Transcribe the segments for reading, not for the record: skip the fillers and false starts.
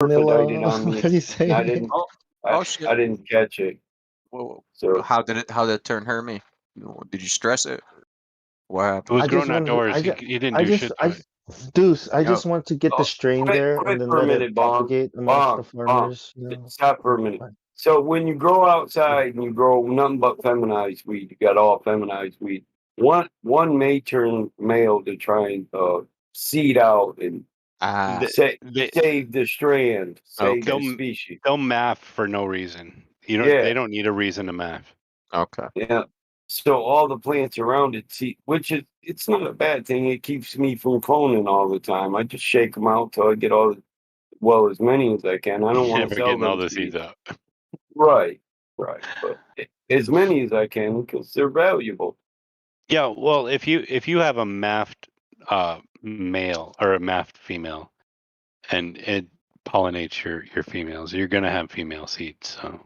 hermaphrodited Vanilla. on me, What are you and I saying? didn't. Oh, oh shit. I didn't catch it. Whoa. So How did it turn Hermy? Did you stress it? What It happened? was I just grown wanted. outdoors. He didn't I do just. shit I to it. just. Deuce. I Yo, just want to get the strain there and quit then for a let it minute, Bong. propagate amongst the Bong. farmers. You know. Stop for a minute. So when you grow outside and you grow nothing but feminized weed, you got all feminized weed. One may turn male to try and seed out and ah, They, save the strand, save Okay. the species. they'll math for no reason. You know, Yeah. they don't need a reason to math. okay. Yeah. So all the plants around it, see, which is it's not a bad thing. It keeps me from cloning all the time. I just shake them out till I get as many as I can. I don't want to Never sell getting all them the seeds. seeds out. Right. But as many as I can because they're valuable. Yeah, well, if you have a mapped male or a mapped female, and it pollinates your females, you're gonna have female seeds. So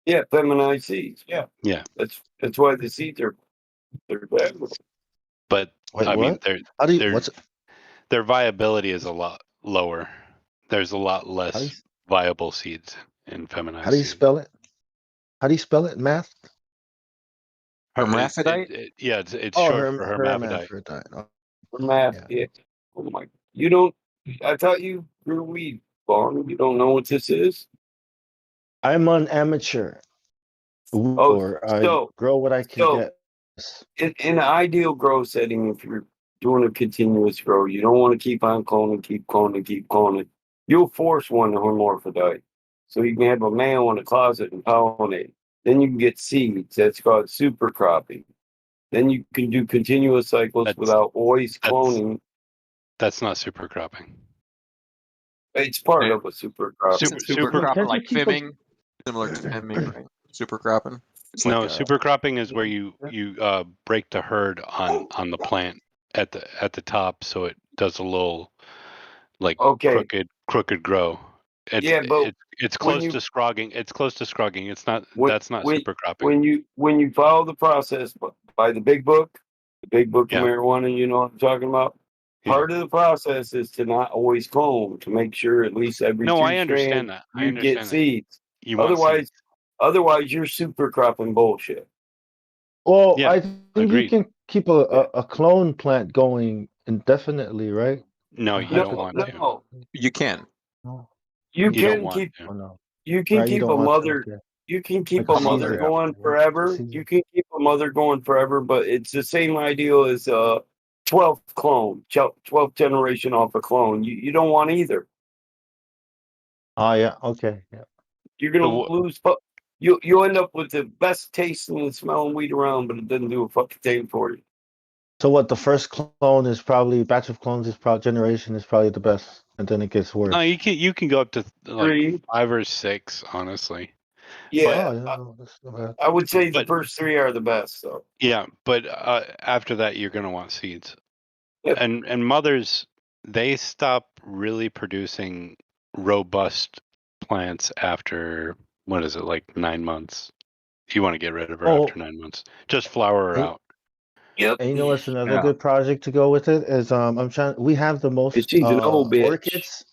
Yeah, feminized seeds. Yeah. yeah, That's why the seeds they're valuable. but Wait, I mean, what? How do you? their What's? their viability is a lot lower. There's a lot How do you, less viable seeds in feminized how do you seeds. spell it? How do you spell it? Math? Hermaphrodite? Yeah, it's Oh, short for hermaphrodite. hermaphrodite. Oh, For math, yeah. yeah. Oh my! You don't. I thought you grew weed, Barn. You don't know what this is. I'm an amateur. Oh, Or I so grow what I can so get. in an ideal grow setting, if you're doing a continuous grow, you don't want to keep on cloning. You'll force one to hermaphrodite. So you can have a male in a closet and pollinate. Then you can get seeds. That's called super cropping. Then you can do continuous cycles without always cloning. That's not super cropping. It's part of a super crop. Super cropping, like fimming, similar to fimming, right? Super cropping. It's No, like super cropping is where you break the herd on the plant at the top, so it does a little like crooked grow. It's close to scrogging. It's close to scrogging. It's not. That's not super cropping. When you follow the process by the big book of marijuana, you know what I'm talking about. Part of the process is to not always clone, to make sure at least every No, two I understand strands that. you get seeds. You want seeds. Otherwise you're super cropping bullshit. Well, Yeah, I think agreed. you can keep a clone plant going indefinitely, right? No, you don't want to. No, you can. you don't can want keep. to. Oh, no. You can Right, you keep don't a want to, mother. okay. You can keep Like a mother Caesar. going forever. Caesar. You can keep a mother going forever, but it's the same ideal as 12th clone, 12th generation off a clone. You don't want either. Oh yeah, okay. Yeah. You're gonna lose. You end up with the best tasting and smelling weed around, but it doesn't do a fucking thing for you. So what? The first clone is probably batch of clones is probably generation is probably the best, and then it gets worse. No, you can go up to like 3. 5 or 6, honestly. Yeah, But, I would say the first 3 are the best. So yeah, but after that, you're gonna want seeds. Yeah. And mothers, they stop really producing robust plants after what is it, like 9 months? You want to get rid of her after 9 months. Just flower her out. Yep. And you know what's another good project to go with it is we have the most She's an old bitch. orchids.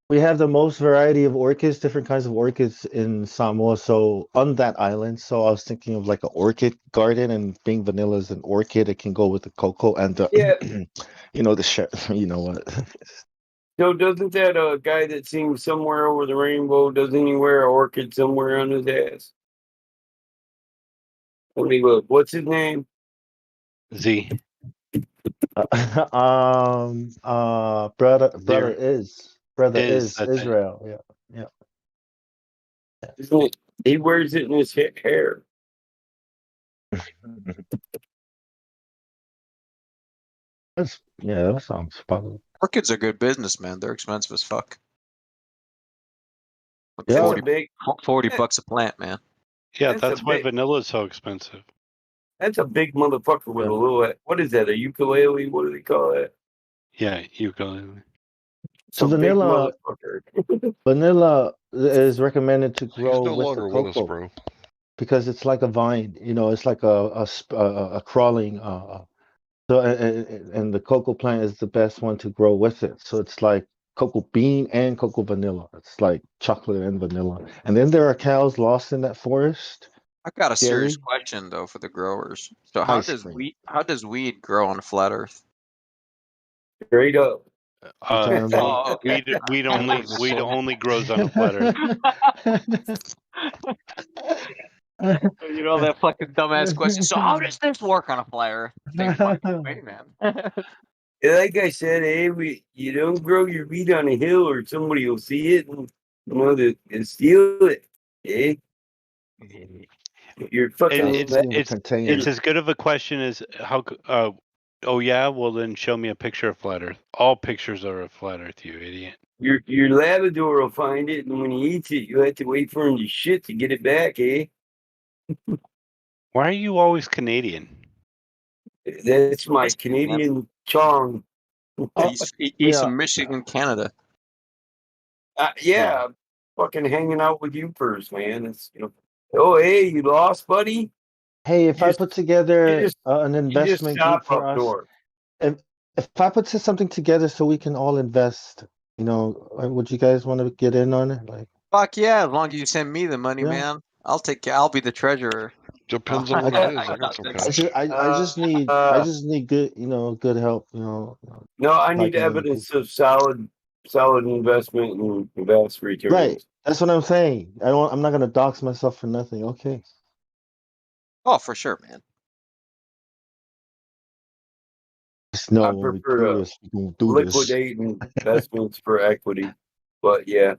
We have the most variety of orchids, different kinds of orchids in Samoa. So on that island, so I was thinking of like an orchid garden, and being vanilla is an orchid. It can go with the cocoa and the, you know what? So doesn't that guy that sings "Somewhere Over the Rainbow" doesn't he wear an orchid somewhere on his ass? Let me look. What's his name? Z. Brother is Israel. Yeah. Isn't it? He wears it in his hair. That sounds fun. Orchids are good business, man. They're expensive as fuck. Like Yeah, 40 bucks a plant, man. Yeah, that's why vanilla is so expensive. That's a big motherfucker with a little. What is that? A ukulele? What do they call that? Yeah, ukulele. So vanilla is recommended to grow with the cocoa, bro. because it's like a vine. You know, it's like a crawling. So and the cocoa plant is the best one to grow with it. So it's like cocoa bean and cocoa vanilla. It's like chocolate and vanilla. And then there are cows lost in that forest. I've got a serious Dairy, question though for the growers. So ice cream. how does weed grow on a flat Earth? Straight up. You're talking about Oh, okay. Weed I wasn't sure. only grows on a flat Earth. You know that fucking dumbass question. So how does this work on a flat Earth? Same fucking way, man. Like I said, you don't grow your weed on a hill, or somebody will see it and and steal it. Eh? You're fucking. It's as good of a question as how. Oh yeah, well then show me a picture of flat Earth. All pictures are of flat Earth, you idiot. Your Labrador will find it, and when he eats it, you have to wait for him to shit to get it back, eh? Why are you always Canadian? That's my Canadian charm. East Michigan, Canada. Yeah, fucking hanging out with you first, man. It's oh hey, you lost, buddy. Hey, if I put together an investment group for us, north. if I put something together so we can all invest, would you guys want to get in on it? Like, fuck yeah! As long as you send me the money, man, I'll take care. I'll be the treasurer. Depends on what it is. I got some cash. I just need good, good help. No, I need evidence of solid investment and vast returns. Right. That's what I'm saying. I'm not gonna dox myself for nothing. Okay. Oh, for sure, man. Just know I when we prefer do this, we can do liquidate investments for equity. But yeah.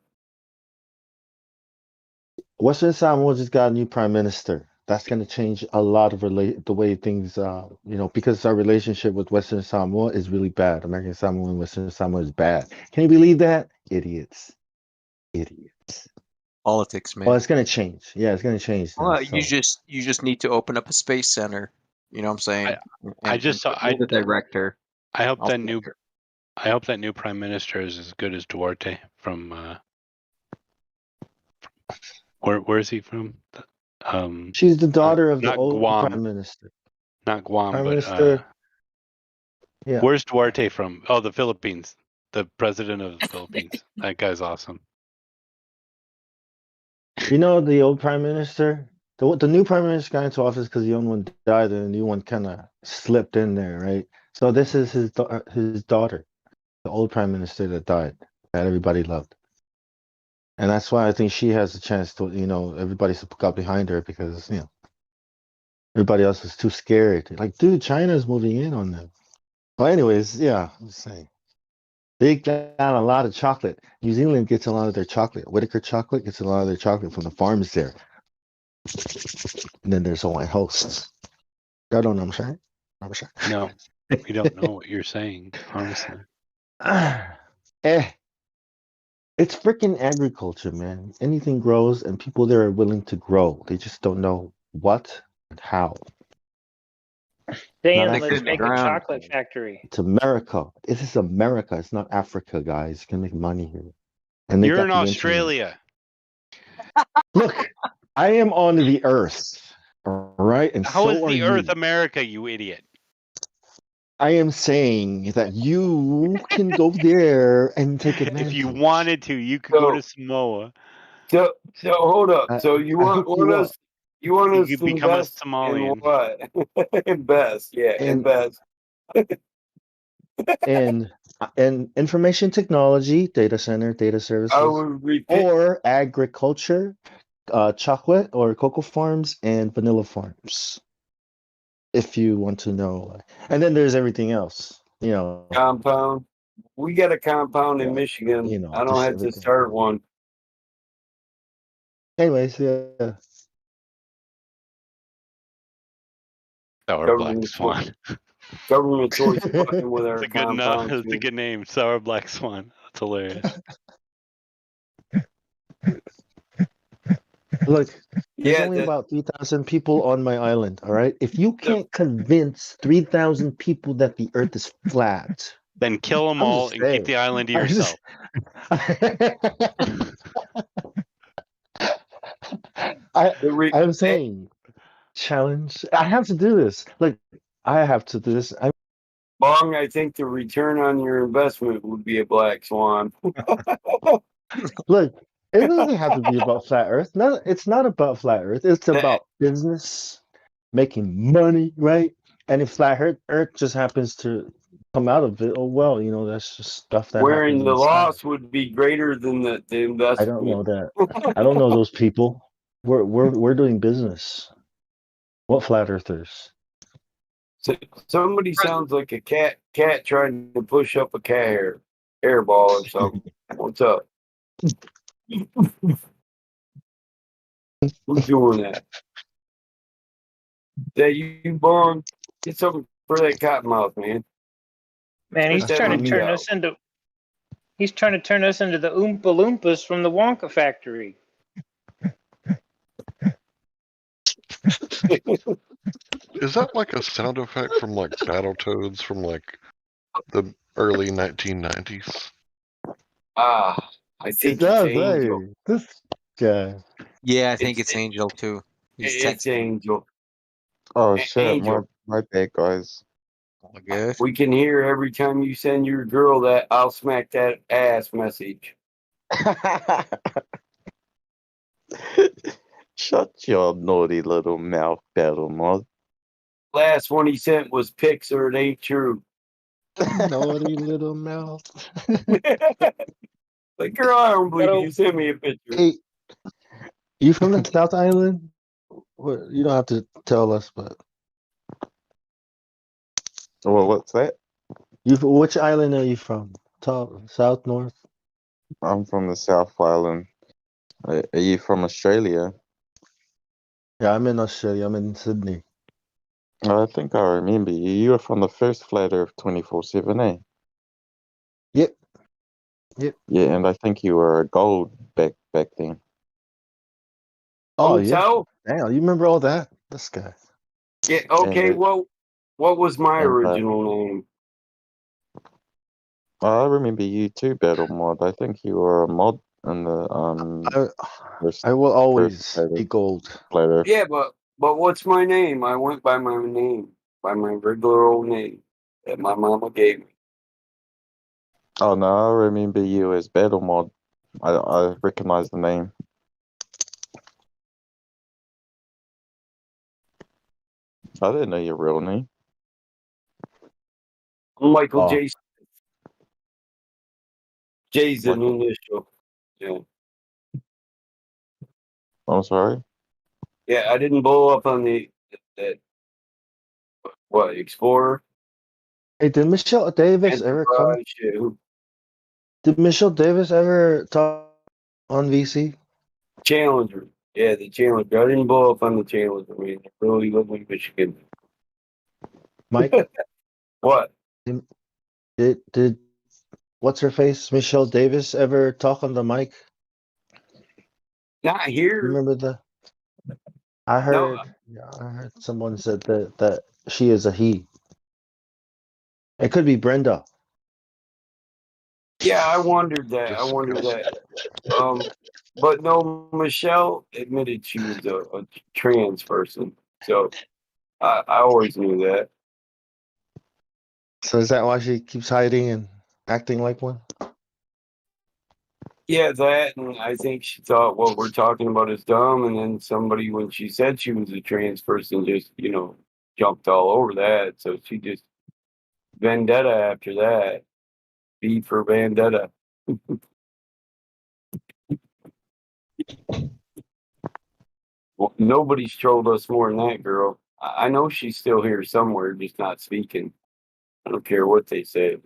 Western Samoa just got a new prime minister. That's going to change a lot of the way things, because our relationship with Western Samoa is really bad. American Samoa and Western Samoa is bad. Can you believe that? Idiots. Politics, man. Well, it's going to change. Yeah, it's going to change. Well, you just need to open up a space center. You know what I'm saying? I just saw the director. I hope that new prime minister is as good as Duarte from. Where is he from? She's the daughter of the not old Guam. prime minister. Not Guam, Prime but minister. Yeah. Where's Duarte from? Oh, the Philippines. The president of the Philippines. That guy's awesome. You know the old prime minister? The new prime minister got into office because the old one died and the new one kind of slipped in there, right? So this is his daughter, the old prime minister that died, that everybody loved. And that's why I think she has a chance to, everybody got behind her because, everybody else was too scared. Like, dude, China's moving in on them. Well, anyways, yeah, I'm just saying. They got a lot of chocolate. New Zealand gets a lot of their chocolate. Whitaker chocolate gets a lot of their chocolate from the farms there. And then there's Hawaiian hosts. I don't know what I'm saying. No, we don't know what you're saying, honestly. It's freaking agriculture, man. Anything grows and people there are willing to grow. They just don't know what and how. Damn, let's make a chocolate factory. It's America. This is America. It's not Africa, guys. You can make money here. And you're in Australia. Look, I am on the earth. All right. And how is the earth America, you idiot? I am saying that you can go there and take advantage. If you wanted to, you could go to Samoa. So hold up. So you want us to become a invest Somalian. in what? Invest, yeah, invest. and information technology, data center, data services, or agriculture, chocolate or cocoa farms and vanilla farms. If you want to know. And then there's everything else, Compound. We got a compound in Michigan. I don't have to start one. Anyways, yeah. Sour Black Swan. Government's always fucking with our compound. That's a good name. Sour Black Swan. That's hilarious. Look, there's only about 3,000 people on my island, all right? If you can't convince 3,000 people that the earth is flat, then kill them all and keep the island to yourself. I'm saying, challenge. I have to do this. Look, I have to do this. Boss wrong, I think the return on your investment would be a black swan. Look, it doesn't have to be about flat Earth. No, it's not about flat Earth. It's about business, making money, right? And if Earth just happens to come out of it, oh well, that's just stuff that Wherein happens the in sky. loss would be greater than the investment. I don't know that. I don't know those people. We're doing business. What flat earthers? So, somebody sounds like a cat trying to push up a cat hair ball or something. What's up? Who's doing that? That you born? Get something for that cottonmouth, man. Man, he's Put that trying to meat turn out. us into. He's trying to turn us into the Oompa Loompas from the Wonka factory. Is that like a sound effect from like Battletoads from like the early 1990s? I It think does, it's Angel. hey. This guy. Yeah, I think it's Angel too. He's It's texting. Angel. Oh shit, Angel. my bad, guys. All good. We can hear every time you send your girl that "I'll smack that ass" message. Shut your naughty little mouth, Battle Mod. Last one he sent was pics, or it ain't true. Naughty little mouth. Like, girl, I don't believe you. Send me a picture. Hey, you from the South Island? Well, you don't have to tell us, but Well, what's that? which island are you from? Top, south, north? I'm from the South Island. Are you from Australia? Yeah, I'm in Australia. I'm in Sydney. I think I remember you. You were from the first flat Earth 24/7, eh? Yep. Yeah, and I think you were a gold back then. Oh yeah. Hotel? Damn, you remember all that? This guy. Yeah. Okay. And, Well, what was my and, original name? I remember you too, Battle Mod. I think you were a mod in the first I will always flat be Earth- gold. flat Earth. Yeah, but what's my name? I went by my name, by my regular old name that my mama gave me. Oh no, I remember you as Battle Mod. I recognize the name. I didn't know your real name. Michael Oh. J. J's an Michael. initial. Yeah. I'm sorry. Yeah, I didn't blow up on that Explorer? Hey, did Michelle Davis ever come? Enterprise, shit. Did Michelle Davis ever talk on VC? Challenger. Yeah, the Challenger. I didn't blow up on the Challenger, man. I really live in Michigan. Mike? What? Did what's her face? Michelle Davis ever talk on the mic? Not here. Remember the? I heard someone said that she is a he. It could be Brenda. Yeah, I wondered that. But no, Michelle admitted she was a trans person. So I always knew that. So is that why she keeps hiding and acting like one? Yeah, that, and I think she thought what we're talking about is dumb, and then somebody, when she said she was a trans person, just, jumped all over that. So she just vendetta after that. B for vendetta. Well, nobody's trolled us more than that girl. I know she's still here somewhere, just not speaking. I don't care what they say.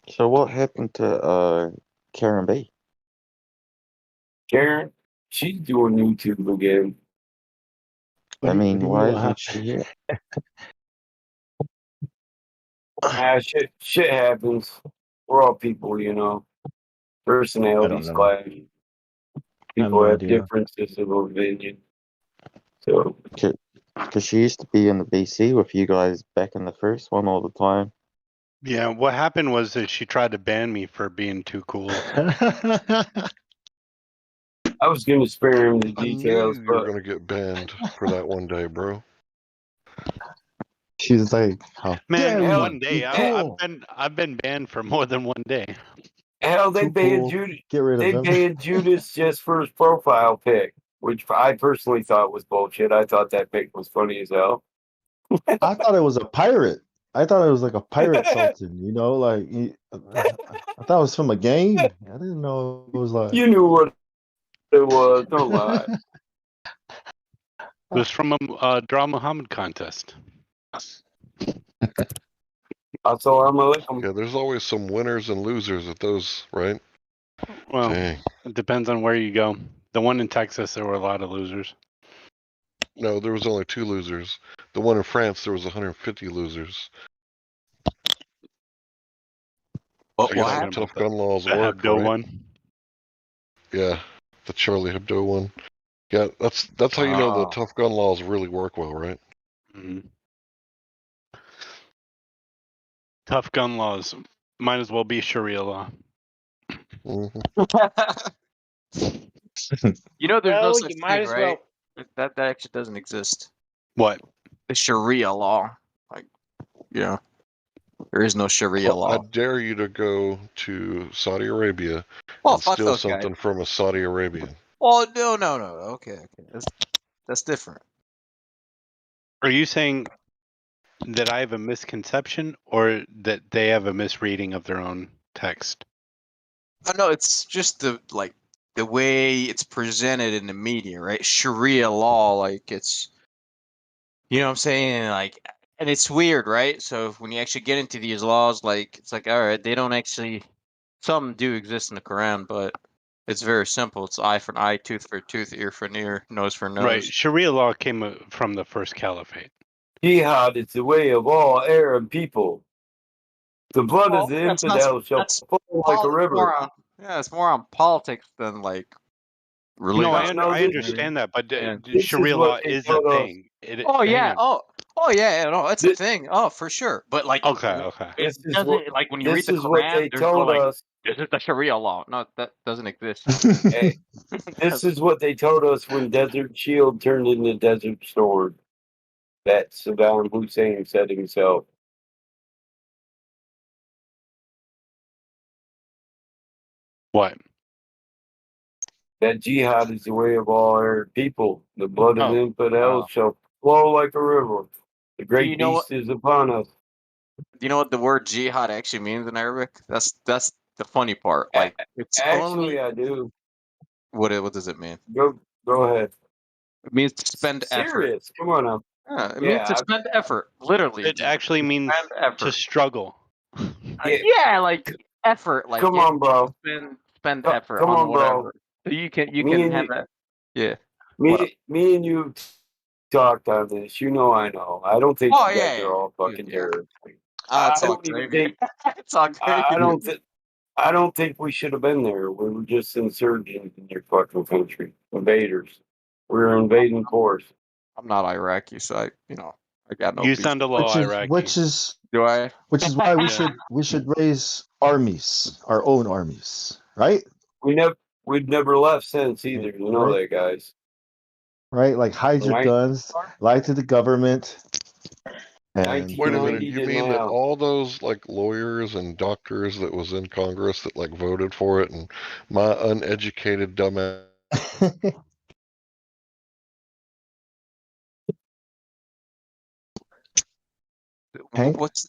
So what happened to Karen B? Karen, she's doing YouTube again. I mean, why what isn't she here? Shit happens. We're all people, Personalities know. clash. People no have idea. differences of opinion. So, Because she used to be in the BC with you guys back in the first one all the time. Yeah, what happened was that she tried to ban me for being too cool. I was going to spare him the I knew details, you were but gonna get banned for that one day, bro. She's like, "How Man, dare one you? day. You I've cool. been banned for more than one day. Hell, they Too banned cool. Judas. Get rid of They him." banned Judas just for his profile pic, which I personally thought was bullshit. I thought that pic was funny as hell. I thought it was a pirate. I thought it was like a pirate sultan. You know, like I thought it was from a game. I didn't know it was like. You knew what it was. Don't lie. It was from a Draw Muhammad contest. Assalamualaikum. Yeah, there's always some winners and losers at those, right? Well, Dang. it depends on where you go. The one in Texas, there were a lot of losers. No, there was only 2 losers. The one in France, there was 150 losers. What? I guess talking the What? about tough gun laws The work, Hebdo right? one. Yeah, the Charlie Hebdo one. Yeah, that's how you know the tough gun laws really work well, right? Mm-hmm. Tough gun laws might as well be Sharia law. Mm-hmm. You know, there's no Well, such you might thing, as right? well. That actually doesn't exist. What? The Sharia law, like, there is no Sharia Well, I law. dare you to go to Saudi Arabia Well, and fuck steal those guys. something from a Saudi Arabian. Oh no. Okay. That's different. Are you saying that I have a misconception or that they have a misreading of their own text? No, it's just the way it's presented in the media, right? Sharia law, like it's, you know what I'm saying? Like, and it's weird, right? So when you actually get into these laws, like, it's like, all right, they don't actually, some do exist in the Quran, but it's very simple. It's eye for an eye, tooth for a tooth, ear for an ear, nose for a nose. Right. Sharia law came from the first caliphate. Jihad is the way of all Arab people. The blood of the infidel shall flow like a river. It's more on politics than like religion. No, I this- understand that, but Yeah. This Sharia is what law they is a told us. thing. Oh yeah. Hang on. Oh yeah. No, it's a This- thing. Oh, for sure. But like, Okay. it This is doesn't, what- like when you read This the is what Quran, they there's no told like, us. this is the Sharia law. No, that doesn't exist. Hey, this is what they told us when Desert Shield turned into Desert Sword. That Saddam Hussein said himself. What? That jihad is the way of all Arab people. The blood of Oh. infidels shall flow like a river. The great you know beast is upon us. Do you know what the word jihad actually means in Arabic? That's the funny part. A- Like, it's Actually, only I do. what does it mean? Go ahead. It means to spend effort. Serious. Come on now. Yeah, it means to spend effort. Literally, It actually means spend effort. to struggle. Yeah. Like effort. Like, Come on, bro. Spend Co- effort come on on, bro. whatever. So you can Me and have you- that. Yeah. What? Me and you talked on this. You know I know. I don't think Oh you guys yeah. are all fucking Yeah. terrorists. It's I all don't even gravy. think It's all gravy. I don't think we should have been there. We were just insurgents in your fucking country. Invaders. We were invading force. I'm not Iraqi, so I got no. You beef. sound a little Iraqi. which is Do I? why we Yeah. should raise armies, our own armies, right? We'd never left since either. You know Right. that, guys. Right? Like hide your Right. guns, lie to the government. And 1990 Wait a minute, you didn't mean that have- all those like lawyers and doctors that was in Congress that like voted for it and my uneducated dumbass Hank? What's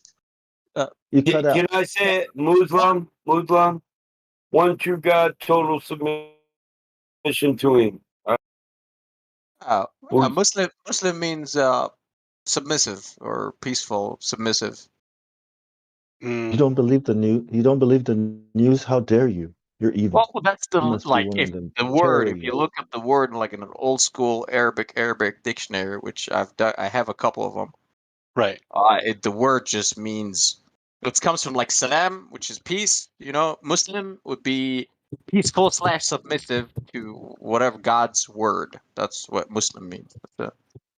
you cut out. Can I say it? Muslim? One true God, total submission to him. Muslim means submissive or peaceful, submissive. You don't believe the news? You don't believe the news? How dare you? You're evil. Well, that's the You must be like one if of them the word. If you terrorists. look up the word in like an old school Arabic dictionary, which I have a couple of them. Right. The word just means it comes from like salam, which is peace. Muslim would be peaceful / submissive to whatever God's word. That's what Muslim means.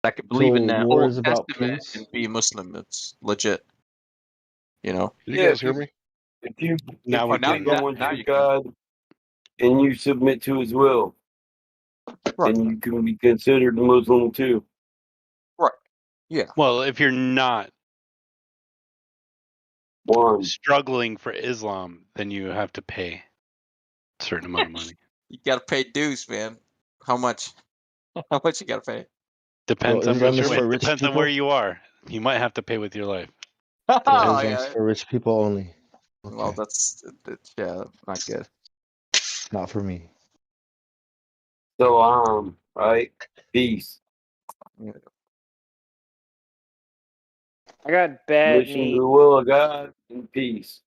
I could believe in So the war Old is about Testament peace? and be Muslim. It's legit. You Yeah, guys hear me? If you Now if we you can. believe in one Now true you can. God and you submit to his will, Right. then you can be considered a Muslim too. Right. Yeah. Well, if you're not struggling for Islam, then you have to pay a certain amount of money. You gotta pay dues, man. How much? How much you gotta pay? Depends on Islam is which for way. rich Depends on people? where you are. You might have to pay with your life. Oh, Islam's yeah. for rich people only. Well, Okay. that's yeah, not good. Not for me. So, right? Peace. I got bad Listen to knees. the will of God and peace.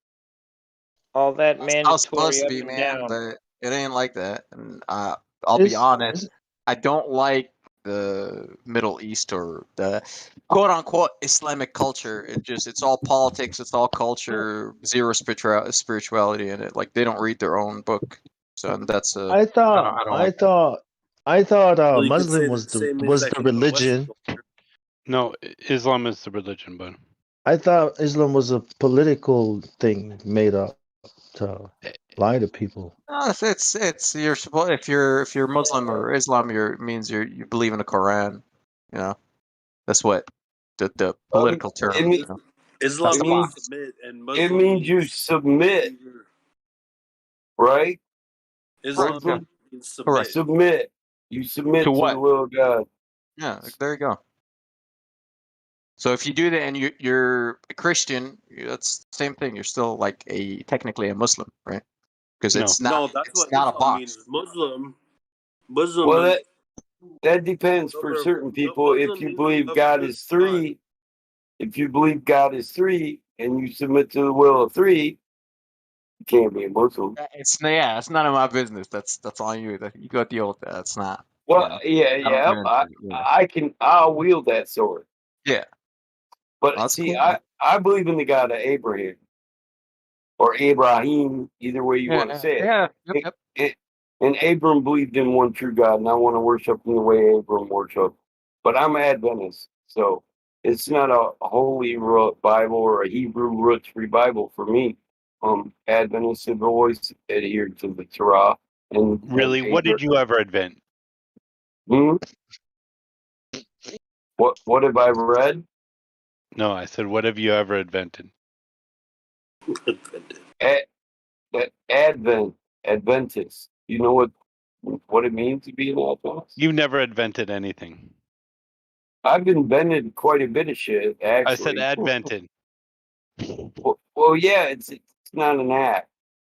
All that That's how it's supposed mandatory to up be, and man, down. but it ain't like that. And I'll be honest, I don't like the Middle East or the quote unquote Islamic culture. It's all politics, it's all culture, zero spirituality in it. Like they don't read their own book. So and that's I thought I don't I like that. thought Well, you could say Muslim that was the same was exact the thing about Western religion. culture. No, Islam is the religion, but I thought Islam was a political thing made up to lie to people. No, it's you're supposed if you're Muslim or Islam, means you believe in the Quran. You know, that's what the political term. It, mean, That's Islam the it means means box. submit, and it Muslim means you means submit, right? Islam Muslim means Correct. submit. submit. You submit To to what? the will of God. Yeah, there you go. So if you do that and you're a Christian, that's the same thing. You're still like technically a Muslim, right? Because no. it's No, not that's what a Islam box. means. Muslim Well, means that depends for lover. certain people. Muslim If you means believe lover God of is God. three, if you believe God is three, and you submit to the will of three, you can't be a Muslim. It's none of my business. That's on you. You go deal with that. It's not. Well, Yeah, I don't get into it, I'll wield that sword. yeah. But That's see, cool. I believe in the God of Abraham or Ibrahim, either way you want to say it. Yeah. Yep. And Abram believed in one true God, and I want to worship in the way Abram worshiped. But I'm Adventist, so it's not a holy Bible or a Hebrew roots free Bible for me. Adventists have always adhered to the Torah. And Really, what did you ever invent? What have I read? No, I said, what have you ever invented? Adventist. You know what it means to be an Adventist? You never invented anything. I've invented quite a bit of shit, actually. I said advented. Well, yeah, it's not an act.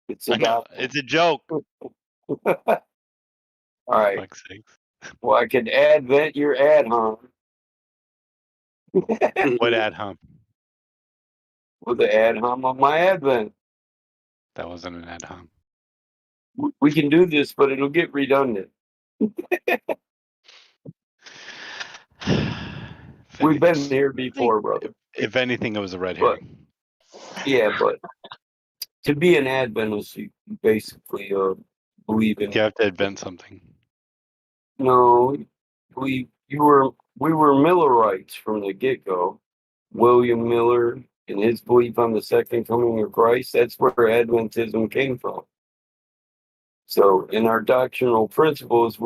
It's a gospel. It's a joke. All right. Fuck's sakes. Well, I could advent your ad hom. What ad hom? With the ad hom of my advent. That wasn't an ad hom. We can do this, but it'll get redundant. We've been here before, brother. If anything, it was a red herring. Yeah, but to be an Adventist, you basically believe in. You have to invent something. No, we were Millerites from the get go. William Miller and his belief on the second coming of Christ. That's where Adventism came from. So, in our doctrinal principles,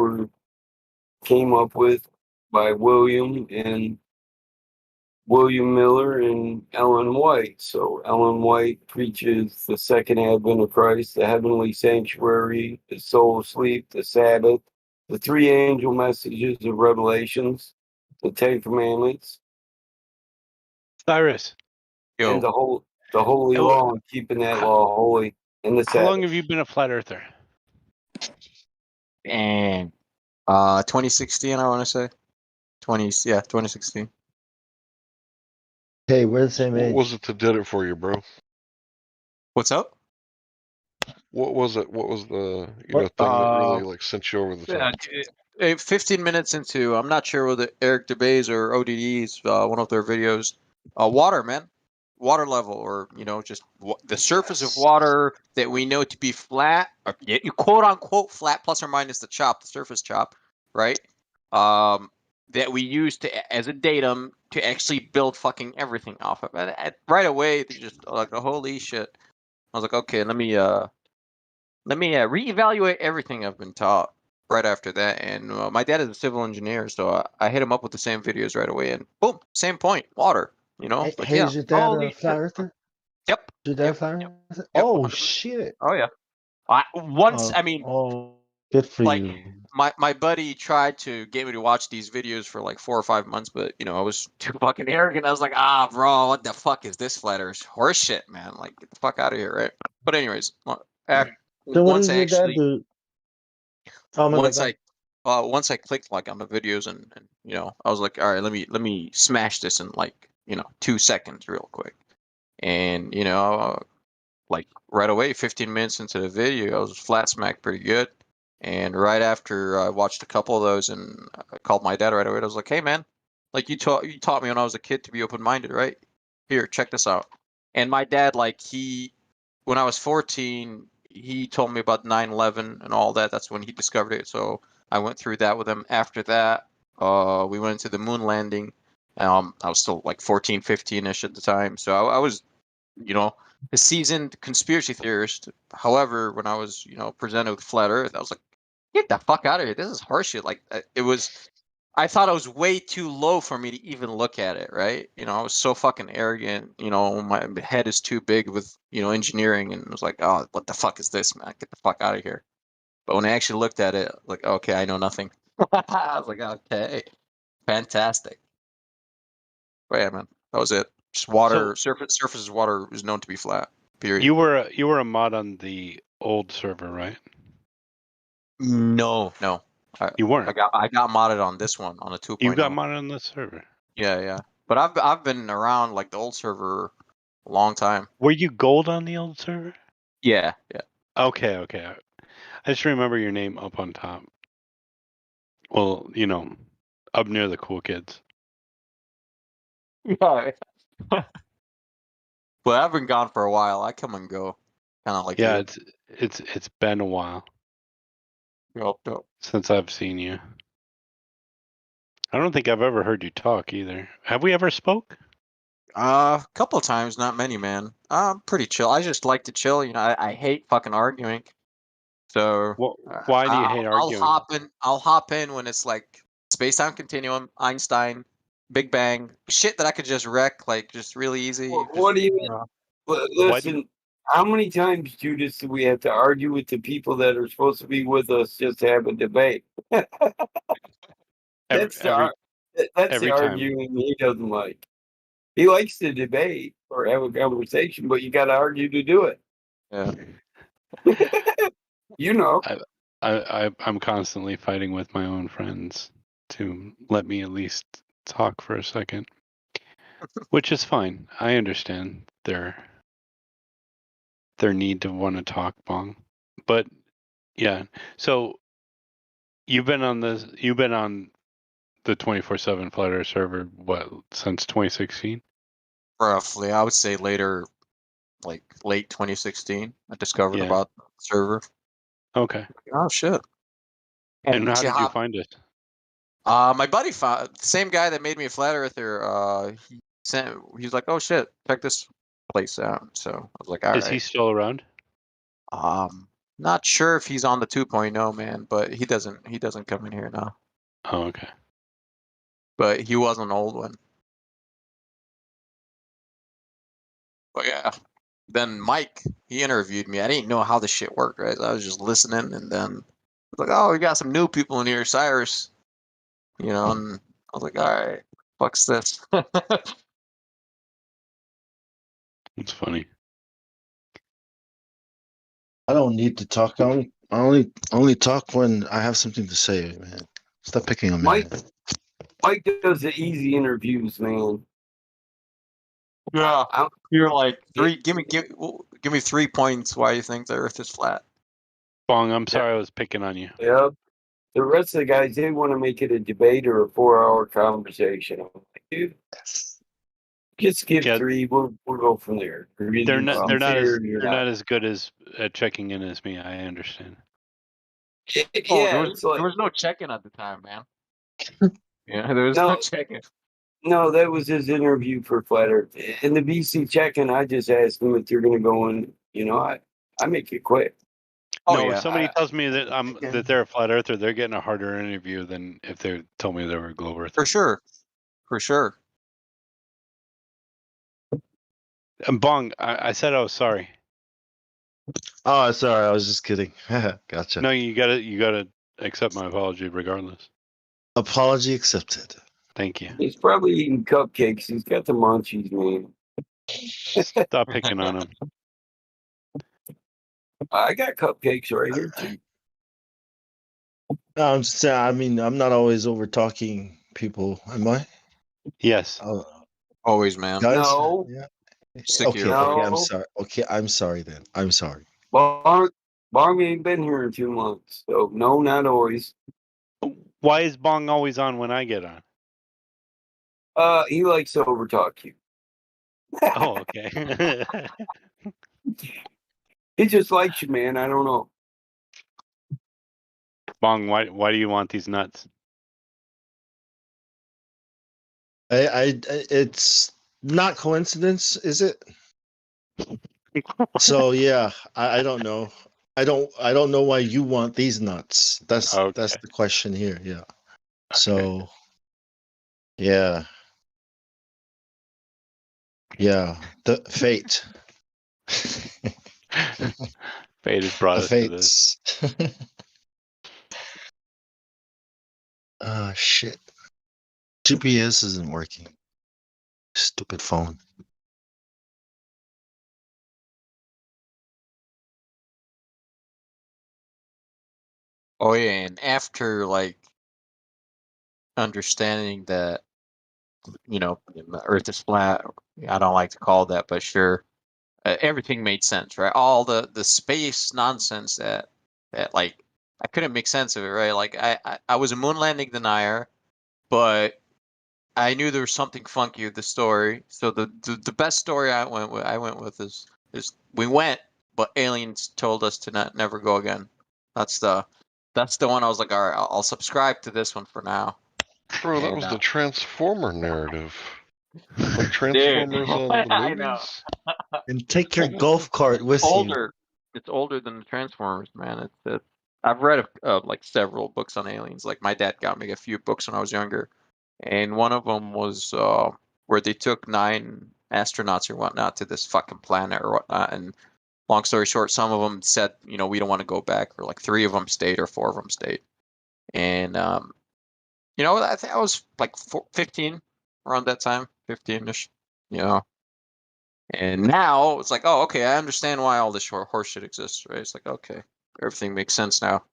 came up with by William Miller and Ellen White. So Ellen White preaches the second advent of Christ, the heavenly sanctuary, the soul sleep, the Sabbath, the three angel messages of Revelations, the Ten Commandments, Cyrus. and the holy law, and keeping that law holy, and the Sabbath. How long have you been a flat earther? And 2016, I want to say. 2016. Hey, we're the same age. What was it that did it for you, bro? What's up? What was it? What was the thing that really like sent you over the top? 15 minutes into, I'm not sure whether Eric DeBay's or ODD's one of their videos. Water, man, water level, or just the surface of water that we know to be flat, or you quote unquote flat, plus or minus the surface chop, right? That we use as a datum to actually build fucking everything off of. And right away, they just like, holy shit. I was like, okay, let me reevaluate everything I've been taught right after that. And my dad is a civil engineer, so I hit him up with the same videos right away, and boom, same point, water. Hey, is your dad a flat earther? Yep. Did that fire? Oh shit! Oh yeah. I mean, oh, good for like you. my buddy tried to get me to watch these videos for like 4 or 5 months, but I was too fucking arrogant. I was like, bro, what the fuck is this flat Earth horse shit, man? Like, get the fuck out of here, right? But anyways, So what once does I your dad actually do? Oh my once God. once I clicked like on the videos and I was like, all right, let me smash this in like 2 seconds real quick, and like right away, 15 minutes into the video, I was flat smacked pretty good. And right after I watched a couple of those, and I called my dad right away. I was like, "Hey, man, like you taught me when I was a kid to be open minded, right? Here, check this out." And my dad, like when I was 14, he told me about 9/11 and all that. That's when he discovered it. So I went through that with him. After that, we went into the moon landing. I was still like 14, 15-ish at the time. So I was, a seasoned conspiracy theorist. However, when I was, presented with flat Earth, I was like, "Get the fuck out of here! This is horseshit." Like it was, I thought it was way too low for me to even look at it. Right? I was so fucking arrogant. My head is too big with engineering, and I was like, "Oh, what the fuck is this, man? Get the fuck out of here!" But when I actually looked at it, like, okay, I know nothing. I was like, okay, fantastic. But yeah, man, that was it. Just water, surface water is known to be flat. Period. You were a mod on the old server, right? No. You weren't. I got modded on this one on a 2.0. You got modded on this server. Yeah. But I've been around like the old server a long time. Were you gold on the old server? Yeah. Okay. I just remember your name up on top. Well, up near the cool kids. Yeah. But I've been gone for a while. I come and go, kind of like Yeah, you. it's been a while Yep. since I've seen you. I don't think I've ever heard you talk either. Have we ever spoke? A couple of times, not many, man. I'm pretty chill. I just like to chill. I hate fucking arguing. So why do you hate arguing? I'll hop in when it's like space-time continuum, Einstein, Big Bang, shit that I could just wreck, like just really easy. What do you mean? Listen, how many times, Judas, do we have to argue with the people that are supposed to be with us just to have a debate? That's the arguing he doesn't like. He likes to debate or have a conversation, but you got to argue to do it. Yeah. I'm constantly fighting with my own friends to let me at least talk for a second, which is fine. I understand their need to want to talk, Bong. But yeah, so you've been on the 24/7 Flat Earth server what, since 2016? Roughly, I would say later, like late 2016. I discovered about the server. Okay. Oh shit! And how did you find it? My buddy found the same guy that made me a flat earther. He was like, "Oh shit, check this place out." So I was like, "All right." Is he still around? Not sure if he's on the 2.0, man, but he doesn't come in here now. Oh, okay. But he was an old one. But yeah. Then Mike, he interviewed me. I didn't know how this shit worked, right? I was just listening, and then I was like, "Oh, we got some new people in here, Cyrus." And I was like, "All right, fuck's this." It's funny. I don't need to talk. I only talk when I have something to say, man. Stop picking on me. Mike does the easy interviews, man. Yeah, you're like give me 3 points why you think the Earth is flat. Bong, I'm sorry I was picking on you. Yeah. The rest of the guys, they want to make it a debate or a 4-hour conversation. I'm like, dude, just give 3. We'll go from there. They're not as good at checking in as me. I understand. There was no check-in at the time, man. Yeah, there was no check-in. No, that was his interview for Flat Earth. In the BC check-in, I just asked them if they're going to go in. I make it quick. If somebody tells me that they're a flat earther, they're getting a harder interview than if they told me they were a globe earther. For sure. Bong, I said I was sorry. Oh, sorry, I was just kidding. Gotcha. No, you gotta accept my apology regardless. Apology accepted. Thank you. He's probably eating cupcakes. He's got the munchies, man. Stop picking on him. I got cupcakes right here too. No, I'm just saying. I mean, I'm not always over talking people, am I? Yes. Oh, Always, man. guys. No. Yeah. Stick to Okay. your Okay. I'm No. sorry. Okay. I'm sorry then. I'm sorry. Barney ain't been here in 2 months, so no, not always. Why is Bong always on when I get on? He likes to overtalk you. Oh, okay. He just likes you, man. I don't know. Bong, why do you want these nuts? It's not coincidence, is it? So yeah, I don't know. I don't know why you want these nuts. That's Okay. the question here. Yeah. Okay. So yeah. Yeah. The fate. Fate has brought The us to this. fates. Ah, shit. GPS isn't working. Stupid phone. Oh yeah, and after like understanding that, you know, Earth is flat. I don't like to call it that, but sure, everything made sense, right? All the space nonsense that like I couldn't make sense of it, right? Like I was a moon landing denier, but I knew there was something funky with the story. So the best story I went with is we went, but aliens told us to never go again. That's the one I was like, all right, I'll subscribe to this one for now. Bro, that And was the Transformer narrative. Like dude, Transformers on the I know. movies. And take your golf cart with you. Older. It's older than the Transformers, man. It's I've read like several books on aliens. Like my dad got me a few books when I was younger, and one of them was where they took 9 astronauts or whatnot to this fucking planet or whatnot. And long story short, some of them said, you know, we don't want to go back, or like 3 of them stayed or 4 of them stayed. And you know, I think I was like 15 around that time, 15ish, you know. And now it's like, oh, okay, I understand why all this horse shit exists, right? It's like, okay, everything makes sense now.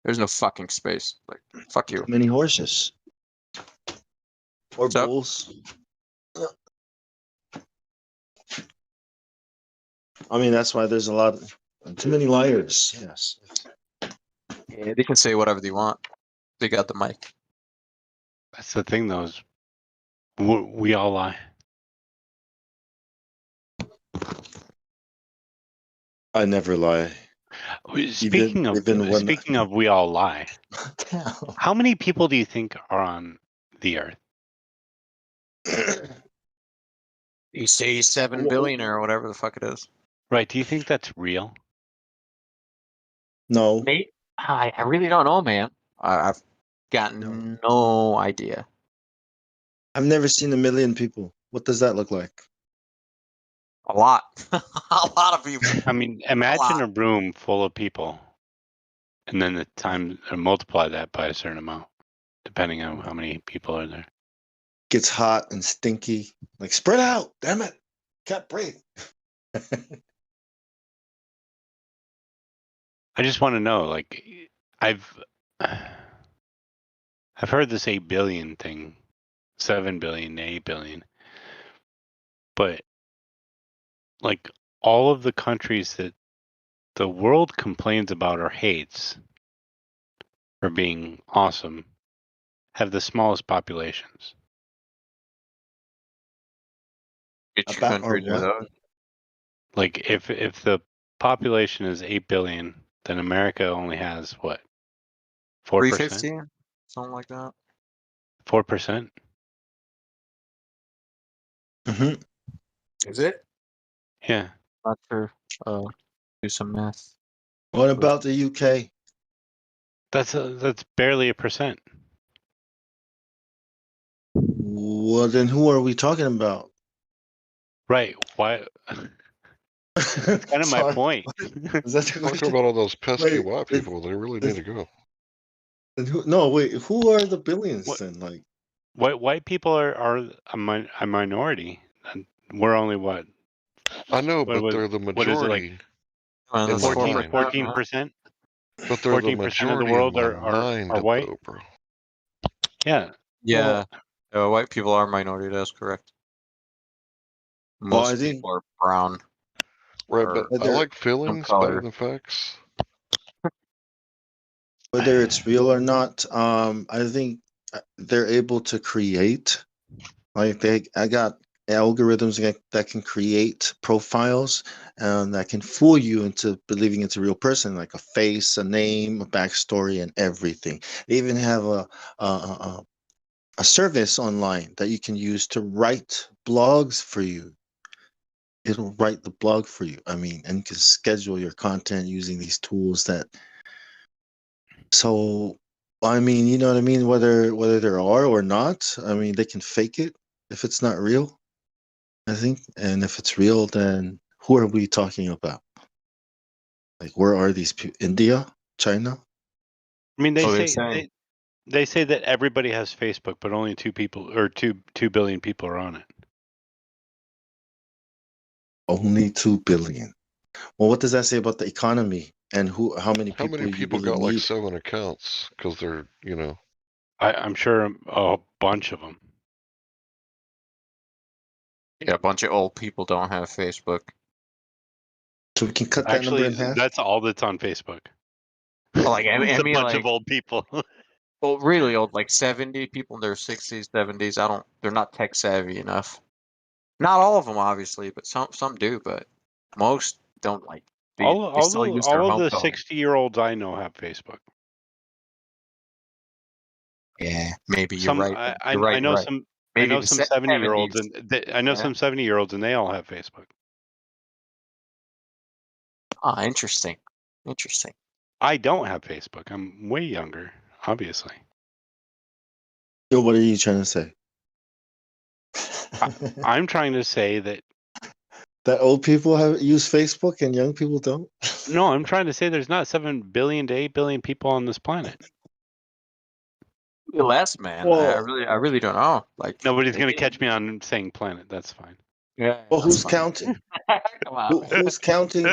There's no fucking space. Like, fuck you. Too many horses. Or So- bulls. I mean, that's why there's a lot of too many liars. Yes. Yeah, they can say whatever they want. They got the mic. That's the thing, though. Is we all lie. I never lie. Speaking of we all lie. How many people do you think are on the Earth? You say 7 billion or whatever the fuck it is. Right. Do you think that's real? No. I really don't know, man. I've got no idea. I've never seen 1 million people. What does that look like? A lot. A lot of people. I mean, imagine a room full of people, and then the time multiply that by a certain amount, depending on how many people are there. Gets hot and stinky. Like, spread out. Damn it. Can't breathe. I just want to know, like, I've heard this 8 billion thing, 7 billion, 8 billion, but like all of the countries that the world complains about or hates for being awesome have the smallest populations. Which About or countries are what? those? Like if the population is 8 billion, then America only has what? 4%? 350? Something like that. 4%? Mm-hmm. Is it? Yeah. Not sure. Do some math. What about the UK? That's barely 1%. Well, then who are we talking about? Right. Why? That's kind of my Sorry. point. Is that the Talk question? about all those pesky Wait, white people. They really need to go. No, wait. Who are the billions What? then? Like, White people are a minority. And we're only what? I know, but they're the What is it like? majority Well, in that's my mind. 14%? But they're the 14% of the majority in world my are mind, white. though, bro. Yeah. Yeah, white people are a minority. That's correct. well, I Most think people are brown. Right, or but I whether like some feelings better color. than facts. whether it's real or not, I think they're able to create. Like I got algorithms that can create profiles and that can fool you into believing it's a real person, like a face, a name, a backstory, and everything. They even have a service online that you can use to write blogs for you. It'll write the blog for you. I mean, and you can schedule your content using these tools that. So, I mean, you know what I mean? Whether there are or not, I mean, they can fake it if it's not real, I think. And if it's real, then who are we talking about? Like, where are these people? India? China? I mean, So they're saying. they say that everybody has Facebook, but only 2 billion people are on it. Only 2 billion. Well, what does that say about the economy and how many How people many you people really got like need? 7 accounts? Because they're, I'm sure a bunch of them. Yeah, a bunch of old people don't have Facebook. So we can cut that number in Actually, half? that's all that's on Facebook. Well, like It's I a mean, bunch like, of old people. well, really old, like 70 people in their 60s, 70s. They're not tech savvy enough. Not all of them, obviously, but some do. But most don't like. They still use their all of home the phone. 60-year-olds I know have Facebook. Yeah, maybe you're Some right. I You're right. I You're know right. some I Maybe know the some 70-year-olds 70s. and I know Yeah. some 70-year-olds and they all have Facebook. Ah, interesting. Interesting. I don't have Facebook. I'm way younger, obviously. So what are you trying to say? I'm trying to say that That old people use Facebook and young people don't? no, I'm trying to say there's not 7 billion to 8 billion people on this planet. Less, man. I Well, really don't know. Like Nobody's going to maybe. catch me on saying planet. That's fine. Yeah. well, That's who's fine. counting? Come on. Who's counting?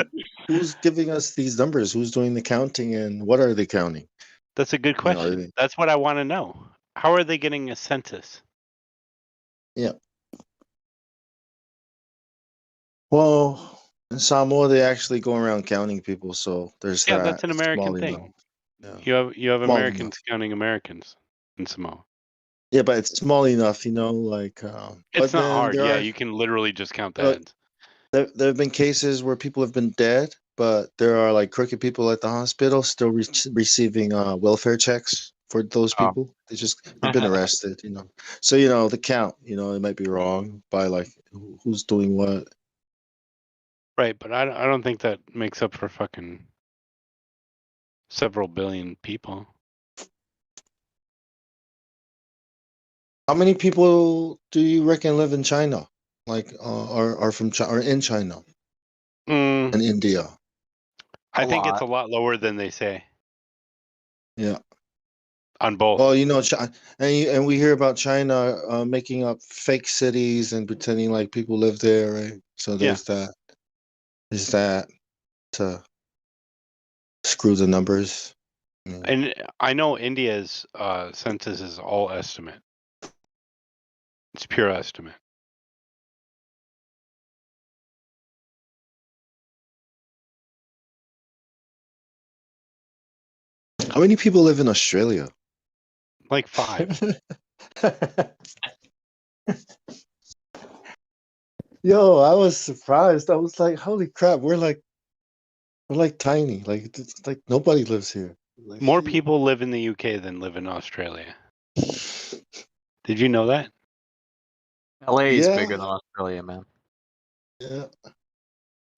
Who's giving us these numbers? Who's doing the counting and what are they counting? That's a good You know, question. That's what I want to know. How are they getting a census? yeah. Well, in Samoa, they actually go around counting people, so there's Yeah, that. that's an It's American small enough. thing. Yeah. You have Small Americans enough. counting Americans in Samoa. Yeah, but it's small enough, like. It's But not then hard. Yeah, you can literally just count the heads. there have been cases where people have been dead, but there are like crooked people at the hospital still receiving welfare checks for those Oh. people. They've been arrested, So the count, it might be wrong by like who's doing what. Right, but I don't think that makes up for fucking several billion people. How many people do you reckon live in China? Like, are from China or in China and India? I think it's a lot lower than they say. Yeah. On both. Well, and we hear about China making up fake cities and pretending like people live there, right? So there's that. Is that to screw the numbers? Yeah. And I know India's census is all estimate. It's pure estimate. How many people live in Australia? Like 5. Yo, I was surprised. I was like, "Holy crap, we're like tiny. Like it's like nobody lives here." Like, More people live in the UK than live in Australia. Did you know that? LA is Yeah. bigger than Australia, man. Yeah.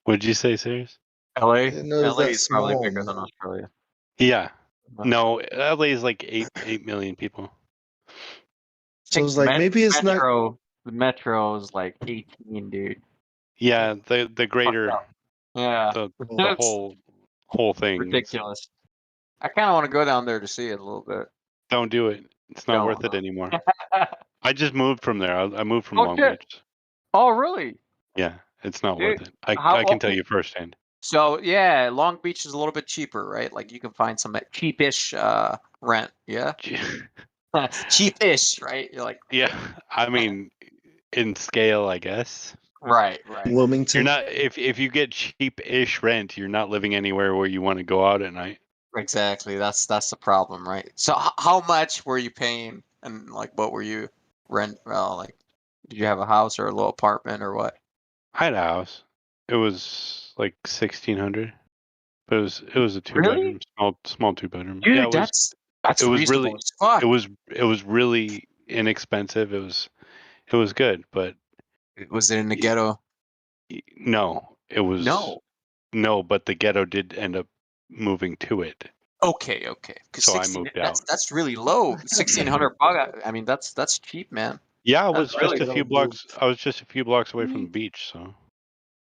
Would you say, serious? LA LA is probably bigger than Australia. Yeah. No, LA is like 8 million people. So it's like maybe it's not. The metro is like 18, dude. Yeah, the greater, Yeah. the That's whole thing. ridiculous. I kind of want to go down there to see it a little bit. Don't do it. It's not Don't. worth it anymore. I just moved from there. I moved from Oh, Long shit. Beach. Oh, really? Yeah, it's not Dude, worth it. I how can tell okay. you firsthand. So yeah, Long Beach is a little bit cheaper, right? Like you can find some at cheapish rent. Yeah, cheapish, right? You're like, Yeah, I mean, in scale, I guess. right. You're Wilmington. not if you get cheap-ish rent, you're not living anywhere where you want to go out at night. Exactly. That's the problem, right? So how much were you paying, and like what were you rent? Well, like, did you have a house or a little apartment or what? I had a house. It was like 1,600, but it was a Really? 2-bedroom, small 2-bedroom. Yeah, Dude, that's it was reasonable really as fuck. it was really inexpensive. It was good, but Was it in the ghetto? no, it was No. no, but the ghetto did end up moving to it, Okay. Because so I 16. moved out. That's really low. 1,600 bucks. I mean, that's cheap, man. Yeah, I That's was just really a few blocks. I was just a few blocks away from the beach, so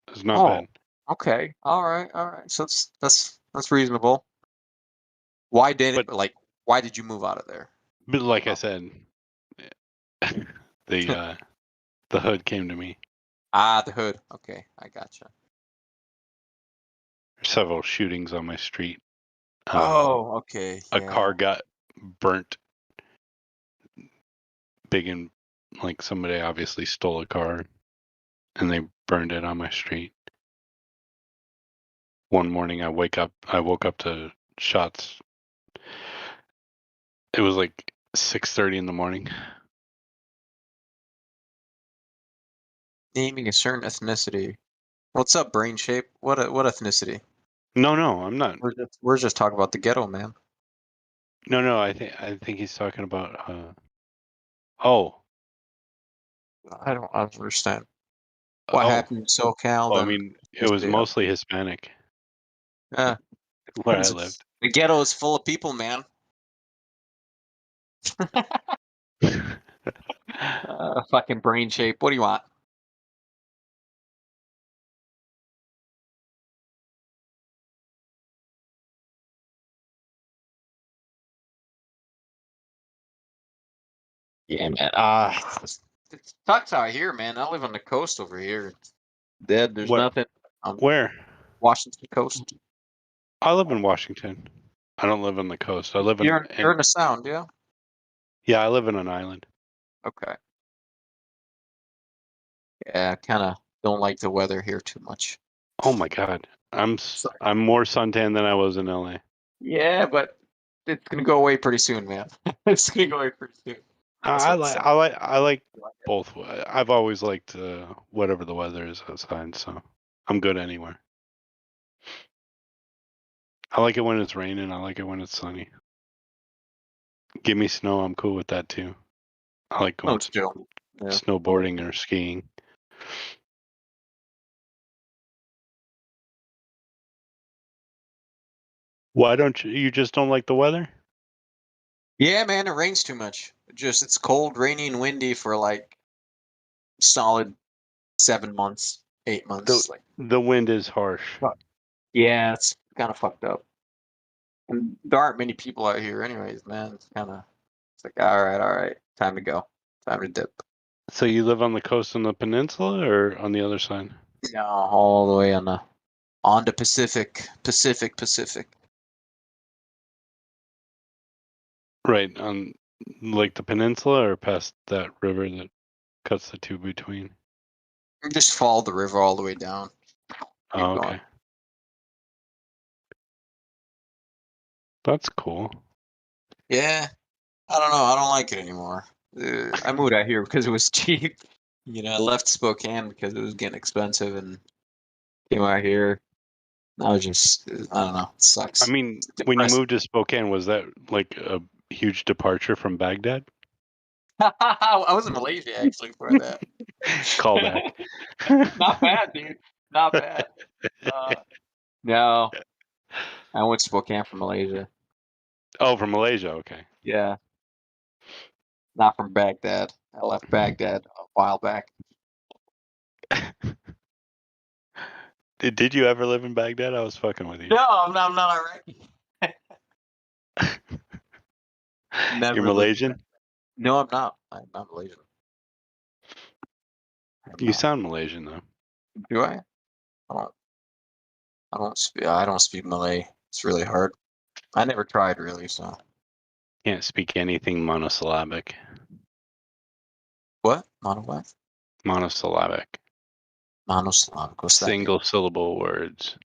it's not Oh, bad. okay. All right. So that's reasonable. Why did But it why did you move out of there? like I said, the hood came to me. Ah, the hood. Okay, I gotcha. Several shootings on my street. Oh, okay. A Yeah. car got burnt big, and like somebody obviously stole a car and they burned it on my street. One morning I woke up to shots. It was like 6:30 in the morning. Naming a certain ethnicity. What's up, brain shape? What ethnicity? No, I'm not. We're just talking about the ghetto, man. No, I think he's talking about oh. I don't understand. What Oh. happened in SoCal? Well, I Then mean, it was mostly Hispanic yeah. where I lived. The ghetto is full of people, man. Fucking brain shape. What do you want? Yeah, man. It sucks out here, man. I live on the coast over here. Dead. There's What? nothing. Where? Washington coast. I live in Washington. I don't live on the coast. I live You're in the Sound, yeah. Yeah, I live in an island. Okay. Yeah, I kind of don't like the weather here too much. Oh my god, I'm more suntan than I was in LA. Yeah, but it's gonna go away pretty soon, man. It's gonna go away pretty soon. I like both. I've always liked whatever the weather is outside, so I'm good anywhere. I like it when it's raining. I like it when it's sunny. Give me snow. I'm cool with that too. I like going snowboarding or skiing. Why don't you just don't like the weather? Yeah, man, it rains too much. It's cold, rainy, and windy for like solid 7 months, 8 months. The wind is harsh. Yeah, it's kind of fucked up. And there aren't many people out here, anyways, man. It's like all right, time to go, time to dip. So you live on the coast on the peninsula or on the other side? No, all the way on the Pacific. Right, on like the peninsula or past that river that cuts the two between? Just follow the river all the way down. Oh, okay. That's cool. Yeah, I don't know. I don't like it anymore. I moved out here because it was cheap. I left Spokane because it was getting expensive and came out here. I don't know. It sucks. I mean, when you moved to Spokane, was that like a huge departure from Baghdad? I was in Malaysia actually for that. Call back. Not bad, dude. Not bad. No, I went to Spokane from Malaysia. Oh, from Malaysia. Okay. Yeah. Not from Baghdad. I left Baghdad a while back. Did you ever live in Baghdad? I was fucking with you. No, I'm not Iraqi. Never You're lived Malaysian? there. No, I'm not. I'm not Malaysian. You sound Malaysian though. Do I? I don't speak Malay. It's really hard. I never tried really, so. Can't speak anything monosyllabic. What? Mono what? Monosyllabic. Monosyllabic. What's that mean? Single syllable words.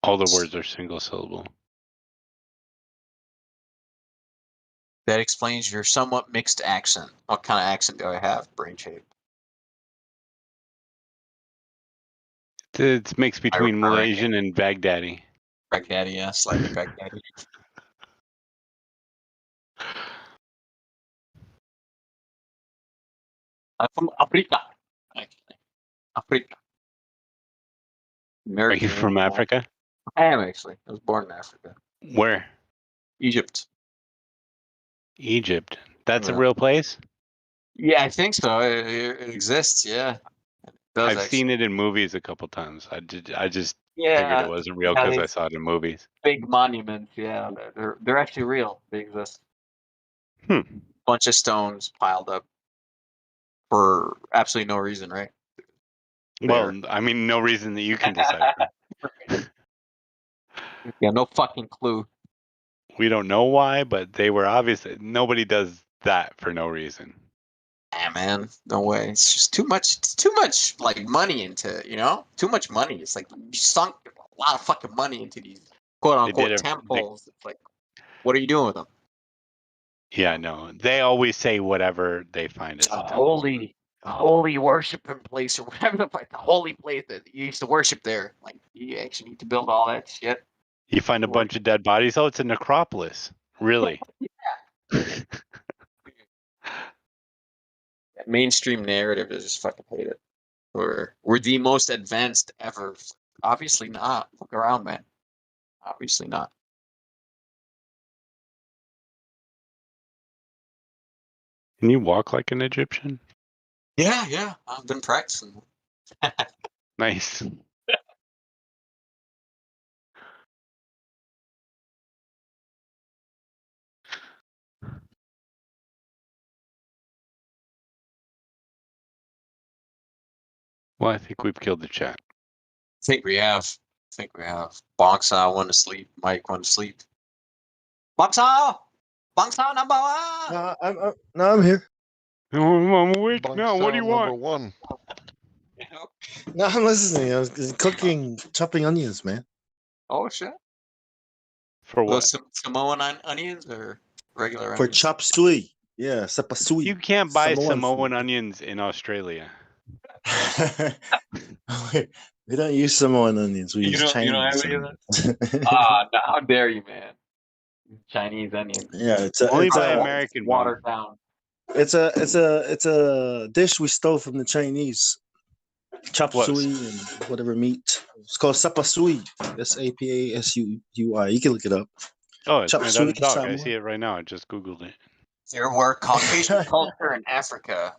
All the words are single syllable. That explains your somewhat mixed accent. What kind of accent do I have? Brain shape. It's mixed between Malaysian and Baghdadi. Baghdadi, yeah, slightly Baghdadi. I'm from Africa, actually. Africa. American. Are you from Africa? I am actually. I was born in Africa. Where? Egypt. Egypt. That's a Yeah. real place? Yeah, I think so. It exists. Yeah. It does I've actually. seen it in movies a couple times. I just Yeah. figured it wasn't real Yeah, because I these saw it in movies. big monuments. Yeah, they're actually real. They exist. Bunch of stones piled up for absolutely no reason, right? Well, I mean, no reason that you can decipher. Yeah, no fucking clue. We don't know why, but they were obviously. Nobody does that for no reason. Yeah, man, no way. It's just too much. It's too much like money into, too much money. It's like you sunk a lot of fucking money into these quote unquote temples. It's like, what are you doing with them? Yeah, no. They always say whatever they find as a temple. Holy worshiping place or whatever the fuck, the holy place that you used to worship there. Like you actually need to build all that shit. You find a bunch of dead bodies. Oh, it's a necropolis. Really? Yeah. That mainstream narrative is just fucking hate it. We're the most advanced ever. Obviously not. Look around, man. Obviously not. Can you walk like an Egyptian? Yeah. I've been practicing. Nice. Well, I think we've killed the chat. I think we have. Bongsa went to sleep. Mike went to sleep. Bongsa number one. I'm here. I'm awake now. What do you want? Number one. No, I'm listening. I was cooking, chopping onions, man. Oh shit. For what? Those Samoan onions or regular For onions? chop suey. Yeah, sepa suey. You can't buy Samoan onions in Australia. We don't use Samoan onions. We use You Chinese. don't have any of that? No, how dare you, man? Chinese onions. Yeah, it's only it's by a American watered down. It's a dish we stole from the Chinese. Chop suey and whatever meat. It's called sapa suey. SAPASUUI. You can look it up. Oh, it's chop made out suey of dog. I Samoa. see it right now. I just Googled it. There were Caucasian culture in Africa.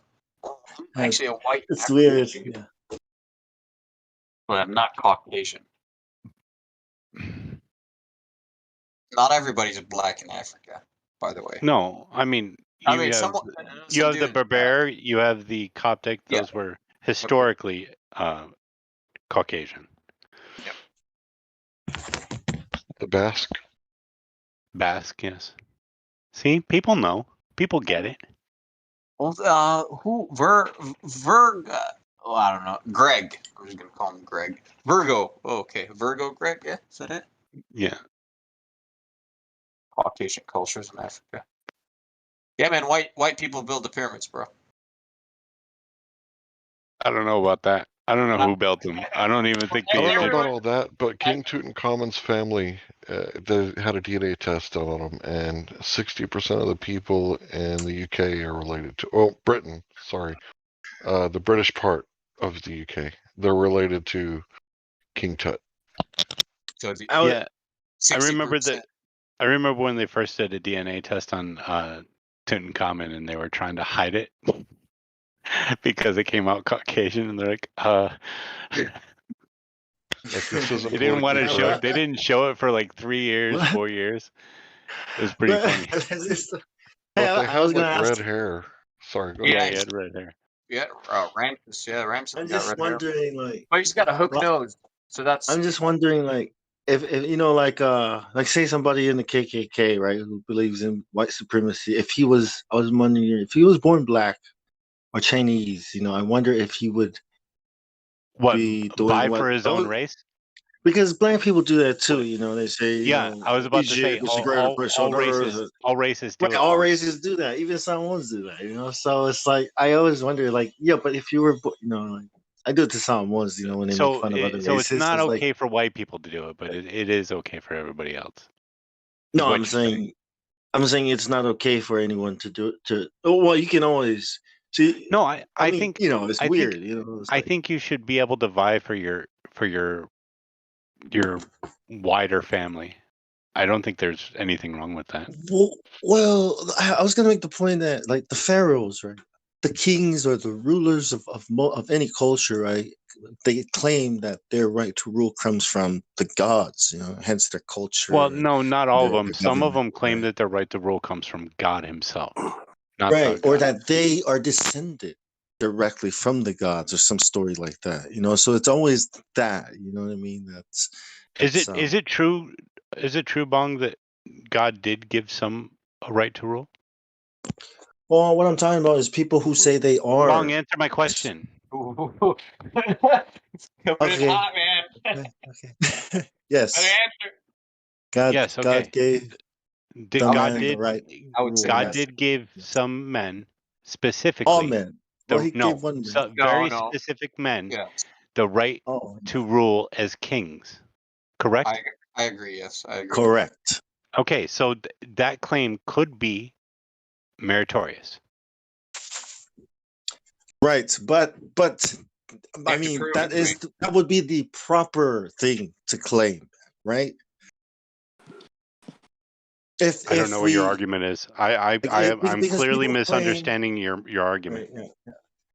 Actually, a white. It's African weird. Asian, Yeah. but I'm not Caucasian. Not everybody's black in Africa, by the way. No, I mean, you have the Berber, you have the Coptic. Those were historically Caucasian. The Basque. Basque, yes. See, people know. People get it. Well, I don't know. Greg. I'm just gonna call him Greg. Virgo. Oh, okay. Virgo Greg, yeah? Is that it? Yeah. Caucasian cultures in Africa. Yeah, man, white people build the pyramids, bro. I don't know about that. I don't know who built them. I don't even think I they don't know existed. about all that, but King Tutankhamun's family, they had a DNA test done on them, and 60% of the people in the UK are related to, Britain, sorry, the British part of the UK. They're related to King Tut. So yeah, 60%. I remember when they first did a DNA test on Tutankhamun, and they were trying to hide it because it came out Caucasian, and they're like, this isn't They didn't want to politically show correct. it. They didn't show it for like 3 years, 4 years. It was pretty funny. But they I had was gonna like ask. red hair. Sorry, go Yeah, ahead. he had red hair. Yeah, Ramses. Yeah, Ramses I'm got just red hair. wondering, like, But he's got a hook well, nose, so that's. I'm just wondering, like, if you know, like say somebody in the KKK, right, who believes in white supremacy. If he was, I was wondering if he was born black or Chinese. You know, I wonder if he would What, be doing vie what. for his own race? Because black people do that too. What? You know, they say, you Yeah, know, I was about to say Egypt is the greater person on earth. all races do Right, it. all Bong. races do that. Even Samoans do that. You know, so it's like I always wonder, like, yeah, but if you were, you know, like, I do it to Samoans, you know, when they make fun of other So it's races. not It's like, okay for white people to do it, but it is okay for everybody else. is no, what I'm you're saying. saying, it's not okay for anyone to do it. Oh, well, you can always see. No, I mean, think, you know, it's I weird. think, You know, it's I like, think you should be able to vie for your wider family. I don't think there's anything wrong with that. well, I was gonna make the point that, like, the pharaohs, right, the kings or the rulers of any culture, right, they claim that their right to rule comes from the gods, you know, hence their culture. Well, no, not all of them. their Some of them government, claim right? that their right to rule comes from God himself, not Right, the or God. that they are descended directly from the gods, or some story like that. You know, so it's always that. You know what I mean? Is it true? Is it true, Bong, that God did give some a right to rule? Well, what I'm talking about is people who say they are. Bong, answer my question. It's coming in hot, man. Okay. Yes. answer. God. Yes. Okay. God gave Did the God man did the right. I would say God yes. did give some men specifically All men. Well, he no gave one man. some No, very no. specific men Yeah, the right Oh, to rule as kings. Correct? I agree. Yes, I agree. correct. Okay, so that claim could be meritorious. Right, but I have to mean prove that it, is that would be the proper thing to claim, right? I don't know what your argument is. I'm because clearly people claim, misunderstanding your argument. right, yeah.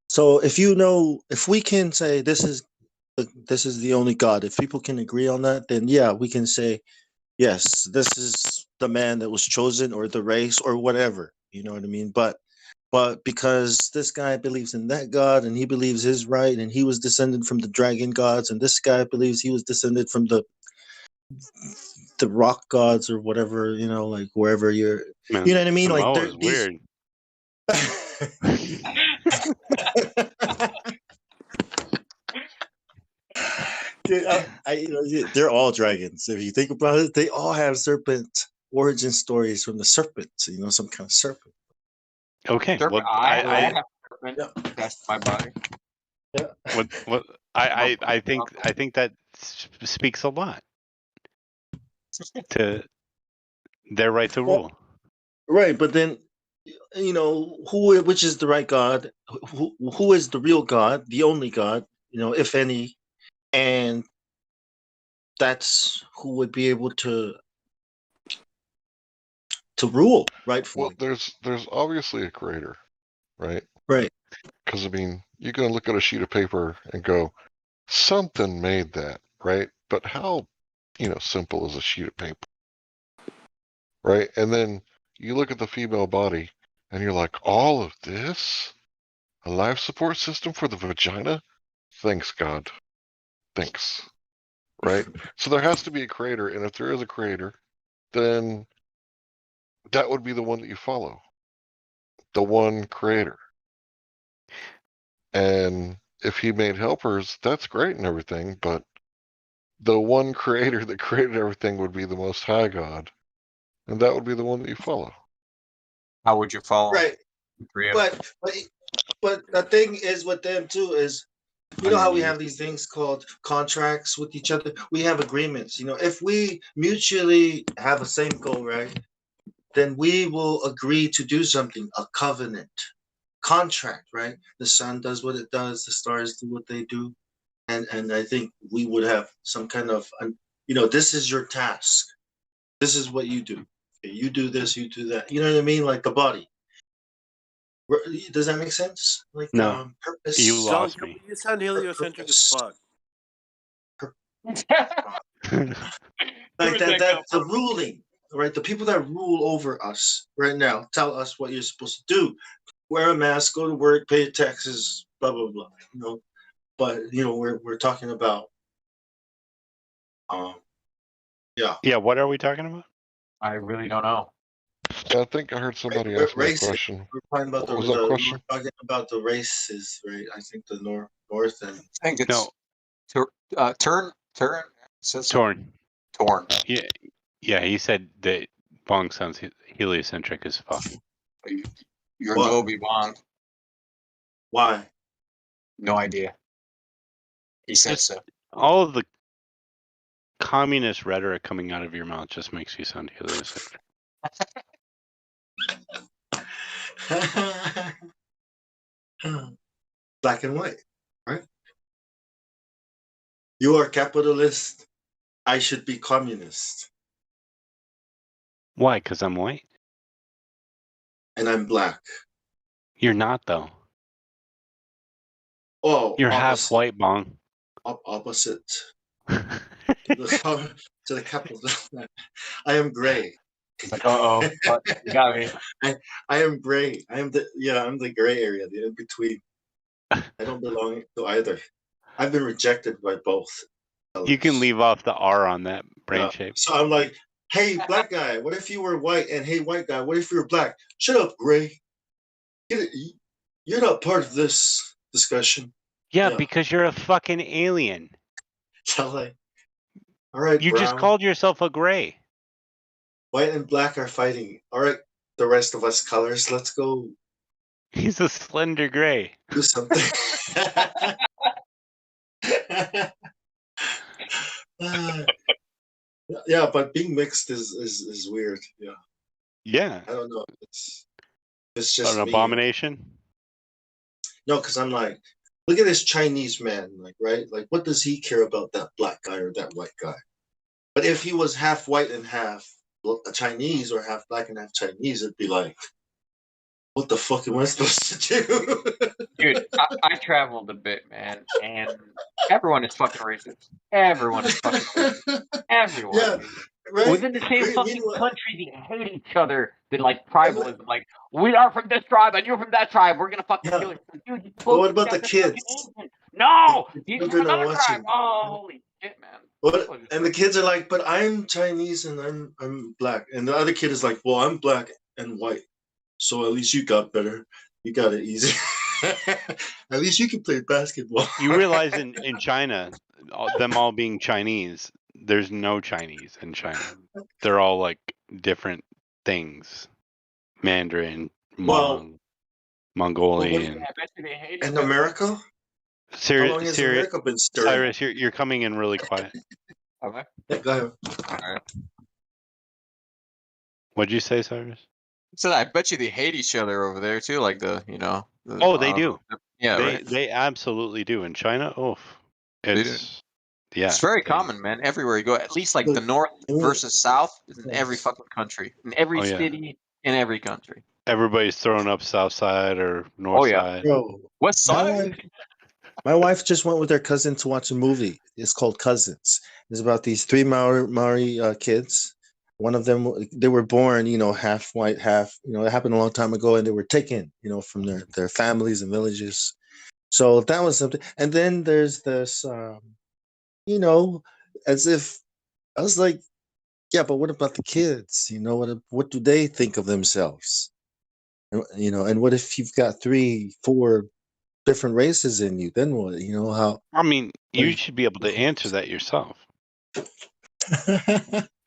So if we can say this is the only God, if people can agree on that, then yeah, we can say yes, this is the man that was chosen, or the race, or whatever. You know what I mean? But because this guy believes in that God, and he believes his right, and he was descended from the dragon gods, and this guy believes he was descended from the rock gods, or whatever, you know, like wherever you're, Man, you know what I mean? Like Samoa is weird. Dude, you know, they're all dragons. If you think about it, they all have serpent origin stories from the serpents. You know, some kind of serpent. Okay, Serpent, well, I have serpent attached to my body. Yeah. What I think that speaks a lot to their right to rule. Right, but then, you know, which is the right God? Who is the real God, the only God? You know, if any, and that's who would be able to rule rightfully. Well, there's obviously a creator, right? Right. Because I mean, you're gonna look at a sheet of paper and go, something made that, right? But how, simple is a sheet of paper, right? And then you look at the female body, and you're like, all of this, a life support system for the vagina? Thanks, God. Thanks. Right? So there has to be a creator, and if there is a creator, then that would be the one that you follow. The one creator. And if he made helpers, that's great and everything, but the one creator that created everything would be the Most High God, and that would be the one that you follow. How would you follow? Right. But the thing is with them too is, you know how we have these things called contracts with each other? We have agreements. You know, if we mutually have a same goal, right, then we will agree to do something, a covenant, contract, right? The sun does what it does, the stars do what they do. And I think we would have some kind of, this is your task. This is what you do. Okay, you do this, you do that. You know what I mean? Like the body. Does that make sense? Like No, purpose. you lost me. You sound heliocentric as fuck. Like that's the ruling, right? The people that rule over us right now tell us what you're supposed to do. Wear a mask, go to work, pay your taxes, blah blah blah. But we're talking about yeah. Yeah, what are we talking about? I really don't know. Yeah, I think I heard somebody ask me a Races. question. We're talking about What was that question? we're talking about the races, right? I think the north and I think it's turn. Says Torn. Torn. Yeah, he said that Bong sounds heliocentric as fuck. You're What? Obi Wan. Why? No idea. He said Just so. all of the communist rhetoric coming out of your mouth just makes you sound heliocentric. Black and white, right? You are capitalist. I should be communist. Why? Because I'm white? And I'm black. You're not, though. Oh, You're opposite. half white, Bong. Opposite. to the capitalist. I am gray. Like, you got me. I am gray. I'm the gray area, the in between. I don't belong to either. I've been rejected by both. You can leave off the R on that brain shape. So I'm like, hey, black guy, what if you were white? And hey, white guy, what if you were black? Shut up, gray. You're not part of this discussion. Yeah, because you're a fucking alien. So like, all right, you brown. just called yourself a gray. White and black are fighting. All right, the rest of us colors, let's go. He's a slender gray. Do something. Yeah, but being mixed is weird. Yeah. Yeah. I don't know. It's just an abomination. No, because I'm like, look at this Chinese man, like, right? Like, what does he care about that black guy or that white guy? But if he was half white and half Chinese or half black and half Chinese, it'd be like, what the fuck am I supposed to do? Dude, I traveled a bit, man, and everyone is fucking racist. Everyone is fucking racist. Everyone. Yeah, right? Within the same fucking country, they hate each other. They're like tribalism. Like, we are from this tribe and you're from that tribe. We're gonna fucking kill each other. Dude, but what about the kids? No! He's from another tribe. Oh, holy shit, man. What? And the kids are like, but I'm Chinese and I'm black. And the other kid is like, well, I'm black and white. So at least you got better. You got it easy. At least you can play basketball. You realize in China, them all being Chinese, there's no Chinese in China. They're all like different things. Mandarin, Mongolian. In America? How long has America been stirring? Cyrus, you're coming in really quiet. Okay. Yeah, go ahead. All right. What'd you say, Cyrus? So I bet you they hate each other over there too, like they do. Yeah, they absolutely do. In China, it's it's very common, man. Everywhere you go, at least like the north versus south is in every fucking country, in every city, in every country. Everybody's throwing up south side or north side. Bro, west side. My wife just went with her cousin to watch a movie. It's called Cousins. It's about these three Maori kids. One of them, they were born, half white, half, it happened a long time ago, and they were taken, from their families and villages. So that was something. And then there's this, as if I was like, yeah, but what about the kids? What do they think of themselves? And what if you've got 3-4 different races in you? Then what? How? I mean, you should be able to answer that yourself.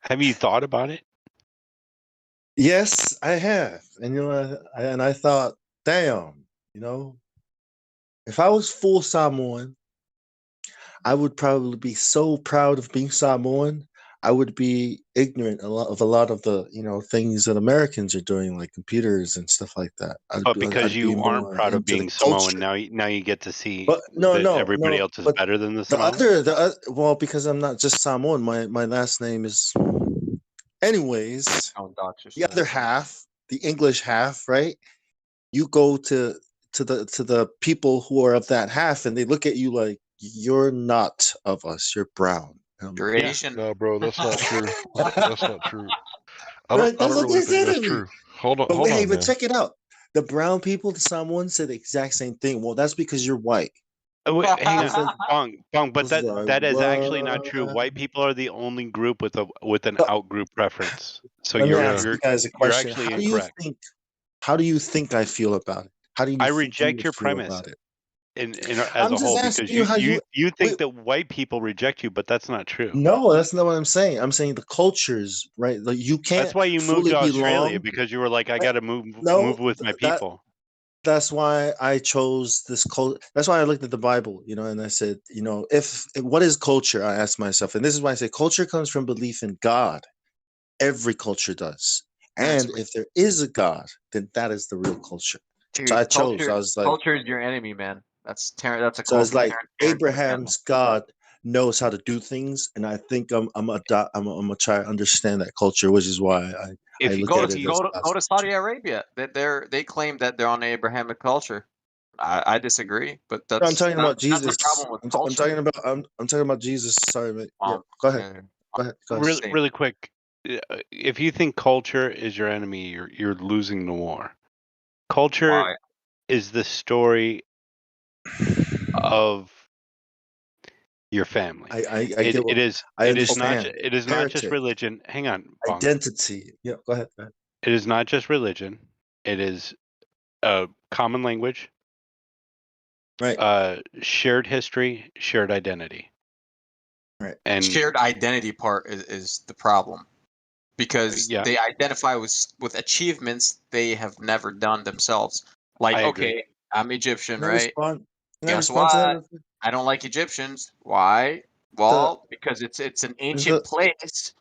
Have you thought about it? Yes, I have. And I thought, damn, if I was full Samoan, I would probably be so proud of being Samoan. I would be ignorant of a lot of the, things that Americans are doing, like computers and stuff like that. But because you aren't proud of being Samoan, now you get to see that everybody else is better than the Samoan. Well, because I'm not just Samoan. My last name is. Anyways, the other half, the English half, right? You go to the people who are of that half, and they look at you like you're not of us. You're brown. Duration. No, bro, that's not true. That's not true. I Right, don't that's what really they think said that's to me. true. Hold on, But hold hey, on, but man. check it out. The brown people, the Samoans said the exact same thing. Well, that's because you're white. Wait, hang I was like, on, Bong, but was like, that is actually not true. what? White people are the only group with an But out-group preference. So let me you're ask you're you guys a you're question. actually How do you incorrect. think? How do you think I feel about it? How do you I think you reject would your feel premise about it? as I'm a just whole asking because you how you. you think Wait, that white people reject you, but that's not true. no, that's not what I'm saying. I'm saying the cultures, right? Like you That's can't why you moved fully to Australia belong. because you were like, I got to move No, with my that people. that's why I chose this cult. That's why I looked at the Bible, and I said, if what is culture? I asked myself, and this is why I say culture comes from belief in God. Every culture does, and if there is a God, then that is the real culture. So I Dude, chose. I culture was like, culture is your enemy, man. That's a so quote it's from like Terrence McKenna. Abraham's God knows how to do things, and I think I'm gonna try to understand that culture, which is why I If you look go at to it as go to God's Saudi culture. Arabia, they claim that they're on the Abrahamic culture. I disagree, but No, I'm that's talking about that's a Jesus. problem with I'm culture. talking about Jesus. Sorry, mate. Yeah, go ahead. Go ahead. Go ahead. Just saying. Really quick, if you think culture is your enemy, you're losing the war. Culture Why? is the story of your family. I get what I it is not understand. it is not just Heritage, religion. Hang on, Bong. identity. Yeah, go ahead. Go ahead. It is not just religion. It is a common language, Right. shared history, shared identity. Right. And Shared identity part is the problem because yeah, they identify with achievements they have never done themselves. I Like, agree. okay, I'm Egyptian, Can I right? respond? Can I Guess respond to that? what? Real quick? I don't like Egyptians. Why? The Well, because it's an ancient place.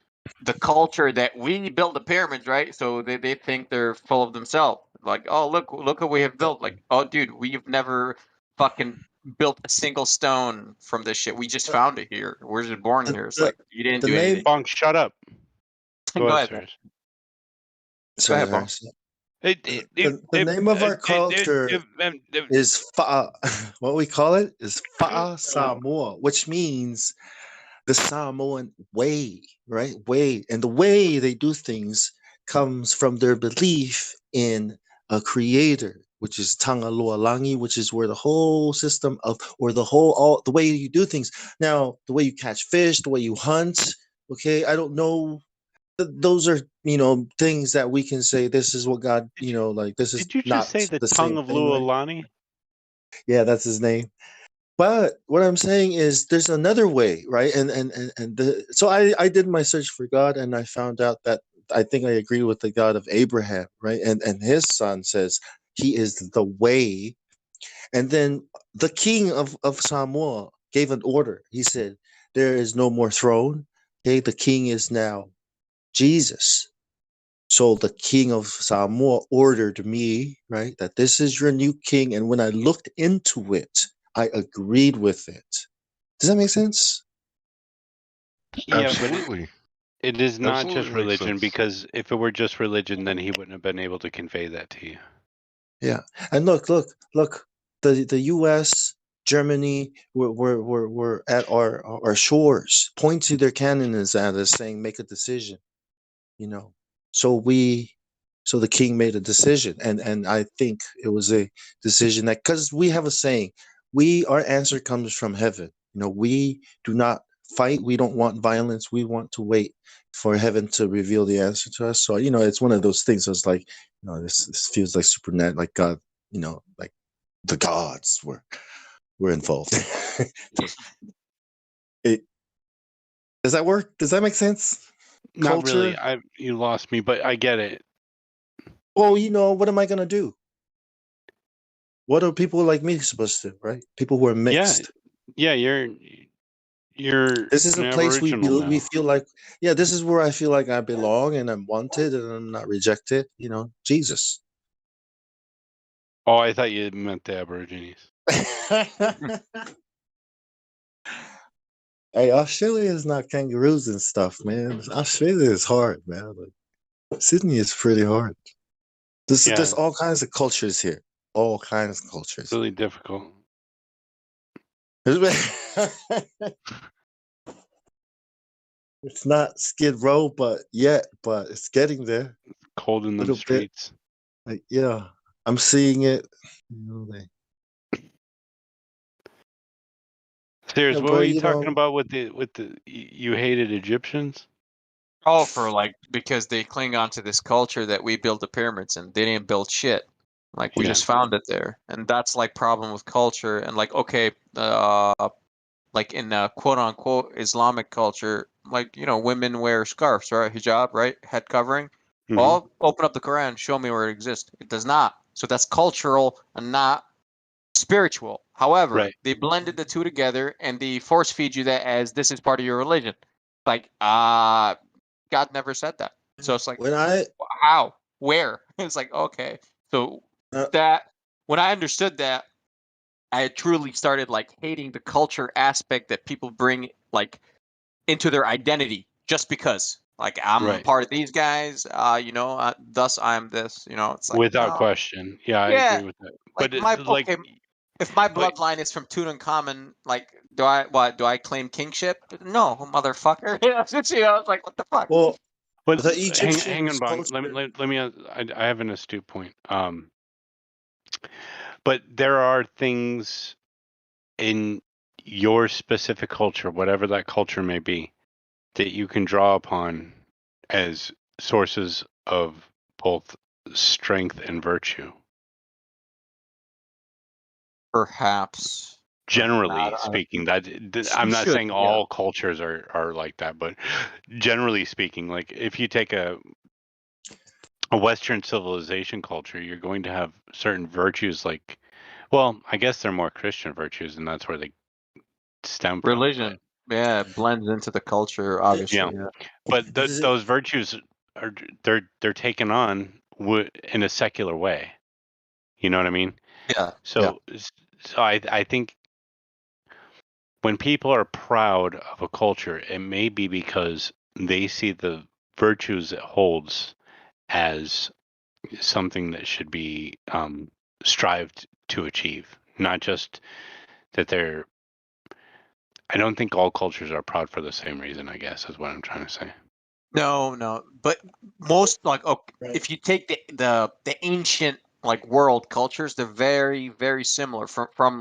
The culture that we built the pyramids, right? So they think they're full of themselves. Like, oh look what we have built. Like, oh dude, we've never fucking built a single stone from this shit. We just found it here. We're just born here. It's the like you didn't the do name. anything. Bong, shut up. Go Go ahead, man. upstairs. Go ahead, Bong. Sorry. The name of our culture is Fa'a. What we call it is Fa'a Samoa, which means the Samoan way, right? Way. And the way they do things comes from their belief in a creator, which is Tanga Loalangi, which is where the whole system of, or the way you do things. Now, the way you catch fish, the way you hunt, okay, I don't know. Those are, things that we can say this is what God, like this is Did you just not say the the tongue same of thing, right? Lualani? Yeah, that's his name. But what I'm saying is there's another way, right? So I did my search for God and I found out that I think I agree with the God of Abraham, right? And his son says he is the way. And then the king of Samoa gave an order. He said, there is no more throne. Okay, the king is now Jesus. So the king of Samoa ordered me, right, that this is your new king. And when I looked into it, I agreed with it. Does that make sense? Yeah, but Absolutely. it is not Absolutely just makes religion sense. because if it were just religion, then he wouldn't have been able to convey that to you. Yeah. And look. The U.S., Germany, were at our shores, point to their cannons at us, saying, "Make a decision." So the king made a decision, and I think it was a decision that, because we have a saying, our answer comes from heaven. We do not fight. We don't want violence. We want to wait for heaven to reveal the answer to us. So it's one of those things. It's like, this feels like supernatural, like God. Like the gods were involved. It, does that work? Does that make sense? Not Culture. really. You lost me, but I get it. Well, what am I gonna do? What are people like me supposed to do, right? People who are mixed. Yeah, you're This is an a place we Aboriginal now. feel like, yeah, this is where I feel like I belong and I'm wanted and I'm not rejected. Jesus. Oh, I thought you meant the Aborigines. Hey, Australia is not kangaroos and stuff, man. Australia is hard, man. Like, Sydney is pretty hard. There's all kinds of cultures here. All kinds of cultures. Really difficult. It's not Skid Row, but it's getting there. Cold in the Little bit. streets. Like, yeah, I'm seeing it. You know, Serious, yeah, what were but you talking about with the you hated Egyptians? Oh, for like because they cling on to this culture that we built the pyramids and they didn't build shit. Like we Yeah. just found it there, and that's like problem with culture. And like okay, like in quote unquote Islamic culture, like women wear scarves, right? Hijab, right? Head covering. Mhm. Well, open up the Quran, show me where it exists. It does not. So that's cultural and not spiritual. However, Right. they blended the two together and they force feed you that as this is part of your religion. Like, God never said that. So it's like, how? Where? It's like, okay. So that when I understood that, I truly started like hating the culture aspect that people bring like into their identity just because. Like I'm Right. part of these guys, thus I'm this. It's like Without no, question. Yeah, I yeah. agree with that. Like But okay, if my bloodline is from Tutankhamen, like do I claim kingship? No, motherfucker. It's like what the fuck? well, but the hang Egyptians on, Bong. culture. Let me. I have an astute point. But there are things in your specific culture, whatever that culture may be, that you can draw upon as sources of both strength and virtue. Perhaps. Generally speaking, I'm not saying Yeah. all cultures are like that, but generally speaking, like if you take a Western civilization culture, you're going to have certain virtues like, well, I guess they're more Christian virtues, and that's where they stem from. Religion, yeah, it blends into the culture, obviously. Yeah, Yeah. but those virtues are they're taken on in a secular way. You know what I mean? Yeah. So I think when people are proud of a culture, it may be because they see the virtues it holds as something that should be strived to achieve, not just that they're. I don't think all cultures are proud for the same reason, I guess, is what I'm trying to say. No, but most like if you take the ancient like world cultures, they're very very similar from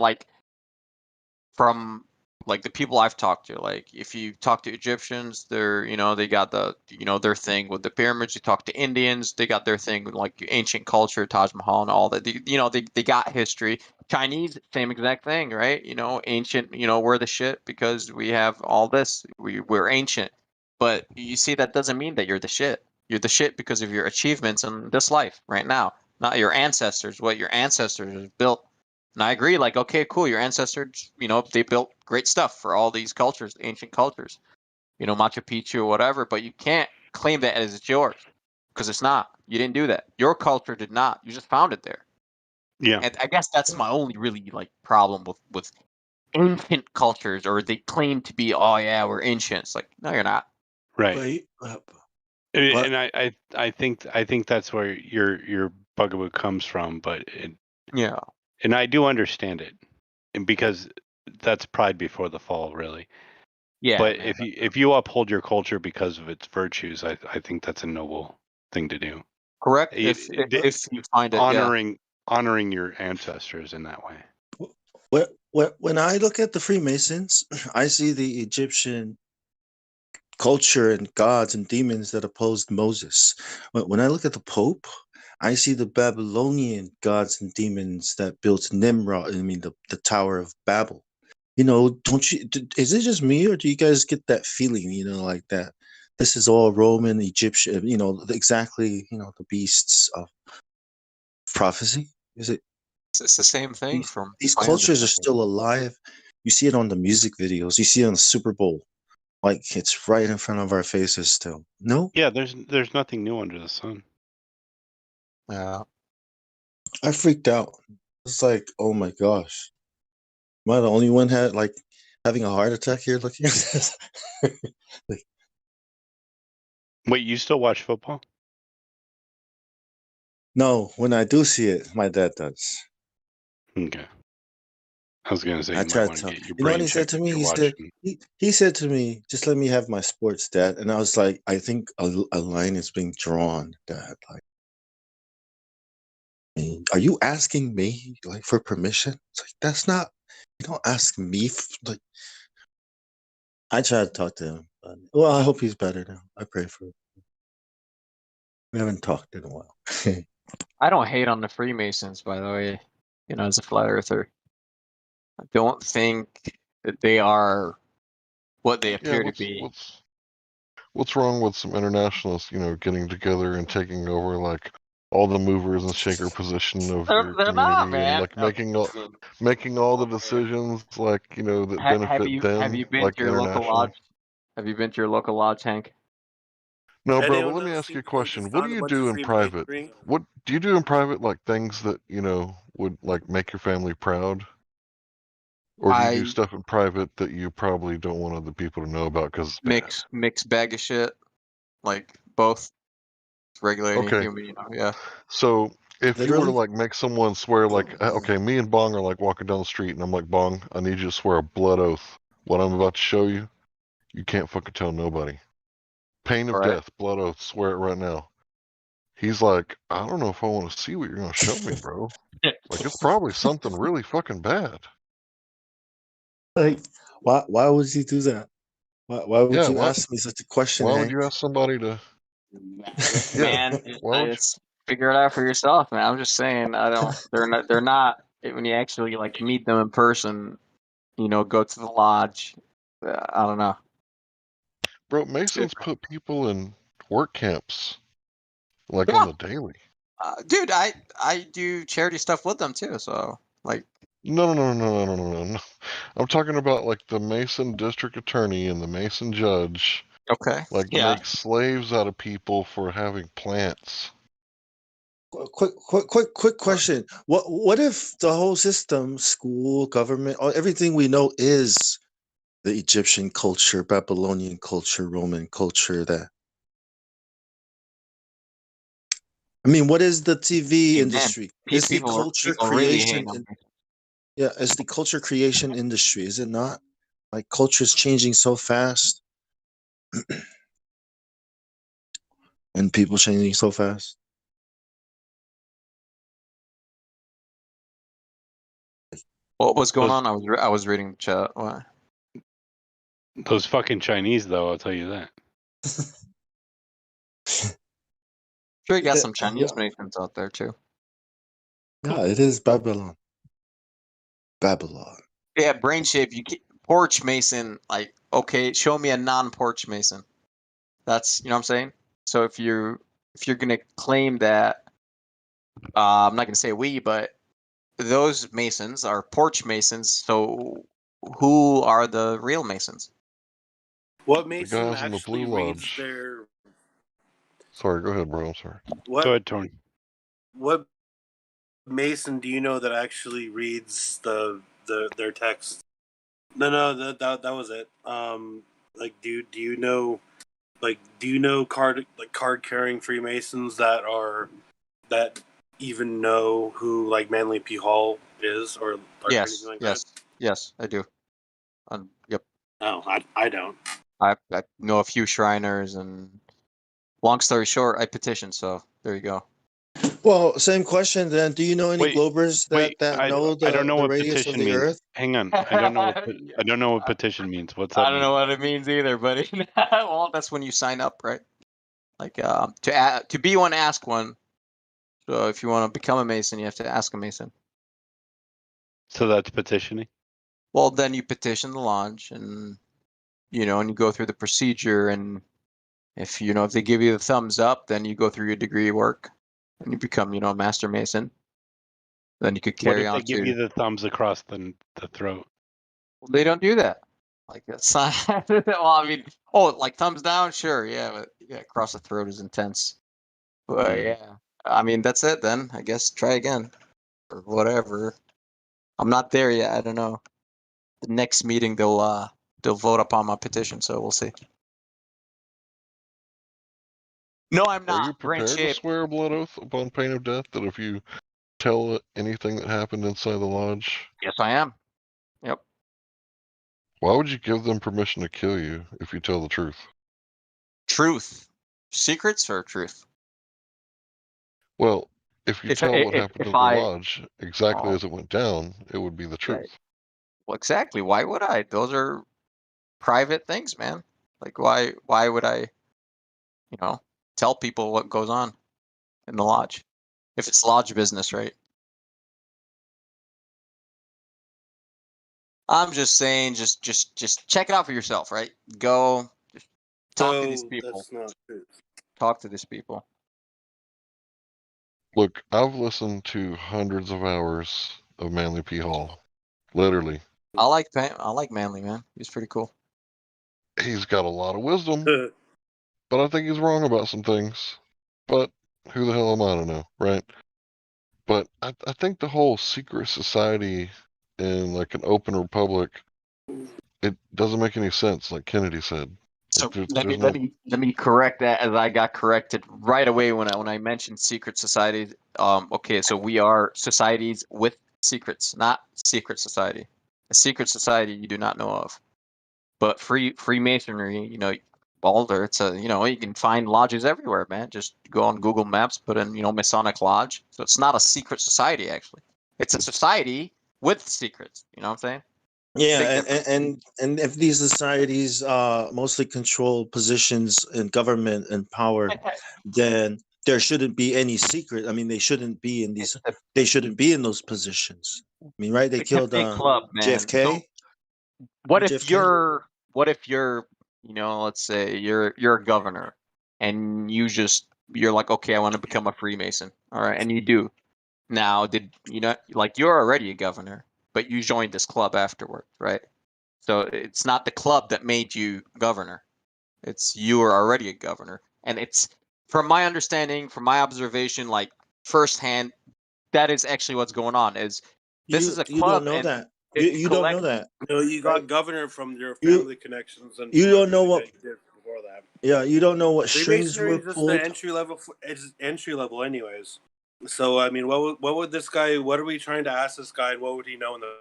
the people I've talked to. Like if you talk to Egyptians, they got their thing with the pyramids. You talk to Indians, they got their thing with like ancient culture, Taj Mahal and all that. They got history. Chinese, same exact thing, right? Ancient, we're the shit because we have all this. We're ancient. But you see that doesn't mean that you're the shit. You're the shit because of your achievements in this life right now, not your ancestors, what your ancestors have built. And I agree, like, okay, cool, your ancestors, they built great stuff for all these cultures, ancient cultures, Machu Picchu or whatever, but you can't claim that as it's yours because it's not. You didn't do that. Your culture did not. You just found it there. Yeah. And I guess that's my only really like problem with ancient cultures, or they claim to be, oh yeah, we're ancient. It's like, no, you're not. Right. And I think that's where your bugaboo comes from, but yeah, and I do understand it, and because that's pride before the fall, really. Yeah, But man. if you uphold your culture because of its virtues, I think that's a noble thing to do. Correct. If you find it, yeah. Honoring your ancestors in that way. When I look at the Freemasons, I see the Egyptian culture and gods and demons that opposed Moses. When I look at the Pope, I see the Babylonian gods and demons that built Nimrod. I mean, the Tower of Babel. Don't you? Is it just me, or do you guys get that feeling? Like that. This is all Roman, Egyptian. Exactly. The beasts of prophecy. Is it? It's the same thing from These my cultures are understanding. still alive. You see it on the music videos. You see it on the Super Bowl. Like it's right in front of our faces still. No? Yeah, there's nothing new under the sun. Yeah. I freaked out. It's like, oh my gosh. Am I the only one having a heart attack here looking at this? Wait, you still watch football? No, when I do see it, my dad does. Okay. I was gonna say I you might tried want to to tell. get your You know what brain he said checked to if me? you're He said watching. he said to me, "Just let me have my sports, Dad." And I was like, "I think a line is being drawn, Dad. Like, are you asking me like for permission?" It's like that's not. You don't ask me. Like, I tried to talk to him. But, well, I hope he's better now. I pray for him. We haven't talked in a while. I don't hate on the Freemasons, by the way. You know, as a flat earther, I don't think that they are what they Yeah, appear to be. what's wrong with some internationalists, getting together and taking over like all the movers and shaker position of your They're not, community and man. like making all the decisions like, that Have benefit you them been like to your local internationally? lodge? Have you been to your local lodge, Hank? No, bro, but Anyone let me else ask you think a that they question. just What do found a you bunch of do in private? Freemasonry? What do you do in private, like things that, would like make your family proud? Or do you do I stuff in private that you probably don't want other people to know about because it's bad? mix bag of shit, like both regulating Okay, human, yeah. so if you were to Literally, like make someone swear like, okay, me and Bong are like walking down the street and I'm like, Bong, I need you to swear a blood oath. What I'm about to show you, you can't fucking tell nobody. Pain All of right. death, blood oath, swear it right now. He's like, I don't know if I want to see what you're gonna show me, bro. Like it's probably something really fucking bad. like, why would you do that? Why would Yeah, you what? ask me such a question, Why would Hank? you ask somebody to? Yeah, Man, why would you? it's figure it out for yourself, man. I'm just saying, I don't. They're not. When you actually like meet them in person, go to the lodge. I don't know. Bro, It's Masons different. put people in work camps like on Yeah, the daily. dude, I do charity stuff with them too. So like, No, no, no, no, no, no, no, no. I'm talking about like the Mason district attorney and the Mason judge, okay, like yeah. make slaves out of people for having plants. Quick question. What if the whole system, school, government, everything we know is the Egyptian culture, Babylonian culture, Roman culture? That I mean, what is the TV Hey, man, industry? Is the culture people really hate creation? on me. Yeah, is the culture creation industry? Is it not? Like culture is changing so fast, and people changing so fast. What was going Those on? I was reading the chat. What? those fucking Chinese though, I'll tell you that. Sure, you got some Yeah, Chinese Masons out there too. yeah, it is Babylon. Babylon. Yeah, brain shape. Porch Mason. Like, okay, show me a non-porch Mason. That's what I'm saying. So if you're gonna claim that, I'm not gonna say we, but those Masons are porch Masons. So who are the real Masons? What The Mason guys in the actually Blue reads Lodge. their Sorry, go ahead, bro. I'm sorry. Go ahead, Tony. what Mason do you know that actually reads their text? No, that was it. Like do you know card carrying Freemasons that even know who like Manly P Hall is or anything Yes, like that? yes, I do. Yep. No, I don't. I know a few Shriners, and long story short, I petitioned. So there you go. Well, same question then. Do you know any Wait, Globers that know I don't know the what radius of petition the means. Earth? Hang on, I don't know what petition means. What's that I don't know mean? what it means either, buddy. Well, that's when you sign up, right? Like to be one, ask one. So if you want to become a Mason, you have to ask a Mason. So that's petitioning. Well, then you petition the lodge, and and you go through the procedure, and if if they give you the thumbs up, then you go through your degree work, and you become a Master Mason. Then you could What carry if they on give to. you the thumbs across the throat? Well, they don't do that. Like that's not. Well, I mean, oh, like thumbs down, sure, yeah, but yeah, across the throat is intense. But yeah, I mean that's it then. I guess try again or whatever. I'm not there yet. I don't know. The next meeting they'll vote upon my petition, so we'll see. No, I'm Are you not. Brain prepared to shape. swear a blood oath upon pain of death that if you tell anything that happened inside the lodge? Yes, I am. Why would you give them permission to kill you if you tell the truth? Truth. Secrets or truth? Well, if you tell what happened If to the I lodge exactly oh, as it went down, it would be the right. truth. Well, exactly. Why would I? Those are private things, man. Like why would I, tell people what goes on in the lodge? If it's lodge business, right? I'm just saying, just check it out for yourself, right? Go just talk to these So people. that's not true. Talk to these people. Look, I've listened to hundreds of hours of Manly P. Hall. Literally. I like Manly, man. He's pretty cool. He's got a lot of wisdom, but I think he's wrong about some things. But who the hell am I to know, right? But I think the whole secret society in like an open republic, it doesn't make any sense, like Kennedy said. So Like, let me correct that, as I got corrected right away when I mentioned secret societies. Okay, so we are societies with secrets, not secret society. A secret society you do not know of, but Freemasonry, Boulder. It's you can find lodges everywhere, man. Just go on Google Maps, put in Masonic Lodge. So it's not a secret society actually. It's a society with secrets. You know what I'm saying? Yeah, and if these societies mostly control positions in government and power, then there shouldn't be any secret. I mean, they shouldn't be in these. They shouldn't be in those positions. I mean, right? They It's a killed big club, man. JFK. So what if JFK? you're let's say you're a governor, and you're like, okay, I want to become a Freemason. All right, and you do. Now, like, you're already a governor, but you joined this club afterward, right? So it's not the club that made you governor. It's you were already a governor. And it's, from my understanding, from my observation, like firsthand, that is actually what's going on. Is this is a You don't club, know and that. it You don't know collects. that. No, you got Right? governor from your You family connections and you from don't know everything what. that you did before that. Yeah, you don't know what strings Freemasonry were is just the pulled. entry level. It's entry level, anyways. So I mean, what would this guy? What are we trying to ask this guy? And what would he know in the?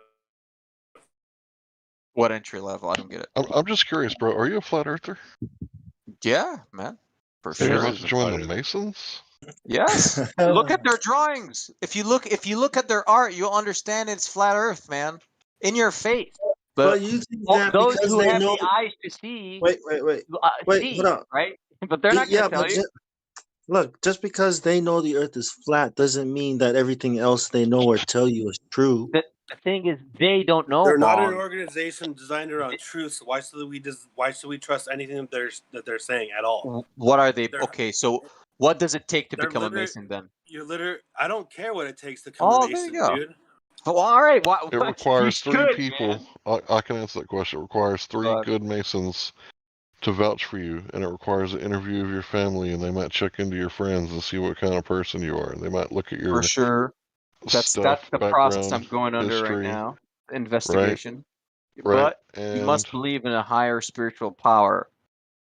What entry level? I don't get it. I'm just curious, bro. Are you a flat earther? Yeah, man, for And you're sure. about to join the Masons? Yes. Look at their drawings. If you look at their art, you'll understand it's flat Earth, man. In your face. But But you think that those because who they have know. the eyes to see, Wait, hold see, on. right? But they're not going Yeah, to tell but you. look, just because they know the Earth is flat doesn't mean that everything else they know or tell you is true. The thing is, they don't know, They're not an Bong. organization designed around truth. So why should we trust anything that they're saying at all? What are they? They're Okay, so what does it take to they're become a literally Mason then? I don't care what it takes to become a Oh, there you Mason, go. dude. Oh, all right. It You requires three should, people. man. I can answer that question. It requires three good Masons to vouch for you, and it requires an interview of your family, and they might check into your friends and see what kind of person you are. They might look at For your sure. That's stuff, the process background, I'm going under right history, now. right? Investigation. Right. But you And must believe in a higher spiritual power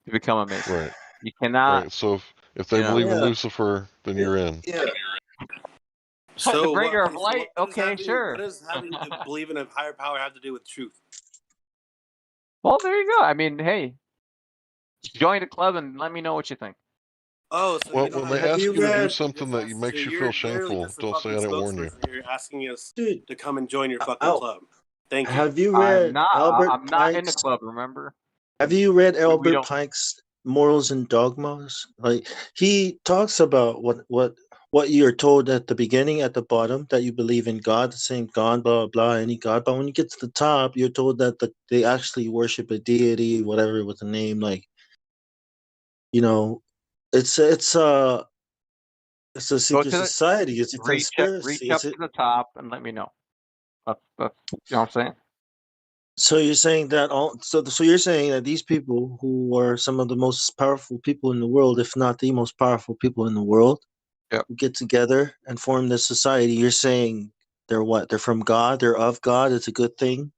to become a Mason. right. You cannot, Right. So if they believe in Yeah, Lucifer, then you're in. yeah. the So bringer of so light. Okay, what sure. does having to believe in a higher power have to do with truth? Well, there you go. I mean, hey, join the club and let me know what you think. Oh, so Well, you don't when have they Have ask you you to do read, you something just that ask, so makes you feel you're literally shameful, just a don't say fucking I didn't warn you. spokesperson. You're asking us dude? to come and join your fucking club. Thank you. Have you read Albert I'm not in the Pike's? club. Remember, Have you read we Albert don't. Pike's Morals and Dogmas? Like he talks about what you're told at the beginning, at the bottom, that you believe in God, the same God, blah blah, any God. But when you get to the top, you're told that they actually worship a deity, whatever with a name. Like you know, it's it's a it's a Go secret to the society. It's a reach conspiracy. up It's to the top and let me know. That's you know what I'm saying. So you're saying that so you're saying that these people who are some of the most powerful people in the world, if not the most powerful people in the world, Yep. who get together and form this society, you're saying they're what? They're from God, they're of God, it's a good thing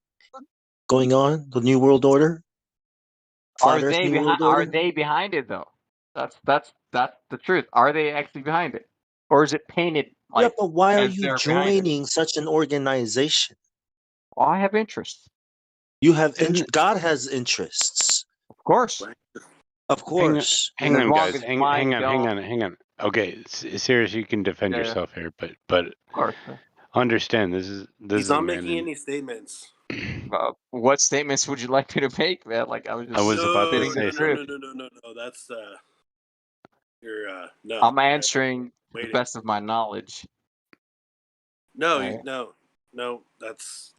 going on, the New World Order? Flat Earth New World Are Order? they behind it though? That's the truth. Are they actually behind it, or is it painted Yeah, like but why are as you they're behind it? joining such an organization? Well, I have interest. You have God has interests. Of course. Of course. Hang As on, long guys. as Hang mine on. Okay, serious. You can defend Yeah. yourself here, but Of course. understand this is He's not a man. making any statements. What statements would you like me to make, man? Like I was just I was about to spitting say the truth. No. That's you're no. I'm answering to the waiting. best of my knowledge. No, Right. no. That's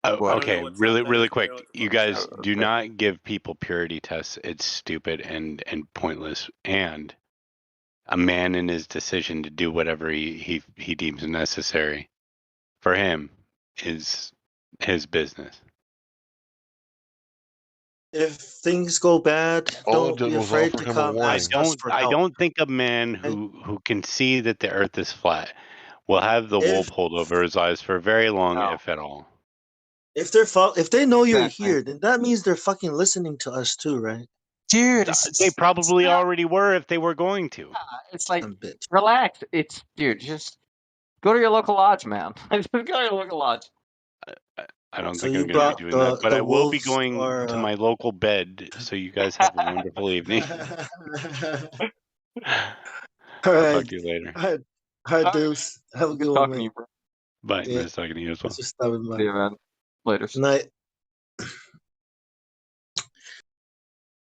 okay. Really quick. You guys do Okay. not give people purity tests. It's stupid and pointless. And a man in his decision to do whatever he deems necessary for him is his business. If things go bad, All it don't did be was afraid offer to him a come warning. ask us for I help. don't think a man who can see that the earth is flat will have the wool pulled over his eyes for very long, No. if at all. If they know you're Exactly. here, then that means they're fucking listening to us too, right? Dude, They probably not- already were if they were going to. It's like A bit. relax. It's dude, just go to your local lodge, man. Just go to your local lodge. I don't So think you I'm going to brought be doing that, but the I will be wolves going or to my local bed. So you guys have a wonderful evening. All I'll right. talk to you later. All right, Deuce. Have a Good good one, talking to mate. you, bro. Bye. Yeah. Nice talking to you as well. Let's just stop with See you, man. Later. night.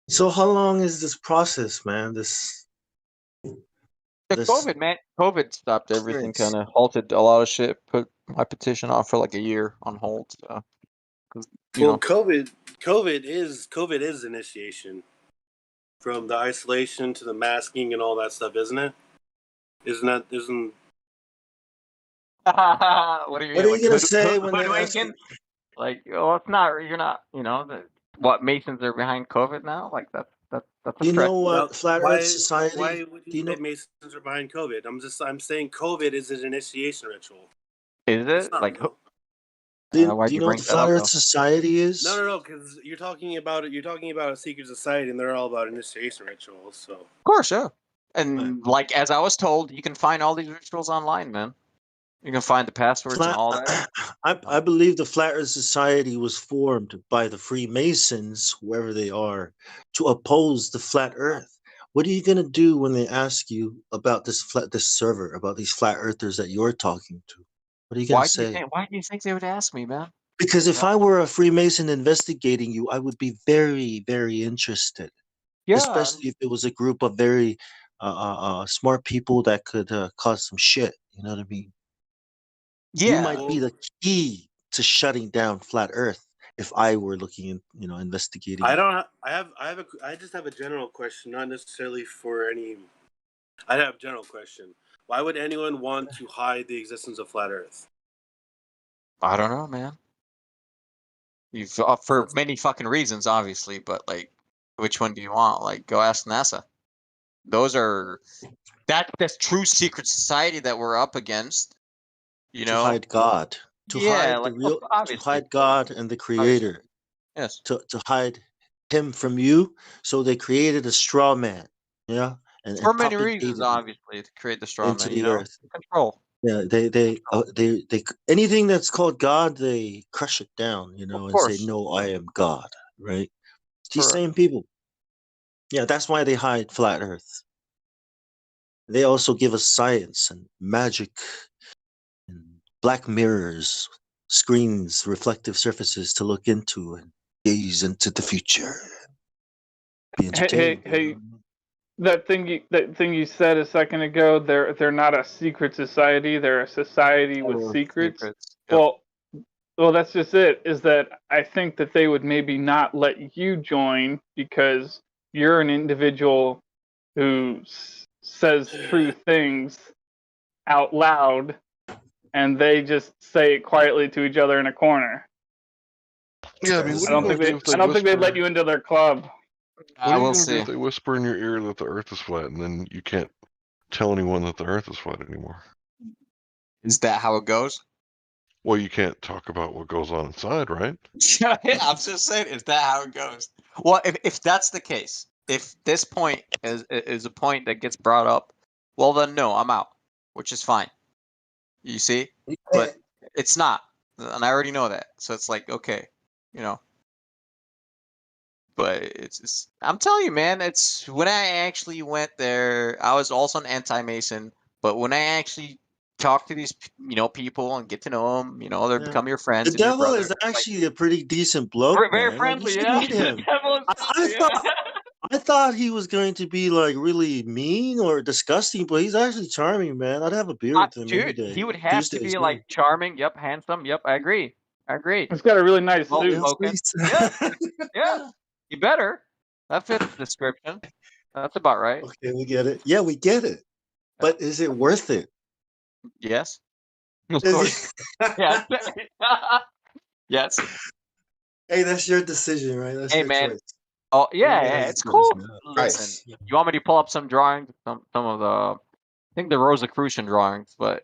So how long is this process, man? This COVID, man. COVID stopped everything, clearance. kind of halted a lot of shit. Put my petition off for like a year on hold. So, 'cause, you Well, know, COVID is initiation, from the isolation to the masking and all that stuff, isn't it? Isn't what are What are you gonna say when they ask you? hoodwinking? Like, oh, it's not. You're not. You know, what Masons are behind COVID now? Like that's a Do you stretch. know what Flat Earth Society? Why would Do you you say know? Masons are behind COVID? I'm saying COVID is an initiation ritual. Is It's it not like? real. Why'd Do you you know what bring the that Flat up? Earth Though? Society is? No, because you're talking about a secret society, and they're all about initiation rituals. So Of course, yeah. And like as I was told, you can find all these rituals online, man. You can find the passwords and all that. I believe the Flat Earth Society was formed by the Freemasons, whoever they are, to oppose the flat Earth. What are you gonna do when they ask you about this server, about these flat earthers that you're talking to? What are you gonna say? Why do you think they would ask me, man? Because if I were a Freemason investigating you, I would be very, very interested. Yeah. Especially if it was a group of very smart people that could cause some shit. You know what I mean? Yeah. You might be the key to shutting down flat Earth. If I were looking in, investigating. I just have a general question, not necessarily for any. I have a general question. Why would anyone want to hide the existence of flat Earth? I don't know, man. You've for many fucking reasons, obviously, but like, which one do you want? Like, go ask NASA. Those are that's true secret society that we're up against. You know, to hide God, to hide like, the real, to obviously. hide God and the Creator. Yes. To hide Him from you, so they created a straw man. Yeah, and For many propagated reasons, it obviously, to create the straw into man. the earth. Control. Yeah, they anything that's called God, they crush it down, and say, course. "No, I am God." Right? These Correct. same people. Yeah, that's why they hide flat Earth. They also give us science and magic and black mirrors, screens, reflective surfaces to look into and gaze into the future. Be entertained. Hey, that thing you said a second ago, they're not a secret society, they're a society with secrets. Yep. Well, that's just it, is that I think that they would maybe not let you join because you're an individual who says true things out loud, and they just say it quietly to each other in a corner. Yeah, I mean, what I are you don't gonna do if they I don't think they'd whisper? let you into their club. What are you gonna do if they whisper in your ear that the Earth is flat, and then you can't tell anyone that the Earth is flat anymore? Is that how it goes? Well, you can't talk about what goes on inside, right? Yeah, I'm just saying, is that how it goes? Well, if that's the case, if this point is a point that gets brought up, well then no, I'm out, which is fine. You see, but it's not, and I already know that. So it's like, okay, But it's I'm telling you, man. It's when I actually went there, I was also an anti-Mason. But when I actually talk to these people and get to know them, they Yeah. become your The friends and your devil brothers. is actually a pretty decent bloke, Very man. Like, you friendly, should yeah. meet him. Devil is I friendly, yeah. thought I thought he was going to be like really mean or disgusting, but he's actually charming, man. I'd have a beer with him any Dude, day. he would have These to days, be yeah. like charming. Yep, handsome. Yep, I agree. He's got a really nice Well suit. spoken. Yeah. Yeah, you better. That fits the description. That's about right. Okay, we get it. Yeah, we get it. But is it worth it? Yes. Of Is course. it- Yes. Yes. Hey, that's your decision, right? That's Hey, your man. choice. Oh yeah, Everybody yeah, has a it's choice, cool. man. Listen, Nice. you want me to pull up some drawings, some of the, I think the Rosicrucian drawings, but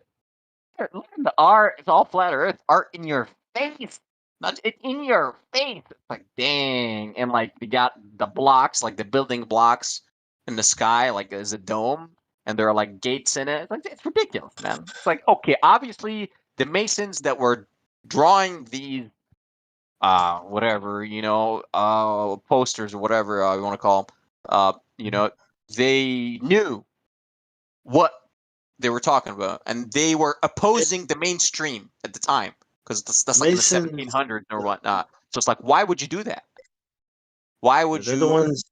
look at the art. It's all flat Earth art in your face. Not it's in your face. It's like dang, and like they got the blocks, like the building blocks in the sky, like as a dome, and there are like gates in it. It's like it's ridiculous, man. It's like okay, obviously the Masons that were drawing these whatever, posters or whatever you want to call them, they knew what they were talking about, and they were opposing the mainstream at the time because that's like in the Masons, 1700s or whatnot. So it's like, why would you do that? Why would they're you? the ones.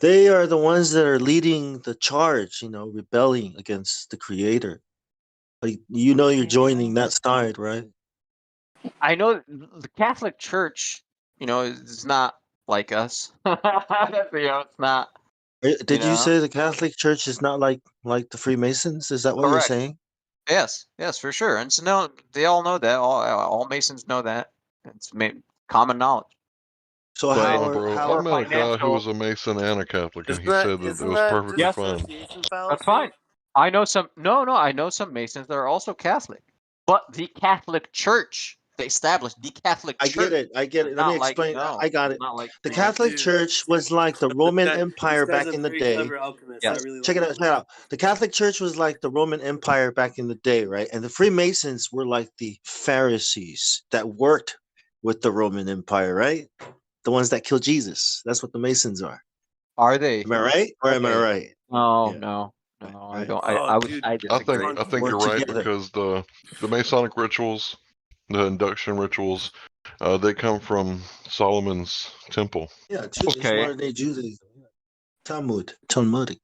They are the ones that are leading the charge, rebelling against the creator. Like, you're joining that side, right? I know the Catholic Church, is not like us. It's not. Did you say the Catholic Church is not like the Freemasons? Is that what you're Correct. saying? Yes, for sure. And so no, they all know that. All Masons know that. It's common knowledge. So But- how No, are bro. how I met a guy who financial- was a Mason and a Catholic, and Isn't he said that it was perfectly Yes. fine. Association fallacy? That's fine. I know some. No, I know some Masons that are also Catholic, but the Catholic Church, they established the Catholic I Church. get it. I get it. It's Let me not like- explain. no, I got it's it. not like The Freemasons. Catholic Dude. Church was like the Roman Empire This guy's back a in the very day. clever alchemist. Yes. I really Check it like out. Check it out. The Catholic Church was like the Roman Empire back in the day, right? And the Freemasons were like the Pharisees that worked with the Roman Empire, right? The ones that killed Jesus. That's what the Masons are. Are they? Am I right? Or am I Okay. right? No, Yeah. no, I Right. don't. Oh, I would. dude. I I disagree. think Work you're right together. because the Masonic rituals, the induction rituals, they come from Solomon's temple. Yeah, it's Okay. modern day Judaism. Talmudic.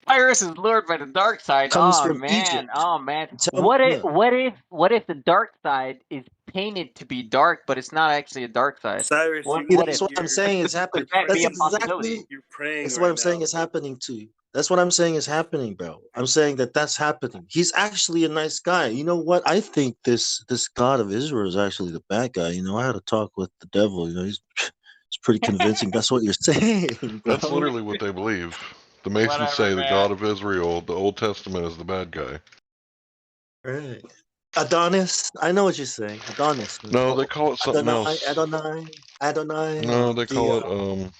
Cyrus is lured by the dark side. Comes Oh from man. Egypt. Oh man. Tell- What if yeah. what if the dark side is painted to be dark, but it's not actually a dark side? Cyrus, What- See, what that's if what I'm saying is happening. that That's be a possibility? exactly you're praying that's right what I'm saying now. is happening to you. That's what I'm saying is happening, bro. I'm saying that's happening. He's actually a nice guy. You know what? I think this God of Israel is actually the bad guy. I had a talk with the devil. He's pretty convincing. That's what you're saying, bro. That's literally what they believe. The Masons Whatever, say the man. God of Israel, the Old Testament, is the bad guy. Right. Adonis. I know what you're saying. Adonis. No, they call it something else. Adonai. No, they call it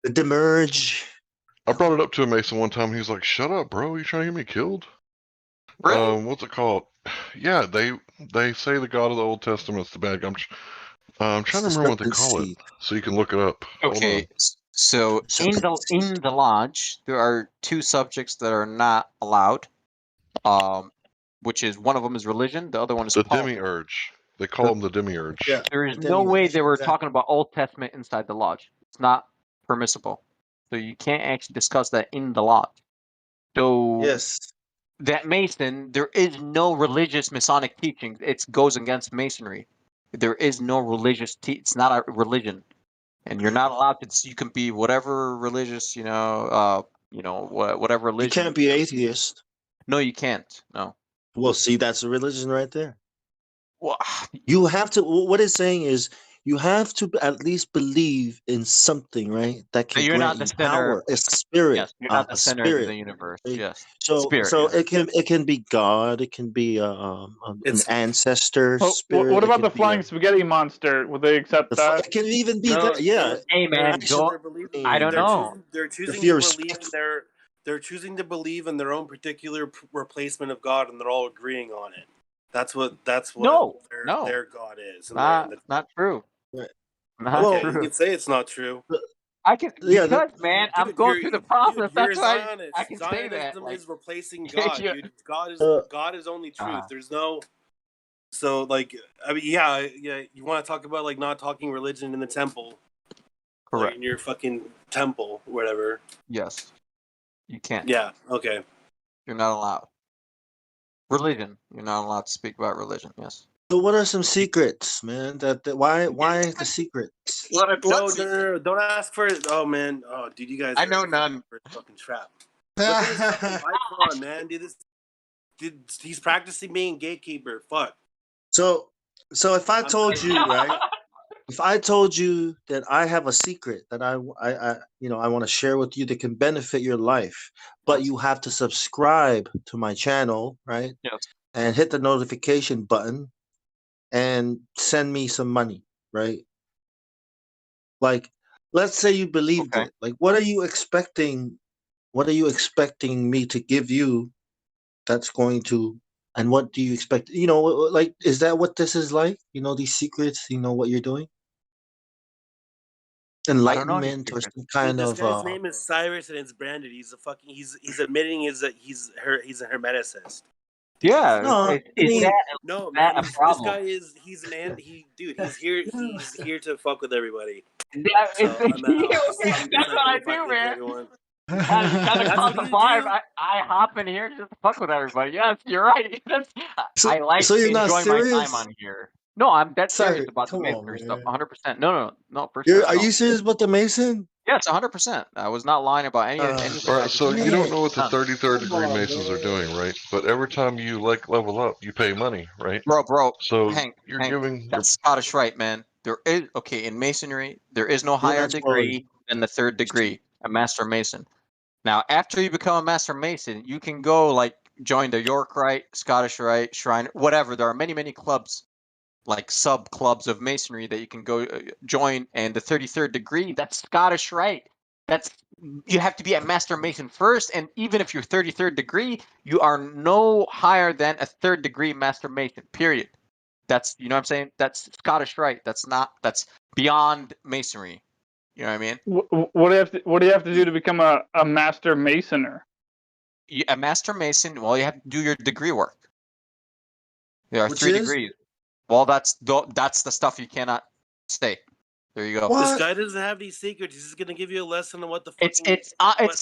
the Demerge. I brought it up to a Mason one time. He's like, "Shut up, bro! You trying to get me killed?" Really? What's it called? Yeah, they say the God of the Old Testament's the bad guy. I'm trying to remember what they call it, so you can look it up. Hold Okay. on. So in the lodge, there are two subjects that are not allowed. Which is one of them is religion, the other one is The politics. demiurge. They call him the demiurge. Yeah. There is The no way demiurge, they were exactly. talking about Old Testament inside the lodge. It's not permissible. So you can't actually discuss that in the lodge. So Yes. that Mason, there is no religious Masonic teachings. It goes against Masonry. There is no religious it's not a religion. And you're not allowed to you can be whatever religious, whatever You religion. can't be atheist. No, you can't. No. Well, see, that's a religion right there. Well, You have to. What it's saying is, you have to at least believe in something, right? That can you're not grant the you center. power, a spirit. Yes, you're not the a center of spirit. the universe. Right? Yes. So, Spirit, so yeah. it can be God. It can be an It's- ancestor Oh, spirit. what it about can the be flying spaghetti monster? Would they accept that? It can even be No, that. Yeah. Hey man, actually- go. believing, I don't they're know. Choosing, they're choosing If to you're believe in they're choosing to believe in their own particular replacement of God, and they're all agreeing on it. That's what No, their, no. their God is. And Not true. Not Well, You true. can say it's not true. I can yeah, because man, I'm Dude, going through the process. you're a That's why Zionist. I can say that. Zionism Like, is replacing God, yeah. dude. God is only truth. Uh-huh. There's no. So like, I mean, yeah. You want to talk about like not talking religion in the temple, Correct. like in your fucking temple, whatever. Yes, you can't. Yeah. Okay. You're not allowed. Religion. You're not allowed to speak about religion. Yes. so what are some secrets, man? Why the secrets? No, don't ask for it. Oh man. Oh, dude, you guys. I know none. For a fucking trap. Look at this fucking icon, man. Dude, he's practicing being gatekeeper. Fuck. So if I told you, right? If I told you that I have a secret that I want to share with you that can benefit your life, but you have to subscribe to my channel, right? Yes. And hit the notification button and send me some money, right? Like, let's say you believed it. Like, what are you expecting? What are you expecting me to give you that's going to, and what do you expect? Like, is that what this is like? These secrets, what you're doing? Enlightenment or some kind This of guy's name is Cyrus and it's branded. He's admitting he's a hermeticist. Yeah. No, No, man. a This problem? guy he's he's here to fuck with everybody. Yeah, So I'm out. that's what I do, man. Everyone. Kind of cause the vibe. I hop in here just to fuck with everybody. Yes, you're right. I like so you're not enjoying my serious? time on here. No, I'm dead serious Cyrus, about the come on, masonry stuff. man. 100%. No, for sure. Are you serious about the Mason? Yes, 100%. I was not lying about anything. All right, so you don't know what the None. 33rd degree Masons are doing, right? But every time you level up, you pay money, right? Bro. So Hank, you're giving. that's Scottish Rite, man. There is in masonry. There is no higher degree than the 3rd degree, a Master Mason. Now, after you become a Master Mason, you can go join the York Rite, Scottish Rite, Shrine, whatever. There are many clubs, like sub clubs of masonry that you can go join. And the 33rd degree, that's Scottish Rite. You have to be a Master Mason first, and even if you're 33rd degree, you are no higher than a 3rd degree Master Mason. Period. That's what I'm saying. That's Scottish Rite. That's beyond masonry. You know what I mean? What do you have to do to become a Master Masoner? A Master Mason. Well, you have to do your degree work. There are Which 3 is? degrees. Well, that's the stuff you cannot say. There you go. This guy doesn't have these secrets. He's just gonna give you a lesson on what the fucking it's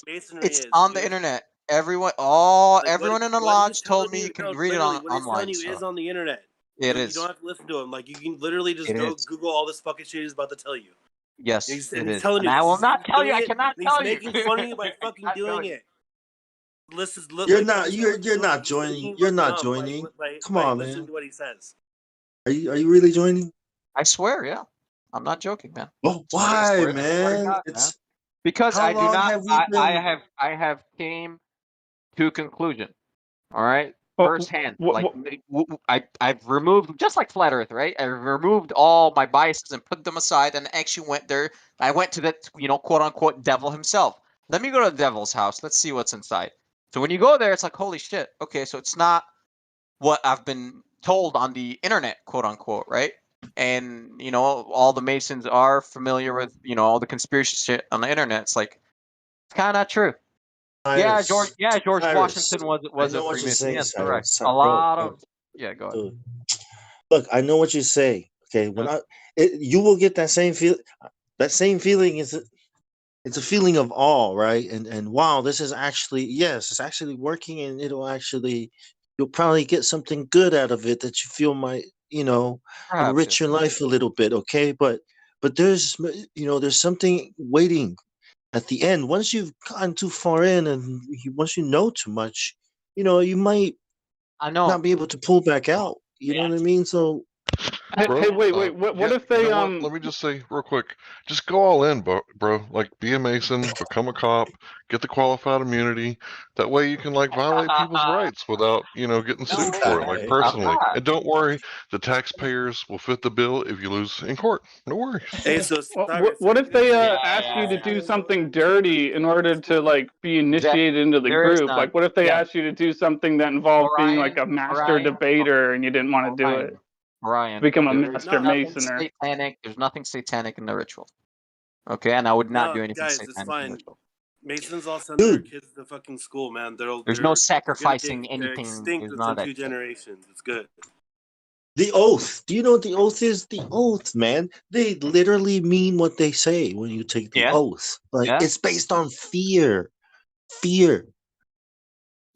masonry is. on dude. the internet. Everyone in the what lodge he's told telling me you- you can no, read it literally, on what he's telling online. you So is on the internet. it You is. don't have to listen to him. Like you can literally just It go is. Google all this fucking shit he's about to tell you. Yes, He's it is. telling And you. I will He's not tell you. doing I it, cannot and tell you. He's making fun of you by fucking Not doing telling it. Listen, You're not joining. He's You're not dumb joining. by Come on, listening man. to what he says. Are you really joining? I swear, yeah. I'm not joking, man. Well, I why, swear to man? God, man. Because how I do long not. have we been? I have came to a conclusion. All right, Well, firsthand. I've removed, just like flat Earth, right? I removed all my biases and put them aside, and actually went there. I went to the quote unquote devil himself. Let me go to the devil's house. Let's see what's inside. So when you go there, it's like, holy shit. Okay, so it's not what I've been told on the internet, quote unquote, right? And all the Masons are familiar with all the conspiracy shit on the internet. It's like, it's kind of not true. Cyrus, George Cyrus, Washington was I a know what you're Freemason. saying, Yes, Cyrus. correct. A lot of go ahead. Dude. Look, I know what you say. Okay, when you will get that same feel. That same feeling it's a feeling of awe, right? And wow, this is actually it's actually working, and you'll probably get something good out of it that you feel might enrich your life a little bit. Okay, but there's there's something waiting at the end. Once you've gotten too far in, and once you know too much, you might not be able to pull back out. You know what I mean? So. Bro, Hey, wait. What if they Let me just say real quick. Just go all in, bro. Like, be a Mason, become a cop, get the qualified immunity. That way you can violate people's rights without getting sued for it, personally. And don't worry, the taxpayers will fit the bill if you lose in court. No worries. Hey, so what if they ask you to do something dirty in order to be initiated into the group? Like, what if they asked you to do something that involved being like a master debater and you didn't want to do it? Brian, become a there's master nothing masoner. satanic. There's nothing satanic in the ritual. Okay, and I would not do anything guys, satanic it's in the fine. ritual. Masons all send their Dude. kids to fucking school, man. There's no They're sacrificing they're anything. extinct There's within none of that 2 shit. generations. It's good. The oath. Do you know what the oath is? The oath, man. They literally mean what they say when you take the Yeah. oath. Like Yeah. it's based on fear. Fear.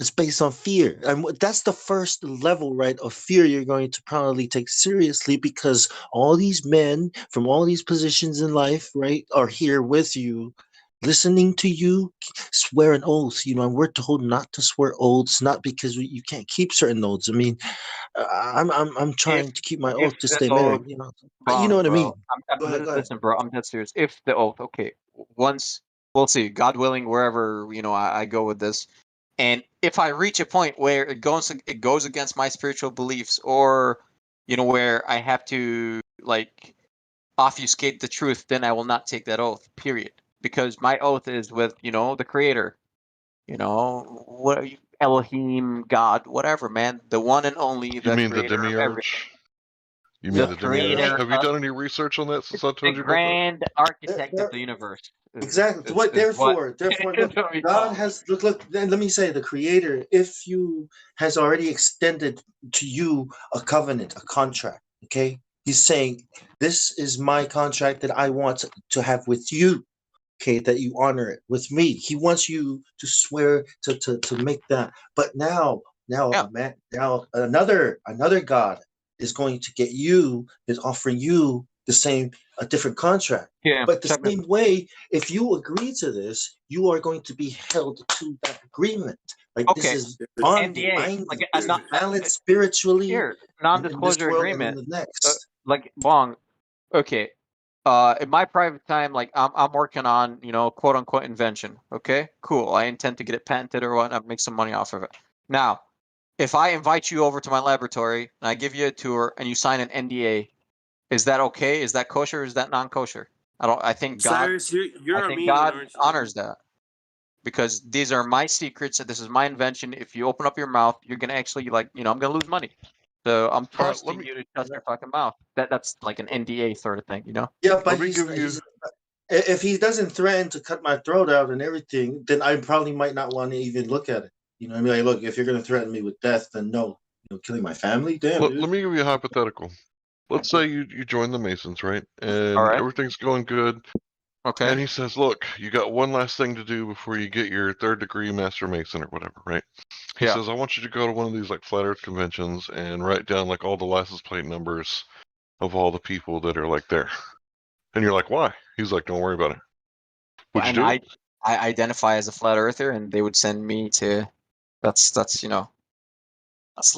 It's based on fear. And that's the first level, right, of fear you're going to probably take seriously because all these men from all these positions in life, right, are here with you, listening to you swear an oath. You know, and we're told not to swear oaths, not because you can't keep certain oaths. I mean, I'm trying to keep my oath to the stay oath, married, you know. But you wrong, know what I bro. mean. Go ahead, go ahead. Listen, bro. I'm dead serious. If the oath, okay, once we'll see, God willing, wherever I go with this, and if I reach a point where it goes against my spiritual beliefs, or where I have to like obfuscate the truth, then I will not take that oath. Period. Because my oath is with the Creator. What Elohim, God, whatever, man, the one and only, You the mean the Creator of everything. demiurge? You mean The the demiurge? Creator Have you of done any research on that since I the told you about that? grand architect There- of the universe. Exactly. Is Therefore, is look, what we God call it. has look. Let me say, the Creator, if you has already extended to you a covenant, a contract. Okay, He's saying, "This is my contract that I want to have with you." Okay, that you honor it with me. He wants you to swear to make that. But now Yeah. man, now another God is going to get you, is offering you the same, a different contract. Yeah. But the check this. same way, if you agree to this, you are going to be held to that agreement. Like this Okay. is bonding, NDA, binding. like This is valid spiritually here, in this non-disclosure world and in agreement. the next. Like Bong. Okay. In my private time, like I'm working on quote unquote invention. Okay, cool. I intend to get it patented or whatnot, make some money off of it. Now, if I invite you over to my laboratory and I give you a tour and you sign an NDA, is that okay? Is that kosher? Or is that non-kosher? I think God. Cyrus, you're I think Armenian, God aren't you? honors that because these are my secrets. This is my invention. If you open up your mouth, you're gonna actually I'm gonna lose money. So I'm trusting you to shut your fucking mouth. That's like an NDA sort of thing, Yeah, but Let me give you. he's if he doesn't threaten to cut my throat out and everything, then I probably might not want to even look at it. You know what I mean? Like, look, if you're going to threaten me with death, then no. Killing my family? Damn, Let dude. me give you a hypothetical. Let's say you join the Masons, right? And right. everything's going good. Okay. And he says, look, you got one last thing to do before you get your 3rd degree Master Mason or whatever, right? He Yeah. says, I want you to go to one of these like flat earth conventions and write down like all the license plate numbers of all the people that are like there. And you're like, why? He's like, don't worry about it. Would you And do it? I identify as a flat earther, and they would send me to. That's that's a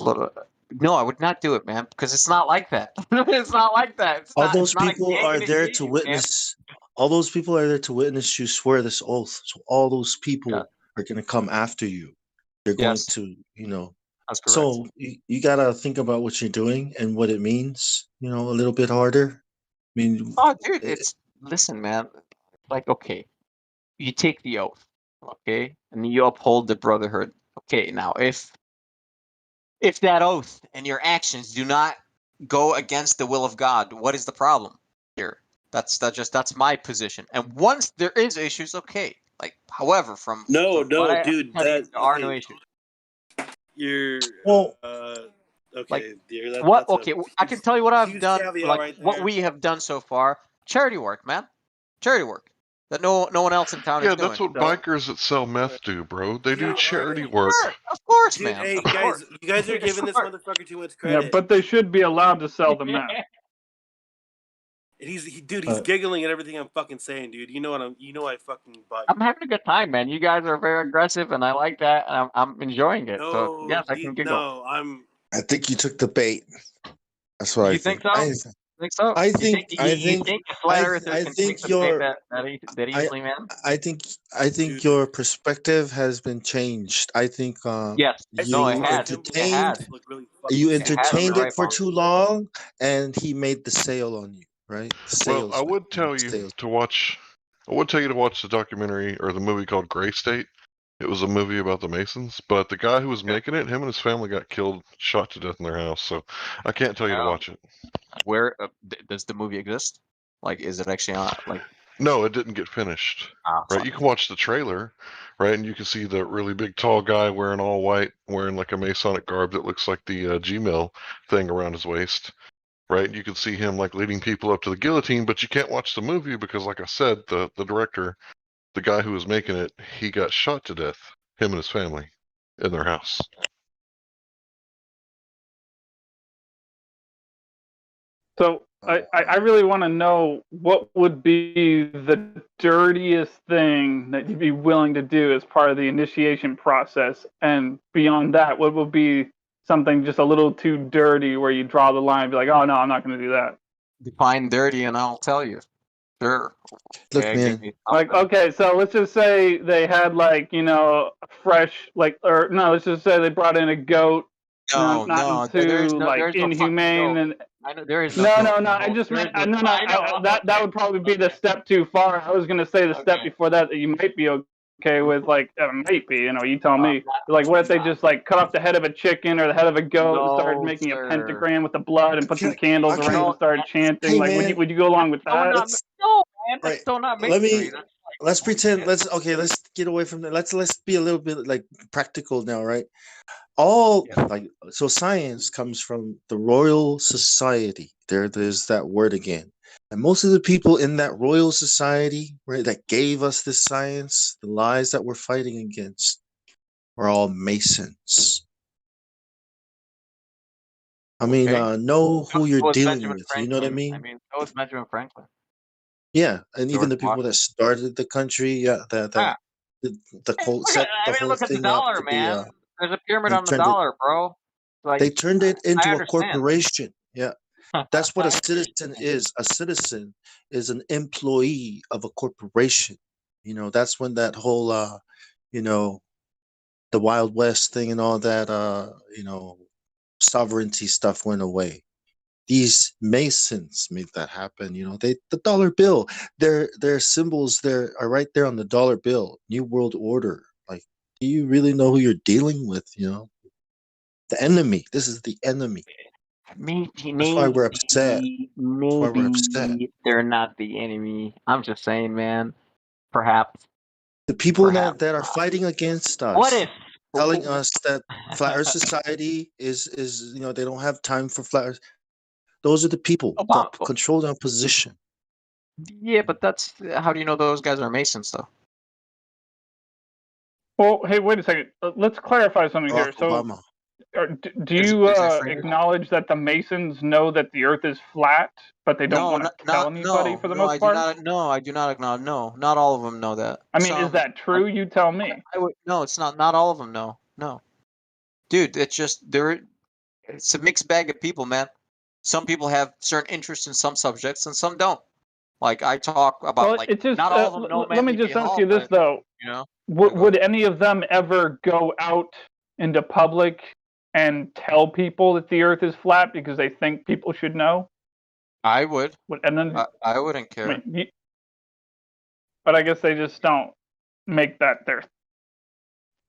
little. No, I would not do it, man, because it's not like that. It's not like that. It's All not. those It's not a people gang are there to engagement, man. witness. All those people are there to witness you swear this oath. So all those people are going to come after you. They're going Yes. to, That's correct. So you got to think about what you're doing and what it means, a little bit harder. I mean, Oh, dude, listen, man. Like, okay, you take the oath, okay, and you uphold the brotherhood. Okay, now if that oath and your actions do not go against the will of God, what is the problem here? That's my position. And once there is issues, okay. Like, however, from No, what I dude, studied, there are no issues. You're well, okay, like, dear. what? That's Okay, I can tell you what I've huge done. caveat Like right what there. we have done so far. Charity work, man. Charity work that no one else in town Yeah, is doing. that's what So, bikers that sell meth do, bro. They do Dude, charity work. of course, Dude, man. hey Of guys, course. you guys are giving this Sure. motherfucker too much Yeah, credit. but they should be allowed to sell the meth. And he's giggling at everything I'm fucking saying, dude. You know I fucking butt. I'm having a good time, man. You guys are very aggressive, and I like that. And I'm enjoying it. No, So yes, I can giggle. no, I think you took the bait. That's what You I think think. so? Think so? I You think you think a flat earther I can take think the bait your that easily, man? I think Dude. your perspective has been changed. I think Yes. No, it you has. It entertained has. you It has. entertained You're it right, for Bong. too long, and he made the sale on you, right? Well, I would tell you Sales. to watch. I would tell you to watch the documentary or the movie called Gray State. It was a movie about the Masons, but the guy who was making it, him and his family got killed, shot to death in their house. So I can't tell you to watch it. Where does the movie exist? Like, is it actually on? Like, No, it didn't get finished. Right, you can watch the trailer, right, and you can see the really big, tall guy wearing all white, wearing like a Masonic garb that looks like the Gmail thing around his waist. Right, you can see him like leading people up to the guillotine, but you can't watch the movie because, like I said, the director, the guy who was making it, he got shot to death, him and his family, in their house. So I really want to know what would be the dirtiest thing that you'd be willing to do as part of the initiation process, and beyond that, what would be something just a little too dirty where you draw the line and be like, oh no, I'm not going to do that. define dirty, and I'll tell you. Sure. Look, Okay, man. Like, okay, so let's just say they had like, you know, fresh, like, or no, let's just say they brought in a goat. No, not there too is no, like there's no fucking inhumane goat. and I know there is no, goat. I just meant I know. that would probably be the step too far. I was gonna say the step before that you might be okay with, like might be, you know, you tell me. Like, what if they just like cut off the head of a chicken or the head of a goat and started making a pentagram with the blood and put some candles Okay. around and started chanting? Hey, like, man. would you go along with that? No, man, that's Right. still not Let masonry. me let's pretend. Let's get away from that. Let's be a little bit like practical now, right? So science comes from the Royal Society. There's that word again. And most of the people in that Royal Society, right, that gave us this science, the lies that we're fighting against, are all Masons. I mean, know who you're dealing with. You know what I mean? I mean, so is Benjamin Franklin. Yeah, and even George the people that started the country, yeah, the whole set the whole Look at the thing up dollar, to be man. There's a pyramid they on the turned it dollar, bro. Like, they turned it I into a understand. corporation. Yeah. That's what a citizen is. A citizen is an employee of a corporation. You know, that's when that whole you know, the Wild West thing and all that you know, sovereignty stuff went away. These Masons made that happen. You know, the dollar bill, their symbols there are right there on the dollar bill. New World Order. Like, do you really know who you're dealing with? You know, the enemy. This is the enemy. That's why we're upset. That's why we're upset. They're not the enemy. I'm just saying, man. Perhaps. The people that are fighting against us. What if? Telling us that Flat Earth Society is you know, they don't have time for Flat Earth. Those are the people that control their position. Yeah, but that's how do you know those guys are Masons, though? Well, hey, wait a second. Let's clarify something here. So, do you acknowledge that the Masons know that the Earth is flat, but they don't want to tell anybody for the most part? I do not acknowledge. No, not all of them know that. I mean, is that true? You tell me. No, it's not. Not all of them know. No, dude, it's just it's a mixed bag of people, man. Some people have certain interests in some subjects, and some don't. Like, I talk about, like, it's just, not all of them know. Let me just ask you this though. You know, would any of them ever go out into public and tell people that the Earth is flat because they think people should know? I would. And then I wouldn't care. But I guess they just don't make that their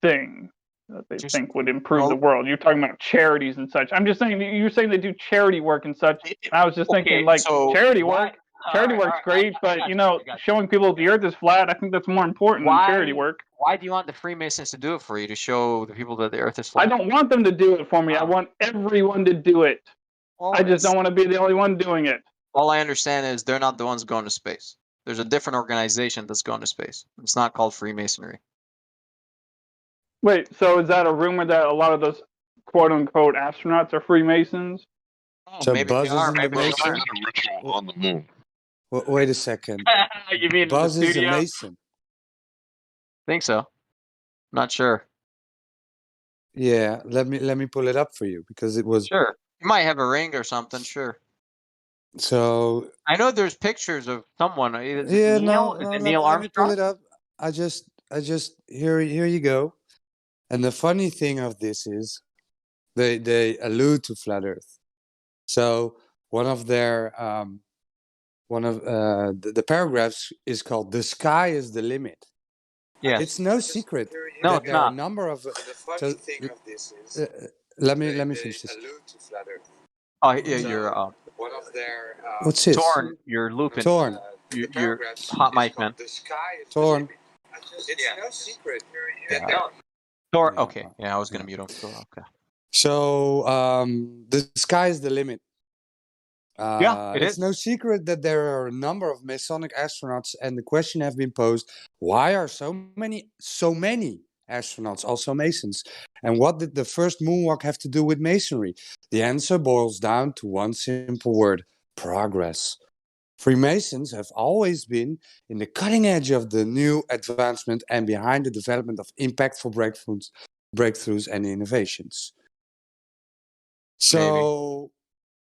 thing that they think would improve the world. You're talking about charities and such. I'm just saying, you're saying they do charity work and such. And I was just thinking, like, charity work. Charity work's great, but you know, showing people the Earth is flat, I think that's more important than charity work. Why do you want the Freemasons to do it for you, to show the people that the Earth is flat? I don't want them to do it for me. I want everyone to do it. Well, I just don't want to be the only one doing it. All I understand is they're not the ones going to space. There's a different organization that's going to space. It's not called Freemasonry. Wait, so is that a rumor that a lot of those quote-unquote astronauts are Freemasons? Oh, so maybe Buzz they are. Maybe they are. Ritual on the moon. Wait a second. You mean Buzz the is a Mason? Think so. Not sure. Yeah, let me pull it up for you because it was. Sure. You might have a ring or something. Sure. So I know there's pictures of someone. Yeah, Neil? Neil Armstrong? Let me pull it up. I just here you go. And the funny thing of this is, they allude to flat Earth. So one of their the paragraphs is called "The Sky is the Limit." Yes. It's no secret No, that it's there are a not. number of. So, let me finish this. Oh, yeah, you're What's this? Torn. You're looping. Torn. You're hot mic, man. Torn. Yeah. Torn. Yeah, Okay. Yeah, I was gonna mute him. So, okay. So the sky is the limit. Yeah, it It's is. no secret that there are a number of Masonic astronauts, and the question has been posed: why are so many astronauts also Masons? And what did the first moonwalk have to do with Masonry? The answer boils down to one simple word: progress. Freemasons have always been in the cutting edge of the new advancement and behind the development of impactful breakthroughs and innovations. So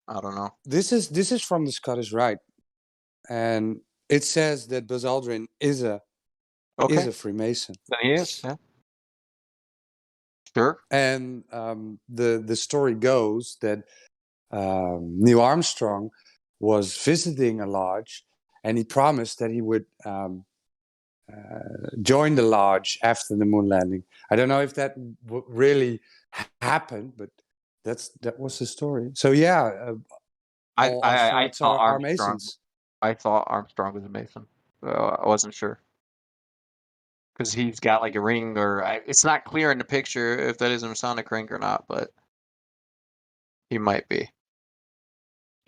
I don't know. this is from the Scottish Rite, and it says that Buzz Aldrin is a Freemason. Then he is. Yeah. Sure. And the story goes that Neil Armstrong was visiting a lodge, and he promised that he would join the lodge after the moon landing. I don't know if that really happened, but that was the story. So yeah, all astronauts are Masons. I thought Armstrong was a Mason. I wasn't sure because he's got like a ring, or it's not clear in the picture if that is a Masonic ring or not, but he might be.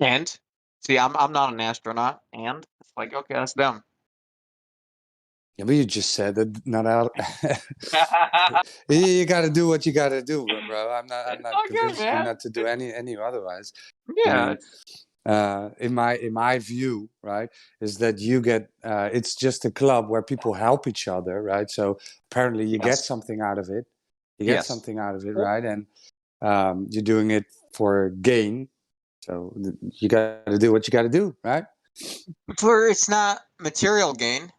And see, I'm not an astronaut, and it's like, okay, that's them. Yeah, but you just said that not out. You got to do what you got to do, bro. I'm not convincing you not to do any otherwise. Yeah. I mean, in my view, right, is that you get it's just a club where people help each other, right? So apparently you get something out of it. You get something out of it, right? And you're doing it for gain. So you got to do what you got to do, right? It's not material gain,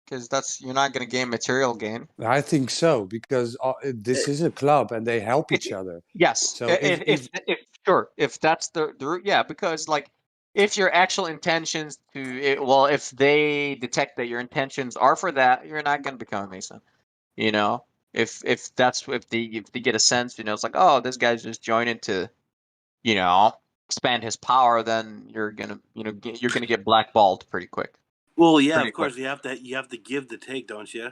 because you're not going to gain material gain. I think so, because this is a club and they help each other. Yes. So if that's the route, yeah, because like if your actual intentions if they detect that your intentions are for that, you're not going to become a Mason. You know, if they get a sense, it's like, oh, this guy's just joining to, expand his power, then you're gonna get blackballed pretty quick. Well, yeah, of course you have to give the take, don't you?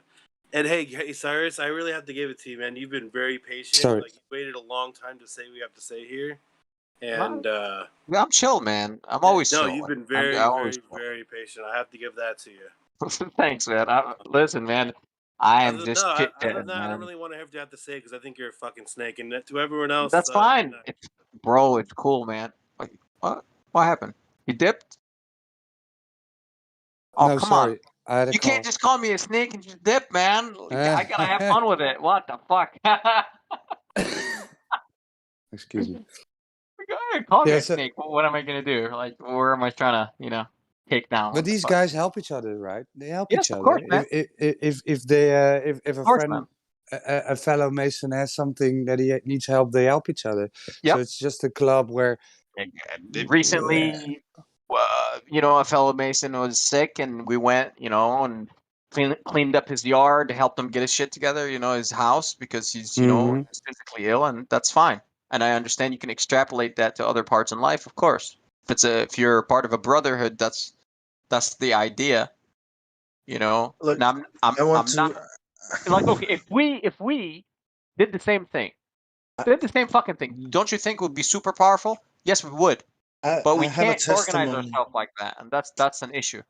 And hey, Cyrus, I really have to give it to you, man. You've been very patient. Sorry. Like you waited a long time to say what we have to say here, and I'm chill, man. I'm always chill. No, you've been very, very patient. I have to give that to you. Thanks, man. Listen, man. I am just chit-chatting, man. I don't really want to have to say because I think you're a fucking snake, and to everyone else, that's fine. It's cool, man. Like, what happened? You dipped? Oh, no, come sorry. on. You can't just call me a snake and just dip, man. I gotta have fun with it. What the fuck? Excuse me. Go ahead, call me a snake. What am I gonna do? Like, where am I trying to, take down? But these guys help each other, right? They help each other. Of course, man. If a friend, a fellow Mason has something that he needs help, they help each other. Yep. So it's just a club where. Recently, a fellow Mason was sick, and we went, and cleaned up his yard to help him get his shit together, his house, because he's, he's physically ill, and that's fine. And I understand you can extrapolate that to other parts in life, of course. If you're part of a brotherhood, that's the idea, Look, now, I'm not like, okay, if we did the same thing, did the same fucking thing, don't you think it would be super powerful? Yes, we would. But we can't organize ourselves like that, and that's an issue.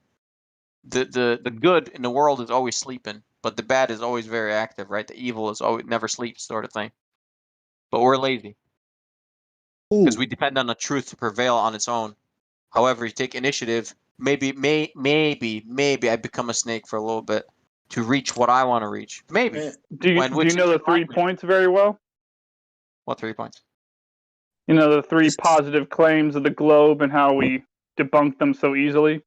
The good in the world is always sleeping, but the bad is always very active, right? The evil is always never sleeps, sort of thing. But we're lazy because we depend on the truth to prevail on its own. However, you take initiative. Maybe I become a snake for a little bit to reach what I want to reach. Maybe. Do you know the 3 points very well? What 3 points? The 3 positive claims of the globe and how we debunk them so easily.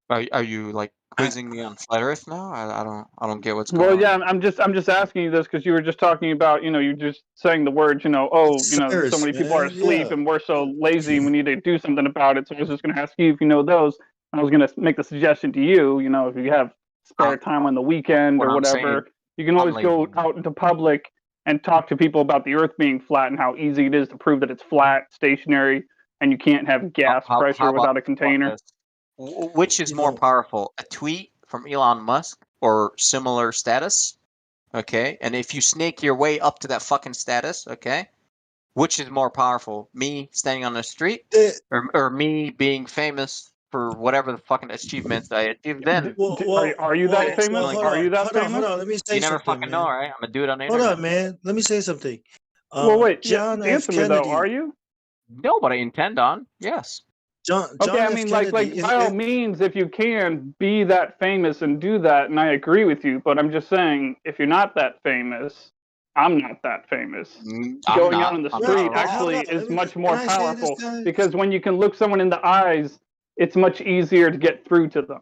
Are you like quizzing me on flat Earth now? I don't get what's going on. Well, yeah, I'm just asking you this because you were just talking about, you're just saying the words, so many people are asleep and we're so lazy and we need to do something about it. So I was just going to ask you if you know those. I was going to make the suggestion to you, if you have spare time on the weekend or I'm whatever. saying, You can always go out into public and talk to people about the Earth being flat and how easy it is to prove that it's flat, stationary, and you can't have gas pressure without a container. Which is more powerful, a tweet from Elon Musk or similar status? Okay, and if you snake your way up to that fucking status, okay, which is more powerful, me standing on the street or me being famous for whatever the fucking achievements I achieved? Then Are you that famous? Are you that famous? Hold on. Let me say you never something, fucking man. know, right? I'm a dude on the Hold internet. on, man. Let me say something. Well, wait. John F. Answer me Kennedy. though. Are you? No, but I intend on. Yes. John Okay, I F. mean, Kennedy. by all means, if you can be that famous and do that, and I agree with you, but I'm just saying, if you're not that famous, I'm not that famous. Going out on the street actually is much more powerful because when you can look someone in the eyes, it's much easier to get through to them.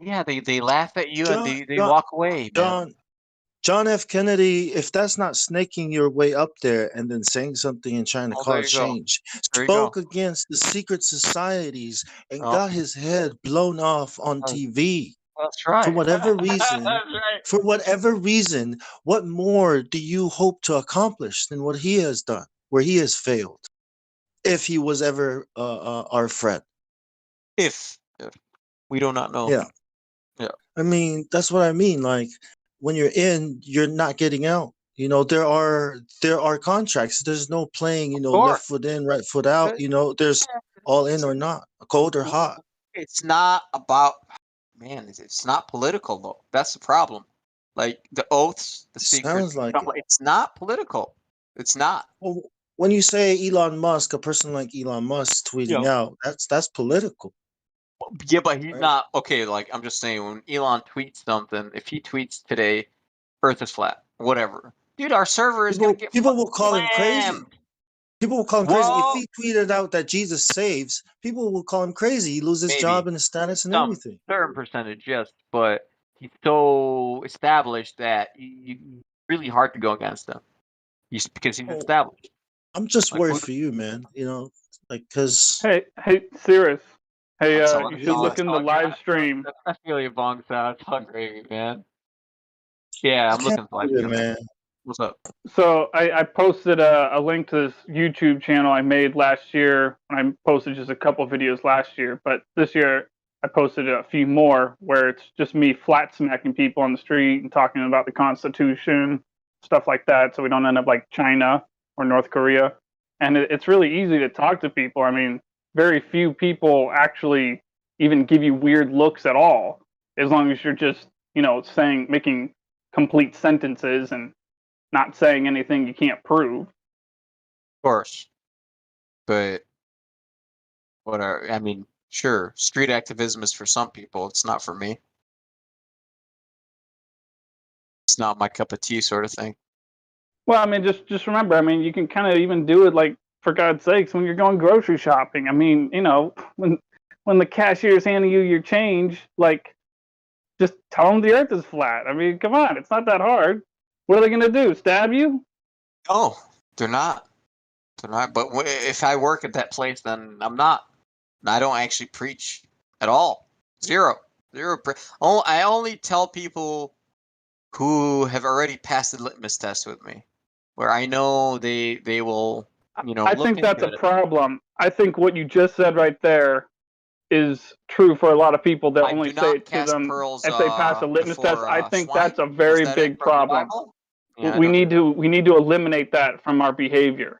Yeah, they laugh at you and they walk away, man. John F. Kennedy, if that's not snaking your way up there and then saying something and trying to cause change, spoke against the secret societies and got his head blown off on TV. That's right. For whatever reason, for whatever reason, what more do you hope to accomplish than what he has done, where he has failed? If he was ever our friend. If we do not know. Yeah. Yeah. I mean, that's what I mean. Like, when you're in, you're not getting out. You know, there are contracts. There's no playing, you know, left foot in, right foot out. You know, there's all in or not, cold or hot. It's not about, man, it's not political though. That's the problem. Like the oaths, the secrets. Sounds like it's not political. It's not. Well, when you say Elon Musk, a person like Elon Musk tweeting out, that's political. Yeah, but he's not okay. Like I'm just saying, when Elon tweets something, if he tweets today, Earth is flat, whatever, dude, our server is gonna get. People will call him crazy. People will call him crazy if he tweeted out that Jesus saves. People will call him crazy. He loses his job and his status and everything. Certain percentage, yes, but he's so established that you really hard to go against him. Because he's established. I'm just worried for you, man. You know, like because hey, Cirrus. Hey, you should look in the live stream. I feel your bong sound. It's hungry, man. Yeah, I'm looking for live stream, man. What's up? So I posted a link to this YouTube channel I made last year. I posted just a couple videos last year, but this year I posted a few more where it's just me flat smacking people on the street and talking about the Constitution, stuff like that, so we don't end up like China or North Korea. And it's really easy to talk to people. I mean, very few people actually even give you weird looks at all, as long as you're just, you know, making complete sentences and not saying anything you can't prove. Of course. But I mean, sure, street activism is for some people. It's not for me. It's not my cup of tea sort of thing. Well, I mean, just remember, I mean, you can kind of even do it, like, for God's sakes, when you're going grocery shopping. I mean, you know, when the cashier's handing you your change, like, just tell them the earth is flat. I mean, come on, it's not that hard. What are they going to do, stab you? Oh, they're not. They're not. But if I work at that place, then I'm not. I don't actually preach at all. Zero. I only tell people who have already passed the litmus test with me, where I know they will, you know. I think that's a problem. I think what you just said right there is true for a lot of people that only say it to them if they pass a litmus test. I think that's a very big problem. We need to eliminate that from our behavior.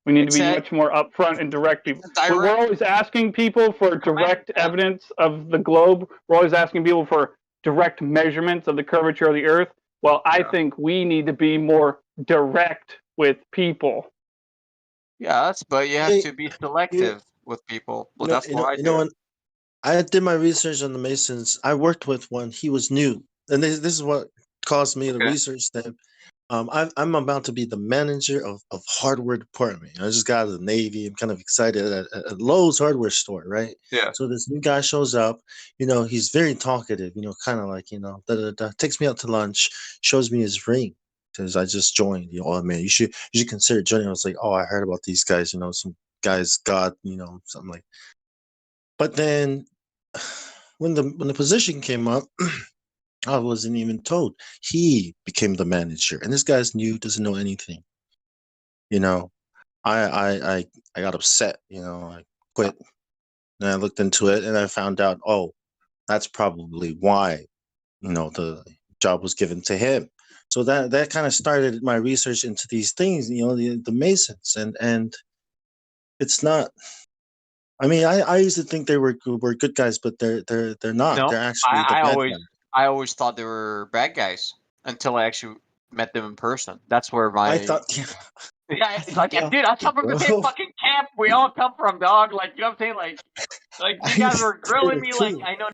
We need to be much more upfront and direct people. We're always asking people for direct evidence of the globe. We're always asking people for direct measurements of the curvature of the earth. Well, I think we need to be more direct with people. Yes, but you have to be selective with people. Well, that's what I do. When I did my research on the Masons, I worked with one. He was new. And this is what caused me to research them. I'm about to be the manager of hardware department. I just got out of the Navy. I'm kind of excited at Lowe's hardware store, right? Yeah. So this new guy shows up. You know, he's very talkative. You know, kind of like, you know, takes me out to lunch, shows me his ring, says I just joined. You know, oh man, you should consider joining. I was like, oh, I heard about these guys. You know, some guys got, you know, something like. But then, when the position came up, I wasn't even told. He became the manager, and this guy's new, doesn't know anything. You know, I got upset. You know, I quit, and I looked into it, and I found out, oh, that's probably why, you know, the job was given to him. So that kind of started my research into these things. You know, the Masons, and it's not. I mean, I used to think they were good guys, but they're not. No, They're actually the bad guys. I always thought they were bad guys until I actually met them in person. That's where I my thought, yeah, it's like, dude, I come from the same bro, fucking camp. We all come from, dog. Like, you know what I'm saying? Like I you guys used were to say grilling it me. Like, too. I know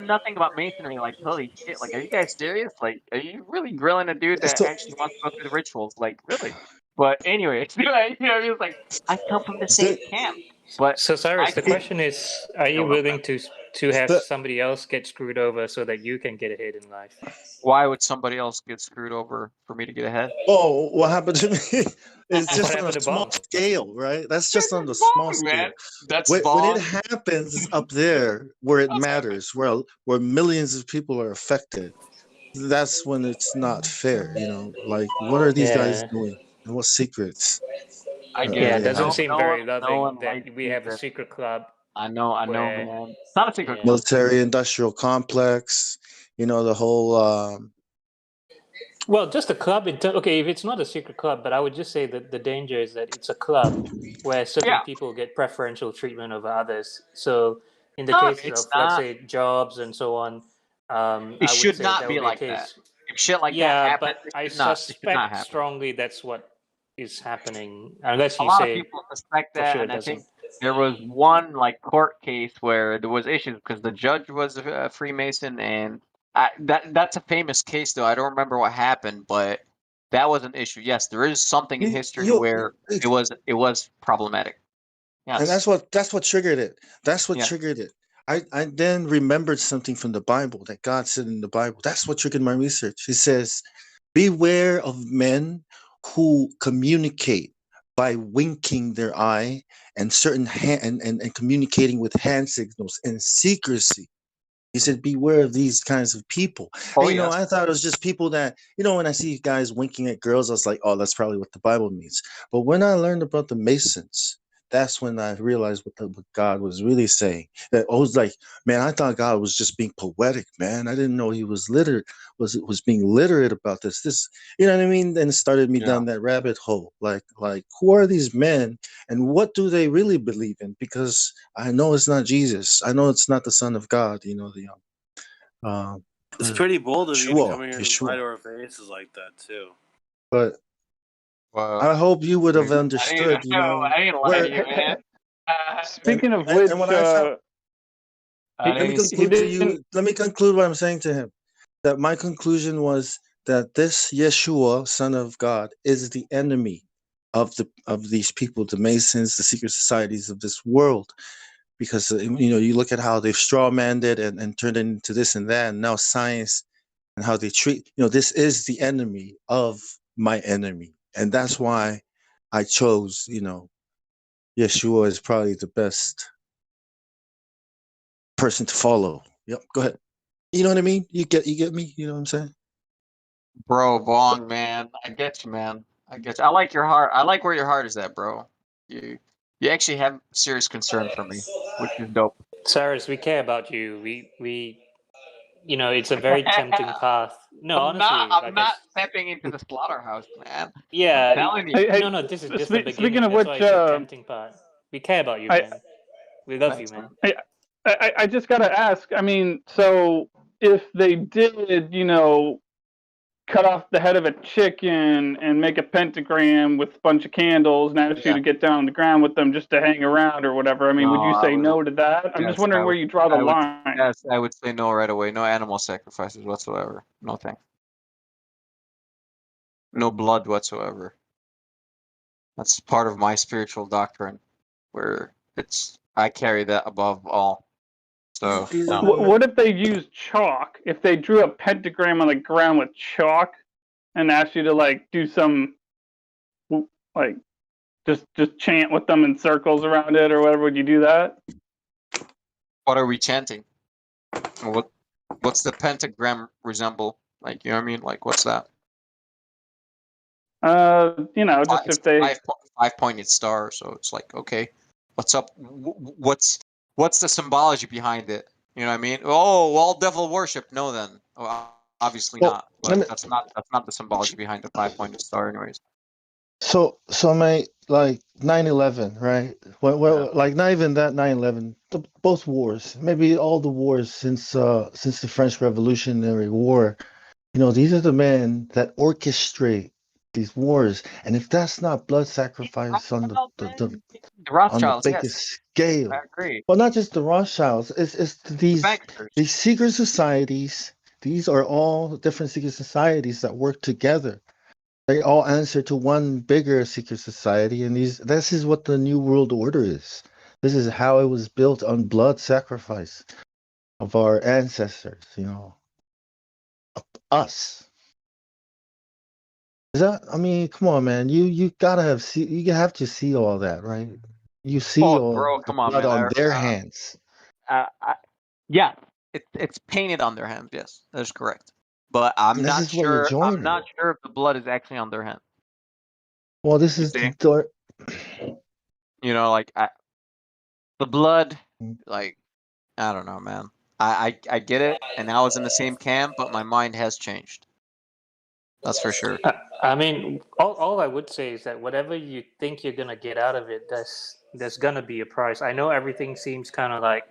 nothing about masonry. Like, holy shit! Like, are you guys serious? Like, are you really grilling a dude that So, actually wants to go through the rituals? Like, really? But anyway, you know, what I mean? It's like I come from the same the, camp, but So I Cyrus, the can't. question is, are Yeah, you well, man. willing to have the, somebody else get screwed over so that you can get ahead in life? Why would somebody else get screwed over for me to get ahead? oh, what happened to me is What just on a happened to small Bong? scale, right? That's just This on is the small Vaughn, man. scale. That's When it Vaughn. happens up there where it That's epic. matters, where millions of people are affected, that's when it's not fair. You know, like what are these guys Yeah, doing, and what secrets I get yeah, it. it they doesn't have? seem No one, very no loving one that likes we have a secrets. secret club I know, where, man. It's not a secret yeah. club. Military-industrial complex. You know, the whole. Well, just a club. Okay, if it's not a secret club, but I would just say that the danger is that it's a club where certain Yeah. people get preferential treatment over others. So, in the No, cases it's of, let's not. say, jobs and so on, It I would should say not that would be be a like that. case. If shit like that Yeah, happens, but it I should not. It should not suspect happen. strongly that's what is happening, unless A you lot of say people suspect for that, sure and it I think doesn't. there was one like court case where there was issues because the judge was a Freemason, and that's a famous case though. I don't remember what happened, but that was an issue. Yes, there is something in history where it was problematic. And Yes. that's what triggered it. That's what Yeah. triggered it. I then remembered something from the Bible that God said in the Bible. That's what triggered my research. He says, beware of men who communicate by winking their eye and certain and communicating with hand signals in secrecy. He said, beware of these kinds of people. Oh And, you know, yes. I thought it was just people that, you know, when I see guys winking at girls, I was like, oh, that's probably what the Bible means. But when I learned about the Masons, that's when I realized what God was really saying. That I was like, man, I thought God was just being poetic, man. I didn't know he was literate, was being literate about this. You know what I mean? And it started me Yeah. down that rabbit hole. Like, who are these men and what do they really believe in? Because I know it's not Jesus. I know it's not the Son of God. You know, It's pretty bold of you to come here and lie Yeshua. to our faces like that too. But I hope you would have understood, you know, I didn't lie where. to you, man. Speaking of which, And when I found, let me he conclude to didn't. you. Let me conclude what I'm saying to him. That my conclusion was that this Yeshua, Son of God, is the enemy of these people, the Masons, the secret societies of this world. Because you know, you look at how they've strawmanned it and turned it into this and that, and now science and how they treat. You know, this is the enemy of my enemy, and that's why I chose. You know, Yeshua is probably the best person to follow. Yep. Go ahead. You know what I mean? You get me? You know what I'm saying? Bro, Bong, man. I get you, man. I get you. I like your heart. I like where your heart is at, bro. You actually have serious concern for me, which is dope. Cyrus, we care about you. We you know, it's a very tempting path. No, honestly, I'm like not stepping into the slaughterhouse, man. I'm yeah, telling you. Hey, no, this is just the speaking beginning. of That's why which, it's a tempting part. We care about you, I, man. We love you, Thanks, man. man. I just gotta ask. I mean, so if they did, you know, cut off the head of a chicken and make a pentagram with a bunch of candles and ask you to get down on the ground with them just to hang around or whatever, I mean, No, would you I say would. no to that? I'm just Yes, wondering where you draw the I would. line. Yes, I would say no right away. No animal sacrifices whatsoever. No thanks. No blood whatsoever. That's part of my spiritual doctrine, where I carry that above all. So no. What if they used chalk? If they drew a pentagram on the ground with chalk and asked you to like do some like just chant with them in circles around it or whatever, would you do that? What are we chanting? What What's the pentagram resemble? Like, you know what I mean? Like, what's that? Just if they 5-pointed star. So it's like, okay, what's up? What's the symbology behind it? You know what I mean? Oh, all devil worship. No, then obviously Well, not. But that's not the symbology behind the 5-pointed star, anyways. so my like 9/11, right? Well, like not even that 9/11, both wars, maybe all the wars since the French Revolutionary War. These are the men that orchestrate these wars, and if that's not blood sacrifice on the on the Rothschilds, biggest yes, I scale, agree. well, not just the Rothschilds, it's The bankers. these secret societies. These are all different secret societies that work together. They all answer to one bigger secret society, and this is what the new world order is. This is how it was built on blood sacrifice of our ancestors, us. Is that, I mean, come on, man. You gotta you have to see all that, right? You see Oh, all bro, the come on, blood man. on their hands. Yeah, it's painted on their hands. Yes, that is correct. But I'm And this not is what you're sure. I'm joining. not sure if the blood is actually on their hand. Well, this You is see? the Like the blood. Mm. Like, I don't know, man. I get it, and I was in the same camp, but my mind has changed. That's for sure. I mean, all I would say is that whatever you think you're gonna get out of it, there's gonna be a price. I know everything seems kind of like,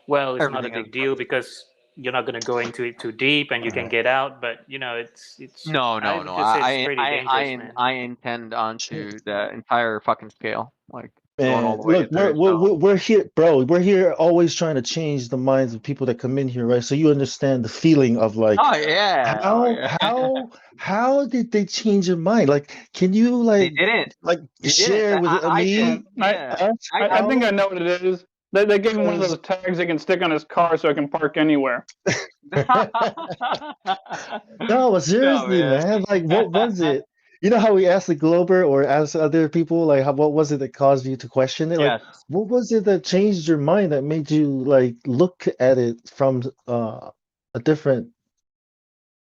well, it's not a Everything has big deal because you're not gonna go into it too deep and you can get out. But it's. No, I no, would no. just say it's pretty dangerous, man. I intend onto the entire fucking scale, like going all Man, the way look, in there. So we're here, bro. We're here always trying to change the minds of people that come in here, right? So you understand the feeling of like, oh yeah, oh how yeah. how did they change your mind? Like, can you They didn't. like They didn't. share with I me? did. Yeah. I think I know what it is. They gave him one of Because those tags they can stick on his car so I can park anywhere. no, but No, seriously, man. man, like, what was it? You know how we asked the Glober or asked other people, like, what was it that caused you to question it? Like, Yes. what was it that changed your mind that made you like look at it from a different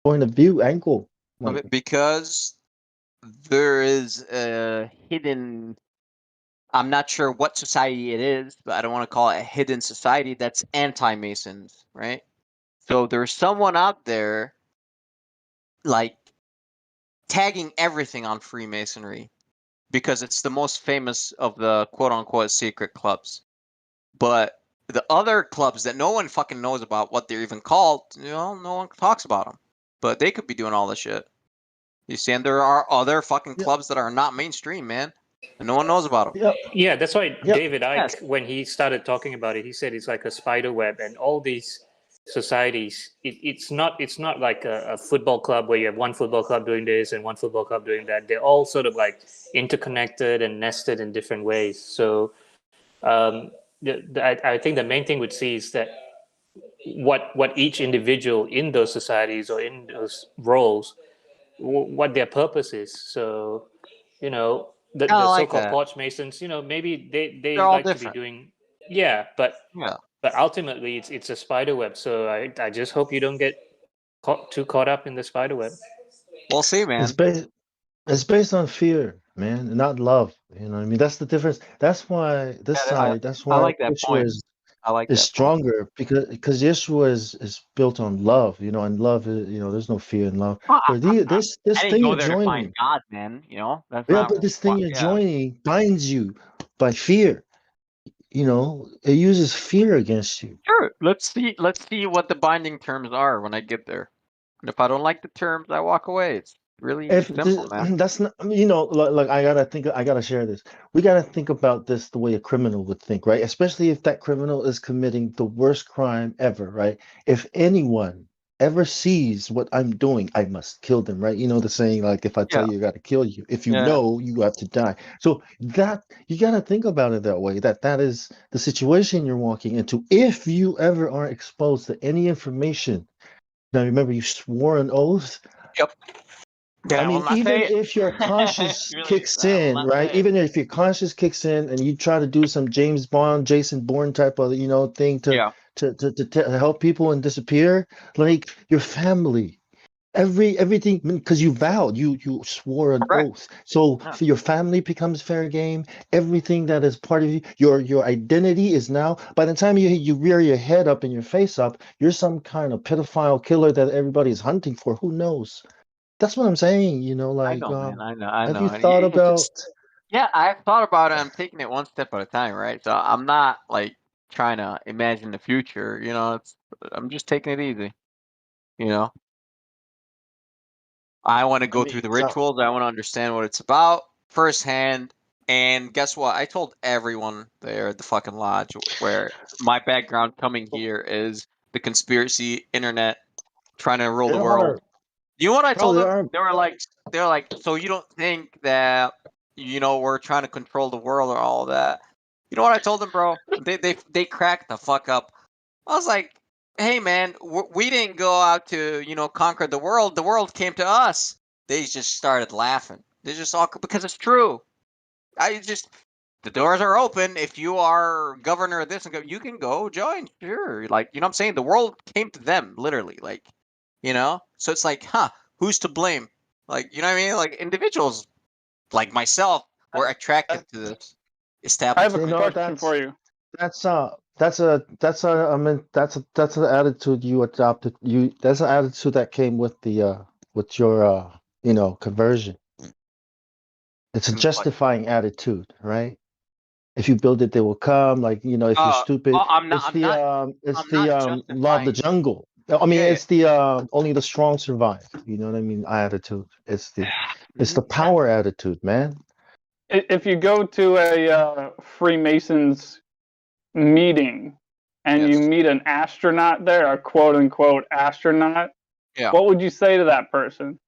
point of view angle? Like, Because there is a hidden. I'm not sure what society it is, but I don't want to call it a hidden society that's anti-Masons, right? So there's someone out there like tagging everything on Freemasonry because it's the most famous of the quote unquote secret clubs. But the other clubs that no one fucking knows about what they're even called, no one talks about them. But they could be doing all this shit. You see, and there are other fucking yeah, clubs that are not mainstream, man, and no one knows about them. yeah, Yeah, that's why yeah. David Yes. Icke, when he started talking about it, he said it's like a spider web, and all these societies, it's not like a football club where you have one football club doing this and one football club doing that. They're all sort of like interconnected and nested in different ways. So I think the main thing we'd see is that what each individual in those societies or in those roles, what their purpose is. So I the like so-called that. porch masons, maybe they They're all like to be different. doing, yeah, but Yeah. ultimately it's a spider web. So I just hope you don't get too caught up in the spider web. We'll see, It's man. based it's based on fear, man, and not love. You know what I mean? That's the difference. That's why this Yeah, side. That's I why like that Yeshua point. I like is that point. stronger because Yeshua is built on love. And love is, there's no fear in love. Well, But this I didn't thing go you're there to find joining, God, man. That's yeah, not but this thing what. you're Yeah. joining binds you by fear. It uses fear against you. Sure. Let's see what the binding terms are when I get there. And if I don't like the terms, I walk away. It's really If simple, man. that's not, like I gotta share this. We gotta think about this the way a criminal would think, right? Especially if that criminal is committing the worst crime ever, right? If anyone ever sees what I'm doing, I must kill them, right? You know the saying, like, if I tell Yeah. you, I gotta kill you. If you Yeah. know, you have to die. So that you gotta think about it that way. That is the situation you're walking into. If you ever are exposed to any information, now remember you swore an oath. Yep. Then I I will mean, not even say it. if your conscience Really, kicks I will in, not right? say it. Even if your conscience kicks in and you try to do some James Bond, Jason Bourne type of, thing to Yeah. to help people and disappear, like your family. Everything, because you vowed, you swore an Correct. oath. So Yeah. for your family becomes fair game. Everything that is part of you, your identity is now. By the time you rear your head up and your face up, you're some kind of pedophile killer that everybody's hunting for. Who knows? That's what I'm saying. I Like, know, man. I have know. you And thought it's about? just, yeah, I've thought about it. I'm taking it one step at a time, right? So I'm not like trying to imagine the future. I'm just taking it easy. You know, I want to I go mean, through the it's not. rituals. I want to understand what it's about firsthand. And guess what? I told everyone there at the fucking lodge where my background coming here is the conspiracy internet trying to rule the There world. are, You know what I bro. told There them? are. They were like, so you don't think that we're trying to control the world or all that? You know what I told them, bro? They cracked the fuck up. I was like, hey man, we didn't go out to conquer the world. The world came to us. They just started laughing. They just all because it's true. The doors are open. If you are governor of this you can go join. Sure, like what I'm saying. The world came to them literally, like. So it's like, who's to blame? Like, you know what I mean? Like individuals like myself were attracted to this I have a You establishment. know, question for you. I mean, that's an attitude you adopted. That's an attitude that came with your conversion. It's a Like, justifying attitude, right? If you build it, they will come. Like, if you're stupid, I'm not. it's I'm not. it's I'm the not law of the justifying. jungle. I mean, Yeah, yeah. it's the only the strong survive. You know what I mean? Attitude. It's the Yeah. power attitude, man. If you go to a Freemasons meeting and you Yes. meet an astronaut there, a quote unquote astronaut, Yeah. what would you say to that person?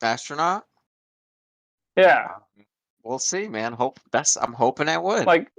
Astronaut. Yeah, We'll see, man. I'm hoping I would. like,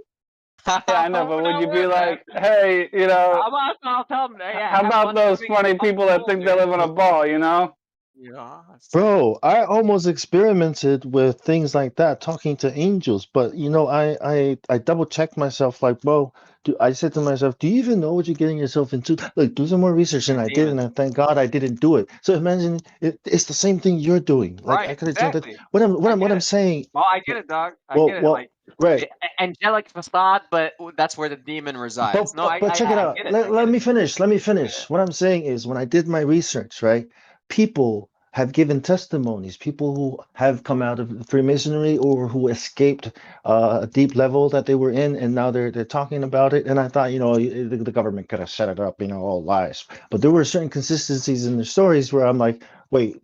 yeah, I I'm know, but hoping would I you be would, man. like, hey, I'll tell them. Yeah, how have about fun those living in funny your fucking people that world, think they dude. live in a ball, you know? Yeah. Bro, I almost experimented with things like that, talking to angels, but I double checked myself, like, bro, I said to myself, do you even know what you're getting yourself into? Look, do some more research, and They're I did, and demons. I thank God I didn't do it. So imagine it's the same thing you're doing. Like I Right. could have jumped it. Exactly. I What get I'm it. saying, Well, I get it, dog. I well, get it. well, Like right. angelic facade, but that's where the demon resides. No, But check it I out. get it. I Let get it. me finish. Let me Yeah. finish. What I'm saying is, when I did my research, right, people have given testimonies. People who have come out of Freemasonry or who escaped a deep level that they were in, and now they're talking about it. And I thought, the government could have set it up, all lies. But there were certain consistencies in the stories where I'm like, wait,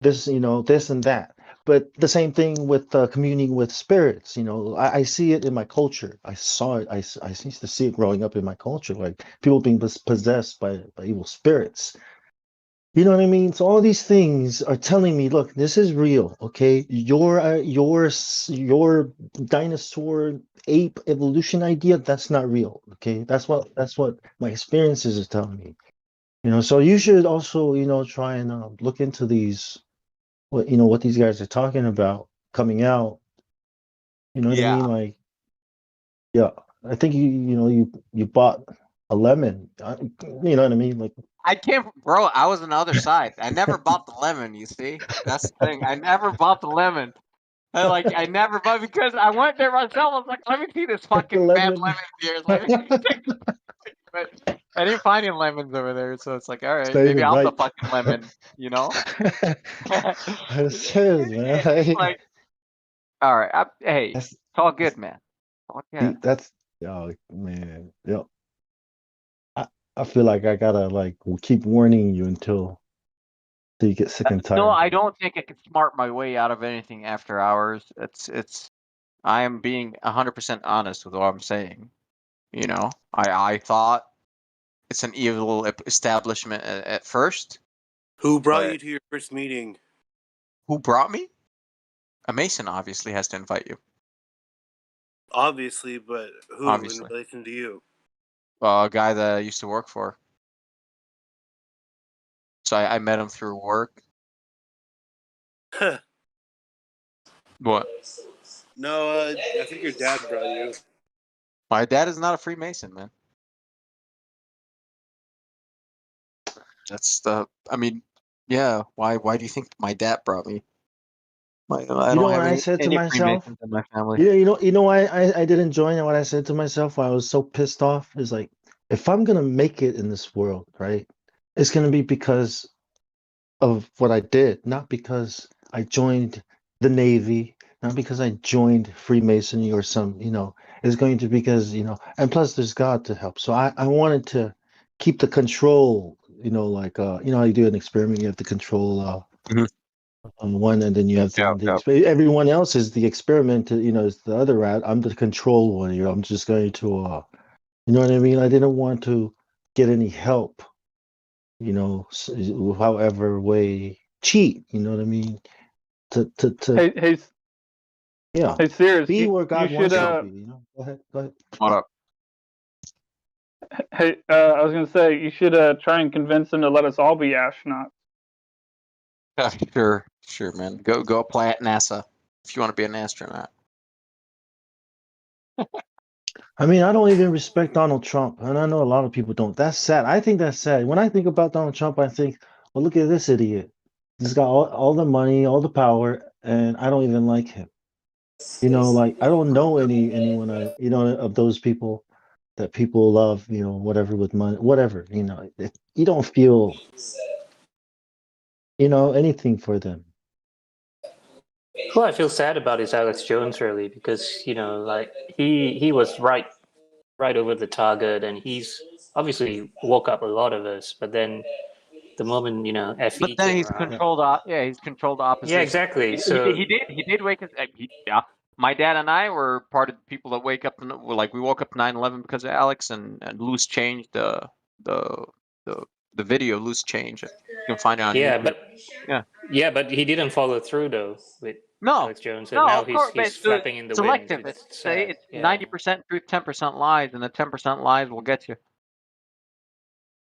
this and that. But the same thing with communing with spirits. I see it in my culture. I saw it. I used to see it growing up in my culture, like people being possessed by evil spirits. You know what I mean? So all these things are telling me, look, this is real. Okay, your dinosaur ape evolution idea, that's not real. Okay, that's what my experiences are telling me. So you should also try and look into these what these guys are talking about coming out. You know what I Yeah. mean? Like, yeah, I think you bought a lemon. You know what I mean? Like, I can't, bro. I was on the other side. I never bought the lemon. You see, that's the thing. I never bought the lemon. I never bought because I went there myself. I was like, let me see this get the fucking bad lemon. lemon here. Let me take. But I didn't find any lemons over there, so it's like, all It's right, not maybe even I'm the ripe. fucking lemon. You know? I'm serious, man. It's like, all right, hey, it's That's all good, that's man. It's all good. that's oh man. Yeah. I feel like I gotta like keep warning you until you get sick and No, tired. I don't think I can smart my way out of anything after hours. I am being 100% honest with what I'm saying. I thought it's an evil establishment at first, Who brought but you to your first meeting? who brought me? A Mason obviously has to invite you. Obviously, but who in Obviously, relation to you? a guy that I used to work for. So I met him through work. What? No, I think your dad brought you. My dad is not a Freemason, man. That's the. I mean, yeah. Why do you think my dad brought me? I You don't know what have I said to any myself? Freemasons in my family. You know why I didn't join, and what I said to myself why I was so pissed off is like, if I'm gonna make it in this world, right, it's gonna be because of what I did, not because I joined the Navy, not because I joined Freemasonry or some, it's going to because, and plus there's God to help. So I wanted to keep the control, like how you do an experiment, you have to control Mhm. on one, and then you have Yeah, yeah. everyone else is the experiment, is the other rat. I'm the control one, I'm just going to you know what I mean? I didn't want to get any help, however way cheat, you know what I mean? To Hey, yeah, hey, Sears, be where you God should wants you to be, Go ahead, go ahead. What up? Hey, I was gonna say you should try and convince him to let us all be astronauts. Sure, man. Go apply at NASA if you want to be an astronaut. I mean, I don't even respect Donald Trump, and I know a lot of people don't. That's sad. I think that's sad. When I think about Donald Trump, I think, well, look at this idiot. He's got all the money, all the power, and I don't even like him. Like I don't know anyone of those people that people love, whatever with money, whatever, you don't feel, anything for them. Who I feel sad about is Alex Jones, really, because like he was right over the target, and he's obviously woke up a lot of us. But then the moment But FE then came he's around, controlled. Yeah, he's controlled yeah, opposition. exactly. He did. He did wake us. Yeah, my dad and I were part of the people that wake up. Like we woke up 9/11 because of Alex and Loose Change the the the video Loose Change. You can find it on yeah, YouTube. but he didn't follow through though with No, Alex Jones, and no, now of course, but he's flapping in the wind. selective. It's sad. It's Yeah. 90% truth, 10% lies, and the 10% lies will get you.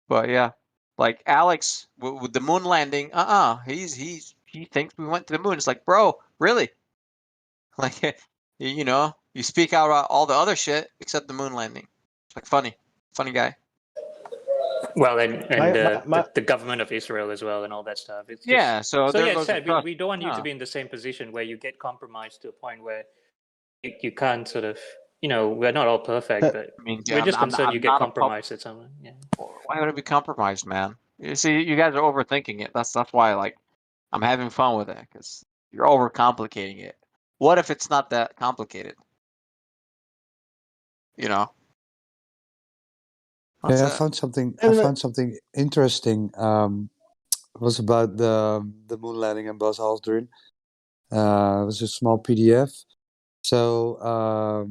But yeah, like Alex with the moon landing, he thinks we went to the moon. It's like, bro, really? Like, you speak out about all the other shit except the moon landing. It's like funny guy. Well, and My the government of Israel as well, and all that stuff. It's just Yeah, so so there yeah. It's goes the sad. trust. We don't want you to Yeah. be in the same position where you get compromised to a point where you can't sort of we're not all perfect, but I mean, we're yeah, just concerned you I'm get not a pub. compromised at some point. Yeah. Why would it be compromised, man? You see, you guys are overthinking it. That's why, like, I'm having fun with it because you're overcomplicating it. What if it's not that complicated? You know? What's Yeah, I that? found something. I and, found something interesting. It was about the moon landing and Buzz Aldrin. It was a small PDF. So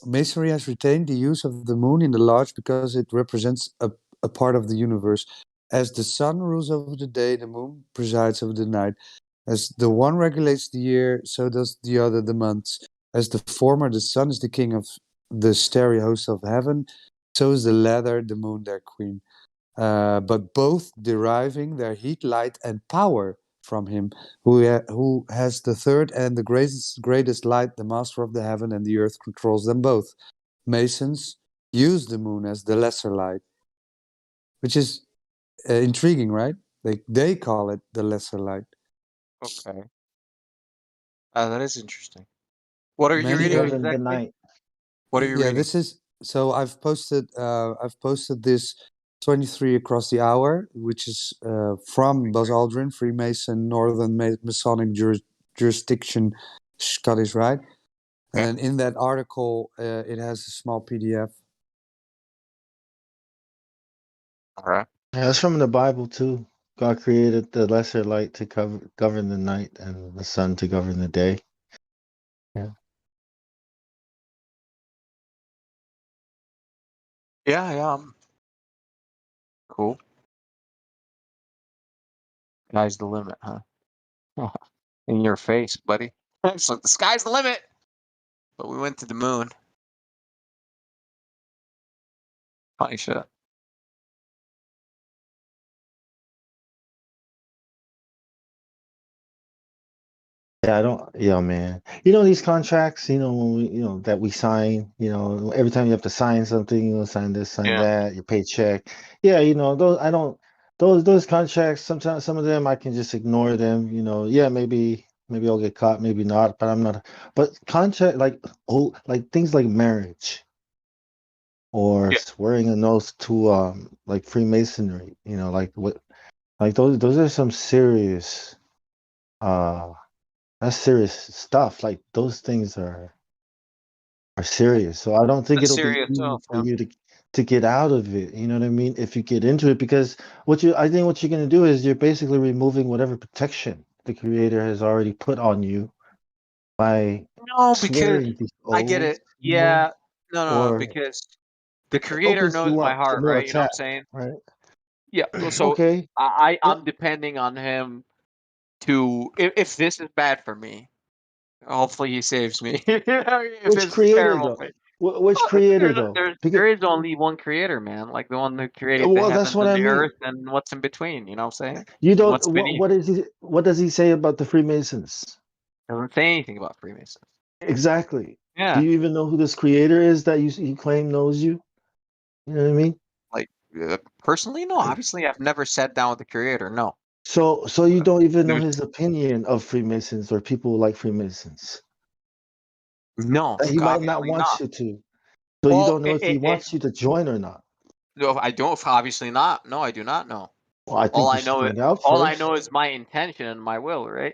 Masonry has retained the use of the moon in the lodge because it represents a part of the universe. As the sun rules over the day, the moon presides over the night. As the one regulates the year, so does the other the months. As the former, the sun is the king of the starry host of heaven, so is the latter, the moon, their queen. But both deriving their heat, light, and power from him, who has the third and the greatest light, the master of the heaven and the earth, controls them both. Masons use the moon as the lesser light, which is intriguing, right? They call it the lesser light. Okay. That is interesting. What are you Many reading govern the exactly? night. What are you yeah, reading? this is so I've posted this 23 across the hour, which is from Buzz Aldrin, Freemason, Northern Masonic jurisdiction, Scottish Rite. And Yeah. then in that article, it has a small PDF. All right. Yeah, that's from the Bible too. God created the lesser light to govern the night, and the sun to govern the day. Yeah. Yeah, yeah. Cool. Sky's the limit, huh? In your face, buddy. It's like the sky's the limit. But we went to the moon. Funny shit. Yeah, I don't. Yeah, man. These contracts. When we, that we sign. Every time you have to sign something, sign this, sign Yeah. that, your paycheck. Yeah, those. I don't. those contracts, sometimes some of them I can just ignore them. Yeah, maybe I'll get caught, maybe not, but I'm not. But contract like things like marriage or Yeah. swearing an oath to like Freemasonry. Like those are some serious uh that's serious stuff. Like those things are serious. So I don't think That's it'll be serious easy stuff. for Yeah. you to get out of it. You know what I mean? If you get into it, because I think what you're gonna do is you're basically removing whatever protection the creator has already put on you by No, because swearing these I get oaths, it. Yeah. No, or because the it creator opens knows you my up to heart, more right? You know what I'm attack, saying? right? Yeah. So Okay. I'm depending on him to if this is bad for me, hopefully he saves me. If Which this is creator terrible though? for me. Which Oh, creator though? Because there is only one creator, man. Like the one who created the well, that's heavens what and I the mean. earth and what's in between. You know what I'm saying? You And don't. what's beneath. What does he say about the Freemasons? Doesn't say anything about Freemasons. Exactly. Do Yeah. you even know who this creator is that you claim knows you? You know what I mean? Like personally, no. Obviously, I've never sat down with the creator. No. So you don't even know There's his opinion of Freemasons or people like Freemasons. no. That he might not Obviously want not. you to. So you Well, don't know if he wants you to join or not. no, I don't. Obviously not. No, I do not know. Well, I think you should find out All I first. know is my intention and my will, right?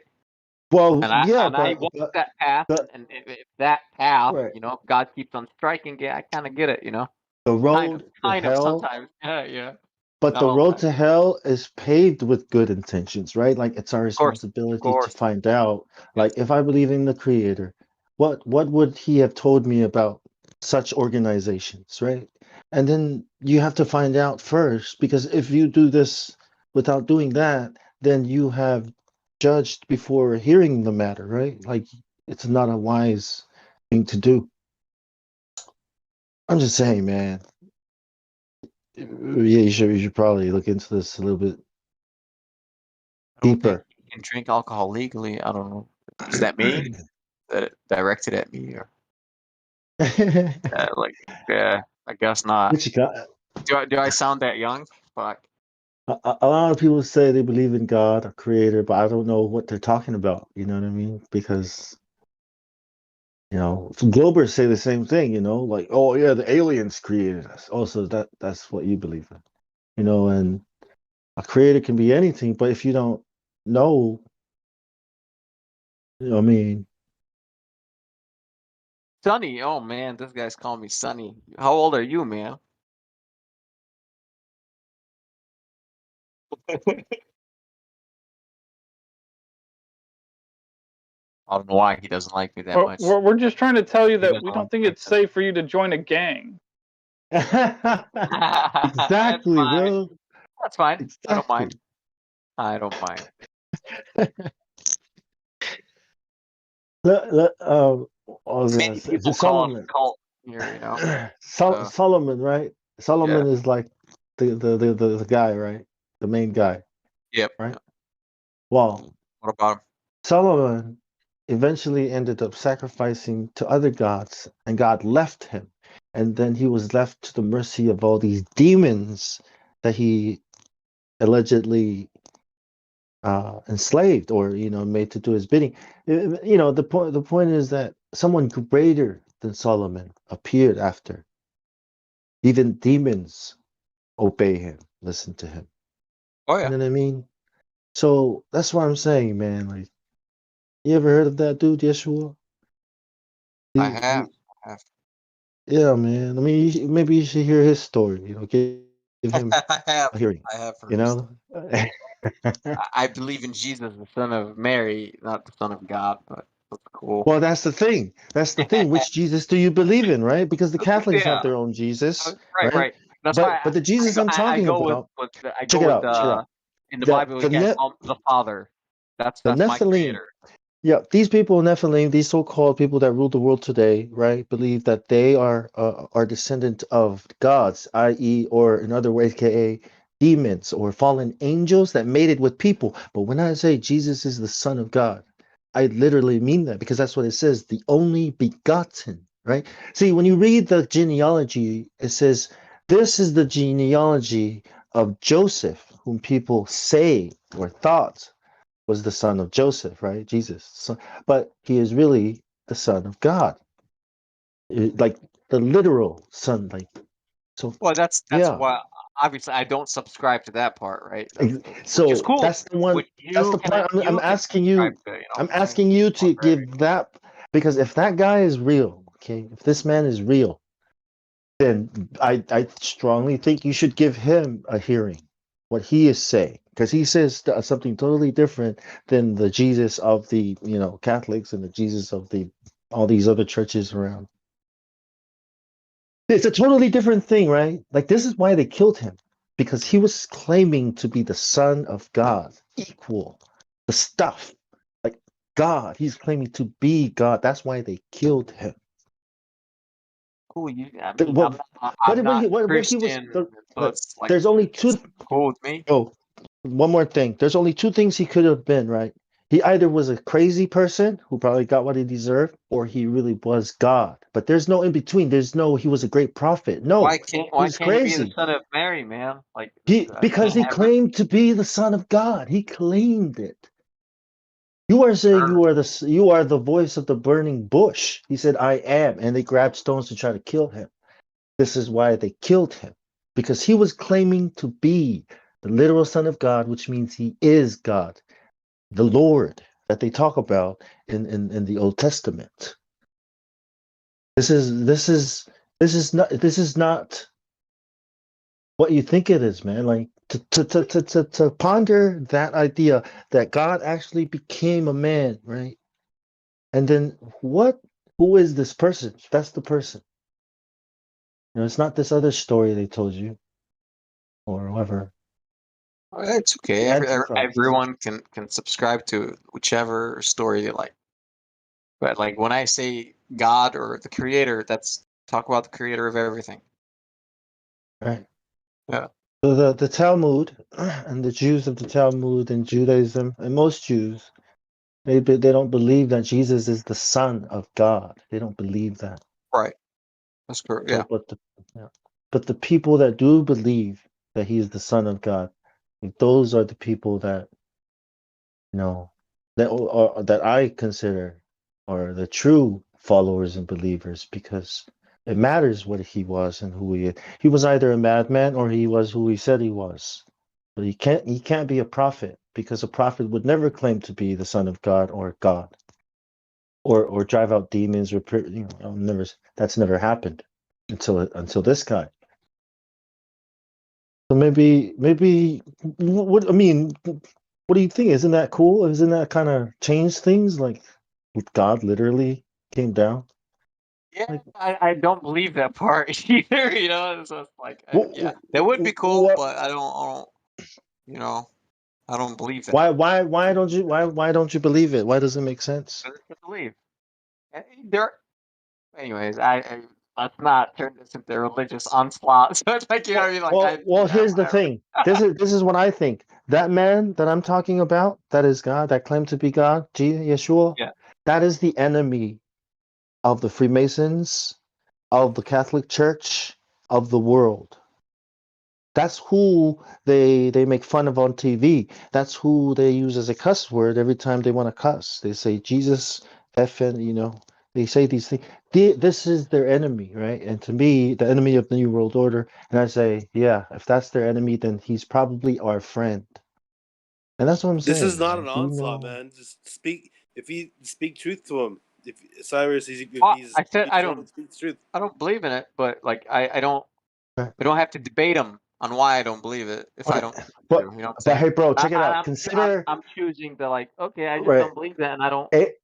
Well, yeah, And I walk that path, but and if that path, right, if God keeps on striking, yeah, I kind of get it, the kind of, road to hell. sometimes, yeah, But not the all the road time. to hell is paved with good intentions, right? Like it's our Of responsibility to course, find out. yeah. Like if I believe in the creator, what would he have told me about such organizations, right? And then you have to find out first, because if you do this without doing that, then you have judged before hearing the matter, right? Like it's not a wise thing to do. I'm just saying, man. Yeah, you should probably look into this a little bit I don't think deeper. you can drink alcohol legally. I don't know. Is that me? That it directed at me, or like, yeah, I guess not. What you got? Do I sound that young? Fuck. A lot of people say they believe in God, a creator, but I don't know what they're talking about. You know what I mean? Because Globers say the same thing. Like, oh yeah, the aliens created us. Also, that's what you believe in. And a creator can be anything, but if you don't know, I mean, Sonny, oh man, this guy's calling me Sonny. How old are you, man? I don't know why he doesn't like me that Well, much. we're just trying to tell you He that doesn't we like don't think me it's safe for you to join a gang. That's exactly, fine. bro. That's fine. I don't Exactly. mind. I don't mind. What was I gonna Many say? people call us Solomon. a cult here. So Solomon, right? yeah. Solomon is like the guy, right? The main guy, Yep. right? Well, What about him? Solomon eventually ended up sacrificing to other gods, and God left him. And then he was left to the mercy of all these demons that he allegedly enslaved, or made to do his bidding. The point is that someone greater than Solomon appeared after. Even demons obey him, listen to him. Oh You yeah. know what I mean? So that's what I'm saying, man. Like, you ever heard of that dude, Yeshua? I have. Yeah, man. I mean, maybe you should hear his story. Give him I have. a hearing. I have You heard his know? story. I believe in Jesus, the son of Mary, not the son of God, but that's cool. Well, that's the thing. That's the thing. Which Jesus do you believe in, right? Because the Catholics have Yeah. their own Jesus, Right, right? right. That's why But the Jesus I'm I talking go with about, I check go it with out. Check it out. in the The Bible the he has ne- the Father. the That's my Nephilim. creator. Yeah, these people, Nephilim, these so-called people that rule the world today, right, believe that they are descendant of gods, i.e., or in other words, aka demons or fallen angels that mated with people. But when I say Jesus is the Son of God, I literally mean that, because that's what it says, the only begotten, right? See, when you read the genealogy, it says, this is the genealogy of Joseph, whom people say or thought was the son of Joseph, right? Jesus. So, but he is really the son of God. Like the literal son, like so. Well, that's Yeah. why obviously I don't subscribe to that part, right? So which is cool. that's the one. Which That's you the can point. I'm you can asking subscribe you. to, you know I'm what I'm saying? asking you to Okay. give that, because if that guy is real, okay, if this man is real, then I strongly think you should give him a hearing, what he is saying, because he says something totally different than the Jesus of the Catholics and the Jesus of the all these other churches around. It's a totally different thing, right? Like this is why they killed him, because he was claiming to be the son of God, equal, the stuff, like God. He's claiming to be God. That's why they killed him. Cool. I The- mean, What I'm not what he was? Christian, so it's like There's only two. it's cool with me. Oh, one more thing. There's only two things he could have been, right? He either was a crazy person who probably got what he deserved, or he really was God. But there's no in between. There's no he was a great prophet. No, Why he's can't he be the crazy. son of Mary, man? Like Because can't he have it. claimed to be the son of God. He claimed it. You are saying you are the voice of the burning bush. He said, I am, and they grabbed stones to try to kill him. This is why they killed him, because he was claiming to be the literal son of God, which means he is God, the Lord that they talk about in the Old Testament. This is not what you think it is, man. Like to ponder that idea that God actually became a man, right? And then who is this person? That's the person. It's not this other story they told you or whatever. It's okay. The Antichrist. Everyone can subscribe to whichever story they like. But like when I say God or the creator, that's talk about the creator of everything. Right. Yeah. So the Talmud and the Jews of the Talmud and Judaism and most Jews, they don't believe that Jesus is the Son of God. They don't believe that. Right. That's correct. Yeah. But the people that do believe that he is the Son of God, those are the people that that I consider are the true followers and believers, because it matters what he was and who he is. He was either a madman or he was who he said he was. But he can't be a prophet, because a prophet would never claim to be the son of God or God, or drive out demons or never. That's never happened until this guy. So maybe what I mean. What do you think? Isn't that cool? Isn't that kind of change things? Like God literally came down. Yeah, Like, I don't believe that part either. So it's like yeah, that would be cool, but I don't I don't believe that. Why don't you believe it? Why does it make sense? I believe there. Anyways, let's not turn this into a religious onslaught. So it's like what I mean, like Well, here's the whatever. thing. This is what I think. That man that I'm talking about, that is God, that claimed to be God, Yeshua, Yeah. that is the enemy of the Freemasons, of the Catholic Church, of the world. That's who they make fun of on TV. That's who they use as a cuss word every time they want to cuss. They say Jesus effing, they say these things. This is their enemy, right? And to me, the enemy of the New World Order. And I say, yeah, if that's their enemy, then he's probably our friend. And that's what I'm saying. This is not an Like, onslaught, man. Just speak. If you speak truth to him, if Cyrus, if he's I said I truth, speaks truth. I don't believe in it, but like I don't Right. we don't have to debate him on why I don't believe it if I don't. But, You know what I'm but saying? hey, bro, check it out. Consider. I'm choosing to like okay, I just Right. don't believe that, and I don't It,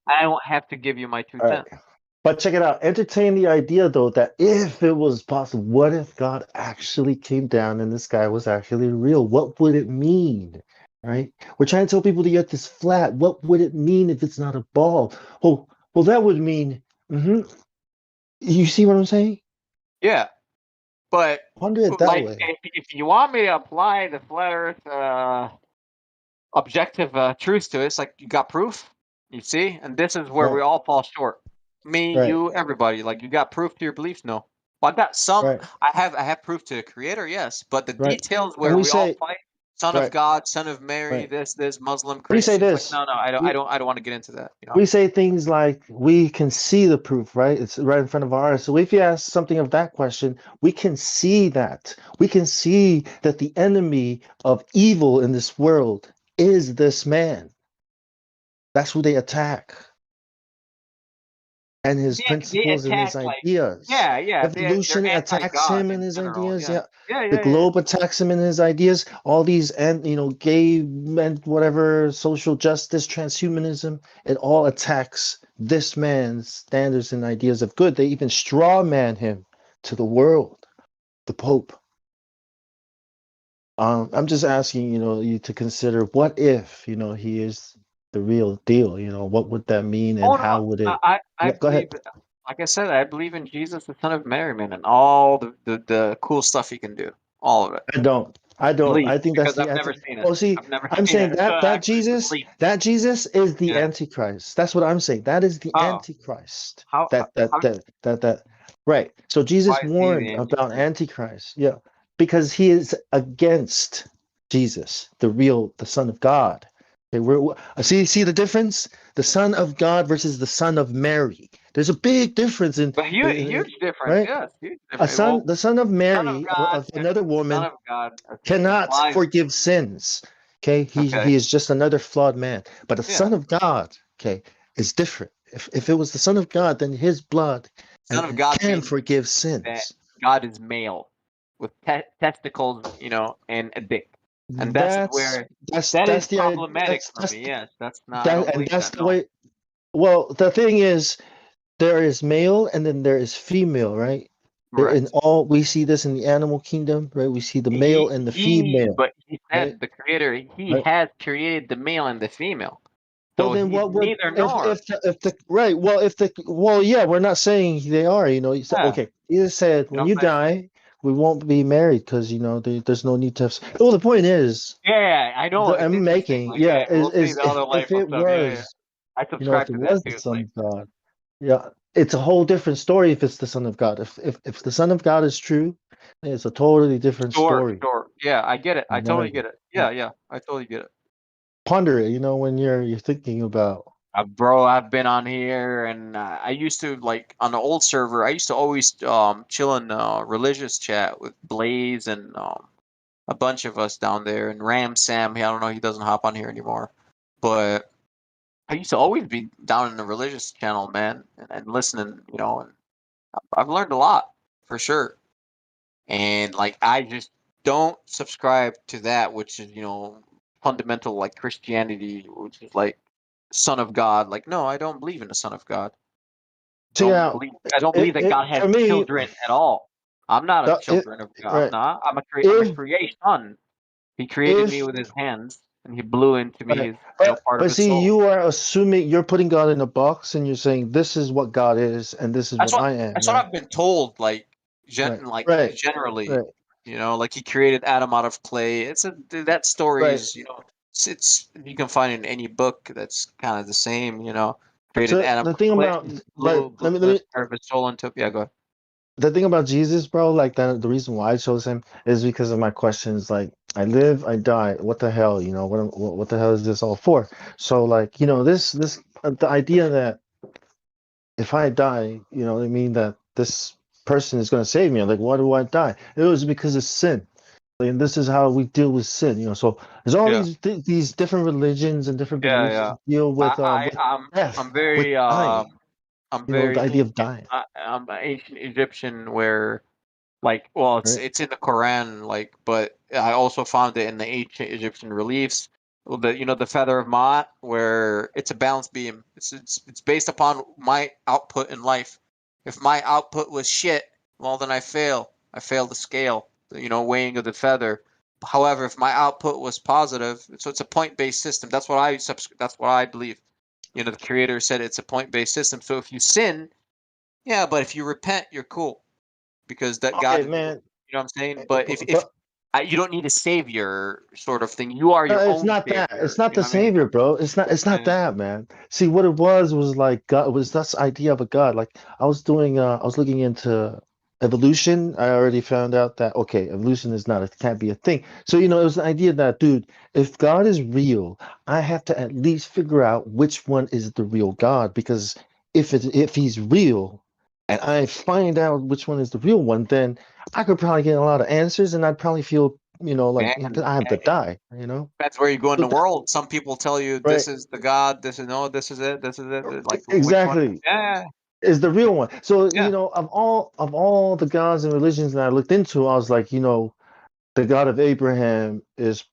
have to give you my 2 all right. cents. But check it out. Entertain the idea, though, that if it was possible, what if God actually came down and this guy was actually real? What would it mean? Right? We're trying to tell people the earth is flat. What would it mean if it's not a ball? Oh, well, that would mean. You see what I'm saying? Yeah, but Ponder it that like way. if you want me to apply the flat Earth objective truth to it, it's like you got proof. You see, and this is where we all fall short. Me, Right. you, everybody. Like you got proof to your beliefs? No. Well, I got some. Right. I have proof to the creator, yes, but the Right. details And where we we all say, fight. Son of Right. God, Son of Mary, Right. this Muslim We say Christians. Like, this. no, I We, don't want to get into that. You know. we say things like we can see the proof, right? It's right in front of our eyes. So if you ask something of that question, we can see that. We can see that the enemy of evil in this world is this man. That's who they attack. And his They principles and his attack like ideas. they're Evolution attacks anti-God him and in his general. ideas. Yeah. Yeah. The globe attacks him and his ideas. All these and gay and whatever social justice, transhumanism, it all attacks this man's standards and ideas of good. They even straw man him to the world, the Pope. I'm just asking, you to consider what if, he is the real deal, what would that mean and Oh how no, would it? I Yeah, go ahead. believe, like I said, I believe in Jesus, the Son of Mary, man, and all the cool stuff he can do, all of it. I don't. I don't. Believe I think that's because the I've anti. never seen it. Well, see, I've never I'm seen saying it. that I that Jesus, believe. that Jesus is the Yeah. Antichrist. That's what I'm saying. That is the Oh, Antichrist. how That that how that that that. Right. So why Jesus is he the warned about Antichrist? Antichrist. Yeah, because he is against Jesus, the Son of God. Okay, see the difference? The Son of God versus the Son of Mary. There's a big difference But huge difference, right. yes, huge difference. Well, The son of Son of Mary, God, of another Son woman, of God cannot implies. forgive sins. Okay, Okay, he is just another flawed man. But the yeah, Son of God, okay, is different. If it was the Son of God, then his blood Son of God can means forgive that sins. God is male with testicles, and a dick, and that's That's where that is that's the problematic that's for that's me. Yes, that's not. I don't that and believe that's that. the No. way. Well, the thing is, there is male and then there is female, right? In Right. all, we see this in the animal kingdom, right? We see the male and the female, But he right? said the creator, he Right. has created the male and the female. Well, So then he's what would neither nor. if the right? Well, yeah, we're not saying they are. You said Yeah. okay. You said You know when what you I'm saying? die, we won't be married because there's no need to have. Well, the point is Yeah, I know. that It's I'm interesting. making, Like, yeah, yeah, we'll see is the other life if of it stuff. Yeah. was, I if subscribe it to that was the too. It's Son like, of God, yeah, it's a whole different story. If it's the Son of God, if the Son of God is true, it's a totally different story. sure. Yeah, I get it. I totally Imagine, get it. yeah. Yeah, I totally get it. Ponder it. When you're thinking about. Bro, I've been on here, and I used to like on the old server. I used to always chill in religious chat with Blaze and a bunch of us down there, and Ram Sam. I don't know, he doesn't hop on here anymore, but I used to always be down in the religious channel, man, and listening. And I've learned a lot for sure. And like, I just don't subscribe to that, which is fundamental like Christianity, which is like Son of God. Like, no, I don't believe in the Son of God. So yeah, I don't believe that God has for me, children at all. I'm not a it, children of God. I'm right. not. I'm a If creation. He created me if with his hands, and he blew into me right, his part of but his see, soul. you are assuming you're putting God in a box, and you're saying this is what God is, and this is That's what what I am, that's what right? I've been told. Like, Right, right, generally, right, like he created Adam out of clay. That story right. is, it's you can find in any book that's kind of the same. Created So Adam the out of thing clay, about, but blew the part of his soul into. Yeah, go ahead. the thing about Jesus, bro, like that, the reason why I chose him is because of my questions. Like, I live, I die. What the hell, what the hell is this all for? So, like, this the idea that if I die, what I mean, that this person is going to save me. Like, why do I die? It was because of sin. And this is how we deal with sin. So there's all Yeah, these different religions and different yeah, beliefs yeah. that deal I, with I I'm I'm death, with very dying. The idea of ancient. dying, I'm ancient Egyptian, where like, well, it's right? it's in the Quran, like, but I also found it in the ancient Egyptian reliefs. Well, the feather of Ma'at, where it's a balance beam. It's based upon my output in life. If my output was shit, well, then I fail. I fail the scale, weighing of the feather. However, if my output was positive, so it's a point-based system. That's what I believe. The creator said it's a point-based system. So if you sin, yeah, but if you repent, you're cool because that God, Okay, you man. know what I'm saying? But if But you don't need a savior sort of thing, you are your it's own not that. It's savior. not You the know what I mean? savior, bro. It's not Yeah. that, man. See, what it was like God was this idea of a God. Like I was looking into evolution, I already found out that okay, evolution is not, it can't be a thing. So it was the idea that, dude, if God is real, I have to at least figure out which one is the real God, because if he's real, and I find out which one is the real one, then I could probably get a lot of answers, and I'd probably feel, like Man, I have to die. depends where you go in So the world. Some people tell you right, this is the God, this is no, this is it, this is it. Like which one? exactly. Yeah, Is the real one. So, yeah, of all the gods and religions that I looked into, I was like, the God of Abraham is,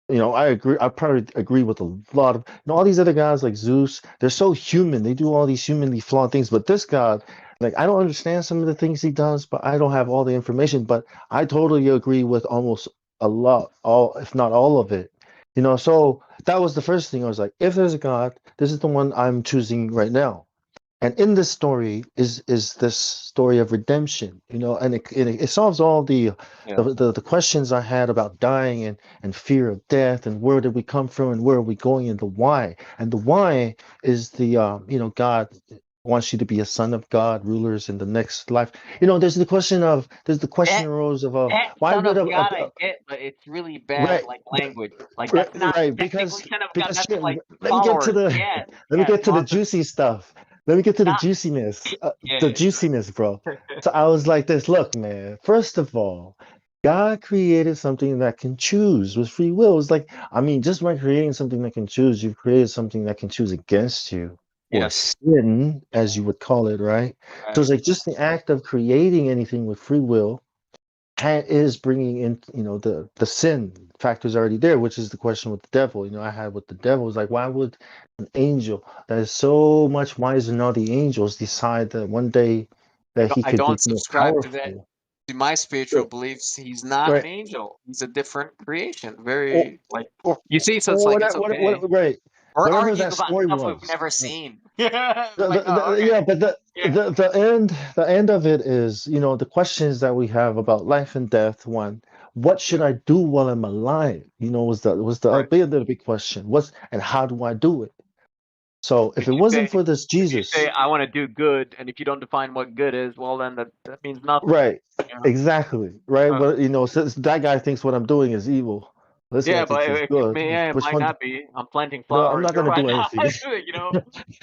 I agree. I probably agree with a lot of, all these other gods like Zeus. They're so human. They do all these humanly flawed things. But this God, like, I don't understand some of the things he does, but I don't have all the information. But I totally agree with almost a lot, all, if not all of it. So that was the first thing. I was like, if there's a God, this is the one I'm choosing right now. And in this story is this story of redemption, and it solves all yeah. the questions I had about dying and fear of death, and where did we come from and where are we going, and the why. And the why is God wants you to be a son of God, rulers in the next life. There's the question That arose of that why son would of God I get, but it's really bad right, like language. Like right, that's not right, technically son of God. because That's shit, like let me get to followers. the Yes, let me yes. get to the On the juicy stuff. Let me get to the not. juiciness. Yeah, The yeah. juiciness, bro. So I was like this, look, man, first of all, God created something that can choose with free will. It's like, I mean, just by creating something that can choose, you've created something that can choose against you, or Yes. sin, as you would call it, right? So Right. it's like just the act of creating anything with free will is bringing in, the sin factors already there, which is the question with the devil. I had with the devil is like, why would an angel that is so much wiser than all the angels decide that one day that he I could be don't more subscribe to that. powerful? To my spiritual beliefs, he's not an Right. angel. He's a different creation. Or, Very like or, you see, so it's or like it's whatever, okay. right. We're Whatever arguing that about story stuff we've was. never seen. Like, oh, Yeah, okay. but Yeah. the end of it is, the questions that we have about life and death. One, what Yeah. should I do while I'm alive? Was the Right. big question. And how do I do it? So if If it you say wasn't for this if you say Jesus, I want to do good, and if you don't define what good is, well, then that means nothing. right, You know? exactly, right. Uh, But since that guy thinks what I'm doing is evil, this guy yeah, but thinks it's good. it Which might one? not be. I'm planting No, I'm flowers not here gonna right do now. anything. You know,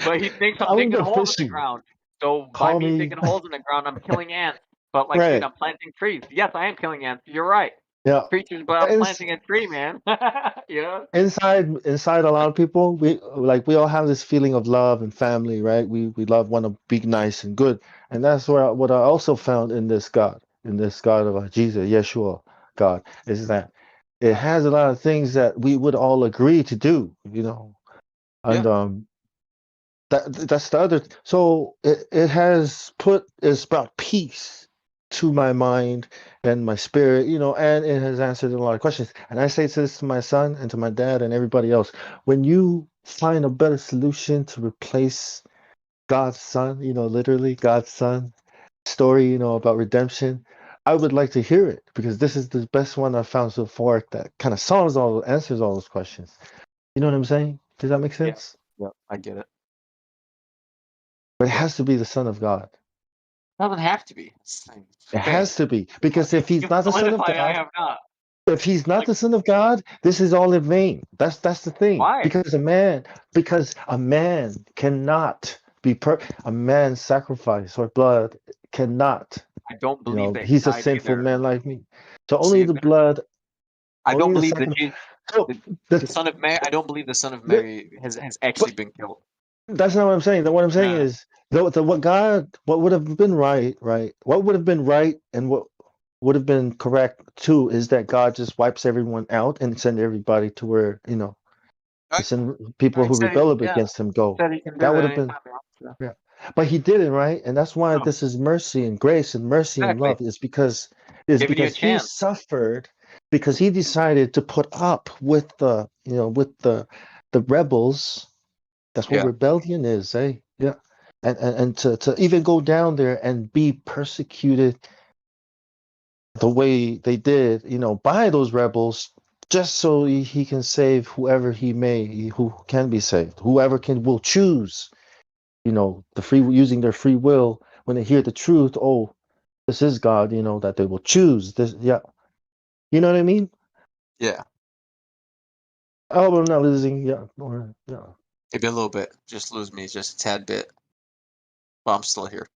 but he thinks I'm I'm gonna digging go holes in the fishing. ground. So by Call me me. digging holes in the ground, I'm killing ants. But like, dude, Right. I'm planting trees. Yes, I am killing ants. You're right. Yeah. Creatures, but I'm And planting a tree, man. You know? inside a lot of people, we all have this feeling of love and family, right? We love, want to be nice and good, and that's what I also found in this God of Jesus, Yeshua, God, is that it has a lot of things that we would all agree to do, Yeah. and that's the other. So it has put, it's brought peace to my mind and my spirit, and it has answered a lot of questions. And I say this to my son and to my dad and everybody else: when you find a better solution to replace God's son, literally God's son story, about redemption, I would like to hear it, because this is the best one I've found so far that kind of answers all those questions. You know what I'm saying? Does that make Yeah. sense? Yeah. I get it. But it Yeah. has to be the Son of God. Doesn't have to be. It Hey, has to be, because if he's you not the Son of solidify I God, have not. if he's not Like, the Son of God, this is all in vain. That's the thing. why? Because a man cannot be a man's sacrifice or blood cannot. I don't believe that he He's a died sinful either. man like me. So See only it the there. blood, I only don't the believe that sacrifice. So the, the the, son of Mary. I don't believe the son of the Mary has actually but been killed. that's not what I'm saying. What I'm saying Yeah. is, what would have been right, right? What would have been right, and what would have been correct too, is that God just wipes everyone out and send everybody to where, Right. send people He who said, rebel yeah, against him go. said he can do That would that have been, anytime he wants to. yeah. But he didn't, right? And that's why No, this is mercy and grace and mercy and exactly. love, is Giving you a because he chance. suffered, because he decided to put up with the rebels. That's what Yeah. rebellion is, eh? Yeah. And to even go down there and be persecuted the way they did, by those rebels, just so he can save whoever who can be saved, whoever will choose, the free, using their free will when they hear the truth. Oh, this is God, that they will choose this. Yeah. You know what I mean? Yeah, Oh, I'm not losing. Yeah. Yeah. maybe a little bit. Just lose me just a tad bit. But I'm still here.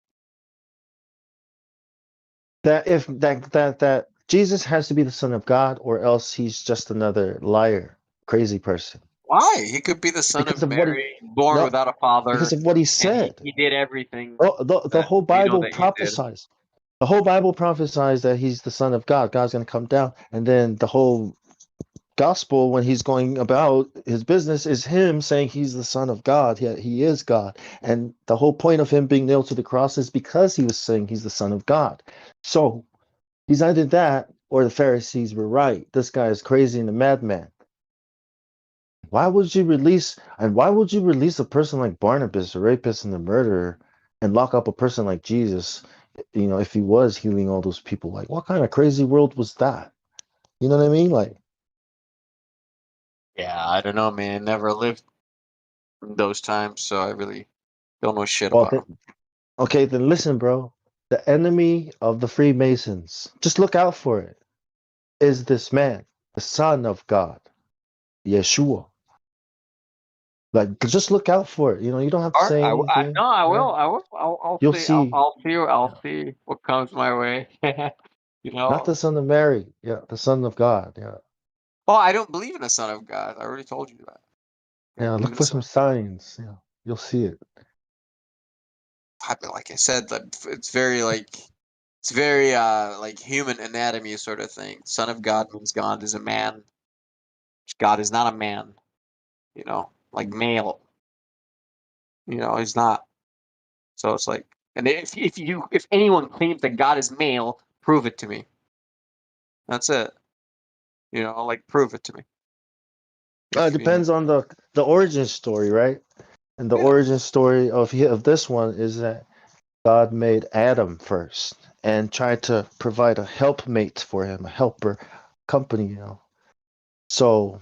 That Jesus has to be the Son of God, or else he's just another liar, crazy person. Why? He could be the son Because of of what he Mary, born no, without a because father, of what he and said. he did everything The that whole we know Bible that he did. prophesies. The whole Bible prophesies that he's the Son of God. God's going to come down, and then the whole gospel, when he's going about his business, is him saying he's the Son of God. He is God, and the whole point of him being nailed to the cross is because he was saying he's the Son of God. So he's either that or the Pharisees were right. This guy is crazy and a madman. Why would you release a person like Barnabas, a rapist and a murderer, and lock up a person like Jesus, if he was healing all those people? Like, what kind of crazy world was that? You know what I mean? Like, Yeah, I don't know, man. Never lived in those times, so I really don't know shit well, about him. okay, then listen, bro. The enemy of the Freemasons, just look out for it, is this man, the Son of God, Yeshua. Like, just look out for it. You don't have to All right, say anything. no, I Yeah. will. I will. I'll You'll see. see. I'll see what comes my way. You Not know. the Son of Mary. Yeah, the Son of God. Yeah. Oh, I don't believe in the Son of God. I already told you that. I Yeah, don't believe look in the for Son some of God. signs. Yeah, you'll see it. Like I said, it's very like human anatomy sort of thing. Son of God means God is a man. God is not a man. Like male. He's not. So it's like, and if anyone claims that God is male, prove it to me. That's it. Like prove it to me. It If you, depends on the origin story, right? And the yeah, origin story of this one is that God made Adam first and tried to provide a helpmate for him, a helper, company. So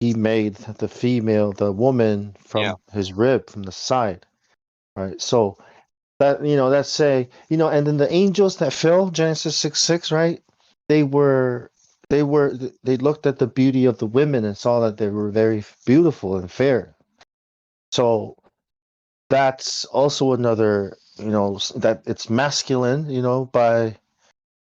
he made the woman yeah, from his rib, from the side, right? So that's say, and then the angels that fell, Genesis 6:6, right? They were they looked at the beauty of the women and saw that they were very beautiful and fair. So that's also another, that it's masculine, by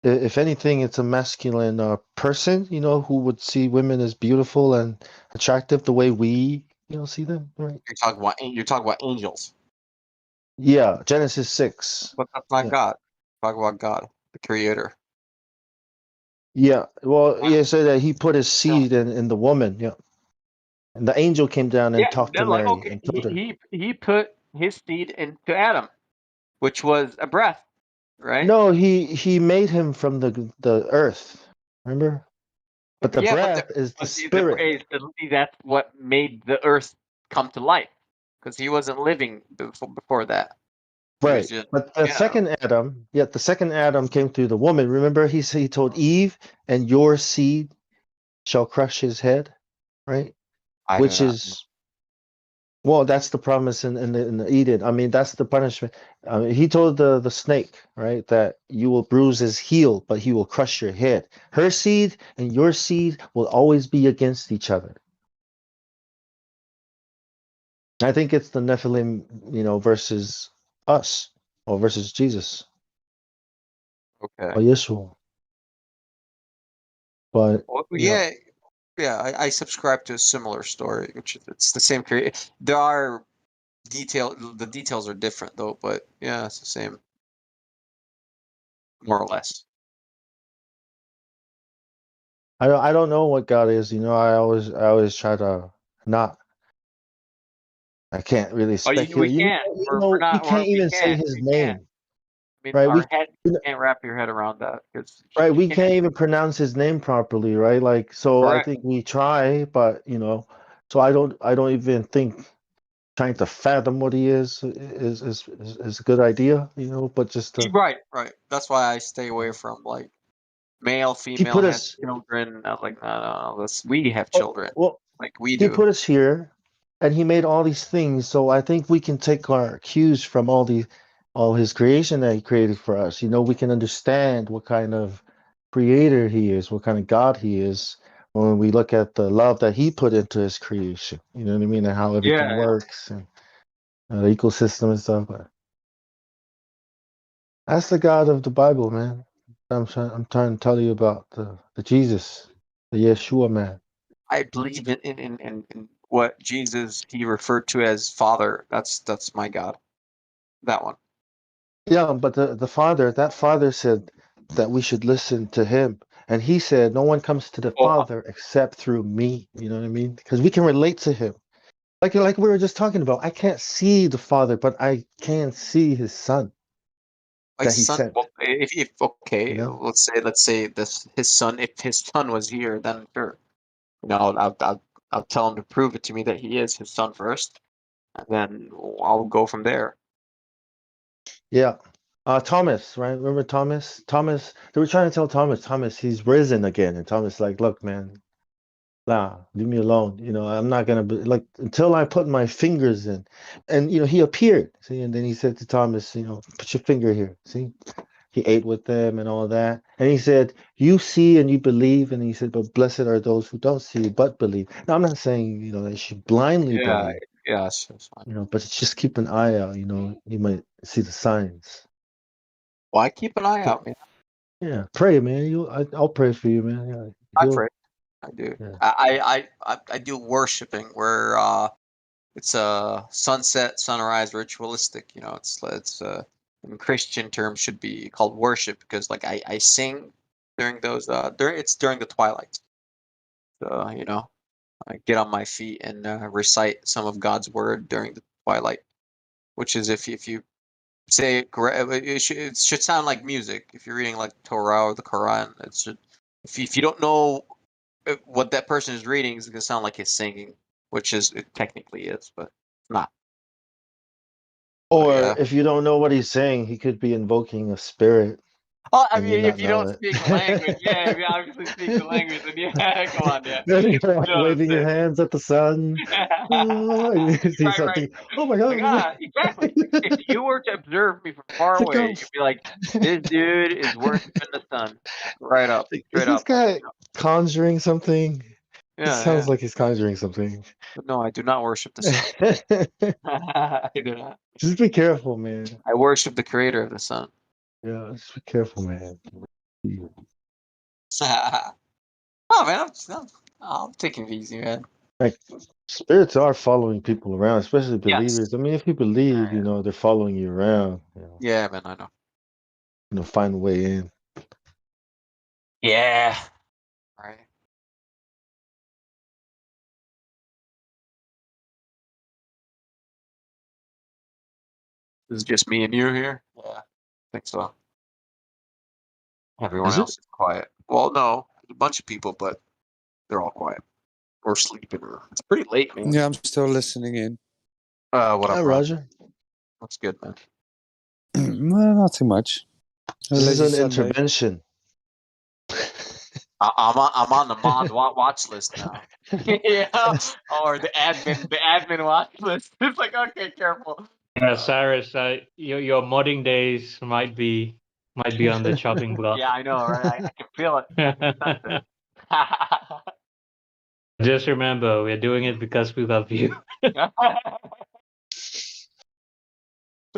if anything, it's a masculine person, who would see women as beautiful and attractive the way we, see them, right? you're talking about angels, Yeah, Genesis 6. but that's not Yeah. God. Talk about God, the Creator. Yeah. Well, Huh? yeah, so that he put his Yeah, seed in the woman, yeah. And the angel came down and yeah. talked to They're like, Mary okay, and told her. he put his seed into Adam, which was a breath, right? No, he made him from the earth. Remember? But the Yeah, breath is the but spirit. that's what made the Earth come to life, because he wasn't living before that. He was Right. just, But the yeah. second Adam came through the woman. Remember, he told Eve, and your seed shall crush his head, right? I do Which not. is, well, that's the promise in the Eden. I mean, that's the punishment. He told the snake, right, that you will bruise his heel, but he will crush your head. Her seed and your seed will always be against each other. I think it's the Nephilim, versus us, or versus Jesus Okay. or Yeshua. But Well, yeah, yeah. I subscribe to a similar story, which it's the same create. There are the details are different though, but yeah, it's the same, more or less. I don't know what God is. I always try to not. I can't really Oh, speculate. we can't. We can't even say his We can't. name, I mean, right? our head can't wrap your head around that, because Right, you we can't. can't even pronounce his name properly, right? Like, so I Correct. think we try, but so I don't even think trying to fathom what he is a good idea, but just to Right, right. That's why I stay away from like male, he female put has us children. I was like, no, no, we have oh, children, well, like we he do. put us here and he made all these things, so I think we can take our cues from all all his creation that he created for us. You know, we can understand what kind of creator he is, what kind of God he is when we look at the love that he put into his creation. You know what I mean? And how everything Yeah, works and the ecosystem and stuff. But that's the God of the Bible, man. I'm trying to tell you about the Jesus, the Yeshua man. I believe in what Jesus he referred to as Father. That's my God. That one. Yeah, but the father, that father said that we should listen to him. And he said, no one comes to the Oh, Father except through me. You know what I mean? Because we can relate to him. Like we were just talking about. I can't see the Father, but I can see his son my that he son. sent. Well, if You okay, know? let's say this his son. If his son was here, then sure. You know, I'll tell him to prove it to me that he is his son first, and then I'll go from there. Yeah. Thomas, right? Remember Thomas? Thomas, they were trying to tell Thomas, he's risen again. And Thomas, like, look, man, nah, leave me alone. You know, I'm not gonna be like until I put my fingers in. And he appeared. See, and then he said to Thomas, put your finger here. See, he ate with them and all that. And he said, you see and you believe. And he said, but blessed are those who don't see but believe. Now, I'm not saying, they should blindly Yeah, believe, yes, that's fine. but just keep an eye out. You might see the signs. Why keep an eye out, man? Yeah, pray, man. I'll pray for you, man. Yeah, I pray. I do. Yeah. I do worshiping where it's a sunset, sunrise, ritualistic. You know, it's in Christian terms should be called worship because like I sing during those during the twilight. So you know, I get on my feet and recite some of God's word during the twilight, which is if you say it correct, it should sound like music. If you're reading like Torah or the Quran, it should. If you don't know what that person is reading, it's gonna sound like he's singing, which is it technically is, but it's not. But Or yeah. if you don't know what he's saying, he could be invoking a spirit Oh, I and you mean, not if you know don't it. speak the language, yeah, if you obviously speak the language, then yeah, come on, yeah. Then you're You like know what I'm waving your saying? hands at the sun. Oh, and you see Right, right. something. Oh my Like, God. exactly. If you were to observe me from far It's like, away, oh, you'd be like, this dude is worshiping the sun. Right up, like, is straight this up. guy conjuring something? It Yeah, sounds yeah. like he's conjuring something. But no, I do not worship the sun. I do not. Just be careful, man. I worship the creator of the sun. Yeah, just be careful, man. Oh man, I'm taking it easy, man. Like spirits are following people around, especially Yes. believers. I mean, if you believe, they're following you around. Yeah, man, I know. Find a way in. Yeah. Right. This is just me and you here? Yeah. I think so. Everyone Is it? else is quiet. Well, no, there's a bunch of people, but they're all quiet or sleeping. Or it's pretty late, man. Yeah, I'm still listening in. What Hi, up, Ron? Roger. What's good, man? Well, not too much. A This is lazy an Sunday. intervention. I'm on the mod watch list now. Yeah, or the admin watch list. It's like okay, careful. Cyrus, your modding days might be on the chopping block. Yeah, I know, right? I can feel it. I can sense it. Just remember, we're doing it because we love you. Then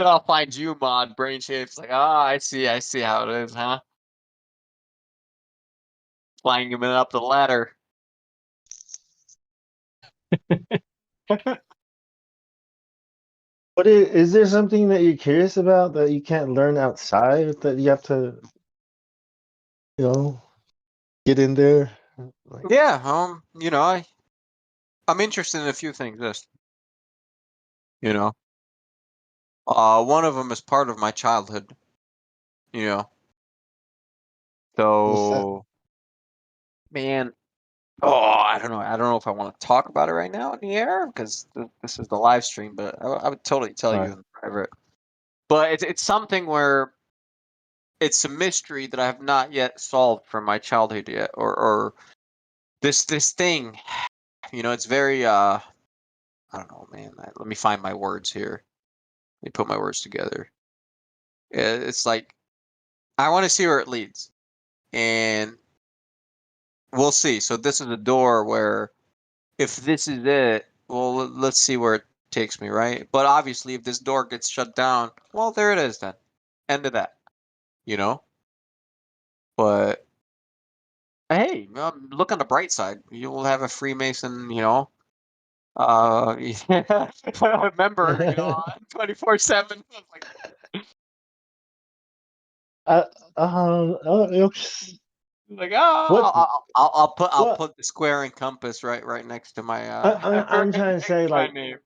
I'll find you, mod brain shapes. Like, oh, I see how it is, huh? Flying him up the ladder. But is there something that you're curious about that you can't learn outside that you have to, get in there? Like, Yeah, you know, I'm interested in a few things. This, you know, one of them is part of my childhood. You know, what's that? so man, I don't know. I don't know if I want to talk about it right now in the air because this is the live stream. But I would totally tell All you right. in private. But it's something where it's a mystery that I have not yet solved from my childhood yet, or this thing. You know, it's very I don't know, man. Let me find my words here. Let me put my words together. It's like I want to see where it leads, and we'll see. So this is a door where if this is it, well, let's see where it takes me, right? But obviously, if this door gets shut down, well, there it is then. End of that, you know? But hey, look on the bright side. You'll have a Freemason, yeah, member, 24/7. Like, like what I'll what put the square and compass right next to my I'm trying to say, my like, name.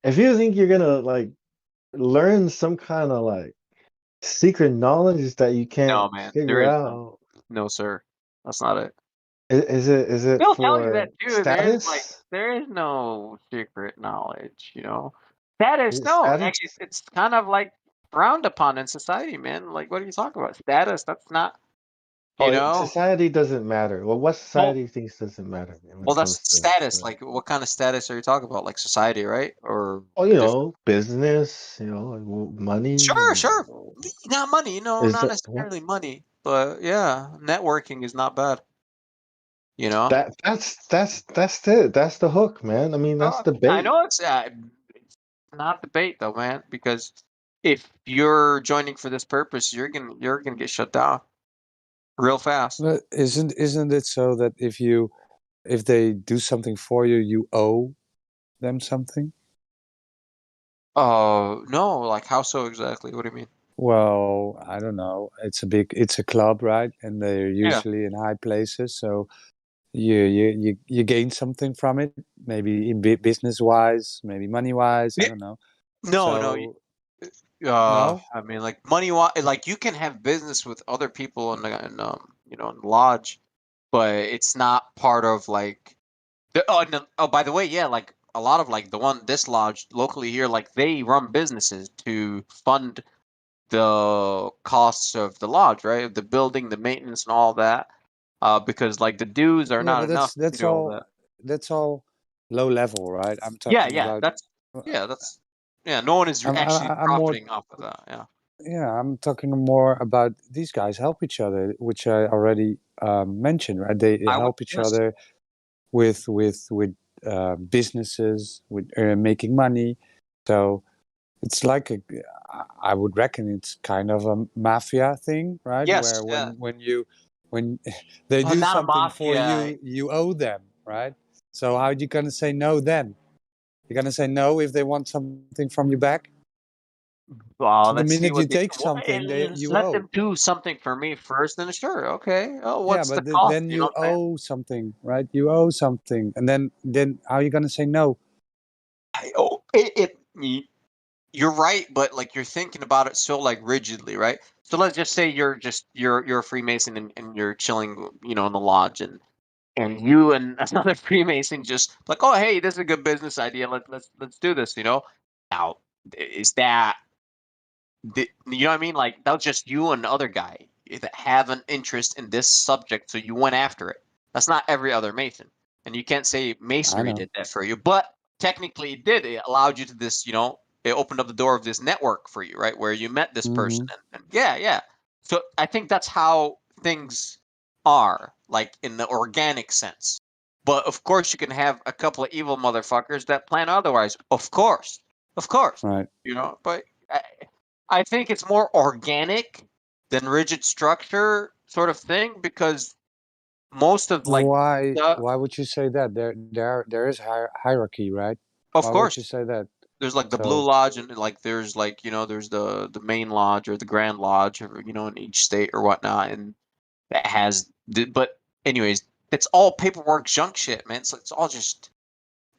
if you think you're gonna like learn some kind of like secret knowledge that you can't No, man, there figure is out, no, sir. That's not it. is it They'll tell you for that too. status? There is no secret knowledge, Status, Is it no. status? It's kind of like frowned upon in society, man. Like, what are you talking about? Status, that's not, Oh, you know. society doesn't matter. Well, what Well, society thinks doesn't matter, man, when well, it that's comes status. to Like, what kind of status are you talking about? Like society, right? Or oh, different? business, like, money. Sure, sure. Not money, Is not that what? necessarily money, but yeah, networking is not bad, you know. That's it. That's the hook, man. I mean, that's Oh, the I bait. know it's not debate though, man, because if you're joining for this purpose, you're gonna get shut down real fast. But isn't it so that if they do something for you, you owe them something? Oh no, like how so exactly? What do you mean? Well, I don't know. It's a club, right? And they're Yeah. usually in high places, so you gain something from it, maybe in business wise, maybe money wise. I Yeah. don't know. No, no. So Uh, no. I mean, like money, like you can have business with other people in the lodge, but it's not part of like oh, no, oh, by the way, yeah, like a lot of like this lodge locally here, like they run businesses to fund the costs of the lodge, right? The building, the maintenance, and all that. Because like the dues are Yeah, not but enough to do all that. that's all low level, right? I'm Yeah, talking yeah, about. that's yeah. No one is actually I'm more. profiting off of that. Yeah. Yeah, I'm talking more about these guys help each other, which I already mentioned, right? They I would help each yes. other with businesses, with making money. So it's like I would reckon it's kind of a mafia thing, right? Yes. Where Yeah. when they do Not a something for mafia. you, you owe them, right? So how are you gonna say no then? You're gonna say no if they want something from you back. Well, So the let's see minute you what they take something, you let owe. them do something for me first. Then sure, okay. Oh, Yeah, what's the but cost? then You know you what I'm saying? owe something, right? You owe something, and then how are you gonna say no? Oh, you're right, but like you're thinking about it so like rigidly, right? So let's just say you're a Freemason and you're chilling, in the lodge, and you and another Freemason just like, oh hey, this is a good business idea. Let's do this. Now is that you know what I mean? Like that's just you and the other guy that have an interest in this subject, so you went after it. That's not every other Mason, and you can't say I Masonry know. did that for you, but technically it did. It allowed you to this, it opened up the door of this network for you, right? Where you met this person, Hmm. and yeah, yeah. So I think that's how things are, like in the organic sense. But of course, you can have a couple of evil motherfuckers that plan otherwise. Of course, Right. But I think it's more organic than rigid structure sort of thing because most of like the Why would you say that? There is hierarchy, right? of Why would you course say that? there's like the blue So lodge and like there's like there's the main lodge or the grand lodge or in each state or whatnot and that has but anyways it's all paperwork junk shit, man. So it's all just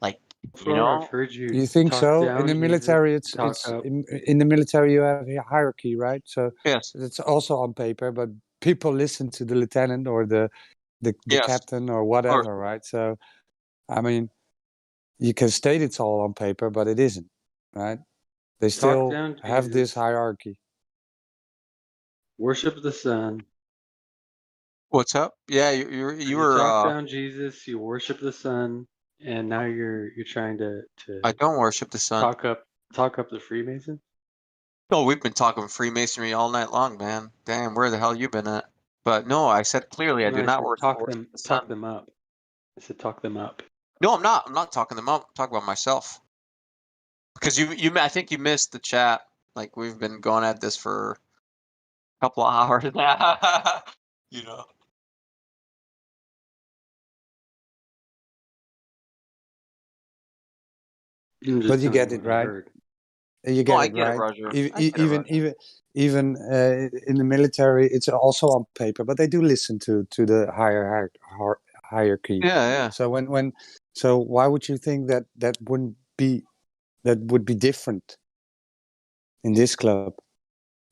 like you Before I've know heard you you think talk so? In down the Jesus, military, talk it's up. in the military you have a hierarchy, right? So yes it's also on paper, but people listen to the lieutenant or the yes captain or of course. whatever, right? So I mean, you can state it's all on paper, but it isn't, right? They Talk still down have this Jesus. hierarchy. Worship the Son. What's up? Yeah, you You were talk down Jesus. You worship the Son, and now you're trying to I don't worship the sun. talk up the Freemason. No, we've been talking Freemasonry all night long, man. Damn, where the hell you been at? But no, I said clearly I No, do I not said worship the sun. talk them up. I said talk them up. No, I'm not. I'm not talking them up. I'm talking about myself. Because I think you missed the chat. Like we've been going at this for a couple of hours now. You know. I'm just But you telling get you it what I right. heard. You No, get I it get it, right. Roger. Even I get it, Roger. even in the military, it's also on paper, but they do listen to the hierarchy. Yeah, yeah. So so why would you think that that would be different in this club?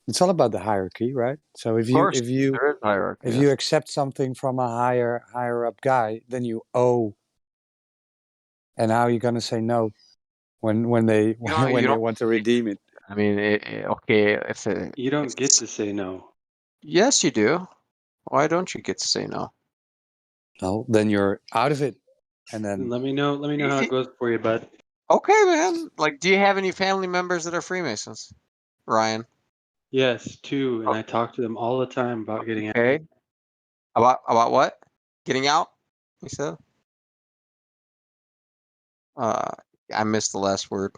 It's all about the hierarchy, right? So Of course, if you there is hierarchy. if Yes. you accept something from a higher up guy, then you owe. And how are you gonna say no when they when You they don't. want to redeem it? I mean, okay. You don't get to say no. Yes, you do. Why don't you get to say no? No, then you're out of it. And then Let me know how it goes for you, bud. Okay, man. Like, do you have any family members that are Freemasons, Ryan? Yes, 2, and I talk to them all the time about getting out. Okay. About what? Getting out? You said. Uh, I missed the last word.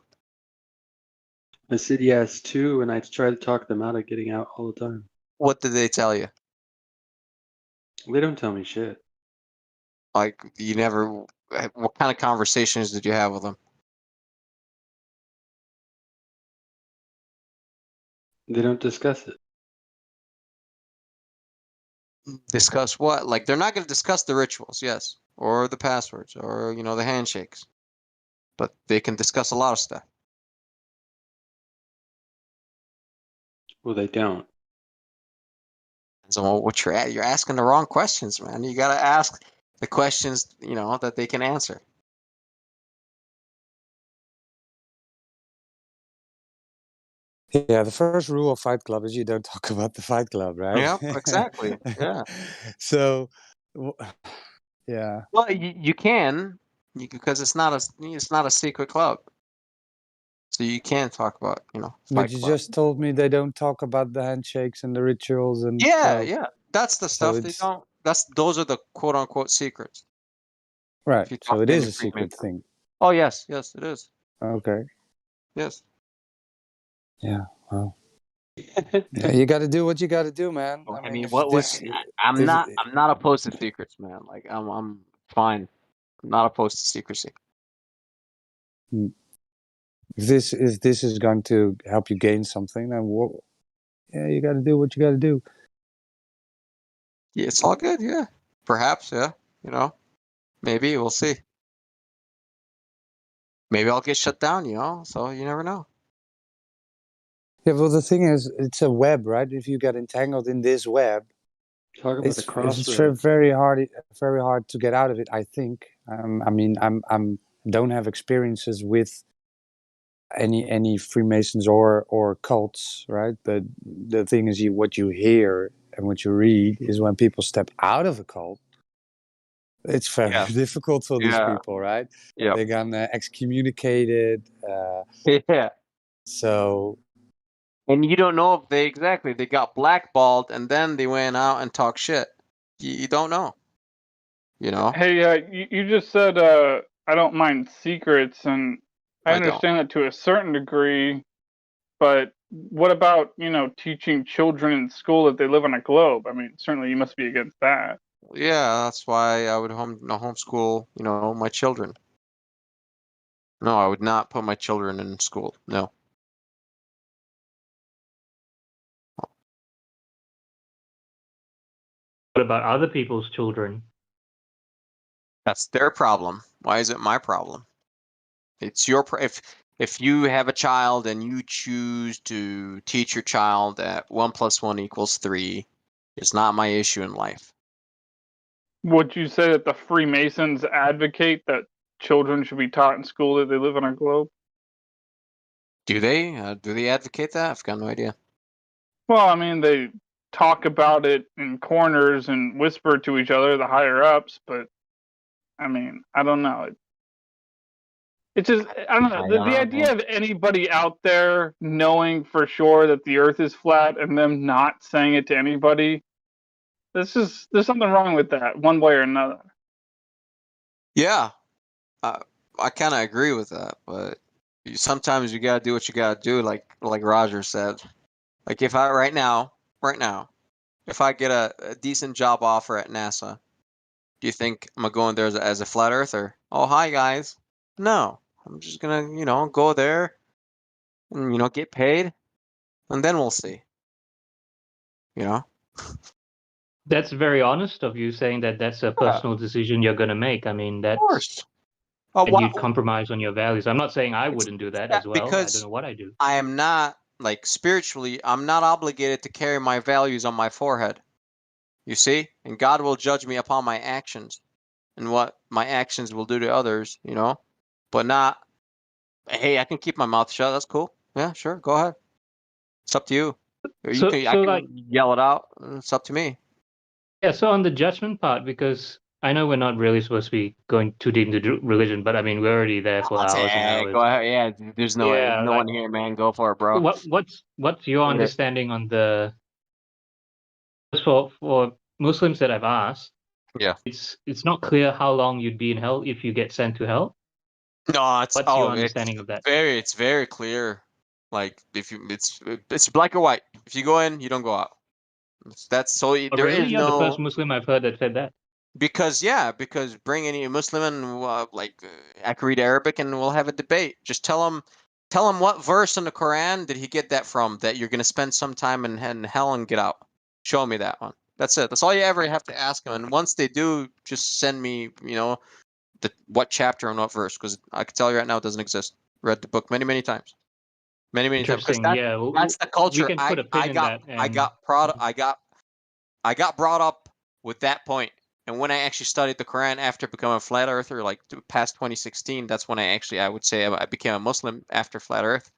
I said yes, 2, and I try to talk them out of getting out all the time. What did they tell you? They don't tell me shit. Like, you never. What kind of conversations did you have with them? They don't discuss it. Discuss what? Like, they're not going to discuss the rituals, yes, or the passwords, or the handshakes, but they can discuss a lot of stuff. Well, they don't. So what you're asking the wrong questions, man. You got to ask the questions, that they can answer. yeah, the first rule of Fight Club is you don't talk about the Fight Club, right? Yeah, exactly. Yeah. So, yeah. Well, you can, because it's not a secret club, so you can talk about But Fight you Club. just told me they don't talk about the handshakes and the rituals, and Yeah, so yeah. That's the so stuff they it's don't. Those are the quote unquote secrets. right. If you So talk it to is any a secret Freemason. thing. Oh yes, yes, it is. Okay. Yes. Yeah. Well. Yeah, you got to do what you got to do, man. I I mean, mean, if what? this, I'm if not opposed to secrets, man. Like I'm fine. I'm not opposed to secrecy. if this is going to help you gain something, then yeah, you got to do what you got to do. Yeah, it's all good. Yeah, perhaps. Yeah, maybe we'll see. Maybe I'll get shut down. So you never know. Yeah, well, the thing is, it's a web, right? If you get entangled in this web, Talk about the it's crossroads. very hard to get out of it. I think. I mean, I'm don't have experiences with any Freemasons or cults, right? But the thing is, what you hear and what you read is when people step out of a cult, it's very Yeah. difficult for these Yeah. people, right? Yeah. They're gonna excommunicated. Yeah. So. And you don't know if they got blackballed and then they went out and talk shit. You don't know. Hey, you just said I don't mind secrets, and I understand that to a certain degree. But what about teaching children in school that they live on a globe? I mean, certainly you must be against that. Yeah, that's why I would homeschool, my children. No, I would not put my children in school. No. What about other people's children? That's their problem. Why is it my problem? It's your if you have a child and you choose to teach your child that 1 + 1 = 3, it's not my issue in life. Would you say that the Freemasons advocate that children should be taught in school that they live on a globe? Do they? Do they advocate that? I've got no idea. Well, I mean, they talk about it in corners and whisper to each other, the higher ups, but I mean, I don't know. It's just I don't know. The idea of anybody out there knowing for sure that the Earth is flat and them not saying it to anybody, there's something wrong with that, one way or another. Yeah, I kind of agree with that, but sometimes you gotta do what you gotta do, like Roger said. Like if I right now, if I get a decent job offer at NASA, do you think I'm gonna go in there as a flat earther? Oh, hi guys. No, I'm just gonna go there and get paid, and then we'll see. That's very honest of you saying that that's a personal decision you're going to make. I mean, Of course. and you'd compromise on your values. I'm not saying I wouldn't do that as well. I don't Because know what I do. I am not spiritually, I'm not obligated to carry my values on my forehead. You see? And God will judge me upon my actions and what my actions will do to others, but not, hey, I can keep my mouth shut. That's cool. Yeah, sure. Go ahead. It's up to you. I can yell it out. It's up to me. Yeah, so on the judgment part, because I know we're not really supposed to be going too deep into religion, but I mean, we're already there for hours and hours. Go ahead. Yeah, there's no one here, man. Go for it, bro. What's your understanding on the for Muslims that I've asked? Yeah, it's not clear how long you'd be in hell if you get sent to hell. No, what's your understanding of that? It's very clear. Like if you, it's black or white. If you go in, you don't go out. That's so. Oh, there really? is You're no. the first Muslim I've heard that said that. Because bring any Muslim and I can read Arabic and we'll have a debate. Just tell him what verse in the Quran did he get that from, that you're going to spend some time in hell and get out. Show me that one. That's it. That's all you ever have to ask them. And once they do, just send me, what chapter and what verse, because I can tell you right now it doesn't exist. Read the book many times. Many times. Because that's the culture. We can put a pin in that. I got brought up with that point. And when I actually studied the Quran after becoming a flat earther, like past 2016, that's when I would say I became a Muslim after flat earth.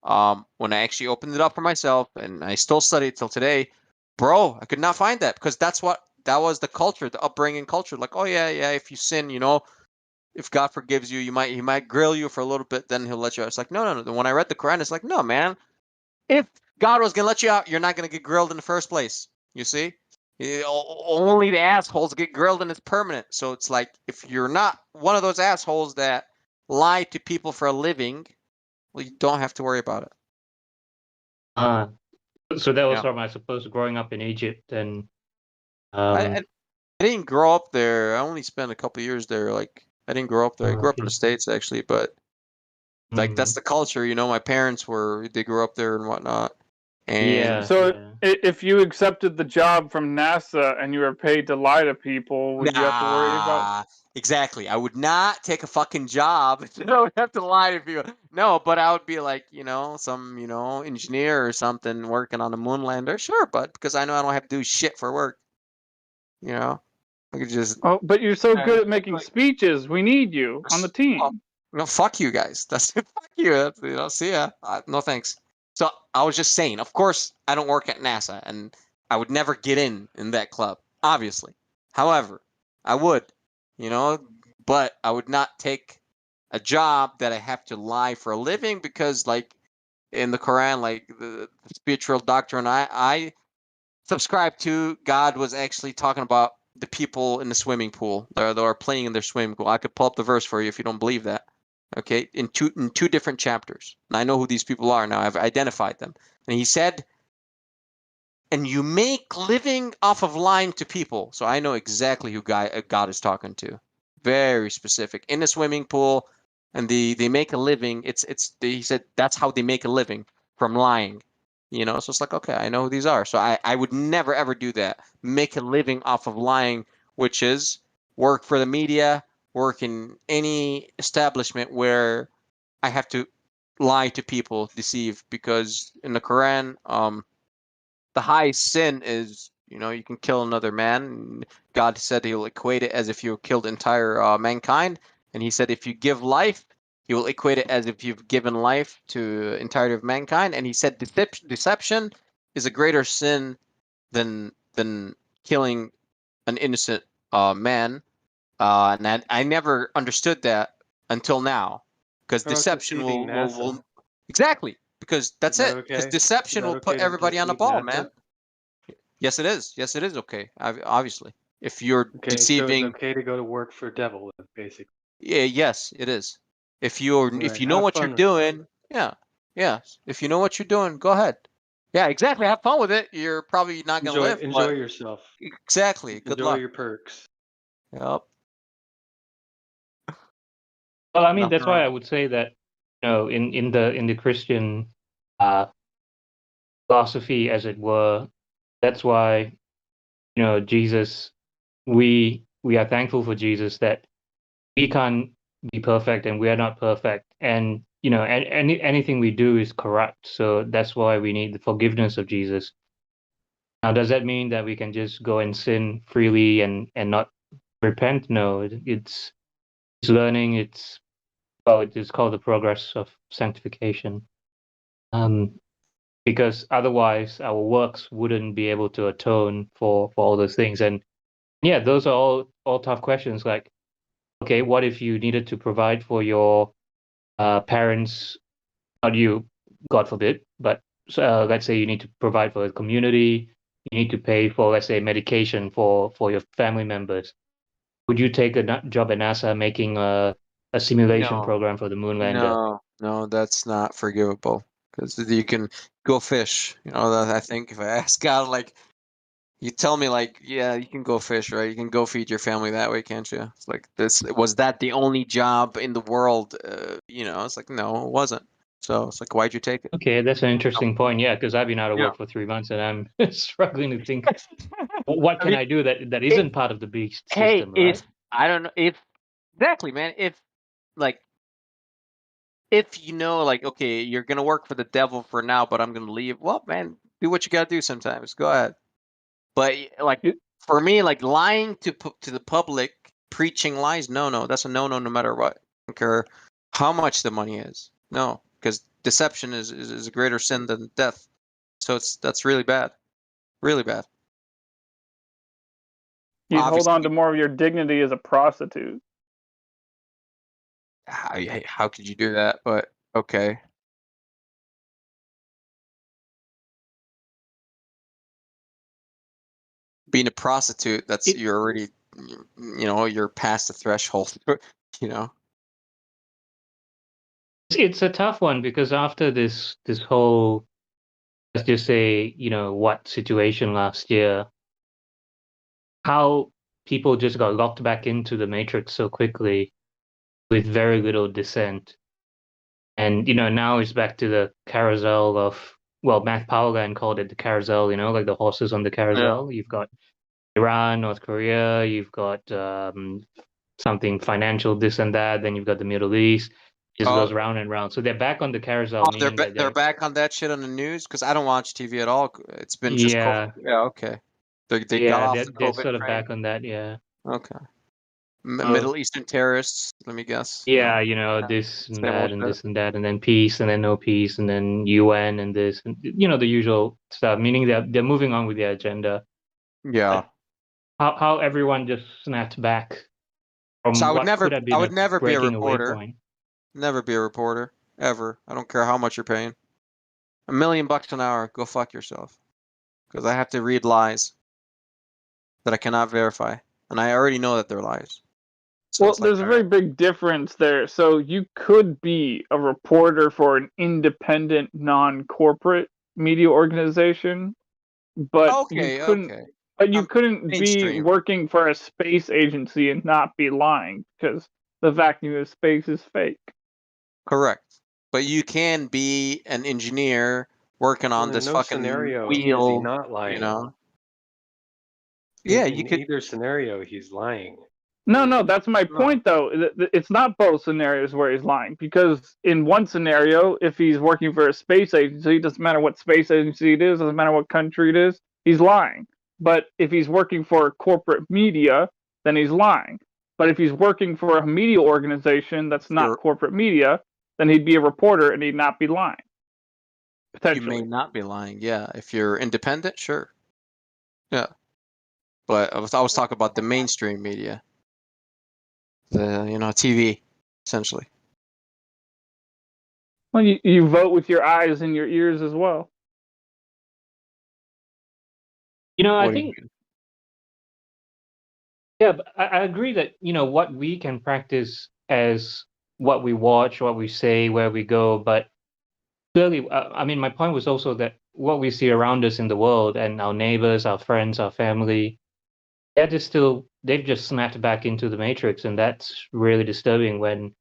When I actually opened it up for myself, and I still study it till today, bro, I could not find that, because that was the culture, the upbringing culture. Like, oh yeah, if you sin, if God forgives you, he might grill you for a little bit, then he'll let you out. It's like, no. When I read the Quran, it's like, no, man. If God was gonna let you out, you're not gonna get grilled in the first place. You see? Only the assholes get grilled and it's permanent. So it's like, if you're not one of those assholes that lie to people for a living, well, you don't have to worry about it. So that was from, I suppose, growing up in Egypt, and I didn't grow up there. I only spent a couple years there. Like, I didn't grow up there. I grew up in the States actually, but that's the culture. My parents they grew up there and whatnot. And if you accepted the job from NASA and you were paid to lie to people, would you have to worry about? Exactly. I would not take a fucking job. I don't have to lie to people. No, but I would be like, some, engineer or something working on a moon lander. Sure, but because I know I don't have to do shit for work. I could just. Oh, but you're so good at making speeches. We need you on the team. Fuck you guys. That's fuck you. See ya. No thanks. So I was just saying, of course, I don't work at NASA, and I would never get in that club, obviously. However, I would, but I would not take a job that I have to lie for a living, because, like, in the Quran, like the spiritual doctrine I subscribe to, God was actually talking about the people in the swimming pool that are playing in their swimming pool. I could pull up the verse for you if you don't believe that. Okay, in two different chapters. And I know who these people are now. I've identified them. And he said, and you make living off of lying to people. So I know exactly who God is talking to. Very specific. In a swimming pool, and they make a living. He said that's how they make a living, from lying. So it's like, okay, I know who these are. So I would never ever do that. Make a living off of lying, which is work for the media, work in any establishment where I have to lie to people, deceive, because in the Quran, the highest sin is, you can kill another man. God said he'll equate it as if you killed entire mankind. And he said if you give life, he will equate it as if you've given life to entirety of mankind. And he said deception is a greater sin than killing an innocent man. And I never understood that until now. because How about deception deceiving NASA? will exactly, because that's Is that it. Because okay? Is deception that will put okay to everybody on the deceive ball, NASA? man. Yes, it is. Yes, it is okay. Obviously, if you're Okay, so it's deceiving, okay to go to work for devil, basically. yeah, yes, it is. If you Right. know Have what fun you're with it. doing, yeah. If you know what you're doing, go ahead. Yeah, exactly. Have fun with it. You're probably not gonna live, Enjoy but yourself. exactly. Good Enjoy luck. your perks. Yep. Well, I mean, Nothing that's why I wrong. would say that, in the Christian uh, philosophy, as it were, that's why, Jesus, we are thankful for Jesus, that we can't be perfect and we are not perfect, and anything we do is corrupt. So that's why we need the forgiveness of Jesus. Now, does that mean that we can just go and sin freely and not repent? No, it's learning. It is called the progress of sanctification. Because otherwise our works wouldn't be able to atone for all those things. And yeah, those are all tough questions. Like, okay, what if you needed to provide for your parents? Not you, God forbid, but let's say you need to provide for the community. You need to pay for, let's say, medication for your family members. Would you take a job at NASA making a simulation No, program for the moon lander? no, that's not forgivable. Because you can go fish. I think if I ask God, like, you tell me, like, yeah, you can go fish, right? You can go feed your family that way, can't you? It's like, was that the only job in the world? It's like, no, it wasn't. So it's like, why'd you take it? Okay, that's an No. interesting point. Yeah, because I've been out of Yeah. work for 3 months and I'm struggling to think, what I can mean, I do that isn't part of the beast hey, system, right? I don't know, if exactly, man, like if like, okay, you're gonna work for the devil for now, but I'm gonna leave. Well, man, do what you gotta do sometimes. Go ahead. But like, It- for me, like, lying to the public, preaching lies, no, that's a no matter what. I don't care how much the money is. No, because deception is a greater sin than death. So that's really bad, really bad. You'd hold on to Obviously, more of your dignity as a prostitute. how could you do that? But okay. Being a prostitute, that's It, you're already, you're past the threshold. you know. it's a tough one because after this whole, let's just say, what situation last year, how people just got locked back into the matrix so quickly with very little dissent. And now it's back to the carousel of, well, Matt Powerline called it the carousel, like the horses on the Yeah. carousel. You've got Iran, North Korea, you've got something financial, this and that, then you've got the Middle East. It just Oh, goes round and round. So they're back on the carousel, they're meaning that they're they're, back on that shit on the news, because I don't watch TV at all. It's been just yeah, COVID. Yeah, okay. They got yeah, off they're the they're COVID sort of train. back on that, yeah. Okay. So Middle Eastern terrorists. Let me guess. yeah, Yeah, this and same that old and shit. this and that, and then peace and then no peace, and then UN and this, and the usual stuff. Meaning they're moving on with their agenda. Yeah. But how everyone just snapped back So from I would what never, could have I been would a never be a breaking away reporter. point. Never be a reporter ever. I don't care how much you're paying. $1 million an hour. Go fuck yourself. Because I have to read lies that I cannot verify, and I already know that they're lies. So Well, it's like, there's a all very right. big difference there. So you could be a reporter for an independent, non-corporate media organization, but you Okay, couldn't okay. but you couldn't be Mainstream. working for a space agency and not be lying because the vacuum of space is fake. Correct. But you can be an engineer working Well, on in this no fucking scenario is he wheel, not lying. Yeah, you In could. either scenario, he's lying. No, that's my No. point though. It's not both scenarios where he's lying because in one scenario, if he's working for a space agency, it doesn't matter what space agency it is, doesn't matter what country it is, he's lying. But if he's working for corporate media, then he's lying. But if he's working for a media organization that's not corporate media, then he'd be a reporter and he'd not be lying. You Potentially. may not be lying. Yeah, if you're independent, sure. Yeah, but I was talking about the mainstream media, the TV, essentially. Well, you vote with your eyes and your ears as well. I think, yeah, but I agree that, what we can practice as what we watch, what we say, where we go, but clearly, I mean, my point was also that what we see around us in the world and our neighbors, our friends, our family, they've just snapped back into the matrix, and that's really disturbing when,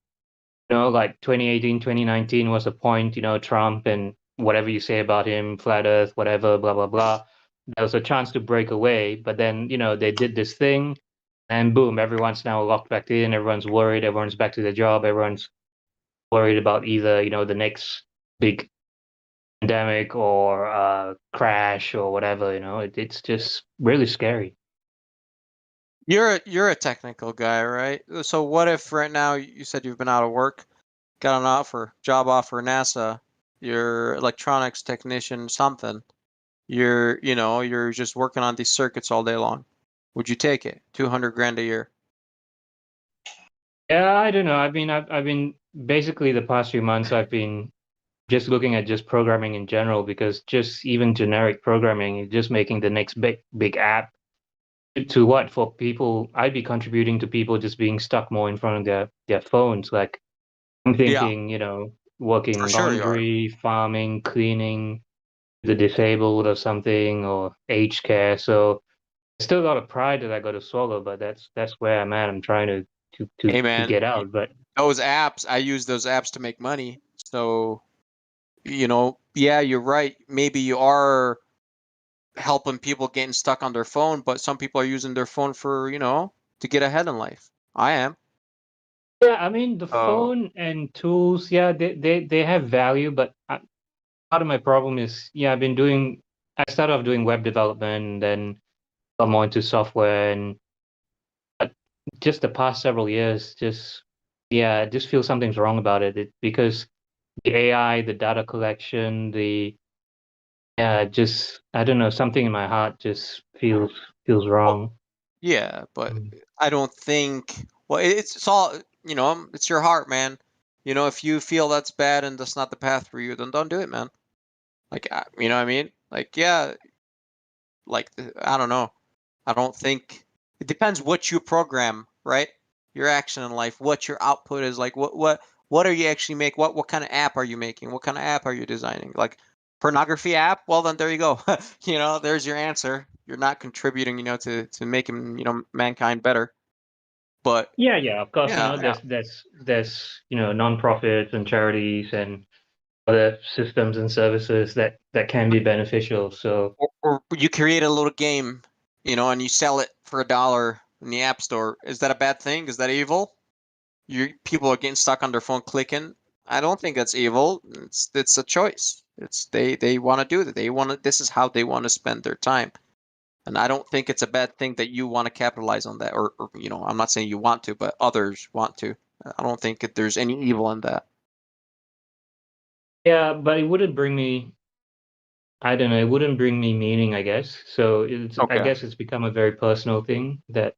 like 2018, 2019 was a point, Trump and whatever you say about him, flat earth, whatever, blah, blah, blah. There was a chance to break away, but then, they did this thing and boom, everyone's now locked back in, everyone's worried, everyone's back to their job, everyone's worried about either, the next big pandemic or crash or whatever, it's just really scary. You're a technical guy, right? So what if right now you said you've been out of work, got an job offer, NASA, you're electronics technician, something. You're just working on these circuits all day long. Would you take it? 200 grand a year. Yeah, I don't know. I've been basically the past few months I've been just looking at just programming in general because just even generic programming is just making the next big app to what for people I'd be contributing to people just being stuck more in front of their phones. Like I'm Yeah, thinking, working for sure you are. laundry, farming, cleaning, the disabled or something, or aged care. So there's still a lot of pride that I got to swallow, but that's where I'm at. I'm trying Hey to man, get out, but those apps, I use those apps to make money. So, yeah, you're right. Maybe you are helping people getting stuck on their phone, but some people are using their phone for, to get ahead in life. I am. yeah, I mean the Oh, phone and tools, yeah, they have value, but part of my problem is, yeah, I started off doing web development, and then got more into software, and just the past several years, yeah, I just feel something's wrong about because the AI, the data collection, yeah, just I don't know, something in my heart just feels well, wrong. yeah, but Mm. I don't think. Well, it's all it's your heart, man. If you feel that's bad and that's not the path for you, then don't do it, man. Like, you know what I mean? Like, yeah, like I don't know. I don't think it depends what you program, right? Your action in life, what your output is like. What are you actually make? What kind of app are you making? What kind of app are you designing? Like pornography app? Well, then there you go. There's your answer. You're not contributing, to making mankind better. But Yeah, of course, yeah, yeah. there's nonprofits and charities and other systems and services that can be beneficial. So Or you create a little game, and you sell it for $1 in the app store. Is that a bad thing? Is that evil? People are getting stuck on their phone clicking. I don't think that's evil. It's a choice. They want to do that. This is how they want to spend their time. And I don't think it's a bad thing that you want to capitalize on that, or I'm not saying you want to, but others want to. I don't think there's any evil in that. yeah, but it wouldn't bring me, I don't know, it wouldn't bring me meaning, I guess. So I Okay. guess it's become a very personal thing that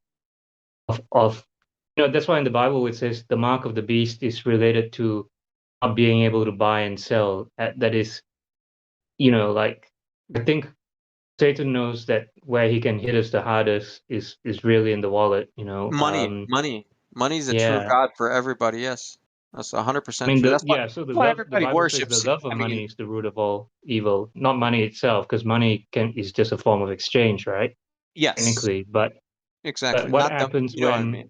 of that's why in the Bible it says the mark of the beast is related to not being able to buy and sell. That is, like I think Satan knows that where he can hit us the hardest is really in the wallet. Money is a true Yeah. god for everybody. Yes, that's I 100% mean, true. That's why so the everybody Bible says the worships. love of money is the root of all evil, not money itself, because money is just a form of exchange, right? Yes, Technically, but exactly. Not them. You know what I mean?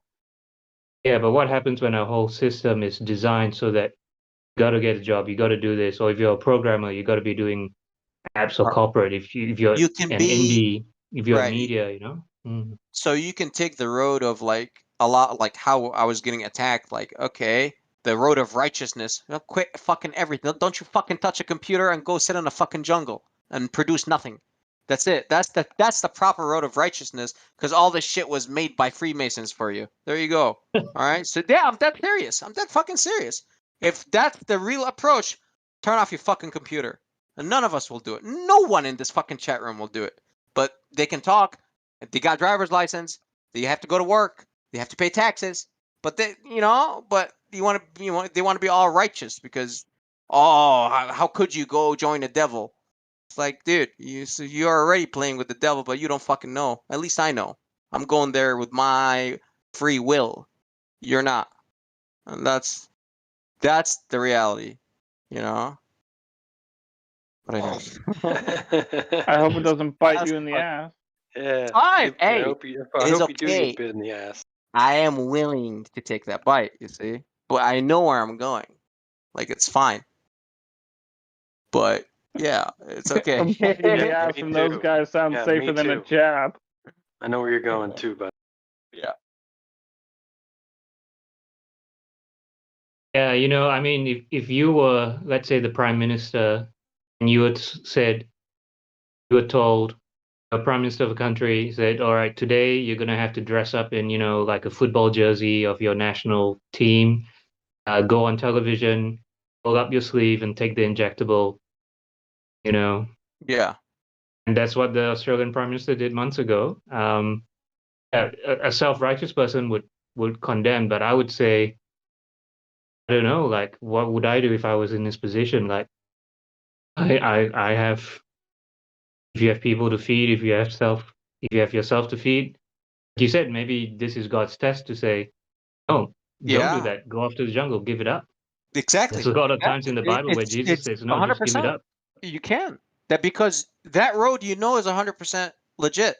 but what happens when our whole system is designed so that you got to get a job, you got to do this, or if you're a programmer, you got to be doing apps or Or corporate. If you're you can an be indie, if you're right. media, Mm. So you can take the road of like a lot, like how I was getting attacked. Like, okay, the road of righteousness. Quit fucking everything. Don't you fucking touch a computer and go sit in a fucking jungle and produce nothing. That's it. That's the proper road of righteousness because all this shit was made by Freemasons for you. There you go. All right. So yeah, I'm that serious. I'm that fucking serious. If that's the real approach, turn off your fucking computer. And none of us will do it. No one in this fucking chat room will do it. But they can talk. They got driver's license. They have to go to work. They have to pay taxes. But they want to be all righteous because oh, how could you go join the devil? It's like, dude, you're already playing with the devil, but you don't fucking know. At least I know. I'm going there with my free will. You're not. And that's the reality, you know? But anyways. I hope it doesn't bite That's you in the fuck- ass. It's Yeah. fine. I Hey, hope it's you do okay. get bit in the ass. I am willing to take that bite, you see? But I know where I'm going. Like, it's fine. But, yeah, it's A okay. bite in the Yeah, ass me from those too. guys sounds Yeah, safer me than a too. jab. I know where you're going too, but Yeah. Yeah, you know, I mean, if you were, let's say, the prime minister, and you had said, you were told, a prime minister of a country said, all right, today you're going to have to dress up in, you know, like a football jersey of your national team, go on television, roll up your sleeve and take the injectable, you know. Yeah. And that's what the Australian prime minister did months ago. A self-righteous person would condemn, but I would say, I don't know, like, what would I do if I was in this position? Like, I have, if you have people to feed, if you have yourself to feed, like you said, maybe this is God's test to say, no, don't do Yeah. that. Go off to the jungle, give it up. Exactly. There's a lot of times Exactly. in the Bible where Jesus It's says, no, just give it 100%. up. You can. That because that road you know is 100% legit.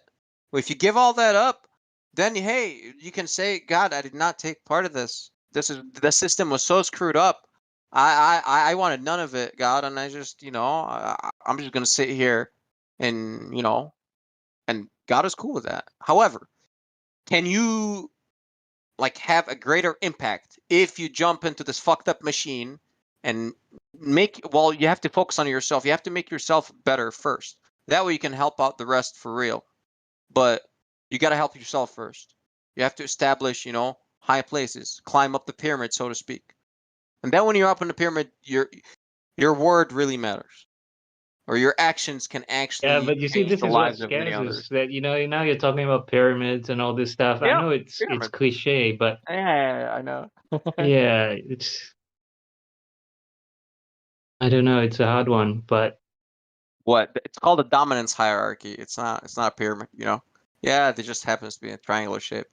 If you give all that up, then hey, you can say, God, I did not take part of this. The system was so screwed up. I wanted none of it, God, and I just I'm just gonna sit here, and and God is cool with that. However, can you like have a greater impact if you jump into this fucked up machine and you have to focus on yourself. You have to make yourself better first. That way you can help out the rest for real. But you got to help yourself first. You have to establish, high places, climb up the pyramid, so to speak. And then when you're up in the pyramid, your word really matters. Or your actions can Yeah, actually but you see, change this the is what lives of many scares us, others. that, now you're talking about pyramids and all this stuff. I Yeah, know it's pyramid. cliche, but Yeah, I know. yeah, I don't know, it's a hard one, but What? It's called a dominance hierarchy. It's not a pyramid, Yeah, it just happens to be a triangular shape.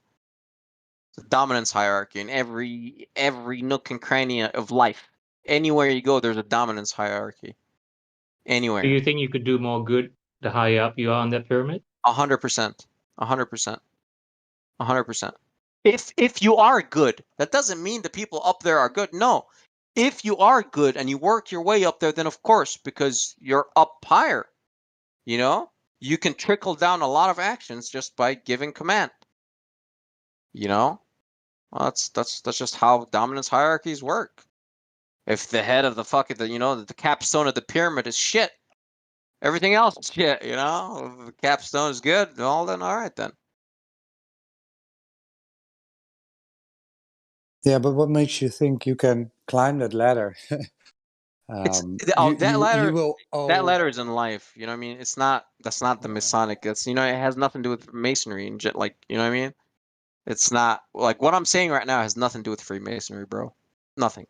It's a dominance hierarchy in every nook and cranny of life. Anywhere you go, there's a dominance hierarchy. do Anywhere. you think you could do more good the higher up you are on that pyramid? 100%. 100%. 100%. If you are good, that doesn't mean the people up there are good. No. If you are good and you work your way up there, then of course, because you're up higher, you can trickle down a lot of actions just by giving command. Well, that's just how dominance hierarchies work. If the head of the capstone of the pyramid is shit, everything else is shit. If the capstone is good, well then all right then. Yeah, but what makes you think you can climb that ladder? It's You that ladder. will. That Oh, ladder is in life. You know what I mean? That's not the Masonic. It has nothing to do with Masonry and like, you know what I mean? It's not like what I'm saying right now has nothing to do with Freemasonry, bro. Nothing.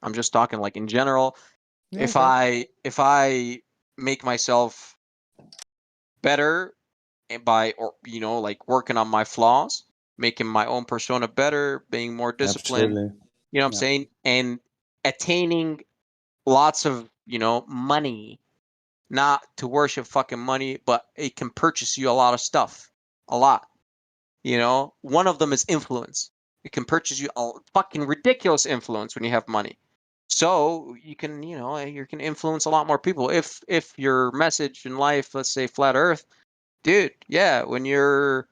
I'm just talking like in general. yeah, If okay. I make myself better like working on my flaws, making my own persona better, being more disciplined, Absolutely. you know what I'm Yeah. saying? And attaining lots of, money, not to worship fucking money, but it can purchase you a lot of stuff. A lot. One of them is influence. It can purchase you a fucking ridiculous influence when you have money. So you can, you can influence a lot more people. If your message in life, let's say flat Earth, dude, yeah, when you're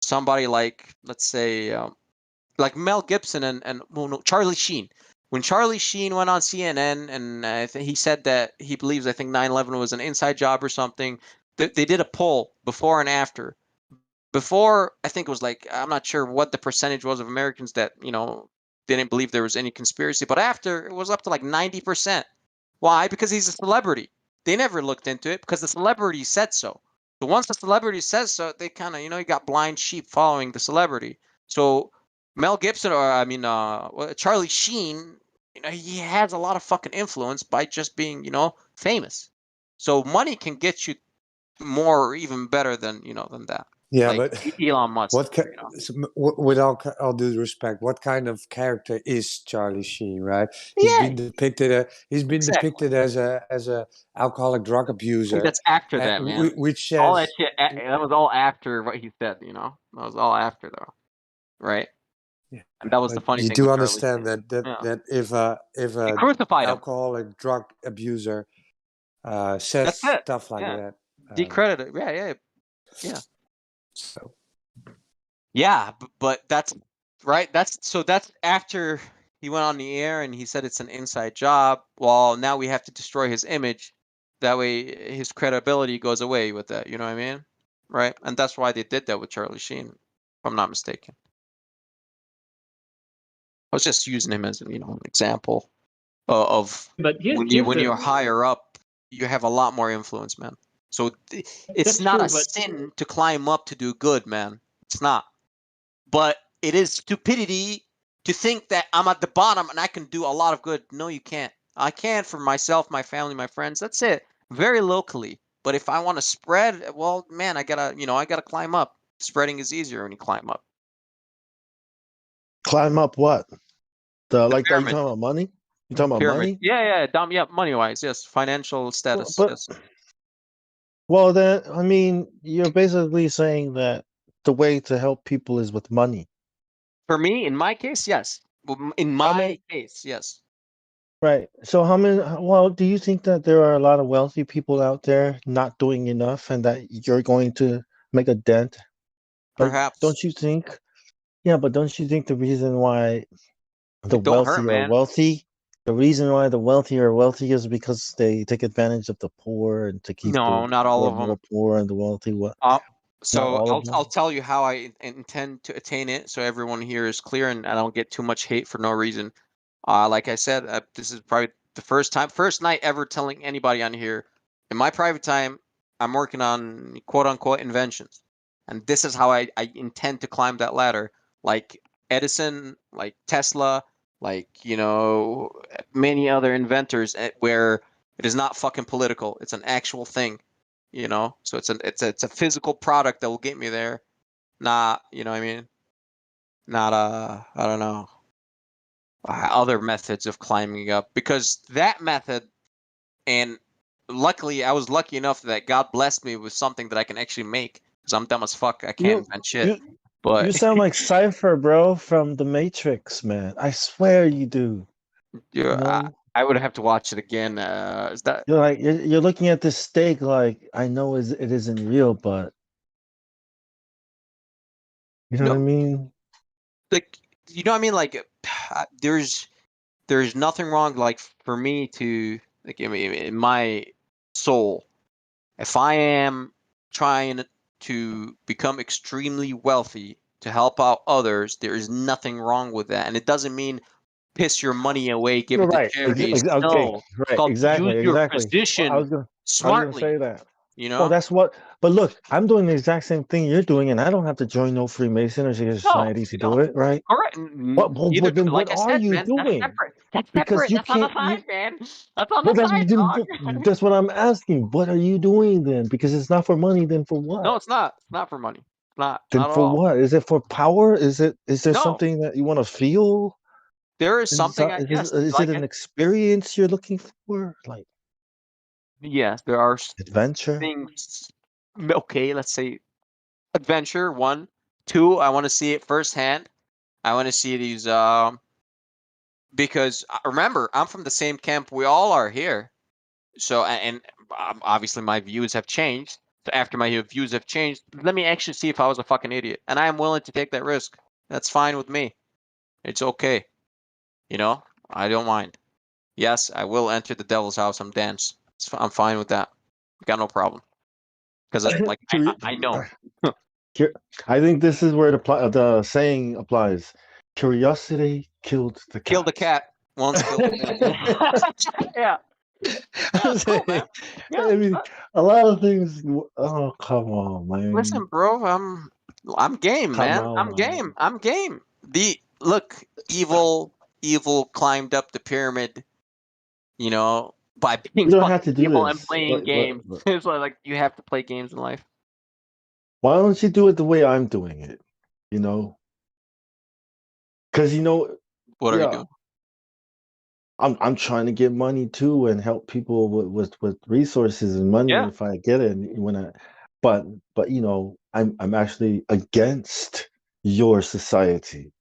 somebody like, let's say, like Mel Gibson and well, no, Charlie Sheen. When Charlie Sheen went on CNN and he said that he believes, I think 9/11 was an inside job or something. They did a poll before and after. Before, I think it was like, I'm not sure what the percentage was of Americans that didn't believe there was any conspiracy, but after it was up to like 90%. Why? Because he's a celebrity. They never looked into it because the celebrity said so. So once the celebrity says so, they kind of, you got blind sheep following the celebrity. So Mel Gibson, or I mean, Charlie Sheen he has a lot of fucking influence by just being, famous. So money can get you more or even better than, than that. Yeah, like but Elon Musk. with all due respect, what kind of character is Charlie Sheen? Right? He's Yeah, been depicted. He's been exactly. depicted as a alcoholic drug abuser. That's after that, man. Which says all that shit. That was all after what he said. That was all after, though, right? Yeah. And that was the funny you thing. do with understand Charlie Sheen. that if a They crucified him. alcoholic drug abuser says That's it. stuff like Yeah. that, Decredited. Yeah. So Yeah, but that's right. That's after he went on the air and he said it's an inside job. Well, now we have to destroy his image. That way his credibility goes away with that. You know what I mean? Right? And that's why they did that with Charlie Sheen, if I'm not mistaken. I was just using him as an example of But when you're higher up, you have a lot more influence, man. So it's That's not true, a but- sin to climb up to do good, man. It's not. But it is stupidity to think that I'm at the bottom and I can do a lot of good. No, you can't. I can for myself, my family, my friends. That's it. Very locally. But if I want to spread, well, man, I gotta climb up. Spreading is easier when you climb up. Climb up what? Are you pyramid. talking about money? You talking about Pyramid. money? Yeah, money-wise, yes. Financial status, But yes. well, then I mean, you're basically saying that the way to help people is with money. For me, in my case, yes. In my case, yes. Right. So how many? Well, do you think that there are a lot of wealthy people out there not doing enough, and that you're going to make a dent? Like, Perhaps. don't you think? Yeah, but don't you think the reason why the It don't hurt, wealthy are man. wealthy? The reason why the wealthy are wealthy is because they take advantage of the poor and to keep No, the not all poor of them. more poor and the wealthy what? So all of them? I'll tell you how I intend to attain it, so everyone here is clear and I don't get too much hate for no reason. Like I said, this is probably the first night ever telling anybody on here. In my private time, I'm working on quote unquote inventions, and this is how I intend to climb that ladder. Like Edison, like Tesla, like many other inventors, where it is not fucking political. It's an actual thing. So it's a physical product that will get me there, not what I mean, not I don't know, other methods of climbing up, because that method, and luckily I was lucky enough that God blessed me with something that I can actually make, because I'm dumb as fuck. I can't invent shit. But you sound like Cypher, bro, from The Matrix, man. I swear you do. yeah, I would have to watch it again. Is that You're like you're looking at this steak like I know it isn't real, but you know what I mean? like what I mean? Like there's nothing wrong, like, for me to, like, in my soul, if I am trying to become extremely wealthy to help out others, there is nothing wrong with that. And it doesn't mean piss your money away, give You're it to right. charities. Okay, No, it's right. called Exactly. use your Well, position I was gonna smartly. say that. You Well, know? that's what. But look, I'm doing the exact same thing you're doing, and I don't have to join no Freemason or secret society to do it, right? Correct. What then? Like What I are said, you man, that's doing? separate. That's Because separate. you That's on the can't. side, man. That's on the But side, dog. that's what I'm asking. What are you doing then? Because it's not for money. Then for what? No, it's not. It's not for money. Not Then at for all. what? Is it for power? Is there No. something that you want to feel? There is something. Is Like it an experience you're looking for? Like yes, there are adventure? things. Okay, let's say adventure. 1, 2. I want to see it firsthand. I want to see these. Because remember, I'm from the same camp we all are here. So and obviously my views have changed. So after my views have changed, let me actually see if I was a fucking idiot, and I am willing to take that risk. That's fine with me. It's okay. I don't mind. Yes, I will enter the devil's house and dance. I'm fine with that. Got no problem. Because like I know. I think this is where the saying applies. Curiosity killed the cat. Kill the cat. Once killed the cat. Yeah. Yeah, cool, man. Yeah. I mean, a lot of things. Oh, come on, man. Listen, bro. I'm game, Come man. on, I'm man. game. I'm game. Look, evil evil climbed up the pyramid, you know, by being You don't have fucking to do evil and this. playing games. It's like you have to play games in life. Why don't you do it the way I'm doing it? You know, because What are you doing? I'm trying to get money too and help people with resources and money Yeah. if I get it. And but I'm actually against your society.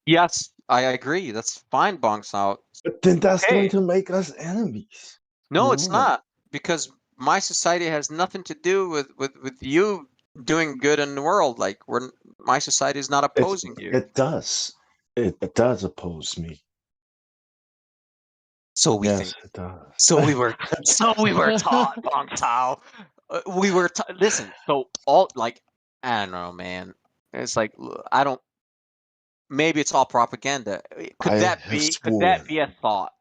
Yes, I agree. That's fine, bonks out. But then that's going Okay. to make us enemies. No, it's not, because my society has nothing to do with you doing good in the world. Like my society is not opposing you. It does. It does oppose me. So we Yes, think. it does. So we were taught, Bong Tao. We were listen. So all like I don't know, man. It's like I don't. Maybe it's all propaganda. Could I that have be? Could that sworn. be a thought?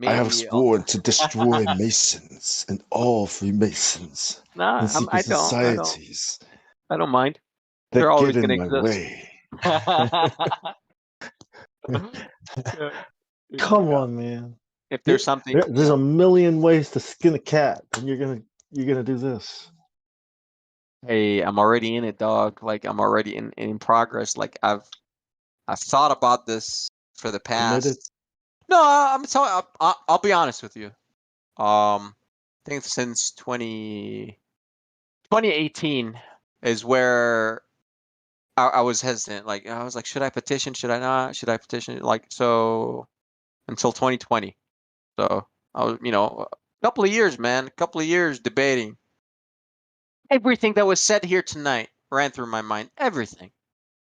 I have Maybe. sworn to destroy Masons and all Freemasons and Nah, secret I don't. societies I don't mind. They're that get always in gonna my exist. way. Yeah, Come yeah. on, man. If there's something, There's a million ways to skin a cat, and you're gonna do this. hey, I'm already in it, dog. Like I'm already in progress. Like I've thought about this for the Committed. past. No, I'm telling. I'll be honest with you. I think since 2018 is where I was hesitant. Like I was like, should I petition? Should I not? Should I petition? Like so until 2020. So I was, a couple of years, man, a couple of years debating. Everything that was said here tonight ran through my mind. Everything.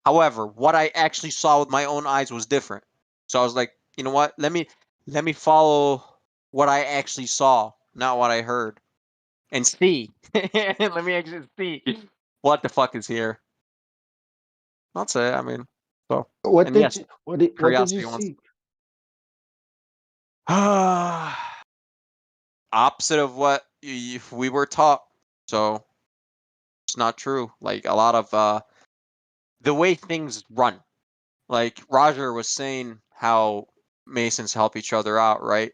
However, what I actually saw with my own eyes was different. So I was like, you know what? Let me follow what I actually saw, not what I heard, and see. Let me actually see what the fuck is here. That's it. I mean, so What and did yes, you what did you curiosity wants. see? Opposite of what we were taught. So it's not true. Like a lot of the way things run. Like Roger was saying how Masons help each other out, right?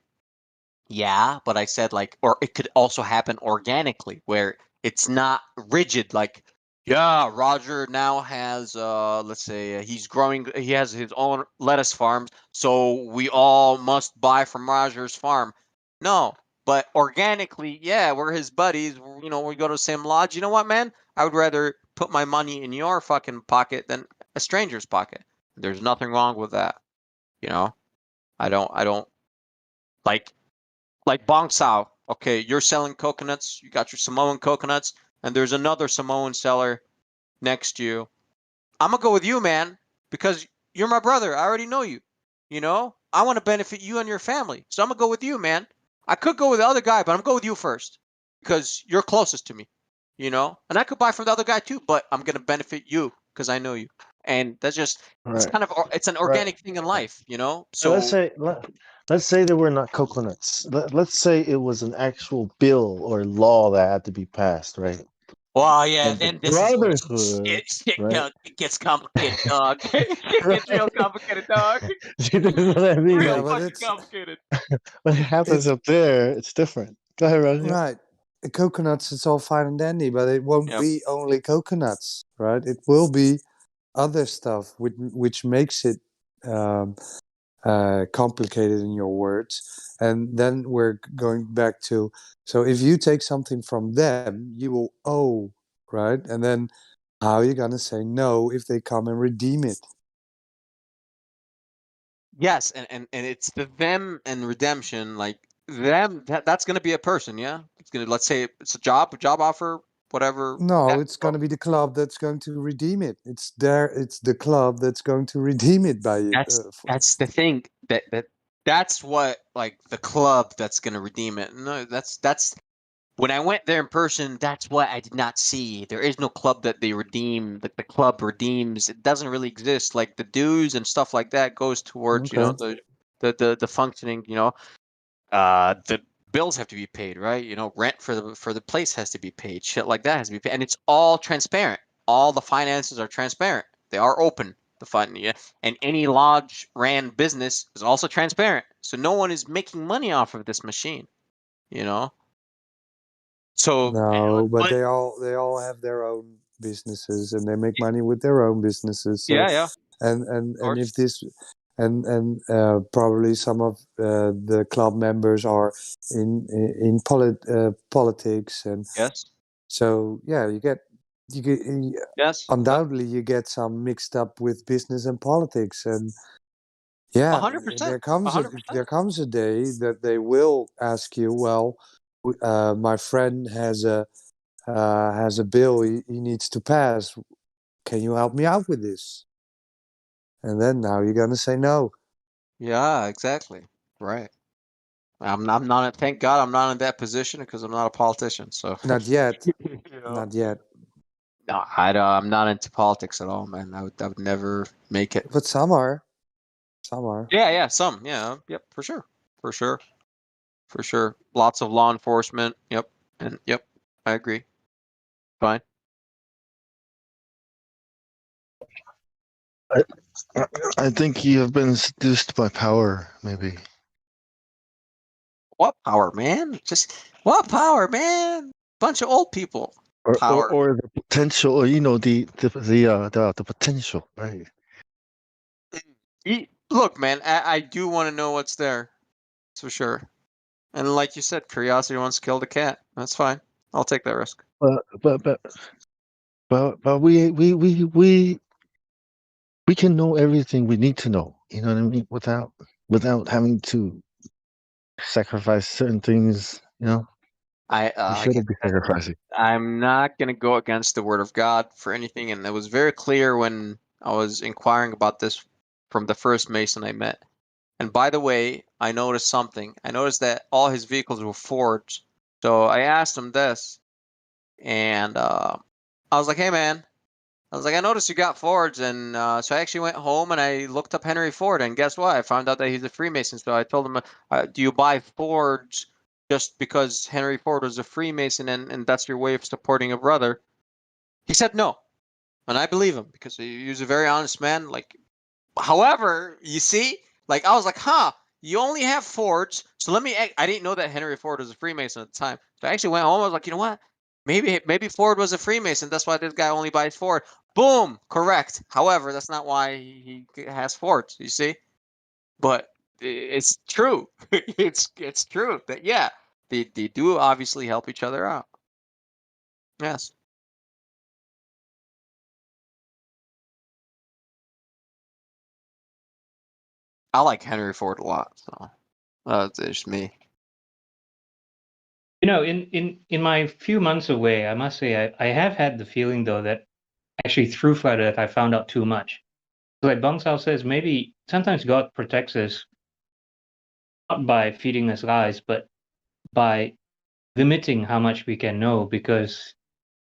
Yeah, but I said like, or it could also happen organically where it's not rigid. Like, yeah, Roger now has, let's say he's growing, he has his own lettuce farms, so we all must buy from Roger's farm. No, but organically, yeah, we're his buddies. We go to the same lodge. You know what, man? I would rather put my money in your fucking pocket than a stranger's pocket. There's nothing wrong with that. You know, I don't like Bong Sao. Okay, you're selling coconuts. You got your Samoan coconuts, and there's another Samoan seller next to you. I'm gonna go with you, man, because you're my brother. I already know you. I want to benefit you and your family, so I'm gonna go with you, man. I could go with the other guy, but I'm gonna go with you first because you're closest to me. And I could buy from the other guy too, but I'm gonna benefit you because I know you, and that's just it's Right. kind of it's an Right. organic thing in life, Let's So say let's say there were not coconuts. Let's say it was an actual bill or law that had to be passed, right? well, yeah, And the then this is where brotherhood, right? it gets complicated, dog. It gets real Right? complicated, dog. You know what I mean? Real Yeah, Like but fucking it's complicated. when it happens it's up there, it's different. Go ahead, Roger. right. Coconuts, it's all fine and dandy, but it won't Yep. be only coconuts, right? It will be other stuff which makes it um, complicated in your words. And then we're going back to, so if you take something from them, you will owe, right? And then how are you going to say no if they come and redeem it? Yes, and it's the them and redemption, like them. That's gonna be a person, yeah. It's gonna let's say it's a job offer, whatever. No, That it's going to be the club that's going to redeem it. It's the club that's going to redeem it by it. that's the thing that's what like the club that's gonna redeem it. No, that's when I went there in person, that's what I did not see. There is no club that they redeem, that the club redeems. It doesn't really exist. Like the dues and stuff like that goes towards, Okay. the functioning, the bills have to be paid, right? Rent for the place has to be paid. Shit like that has to be paid. And it's all transparent. All the finances are transparent. They are open. the fund. Yeah, and any lodge-ran business is also transparent, so no one is making money off of this machine. You know. So No, but but they all have their own businesses and they make money with their own businesses. So, yeah, and if this and probably some of the club members are in politics, and yes, so yeah, you get yes, undoubtedly you get some mixed up with business and politics, and yeah, 100%, there comes 100%. a day that they will ask you, well, my friend has a bill he needs to pass. Can you help me out with this? And then now you're gonna say no. Yeah, exactly. Right. I'm not. Thank God, I'm not in that position because I'm not a politician. So Not yet. you know. Not yet. No, I'm not into politics at all, man. I would never make it. But some are. Some are. Yeah, some. Yeah, yep, for sure, for sure, for sure. Lots of law enforcement. Yep, and yep, I agree. Fine. I think you have been seduced by power, maybe. What power, man? Just what power, man? Bunch of old people. Power. Or the potential, or the potential, right? Look, man, I do want to know what's there. That's for sure. And like you said, curiosity once killed a cat. That's fine. I'll take that risk. But we can know everything we need to know. You know what I mean? Without having to sacrifice certain things. You know, we shouldn't be sacrificing. I'm not gonna go against the word of God for anything, and it was very clear when I was inquiring about this from the first Mason I met. And by the way, I noticed something. I noticed that all his vehicles were forged. So I asked him this, and I was like, "Hey, man." I was like, I noticed you got Fords, and so I actually went home and I looked up Henry Ford, and guess what? I found out that he's a Freemason. So I told him, do you buy Fords just because Henry Ford was a Freemason and that's your way of supporting a brother? He said no, and I believe him because he was a very honest man. Like, however, you see, like I was like, huh, you only have Fords, so let me. I didn't know that Henry Ford was a Freemason at the time, so I actually went home. I was like, you know what? Maybe Ford was a Freemason. That's why this guy only buys Ford. Boom, correct. However, that's not why he has Fords. You see, but it's true. it's true that yeah, they do obviously help each other out. Yes. I like Henry Ford a lot, so it's just me. You know, in my few months away, I must say I have had the feeling though that actually through Flat Earth I found out too much. Like Bong Sao says, maybe sometimes God protects us not by feeding us lies, but by limiting how much we can know, because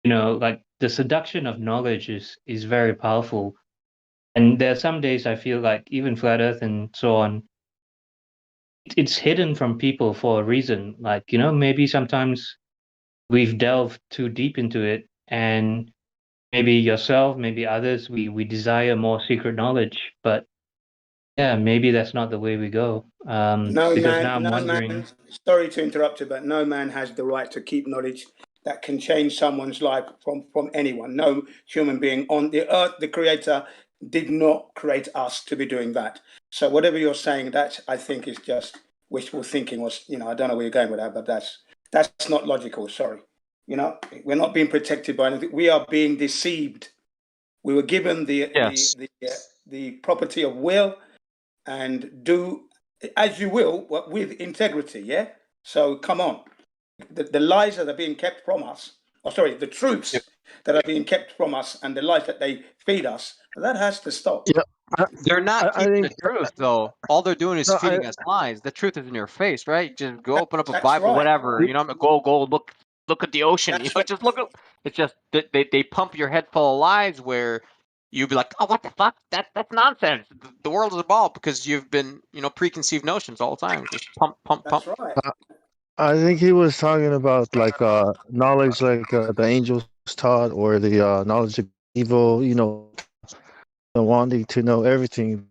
like the seduction of knowledge is very powerful. And there are some days I feel like even Flat Earth and so on, it's hidden from people for a reason. Like, maybe sometimes we've delved too deep into it, and maybe yourself, maybe others, we desire more secret knowledge, but yeah, maybe that's not the way we go. Because now I'm wondering. Sorry to interrupt you, but no man has the right to keep knowledge that can change someone's life from anyone. No human being on the earth, the Creator did not create us to be doing that. So whatever you're saying, that I think is just wishful thinking. I don't know where you're going with that, but that's not logical. Sorry. We're not being protected by anything. We are being deceived. We were given the property of will and do as you will, but with integrity. Yeah. So come on, the lies that are being kept from us, the truths that are being kept from us, and the lies that they feed us, that has to stop. Yeah, they're not keeping the truth though. All they're doing is feeding us lies. The truth is in your face, right? Just go open up a Bible, right. whatever. Go look at the ocean. Just look at. It's just they pump your head full of lies where you'd be like, oh, what the fuck? That's nonsense. The world is a ball because you've been preconceived notions all the time. Just pump. That's right. I think he was talking about like knowledge, like the angels taught, or the knowledge of evil. wanting to know everything.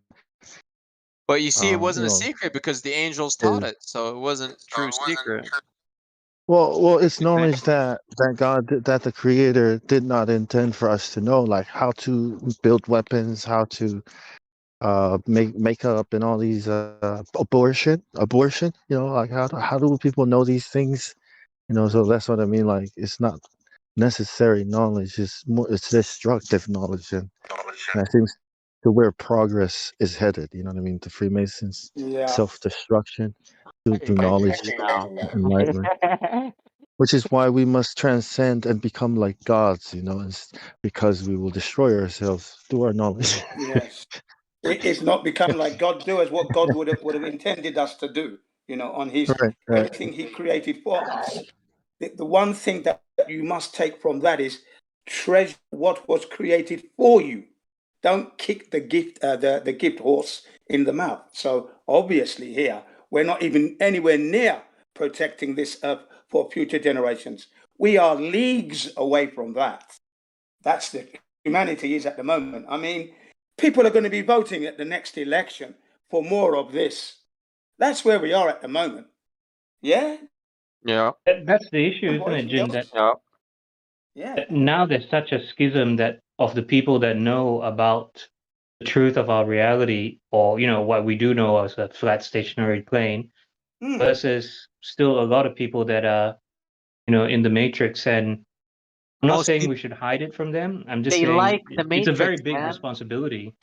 But you see, it wasn't a know, secret because the angels taught it, so it wasn't true secret. Well, it's knowledge that that the Creator did not intend for us to know, like how to build weapons, how to make makeup, and all these abortion. You know, like how do people know these things? You know, so that's what I mean. Like it's not necessary knowledge; it's destructive knowledge, and I think to where progress is headed. You know what I mean? The Freemasons, Yeah. self-destruction through I knowledge, hear you now. enlightenment. Which is why we must transcend and become like gods, you know, because we will destroy ourselves through our knowledge. Yes. It's not become like God do as what God would have intended us to do, you know, on his Right. everything he created for us. The one thing that you must take from that is treasure what was created for you. Don't kick the gift horse in the mouth. So obviously here we're not even anywhere near protecting this earth for future generations. We are leagues away from that. That's the humanity is at the moment. I mean, people are going to be voting at the next election for more of this. That's where we are at the moment. Yeah. Yeah. That's the issue, isn't it, Jin? That Yeah. now there's such a schism that of the people that know about the truth of our reality, or what we do know as a flat stationary plane, versus still a lot of people that are in the matrix. And I'm not saying we should hide it from them. I'm just They saying like the it's a very Matrix, big man. responsibility.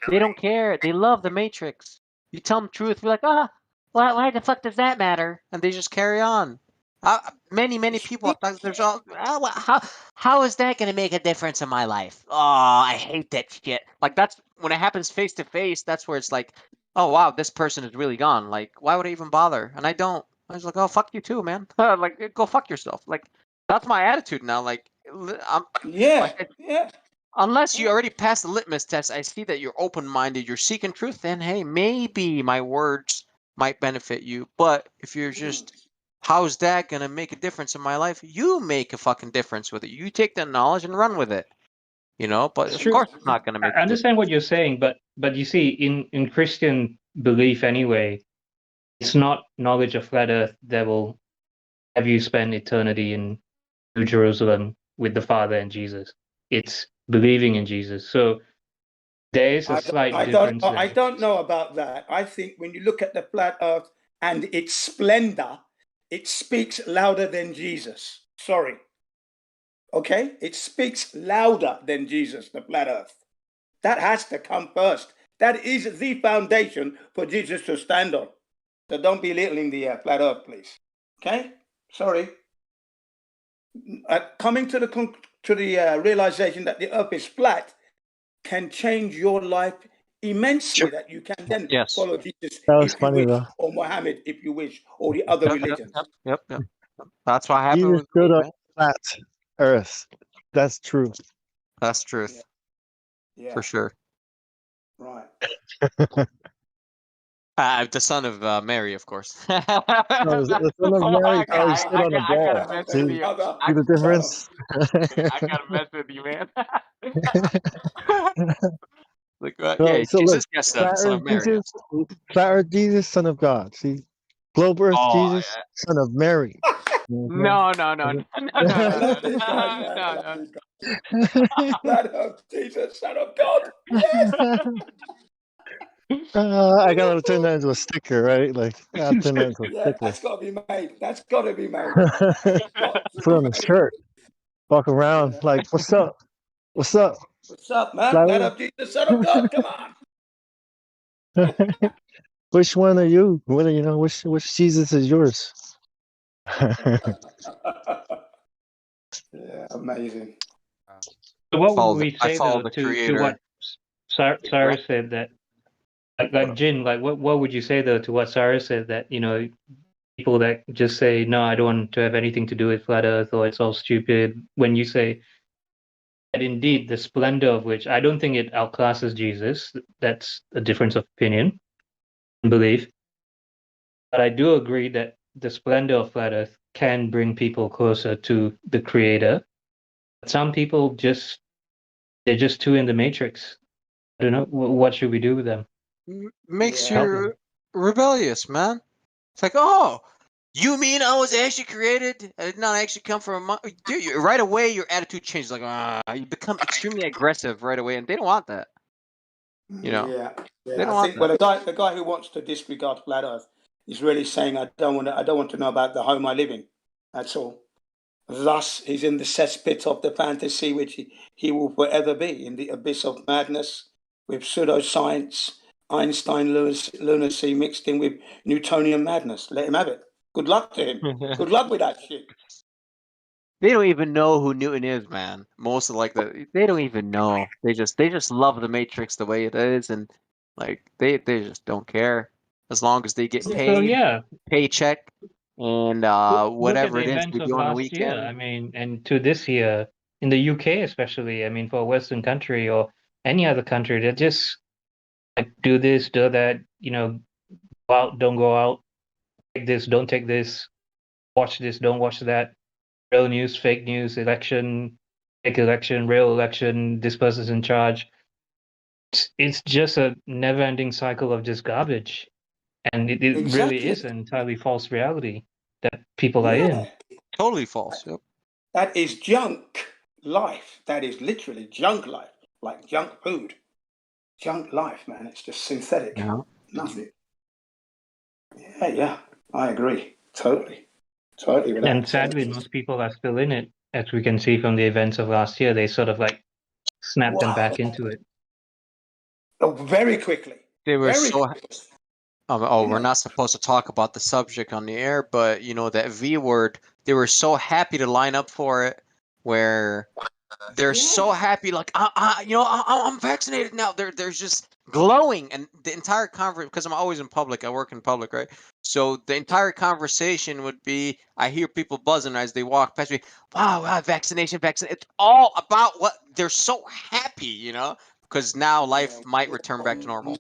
They don't care. They love the Matrix. You tell them the truth, you're like, why the fuck does that matter? And they just carry on. Many people. There's all. How is that going to make a difference in my life? Oh, I hate that shit. Like that's when it happens face to face. That's where it's like, oh wow, this person is really gone. Like, why would I even bother? And I don't. I was like, oh fuck you too, man. Like, go fuck yourself. Like, that's my attitude now. Like, I'm. Yeah. Yeah. Unless you already passed the litmus test, I see that you're open-minded, you're seeking truth, then hey, maybe my words might benefit you. But if you're just, how's that going to make a difference in my life? You make a fucking difference with it. You take that knowledge and run with it. But It's of true. course it's not going to make I understand what you're saying, but you see, in Christian belief anyway, it's not knowledge of flat Earth that will have you spend eternity in New Jerusalem with the Father and Jesus. It's believing in Jesus. So there is a slight difference there. I don't know about that. I think when you look at the flat earth and its splendor, it speaks louder than Jesus. Sorry. Okay? It speaks louder than Jesus, the flat earth. That has to come first. That is the foundation for Jesus to stand on. So don't be belittling the flat earth, please. Okay? Sorry. Coming to the realization that the earth is flat can change your life immensely. That you can then follow Jesus if you wish, or Muhammad if you wish, or the other religions. Yep. That's what happened Jesus with stood me, on man. flat Earth. That's true. That's truth. Yeah. For sure. Right. The son of Mary, of course. No, the son of Mary probably stood on a ball. gotta mess See, with you. see the difference? I gotta mess with you, man. Like, yeah, So look, Jesus, yes, flat the son Earth of Mary. Jesus, flat Earth Jesus, son of God. See, globe Earth Jesus, son of Mary. No. I love these guys, man. I love these guys. Flat earth, Jesus, son of God. Yes. I gotta turn that into a sticker, right? Like, I gotta turn that into a Yeah, sticker. that's got to be made. That's got to be made. Put on a shirt, walk around like, what's up? What's up? What's up, man? Flat Flat Earth? earth, Jesus, son of God. Come on. Which one are you? What you know? Which Jesus is yours? Yeah, amazing. So what would we say though to creator. what Sarah said, that like Jin, like what would you say though to what Sarah said, that people that just say no, I don't want to have anything to do with flat Earth, or it's all stupid, when you say that indeed the splendor of which I don't think it outclasses Jesus. That's a difference of opinion and belief. But I do agree that the splendor of flat Earth can bring people closer to the Creator. But some people they're just too in the matrix. don't know. What should we do with them? Makes Help you them. rebellious, man. It's like, oh, you mean I was actually created? I did not actually come from a monkey. Dude, right away your attitude changes. Like, you become extremely aggressive right away, and they don't want that. You know, Yeah, they yeah. don't I want think well, that. the guy who wants to disregard flat Earth is really saying, I don't want to know about the home I live in. That's all. Thus, he's in the cesspit of the fantasy, which he will forever be, in the abyss of madness, with pseudoscience, Einstein lunacy mixed in with Newtonian madness. Let him have it. Good luck to him. Good luck with that shit. They don't even know who Newton is, man. Most of they don't even know. They just love the Matrix the way it is, and like they just don't care as long as they get So paid, yeah, paycheck, and look at whatever the it is events they of do on the last year. I weekend. mean, and to this year in the UK especially. I mean, for a Western country or any other country, they just like do this, do that. You know, go out, don't go out. Take this, don't take this. Watch this, don't watch that. Real news, fake news, election, fake election, real election. This person's in charge. It's just a never-ending cycle of just garbage, and it really is Exactly. an entirely false reality that people are in. Yeah. Totally false. Yep. That is junk life. That is literally junk life, like junk food. Junk life, man. It's just synthetic. Yeah. Nothing. Yeah. I agree. Totally. Totally with And that. sadly, most people are still in it, as we can see from the events of last year. They sort of like snapped them Wow. back into it. Oh, very quickly. They were Very so. quickly. We're not supposed to talk about the subject on the air, but you know that V word. They were so happy to line up for it, where they're so happy, like I'm vaccinated now. They're just glowing, and the entire conversation. Because I'm always in public, I work in public, right? So the entire conversation would be, I hear people buzzing as they walk past me. Wow, vaccination. It's all about what they're so happy, because now life might return back to normal.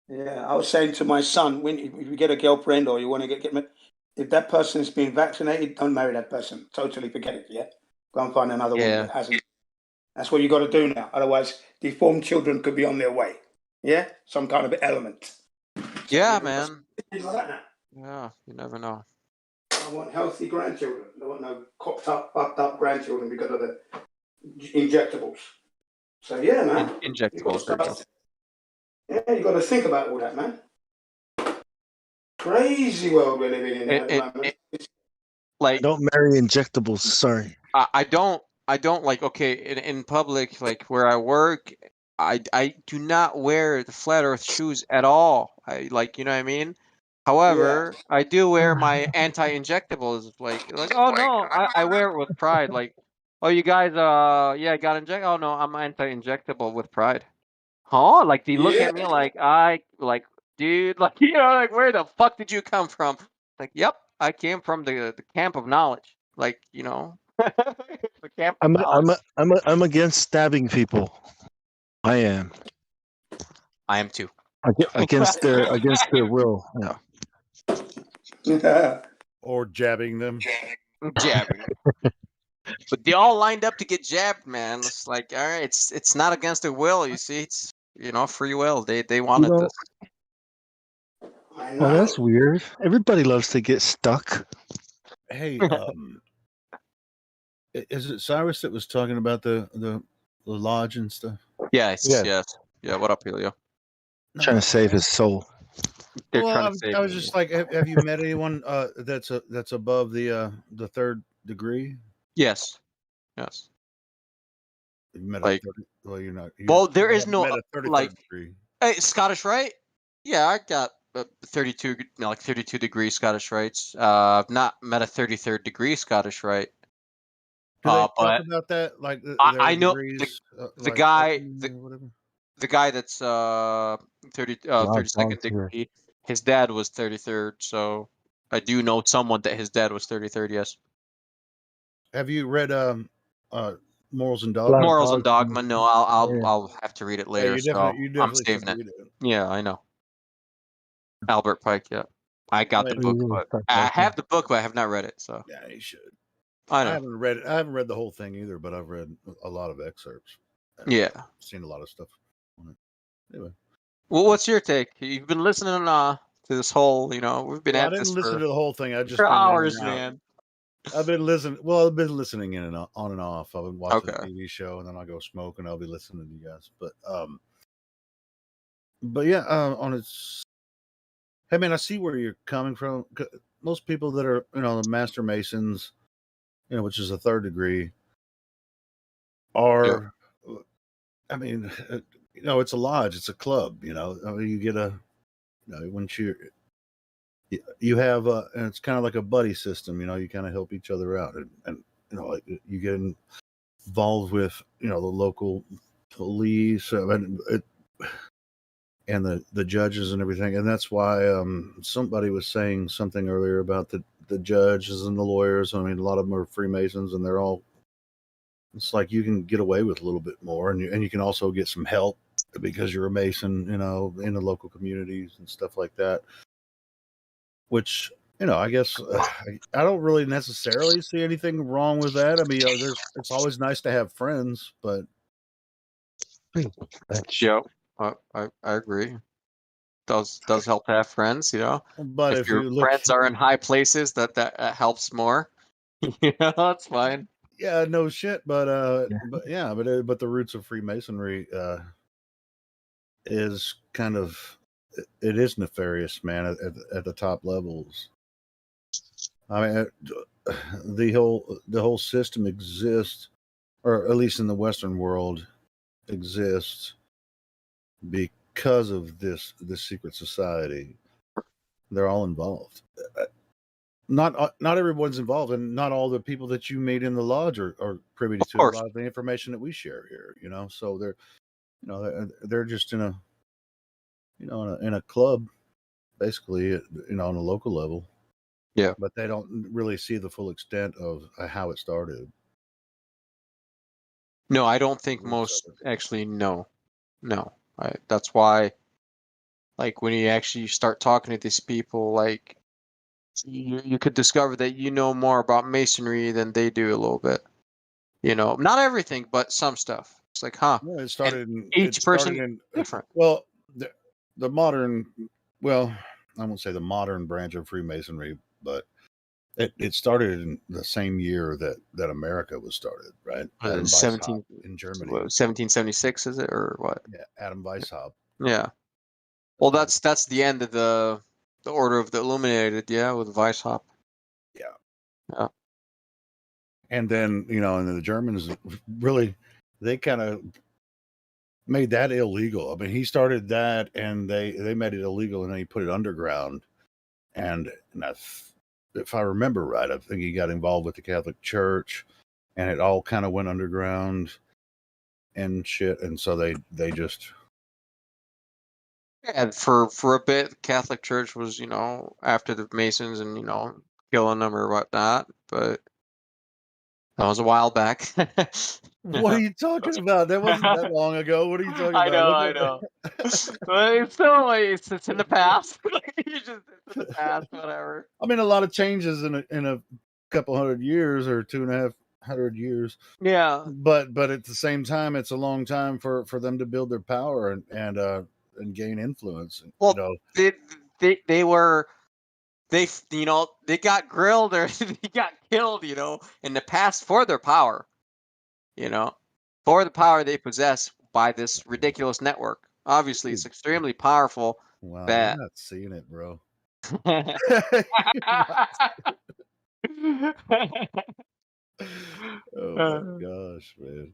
Yeah, I was saying to my son, when if you get a girlfriend or you want to get if that person's been vaccinated, don't marry that person. Totally forget it. Yeah, go and find another woman that hasn't. That's what you got to do now. Otherwise, deformed children could be on their way. Yeah, some kind of element. Yeah, man. Things like that now. Yeah, you never know. I want healthy grandchildren. I want no cocked up, fucked up grandchildren because of the injectables. So yeah, man. Injectables. Yeah, you got to think about all that, man. Crazy world we're living in at the moment. Like, don't marry injectables. Sorry. I don't like, okay, in public, like where I work, I do not wear the flat earth shoes at all. I like, you know what I mean? However, I do wear my anti-injectables, like oh no, I wear it with pride. Like, oh, you guys yeah, got inject, oh no, I'm anti-injectable with pride. Huh? Like they look at me like dude, like like where the fuck did you come from? Like, yep, I came from the camp of knowledge. Like, the camp of knowledge. I'm against stabbing people. I am. I am too. Against their will. Yeah. Or jabbing them. Jabbing. But they all lined up to get jabbed, man. It's like, all right, it's not against their will, you see. It's free will. They wanted this. Oh, that's weird. Everybody loves to get stuck. Hey, is it Cyrus that was talking about the lodge and stuff? Yes. Yeah, what up, Helio? Trying to save his soul. They're Well, trying to save I was me. just like, have you met anyone that's above the third degree? Yes. You met like, well, you're not. Well, there is no met a 33rd like degree. Hey, Scottish Rite? Yeah, I got 32 degree Scottish Rites. I've not met a 33rd degree Scottish Rite. Do they talk But about that? Like I know degrees, the like guy whatever. the guy that's 32nd degree. His dad was 33rd, so I do know someone that his dad was 33rd. Yes. Have you read Morals and Dogma? Morals and Dogma. No, I'll have to read it later. you so definitely I'm saving should it. read it. Yeah, I know. Albert Pike. Yeah, I got the book, but I have the book, but I have not read it. So yeah, you should. I know. I haven't read it. I haven't read the whole thing either, but I've read a lot of excerpts. Yeah. I've seen a lot of stuff on it. Anyway. Well, what's your take? You've been listening to this whole, we've been Well, I at this didn't listen for to the whole thing. I've just for been in hours, and out. man. I've been listening. Well, I've been listening in and on and off. I've been watching Okay. a TV show, and then I'll go smoke, and I'll be listening to you guys. But yeah, on its. Hey man, I see where you're coming from. Most people that are, the Master Masons, which is a third degree, are. I mean, it's a lodge, it's a club. I mean, you get once you have and it's kind of like a buddy system. You kind of help each other out, and like you get involved with the local police and the judges and everything, and that's why somebody was saying something earlier about the judges and the lawyers. I mean, a lot of them are Freemasons, and they're all. It's like you can get away with a little bit more, and you can also get some help because you're a Mason, in the local communities and stuff like that. Which I guess I don't really necessarily see anything wrong with that. I mean, it's always nice to have friends, but Yeah, I agree. Does help to have friends, But if your you look, friends are in high places, that helps more. That's fine. Yeah, no shit, but the roots of Freemasonry is kind of it is nefarious, man, at the top levels. I mean, the whole system exists, or at least in the Western world, exists because of this secret society. They're all involved. Not everyone's involved, and not all the people that you meet in the lodge are privy to a lot of the information that we share here. So they're just in a in a club, basically, on a local level. Yeah, but they don't really see the full extent of how it started. No, I don't think most actually know. No, that's why. Like when you actually start talking to these people, like you could discover that you know more about masonry than they do a little bit. Not everything, but some stuff. It's like, huh? Well, it started. Each person different. Well, the modern. Well, I won't say the modern branch of Freemasonry, but it started in the same year that America was started, right? Adam Weishaupt in Germany. 1776 is it or what? Yeah, Adam Weishaupt. Yeah. Well, that's the end of the Order of the Illuminated, yeah, with Weishaupt. Yeah. Yeah. And then and then the Germans really they kind of made that illegal. I mean, he started that, and they made it illegal, and then he put it underground. And if I remember right, I think he got involved with the Catholic Church, and it all kind of went underground and shit. And so they just. And for a bit, the Catholic Church was, after the Masons and, killing them or whatnot. But that was a while back. What are you talking about? That wasn't that long ago. What are you talking about? I know. But it's still it's in the past. It's in the past, whatever. I mean, a lot of changes in a couple hundred years or 250 years. Yeah. But at the same time, it's a long time for them to build their power and gain influence. Well, they were. They got grilled or they got killed, in the past for their power, for the power they possess by this ridiculous network. Obviously, it's extremely powerful. Wow, that... you're not seeing it, bro. Oh my gosh, man.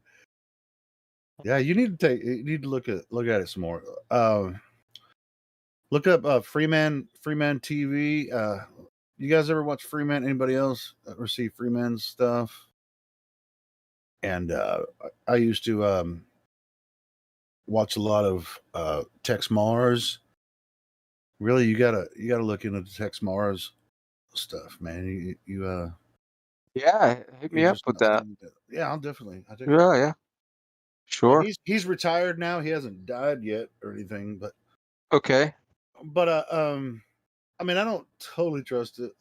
Yeah, you need to look at it some more. Look up Freeman TV. You guys ever watch Freeman? Anybody else ever see Freeman's stuff? And I used to watch a lot of Tex Mars. Really, you gotta look into the Tex Mars stuff, man. You yeah, hit me up with that. Yeah, I'll definitely. Yeah, sure. Yeah, he's retired now. He hasn't died yet or anything, but okay. But I mean, I don't totally trust it.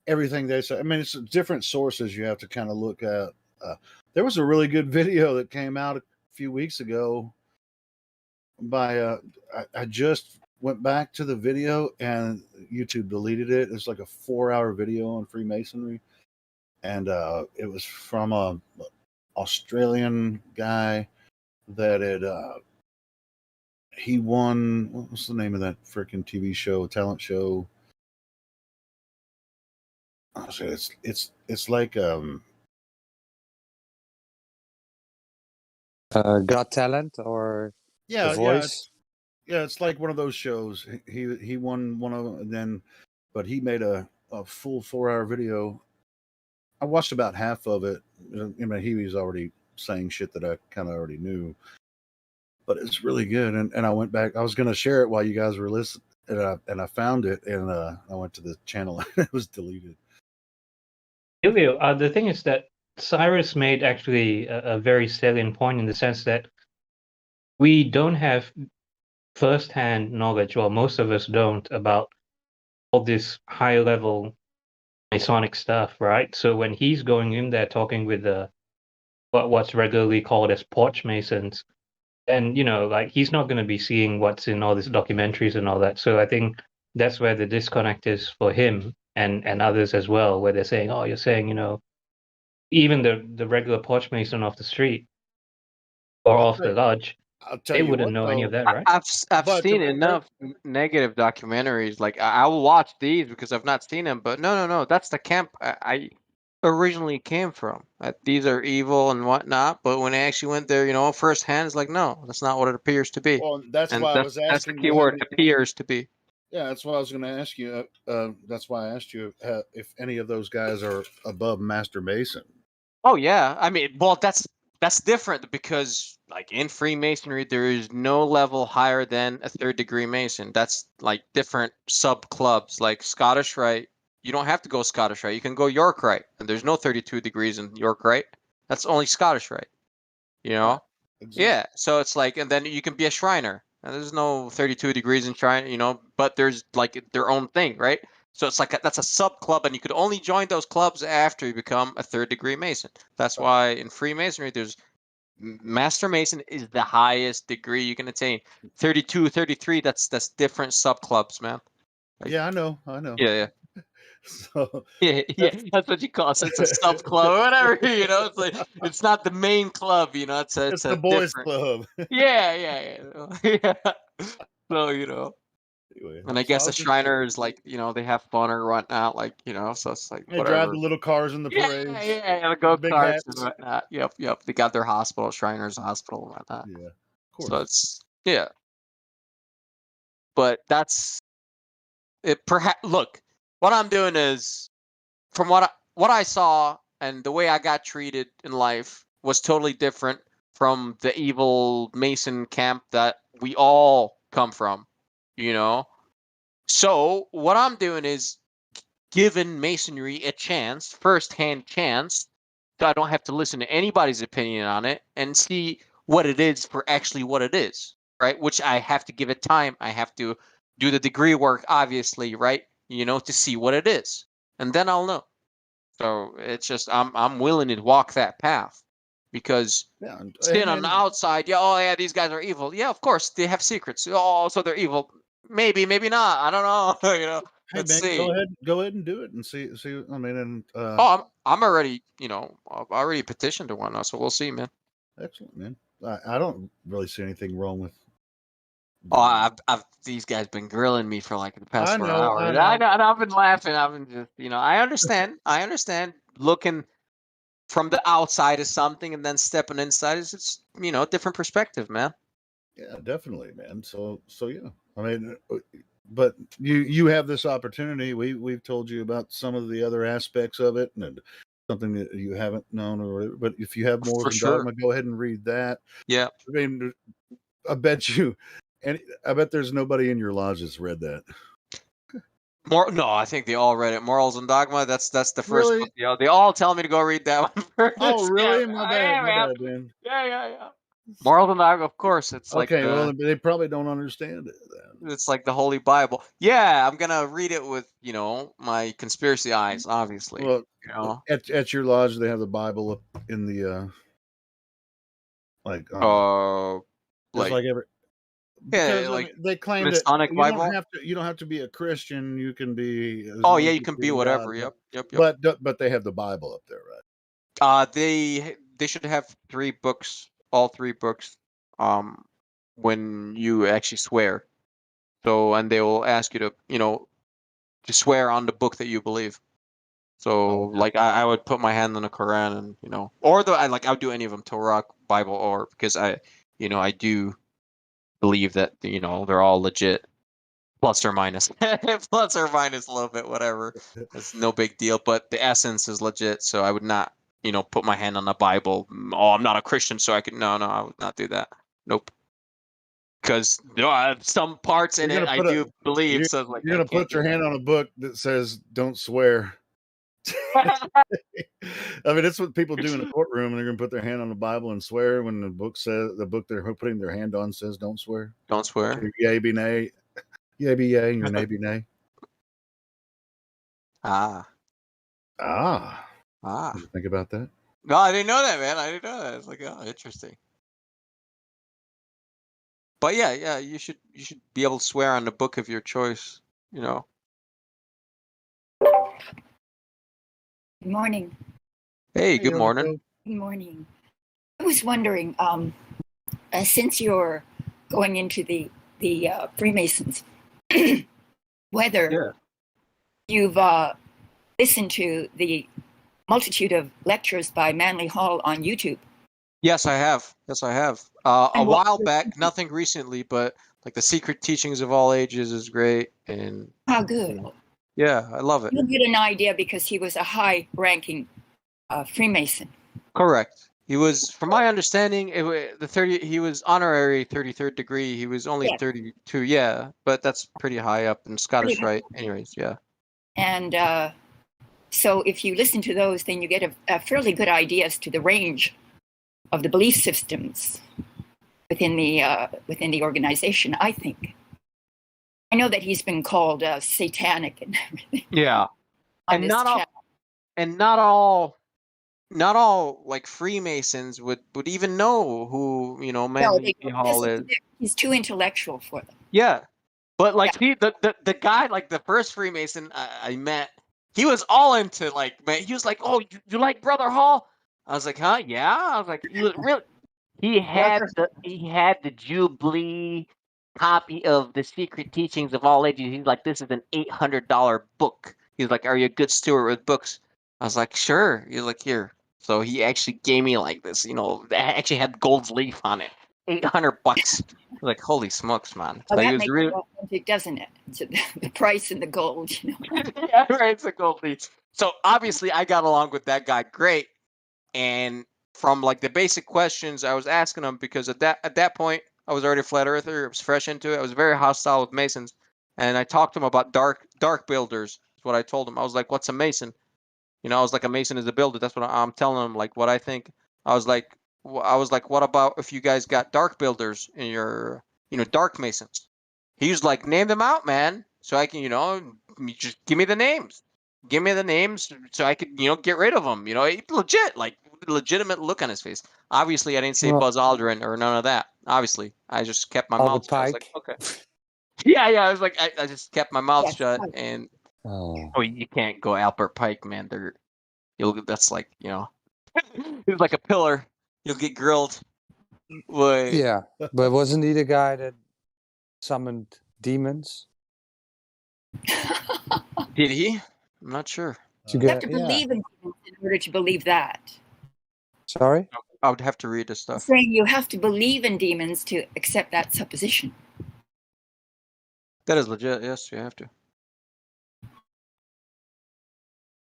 Everything they say. I mean, it's different sources you have to kind of look at. There was a really good video that came out a few weeks ago by I just went back to the video and YouTube deleted it. It's like a 4-hour video on Freemasonry, and it was from a Australian guy that had he won. What was the name of that freaking TV show, talent show? Oh, shit, it's like Got Talent or yeah, The Voice. It's like one of those shows. He won one of them, and then, but he made a full 4-hour video. I watched about half of it. I mean, he was already saying shit that I kind of already knew, but it's really good. And I went back. I was going to share it while you guys were listening, and I found it, and I went to the channel and it was deleted. Ilio, the thing is that Cyrus made actually a very salient point in the sense that we don't have first-hand knowledge, well, most of us don't, about all this high-level Masonic stuff, right? So when he's going in there talking with what's regularly called as porch masons, and like he's not going to be seeing what's in all these documentaries and all that. So I think that's where the disconnect is for him and others as well, where they're saying, oh, you're saying, even the regular porch mason off the street or off the lodge, I'll tell they you wouldn't what, know though, any of that, right? I've But seen enough negative documentaries. Like I will watch these because I've not seen them. But no, that's the camp I originally came from. These are evil and whatnot. But when I actually went there, firsthand, it's like no, that's not what it appears to be. well, that's And why I was that's the asking key you how word, many. appears to be. Yeah, that's what I was going to ask you. That's why I asked you if any of those guys are above Master Mason. Oh yeah, I mean, well, that's different because like in Freemasonry, there is no level higher than a 3rd degree Mason. That's like different sub clubs, like Scottish Rite. You don't have to go Scottish Rite. You can go York Rite, and there's no 32 degrees in York Rite. That's only Scottish Rite. You know? Right, exactly. Yeah. So it's like, and then you can be a Shriner. And there's no 32 degrees in Shrine, but there's like their own thing, right? So it's like that's a sub club, and you could only join those clubs after you become a 3rd degree Mason. That's why in Freemasonry, there's Master Mason is the highest degree you can attain. 32, 33, that's different sub clubs, man. Like, yeah, I know. Yeah. So Yeah, that's what you call it. It's a sub club or whatever, It's like it's not the main club, It's it's a the boys' different. club. Yeah. So Anyway, and I so I guess a was just Shriner is like they have fun or whatnot, so it's like they drive whatever. the little cars in the parades. Yeah, the go big karts and hats. whatnot. Yep. They got their hospital, Shriners Hospital and whatnot. Yeah, of course. So it's but that's it. Perhaps look, what I'm doing is from what I saw and the way I got treated in life was totally different from the evil Mason camp that we all come from, So what I'm doing is giving Masonry a chance, first-hand chance, so I don't have to listen to anybody's opinion on it and see what it is for actually what it is, right? Which I have to give it time. I have to do the degree work, obviously, right? To see what it is, and then I'll know. So it's just I'm willing to walk that path because seeing on the outside, these guys are evil. Yeah, of course they have secrets. Oh, so they're evil. Maybe not. I don't know. Hey Let's man, see. go ahead and do it and see. I mean, and I'm already, I've already petitioned to one now, so we'll see, man. Excellent, man. I don't really see anything wrong with. Oh, I've these guys been grilling me for like the past 4 hours. I know. And I've been laughing. I've been just, I understand. Looking from the outside is something, and then stepping inside is it's different perspective, man. Yeah, definitely, man. So yeah. I mean, but you have this opportunity. We've told you about some of the other aspects of it, and something that you haven't known or whatever. But if you have more For than sure. dogma, go ahead and read that. Yeah. I mean, I bet there's nobody in your lodge that's read that. No, I think they all read it. Morals and Dogma. That's the first Really? book. They all tell me to go read that one first. Oh, really? Yeah, My bad, man. Yeah. Morals and Dogma, of course. It's like well, they probably don't understand it. Then. It's like the Holy Bible. Yeah, I'm gonna read it with my conspiracy eyes, obviously. Well, at your lodge they have the Bible up in the Like, Uh, just like every. yeah, Because I like mean, they claim that Masonic Bible. you don't have to be a Christian. You can be as Oh long yeah, as you you can be believe in God. whatever. Yep. But they have the Bible up there, right? They should have all three books, when you actually swear. So, and they will ask you to swear on the book that you believe. So, like, I would put my hand on the Quran, and or I would do any of them, Torah, Bible, or because I do believe that they're all legit, plus or minus, plus or minus a little bit, whatever. It's no big deal, but the essence is legit. So I would not, put my hand on the Bible. Oh, I'm not a Christian, so I could. No, I would not do that. Nope. Because I have some parts in You're it gonna I do believe. So like you're I gonna can't put do your that. hand on a book that says "Don't swear." I mean, that's what people do in a courtroom, and they're gonna put their hand on the Bible and swear when the book they're putting their hand on says "Don't swear." Don't swear. Your yay be nay, yay be yay, and your nay be nay. Ah. Did you think about that? No, I didn't know that, man. I didn't know that. It's like, oh, interesting. But yeah, you should be able to swear on the book of your choice. Good morning. Hey, good morning. Good morning. I was wondering, since you're going into the Freemasons, whether you've listened to the multitude of lectures by Manly Hall on YouTube. Yes, I have. A while back, nothing recently, but like the Secret Teachings of All Ages is great, and How good. Yeah, I love it. You get an idea because he was a high-ranking Freemason. Correct. He was, from my understanding, he was honorary 33rd degree. He was only 32. Yeah, but that's pretty high up in Scottish Rite. Anyways, yeah. And so if you listen to those, then you get a fairly good idea as to the range of the belief systems within the organization, I think. I know that he's been called satanic and everything. Yeah. And not all like Freemasons would even know who, Manly Hall is. He's too intellectual for them. Yeah. But like the guy, like the first Freemason I met, he was all into man, he was like, "Oh, you like Brother Hall?" I was like, "Huh? Yeah." I was like, "Really?" He had the Jubilee copy of the Secret Teachings of All Ages. He's like, "This is an $800 book." He's like, "Are you a good steward with books?" I was like, "Sure." He's like, "Here." So he actually gave me like this, that actually had gold leaf on it. $800. Like, holy smokes, man! Well, So he that was makes really it authentic, doesn't it? It's the price and the gold, Yeah, right. It's a gold leaf. So obviously, I got along with that guy great, and from like the basic questions I was asking him, because at that point I was already a flat earther. I was fresh into it. I was very hostile with Masons, and I talked to him about dark builders. That's what I told him. I was like, "What's a Mason?" I was like, "A Mason is a builder." That's what I'm telling him. Like what I think. I was like, "What about if you guys got dark builders in your, dark Masons?" He was like, "Name them out, man, so I can, just give me the names." Give me the names so I could, get rid of them. Legit, like legitimate look on his face. Obviously, I didn't say Well- Buzz Aldrin or none of that. Obviously, I just kept my mouth Albert shut. I was like, Pike. okay. Yeah. I was like, I just kept my mouth shut, and you can't go Albert Pike, man. That's like, he's like a pillar. You'll get grilled. Wait. Yeah, but wasn't he the guy that summoned demons? Did he? I'm not sure. To You have get, to yeah. believe in demons in order to believe that. Sorry? I would have to read this I'm stuff. saying you have to believe in demons to accept that supposition. That is legit. Yes, you have to.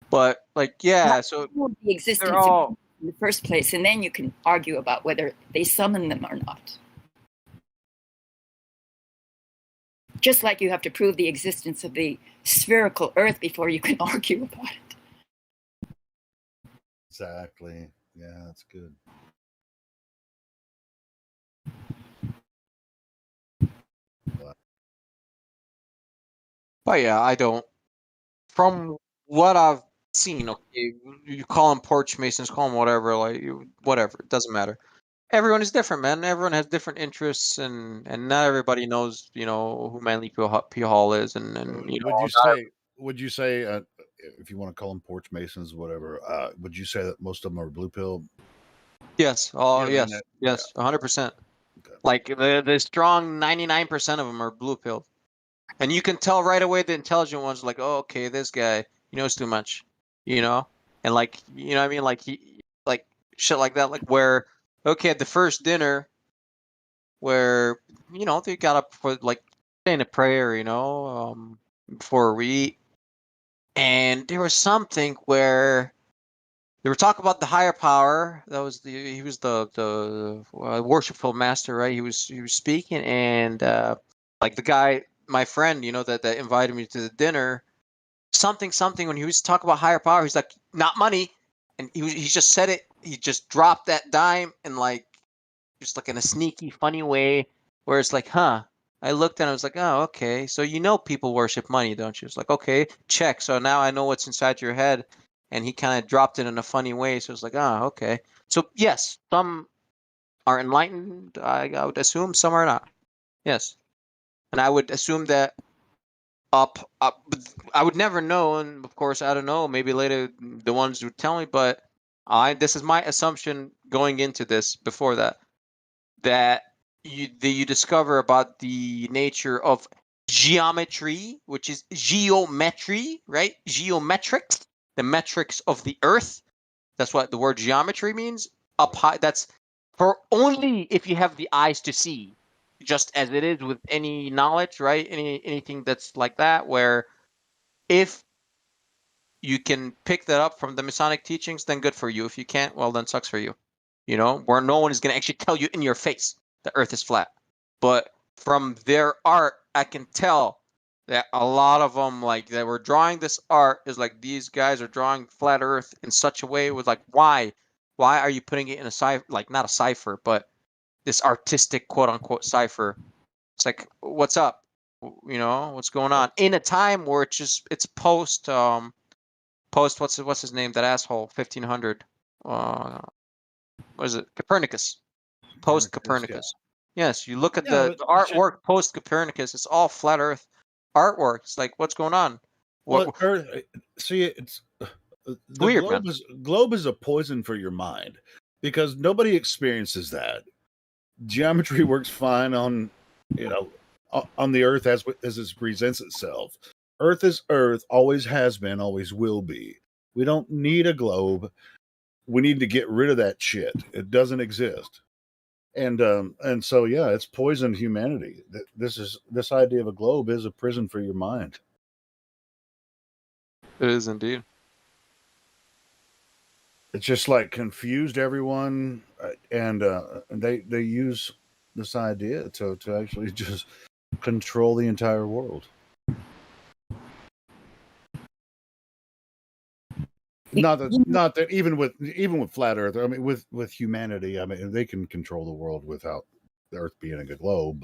But like, yeah. So The existence they're all. of in the first place, and then you can argue about whether they summon them or not. Just like you have to prove the existence of the spherical Earth before you can argue about it. Exactly. Yeah, that's good. But yeah, I don't. From what I've seen, okay, you call them porch masons, call them whatever, whatever. It doesn't matter. everyone is different, man. Everyone has different interests, and not everybody knows, who Manly P. Hall is, and Would you say, if you want to call them porch masons, whatever, would you say that most of them are blue pill? Yes. Oh, You know what I mean? yes, 100%. Like the strong 99% of them are blue pilled, and you can tell right away the intelligent ones, like, oh, okay, this guy, he knows too much, and like, what I mean, like he, like shit like that, like where, okay, at the first dinner, where they got up for like saying a prayer, before we eat, and there was something where they were talking about the higher power. That was he was the worshipful master, right? He was speaking, and like the guy, my friend, that invited me to the dinner, something when he was talking about higher power, he's like, not money, and he just said it. He just dropped that dime, and like just like in a sneaky, funny way, where it's like, huh. I looked and I was like, oh, okay. So people worship money, don't you? It's like, okay, check. So now I know what's inside your head. And he kind of dropped it in a funny way. So it's like, oh, okay. So yes, some are enlightened, I would assume. Some are not. Yes. And I would assume that up. I would never know. And of course, I don't know. Maybe later the ones would tell me. But this is my assumption going into this before that you discover about the nature of geometry, which is geometry, right? Geometrics, the metrics of the earth. That's what the word geometry means. Up high. That's for only if you have the eyes to see, just as it is with any knowledge, right? Anything that's like that, where if you can pick that up from the Masonic teachings, then good for you. If you can't, well, then sucks for you. Where no one is going to actually tell you in your face the earth is flat. But from their art, I can tell that a lot of them, like, that were drawing this art is like, these guys are drawing flat earth in such a way with like, why are you putting it in a cipher, like not a cipher, but this artistic quote unquote cipher? It's like, what's up? What's going on in a time where it's post what's his name, that asshole, 1500, what is it, Copernicus, post Copernicus. Yeah. Yes, you look at the artwork post Copernicus, it's all flat earth artwork. It's like, what's going on? See, it's the weird, globe is a poison for your mind, because nobody experiences that. Geometry works fine on the earth as it presents itself. Earth is earth, always has been, always will be. We don't need a globe. We need to get rid of that shit. It doesn't exist. And so yeah, it's poisoned humanity. This idea of a globe is a prison for your mind. It is indeed. It's just like confused everyone, and they use this idea to actually just control the entire world. Not that even with flat Earth, I mean, with humanity, I mean, they can control the world without the Earth being a globe,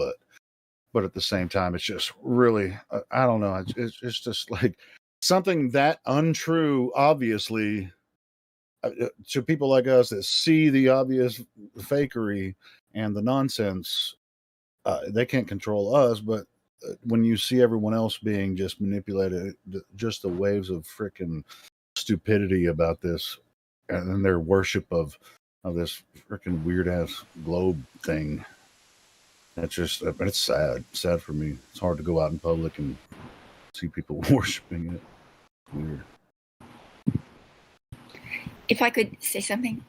but at the same time, it's just really, I don't know, it's just like something that untrue, obviously, to people like us that see the obvious fakery and the nonsense. They can't control us, but when you see everyone else being just manipulated, just the waves of freaking stupidity about this, and then their worship of this freaking weird ass globe thing. It's just, it's sad for me. It's hard to go out in public and see people worshiping it. It's weird. If I could say something,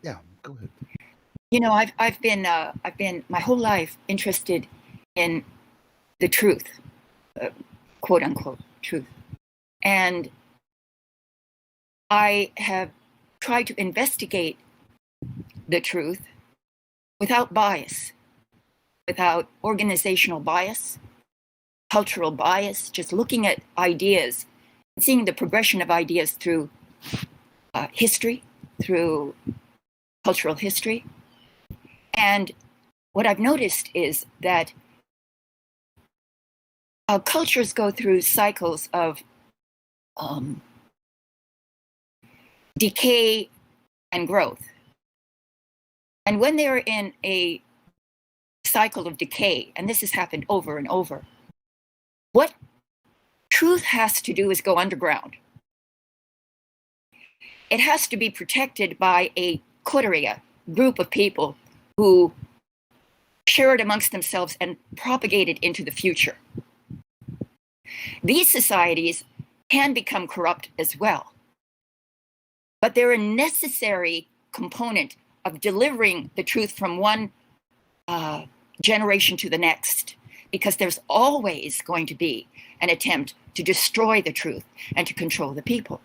yeah, go ahead. I've been my whole life interested in the truth, quote unquote truth, and I have tried to investigate the truth without bias, without organizational bias, cultural bias, just looking at ideas, seeing the progression of ideas through history, through cultural history. And what I've noticed is that our cultures go through cycles of decay and growth. And when they're in a cycle of decay, and this has happened over and over, what truth has to do is go underground. It has to be protected by a coterie, group of people who share it amongst themselves and propagate it into the future. These societies can become corrupt as well, but they're a necessary component of delivering the truth from one generation to the next, because there's always going to be an attempt to destroy the truth and to control the people.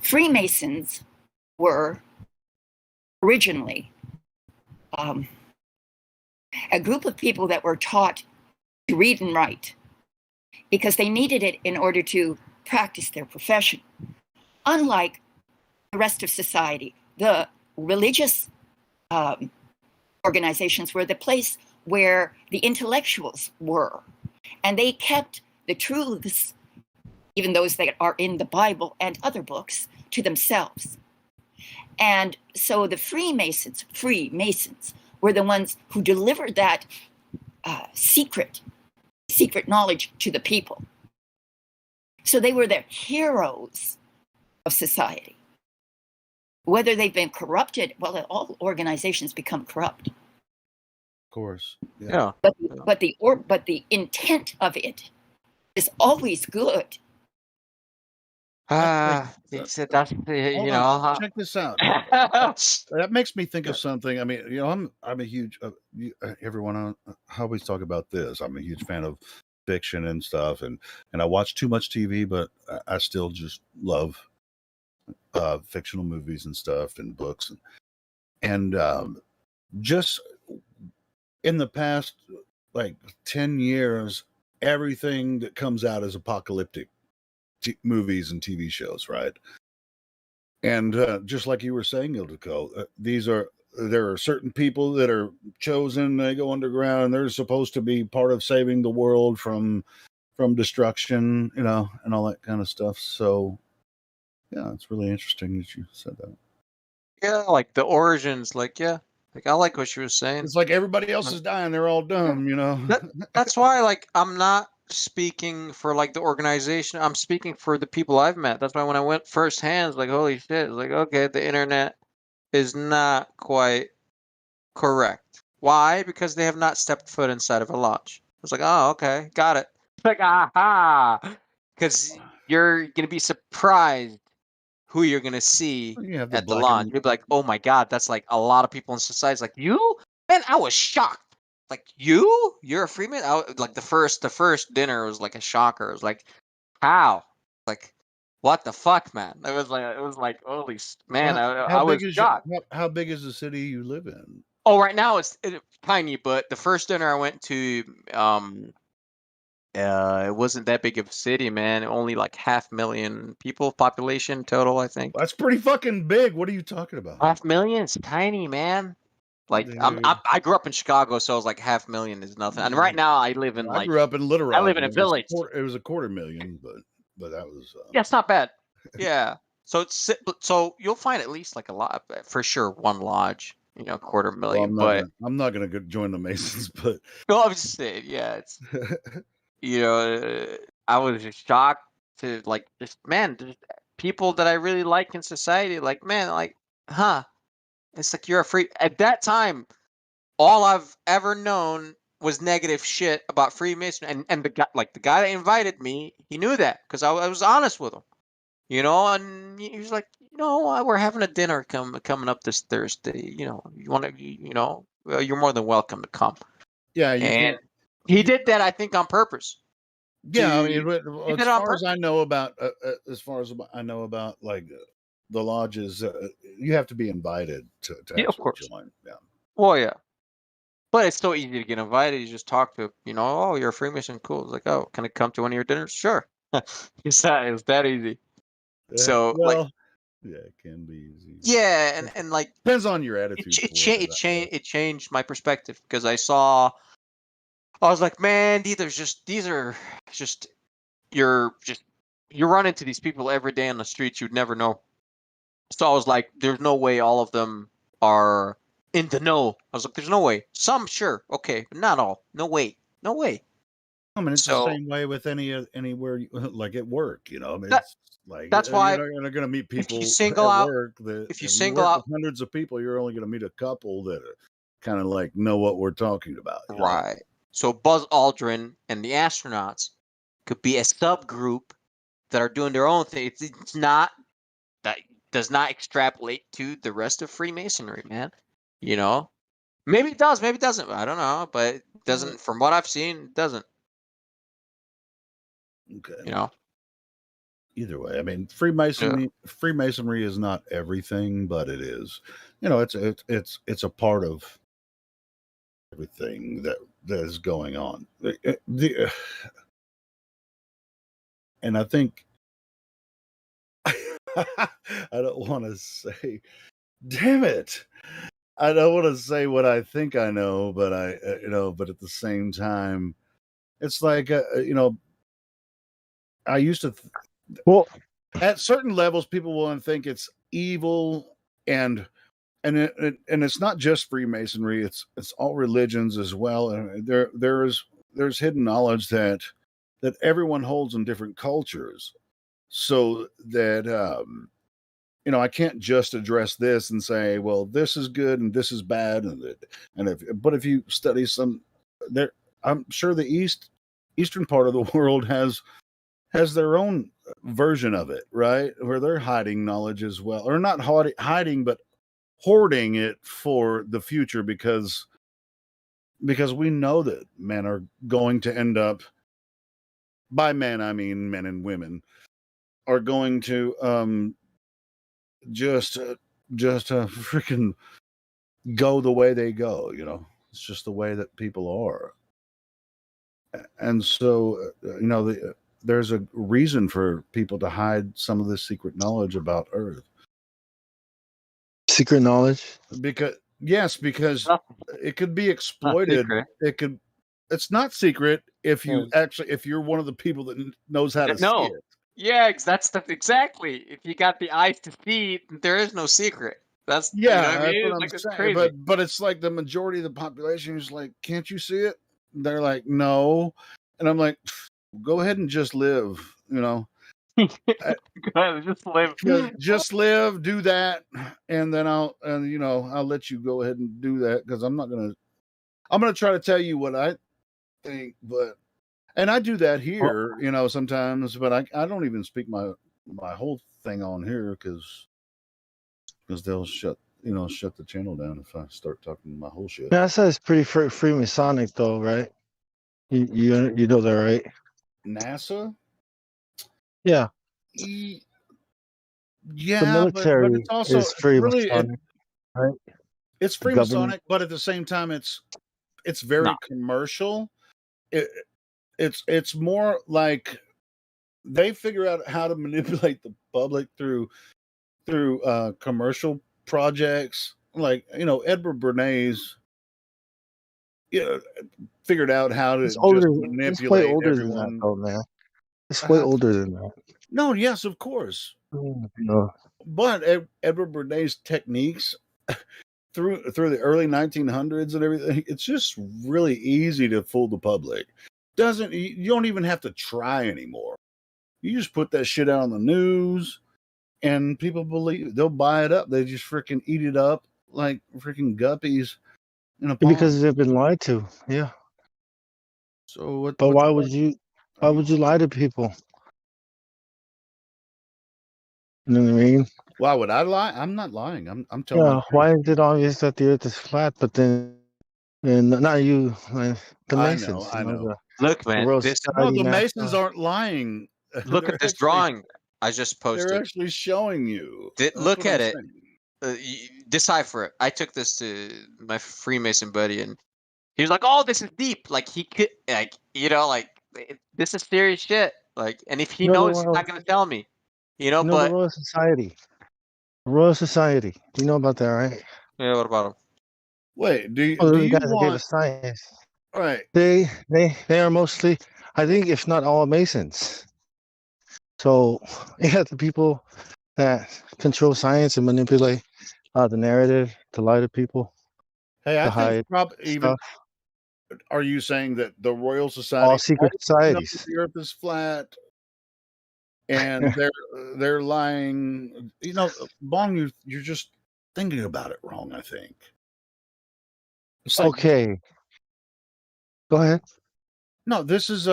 Freemasons were originally a group of people that were taught to read and write because they needed it in order to practice their profession. Unlike the rest of society, the religious organizations were the place where the intellectuals were, and they kept the truths, even those that are in the Bible and other books, to themselves. And so the Freemasons were the ones who delivered that secret knowledge to the people. So they were the heroes of society. Whether they've been corrupted, well, all organizations become corrupt. Of course. Yeah. But the intent of it is always good. They said that's Hold on, check this out. That makes me think of something. I mean, you know, I'm a huge everyone. I always talk about this. I'm a huge fan of fiction and stuff, and I watch too much TV, but I still just love fictional movies and stuff and books, and just in the past like 10 years, everything that comes out is apocalyptic. Movies and TV shows, right? And just like you were saying, Ildiko, there are certain people that are chosen. They go underground, and they're supposed to be part of saving the world from destruction, you know, and all that kind of stuff. So, yeah, it's really interesting that you said that. Yeah, like the origins, like I like what you were saying. It's like everybody else is dying; they're all dumb, you know. That's why, like, I'm not speaking for like the organization. I'm speaking for the people I've met. That's why when I went firsthand, it's like, holy shit! It's like, okay, the internet is not quite correct. Why? Because they have not stepped foot inside of a lodge. It's like, oh, okay, got it. It's like, aha, because you're gonna be surprised who you're gonna see at the lodge. You'll be like, oh my god, that's like a lot of people in society. It's like, you? Man, I was shocked. Like, you're a Freeman? Like the first dinner was like a shocker. It was like, how? Like, what the fuck, man? It was like holy man, I was shocked. How big is the city you live in? Oh, right now it's tiny, but the first dinner I went to, it wasn't that big of a city, man. Only like 500,000 people population total, I think. That's pretty fucking big. What are you talking about? 500,000 is tiny, man. Like I grew up in Chicago, so I was like 500,000 is nothing. And right now I live in I grew up in Little Rock. I live in a village. It was 250,000, but that was yeah, it's not bad. Yeah, so you'll find at least like a lot for sure. One lodge, 250,000. Well, I'm not gonna go join the Masons, but no, I'm just saying, yeah, it's I was just shocked to like just people that I really like in society, like man, like it's like you're a free. At that time, all I've ever known was negative shit about Freemason, and the guy that invited me, he knew that because I was honest with him, and he was like, we're having a dinner coming up this Thursday, you want to, you're more than welcome to come. Yeah, he did that, I think, on purpose. Yeah, I mean, as far as I know about, like the lodges, you have to be invited to of course. join. Yeah. Well, yeah. But it's so easy to get invited. You just talk to, oh, you're a Freemason. Cool. It's like, oh, can I come to one of your dinners? Sure. It's that easy. So, yeah, it can be easy. Yeah, and like depends on your attitude. It changed my perspective because I was like, man, these are just you run into these people every day on the streets you'd never know. So I was like, there's no way all of them are in the know. I was like, there's no way. Some, sure, okay, but not all. No way. No way. I mean, it's So- the same way with anywhere, like at work. You know, I mean, That- it's like that's why you're not going to meet people single at out- work. That if you if single work out- with hundreds of people, you're only going to meet a couple that kind of like know what we're talking about. you know? Right. So Buzz Aldrin and the astronauts could be a subgroup that are doing their own thing. It's not that does not extrapolate to the rest of Freemasonry, man. You know, maybe it does, maybe it doesn't. I don't know, but it doesn't. From what I've seen, it doesn't. Okay. You know. Either way, I mean, Freemasonry is not everything, but it is. You know, it's a part of everything that is going on. And I think I don't want to say, damn it. I don't want to say what I think I know, but but at the same time, it's like, I used to, at certain levels, people will think it's evil and it's not just Freemasonry. It's all religions as well. And there's hidden knowledge that everyone holds in different cultures. So that, I can't just address this and say, well, this is good and this is bad. But if you study I'm sure the eastern part of the world has their own version of it, right? Where they're hiding knowledge as well, or not hiding, but hoarding it for the future because we know that men are going to end up, by men I mean men and women, are going to just freaking go the way they go. It's just the way that people are. And so there's a reason for people to hide some of this secret knowledge about Earth. Secret knowledge? Because it could be exploited. It's not secret if you're one of the people that knows how to see it. Yeah, that's exactly. If you got the eyes to see, there is no secret. That's Yeah, you know what I that's mean? what I'm Like, it's saying. crazy. But it's like the majority of the population is like, can't you see it? They're like, no, and I'm like, go ahead and just live. Just live. Just live, do that, and then I'll let you go ahead and do that because I'm gonna try to tell you what I think, and I do that here, sometimes, but I don't even speak my whole thing on here because they'll shut the channel down if I start talking my whole shit. NASA is pretty Freemasonic though, right? You know that, right? NASA? Yeah. Yeah, the military but it's also is Freemasonic, really right? It's The government. Freemasonic, but at the same time, it's very commercial. It's more like they figure out how to manipulate the public through commercial projects. Like Edward Bernays, figured out how to It's older. just It's manipulate way older than everyone. that, though, man. It's way older than that. No, yes, of course. No. But Edward Bernays' techniques through the early 1900s and everything, it's just really easy to fool the public. You don't even have to try anymore. You just put that shit out on the news and people believe, they'll buy it up. They just freaking eat it up like freaking guppies in a pond. Because they've been lied to. Yeah. So But why would you lie to people? You know what I mean? Why would I lie? I'm not lying. I'm telling you. Yeah. Why is it obvious that the Earth is flat, but then, and not you, like the Masons? I know. Look, man, No, Society, the NASA. Masons aren't lying. Look They're at this actually- drawing I just posted. They're actually showing you. That's Look what at I'm it. saying. Decipher it. I took this to my Freemason buddy, and he was like, "Oh, this is deep." Like he could, this is serious shit. Like, and if he No, knows, he's not gonna tell me. You know But the Royal Society. Royal Society. You know about that, right? yeah, what about him? Wait, do Oh, those you guys that gave want? us science. Right. They are mostly, I think, if not all, Masons. So you have the people that control science and manipulate The narrative to lie to people, Hey, I to think hide probably even. stuff. Are you saying that the Royal Society All secret also knows societies. the Earth is flat, and they're lying? You know, Bong, you're just thinking about it wrong. I think it's like Okay. Go ahead. no, this is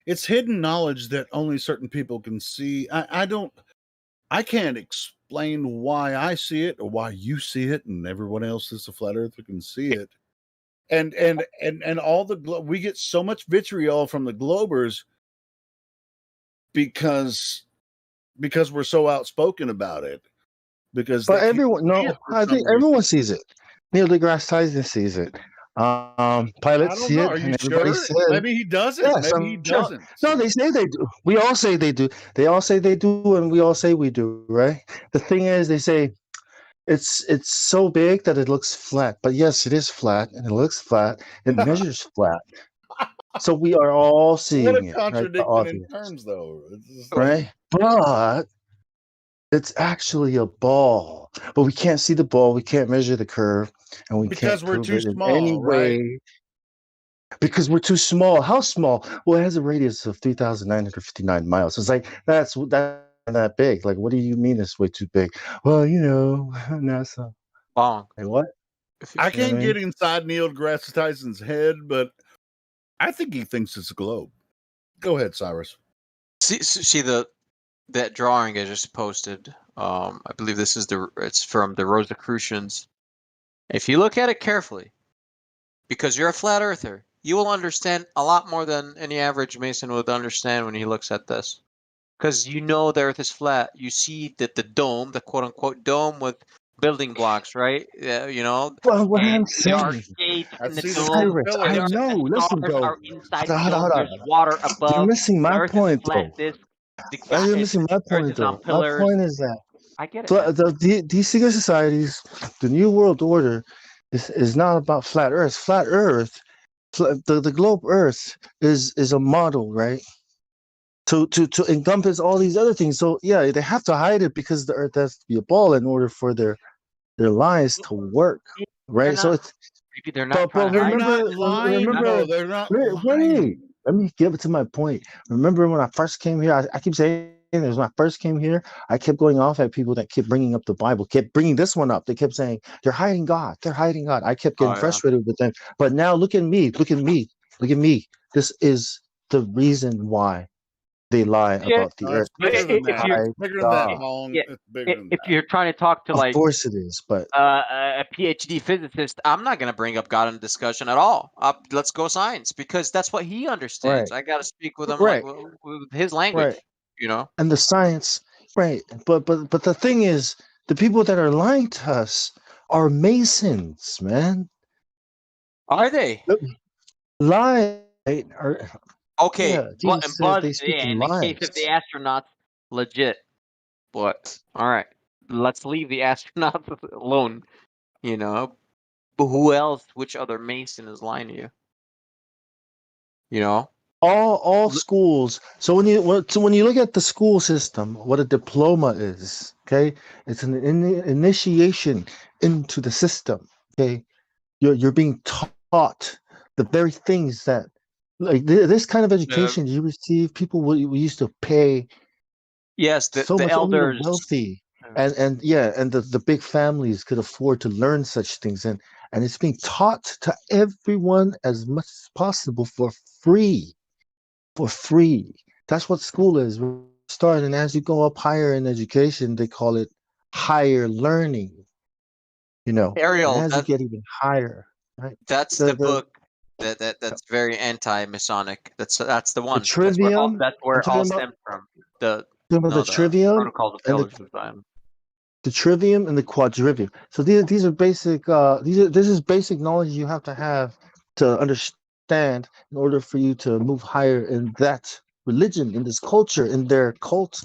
it's hidden knowledge that only certain people can see. I can't explain why I see it or why you see it, and everyone else that's a flat earther can see it. And all we get so much vitriol from the Globers because we're so outspoken about it. Because But they can't everyone, see no, it for I some think reason. everyone sees it. Neil deGrasse Tyson sees it. I Pilots don't see know. it, Are you and everybody sure? says, Maybe he doesn't. yes, Maybe he I'm sure. doesn't. No, they say they do. We all say they do. They all say they do, and we all say we do, right? The thing is, they say it's so big that it looks flat. But yes, it is flat, and it looks flat. It measures flat. So we are all What a seeing it, right? The contradiction in audience, terms, though. It's just right? But it's actually a ball, but we can't see the ball. We can't measure the curve, and we because can't we're prove too it in any small, right? way because we're too small. How small? Well, it has a radius of 3,959 miles. It's like that's that big. Like, what do you mean it's way too big? Well, NASA. Bong. Like what? I You know what can't I get mean? inside Neil deGrasse Tyson's head, but I think he thinks it's a globe. Go ahead, Cyrus. See that drawing I just posted. I believe it's from the Rosicrucians. If you look at it carefully, because you're a flat earther, you will understand a lot more than any average Mason would understand when he looks at this. Because you know the earth is flat. You see that the dome, the quote unquote dome with building blocks, right? Well, what I'm And there are saying, shapes I in the see the dome. two Cyrus, I There, pillars. the know. Listen, stars bro. are inside the Hold on, dome. hold on. There's water You're above. missing The my earth is point, flat. though. You're missing my Earth point, is on though. My pillars. point is that I get it, man. these secret societies, the New World Order, is not about flat Earth. Flat Earth, the globe Earth is a model, right? To encompass all these other things. So yeah, they have to hide it because the Earth has to be a ball in order for their lies to work, They're right? So not. it's Maybe they're not but trying to They're hide it. not lying. Not, remember. No, they're not Wait, lying. let me get to my point. Remember when I first came here? I keep saying this. When I first came here, I kept going off at people that kept bringing up the Bible, kept bringing this one up. They kept saying they're hiding God. They're hiding God. I kept getting oh yeah. frustrated with them. But now look at me. Look at me. Look at me. This is the reason why they lie Yeah. about the No, earth. it's bigger It's than If that. you're It's hide bigger than that, God. Bong. yeah, It's bigger than if that. you're trying to talk to Of like course it is, but a PhD physicist, I'm not going to bring up God in discussion at all. Let's go science because that's what he right, understands. I got to speak with him like right, with his right. language, you know? And the science, right? But the thing is, the people that are lying to us are Masons, man. Are they? Lie, right? Or Okay, yeah, Jesus says Buzz, they speak yeah, in in the case of the lies. astronauts, legit. But all right, let's leave the astronauts alone, you know? But who else, which other Mason is lying to you? You know? All schools. So when you look at the school system, what a diploma is, okay? It's an initiation into the system. Okay, you're being taught the very things that like this kind of The, education you receive. People we used to pay yes, so the much, only the elders. wealthy and yeah, and the big families could afford to learn such things, and it's being taught to everyone as much as possible for free. For free. That's what school is. We start, and as you go up higher in education, they call it higher learning. And Ariel, as you get even higher, right? that's The the the book that's very anti-Masonic. That's the the one. trivium. That's where I'm it all talking about. stems from. The Talking about no, the the trivium protocols of and pillars of Zion. the trivium and the quadrivium. So these are basic. This is basic knowledge you have to understand in order for you to move higher in that religion, in this culture, in their cult,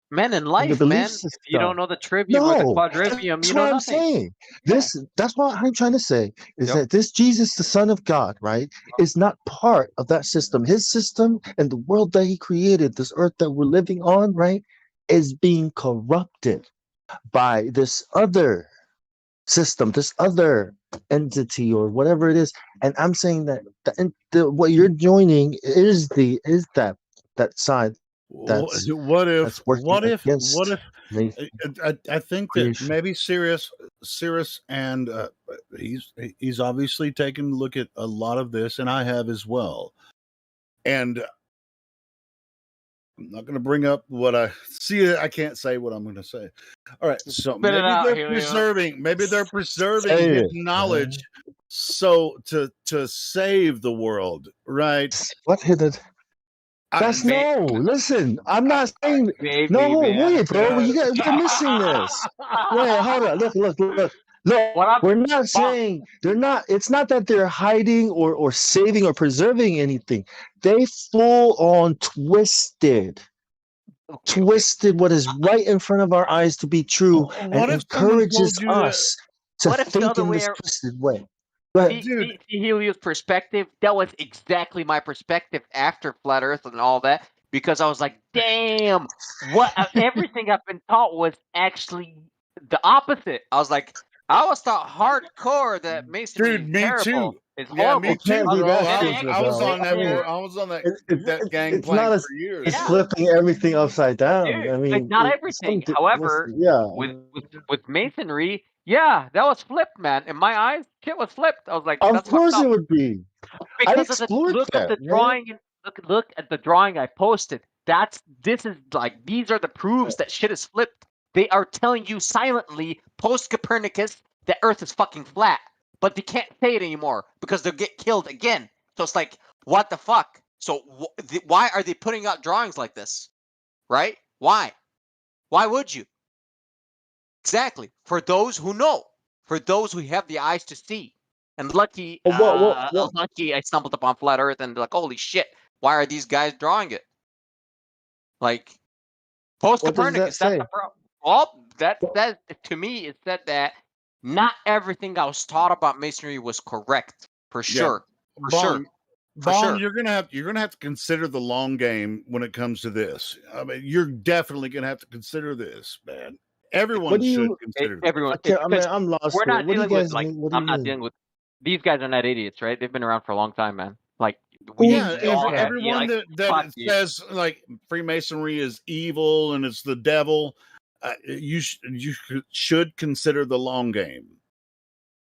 Men in in the life, belief man. If you don't system. know the trivium or the No, quadrivium, that's you know what I'm nothing. saying. Yeah. That's what I'm trying to say is Yep. that this Jesus, the Son of God, right, is not part of that system. His system and the world that he created, this earth that we're living on, right, is being corrupted. by this other system, this other entity or whatever it is. And I'm saying that what you're joining is that side that's What if? working What against if? Nathan. I think that creation. maybe Cirrus, and he's obviously taken a look at a lot of this, and I have as well. And I'm not going to bring up what I see. I can't say what I'm going to say. All right, so Spit it out, Helio. maybe they're preserving Say hidden it, knowledge, man. so to save the world, right? What hit it? That's no. Listen, I'm not saying Maybe, no. man. Wait, bro. We're missing this. Wait, hold on. Look. What I'm We're not saying they're not. It's not that they're hiding or saving or preserving anything. They full on twisted what is right in front of our eyes to be true, and What if someone encourages told you that? us to What if the think other in way this ar- twisted way. But see Helio's perspective? That was exactly my perspective after Flat Earth and all that, because I was like, damn, what everything I've been taught was actually the opposite. I was like, I was taught hardcore that masonry Dude, is me terrible. too. It's Yeah, horrible. me it can't too, be bro. that And I stupid, I was actually bro. on sit that. I mean, there, I was on that it's gangplank not for years. it's yeah, flipping everything upside down. dude, I like mean, not everything. However, yeah. with masonry, yeah, that was flipped, man. In my eyes, shit was flipped. I was like, Of that's fucked course up. it would be. I Because of the explored look of that, the man. drawing and look at the drawing I posted. This is like these are the proofs that shit is flipped. They are telling you silently post Copernicus that Earth is fucking flat, but they can't say it anymore because they'll get killed again. So it's like, what the fuck? So why are they putting out drawings like this? Right? Why? Why would you? Exactly. For those who know, for those who have the eyes to see. And lucky, What? lucky I stumbled upon Flat Earth and like, holy shit, why are these guys drawing it? Like, post What does that Copernicus, that's say? the problem. Well, that to me, it said that not everything I was taught about masonry was correct, for Yeah, sure, for sure, for Bong, sure. you're gonna have to consider the long game when it comes to this. I mean, you're definitely gonna have to consider this, man. Everyone What do should you? consider this. Everyone, I mean, because I'm lost we're here. not What do you dealing with guys like mean? What do you I'm not mean? dealing with these guys are not idiots, right? They've been around for a long time, man. Like Yeah, we all have, everyone like that fuck you. says like Freemasonry is evil and it's the devil, you should consider the long game.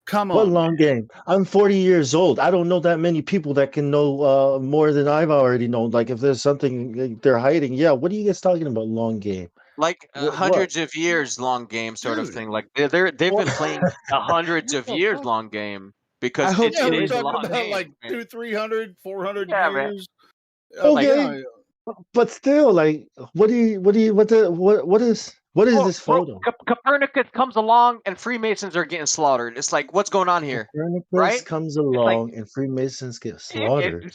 Come What on, long game? I'm 40 years old. I don't know that many people that can know more than I've already known. Like if there's something they're hiding, yeah. What are you guys talking about? Long game? Like What? hundreds of years long game sort of dude. thing. Like they've been playing a hundreds of years long game I because hope it We're is a talking long about game. like Man. 200, 300, 400 Yeah, man. years. Like, okay, but still, like, what is this photo? Copernicus comes along and Freemasons are getting slaughtered. It's like, what's going on here, Copernicus right? comes It's like along and Freemasons get slaughtered.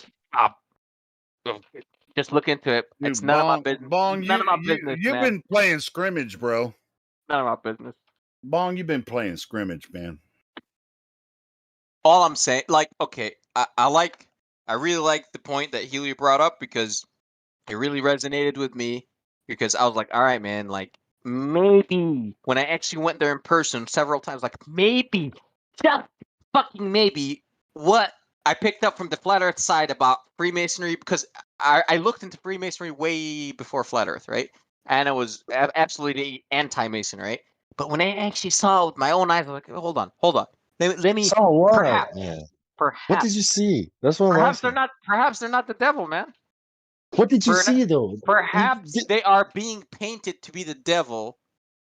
Just look into it. Dude, It's none of my business. Bong, None of my business, you've man. been playing scrimmage, bro. None of my business. Bong, you've been playing scrimmage, man. All I'm saying, like, okay, I really like the point that Helio brought up because it really resonated with me because I was like, all right, man, like maybe when I actually went there in person several times, like maybe, just fucking maybe, what I picked up from the Flat Earth side about Freemasonry, because I looked into Freemasonry way before Flat Earth, right? And it was absolutely anti-Mason, right? But when I actually saw it with my own eyes, I was like, hold on. Let me So what? perhaps, What did you see? That's what I'm perhaps asking. perhaps they're not the devil, man. What did you see though? Perhaps they are being painted to be the devil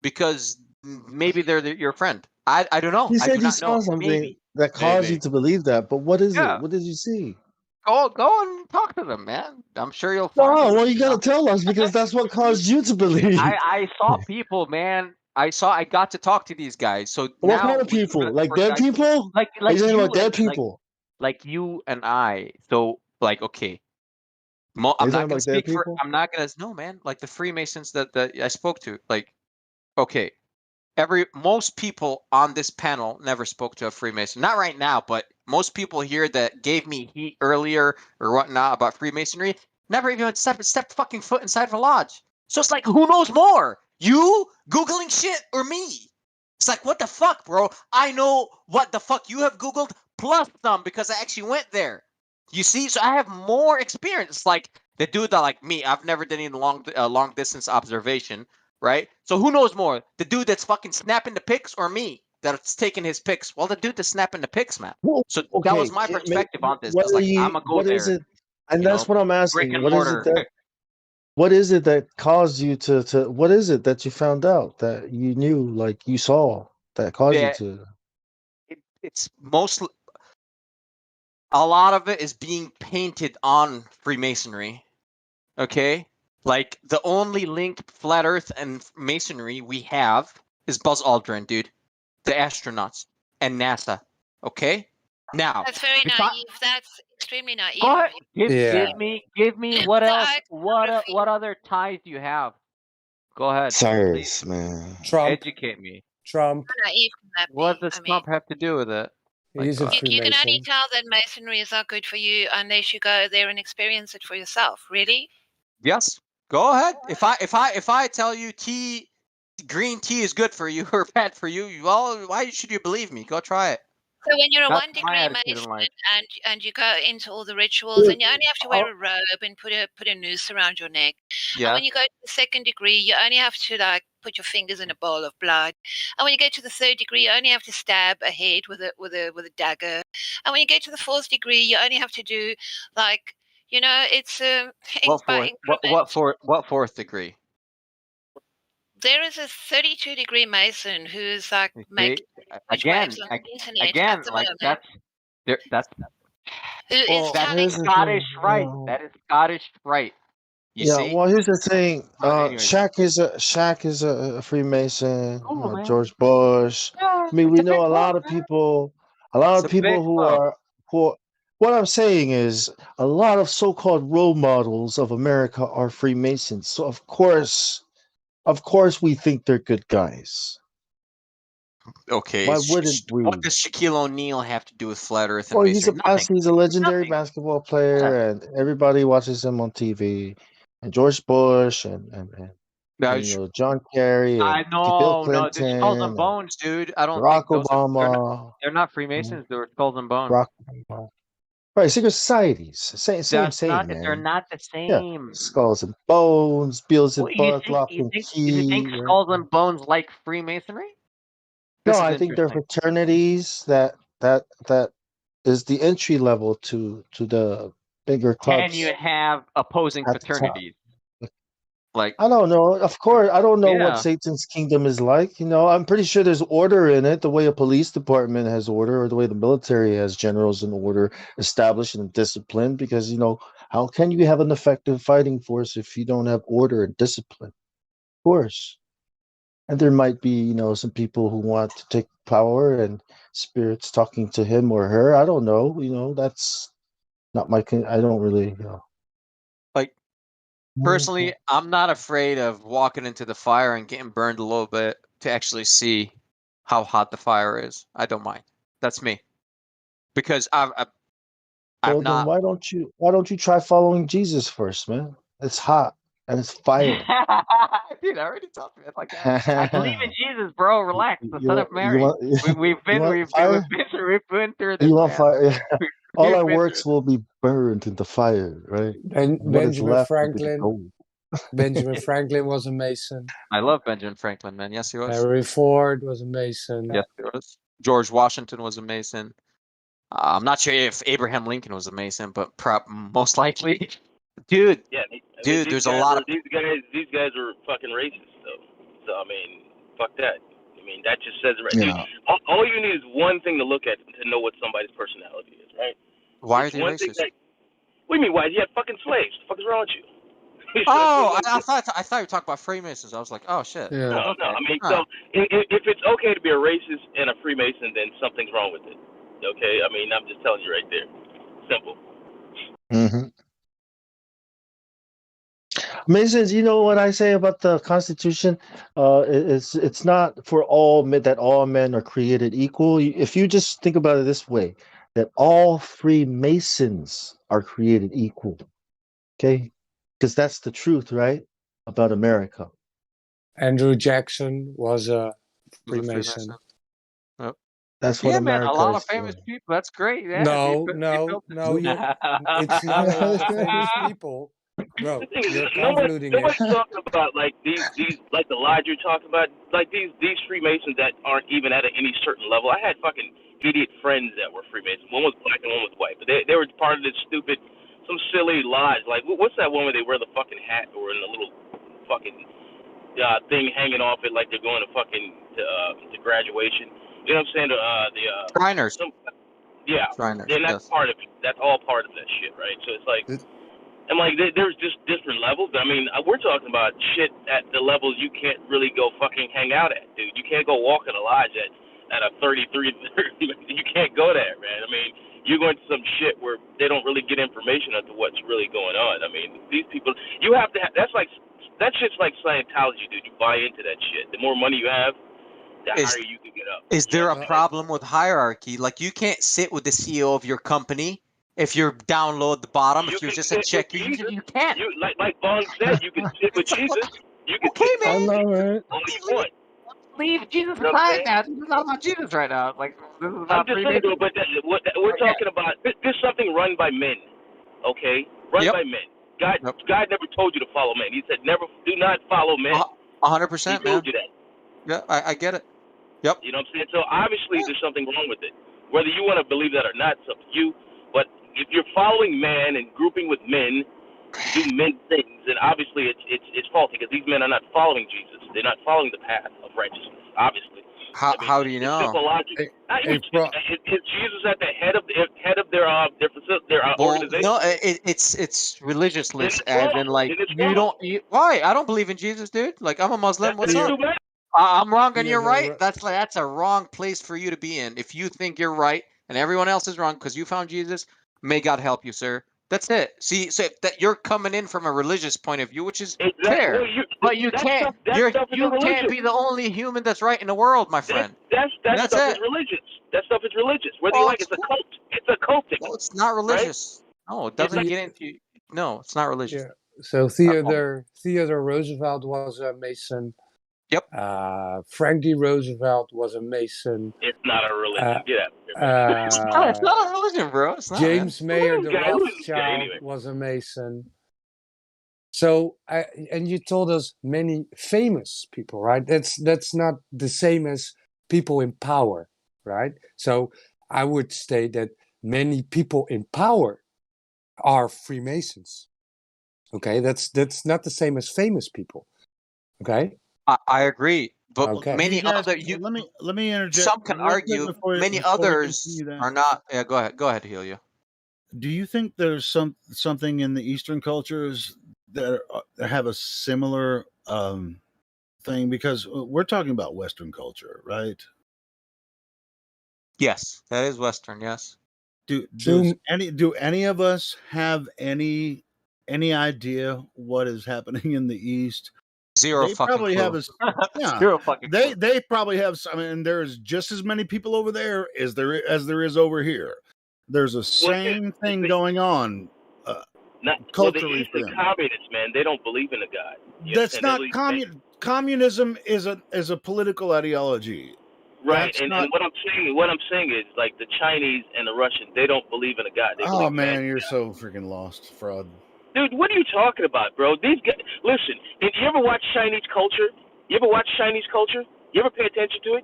because maybe they're your friend. I don't know. You I said do you not saw know. something Maybe. that caused you to believe that, but what is it? Yeah. What did you see? Go and talk to them, man. I'm sure you'll No, find. well, you gotta tell us because that's what caused you to believe. I saw people, man. I got to talk to these guys. So What now kind of people? Like dead people? Like Are you talking you about dead and people? like you and I. So like okay. Are I'm you talking not gonna about dead speak for. people? I'm not gonna. No, man. Like the Freemasons that I spoke to. Like, okay, most people on this panel never spoke to a Freemason. Not right now, but most people here that gave me heat earlier or whatnot about Freemasonry never even stepped fucking foot inside of a lodge. So it's like, who knows more? You Googling shit or me? It's like, what the fuck, bro? I know what the fuck you have Googled plus some because I actually went there. You see? So I have more experience. Like the dude that like me, I've never done any long distance observation, right? So who knows more? The dude that's fucking snapping the pics or me that's taking his pics? Well, the dude that's snapping the pics, man. Well, So that okay, was my perspective on this. what It's are like, I'm you? going to go What is there, it? And you that's know, what I'm brick asking. and What is it mortar. that? What is it that caused you to? What is it that you found out that you knew, like you saw, that caused you Yeah, to? it's mostly a lot of it is being painted on Freemasonry. Okay, like the only link flat Earth and Masonry we have is Buzz Aldrin, dude, the astronauts and NASA. Okay, now That's very if I naive. That's extremely naive go of ahead, you. Yeah. give me what The else? iconography. What other ties do you have? Go ahead, please Cyrus, man. Trump. educate me. Trump. How naive can that What be? does I mean, Trump have to do with it? Like, He's a you can only Freemason. tell that Masonry is not good for you unless you go there and experience it for yourself. Really? yes, go ahead. If I tell you green tea is good for you or bad for you, well, why should you believe me? Go try it. So when you're a That's 1 my degree attitude in Mason life. and you go into all the rituals and you only have to wear a robe and put a noose around your neck. And Yeah. when you go to the 2nd degree, you only have to like put your fingers in a bowl of blood. And when you get to the 3rd degree, you only have to stab a head with a dagger. And when you get to the 4th degree, you only have to do like it's What by fourth? What fourth degree? there is a 32 degree Mason who's like You making see, huge waves on the internet at the like moment. that's Who is Well, telling here's the Scottish thing. right. That is Scottish right. You Yeah, see? well, here's the thing. Anyways, Shaq is a Freemason. cool, man. George Bush. Yeah, I mean, it's we a big know a club, lot of man. people. It's a big Who club. are who. What I'm saying is, a lot of so-called role models of America are Freemasons. So of course, we think they're good guys. Okay, Why wouldn't what we? does Shaquille O'Neal have to do with flat Earth and Well, Masonry? Nothing. he's a legendary Nothing. basketball Yeah. player, and everybody watches him on TV. And George Bush, No, and John Kerry, I and Bill know, no, they're skulls and Clinton, and bones, dude. I don't Barack think those are. Obama. They're not Mhm. Freemasons. They're skulls and bones. Barack Obama. Right, secret societies. That's Same, not. They're man. not the Yeah, same. skulls and bones, Well, Beelzebub, lock and you think key. Right? skulls and bones like Freemasonry? No, This is I think they're interesting. fraternities that is the entry level to the bigger Can you clubs have opposing at the top. fraternities? Like, I don't know. Of course, I don't know what yeah. Satan's kingdom is like. I'm pretty sure there's order in it, the way a police department has order, or the way the military has generals and order established and disciplined. Because how can you have an effective fighting force if you don't have order and discipline? Of course. And there might be, some people who want to take power and spirits talking to him or her. I don't know. That's not my. I don't really. Like, personally, I'm not afraid of walking into the fire and getting burned a little bit to actually see how hot the fire is. I don't mind. That's me. Because I've Well, then not. why don't you try following Jesus first, man? It's hot and it's fire. Dude, I already talked about it like that. I believe in Jesus, bro. Relax, the Son of You Mary. want We've you want we've fire? been through this, You want man. fire? All We've our been works will be burned in the fire, right? And what is Benjamin left will be the Franklin. gold. Benjamin Franklin was a Mason. I love Benjamin Franklin, man. Yes, he was. Henry Ford was a Mason. Yes, he was. George Washington was a Mason. I'm not sure if Abraham Lincoln was a Mason, but most likely. Dude, Yeah, I mean, dude, there's a lot of. these guys are fucking racist though. So I mean, fuck that. I mean, that just says it right, dude. Yeah. All you need is one thing to look at to know what somebody's personality is, right? Why It's are they one thing racist? that. What do you mean? Why? You have fucking slaves. What the fuck is wrong with you? Oh, I thought you were talking about Freemasons. I was like, oh shit. Yeah. No, Okay. I mean, Huh. so if it's okay to be a racist and a Freemason, then something's wrong with it. Okay, I mean, I'm just telling you right there. Simple. Mm-hmm. Masons, you know what I say about the Constitution? It's not for all men that all men are created equal. If you just think about it this way, that all Freemasons are created equal. Okay, because that's the truth, right, about America. Andrew Jackson was a Freemason. Yep. That's what Yeah, man, a America lot is of famous for. people. That's great. Yeah, No, they built it. it's not a lot of famous people. Bro, The thing is, you're convoluting it. nobody's talking about like these like the lodge you're talking about, like these Freemasons that aren't even at any certain level. I had fucking idiot friends that were Freemasons. One was black and one was white, but they were part of this stupid, some silly lodge. Like what's that one where they wear the fucking hat or in the little fucking thing hanging off it like they're going to fucking to graduation. You know what I'm saying? Shriners. Yeah, Shriners, and that's yes. part of it. That's all part of that shit, right? So it's like. And like, there's just different levels. I mean, we're talking about shit at the levels you can't really go fucking hang out at, dude. You can't go walk in a lodge at a 33. You can't go there, man. I mean, you're going to some shit where they don't really get information as to what's really going on. I mean, these people, you have to have, that shit's like Scientology, dude. You buy into that shit. The more money you have, the higher you can get up. Is there a problem with hierarchy? Like, you can't sit with the CEO of your company if you're down low at the bottom. If you're just a checker, you can't. Like Bong said, you can sit with Jesus. You can okay, sit man. all you want. Leave Jesus You know what I'm aside now. This is not about Jesus right now. Like, this is I'm about just saying, Freemasons. but we're talking about this is something run by men, okay? Run by men. God never told you to follow men. He said, do not follow men. 100%, He told you that. Yeah, I get it. Yep. You know what I'm saying? So obviously there's something wrong with it. Whether you want to believe that or not, it's up to you. But if you're following man and grouping with men to do men things, then obviously it's faulty because these men are not following Jesus. They're not following the path of righteousness. Obviously. How do you know? Simple logic. Is Jesus at the head of their organization? No, it's religiousness, Then it's as wrong. in like Then it's you wrong. don't. Why? I don't believe in Jesus, dude. Like I'm a Muslim. What's That's up? too bad. I'm wrong and you're Theodore- right. That's a wrong place for you to be in. If you think you're right and everyone else is wrong because you found Jesus, may God help you, sir. That's it. See, so that you're coming in from a religious point of view, which is fair, but you can't. You can't be the only human that's right in the world, my friend. That That's stuff it. is religious. That stuff is religious. Whether you like it's a cult. It's a cultic. No, it's not religious. No, it doesn't like- get into. No, it's not religious. Yeah. So Theodore Roosevelt was a Mason. Yep. Frankie Roosevelt was a Mason. It's not a religion. Get out. It's not a religion, bro. It's not, James man. Mayer Who's the this guy? Who's this Rothschild guy anyway? was a Mason. So, and you told us many famous people, right? That's not the same as people in power, right? So I would state that many people in power are Freemasons. Okay, that's not the same as famous people. Okay, I agree, but Okay. many You guys, other let me interject. some can real quick argue. before Many before we others continue that. are not. Yeah, go ahead, Helio. Do you think there's something in the Eastern cultures that have a similar thing? Because we're talking about Western culture, right? Yes, that is Western. Yes. Do any of us have any idea what is happening in the East? Zero They fucking probably clue. have yeah. Zero fucking clue. They probably have. I mean, there's just as many people over there as there is over here. There's a same thing going on culturally the East for are them. communists, man. They don't believe in a God. You That's understand? not communism is a political ideology. Right, That's and not. what I'm saying is like the Chinese and the Russians, they don't believe in a God. They Oh believe in man, you're so freaking lost, fraud. Dude, what are you talking about, bro? These guys, listen. Did you ever watch Chinese culture? You ever watch Chinese culture? You ever pay attention to it?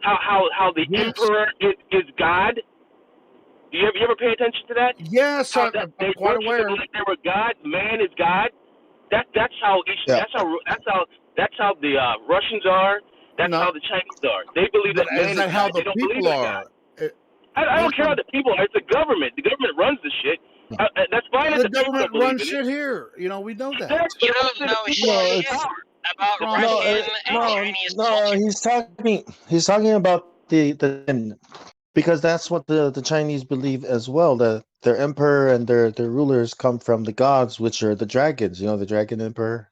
How the emperor is God? Do you ever pay attention to that? Yes, I'm quite aware. Like they were God. Man is God. That's how that's how the Russians are. That's how the Chinese are. They believe that man Is that how God. They the don't believe people in are? God. I don't care how the people are. It's the government. The government runs the shit. That's fine. The if people government don't believe runs in shit it. here. You know, we know that. You don't know shit about he's talking about the because that's what the Chinese believe as well, that their emperor and their rulers come from the gods, which are the dragons, the dragon emperor.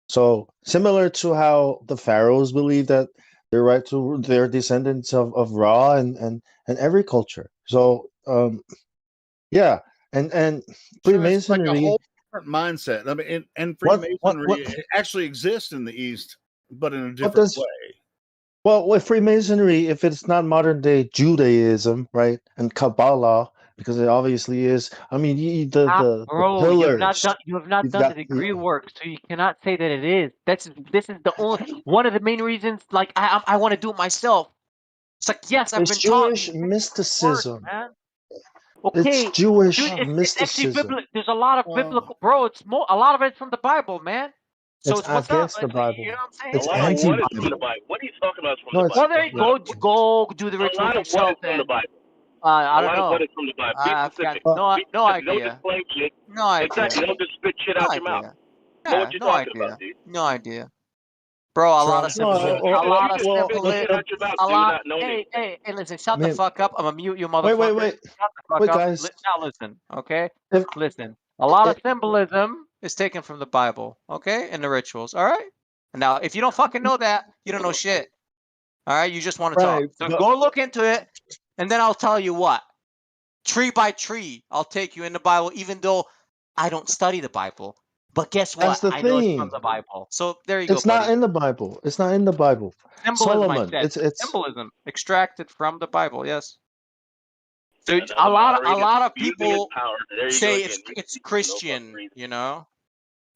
So similar to how the pharaohs believe that they're descendants of Ra and every culture. So yeah, and It's like a Freemasonry. whole different mindset. I mean, and Freemasonry actually exists in the East. but in a What different does way. well with Freemasonry, if it's not modern day Judaism, right, and Kabbalah, because it obviously is. I mean, the Bro, you have not pillars. done You've the got degree work, so you cannot say that it is. This is the only one of the main reasons. Like I want to do it myself. It's like yes, I've it's been taught Jewish these words, mysticism. man. It's Okay, Jewish dude, it's actually mysticism. biblical. There's a lot of biblical, bro. A lot of it's from the Bible, man. So It's it's what's up? against the You Bible. know what I'm saying? It's A lot of what is from the anti-Bible. Bible? What are you talking about is from No, the it's Well, Bible? there you go do the A rituals lot of what is yourself, from the then. Bible. I A don't lot of what know. is from the Bible. Be I've got specific. no Be specific. Don't idea. just claim shit. No idea. Exactly. Don't just spit shit No out your mouth. idea. Know Yeah, what you're no talking idea. about, dude. No idea. Bro, a lot of no, symbolism. You A just, lot you of just spit symbolism. shit out your mouth, A dude, lot. not knowing Hey, anything. hey, listen. Shut the man, fuck up. I'm gonna mute you, wait, motherfucker. wait. Shut the fuck Wait, up. guys. Now listen, okay? If Listen. A lot of it, symbolism is taken from the Bible, okay? And the rituals, all right? Now, if you don't fucking know that, you don't know shit. All right? You just want to talk. right, So but go look into it, and then I'll tell you what. Tree by tree, I'll take you in the Bible, even though I don't study the Bible. But guess that's what? the I know it's from thing. the Bible. So there you go, It's not buddy. in the Bible. It's not in the Bible. Symbolism, I Solomon. said. It's Symbolism extracted from the Bible. Yes. So Another a moderator lot of abusing his people power. There you go say again. it's For no fucking Christian. reason. You know.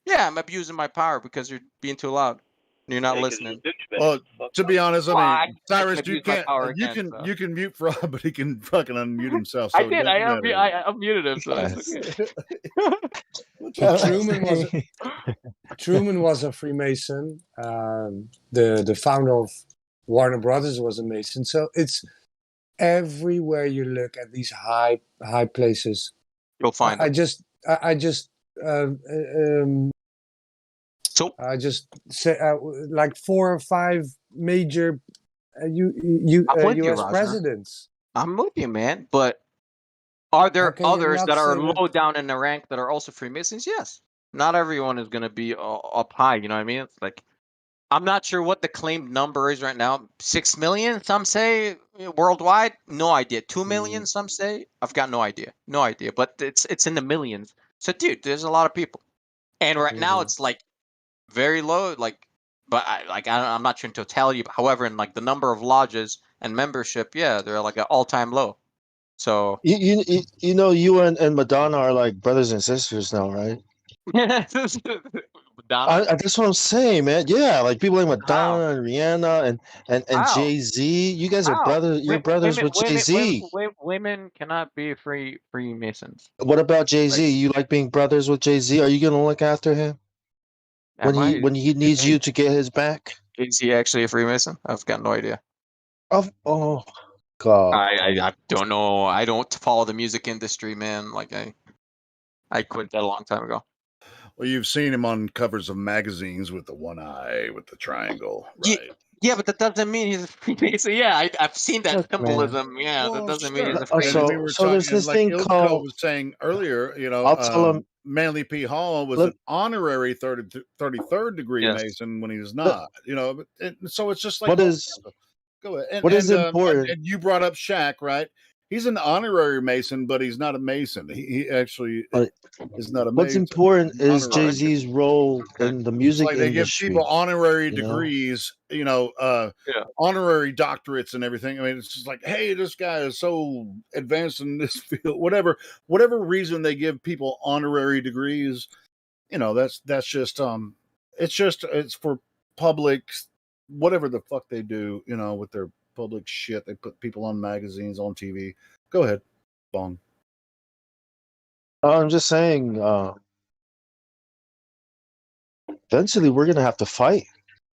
Yeah, I'm abusing my power because you're being too loud. You're not Yeah, 'cause you're a listening. douchebag. Well, Fuck to off. be honest, I Well, mean, I can Cyrus, you abuse my can't. power You again. So. can mute Frog, but he can fucking unmute himself. I So did. don't I matter. unmuted him, so it's guys. okay. Truman was a Freemason. The founder of Warner Brothers was a Mason. So it's everywhere you look at these high places. You'll find I it. just So I just say like 4 or 5 major I'm with you, U.S. Roger. presidents. I'm with you, man. But are How there can you others not that are say that? low down in the rank that are also Freemasons? Yes. Not everyone is going to be up high. You know what I mean? It's like I'm not sure what the claimed number is right now. 6 million, some say worldwide. No idea. 2 million, some say. I've got no idea. No idea. But it's in the millions. So, dude, there's a lot of people. And right now it's like very low. Like, but I'm not sure in totality. But however, in like the number of lodges and membership, yeah, they're like an all-time low. So You know you and Madonna are like brothers and sisters now, right? Madonna. That's what I'm saying, man. Yeah, like people like How? Madonna and Rihanna and How? Jay-Z. You guys are How? brothers. You're brothers with Jay-Z. Women cannot be Freemasons. What about Like, Jay-Z? You like being brothers with Jay-Z? Are you gonna look after him when am I? he needs you to get his back? Is he actually a Freemason? I've got no idea. Oh God. I don't know. I don't follow the music industry, man. Like I quit that a long time ago. Well, you've seen him on covers of magazines with the one eye, with the triangle, right? Yeah, but that doesn't mean he's a Freemason. Yeah, I've seen that Look, symbolism. Yeah, that doesn't mean he's a And we Freemason. were so there's talking, this like thing Ilko called. was saying earlier, I'll tell him. Manly P. Hall was Let, an honorary 33rd degree Yes. Mason when he was let, not, but so it's just like, what is go ahead. what is important? And you brought up Shaq, right? He's an honorary Mason, but he's not a Mason. He actually is not a Mason. What's important is Honorary. Jay-Z's role in the music Like they give industry. people honorary you know? degrees, honorary doctorates and everything. I mean, it's just like, hey, this guy is so advanced in this field. Whatever reason they give people honorary degrees, that's just it's for public, whatever the fuck they do, with their public shit. They put people on magazines, on TV. Go ahead, Bong. I'm just saying. Eventually, we're gonna have to fight.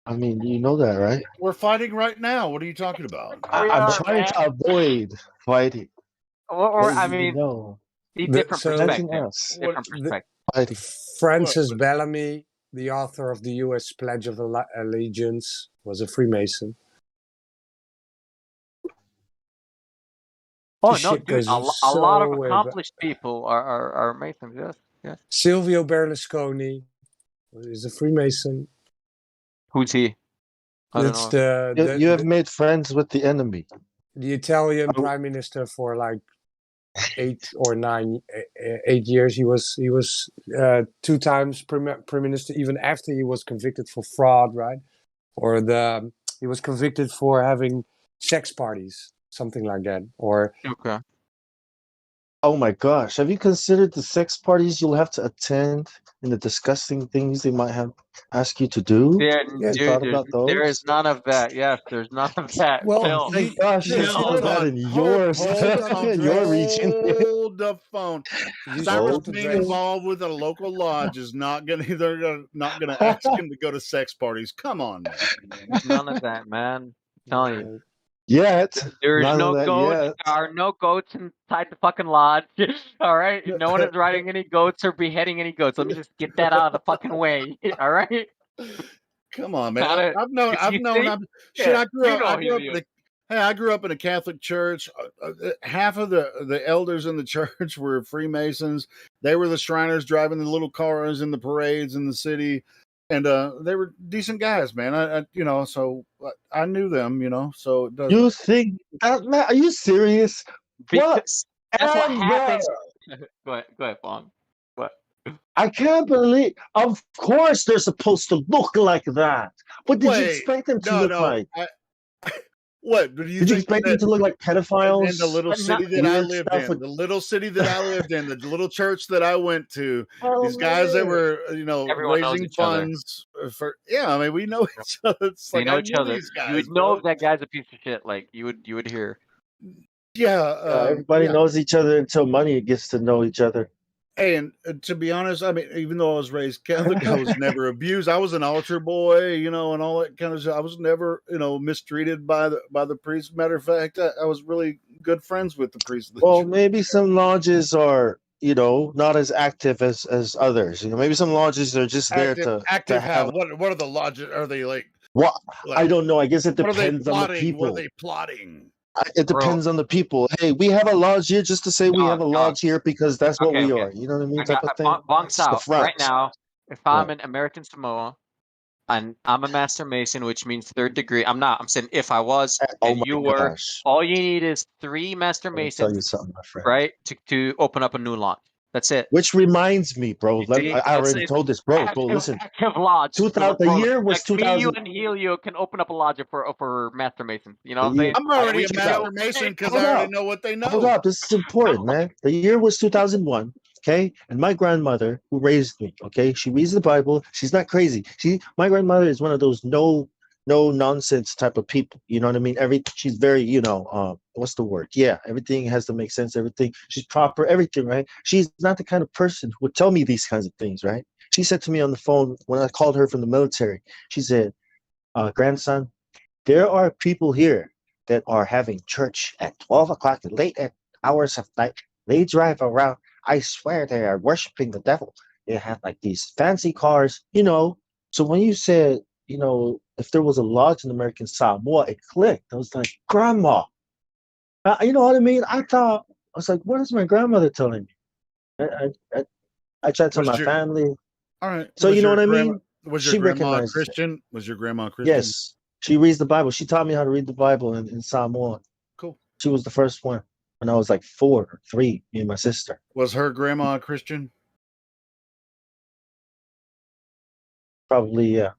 I mean, you know that, right? We're fighting right now. What are you talking about? I'm trying to avoid fighting. Or I You mean, know, different perspective. us. Different perspective. Fighting. Francis Bellamy, the author of the U.S. Pledge of Allegiance, was a Freemason. Oh The no, shit dude! goes A lot of so way back. accomplished people are Masons. Yes, yes. Silvio Berlusconi is a Freemason. Who's he? I don't It's know. You have made friends with the enemy. The Italian prime minister for like 8 years. He was 2 times prime minister, even after he was convicted for fraud, right? or he was convicted for having sex parties, something like that, or okay. Oh my gosh. Have you considered the sex parties you'll have to attend and the disgusting things they might have asked you to do? There, Have you thought about there is those? none of that. Yes, there's none of that. well, Oh Phil, thank gosh, Hey, there's none hold of that on. in yours, hold up the in your dress. region. Hold the phone. You Cyrus hold the being dress. involved with a local lodge is not not gonna ask him to go to sex parties. Come on, man. there's none of that, man. I'm telling you. Yet. There's None of no that goats. yet. There are no goats inside the fucking lodge. All right. No one is riding any goats or beheading any goats. Let me just get that out of the fucking way. All right. Come on, man. Not a, I've you known. see? Shit. Yeah, you I know grew up he in is. Hey, I grew up in a Catholic church. Half of the elders in the church were Freemasons. They were the Shriners driving the little cars in the parades in the city, and they were decent guys, man. So I knew them, So it does. You think that man? Are you serious? What? Because that's what And happens. Go ahead, Vaughn. What? I can't believe. Of course, they're supposed to look like that. What did you Wait, expect them to look no. like? What do you Did you think expect them that to look like pedophiles? in the little But not, city that I Weird lived stuff in, with. the little city that I lived in, the little church that I went to, Oh these guys that man! were, everyone knows raising each other. funds for, I mean, we know each other. It's They like, know I each knew other. these You guys, would know bro. if that guy's a piece of shit. Like you would hear. Everybody Yeah. knows each other until money gets to know each other. And to be honest, I mean, even though I was raised Catholic, I was never abused. I was an altar boy, and all that kind of stuff. I was never, mistreated by the priest. Matter of fact, I was really good friends with the priest of the Well, church. maybe some lodges are, not as active as others. Maybe some lodges are just there to Active how? have. What are the logic? Are they What? I like? don't know. I guess it What are they depends on the plotting? What are people. they plotting? It Bro, depends on the people. Hey, we have a lodge here just to say we have a dog. lodge here because that's what Okay, we okay. are. You know what I mean? I Type got of thing. bonks It's the out right front. now. If Yeah. I'm in American Samoa and I'm a Master Mason, which means 3rd degree. I'm not. I'm saying if I was Oh and my you were, gosh. all you need is 3 Master Let me tell you Masons, something, my friend. right, to open up a new lodge. That's it. Which reminds me, bro. You see, I it's already told this, bro. Bro, listen. active lodge. 2000. The Bro, year was like me, you, 2000. and Helio can open up a lodge for Master Masons. You know The what I'm year. saying? I'm And already we a can Master go. Mason because Hold I already up. know what they Hold know. up. This is important, man. The year was 2001. Okay, and my grandmother, who raised me, okay, she reads the Bible. She's not crazy. My grandmother is one of those no nonsense type of people. You know what I mean? She's very, what's the word? Yeah, everything has to make sense. Everything. She's proper. Everything, right? She's not the kind of person who would tell me these kinds of things, right? She said to me on the phone when I called her from the military. She said, "Grandson, there are people here that are having church at 12 o'clock, late at hours of night. They drive around. I swear they are worshiping the devil. They have like these fancy cars. So when you said, if there was a lodge in American Samoa, it clicked. I was like, Grandma. You know what I mean? I was like, what is my grandmother telling me? I tried to tell Was my your family. all right? So Was you know your what I grandma? mean? Was your She grandma a recognizes it. Christian? Was your grandma Christian? Yes. She reads the Bible. She taught me how to read the Bible in Samoa. Cool. She was the first one when I was like 4 or 3, me and my sister. Was her grandma a Christian? Probably, yeah.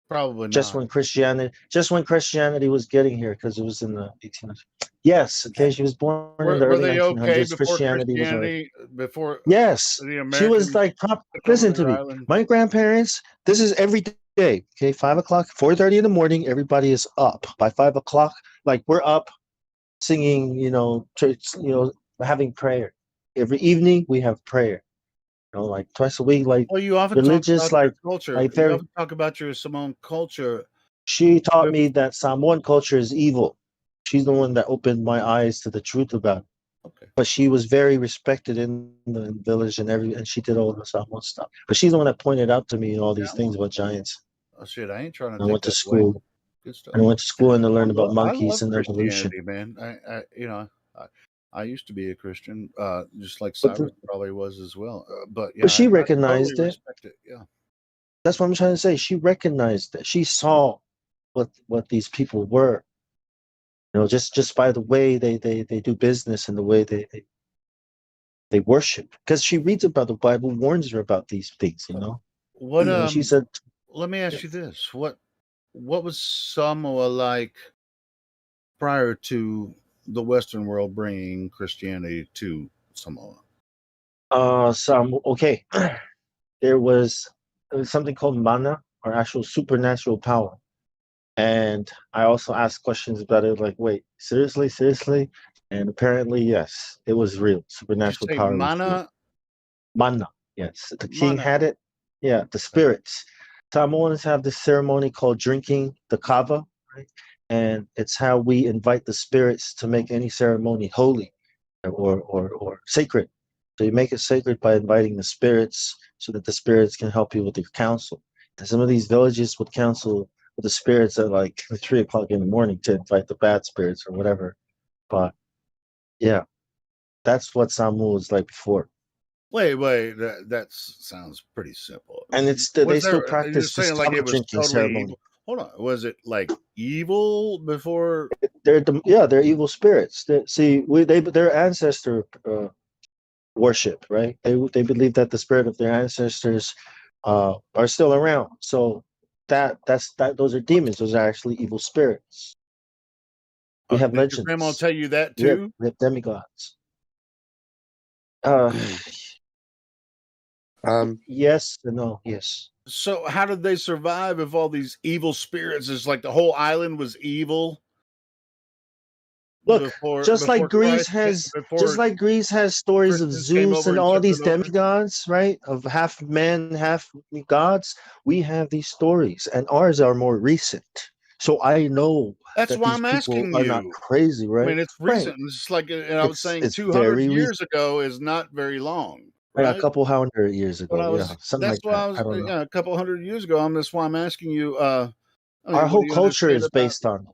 Probably Just not. when Christianity was getting here, because it was in the 1800s. Yes, okay. She was born in the Were early they okay 1900s. before Christianity was already. Christianity? Before Yes, the she was Americans like, took over listen to their me. island? My grandparents. This is every day. Okay, 5 o'clock, 4:30 in the morning. Everybody is up by 5 o'clock. Like we're up, singing. Church. Having prayer. Every evening we have prayer. Like twice a week. Like Well, you often talk religious. about your Like culture. like You they're. often talk about your Samoan culture. She taught me that Samoan culture is evil. She's the one that opened my eyes to the truth about it. Okay. But she was very respected in the village and she did all the Samoan stuff. But she's the one that pointed out to me all these things about giants. Oh shit! I ain't trying to I take went to that away. school. Good stuff. And I went to school and I learned about I monkeys love and evolution. Christianity, man. I used to be a Christian, just like But Cyrus probably was as well. But yeah, but she I totally recognized it. respect it. Yeah. That's what I'm trying to say. She recognized it. She saw what these people were. Just by the way they do business and the way they worship. Because she reads about the Bible, warns her about these things. What She said, let me ask you this: what was Samoa like prior to the Western world bringing Christianity to Samoa? Okay. There was something called mana, or actual supernatural power. And I also asked questions about it, like, wait, seriously? And apparently, yes, it was real. Did Supernatural you say power was real. mana? Mana, yes. The king Mana. had it. Yeah, the spirits. Samoans have this ceremony called drinking the kava, right? And it's how we invite the spirits to make any ceremony holy or sacred. So you make it sacred by inviting the spirits so that the spirits can help you with your counsel. And some of these villages would counsel with the spirits at like 3 o'clock in the morning to invite the bad spirits or whatever. But yeah, that's what Samu was like before. Wait, that sounds pretty simple. And it's they Was still there? You're practice this saying like kava it was drinking totally ceremony. evil? Hold on, was it like evil before? They're evil spirits. Their ancestor worship, right? They believe that the spirit of their ancestors are still around. So those are demons. Those are actually evil spirits. We have Did your grandma legends. tell you that We have, too? we have demigods. Yes and no. Yes. So how did they survive if all these evil spirits? Is like the whole island was evil. Look, before just like Greece Christ, has stories of Christians came Zeus over and and all took these it over. demigods, right? Of half men, half gods. We have these stories, and ours are more recent. So I know That's that why these I'm people asking are not you. crazy, I right? mean, it's Right. recent. It's like, and I was saying It's 200 very recent. years ago is not very long, Yeah, a right? couple hundred years When ago. I Yeah, was, something that's like why that. I was, I don't know. yeah, a couple hundred years ago. And that's why I'm asking you. I Our mean, what whole do you culture understand is about? based on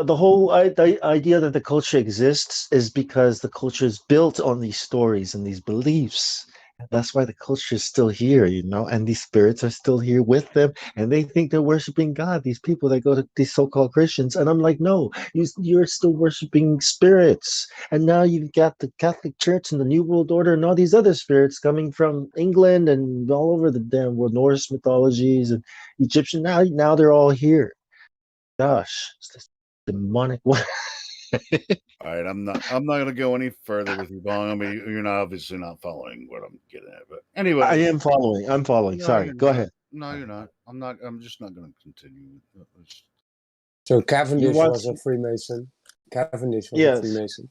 the whole the idea that the culture exists is because the culture is built on these stories and these beliefs. And that's why the culture is still here, and these spirits are still here with them, and they think they're worshiping God. These people that go to these so-called Christians, and I'm like, no, you're still worshiping spirits. And now you've got the Catholic Church and the New World Order and all these other spirits coming from England and all over the damn world, Norse mythologies and Egyptian. Now they're all here. Gosh, it's this demonic one. All right, I'm not going to go any further with you, Bong. I mean, you're not obviously not following what I'm getting at, but anyway, I am following. I'm following. No, Sorry. you're Go not. ahead. No, you're not. I'm just not going to continue. So Cavendish want was a Freemason. Cavendish was a Yes. Freemason.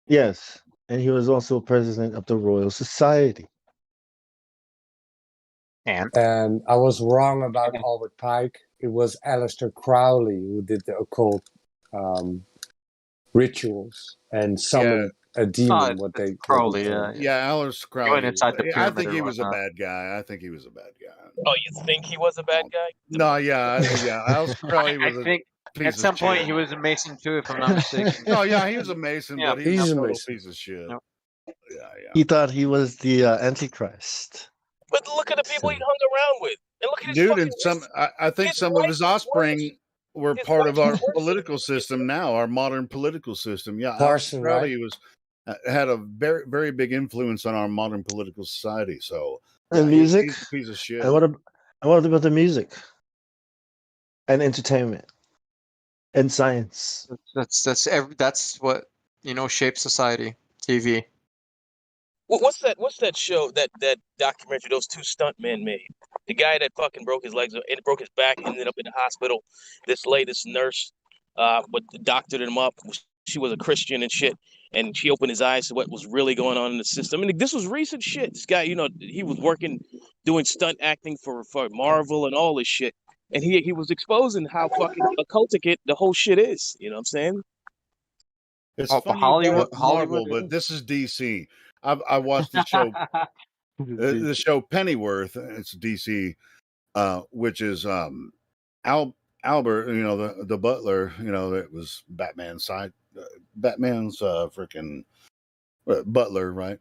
Yes. And he was also president of the Royal Society. And I was wrong about Albert Pike. It was Aleister Crowley who did the occult rituals and summoned a demon. What they Crowley, termed. Yeah, Aleister Going Crowley. inside the I pyramid think or he was a whatnot. bad guy. I think he was a bad guy. Oh, you think he was a bad guy? No, yeah. Aleister Crowley I was a think piece at of some point shit. he was a Mason too, if I'm not mistaken. No, yeah, he was a Mason, Yeah, but he was he's a a total Mason. piece of shit. Yep. Yeah. He thought he was the Antichrist. But look at the people he hung around with, and look at his Dude, fucking. and I think his some of wife his was offspring were his part of wife our was worse. political system now, our modern political system. Yeah, Parson, Aleister Crowley was had a very, very big influence on our modern political society. So, yeah, And music. he's a piece of shit. And what about the music? And entertainment. And science. That's what shapes society. TV. What's that show, that documentary those two stunt men made? The guy that fucking broke his legs and broke his back, ended up in the hospital. This latest nurse, but doctored him up. She was a Christian and shit, and she opened his eyes to what was really going on in the system. I mean, this was recent shit. This guy, he was doing stunt acting for Marvel and all this shit, and he was exposing how fucking occultic the whole shit is. You know what I'm saying? It's Oh, funny Hollywood- about Marvel, Hollywood, but yeah. this is DC. I watched the show, the show Pennyworth. It's DC, which is Albert, the butler. That was Batman's freaking butler, right?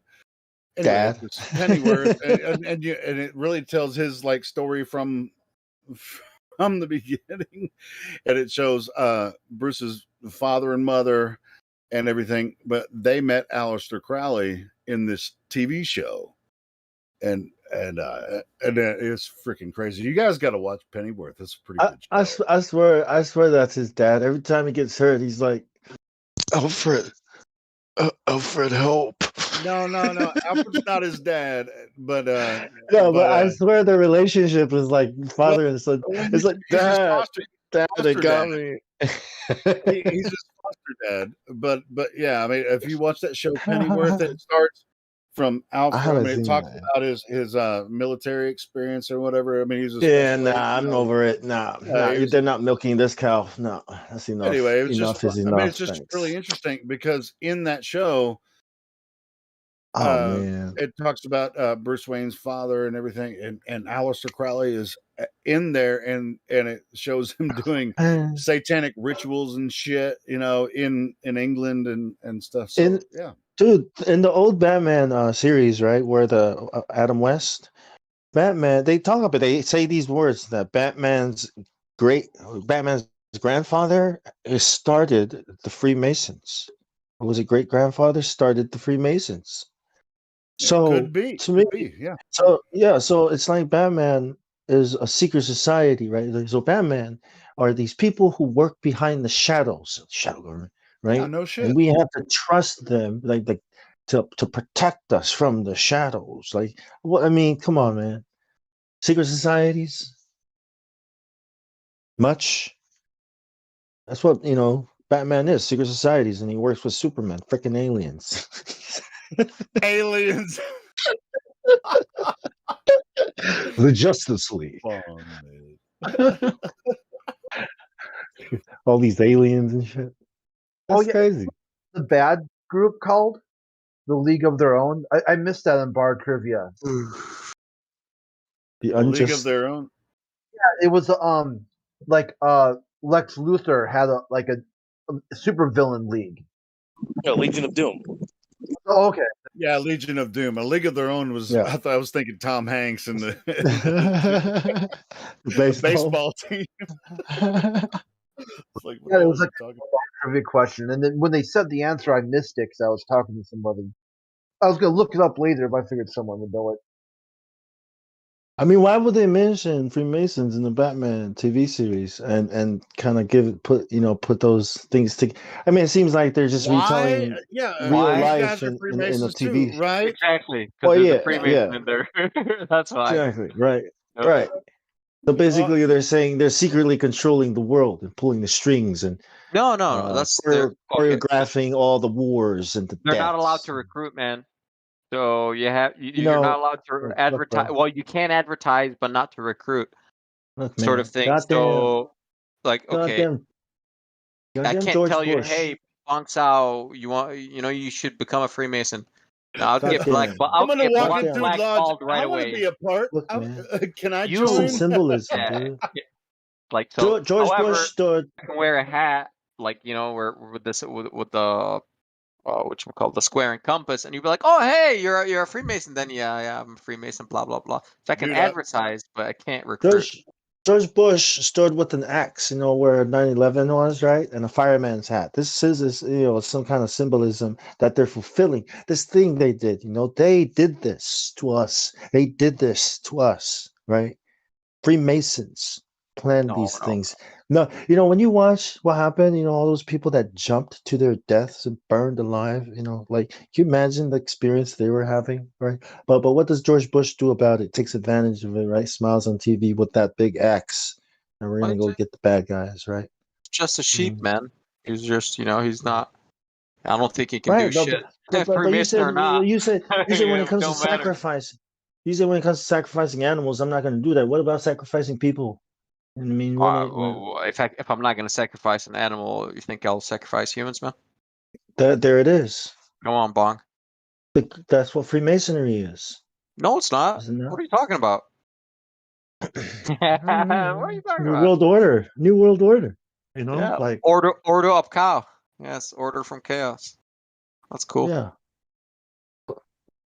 Anyway, Dad. it's Pennyworth, and it really tells his story from the beginning, and it shows Bruce's father and mother and everything, but they met Aleister Crowley in this TV show, and and it's freaking crazy. You guys got to watch Pennyworth. It's a pretty good show. I swear that's his dad. Every time he gets hurt, he's like, Alfred, Alfred, help. No, Alfred's not his dad, but no, but I swear the relationship is like father and son. It's like dad, they got me. He's his foster dad, but yeah, I mean, if you watch that show Pennyworth, it starts from Alfred. I mean, it talks about his military experience or whatever. I mean, he's I'm over it. They're not milking this cow. No, that's enough. Anyway, it was enough just, is enough. I mean, it's just really interesting because in that show, man, it talks about Bruce Wayne's father and everything, and Aleister Crowley is in there, and it shows him doing satanic rituals and shit, in England and stuff. So, yeah. Dude, in the old Batman series, right, where the Adam West, Batman, they talk about, they say these words that Batman's grandfather started the Freemasons. Or was it great grandfather started the Freemasons? So could be, to me, yeah. So it's like Batman is a secret society, right? So Batman are these people who work behind the shadows, shadow government, right? Yeah, no shit. And we have to trust them, like to protect us from the shadows. Like, what? I mean, come on, man. Secret societies, much. That's what Batman is. Secret societies, and he works with Superman, freaking aliens. Aliens. The Justice League. All these aliens and shit. That's crazy. The bad group called the League of Their Own. I missed that in bar trivia. The League of Their Own. Yeah, it was like Lex Luthor had a super villain league. No, Legion of Doom. Oh, okay. Yeah, Legion of Doom. A League of Their Own was. Yeah. I thought I was thinking Tom Hanks and the baseball team. It was like a trivia question, and then when they said the answer, I missed it because I was talking to somebody. I was gonna look it up later if I figured someone would know it. I mean, why would they mention Freemasons in the Batman TV series and kind of put those things together? I mean, it seems like they're just retelling real life in a TV, too, right? Exactly, because there's a Freemason in there. That's why. Exactly, right, right. So basically, they're saying they're secretly controlling the world and pulling the strings and no, that's choreographing all the wars and they're not allowed to recruit, man. So you're not allowed to advertise. Well, you can advertise, but not to recruit, sort of thing. So, like, okay, I can't tell you, hey, Bong Sao, you should become a Freemason. No, I'll get black. I'm gonna walk into Lodge right I want away. to be a part. Look, can I join? Some symbolism, dude. Like so, George Bush stood. I can wear a hat, like where with the the square and compass, and you'd be like, oh hey, you're a Freemason. Then yeah, I'm a Freemason. Blah blah blah. So I can advertise, but I can't recruit. George Bush stood with an axe, where 9/11 was, right, and a fireman's hat. This is some kind of symbolism that they're fulfilling. This thing they did, they did this to us. They did this to us, right? Freemasons planned these things. No, when you watch what happened, all those people that jumped to their deaths and burned alive, like, can you imagine the experience they were having, right? But what does George Bush do about it? Takes advantage of it, right? Smiles on TV with that big axe, and we're gonna go get the bad guys, right? Just a sheep, man. He's just, he's not. I don't think he can do shit. But Freemason or not. You said when it comes to sacrifice, you said when it comes to sacrificing animals, I'm not going to do that. What about sacrificing people? I mean, if I'm not going to sacrifice an animal, you think I'll sacrifice humans, man? There it is. Go on, Bong. That's what Freemasonry is. No, it's not. What are you talking about? What are you talking about? New world order. Like order up cow. Yes, order from chaos. That's cool. Yeah.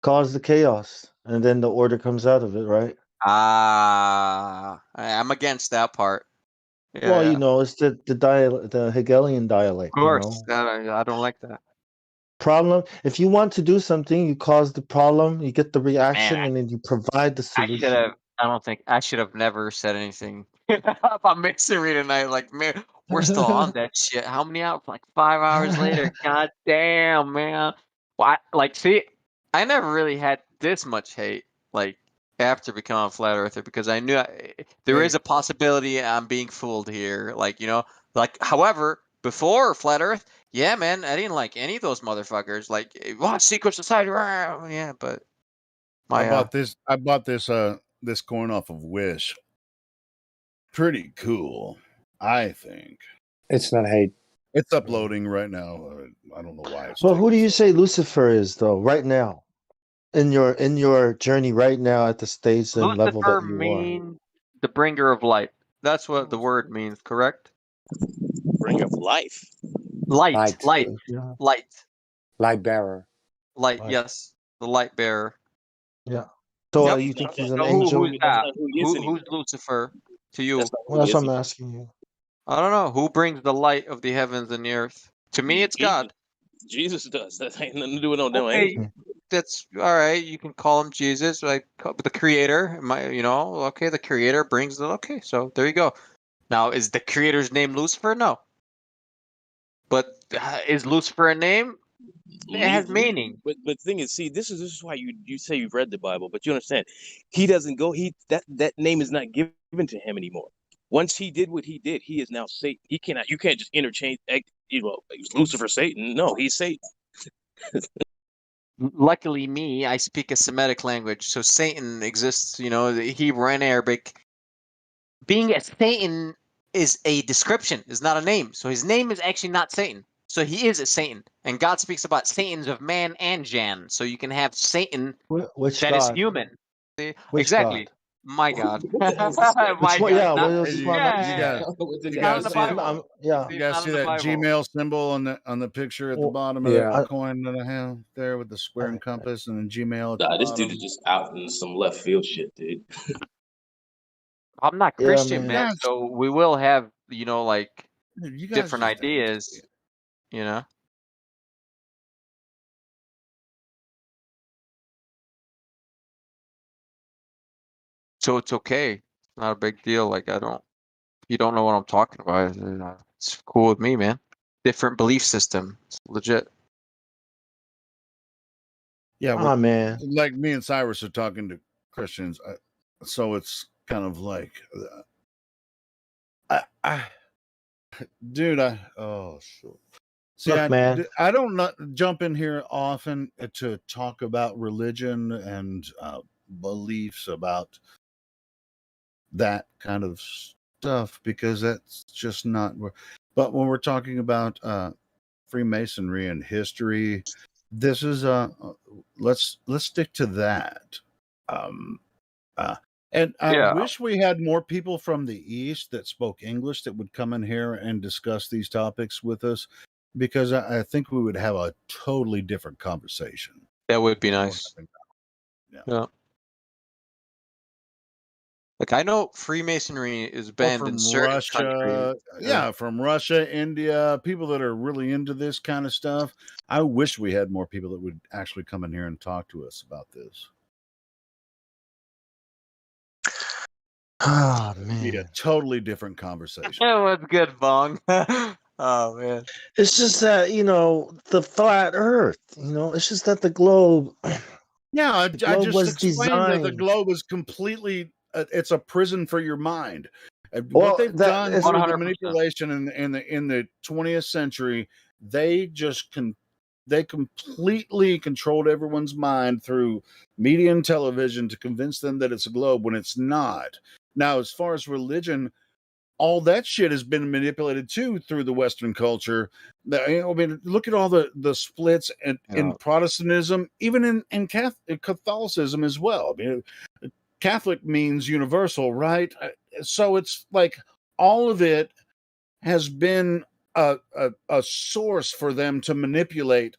Cause the chaos, and then the order comes out of it, right? I'm against that part. Yeah, well, it's the Hegelian dialect. Of course, I don't like that. problem. If you want to do something, you cause the problem, you get the reaction, Man, and then you provide the I should solution. have. I don't think I should have never said anything about masonry tonight. Like, man, we're still on that shit. How many hours? Like 5 hours later. God damn, man. Well, see, I never really had this much hate. Like after becoming a flat earther, because I knew there is a possibility I'm being fooled here. Like however, before flat Earth, yeah, man, I didn't like any of those motherfuckers. Like, what secret society? Yeah, but I my bought this. I bought this coin off of Wish. Pretty cool, I think. It's not hate. It's uploading right now. I don't know why it's. Well, who do you say Lucifer is, though, right now, in your journey right now at the stage and level Lucifer that you are? means the bringer of light. That's what the word means, correct? Bringer of life. Light. Yeah. Light bearer. Light, Light. yes. The light bearer. Yeah. So Yep. you think he's an So angel? who's that? That's not who he is Who's Lucifer to you? That's not who Well, that's he what is. I'm asking you. I don't know. Who brings the light of the heavens and the earth? To me, it's God. Jesus does. That ain't nothing to do with no damn Okay, angel. that's all right. You can call him Jesus, like the creator. Okay, the creator brings the. Okay, so there you go. Now, is the creator's name Lucifer? No. But is Lucifer a name? It has meaning. But the thing is, see, this is why you say you've read the Bible, but you understand, he doesn't go. That name is not given to him anymore. Once he did what he did, he is now Satan. He cannot. You can't just interchange. Lucifer, Satan. No, he's Satan. Luckily, I speak a Semitic language, so Satan exists. The Hebrew and Arabic. Being a Satan is a description, is not a name. So his name is actually not Satan. So he is a Satan, and God speaks about Satans of man and Jan. So you can have Satan Which that God? is human. See? Which Exactly. God? My God. Which My one? God. Yeah. Not, Which one? You not in guys the see it? Bible. Yeah. You guys Not see in the that Bible. Gmail symbol on the picture at the bottom of Yeah. the coin that I have there with the square and compass and then Gmail at the This bottom? dude is just out in some left field shit, dude. I'm not Yeah, Christian, man. man. So we will have, like You guys different just don't ideas. So it's okay. It's not a big deal. Like you don't know what I'm talking about. It's cool with me, man. Different belief system. It's legit. Yeah, Ah, man. like me and Cyrus are talking to Christians, so it's kind of like, dude, see, Look, man. I don't not jump in here often to talk about religion and beliefs about that kind of stuff because that's just not. But when we're talking about Freemasonry and history, this is let's stick to that. And I wish we had more people from the East that spoke English that would come in here and discuss these topics with us, because I think we would have a totally different conversation. That would be nice. Yeah. Like I know Freemasonry is banned in certain countries. Yeah, from Russia, India, people that are really into this kind of stuff. I wish we had more people that would actually come in here and talk to us about this. Oh, man. Be a totally different conversation. That was good, Bong. Oh man. It's just that, the flat earth, it's just that the globe. Yeah, I just was explained that the designed. globe is completely, it's a prison for your mind. And Well, what they've that done is- through the 100%. manipulation in the 20th century, they completely controlled everyone's mind through media and television to convince them that it's a globe when it's not. Now, as far as religion, all that shit has been manipulated too through the Western culture. I mean, look at all the splits in Protestantism, even in Catholicism as well. I mean, Catholic means universal, right? So it's like all of it has been a source for them to manipulate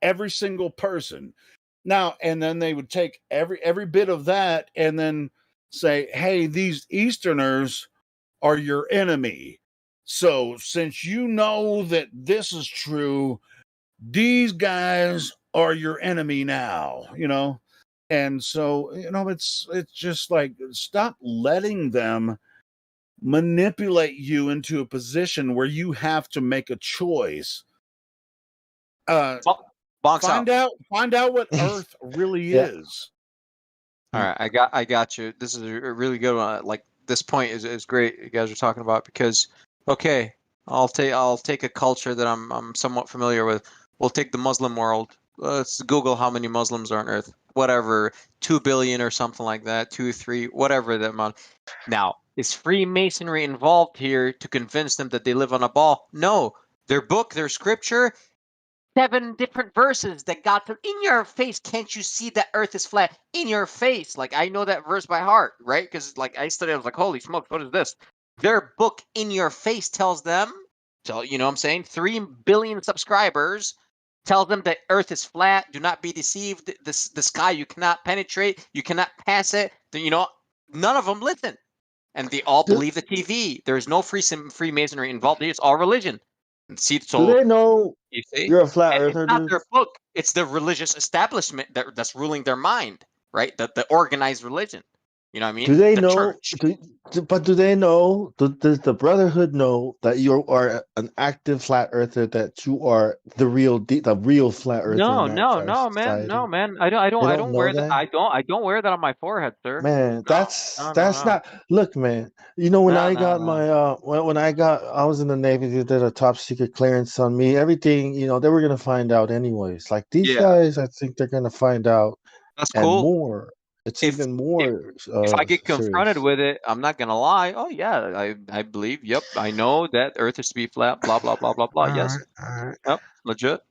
every single person. Now, and then they would take every bit of that and then say, hey, these Easterners are your enemy. So since you know that this is true, these guys are your enemy now, and so it's just like, stop letting them manipulate you into a position where you have to make a choice. Find out what Earth really is. All right, I got you. This is a really good one. Like, this point is great. You guys are talking about, because okay, I'll take a culture that I'm somewhat familiar with. We'll take the Muslim world. Let's Google how many Muslims are on Earth. Whatever, 2 billion or something like that, 2, 3, whatever that amount. Now, is Freemasonry involved here to convince them that they live on a ball? No. Their book, their scripture, 7 different verses that got to in your face. Can't you see that Earth is flat? In your face. Like, I know that verse by heart, right? Because like I studied, I was like, holy smokes, what is this? Their book, in your face, tells them, so you know what I'm saying, 3 billion subscribers, tells them that Earth is flat. Do not be deceived. The sky you cannot penetrate. You cannot pass it. None of them listen, and they all believe the TV. There is no Freemasonry involved. It's all religion. See, so Do they know you see, you're a flat and earther, it's not dude? their book; it's the religious establishment that's ruling their mind, right? The organized religion. You know what I mean? Do they The know? church. But do they know? Does the Brotherhood know that you are an active flat earther? That you are the real flat earther in No, that no, kind of no, man, society? no, man. I They don't don't know wear that. that, I don't wear that on my forehead, sir. man. No, That's no, no, that's no, not. Look, man. When no, I no, got no. my I was in the Navy. They did a top secret clearance on me. Everything, they were gonna find out anyways. Like these Yeah, guys, I think they're gonna find out that's and cool. more. It's If even more if I get confronted serious. with it, I'm not gonna lie. Oh yeah, I believe. Yep, I know that Earth is to be flat. Blah blah blah blah blah. All Yes. right, all right. Yep. Legit.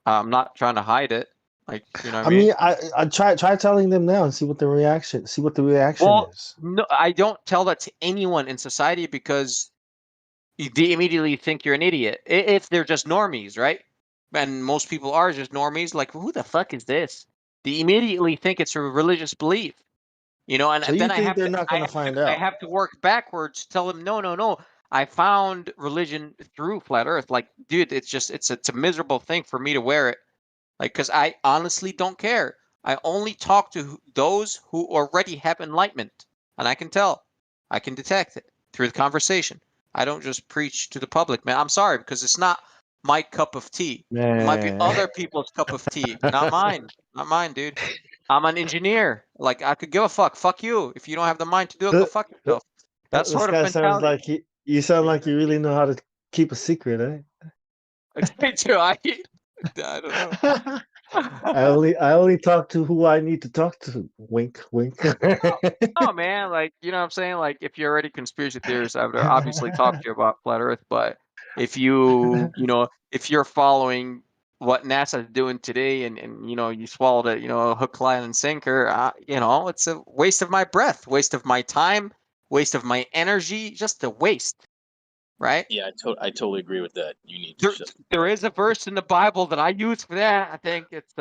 I'm not trying to hide it. Like, you know what I I mean? mean, I try telling them now and see what the reaction Well, is. no, I don't tell that to anyone in society because they immediately think you're an idiot. If they're just normies, right? And most people are just normies. Like, who the fuck is this? They immediately think it's a religious belief, and So you then I think have they're to, not I going to have to, find I out? have to work backwards to tell them, no, no, no. I found religion through flat Earth. Like, dude, it's a miserable thing for me to wear it. Like, because I honestly don't care. I only talk to those who already have enlightenment, and I can tell, I can detect it through the conversation. I don't just preach to the public, man. I'm sorry, because it's not my cup of tea. It might be Man. other people's cup of tea, not mine. Not mine, dude. I'm an engineer. Like, I could give a fuck. Fuck you. If you don't have the mind to do it, go fuck yourself. That This sort of guy sounds mentality. like you sound like you really know how to keep a secret, eh? I don't know. I only talk to who I need to talk to. Wink, wink. Oh man, like, you know what I'm saying? Like, if you're already conspiracy theorist, I would obviously talk to you about flat Earth. But if if you're following what NASA's doing today, and you swallowed it, hook, line, and sinker, it's a waste of my breath, waste of my time, waste of my energy, just a waste, right? Yeah, I totally agree with that. You need to There, shut. there is a verse in the Bible that I use for that. I think it's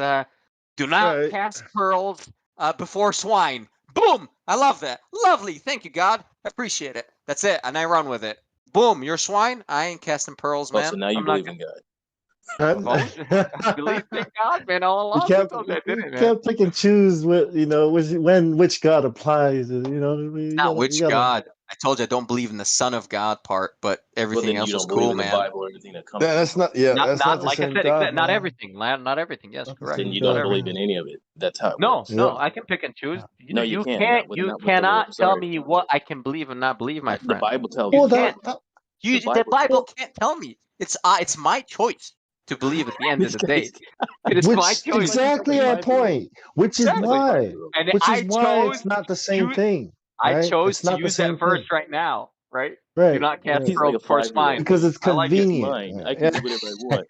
do not Right. cast pearls before swine. Boom! I love that. Lovely. Thank you, God. I appreciate it. That's it. And I run with it. Boom! You're swine. I ain't casting pearls, Oh, so man. now you I'm not. believe in God. I believe in God, man, all You along. Who can't told you I you didn't, man? can't pick and choose which God applies. You Not gotta you which gotta. God. I told you I don't believe in the Son of God part, but Well, everything then else you is don't believe cool, in the man. Bible or anything that comes from That's it. not that's not Not the like I same said, God, not man. everything. Not everything. Yes, Not the correct. Then same you Not don't God, believe everything. in man. any of it. That's how it No, works. no, Yep. I can pick and choose. No, you You can't. can't. Not with You not with the cannot Lord. tell Sorry. me what I can believe and not believe, my The friend. Bible tells You you Well, that. can't. The The Bible Bible tells can't tell me. It's my choice to believe at the end of these the guys. day. It is my which choice. exactly The our Bible is point. Which is Exactly. why. And Which is why it's not the same choose. thing, I right? chose It's to not the use that same verse thing, right now. Right. Do right? not cast Right. He's like pearls a before 5-year-old swine. Because me. it's I like it. It's convenient. mine. I can do whatever I want.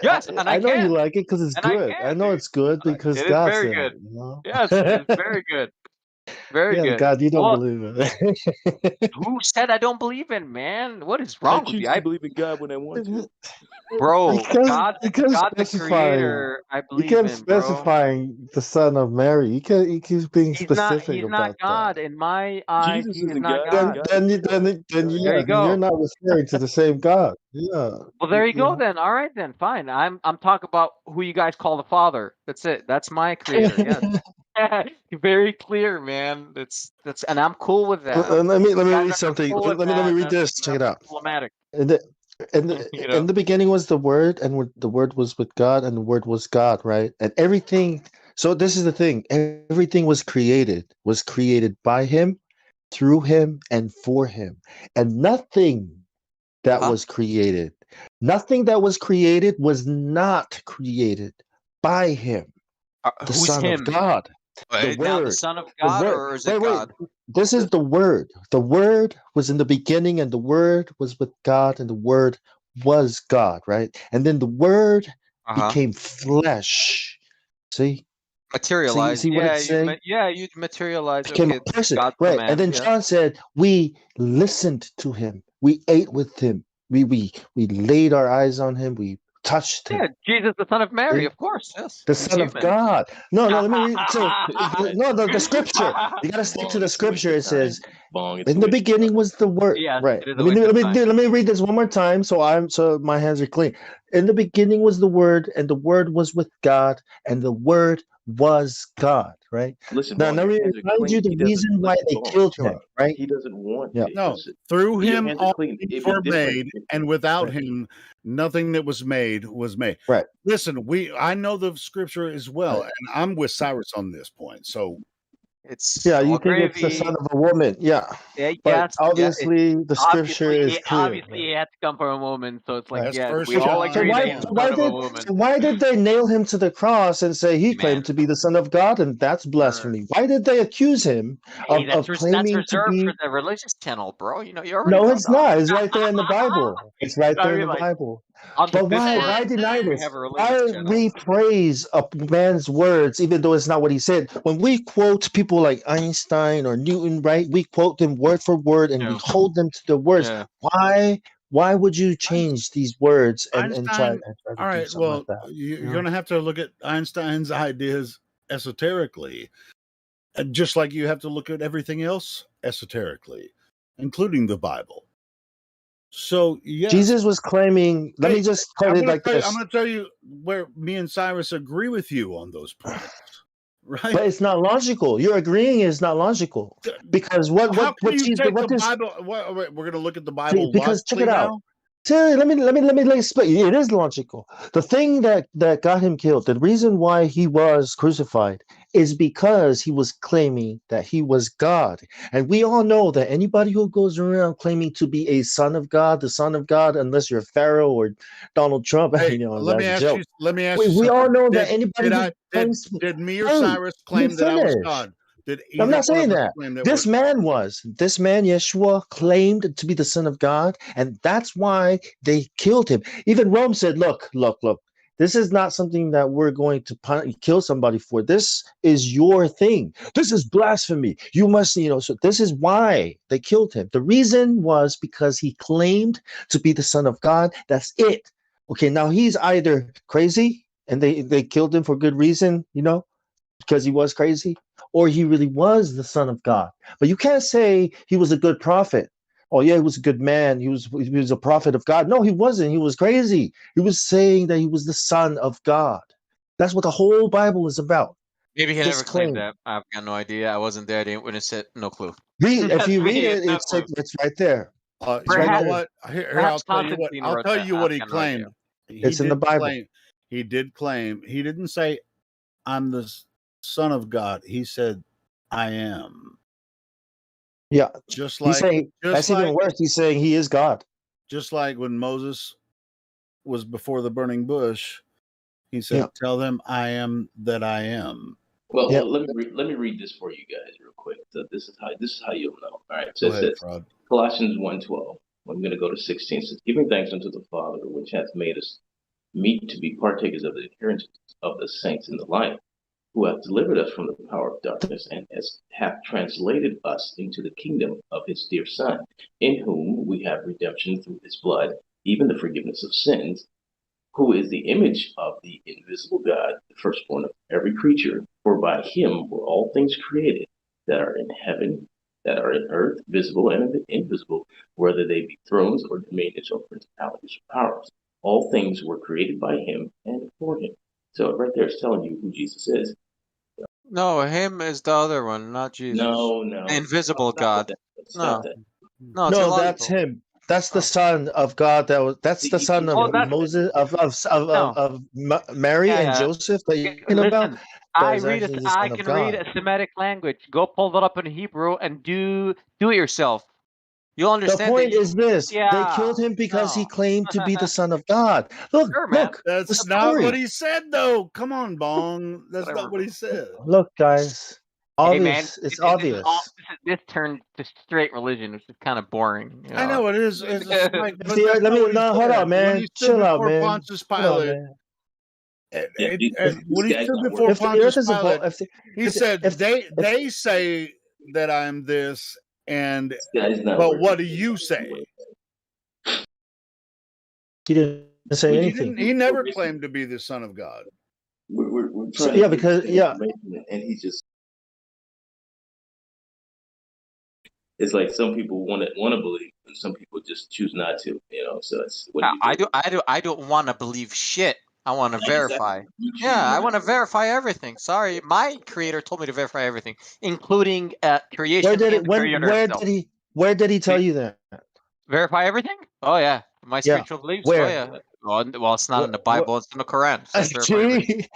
Yes, and I I know you can. like it because it's And I good. I can, know dude. it's good because It is God very said good. it. Yes, it is very good. Very Yeah, the good. God you don't Well, believe in. who said I don't believe in, man? What is I wrong with choose you? to believe in God when I want to. Bro, God, Because God the specifying. Creator, I You believe kept in, bro. specifying the son of Mary. You keep being specific He's not about that. God in my eyes. Jesus He is isn't not God. Then, God. God then, is you- real. then There yeah, you then you're go. not referring to the same God. Yeah, Well, there you you go then. All right then, fine. I'm talking about who you guys call the Father. That's it. That's my Creator. Yes. Very clear, man. That's and I'm cool with that. Let me You guys read are something. cool with Let me that. read That's this. Check it out. problematic. In the, You in know. the beginning was the Word, and the Word was with God, and the Word was God, right? And everything. So this is the thing. Everything was created by Him, through Him, and for Him, and Huh? nothing that was created was not created by Him, the Who's Son of him? God, the Now the Word. Son of The God, Word. or is it Wait. God? This is the Word. The Word was in the beginning, and the Word was with God, and the Word was God, right? And then the Word Uh-huh. became flesh. See? Materialize. See what Yeah, it's saying? you materialize. Became Okay, a person, God's right? And command. then Yeah. John said, "We listened to him. We ate with him. We laid our eyes on him. We touched Yeah, him." Jesus, the Son of Mary, See? of course. Yes, The he's Son of human. God. No, let me read. So, That's no, the scripture. You got to stick to bong. the It's a waste scripture. of It time. says, Bong. It's a "In the waste of beginning time. was the Word." Yes, Right. it is a waste of time. Let me read this one more time. So my hands are clean. In the beginning was the Word, and the Word was with God, and the Word was God. Right. Listen, Now, Bong, let your me hands are remind clean. you the He doesn't reason why listen, they Bong. killed Chill him. out. Right. He doesn't want Yeah. to No, listen. through Your him hands are all clean. things It'd be were different. made, and without Right. him, nothing that was made was made. Right. Listen, I know the scripture as well, Right. and I'm with Cyrus on this point. So It's Yeah, you all think it's the son gravy. of a woman. Yeah. Yeah, But yes, yeah. It's obviously the scripture is clear. obviously it had to come from a woman. So it's like, that's yes, First we all So John agree that why he's the one. son of a woman. why did they nail him to the cross and say he Hey, man. claimed to be the son of God, and that's blasphemy? Why did they accuse him Hey, of that's claiming to reserved for be? the religious channel, bro. You already No, know, it's dog. not. It's right there in the Bible. It's right I there in mean, the like, Bible. on the But fifth why verse, deny we this? have a religious Why channel. we praise a man's words even though it's not what he said? When we quote people like Einstein or Newton, right? We quote them word for word and we Yeah. hold them to the words. Yeah. Why would you change these words and Einstein. try to All do right, something like well, that? you're going to have to look at Einstein's ideas esoterically, just like you have to look at everything else esoterically, including the Bible. So yes, Jesus was claiming, let me just quote it like I'm this. going to tell you where me and Cyrus agree with you on those points. Right? But it's not logical. You're agreeing is not logical. Because How can you Jesus, take what the this Bible? We're going to look at the see, Bible because check logically it out. now. Let me explain. It is logical. The thing that got him killed, the reason why he was crucified, is because he was claiming that he was God. And we all know that anybody who goes around claiming to be a son of God, the son of God, unless you're Pharaoh or Donald Trump, Hey, you know, let me that's a ask you. joke. Let me ask you We all something. know that anybody who claims, Did me or hey, Cyrus let me claim that I was finish. God? Did I'm either not one saying of us that. claim that we're? This man, Yeshua, claimed to be the Son of God, and that's why they killed him. Even Rome said, look, this is not something that we're going to kill somebody for. This is your thing. This is blasphemy. You must, so this is why they killed him. The reason was because he claimed to be the Son of God. That's it. Okay, now he's either crazy, and they killed him for good reason, because he was crazy, or he really was the son of God. But you can't say he was a good prophet. Oh yeah, he was a good man. He was a prophet of God. No, he wasn't. He was crazy. He was saying that he was the son of God. That's what the whole Bible is about. Maybe he This never claimed claim. that. I've got no idea. I wasn't there. I didn't witness it. No clue. If That's you read me. it, No clue. it's right there. It's You right know Perhaps, there. what? Here, I'll perhaps tell you what. Constantine I'll wrote tell that. you what I've he got no idea. claimed. He It's in the did Bible. claim. He did claim. He didn't say, "I'm the Son of God." He said, "I am." Yeah. Just He's like, saying that's even worse. He's saying he is God. just like when Moses was before the burning bush, he said, Yeah. "Tell them I am that I am." Well, Yeah. let me read this for you guys real quick. So this is how you'll know. All right. So Go it ahead, says Fraud. Colossians 1:12. I'm going to go to 16. It says, giving thanks unto the Father, which hath made us meet to be partakers of the inheritance of the saints in the light, who hath delivered us from the power of darkness, and hath translated us into the kingdom of his dear Son, in whom we have redemption through his blood, even the forgiveness of sins, who is the image of the invisible God, the firstborn of every creature. For by him were all things created, that are in heaven, that are in earth, visible and invisible, whether they be thrones or dominions or principalities or powers. All things were created by him and for him. So right there is telling you who Jesus is. No, him is the other one, not Jesus. No. The invisible God. Stop No. that. No, it's No, illogical. that's him. That's the son of God. That's the son of Moses of Mary and Joseph that you're talking about. Listen, I That is read actually the I son of can read God. a Semitic language. Go pull it up in Hebrew and do it yourself. You'll The understand point that. is this: they Yeah. killed him because he No. claimed to be the son of God. Look, Sure, man. look, That's the not what story. he said, though. Come on, Bong. That's Whatever. not what he said. Look, guys, Hey, man, obvious. It's obvious. this turned to straight religion, which is kind of boring. You know? I know it is. It's like, but See, that's let not me what he no, hold said. on, When man. he stood Chill out, before man. Pontius Hold on, Pilate, man. when he guy's stood not before If the Pontius earth is a ball, Pilate, he said, "They say that I'm this, and guy's not but working. what do you say?" he didn't say He anything. didn't. He never claimed to be the Son of God. We're So, trying yeah, to because get yeah, information, and he just. It's like some people want to believe, and some people just choose not to. So it's what do you do? I don't want to believe shit. I want to verify. You choose Yeah, I not want to verify everything. Sorry, my creator told me to verify everything, including creation where did and it the when creator himself. where did he tell you that? Verify everything? Oh yeah, my Yeah. spiritual beliefs. Oh Where? yeah. Well, it's not in the What? Bible. It's in the Quran. It says verify everything. See?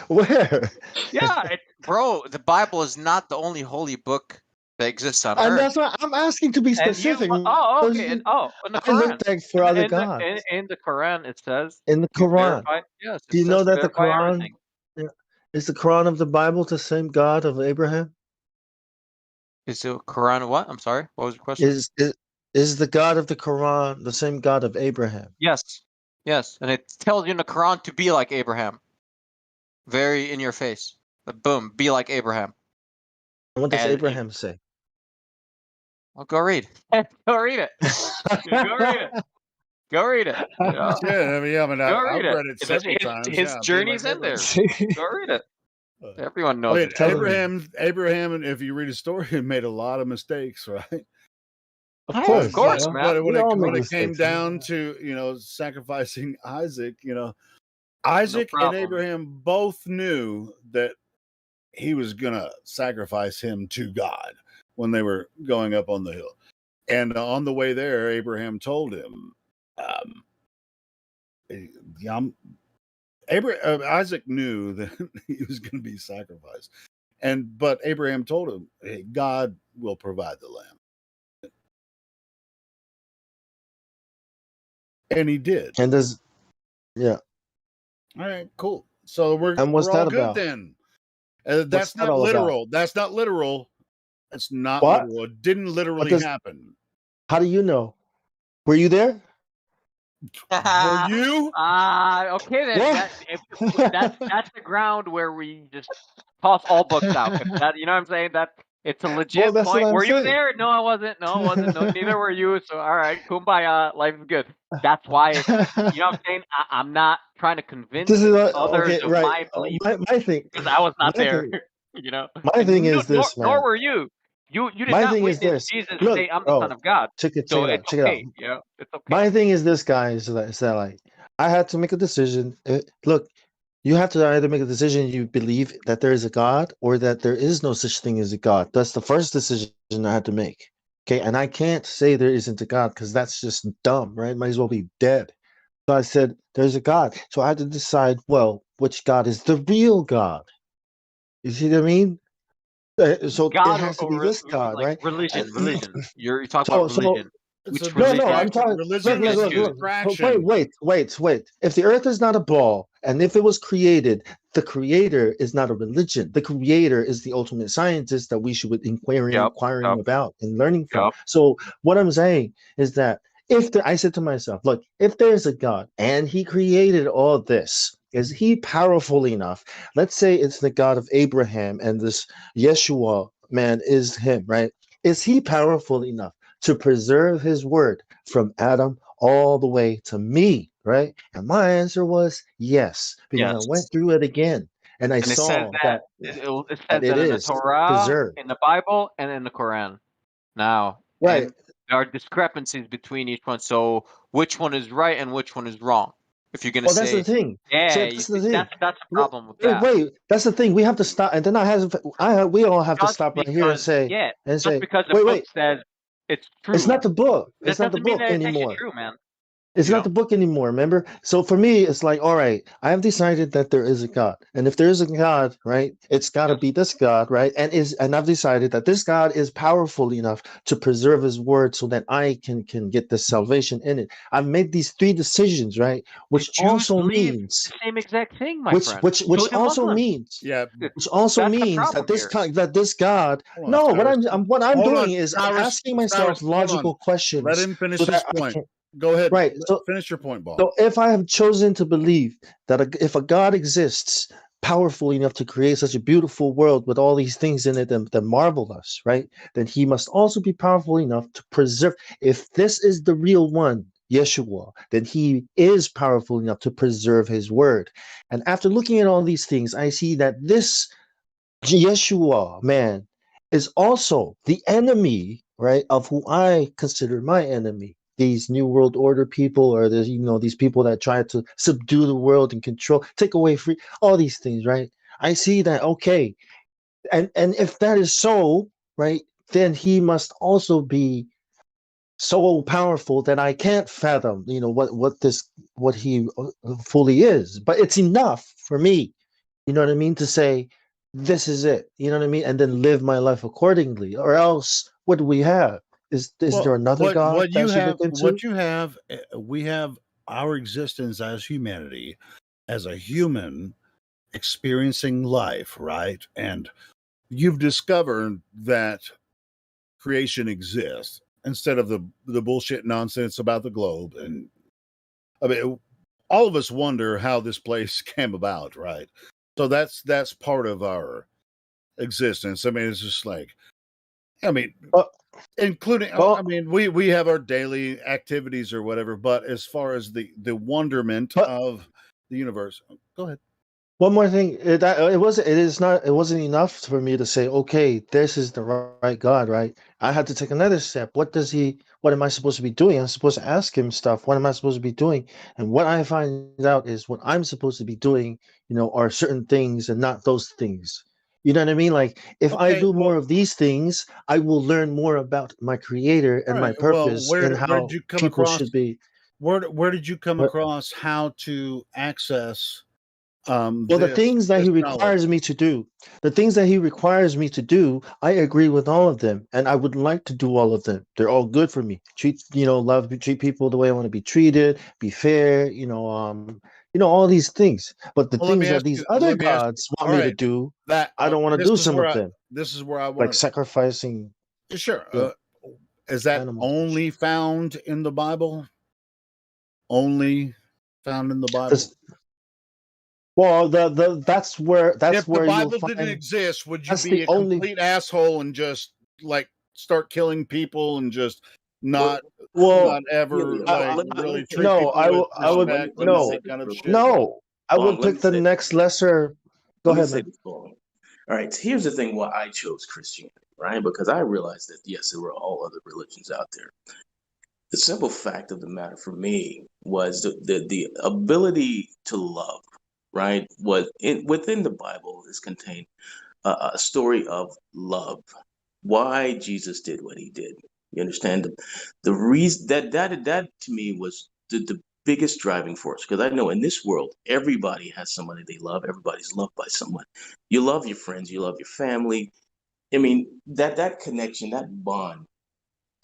Where? Yeah, bro. The Bible is not the only holy book that exists on And earth. that's why I'm asking to be And you, specific. okay, in the I Quran, looked at for other in gods. the Quran, it says In the you Quran. verify. Yes, Do it you know says to that the verify Quran everything. is the Quran of the Bible the same God of Abraham? Is the Quran what? I'm sorry. What was your question? Is the God of the Quran the same God of Abraham? Yes, yes, and it tells you in the Quran to be like Abraham. Very in your face. But boom, be like Abraham. And what does And Abraham say? Well, go read. Go read it. Go read it. Go read it. You know? Yeah, I mean, Go I've read it. read it several times. His Yeah, be journey's like in there. Abraham. Go read it. Everyone I knows mean, it. Abraham, if you read his story, made a lot of mistakes, right? Of course, man. But we all make when it came mistakes. down to sacrificing Isaac, Isaac and Abraham both knew that he was gonna sacrifice him to God when they were going up on the hill, and on the way there, Abraham told him, Isaac knew that he was going to be sacrificed, but Abraham told him, "Hey, God will provide the lamb," and he did. And yeah. All right, cool. So we're what's all that good about? then. What's That's that not all about? literal. That's not literal. It's not What? literal. It didn't literally happen. How do you know? Were you there? Were you? Okay then. That's the ground where we just toss all books out. If that, you know what I'm saying? That it's a legit that's what point. I'm Were you saying. there? No, I wasn't. No, I wasn't. No, neither were you. So all right, kumbaya. Life is good. That's why. You know what I'm saying? I'm not trying to convince This is others okay, of right? my belief My thing. because I was not My there. thing. You know. My And thing is this, nor man. were you. You did My not thing is witness this. Jesus Look, say, "I'm the Son of God." check it So out. it's Check it out. okay. You know, it's okay. My thing is this, guys. Is that like I had to make a decision. Look, you have to either make a decision you believe that there is a God or that there is no such thing as a God. That's the first decision I had to make. Okay, and I can't say there isn't a God because that's just dumb, right? Might as well be dead. So I said there's a God. So I had to decide, well, which God is the real God? You see what I mean? So it God has to be this God, like right? religion. You're talking So, about religion. It's a Which no, religion? I'm talking. religion Look, is a look, look. distraction. Wait. If the Earth is not a ball, and if it was created, the Creator is not a religion. The Creator is the ultimate scientist that we should be inquiring about and learning from. So, what I'm saying is that I said to myself, look, if there's a God and He created all this, is he powerful enough? Let's say it's the God of Abraham and this Yeshua man is him, right? Is he powerful enough to preserve his word from Adam all the way to me, right? And my answer was yes, because I Yes. went through it again and I And it says saw that that it that says it that in the is Torah, preserved. in the Bible, and in the Quran. Now, Right. and there are discrepancies between each one. So which one is right and which one is wrong? If you're gonna Well, that's the say, thing. So yeah, that's the thing. that's the Wait, problem with wait, that. wait, that's the thing. We have to stop, and then we all have to Just stop right here and because, say, yeah, and just say, because the wait, book wait. says it's It's true, not the book. that It's not the doesn't mean book that it's actually anymore. true, man. It's You not know? the book anymore, remember? So for me, it's like, all right, I have decided that there is a God. And if there is a God, right, it's gotta be this God, right? And I've decided that this God is powerful enough to preserve his word so that I can get the salvation in it. I've made these three decisions, right? The Which Jews also believe means the same exact thing, my friend. which So do also Muslims. means Yeah. which also That's the means that problem this here. that this God. Hold on, No, Cyrus. what I'm Hold doing on, is I'm Cyrus. asking Cyrus, myself hold on. logical Let questions him finish so his that I point. can. Go ahead. Right. So Finish your point, Bob. so if I have chosen to believe that if a God exists, powerful enough to create such a beautiful world with all these things in it that marvel us, right? Then he must also be powerful enough to preserve. If this is the real one, Yeshua, then he is powerful enough to preserve his word. And after looking at all these things, I see that this Yeshua, man, is also the enemy, right, of who I consider my enemy. These New World Order people, or there's these people that try to subdue the world and control, take away free, all these things, right? I see that okay, and if that is so, right, then he must also be so powerful that I can't fathom, what he fully is. But it's enough for me, you know what I mean, to say this is it, you know what I mean, and then live my life accordingly. Or else, what do we have? Is there Well, another God that I should look into? we have our existence as humanity, as a human experiencing life, right? And you've discovered that creation exists instead of the bullshit nonsense about the globe. And I mean, all of us wonder how this place came about, right? So that's part of our existence. I mean, it's just like, I mean, including, I mean, we have our daily activities or whatever, but as far as the wonderment of the universe, go ahead. One more thing, it wasn't enough for me to say, okay, this is the right God, right? I had to take another step. What am I supposed to be doing? I'm supposed to ask him stuff. What am I supposed to be doing? And what I find out is what I'm supposed to be doing, are certain things and not those things. You know what I mean? Like if I Okay, do more well, of these things, I will learn more about my creator all and my right. Well, purpose and where did how you come people across? should be. Where did you come But across how to access well, the this things that he knowledge? requires me to do, the things that he requires me to do, I agree with all of them, and I would like to do all of them. They're all good for me. Treat people the way I want to be treated, be fair, all these things. But the Well, let things me that ask these you. other Let me ask you. gods want All me to right, do, that I don't want to do some of them, this is where I like want sacrificing, to. Sure. yeah, Is that animals. only found in the Bible? Only found in the Bible? This, well, that's If the where you'll Bible didn't find. exist, would you That's the be a only. complete asshole and just like start killing people and just Well, Well, not ever Ilya, like let me really say this, treat no, people with Bong, let me respect let me and all say no, that this kind of real shit? quick, Bong. no. I Bong, would let pick me the say this. next lesser. Go Let me ahead, say man. this, Bong. All right, here's the thing why I chose Christianity, right? Because I realized that yes, there were all other religions out there. The simple fact of the matter for me was the ability to love, right? Within the Bible is contained a story of love. Why Jesus did what he did. You understand the reason that to me was the biggest driving force because I know in this world everybody has somebody they love. Everybody's loved by someone. You love your friends. You love your family. I mean that connection, that bond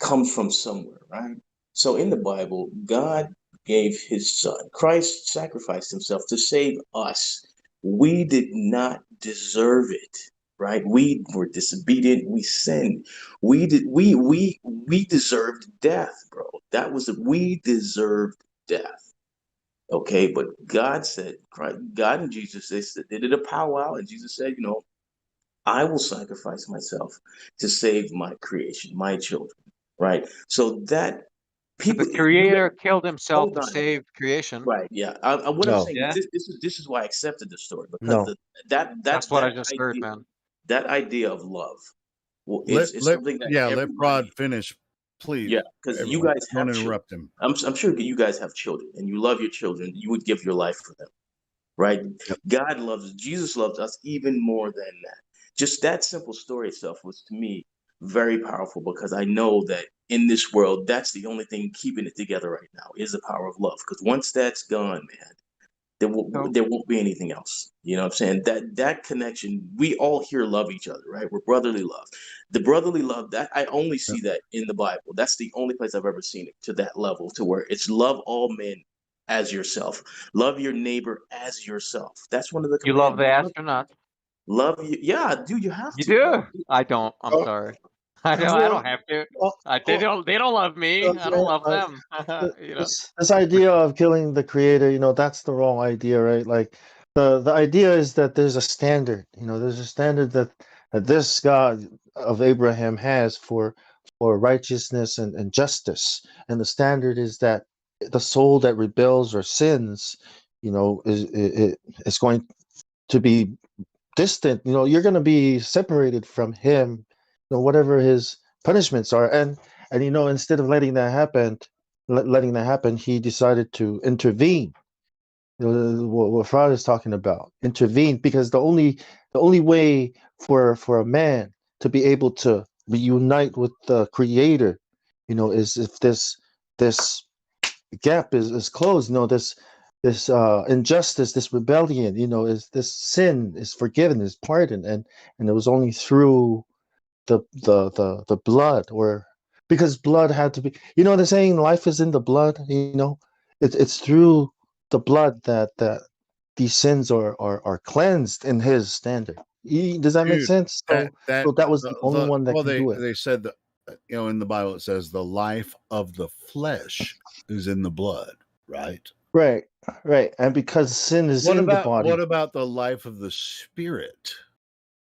comes from somewhere, right? So in the Bible, God gave his son. Christ sacrificed himself to save us. We did not deserve it, right? We were disobedient, we sinned. We deserved death, bro. We deserved death. Okay, but God said, God and Jesus, they did a powwow, and Jesus said, I will sacrifice myself to save my creation, my children, right? So that But people, the creator killed himself hold to on, save creation. right? Yeah. What I'm No, saying Yeah, is this is why I accepted the story because no. that's what I just heard, man. that idea of love, well, Let it's let something that yeah, let Rod everybody, finish, please. yeah, because you Everyone, guys don't have children. interrupt him. I'm sure you guys have children, and you love your children. You would give your life for them, right? Jesus loves us even more than that. Just that simple story itself was to me very powerful because I know that in this world, that's the only thing keeping it together right now is the power of love. Because once that's gone, man, So there won't be anything else. You know what I'm saying? That connection, we all here love each other, right? We're brotherly love. The brotherly love that I only see that in the Bible. That's the only place I've ever seen it to that level, to where it's love all men as yourself. Love your neighbor as yourself. That's one of the you love the commandments. astronauts. Love you. Yeah, dude, you have You to, do? bro. I don't. I'm Oh, sorry. I don't. I well, don't have to. oh, They oh, don't. They don't love me. I don't okay, love them. You know. this idea of killing the creator, that's the wrong idea, right? Like the idea is that there's a standard, there's a standard that this God of Abraham has for righteousness and justice. And the standard is that the soul that rebels or sins, is going to be distant. You're going to be separated from him, whatever his punishments are. And instead of letting that happen, he decided to intervene. What Fraud is talking about, intervene, because the only way for a man to be able to reunite with the creator, is if this gap is closed. This injustice, this rebellion, is this sin is forgiven, is pardoned, and it was only through the blood, or because blood had to be. The saying, life is in the blood. It's through the blood that these sins are cleansed in His standard. Does that make Dude, sense? that So that was the only one that well, can do it. they said that in the Bible it says the life of the flesh is in the blood, right? Right, right. And because sin is in the body, what about the life of the spirit?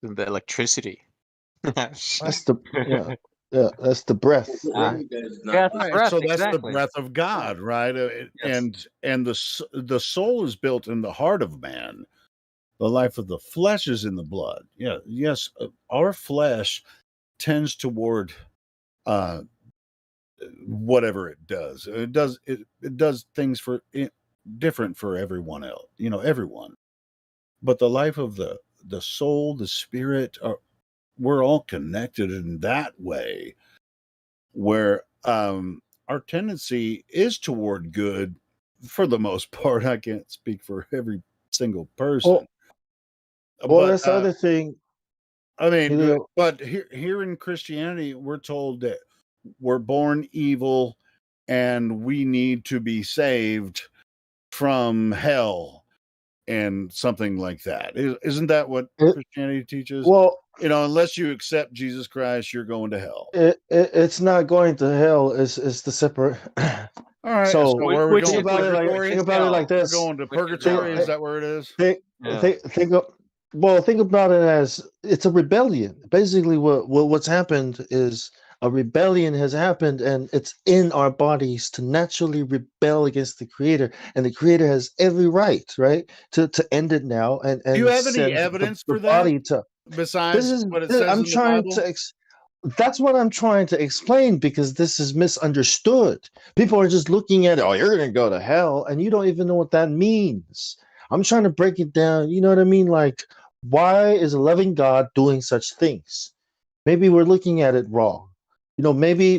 The electricity. that's the yeah, that's the breath, What are right? you guys Yeah, not it's the Right, breath. so that's the Exactly. breath of God, right? Yes. And the soul is built in the heart of man. The life of the flesh is in the blood. Yeah, yes, our flesh tends toward whatever it does. It does things different for everyone else. Everyone. But the life of the soul, the spirit, we're all connected in that way, where our tendency is toward good for the most part. I can't speak for every single person, Well, but that's the other thing. I mean, Helio. but here in Christianity, we're told that we're born evil and we need to be saved from hell and something like that. Isn't that what Christianity teaches? Well, Unless you accept Jesus Christ, you're going to hell. it's not going to hell. It's the separate. All right. So So where are we think going? about it like Purgatory? We're this. going to purgatory. Is that where it is? Think about it as it's a rebellion. Basically, what's happened is a rebellion has happened, and it's in our bodies to naturally rebel against the Creator, and the Creator has every right, to end it now Do you and have any send evidence the for that body to. This besides is what it says I'm in the trying Bible? to. That's what I'm trying to explain, because this is misunderstood. People are just looking at it, oh, you're going to go to hell, and you don't even know what that means. I'm trying to break it down. You know what I mean? Like, why is a loving God doing such things? Maybe we're looking at it wrong. Maybe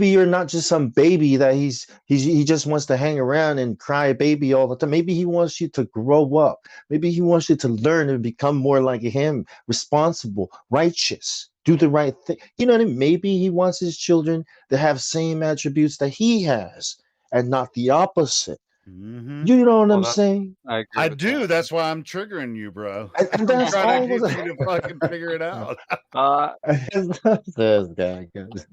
you're not just some baby that he just wants to hang around and cry baby all the time. Maybe he wants you to grow up. Maybe he wants you to learn and become more like him, responsible, righteous, do the right thing. You know what I mean? Maybe he wants his children to have same attributes that he has and not the opposite. Mm-hmm. You know what I'm saying? I agree. I do. That's why I'm triggering you, bro. And I'm that's trying to all. get you to fucking figure it out. This guy goes.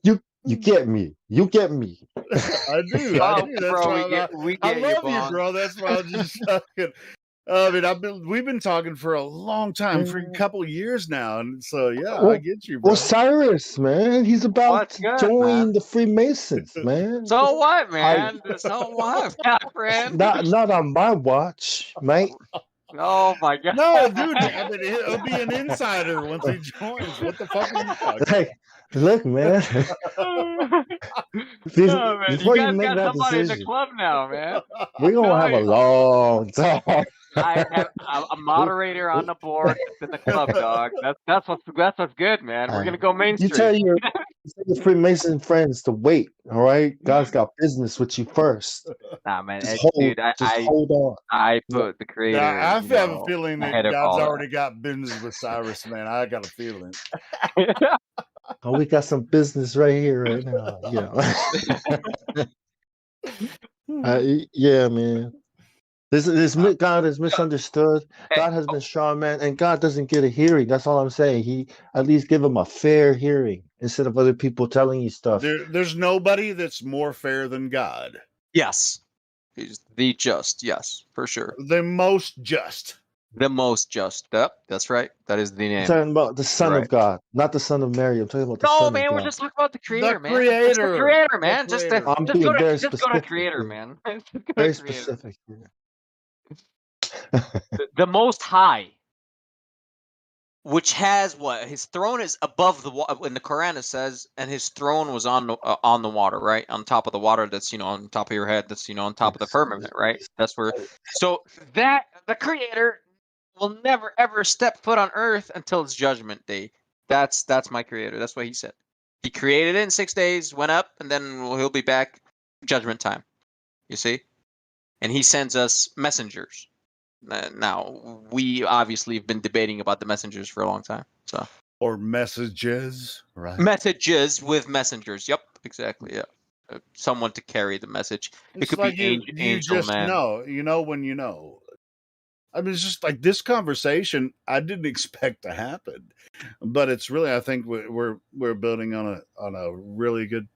You get me. You get me. I do. Oh, That's bro, why we I get you, love you, Bong. bro. That's why I was just talking. I mean, we've been talking for a long time, for a couple of years now, and so yeah, I get you, bro. Osiris, man, he's about to good, join man? the Freemasons, man. So what, man? So what, friend? Not on my watch, mate. Oh my god. No, dude. I mean, he'll be an insider once he joins. What the fuck are you talking Hey, look, man. Oh, man, you Before you guys make got that somebody in the decision, club now, man. we're gonna Tell have a you. long talk. I have a moderator on the board in the club, dog. That's what's good, man. We're gonna go You mainstream. tell your Freemason friends to wait. All right, God's got business with you first. Nah, man, Just dude, hold on. I put the creator. I have a feeling that ahead of God's all that. already got business with Cyrus, man. I got a feeling. Oh, we got some business right here, right now. Yeah, man. God is misunderstood. God has been strong, man, and God doesn't get a hearing. That's all I'm saying. He at least give him a fair hearing instead of other people telling you stuff. There's nobody that's more fair than God. Yes. He's the just, yes, for sure. The most just. The most just. Yep, that's right. That is the I'm name. talking about the Son Right. of God, not the Son of Mary. I'm talking about the No, Son man, of we're God. just talking about the creator, man. Creator. It's the creator, man. The Just creator. I'm just being go very to specific. creator, man. Just go to Very creator. specific. Here. The most high, which has what his throne is above the water. In the Quran it says, and his throne was on the water, right, on top of the water. That's on top of your head. That's on top of the firmament, right? That's where. So that the creator will never ever step foot on earth until it's judgment day. That's my creator. That's what he said. He created it in 6 days, went up, and then he'll be back judgment time. You see, and he sends us messengers. Now, we obviously have been debating about the messengers for a long time. So or messages, right? Messages with messengers. Yep, exactly. Yeah, someone to carry the message. It's it could like be you angel just man. know. You know when you know. I mean, it's just like this conversation. I didn't expect to happen, but it's really. I think we're building on a really good.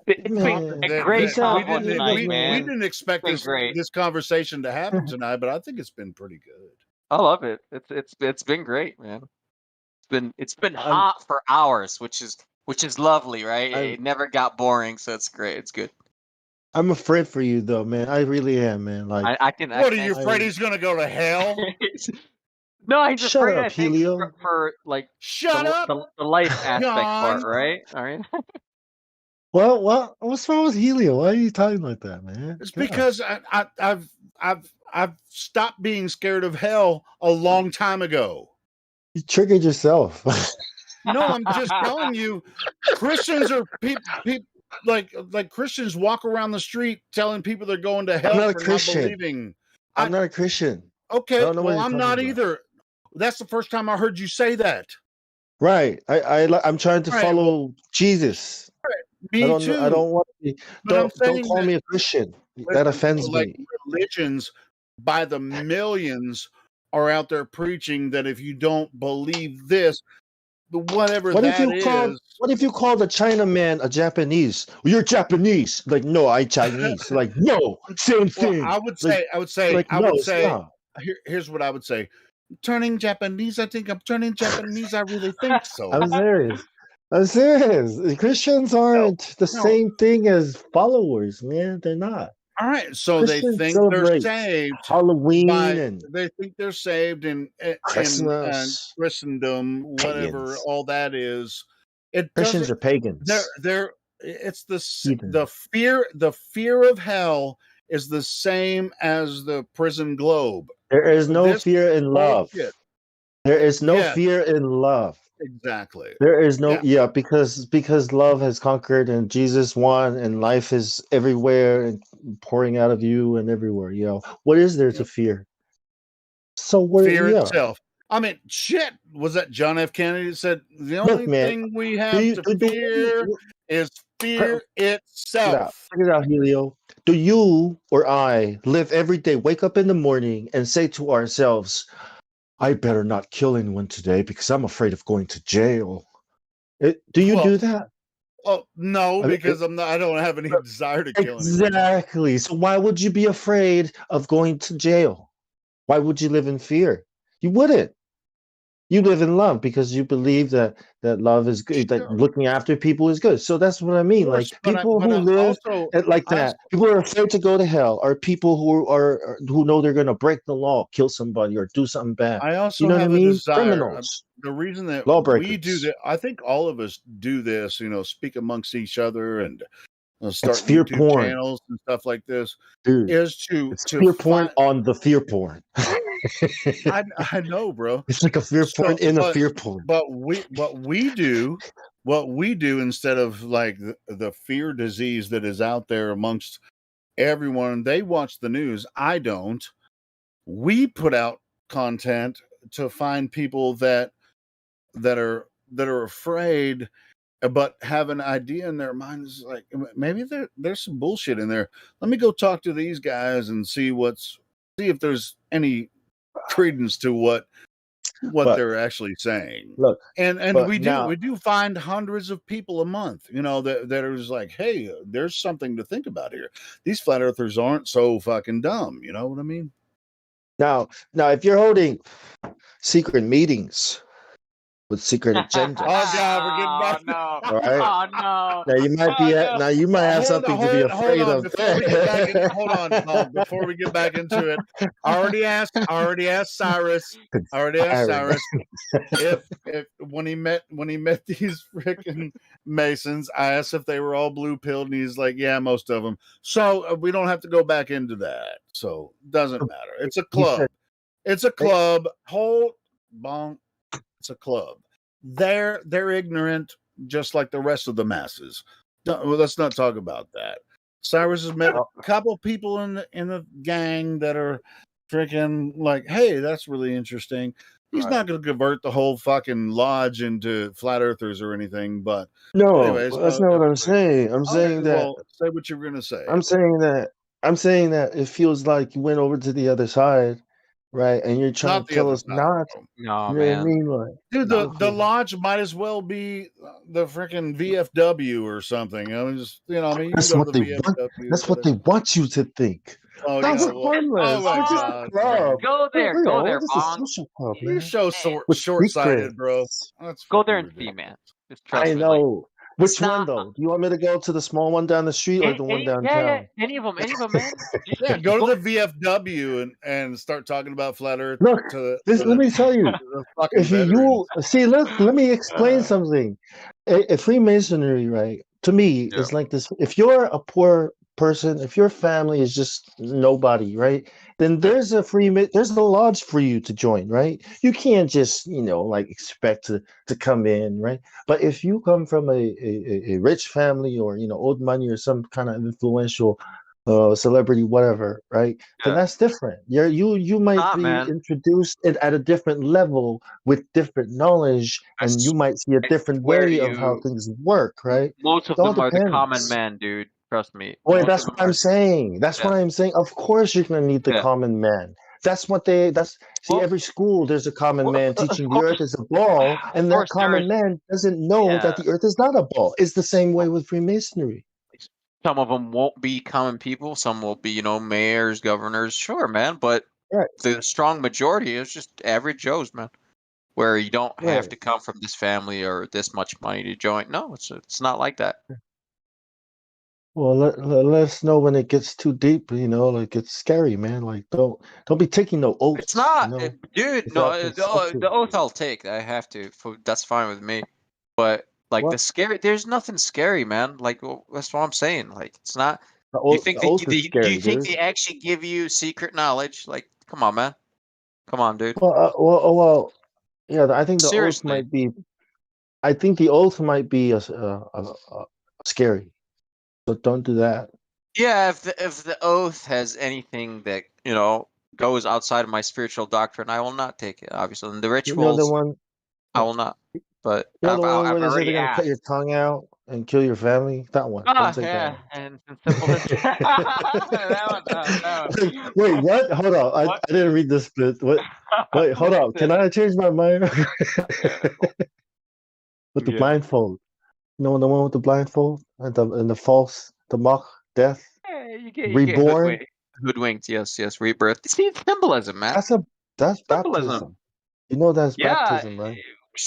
It's been a great convo tonight, we man. didn't expect this conversation to happen tonight, but I think it's been pretty good. I love it. It's been great, man. It's been hot for hours, which is lovely, right? It never got boring, so it's great. It's good. I'm afraid for you, though, man. I really am, man. Like, What are you afraid he's going to go to hell? No, he's Shut afraid. up, I think Helio. for like Shut up, the life aspect John. part, right? All right. Well, what's wrong with Helio? Why are you talking like that, man? It's because I've stopped being scared of hell a long time ago. You triggered yourself. No, I'm just telling you, Christians are people like Christians walk around the street telling people they're going to hell I'm not a for Christian. not believing. I'm not a Christian. Okay, I don't know what well, you're I'm talking not about. either. That's the first time I heard you say that. Right. I'm trying to Right, follow Jesus. Me I don't too. I don't want to be. But I'm Don't saying call that- me a Christian. That Listen, offends like me. religions by the millions are out there preaching that if you don't believe this, whatever What if that you call the Chinaman a Japanese? Well, you're Japanese. Like, no, I Chinese. Like, no, same thing. Well, I would say, not. Here's what I would say. Turning Japanese, I think I'm turning Japanese. I really think so. I'm serious. Christians aren't the same thing as followers, man. They're not. All right, so Christians they think they're celebrate saved. Halloween and they think they're saved in Christmas, Christendom, whatever pagans. all that is. It Christians doesn't- are pagans. It's the fear of hell is the same as the prison globe. There is no This fear in love. bullshit. There is no Yes. fear in love. Exactly. There is no because love has conquered and Jesus won and life is everywhere and pouring out of you and everywhere. What is there to fear? So what? Fear itself. I mean, shit. Was that John F. Kennedy that said the only man, thing we have to fear is fear itself? Check it out, Helio. Do you or I live every day, wake up in the morning and say to ourselves, I better not kill anyone today because I'm afraid of going to jail? Do you Well, do that? Oh no, I mean, because I'm not. I don't have any desire to kill anyone. exactly. So why would you be afraid of going to jail? Why would you live in fear? You wouldn't. You live in love because you believe that love is good, that Sure, looking after people is good. So that's what I of mean. course, Like but I, people but who I live also, like I that, people who are afraid to go to hell, are people who know they're going to break the law, kill somebody, or do something bad. I You also know what I have a mean? desire. Criminals, The reason that we do lawbreakers. that, I think all of us do this. Speak amongst each other and It's start fear YouTube porn, channels and stuff like this, dude. is to It's to fear porn find. on the fear porn. I know, bro. It's like a fear porn So, in a but fear porn. but what we do instead of like the fear disease that is out there amongst everyone. They watch the news. I don't. We put out content to find people that are afraid, but have an idea in their mind. Is like, maybe there's some bullshit in there. Let me go talk to these guys and see if there's any credence to what But they're actually saying. look, And but we do now find hundreds of people a month, that are just like, hey, there's something to think about here. These flat earthers aren't so fucking dumb. You know what I mean? now if you're holding secret meetings with secret agendas, Oh God, we're getting Oh back. no! all right. Oh no! Now you might Oh be no! now you might have something to be Hold afraid on. of. Before we get back in, hold on, Bob. Before we get back into it, I already asked Cyrus. Conspiring. If when he met these freaking Masons, I asked if they were all blue pilled, and he's like, yeah, most of them. So we don't have to go back into that. So doesn't matter. It's a He said, club. It's a club. Hold bonk. It's a club. They're ignorant, just like the rest of the masses. Let's not talk about that. Cyrus has met a couple people in the gang that are freaking like, hey, that's really interesting. He's not going to convert the whole fucking lodge into flat earthers or anything. But no, anyways, that's not what I'm saying. I'm okay, saying that well, say what you were going to say. I'm saying that I'm saying that it feels like you went over to the other side, right? And you're trying Not to the tell other us side, not. bro. No, You know what I man. mean? Like, Dude, No. the lodge might as well be the freaking VFW or something. I mean, you can that's go to what the they want. VFW, That's what they whatever. want you to think. Oh No, yeah, we're well, oh harmless. my We're just a God, club. man, Go there. Go there, We're just a Bong. social club, you're man. so With short-sighted, bro. secrets. That's Go fucking there and see, ridiculous. man. Just trust I me. Like, know. it's Which one not though? Do you want me to go to the small one down the street or the one yeah, downtown? any of them, man. Yeah, go to the VFW and start talking about flat Earth Look, to let me tell you. the fucking If veterans. you see, let me explain something. A Freemasonry, right? To me, Yeah. is like this. If you're a poor person, if your family is just nobody, right? Then there's there's a lodge for you to join, right? You can't just like expect to come in, right? But if you come from a rich family or old money or some kind of influential celebrity, whatever, right? Then Yeah. that's different. You might Not, be man. introduced at a different level with different knowledge, I, and you might see a I different swear to way of how you, things work, right? most of It all them are the common depends. man, dude. Trust me. Wait, Most that's of what them I'm are. saying. That's Yeah. what I'm saying. Of course, you're gonna need the Yeah. common man. That's see, Well, every school there's a common man of teaching the course, earth is a ball, of and that course, there common is. man doesn't know that Yeah. the earth is not a ball. It's the same way with Freemasonry. Some of them won't be common people. Some will be, mayors, governors. Sure, man. But Right, the strong majority is just average Joes, man. Where you don't have right. to come from this family or this much money to join. No, it's not like that. Well, let us know when it gets too deep, like it's scary, man. Like don't be taking no It's oaths, not, dude. No, without consulting. the oath I'll take. I have to. That's fine with me. But like the What scary, there's nothing scary, man. Like that's what I'm saying. Like it's not. the oath is Do you scary, think dude. they actually give you secret knowledge? Like, come on, man. Come on, dude. Well, yeah. I think the oath Seriously. might be. I think the oath might be scary. So don't do that. Yeah, if the oath has anything that goes outside of my spiritual doctrine, I will not take it. Obviously, and the You know the rituals, one. I will not. But You know the one I've where they say they're already gonna cut your asked. tongue out and kill your family. That one. Don't Ah, take that yeah, one. and simple as that Wait, one. what? Hold on. I What? didn't read this bit. What? Wait, hold What is on. Can this? I change my mind? with the Yeah. blindfold. You know the one with the blindfold and the mock death, Yeah, you get reborn. hoodwinked. Yes, yes. Rebirth. See, it's symbolism, man. That's Symbolism. baptism. You know that's Yeah, baptism, right?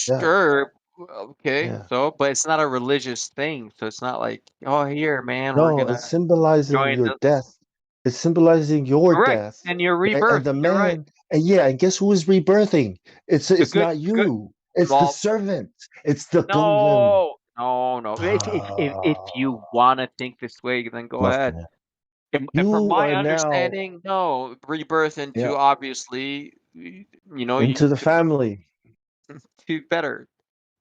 Yeah, sure. Okay, yeah. so but it's not a religious thing, so it's not like, oh, here, man, we're No, gonna it's symbolizing join your this. death. It's symbolizing your Correct, death. and your And rebirth. the You're right. man, and yeah, and guess who is rebirthing? The It's good, not good. you. It's the Well, servant. It's the golem. no, no, no. If you wanna think this way, then go Look, ahead. man. And from You my are now understanding, no, rebirth yeah into obviously, you know, into the family, to better.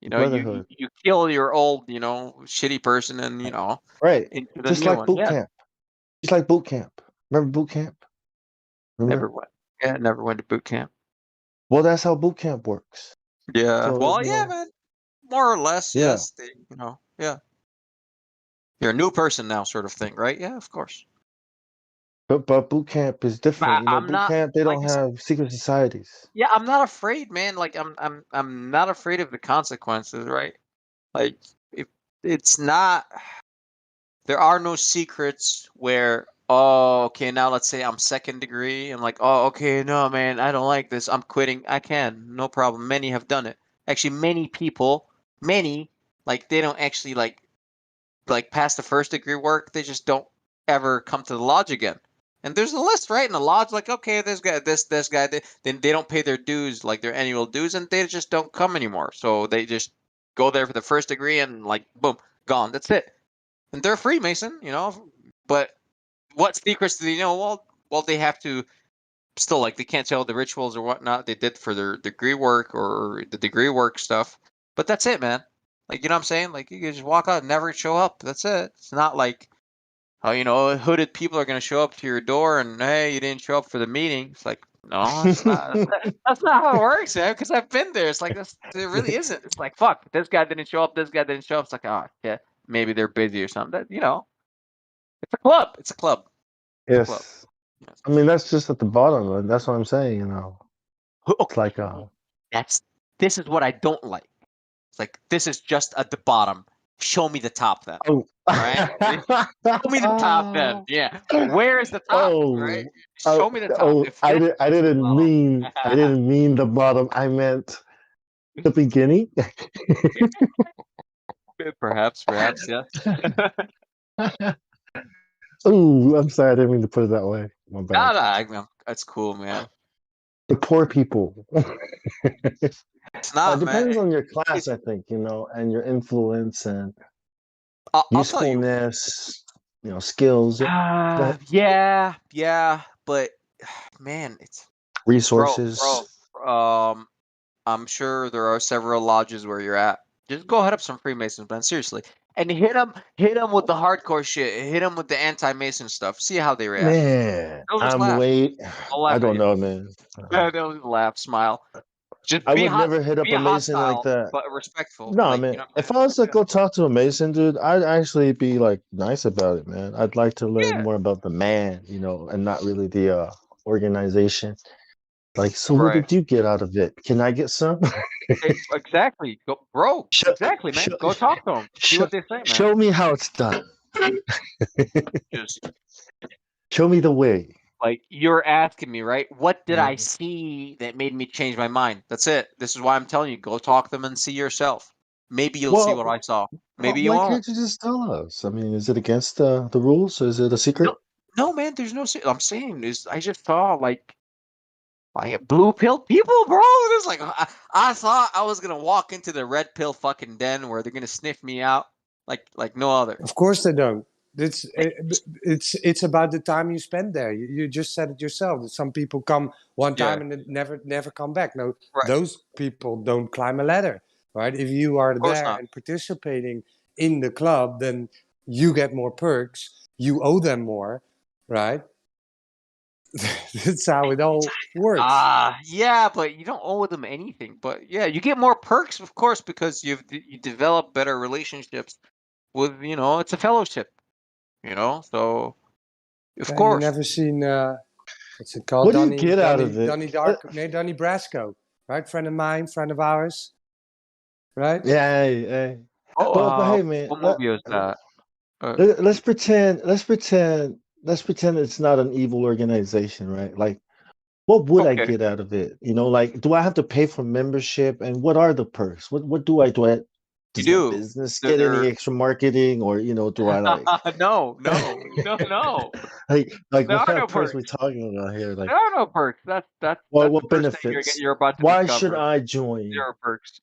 You know, brotherhood. you kill your old, you know, shitty person and, you know, Right. into the Just new like one. boot Yeah. camp. Just like boot camp. Remember boot camp? Never Remember? went. Yeah, never went to boot camp. Well, that's how boot camp works. Yeah. So, Well, yeah, man. More or less, yeah. yes. They, you know, yeah. You're a new person now, sort of thing, right? Yeah, of course. But boot camp is different. You know, I'm boot not camp they like don't I said. have secret societies. Yeah, I'm not afraid, man. Like I'm not afraid of the consequences, right? Like if it's not, there are no secrets where, oh, okay, now let's say I'm second degree. I'm like, oh, okay, no, man, I don't like this. I'm quitting. I can, no problem. Many have done it. Actually, many people, many, like they don't actually like pass the first degree work. They just don't ever come to the lodge again. And there's a list, right? And the lodge, like, okay, this guy, this guy, then they don't pay their dues, like their annual dues, and they just don't come anymore. So they just go there for the first degree and like, boom, gone. That's it. And they're Freemason, you know. But what secrets do they know? Well, they have to still like they can't tell the rituals or whatnot they did for their degree work or the degree work stuff. But that's it, man. Like you know what I'm saying? Like you can just walk out and never show up. That's it. It's not like how you know hooded people are gonna show up to your door and hey, you didn't show up for the meeting. It's like no, it's not. That's not how it works, man. Because I've been there. It's like it really isn't. It's like fuck, this guy didn't show up. This guy didn't show up. It's like oh yeah, maybe they're busy or something. That, you know, it's a club. It's a club. It's a club. Yes. I mean, that's just at the bottom. That's what I'm saying, you know. It's like This is what I don't like. It's like this is just at the bottom. Show me the top then. Oh. Right? Show me the top then. Yeah. Where is the top? Right? Show me the top. If I this didn't bottom. mean the bottom. I meant the beginning. Perhaps, yeah. Oh, I'm sorry. I didn't mean to put it that way. My bad. No, that's cool, man. The poor people. It's not, It depends man. on your class, I think, you know, and your influence and I'll tell you. usefulness, you know, skills. Yeah, but man, it's resources. bro. I'm sure there are several lodges where you're at. Just go hit up some Freemasons, man. Seriously, and hit them with the hardcore shit. Hit them with the anti-Mason stuff. See how they react. Man, They'll just I'm laugh. They'll laugh I at don't you. know, man. They'll just laugh, smile. Just I be would never hit up be a Mason hostile, like that. but respectful. No, like, man. you know, If I was to go talk to a Mason, dude, I'd actually be like nice about it, man. I'd like to learn more about the man, you know, and not really the organization. Like, so what Right. did you get out of it? Can I get some? Exactly, bro. Exactly, man. Go talk to them. See what they say, man. Show me how it's done. Just show me the way. like you're asking me, right? What did I see that made me change my mind? That's it. This is why I'm telling you, go talk to them and see yourself. Maybe you'll see what I saw. Maybe you why won't. can't you just tell us? I mean, is it against the rules? Or is it a secret? No, man. There's no. I'm saying is I just saw like blue pill people, bro. There's like I thought I was gonna walk into the red pill fucking den where they're gonna sniff me out like no other. Of course they don't. It's about the time you spend there. You just said it yourself. That some people come one time and then never come back. No, those people don't climb a ladder, right? If you are there and participating in the club, then you get more perks. You owe them more, right? That's how it all works. Yeah, but you don't owe them anything. But yeah, you get more perks, of course, because you develop better relationships with, you know, it's a fellowship, you know. So of course. You've never seen what's it called? What do you get out of it? Donnie Brasco, right? Friend of mine, friend of ours. right? Yeah, hey. Oh, But hey, man, what movie was that? let's pretend it's not an evil organization, right? Like, what would I Okay. get out of it? You know, like, do I have to pay for membership? And what are the perks? What do I You does my do. business get any They're extra marketing, or do I like no. like There what are kind no of perks perks. we talking about here? Like, There are no perks. That's the what first thing benefits? you're about to Why should discover. I join? Zero perks.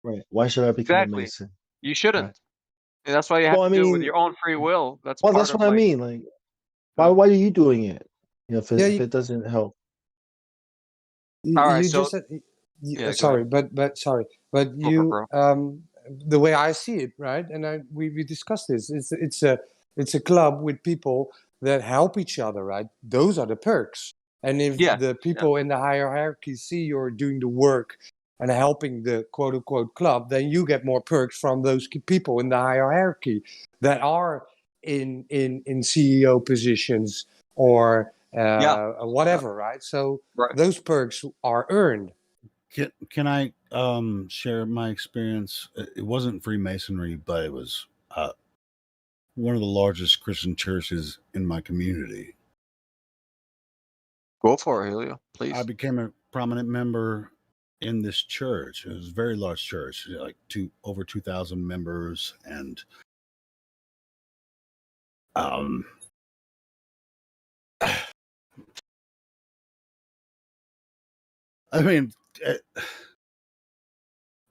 Right? Why should I become a Exactly. Mason? You shouldn't. Right. And that's why you have Well, I to do it with mean, your own free will. That's well, part that's of what I like mean. Like, why are you doing it? Yeah, If it doesn't help. all right, you so just said, yeah, go sorry, ahead. but sorry, but Go for it, you bro. the way I see it, right? And we discussed this. It's a club with people that help each other, right? Those are the perks. And if Yeah. the people in the hierarchy see you're doing the work and helping the quote unquote club, then you get more perks from those people in the hierarchy that are in CEO positions or whatever, right? So those perks are earned. Can I share my experience? It wasn't Freemasonry, but it was one of the largest Christian churches in my community. Go for it, Helio, please. I became a prominent member in this church. It was a very large church, like over 2,000 members, and I mean,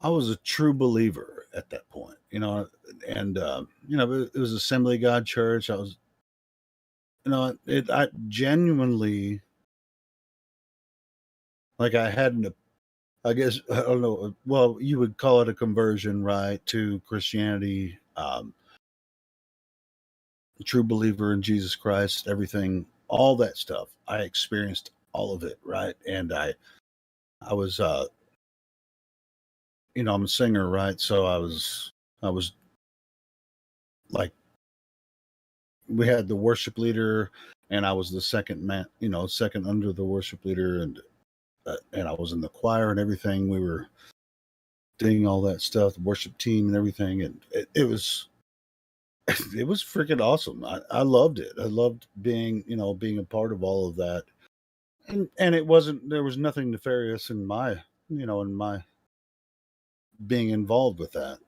I was a true believer at that point, and it was Assembly of God Church. I was, I genuinely, like, I hadn't, I guess, I don't know, well, you would call it a conversion, right, to Christianity, a true believer in Jesus Christ, everything, all that stuff. I experienced all of it, right? And I was, I'm a singer, right? So I was like, we had the worship leader, and I was the second man, second under the worship leader, and I was in the choir and everything. We were doing all that stuff, the worship team and everything, and it was freaking awesome. I loved it. I loved being a part of all of that, and there was nothing nefarious in my being involved with that,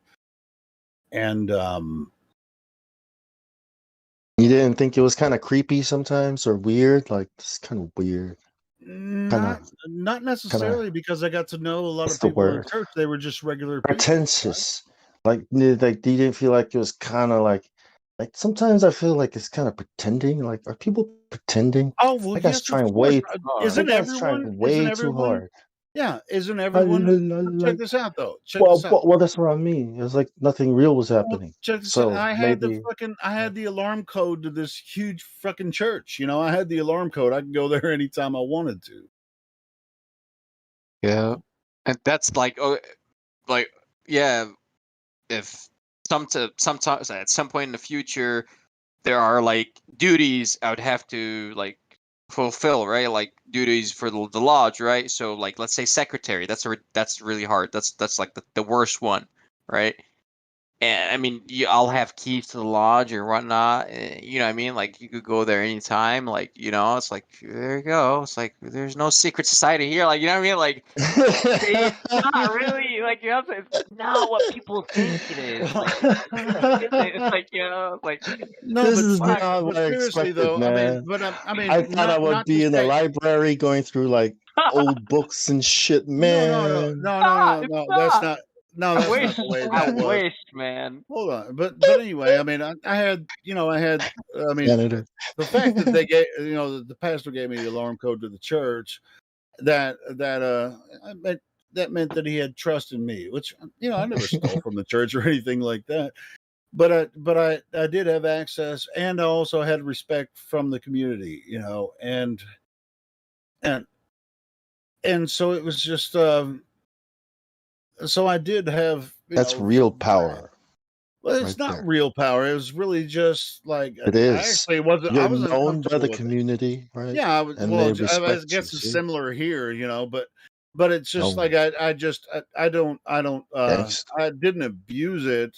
and You didn't think it was kind of creepy sometimes or weird? Like, it's kind of weird. not necessarily, because I got to know a lot What's of the people in word? church. They were just regular people. Pretentious. Like you didn't feel like it was kind of like sometimes I feel like it's kind of pretending. Like, are people pretending? Oh, well, That guy's yes, of trying course. that guy's trying way too hard. Yeah, isn't everyone? Check this out, though. Check Well, this out. well, that's what I mean. It was like nothing real was happening. Check this out. So I had maybe I had the alarm code to this huge fucking church. I had the alarm code. I could go there anytime I wanted to. Yeah, and that's yeah, if sometimes at some point in the future there are like duties I would have to like fulfill, right? Like duties for the lodge, right? So like let's say secretary, that's really hard. That's like the worst one, right? And I mean, I'll have keys to the lodge or whatnot. You know what I mean? Like you could go there anytime. Like it's like there you go. It's like there's no secret society here. Like you know what I mean? Like it's not really like it's not what people think it is. Like it's like like No, this but is fuck, beyond but what I seriously expected, though, man. I thought I would not to be in a say. library going through like old books and shit, No. man. That's not. No, I that's wish. not the way I that was. wish, man. Hold on, but anyway, I mean, I had, I mean, Janitor. the fact that they gave, the pastor gave me the alarm code to the church, that meant that he had trust in me, which I never stole from the church or anything like that, but I did have access, and I also had respect from the community, and so it was just so I did have That's real power. Well, it's right not there. real power. It was really just like It I is. actually wasn't. I You're was known by uncomfortable the with it. community, right? Yeah, I was. And Well, they I respect you. guess it's See? similar here, but but it's just Oh, like I don't thanks. I didn't abuse it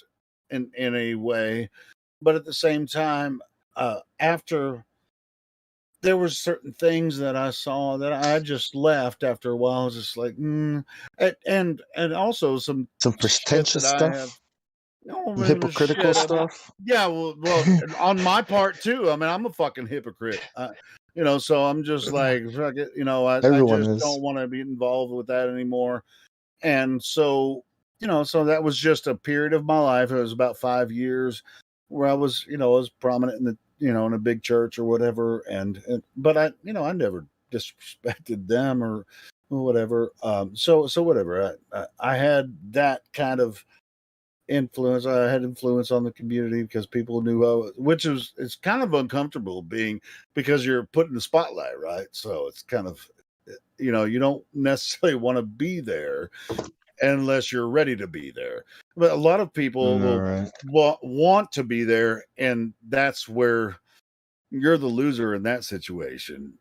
in a way, but at the same time, after there were certain things that I saw that I just left after a while. I was just like, and also some shit pretentious that I have. stuff, No, I mean, it was hypocritical shit. I mean, stuff. yeah, well, on my part too. I mean, I'm a fucking hypocrite. So I'm just like, fuck it, I Everyone just is. don't want to be involved with that anymore. And so, so that was just a period of my life. It was about 5 years where I was prominent in the, in a big church or whatever. But I never disrespected them or whatever. So whatever. I had that kind of influence. I had influence on the community because people knew which it's kind of uncomfortable because you're put in the spotlight, right? So it's kind of, you don't necessarily want to be there unless you're ready to be there. But a lot of people will want to be there, and that's where you're the loser in that situation.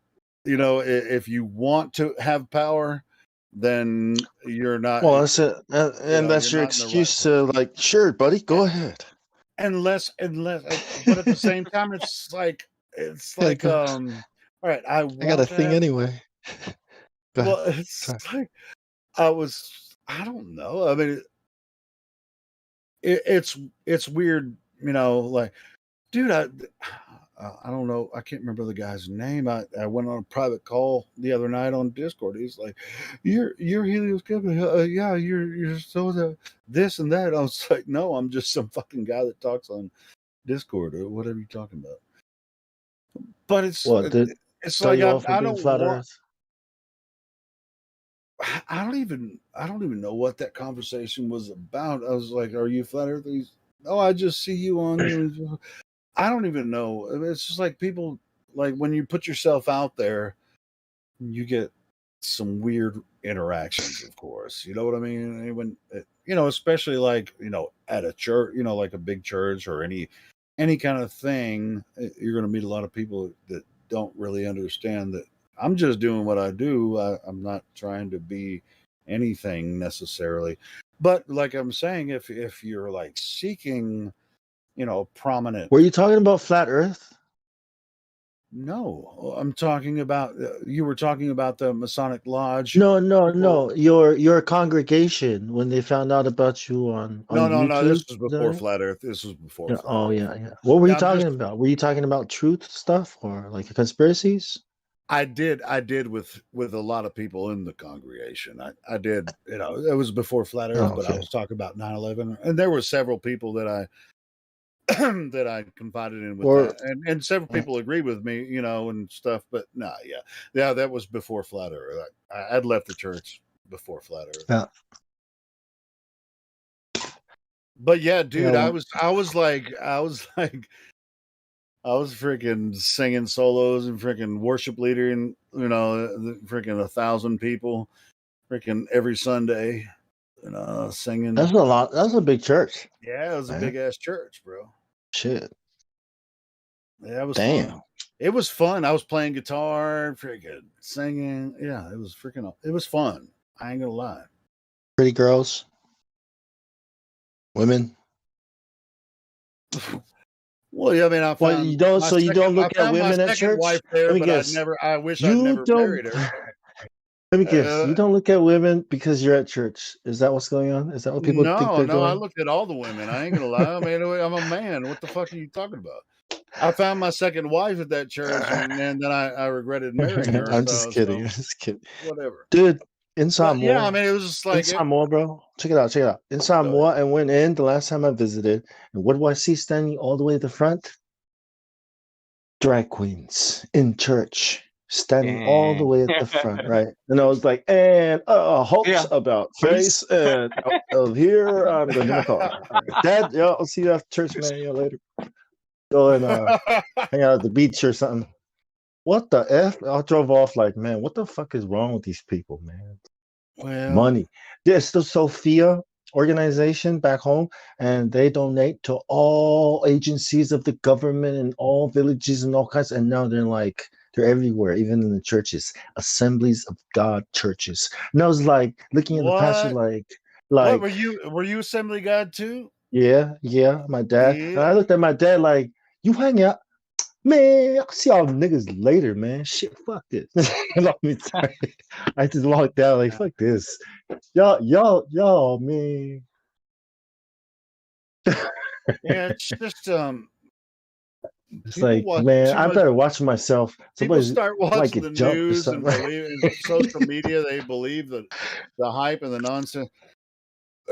If you want to have power, then you're not. Well, that's it, and that's you're your not in the right excuse to like, sure, buddy, go ahead. Unless, but at the same time, it's like, all right, I got a want to thing have. anyway. Go ahead. Well, it's like I don't know. I mean, it's weird, like, dude, I don't know. I can't remember the guy's name. I went on a private call the other night on Discord. He's like, "You're Helios Company. Yeah, you're so this and that." I was like, "No, I'm just some fucking guy that talks on Discord or whatever you're talking about." But it's What did it's tell like you off for I being don't flat want. Earth? I don't even know what that conversation was about. I was like, "Are you flat Earth?" "Oh, I just see you on." I don't even know. It's just like people, like when you put yourself out there, you get some weird interactions. Of course, you know what I mean. Especially like at a church, like a big church or any kind of thing. You're going to meet a lot of people that don't really understand that I'm just doing what I do. I'm not trying to be anything necessarily. But like I'm saying, if you're like seeking, prominent. Were you talking about flat Earth? No, I'm talking about. You were talking about the Masonic Lodge. No. Your congregation when they found out about you on No. This YouTube. was Is that before it? Flat Earth. This was before Yeah. Flat Oh Earth. yeah. What were you Yeah, I'm talking just. about? Were you talking about truth stuff or like conspiracies? I did with a lot of people in the congregation. I did. It was before Flat Earth, Oh, but I okay. was talking about 9/11, and there were several people that I that I confided in with Or that, and several people agreed with me, and stuff. But yeah, that was before Flat Earth. I'd left the church before Flat Earth. yeah. But yeah, dude, Yeah. I was like, I was freaking singing solos and freaking worship leader and freaking 1,000 people, freaking every Sunday, singing. That's a lot. That's a big church. Yeah, it was a Man. big ass church, bro. Shit. Yeah, it was Damn. fun. It was fun. I was playing guitar, freaking singing. Yeah, it was fun. I ain't gonna lie. Pretty girls. Women. Well, yeah, I mean, I Well, found you don't. my So you don't second. I look at found my women at second wife church. there, Let me but guess. I wish I'd You never don't. married her. Let me guess. You don't look at women because you're at church. Is that what's going on? Is that what people think they're No, I doing? looked at all the women. I ain't gonna lie. I mean, I'm a man. What the fuck are you talking about? I found my second wife at that church, and then I regretted marrying her. I'm just kidding. I'm just kidding. Whatever. Dude, in But yeah, I Samoa. mean, it was just In like Samoa, bro. Check it out. In Go Samoa, I went in the last time I visited, and what do I see standing all the way at the front? Drag queens in church, standing all the way at the front, right? And I was like, and a hoax about face, and here I'm going to my car. All right. Dad, yeah, I'll see you after church, man. Yeah, later. Go and hang out at the beach or something. What the F? I drove off like, man, what the fuck is wrong with these people, man? Well, Money. There's the Sophia organization back home, and they donate to all agencies of the government and all villages and all kinds. And now they're like They're everywhere, even in the churches, Assemblies of God churches. And I was like looking at the pastor, What? like, What like, were you Assembly God too? yeah, my dad. Yeah. And I looked at my dad like, you hang out, man. I'll see y'all niggas later, man. Shit, fuck this. Let me tell you. I just walked out like, fuck this. Y'all, man. Yeah, it's just It's people like, watch man, too I much. better watch myself. People Somebody's start might watching the get jumped or news and something. believe in social media. They believe the hype and the nonsense.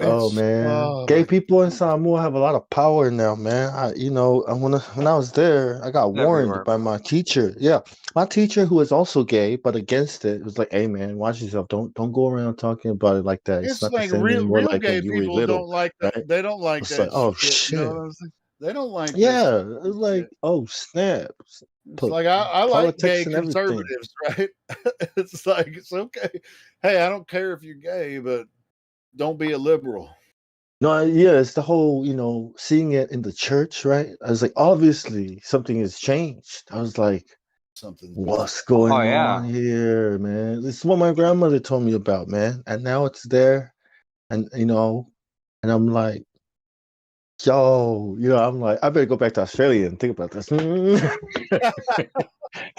Oh It's man, oh gay my people in Samoa have a lot of power now, man. When I was there, I got warned Everywhere, by bro. my teacher. Yeah, my teacher who is also gay but against it was like, "Hey man, watch yourself. Don't go around talking about it like that. It's It's not the like same anymore real like when gay you were people little, don't like that. right?" They don't like It's like, that oh shit. You know shit. what I'm saying? They don't like this Yeah, it's like, shit. oh snap. It's Put like I like politics gay and everything. conservatives, right? It's like it's okay. Hey, I don't care if you're gay, but don't be a liberal. No, yeah, it's the whole, seeing it in the church, right? I was like, obviously something has changed. I was like, Something's been what's Oh going yeah. on here, man? This is what my grandmother told me about, man. And now it's there. And and I'm like, yo, I'm like, I better go back to Australia and think about this.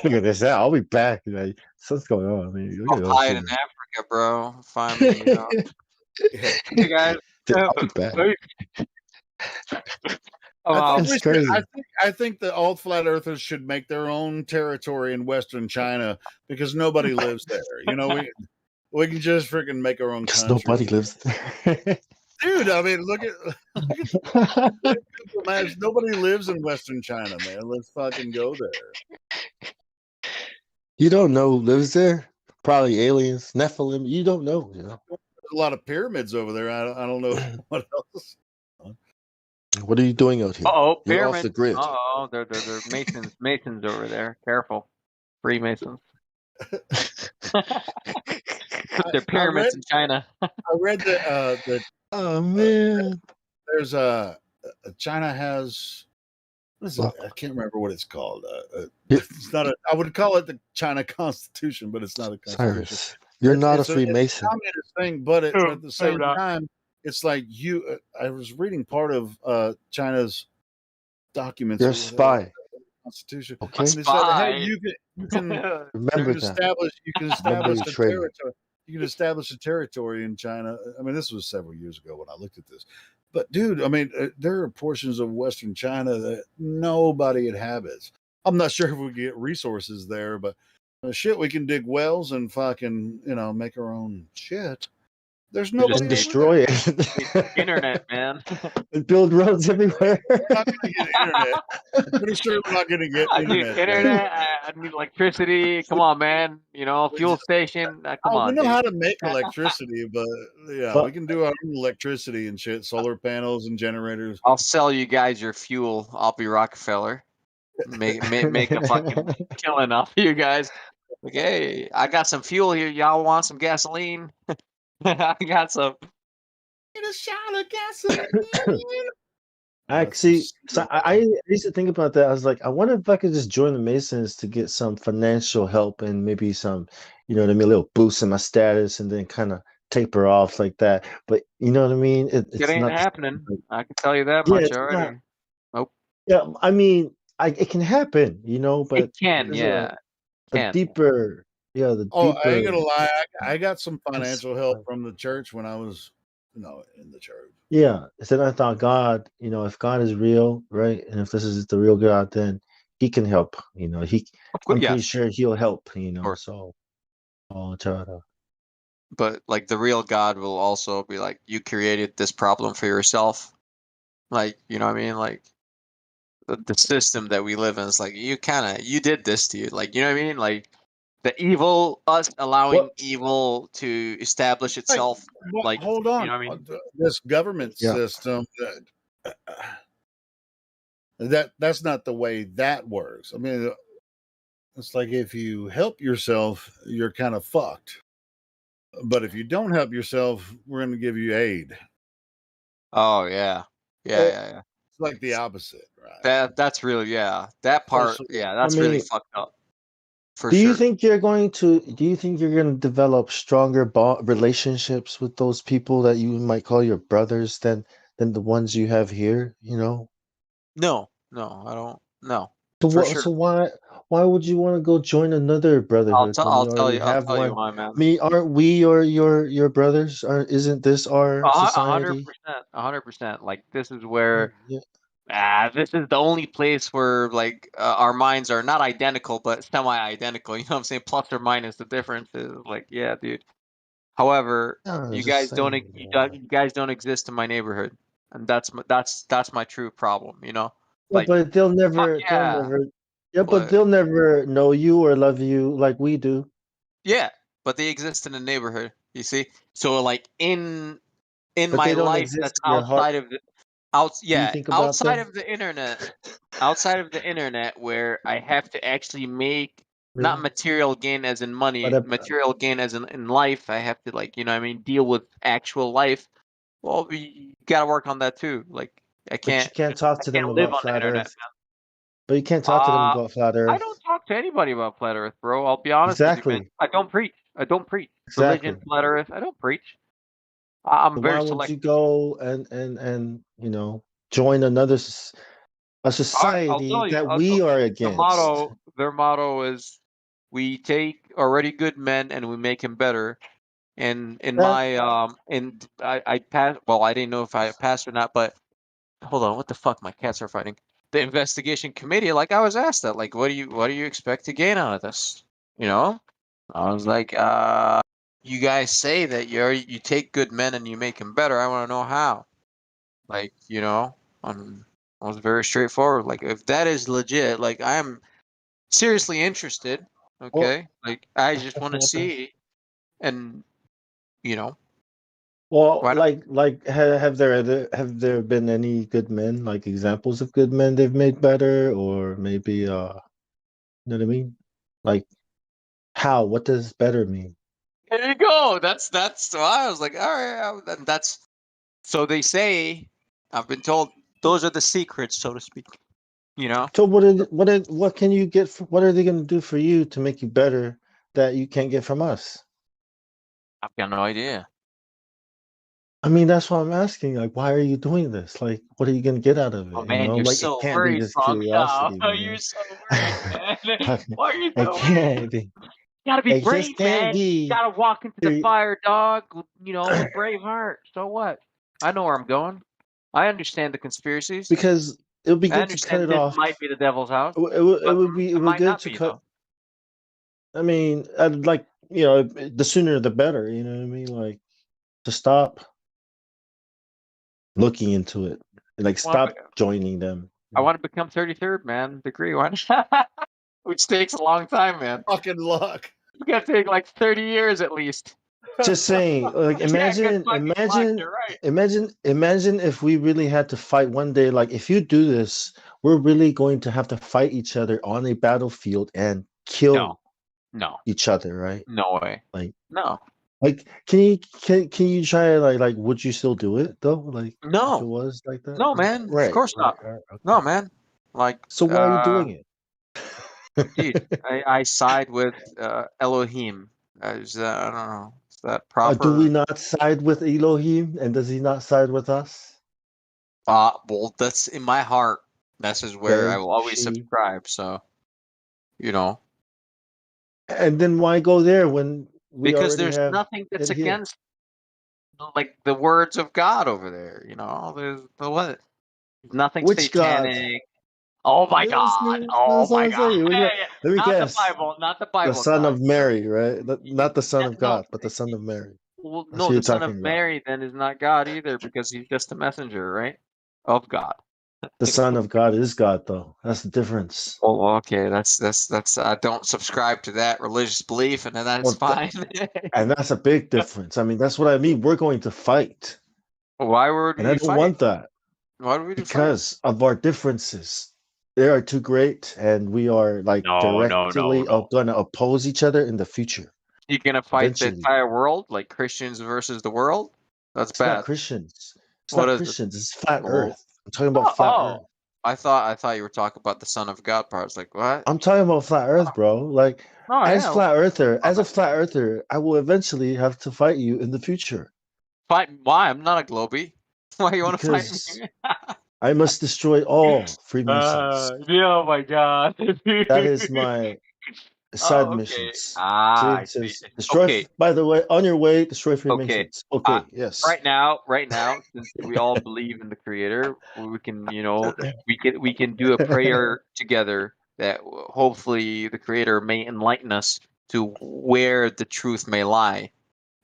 Figure this out. I'll be back. Like, so what's going on? I mean, look I'll at hide us. in Africa, bro. Find me, Yeah. Hey guys. I'll be back. It's crazy. I think the old flat earthers should make their own territory in Western China because nobody lives there. We can just freaking make our own Because country. nobody lives there. Dude, I mean, look at man, nobody lives in Western China, man. Let's fucking go there. You don't know who lives there? Probably aliens, Nephilim. You don't know, There's a lot of pyramids over there. I don't know what else. What are you doing out here? Oh, You're off the pyramids. grid. Oh, they're masons over there. Careful, Freemasons. They're pyramids in China. I read that oh man, there's China has what is it? I can't remember what it's called. It's not a. I would call it the China Constitution, but it's not a constitution. Cyrus, you're not a It's a Freemason. communist thing, but at the same time, it's like you. I was reading part of China's documents. You're a spy. Constitution. Okay. And they said, hey, you can Remember that. you can Remember establish your a training. territory. You can establish a territory in China. I mean, this was several years ago when I looked at this. But dude, I mean, there are portions of Western China that nobody inhabits. I'm not sure if we get resources there, but shit, we can dig wells and fucking, make our own shit. There's nobody and destroy it. Internet, man. And build roads everywhere. We're not going to get internet. I'm pretty sure we're not going to get I need internet. internet. I need electricity. Come on, man. Fuel station. Come We on, know dude. how to make electricity, but yeah, we can do our own electricity and shit, solar panels and generators. I'll sell you guys your fuel. I'll be Rockefeller. Make a fucking killing off of you guys. Like, hey, I got some fuel here. Y'all want some gasoline? I got some. Get a shot of gasoline. Actually, so I used to think about that. I was like, I wonder if I could just join the Masons to get some financial help and maybe some, a little boost in my status, and then kind of taper off like that. But you know what I mean? It It's ain't not. happening. I can tell you that Yeah, much it's already. not. Nope. Yeah, I mean, it can happen, but It can, there's yeah. a deeper, the Oh, I ain't deeper. gonna lie. I got some financial help from the church when I was, in the church. Yeah. So then I thought God, if God is real, right, and if this is the real God, then He can help. I'm pretty sure He'll help. So I'll try to. But like the real God will also be like, you created this problem for yourself. Like, you know what I mean? Like the system that we live in is like you did this to you. Like, you know what I mean? Like the evil, us allowing evil to establish itself. But Like, hold on, you know what I mean? this government system that's not the way that works. I mean, it's like if you help yourself, you're kind of fucked. But if you don't help yourself, we're going to give you aid. Oh yeah, yeah. It's like the opposite, right? That's really that part. Yeah, that's really fucked up. For Do you sure. think you're going to? Do you think you're going to develop stronger relationships with those people that you might call your brothers than the ones you have here? You know. No, no, I don't. No, So for what? sure. So why would you want to go join another brotherhood when you already I'll have tell you one? why, man. Me, aren't we your brothers? Aren't isn't this our society? 100%, 100%. Like this is where Yeah. this is the only place where like our minds are not identical but semi-identical. You know what I'm saying? Plus or minus. The difference is like, yeah, dude. However, No, I you was just guys don't saying. you guys don't exist in my neighborhood, and that's my true problem. You know, Yeah, like but fuck they'll yeah, never. Yeah, but but they'll never know you or love you like we do. yeah, but they exist in the neighborhood. You see, so like in But my they don't life exist that's in your heart. outside of the Do you yeah, think about them? outside of the internet where I have to actually make not Really? material gain as in money, But material gain as in life. I have to like, you know what I mean, deal with actual life. Well, we gotta work on that too. Like you can't talk I to them can't live about on the flat internet, Earth. But you can't man. talk to them about flat I Earth. don't talk to anybody about flat Earth, bro. I'll be honest with you, man. Exactly. I don't preach. I don't preach religion, Exactly. flat Earth. I don't preach. So I'm why very would you selective. go and join another a I'll society tell you. that we are against? Their motto is, "We take already good men and we make him better." And in That my and I passed. Well, I didn't know if I passed or not, but hold on, what the fuck? My cats are fighting. The investigation committee, like I was asked that, like, what do you expect to gain out of this? You know, I was like, you guys say that you take good men and you make them better. I want to know how. Like, you know, I was very straightforward. Like, if that is legit, like, I am seriously interested. well, Okay, like, I just want to what the see, and you know, well, why not? have there been any good men, like examples of good men they've made better, or maybe you know what I mean? Like how? What does better mean? There you go. That's why I was like, all right, that's so they say. I've been told those are the secrets, so to speak. You know, So what can you get what are they going to do for you to make you better that you can't get from us? I've got no idea. I mean, that's why I'm asking. Like, why are you doing this? Like, what are you going to get out of Oh it? You man, know, you're like it so can't be worried, just Strong Shop. curiosity, Oh, man. you're so worried, man. Like, Why are you it so worried? can't be. You gotta be It just brave, can't man. You be. gotta walk into the Curi- fire, dog. You know, with brave heart. So what? I know where I'm going. I understand the conspiracies. because it would be I good to cut understand it this off. might be the devil's house, It but would be it might good not to be cut. though. I mean, I'd like the sooner the better. You know what I mean? Like to stop looking into it, like Well, stop joining them. I want to become 33rd, man. Degree one, which takes a long time, man. Fucking luck. It's gonna take like 30 years at least. Just saying, like Yeah, good fucking luck. You're right. imagine if we really had to fight one day. Like if you do this, we're really going to have to fight each other on a battlefield and No, kill no, each other, right? no way. Like, No, like, can you try like would you still do it though? Like if it no, was like that, no, man. Of right, course not. right, No, okay. man. Like, So why are you doing it? dude, I side with Elohim. Is that, I don't know. Is that Do we proper? not side with Elohim, and does he not side with us? Well, that's in my heart. This is where I They, will always she, subscribe. So, you know, and then why go there when we because already there's have nothing that's it here? against like the words of God over there. You know, there's the what? Nothing Which God? satanic. Oh my God! Oh That's what my I'm God! saying. Let me Not the guess. Bible. Not the The Bible Son God. of Mary, right? Not the Son of No. God, but the Son of Mary. Well, That's no, who you're the Son of talking about. Mary then is not God either because he's just a messenger, right? Of God. The Son of God is God, though. That's the difference. Oh, okay. That's. I don't subscribe to that religious belief, and that's Well, fine. and that's a big difference. I mean, that's what I mean. We're going to fight, Why would and I we don't fight? want that Why do we do fight? because of our differences. They are too great, and we are like No, no, no, directly no. going to oppose each other in the future. You gonna fight the Eventually, entire world, like Christians versus the world? That's it's not bad. Christians. It's What not is it? Christians. It's flat Oh, Earth. I'm talking about flat oh, Earth. I thought you were talking about the Son of God part. I was like, what? I'm talking about flat Earth, bro. Like, Oh as yeah. flat earther, as a flat earther, I will eventually have to fight you in the future Fight? Why? I'm not a Globie. Why you want to fight because me? I must destroy all Freemasons. Oh my God. That is my side Oh, okay. missions. See, Ah, I it see. says destroy. Okay, By the way, on your way, destroy okay. Freemasons. Okay, yes. Right now, since we all believe in the Creator, we can, we can do a prayer together that hopefully the Creator may enlighten us to where the truth may lie,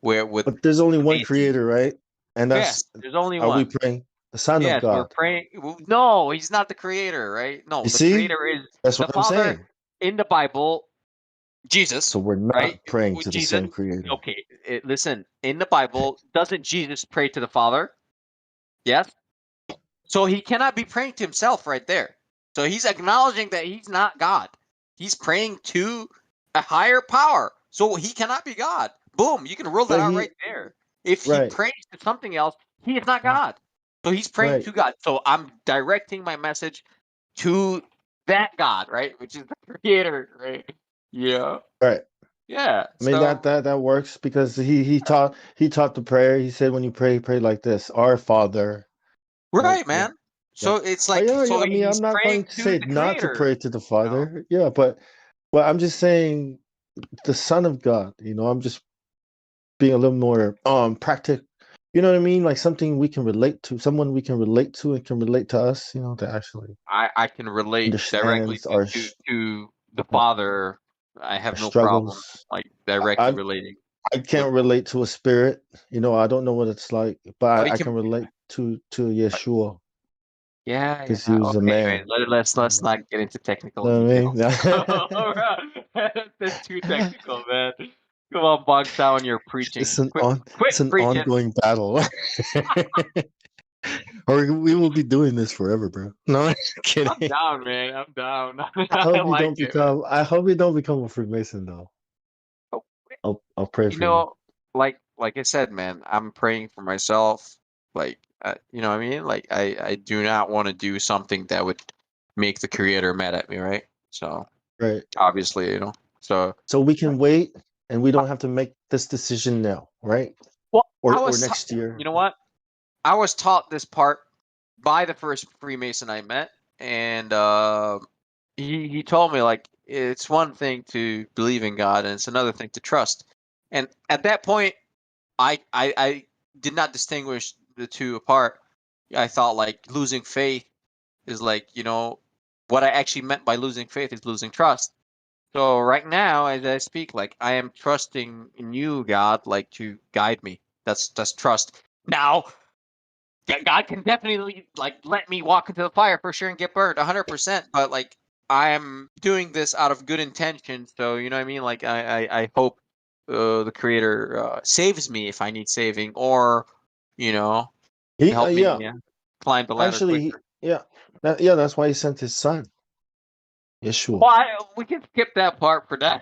where with But there's only one Masons. creator, right? And Yes, that's, there's only are we one. praying? The Son of Yes, we're God. praying. No, he's not the Creator, right? No, You the see? Creator is That's the what I'm Father saying. in the Bible. Jesus, So we're right? not praying to the Jesus. same creator. Okay, listen. In the Bible, doesn't Jesus pray to the Father? Yes. So he cannot be praying to himself right there. So he's acknowledging that he's not God. He's praying to a higher power. So he cannot be God. Boom, you can rule that But out he, right there. If he right, prays to something else, he is not God. So he's praying right, to God. So I'm directing my message to that God, right? Which is the creator, right? Yeah. right. Yeah. I mean So that works because he taught the prayer. He said when you pray, pray like this: Our Father. Right. right, Yeah. man. Yeah. So it's Oh like yeah, yeah. so I mean, he's I'm not praying going to to say the not to creator. pray to the Father. Yeah, but I'm just saying the Son of God. I'm just being a little more practical. You know what I mean? Like something we can relate to, someone we can relate to and can relate to us. That actually I can relate directly understands our to the Father. I have no problem struggles. like directly relating. I can't relate to a spirit. I don't know what it's like, but We I can can, relate to Yeshua yeah, because he was a okay, man. man. Let's not get into technical Know what I mean? details. That's too technical, man. Come on, bog down your preaching. Quit It's an preaching. ongoing battle. Or we will be doing this forever, bro. No, I'm I'm kidding. down, man. I'm down. I I hope you like don't it, man. become. I hope you don't become a Freemason, though. Oh, I'll pray for you. like I said, man, I'm praying for myself. Like, you know what I mean? Like, I do not want to do something that would make the creator mad at me, right? So, Right. obviously, so. So we can wait, and we don't have to make this decision now, right? Well, Or next year. you know what? I was taught this part by the first Freemason I met, and he told me like it's one thing to believe in God, and it's another thing to trust. And at that point, I did not distinguish the two apart. I thought like losing faith is like, what I actually meant by losing faith is losing trust. So right now, as I speak, like I am trusting in you, God, like to guide me. That's trust. Now, God can definitely like let me walk into the fire for sure and get burned 100%. But like I am doing this out of good intention. So you know what I mean? Like I hope the creator saves me if I need saving, or help me Yeah. climb the ladder Actually, quicker. yeah. That's why he sent his son, Yeshua. Well, we can skip that part for now.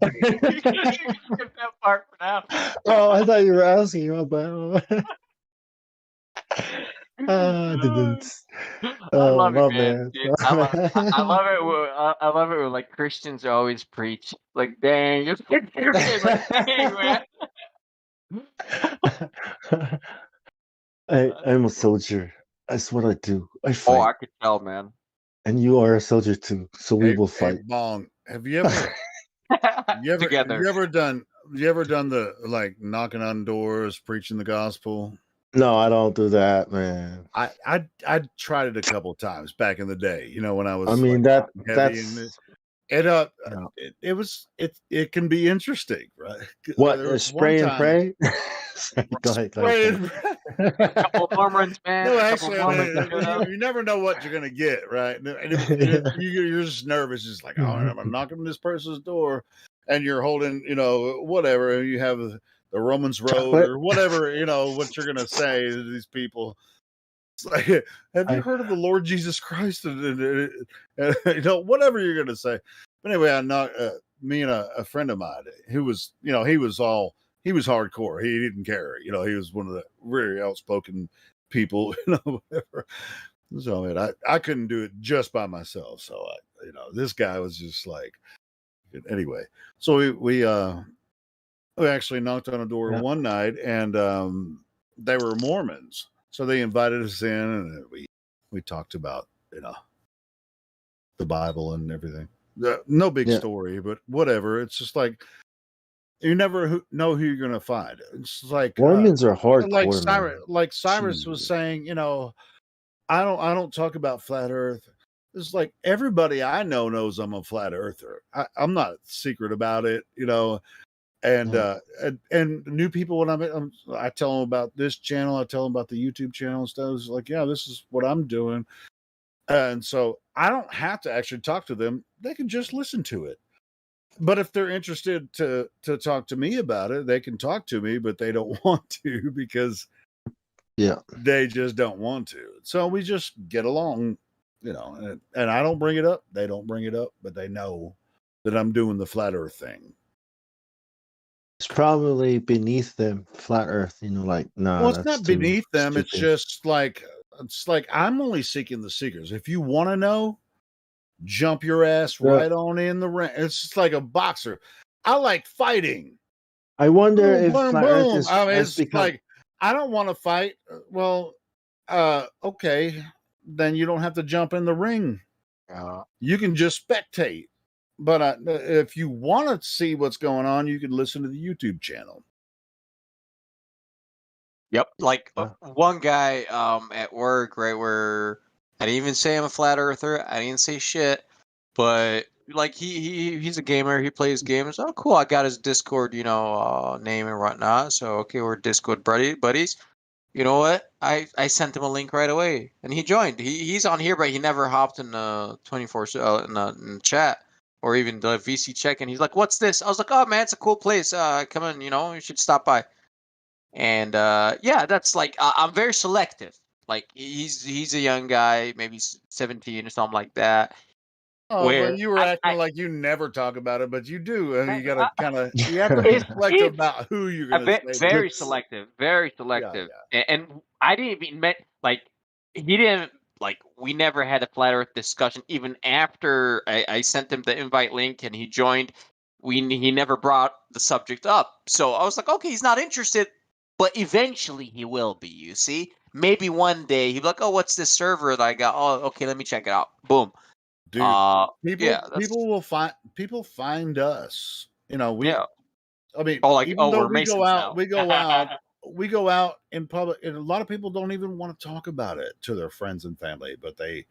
We can skip that part for now. Oh, I thought you were asking about. I didn't. I Oh, love it, my man. bad. Dude, I love it. I love it when like Christians always preach. Like, dang, you're like, dang, man. I'm a soldier. That's what I do. I Oh, fight. I could tell, man. And you are a soldier too, so we will Hey, fight. Bong, have you ever Together. you ever done the like knocking on doors, preaching the gospel? No, I don't do that, man. I tried it a couple of times back in the day, when I was I mean like heavy that's it can be interesting, right? what There was one spray and time pray. Go ahead. spraying. A couple of Mormons, man. No, A couple of actually, Mormons that showed up. you never know what you're gonna get, right? And you're just nervous, just like, oh, I'm knocking on this person's door, and you're holding, whatever. You have the Romans Road Chocolate. or whatever, what you're gonna say to these people. It's like, have you heard of the Lord Jesus Christ? And whatever you're gonna say. But anyway, I knocked. Me and a friend of mine who was, he was hardcore. He didn't care. He was one of the very outspoken people, whatever. So I couldn't do it just by myself. So this guy was just like, anyway. So we actually knocked on a door one night, and they were Mormons. So they invited us in, and we talked about the Bible and everything. No big story, but whatever. It's just like you never know who you're gonna find. It's like Mormons are hardcore, man. Like Cyrus was saying, I don't talk about flat Earth. It's like everybody I know knows I'm a flat earther. I'm not secret about it, And and new people when I tell them about this channel, I tell them about the YouTube channel and stuff. It's like, yeah, this is what I'm doing. And so I don't have to actually talk to them. They can just listen to it. But if they're interested to talk to me about it, they can talk to me, but they don't want to because they just don't want to. So we just get along, and I don't bring it up. They don't bring it up, but they know that I'm doing the flat earth thing. It's probably beneath them, flat Earth. No, Well, it's not beneath them. Stupid. It's just like I'm only seeking the secrets. If you want to know, jump your ass right on in the ring. It's just like a boxer. I like fighting. I wonder Boom, if boom, flat boom. Earth I mean, has it's become. like I don't want to fight. Well, okay, then you don't have to jump in the ring. You can just spectate. But if you want to see what's going on, you can listen to the YouTube channel. Yep. Like one guy at work, right, where I didn't even say I'm a flat earther. I didn't say shit. But like he's a gamer. He plays games. Oh, cool. I got his Discord, name and whatnot. So okay, we're Discord buddies. You know what? I sent him a link right away, and he joined. He's on here, but he never hopped in the 24 in the chat or even the VC check. And he's like, "What's this?" I was like, "Oh man, it's a cool place. Come in. You should stop by." And yeah, that's like I'm very selective. Like he's a young guy, maybe 17 or something like that. Oh, Where but you were acting like you never talk about it, but you do. And you got to you have to be selective about who you're going to say. Very selective, very selective. And I didn't even like he didn't like we never had a flat Earth discussion even after I sent him the invite link and he joined. He never brought the subject up, so I was like, okay, he's not interested, but eventually he will be. You see, maybe one day he'll be like, oh, what's this server that I got? Oh, okay, let me check it out. Boom. Dude, people find us. I mean, even though we're Masons now. we go out in public, and a lot of people don't even want to talk about it to their friends and family, but they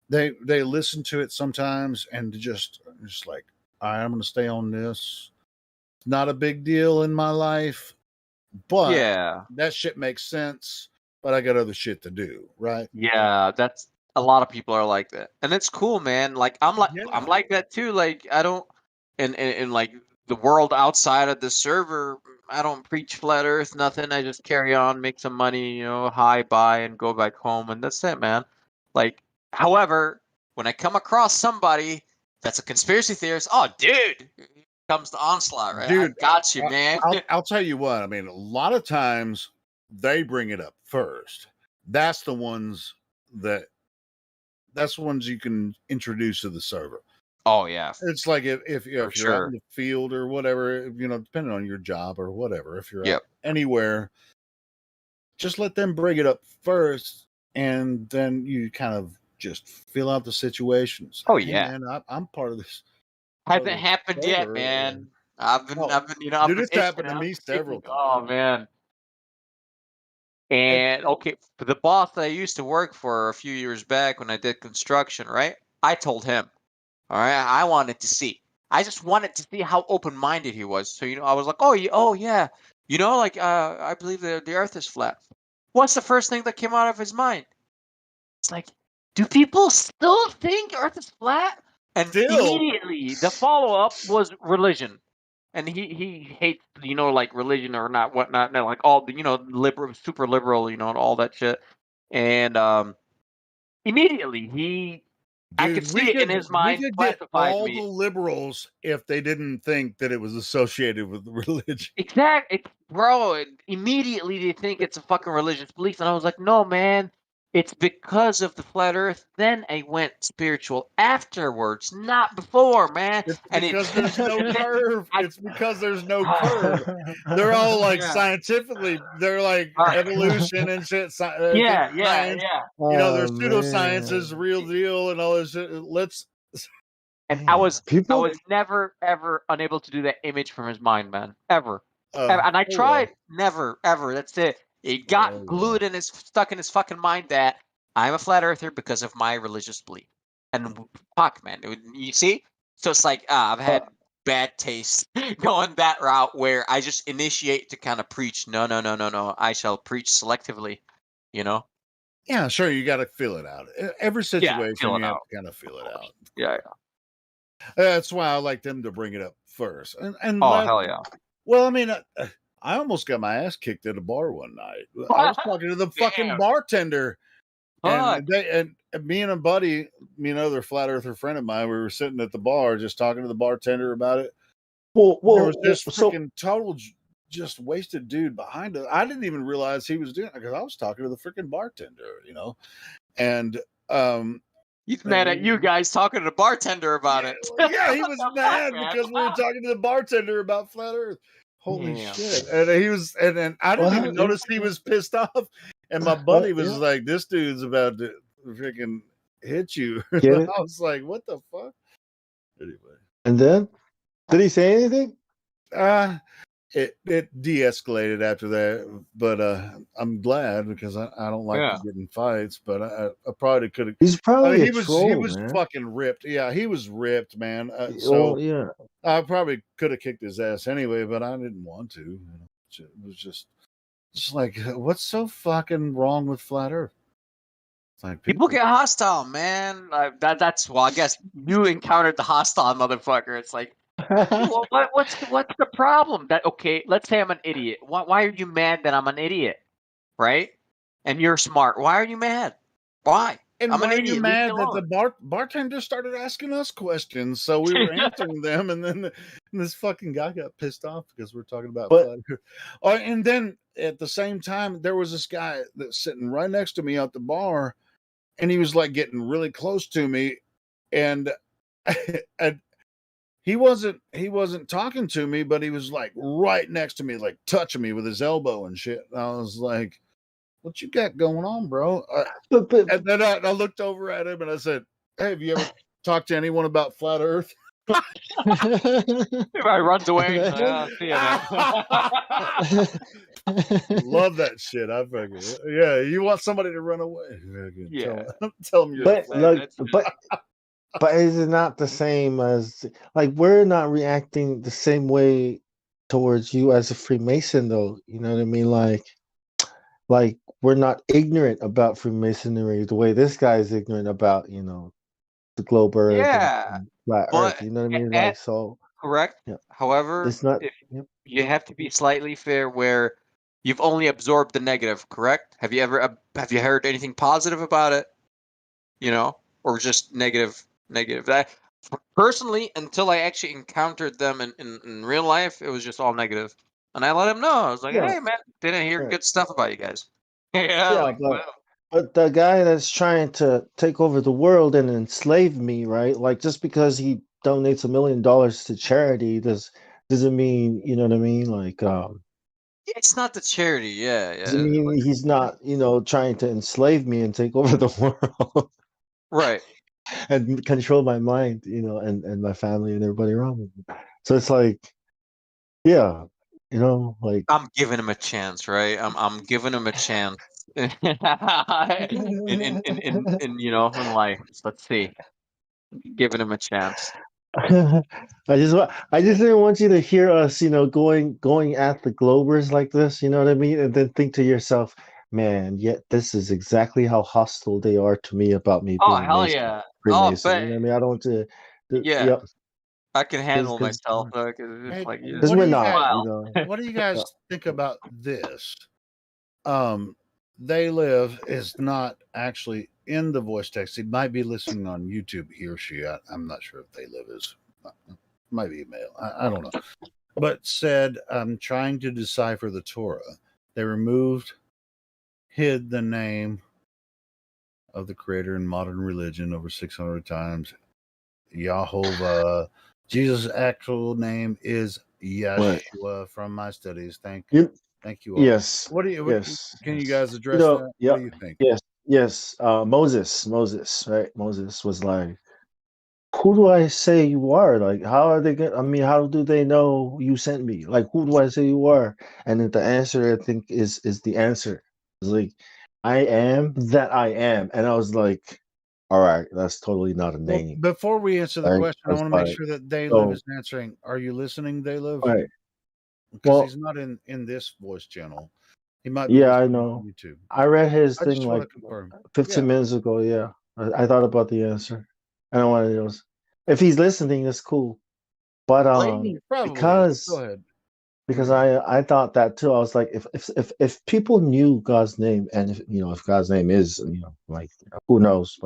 listen to it sometimes and just like, all right, I'm going to stay on this. It's not a big deal in my life, but that shit makes sense. But I got other shit to do, right? Yeah, that's a lot of people are like that, and it's cool, man. Like I'm like that too. Like I don't, and like the world outside of the server, I don't preach flat Earth, nothing. I just carry on, make some money, hi, bye, and go back home, and that's it, man. Like, however, when I come across somebody that's a conspiracy theorist, oh, dude, here comes the onslaught, right? Dude, I got you, man. I'll tell you what. I mean, a lot of times they bring it up first. That's the ones you can introduce to the server. Oh yeah, it's like if you're sure. out in the field or whatever, depending on your job or whatever. If you're out anywhere, just let them bring it up first, and then you kind of just fill out the situations. Oh hey, yeah, man, I'm part of this. Hasn't happened yet, man. I've been dude, it's happened to me several times. Oh man. And okay, the boss that I used to work for a few years back when I did construction, right? I told him, all right, I wanted to see. I just wanted to see how open-minded he was. So I was like, oh yeah, like I believe the Earth is flat. What's the first thing that came out of his mind? It's like, do people still think Earth is flat? And immediately the follow-up was religion. And he hates, like religion or not, whatnot, like all the, liberal, super liberal, and all that shit. And immediately I could see it in his mind. We could get all the liberals if they didn't think that it was associated with religion. Exactly, bro. Immediately they think it's a fucking religious belief, and I was like, no, man. It's because of the flat Earth. Then I went spiritual afterwards, not before, man. It's And because there's no curve. It's because there's no curve. They're all like Yeah. scientifically, they're like evolution and shit. Yeah, Science. yeah. You know, Oh there's pseudoscience man, is real deal and all this shit. Let's. And I man, was people. never ever unable to do that image from his mind, man. Ever. And I Oh well. tried. Never, ever. That's it. It got Oh well. glued in his stuck in his fucking mind that I'm a flat earther because of my religious belief. And fuck, man. You see? So it's like I've had bad taste going that route where I just initiate to kind of preach. No, no, no, no, no. I shall preach selectively. You know? Yeah, sure. You got to feel it out. Every situation, feel it you have out. to kind of feel it out. Yeah. That's why I like them to bring it up first. And Oh, hell yeah. well, I mean, I almost got my ass kicked at a bar one night. I was talking to the fucking Damn. bartender, Fuck. and me and a buddy, me and another flat earther friend of mine, we were sitting at the bar just talking to the bartender about it. There was this freaking total just wasted dude behind us. I didn't even realize he was doing it because I was talking to the freaking bartender, you know, and He's mad at you guys talking to the bartender about it. yeah, he was mad because we were talking to the bartender about flat Earth. Holy shit! And he was, and I didn't even notice he was pissed off. And my buddy was like, "This dude's about to freaking hit you." Get it? I was like, "What the fuck?" Anyway, And then, did he say anything? It de-escalated after that, but I'm glad because I don't like to get in fights. But I probably could have. He's probably he a was troll, man. fucking ripped. Yeah, he was ripped, man. Oh So yeah. I probably could have kicked his ass anyway, but I didn't want to. You know? It was just like, what's so fucking wrong with flat Earth? It's like People get hostile, man. Like that's well, I guess you encountered the hostile motherfucker. It's like, well, what's the problem? That okay? Let's say I'm an idiot. Why are you mad that I'm an idiot, right? And you're smart. Why are you mad? Why? And I'm why an are idiot. you Leave me mad that alone. the bartender started asking us questions? So we were answering them, and then this fucking guy got pissed off because we're talking about flat Earth. Oh, and then at the same time, there was this guy that's sitting right next to me at the bar, and he was like getting really close to me, and he wasn't talking to me, but he was like right next to me, like touching me with his elbow and shit. And I was like, "What you got going on, bro?" And then I looked over at him and I said, "Hey, have you ever talked to anyone about flat Earth?" Everybody runs away. See ya, man. Love that shit. I fucking yeah. You want somebody to run away? Yeah. Tell them you're. But look, but is it not the same as like we're not reacting the same way towards you as a Freemason, though? You know what I mean? Like we're not ignorant about Freemasonry the way this guy is ignorant about the globe Earth and flat Earth. You know what I mean? Like so. Correct. Yeah. However, It's not. if Yep. you have to be slightly fair, where you've only absorbed the negative. Correct? Have you ever have you heard anything positive about it? You know, or just negative? Negative. That personally, until I actually encountered them in real life, it was just all negative. And I let him know. I was like, Yeah. "Hey, man, didn't hear Right. good stuff about you guys." Yeah. Yeah, Like, but the guy that's trying to take over the world and enslave me, right? Like just because he donates $1 million to charity doesn't mean, you know what I mean? Like it's not the charity. Yeah. doesn't mean he's not, trying to enslave me and take over the world Right. and control my mind, and my family and everybody around me. So it's like, yeah, like I'm giving him a chance, right? I'm giving him a chance in in life. Let's see. Giving him a chance. I just didn't want you to hear us, going at the Globers like this, you know what I mean? And then think to yourself, man, yet this is exactly how hostile they are to me about me Oh being a hell Mason, yeah! Freemason. You know what I mean? I don't want to, Yeah. yep, I can handle because myself. It's just Hey, like because we're not, what do you guys think about this? They live is not actually in the voice text. He might be listening on YouTube, he or she. I'm not sure if they live is might be male. I don't know. But said, I'm trying to decipher the Torah. They hid the name of the Creator in modern religion over 600 times. Yahovah. Jesus' actual name is Yeshua from my studies. Thank you all. Yes. What do you? Yes. Can you yes. guys address that? Yeah. What do you think? Yes. Yes. Moses, right? Moses was like, who do I say you are? Like, how are they I mean, how do they know you sent me? Like, who do I say you are? And then the answer, I think, is the answer. It's like, I am that I am. And I was like, all right, that's totally not a Well, name. before we answer the Right? question, I I was want to make like, sure that Dayliv so, is answering. Are you listening, Dayliv? right. Because Well, he's not in this voice channel. He might be yeah, I listening know. on YouTube. I read his I thing just want like to confirm. 15 Yeah. minutes ago. Yeah. I thought about the answer. I don't want to know. If he's listening, that's cool. But Probably is. Go ahead. because I thought that too. I was like, if people knew God's name, and if God's name is like who knows,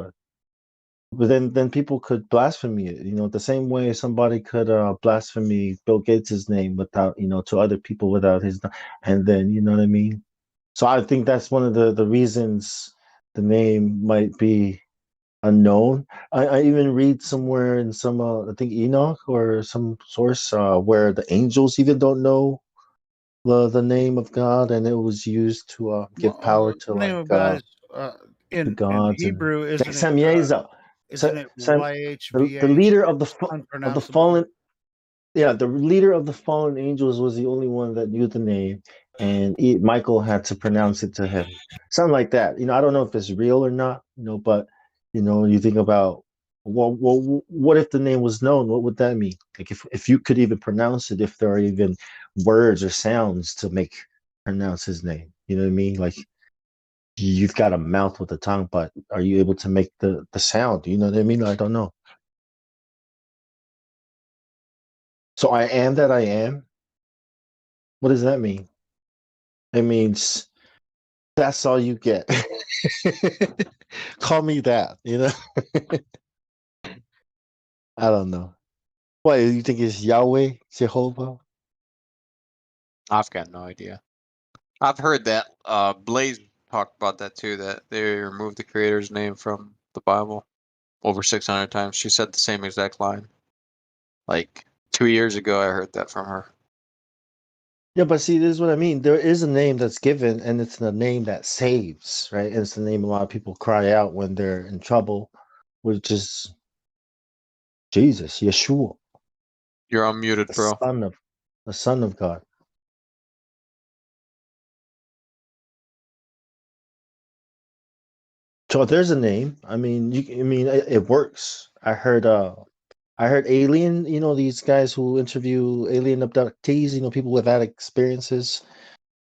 but then people could blaspheme it. The same way somebody could blaspheme Bill Gates' name without to other people without his, and then you know what I mean. So I think that's one of the reasons the name might be unknown. I even read somewhere in some I think Enoch or some source where the angels even don't know the name of God, and it was used to give power to The name like of God is to in gods and Hebrew, isn't it? Samieza. Isn't it The YHVH? leader of It's of the unpronounceable. fallen, yeah, the leader of the fallen angels was the only one that knew the name, and Michael had to pronounce it to him, something like that. I don't know if it's real or not, but you think about what if the name was known? What would that mean? Like if you could even pronounce it, if there are even words or sounds to make pronounce his name, you know what I mean? Like you've got a mouth with a tongue, but are you able to make the sound? You know what I mean? I don't know. So I am that I am. What does that mean? It means that's all you get. Call me that, I don't know. What, you think it's Yahweh, Jehovah? I've got no idea. I've heard that Blaze talked about that too, that they removed the creator's name from the Bible over 600 times. She said the same exact line. Like 2 years ago, I heard that from her. Yeah, but see, this is what I mean. There is a name that's given, and it's the name that saves, right? And it's the name a lot of people cry out when they're in trouble, which is Jesus, Yeshua, You're unmuted, the bro. Son of God. So if there's a name, I mean, it works. I heard Alien, these guys who interview alien abductees, people with that experiences,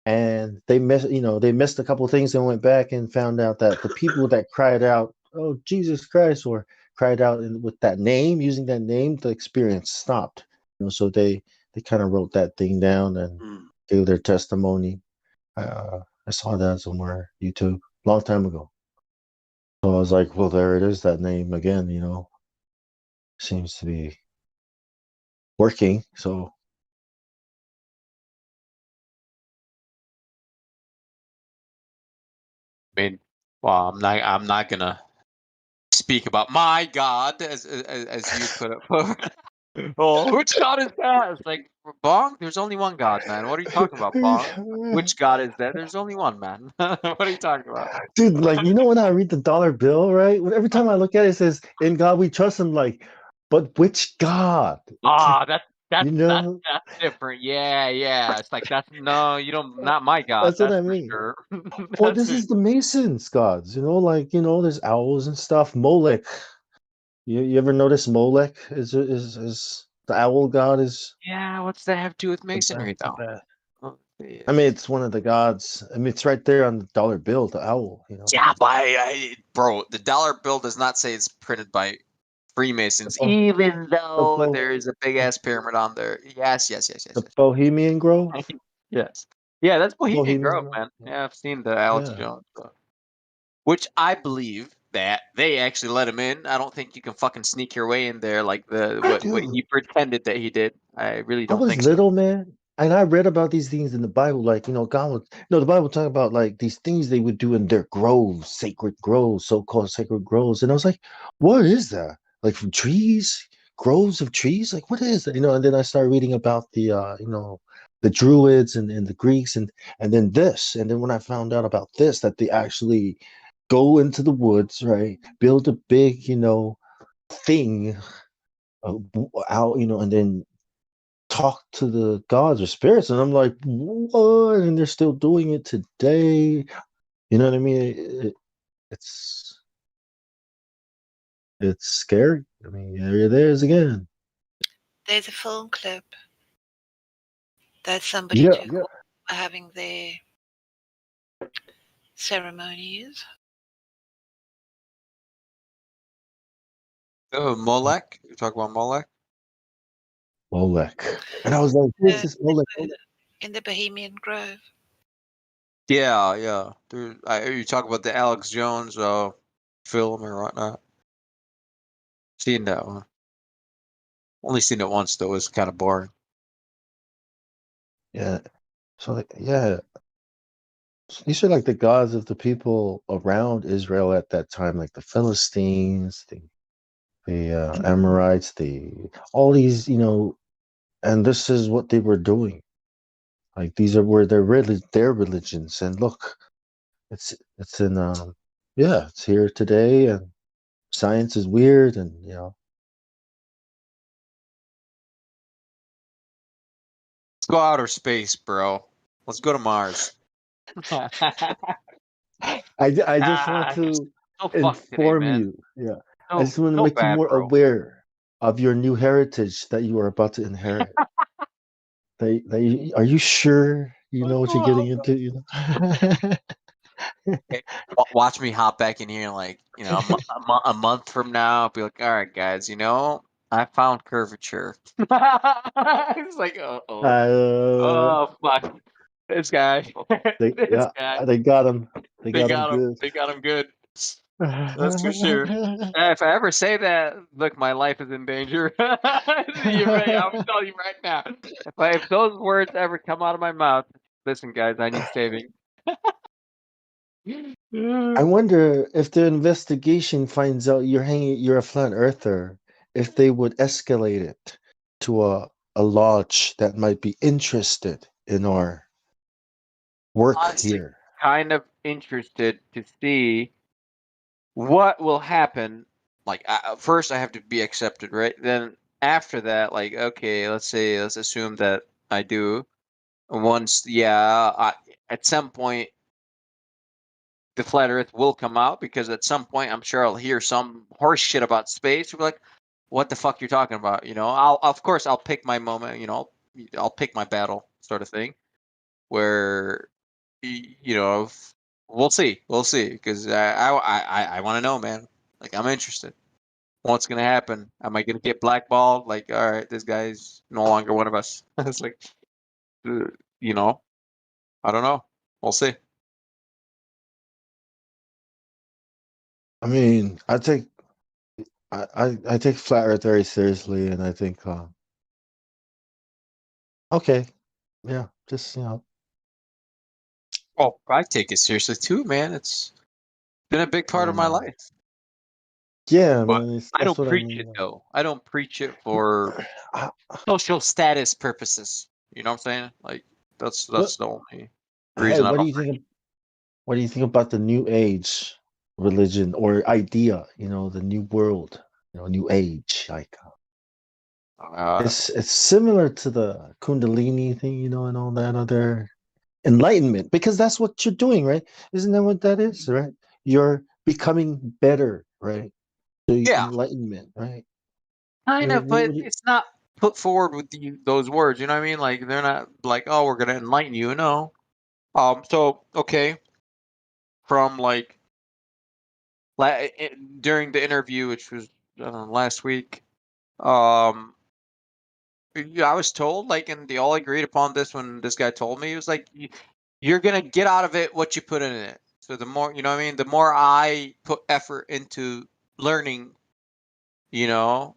and they missed a couple of things and went back and found out that the people that cried out, "Oh Jesus Christ," or cried out with that name, using that name, the experience stopped. So they kind of wrote that thing down and gave their testimony. I saw that somewhere YouTube long time ago. So I was like, well, there it is, that name again. Seems to be working. So I mean, well, I'm not gonna speak about my God as you put it. Oh, which God is that? It's like Bong. There's only one God, man. What are you talking about, Bong? Which God is that? There's only one, man. What are you talking about? dude, like when I read the dollar bill, right? Every time I look at it, it says, "In God we trust." I'm like, but which God? Ah, that's know, that's different. Yeah, yeah. It's like that's no, you don't. Not my God. that's what That's I for mean. sure. Well, That's this for is the Masons gods, like there's owls and stuff. Molech. You ever notice Molech is the owl god is? Yeah, what's that have to do with The masonry, the though? best. Oh, I mean, it's one of the gods. I mean, it's right there on the dollar bill, the owl. yeah, but bro, the dollar bill does not say it's printed by Freemasons, even The, though Bo- there is a big ass pyramid on there. Yes, yes, yes, yes, the Bohemian Grove. yes. Yes. Yeah, that's Bohemian Bohemian Grove, Grove. man. Yeah, I've seen the Alex Yeah. Jones stuff. Which I believe that they actually let him in. I don't think you can fucking sneak your way in there like what Dude, he pretended that he did. I really I don't was think so. little, man. And I read about these things in the Bible, like, God would, the Bible talk about like these things they would do in their groves, sacred groves, so-called sacred groves. And I was like, what is that? Like from trees, groves of trees? Like, what is that? And then I started reading about the Druids and the Greeks and then this. And then when I found out about this, that they actually go into the woods, right? Build a big, thing out, and then talk to the gods or spirits, and I'm like, what? And they're still doing it today. You know what I mean? It's scary. I mean, there it is again. There's a film clip that somebody Yeah. took having their ceremonies. Oh, Molech? You talk about Molech? Molech. And I was like, who is this Molech? In the Bohemian Grove. Yeah, yeah. You talk about the Alex Jones film or whatnot. Seen that one. Only seen it once though. It was kind of boring. Yeah. So yeah. So these are like the gods of the people around Israel at that time, like the Philistines, the Amorites, all these, and this is what they were doing. Like these were their religions, and look, it's in it's here today, and science is weird, and Let's go outer space, bro. Let's go to Mars. I just want to so fucked today, inform man. you. Yeah, I just want to So make you bad, more bro. aware of your new heritage that you are about to inherit. Are you sure you know what you're getting into? Okay. Watch me hop back in here like, a month from now. I'll be like, all right, guys, I found curvature. It's like, oh, fuck. This guy. This guy. They got him. They They got him got him. good. They got him good. That's for sure. If I ever say that, look, my life is in danger. You're right. I'm telling you right now. If those words ever come out of my mouth, listen, guys, I need saving. I wonder if the investigation finds out you're a flat earther, if they would escalate it to a lodge that might be interested in our work Honestly, here. kind of interested to see what will happen. Like, first, I have to be accepted, right? Then after that, like, okay, let's assume that I do. Once, at some point, the flat Earth will come out because at some point, I'm sure I'll hear some horse shit about space. We'll be like, what the fuck you're talking about? Of course, I'll pick my moment. I'll pick my battle, sort of thing. Where we'll see, because I want to know, man. Like, I'm interested. What's gonna happen? Am I gonna get blackballed? Like, all right, this guy's no longer one of us. It's like, uh, I don't know. We'll see. I mean, I take flat earth very seriously, and I think okay, yeah, just Oh, I take it seriously too, man. It's been a big part of my life. yeah, But man, I that's don't what I preach mean. it though. I don't preach it for social status purposes. You know what I'm saying? Like, that's What? the only Hey, reason I what do don't. you think? What do you think about the new age religion or idea? The new world. New age. Like it's similar to the Kundalini thing, and all that other enlightenment, because that's what you're doing, right? Isn't that what that is, right? You're becoming better, right? The Yeah, enlightenment, right? kind of, What but would you- it's not put forward with those words. You know what I mean? Like, they're not like, oh, we're gonna enlighten you. No. So okay, from like during the interview, which was last week, um, yeah, I was told, like, and they all agreed upon this when this guy told me, he was like, you're gonna get out of it what you put in it. So the more, you know what I mean, the more I put effort into learning, you know,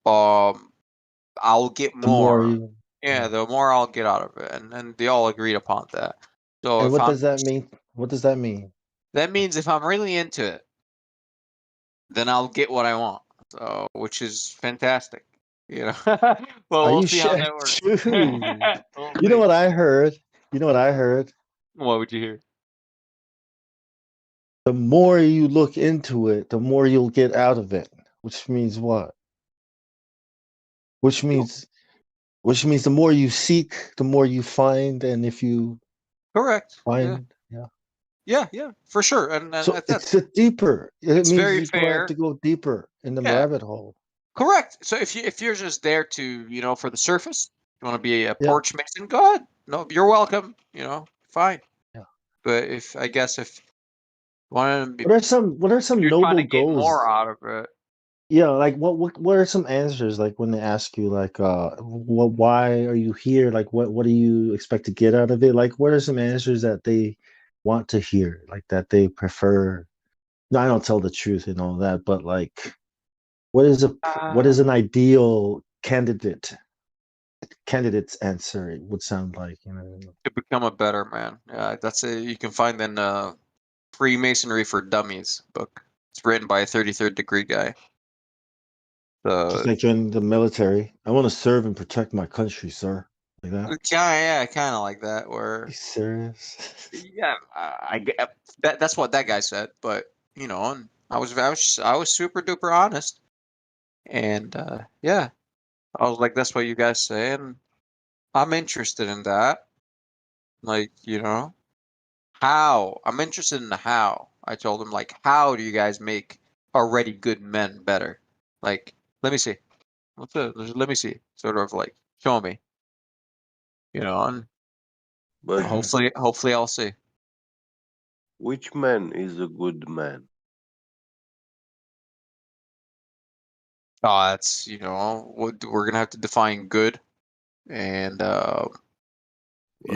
I'll get the more more. you Yeah, the more I'll get out of it, and they all agreed upon that. So And if what I'm, does that mean? What does that mean? that means if I'm really into it, then I'll get what I want. So, which is fantastic. You know, well, Are we'll you see how sure? that works. Dude. We'll You know see. what I heard? You know what I heard? What would you hear? The more you look into it, the more you'll get out of it. Which means what? Which means the more you seek, the more you find, and if you Correct. Yeah. find, yeah. Yeah, for sure. And So that's it's a deeper. It it's means very you're gonna have to fair. go deeper in the Yeah, rabbit hole. correct. So if you're just there to, you know, for the surface, you want to be a Yeah. porch mason, go ahead. No, you're welcome. You know, fine. Yeah. But if I guess if one, What are some if you're trying noble to get goals? more out of it, Yeah, like what are some answers like when they ask you like why are you here? Like what do you expect to get out of it? Like what are some answers that they want to hear? Like that they prefer. No, I don't tell the truth and all that, but like what is an ideal candidate's answer it would sound like, you know. to become a better man. Yeah, that's a you can find in Freemasonry for Dummies book. It's written by a 33rd degree guy. Just So like joining the military. I want to serve and protect my country, sir. Like that. yeah, kind of like that. Where You serious? yeah, I get that's what that guy said. But you know, and I was super duper honest, and yeah, I was like, that's what you guys say, and I'm interested in that. Like, you know, how I'm interested in the how. I told him like, how do you guys make already good men better? Like, let me see. Let me see. Sort of like, show me. You know, and But hopefully I'll see. which man is a good man? That's we're gonna have to define good, and the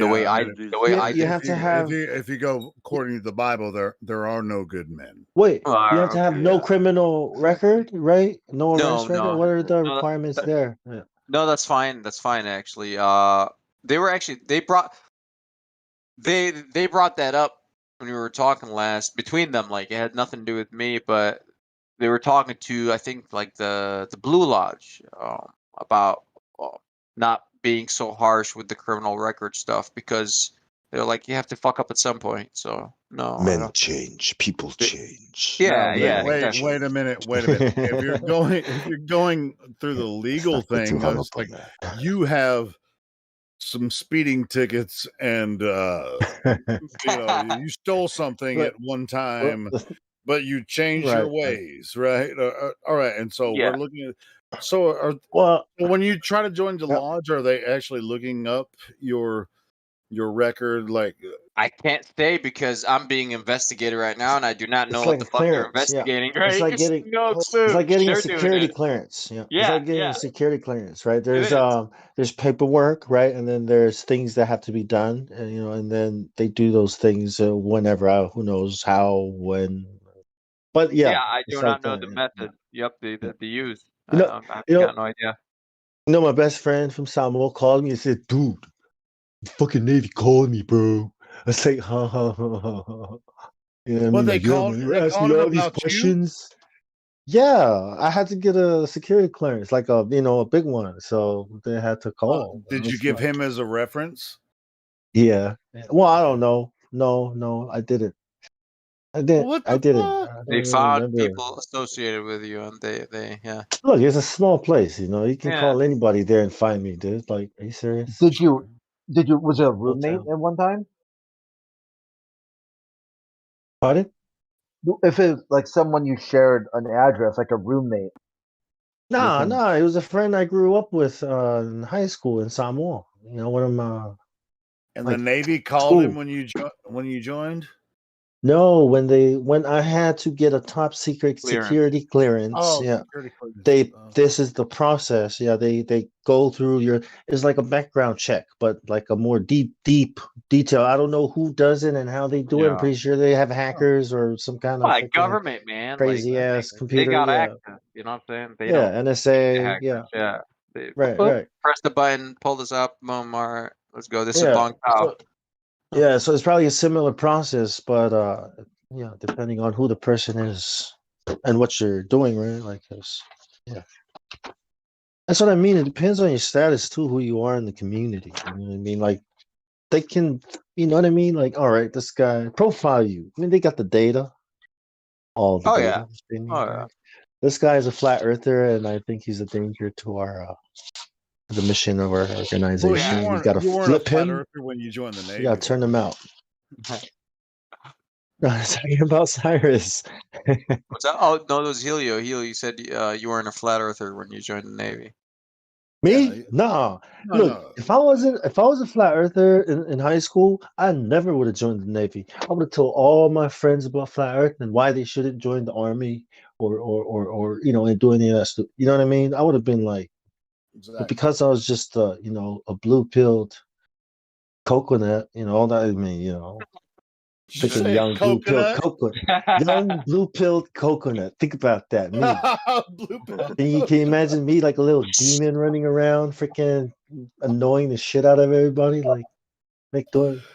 way Yeah, I and the way I You do. have to have if you go according to the Bible, there are no good men. wait, you have to have Okay, no yeah. criminal record, right? No arrest record. What are the No, requirements that- there? Yeah. no, that's fine. That's fine actually. They brought that up when we were talking last between them. Like it had nothing to do with me, but they were talking to I think like the Blue Lodge about not being so harsh with the criminal record stuff because they're like you have to fuck up at some point. So no, I Men don't. change, people change. Yeah, Now, yeah, Men exactly. wait a minute. If you're going through the legal Stop getting thing, hung it's up on like that. you have some speeding tickets and you stole something But- at one time, but you changed Right, your right. ways, right? All right, and so Yeah. we're looking at so when you try to join the lodge, are they actually looking up your record? Like I can't say because I'm being investigated right now, and I do not know It's what like the a fuck they're clearance, yeah. investigating. It's Right? like getting No it's clue. like getting a They're doing security it. clearance. Yeah. It's Yeah, like getting yeah. a security clearance, right? It is. There's paperwork, right? And then there's things that have to be done, and and then they do those things whenever, who knows how, when. But Yeah, yeah, I it's do like not know that. the Yeah, method. Yep, yeah. that they use. You know, I've you know, got no idea. my best friend from Samoa called me and said, "Dude, the fucking Navy called me, bro." I was like, "Ha ha ha ha ha." You know what I what mean? Like, yeah, man, they were asking called me him all these about you? questions. Yeah, I had to get a security clearance, like a big one. So they had to call. I Did you was give like, him as a reference? yeah. Well, I don't know. No, I didn't. I didn't. What I the didn't. fuck? I don't They even found remember. people associated with you, and they yeah. Look, it's a small place. You can Yeah. call anybody there and find me, dude. Like, are you serious? Was it a roommate Hotel. at one time? Pardon? If it's like someone you shared an address, like a roommate. Nah. It was a friend I grew up with in high school in Samoa. One of my And the like Navy called him school. when you joined? No, when I had to get a top secret Clearance. security clearance, Oh, yeah, security clearance. this is the process. Yeah, they go through it's like a background check, but like a more deep detail. I don't know who does it and how they do it. I'm Yeah. pretty sure they have hackers or some kind of Like freaking government, man. Like crazy ass they computer. got Yeah, access. You know what I'm saying? They yeah, don't. NSA. Hackers. Yeah, Yeah. Right. Press the button, pull this up, boom, all right, let's go. This is Yeah. Bong Tao. So it's probably a similar process, but yeah, depending on who the person is and what you're doing, right? Like, yeah, that's what I mean. It depends on your status too, who you are in the community. You know what I mean? Like, they can, you know what I mean? Like, all right, this guy profile you. I mean, they got the data, all the Oh data. yeah. They need, Oh right? yeah. This guy is a flat earther, and I think he's a danger to our the mission of our organization. Bush, You got to you weren't a flip flat him. earther when you joined the Navy. You got to turn him out. No, I'm talking about Cyrus. What's that? Oh no, it was Helio. Helio, you said you weren't a flat earther when you joined the Navy. Me? No. No, Look, no. if I was a flat earther in high school, I never would have joined the Navy. I would have told all my friends about flat Earth and why they shouldn't join the army or you know, and do any of that stuff. You know what I mean? I would have been like, but because I was just you know, a blue-pilled coconut, you know, all that. I mean, you know, Did you freaking say young blue-pilled coconut? coconut, young blue-pilled coconut. Think about that, me. Blue pill. Can you imagine me like a little demon running around, freaking annoying the shit out of everybody, like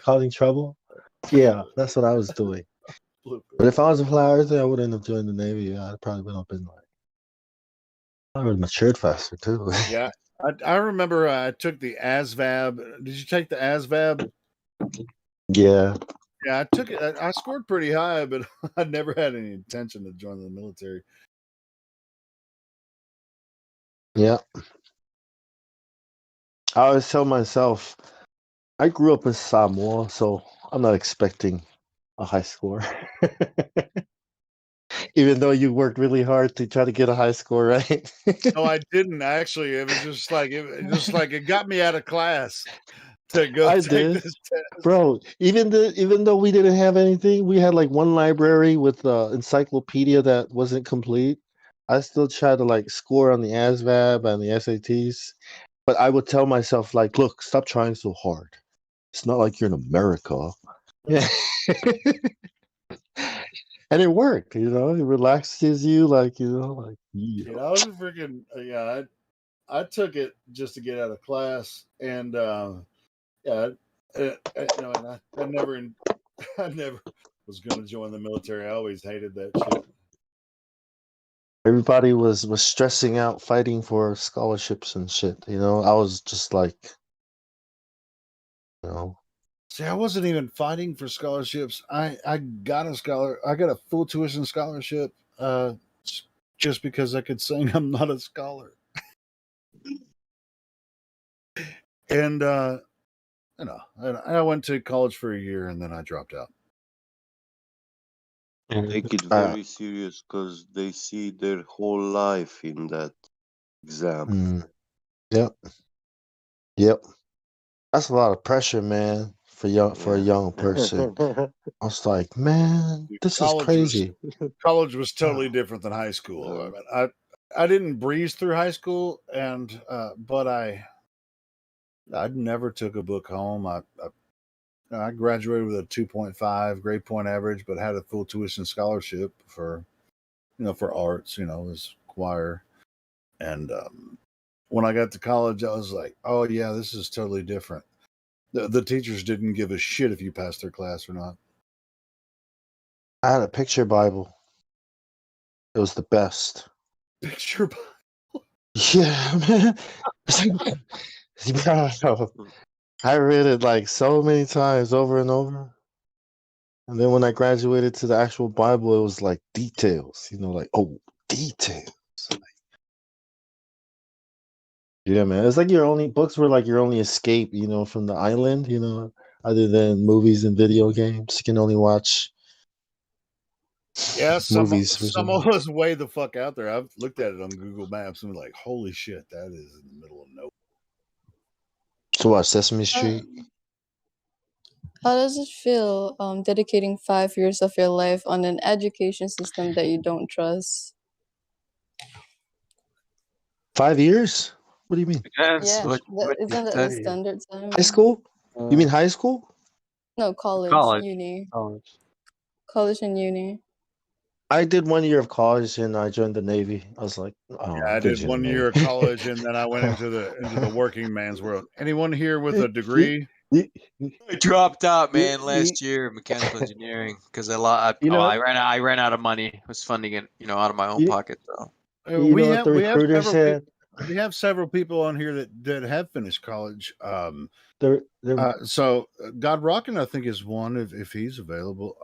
causing trouble? Yeah, that's what I was doing. But if I was a flat earther, I wouldn't have joined the Navy. I'd probably been up in like I would have matured faster too. Yeah, I remember I took the ASVAB. Did you take the ASVAB? Yeah. Yeah, I took it. I scored pretty high, but I never had any intention to join the military. Yeah. I always tell myself, I grew up in Samoa, so I'm not expecting a high score. Even though you worked really hard to try to get a high score, right? No, I didn't actually. It was just like it got me out of class to go I take did. this test. Bro, even though we didn't have anything, we had like one library with encyclopedia that wasn't complete. I still tried to like score on the ASVAB and the SATs, but I would tell myself like, look, stop trying so hard. It's not like you're in America. Yeah. And it worked, you know, it relaxes you, like, you know, like, yeah. You know, I was a freaking yeah. I took it just to get out of class, and yeah, you know, and I never I never was going to join the military. I always hated that shit. Everybody was stressing out, fighting for scholarships and shit. You know, I was just like, you know, See, I wasn't even fighting for scholarships. I got I got a full tuition scholarship just because I could sing. I'm not a scholar. And you know, I went to college for a year and then I dropped out. Take it very serious because they see their whole life in that exam. Yep, yep. That's a lot of pressure, man, for a young person. I was like, man, this is crazy. College was totally different than high school. I mean, I didn't breeze through high school, and but I never took a book home. I graduated with a 2.5 grade point average, but had a full tuition scholarship for for arts, as choir. And when I got to college, I was like, oh yeah, this is totally different. The teachers didn't give a shit if you passed their class or not. I had a picture Bible. It was the best. Picture Bible? Yeah, man. Bro, I read it like so many times over and over. And then when I graduated to the actual Bible, it was like details, like, oh, details. Yeah, man. It's like books were like your only escape, from the island, other than movies and video games. You can only watch Yeah, movies. some of us way the fuck out there. I've looked at it on Google Maps and been like, holy shit, that is in the middle of nowhere. To watch Sesame Street. How does it feel dedicating 5 years of your life on an education system that you don't trust? 5 years? What do you mean? Yeah, isn't that the standard time? High school? You mean high school? No, college, uni. College. College and uni. I did 1 year of college and I joined the Navy. I was like, oh, Yeah, I I'm gonna did join 1 the year of Navy. college, and then I went into the working man's world. Anyone here with a You- degree? you- I dropped out, you- man, you- last year of mechanical engineering because You know what? I ran out of money. I was funding it, out of my own You, pocket. So you know what the recruiter said? We have several people on here that have finished college. The So God Rockin', I think, is one if he's available.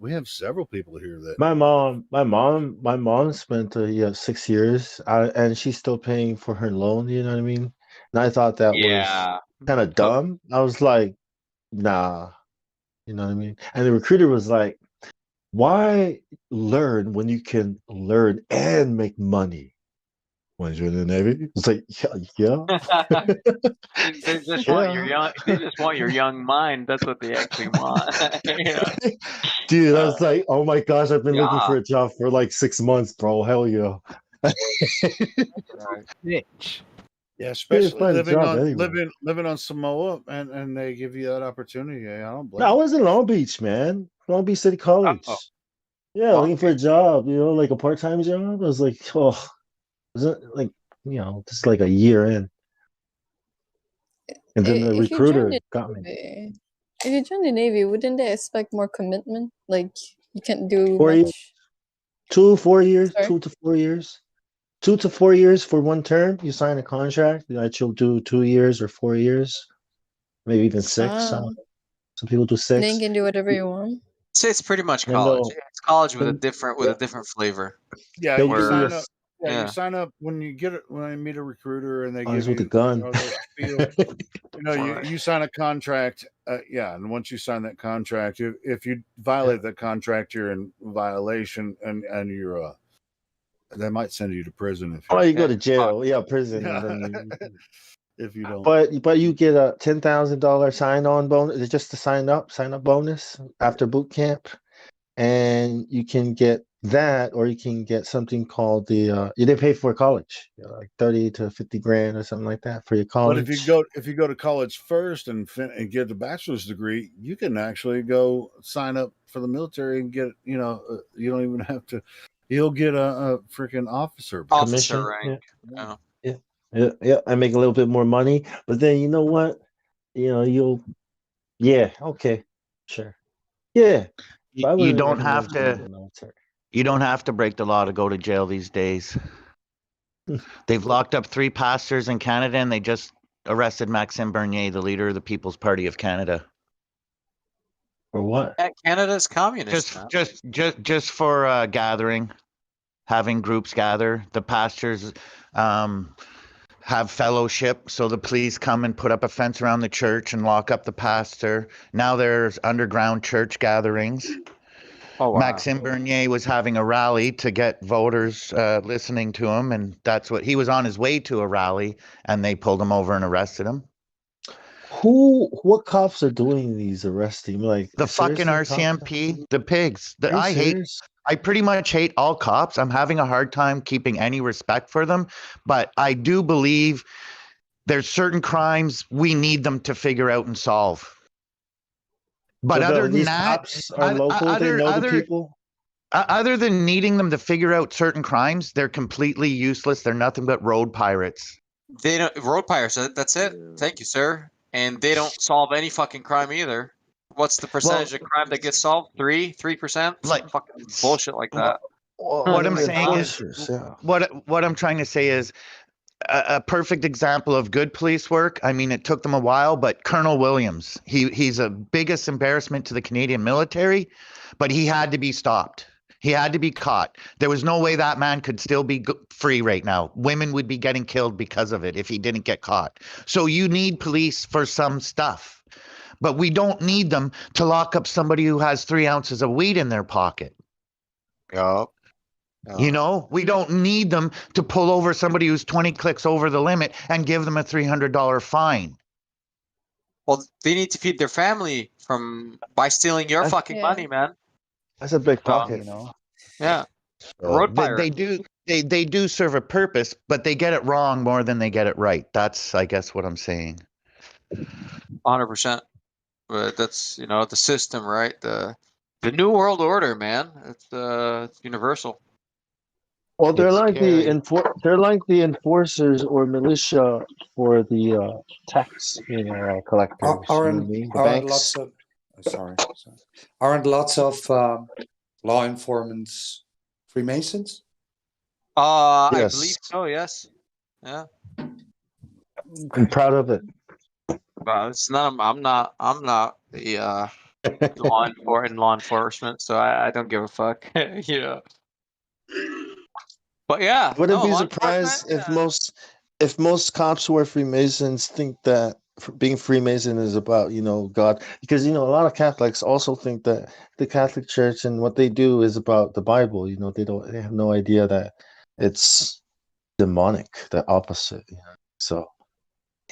We have several people here that my mom spent 6 years, and she's still paying for her loan. You know what I mean? And I thought that was yeah, kind of dumb. I was like, nah, you know what I mean? And the recruiter was like, why learn when you can learn and make money? When you're in the Navy, it's like, yeah. they just want your Yeah. young. They just want your young mind. That's what they actually want. Dude, I was like, oh my gosh, I've been looking yeah. for a job for like 6 months, bro. Hell yeah. bitch. Yeah, Can't especially find a job anywhere. living on Samoa, and they give you that opportunity. Yeah, I don't blame No, I you. was in Long Beach, man. Long Beach City College. Oh, Yeah, Long looking for a job, like a part-time job. I was like, oh, was it like, just like a year in. And then the If you join recruiter the got me. Navy, if you join the Navy, wouldn't they expect more commitment? Like you can't do 4 years, much. 4 years, Sorry? 2 to 4 years. 2 to 4 years for one term. You sign a contract that you'll do 2 years or 4 years, maybe even 6. Ah, Some people do and then 6. you can do whatever you want. So it's pretty much And college. they'll It's college with a then different flavor. yeah, they'll you give you sign a up. Yeah, you sign up when you get it. When I meet a recruiter and they eyes give with a you, gun. their spiel. You sign a contract. Yeah, and once you sign that contract, if you violate that contract, you're in violation, and you're they might send you to prison if Oh, you. you go to jail. Yeah, prison, and then If you don't. but you get a $10,000 sign-on bonus. It's just a sign up bonus after boot camp, and you can get that, or you can get something called you didn't pay for college, like 30 to 50 grand or something like that for your But college. if you go to college first and get a bachelor's degree, you can actually go sign up for the military and get you don't even have to. You'll get a freaking officer Officer Commission, rank. yeah, I make a little bit more money, but then you know what? Yeah, okay, sure, yeah. But I You wouldn't don't have recommend joining to. the military. You don't have to break the law to go to jail these days. They've locked up 3 pastors in Canada, and they just arrested Maxime Bernier, the leader of the People's Party of Canada. For what? Canada's communist. Just for gathering, having groups gather. The pastors have fellowship, so the police come and put up a fence around the church and lock up the pastor. Now there's underground church gatherings. Oh, wow. Maxime Bernier was having a rally to get voters listening to him, and that's what he was on his way to, a rally, and they pulled him over and arrested him. What cops are doing these arresting? Like The fucking seriously, RCMP, the pigs. Are you I serious? pretty much hate all cops. I'm having a hard time keeping any respect for them, but I do believe there's certain crimes we need them to figure out and solve. But other than these that, cops are local. They know the people. Other than needing them to figure out certain crimes, they're completely useless. They're nothing but road pirates. They don't road pirates. That's it. Thank you, sir. And they don't solve any fucking crime either. What's the percentage of crime that gets solved? 3%? Like fucking bullshit like that. What I'm saying is, what I'm trying to say is, a perfect example of good police work. I mean, it took them a while, but Colonel Williams, he's a biggest embarrassment to the Canadian military, but he had to be stopped. He had to be caught. There was no way that man could still be free right now. Women would be getting killed because of it if he didn't get caught. So you need police for some stuff, but we don't need them to lock up somebody who has 3 ounces of weed in their pocket. Yup. We don't need them to pull over somebody who's 20 clicks over the limit and give them a $300 fine. Well, they need to feed their family by stealing your fucking money, man. That's a big pocket. Yeah. Road pirate. They do serve a purpose, but they get it wrong more than they get it right. That's, I guess, what I'm saying. 100%. But that's, the system, right? The New World Order, man. It's universal. Well, they're It's like scary. they're like the enforcers or militia for the tax, collectors. You know what I Aren't mean? The aren't banks. lots of sorry, aren't lots of law informants Freemasons? I Yes. believe so. Yes. Yeah. I'm proud of it. But it's not. I'm not the law enforcement, so I don't give a fuck. You know. But yeah, Wouldn't no be law enforcement. surprised if most cops who are Freemasons think that being Freemason is about God, because a lot of Catholics also think that the Catholic Church and what they do is about the Bible. They have no idea that it's demonic, the opposite. So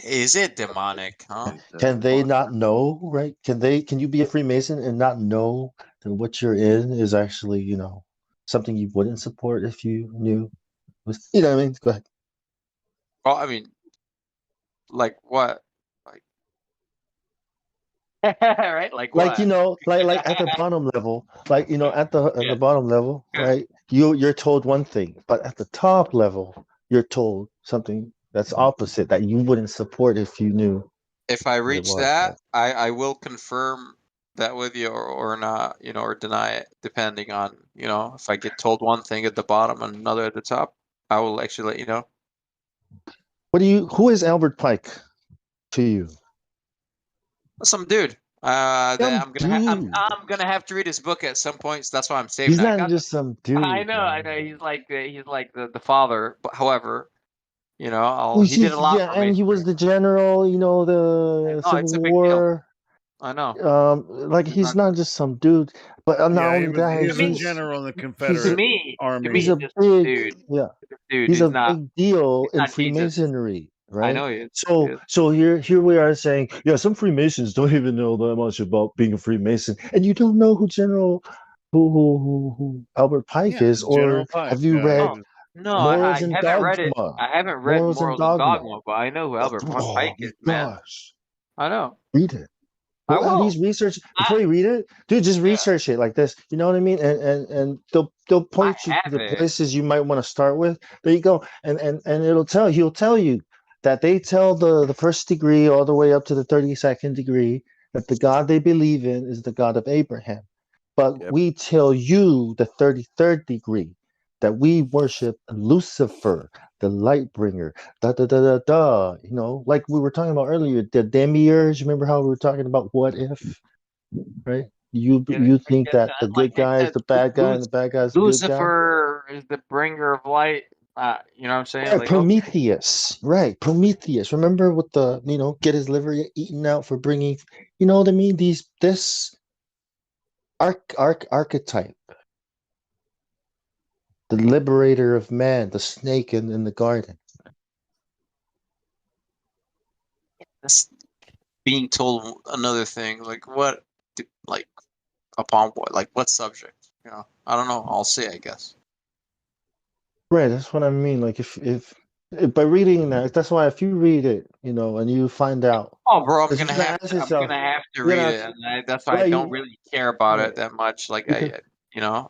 Is it demonic, huh? can they not know, right? Can you be a Freemason and not know that what you're in is actually something you wouldn't support if you knew? You know what I mean? Go ahead. Well, I mean, like what? Like, right? Like Like what? like at the bottom level, at the Yeah. bottom level, Yeah. right? You're told one thing, but at the top level, you're told something that's opposite that you wouldn't support if you knew If I what it reach was. that, I will confirm that with you or not, or deny it, depending on, if I get told one thing at the bottom and another at the top, I will actually let you know. Who is Albert Pike to you? Some dude. That Some dude. I'm gonna have to read his book at some point, so that's why I'm saving He's that. not just some dude. I know. He's like the father. But however, he did a lot Yeah, for and me. he was the general, the Oh, it's Civil a big deal. War. I know. Like he's not just some dude, but not Yeah, only that, he was a general in the Confederate Army. he's a big, yeah, dude. he's He's a not. big deal in not Jesus. Freemasonry, I right? know he is. So here we are saying, yeah, some Freemasons don't even know that much about being a Freemason, and you don't know who Albert Pike is, General or Pike. have you read No, Morals I and haven't read it. Dogma? I haven't read Morals and Morals and Dogma. Dogma, but I know who Albert Oh Pike my is, man. gosh. I know. Read it. I Well, at will. least research before you read it, dude. Just research it like this. You know what I mean? And they'll point you to have the it. places you might want to start with. There you go. And he'll tell you that they tell the first degree all the way up to the 32nd degree that the God they believe in is the God of Abraham. But we tell you the 33rd degree that we worship Lucifer, the light bringer. Da da da da da. Like we were talking about earlier, the demiurge. Remember how we were talking about what if, right? You think that the good guy is the bad guy and the bad guy is the good guy? Lucifer is the bringer of light. You know what I'm saying? Yeah, Like, Prometheus, right? Prometheus. Remember with the get his liver eaten out for bringing, you know what I mean? This archetype, the liberator of man, the snake in the garden. that's being told another thing. Like what? Like upon what? Like what subject? I don't know. I'll see. I guess. Right, that's what I mean. Like if by reading that's why if you read it, and you find out. Oh, bro, I'm 'Cause gonna you're have ask to. I'm yourself, gonna have to you're read gonna it, ask- and that's why I right, don't really care about right. it that much. Like Because-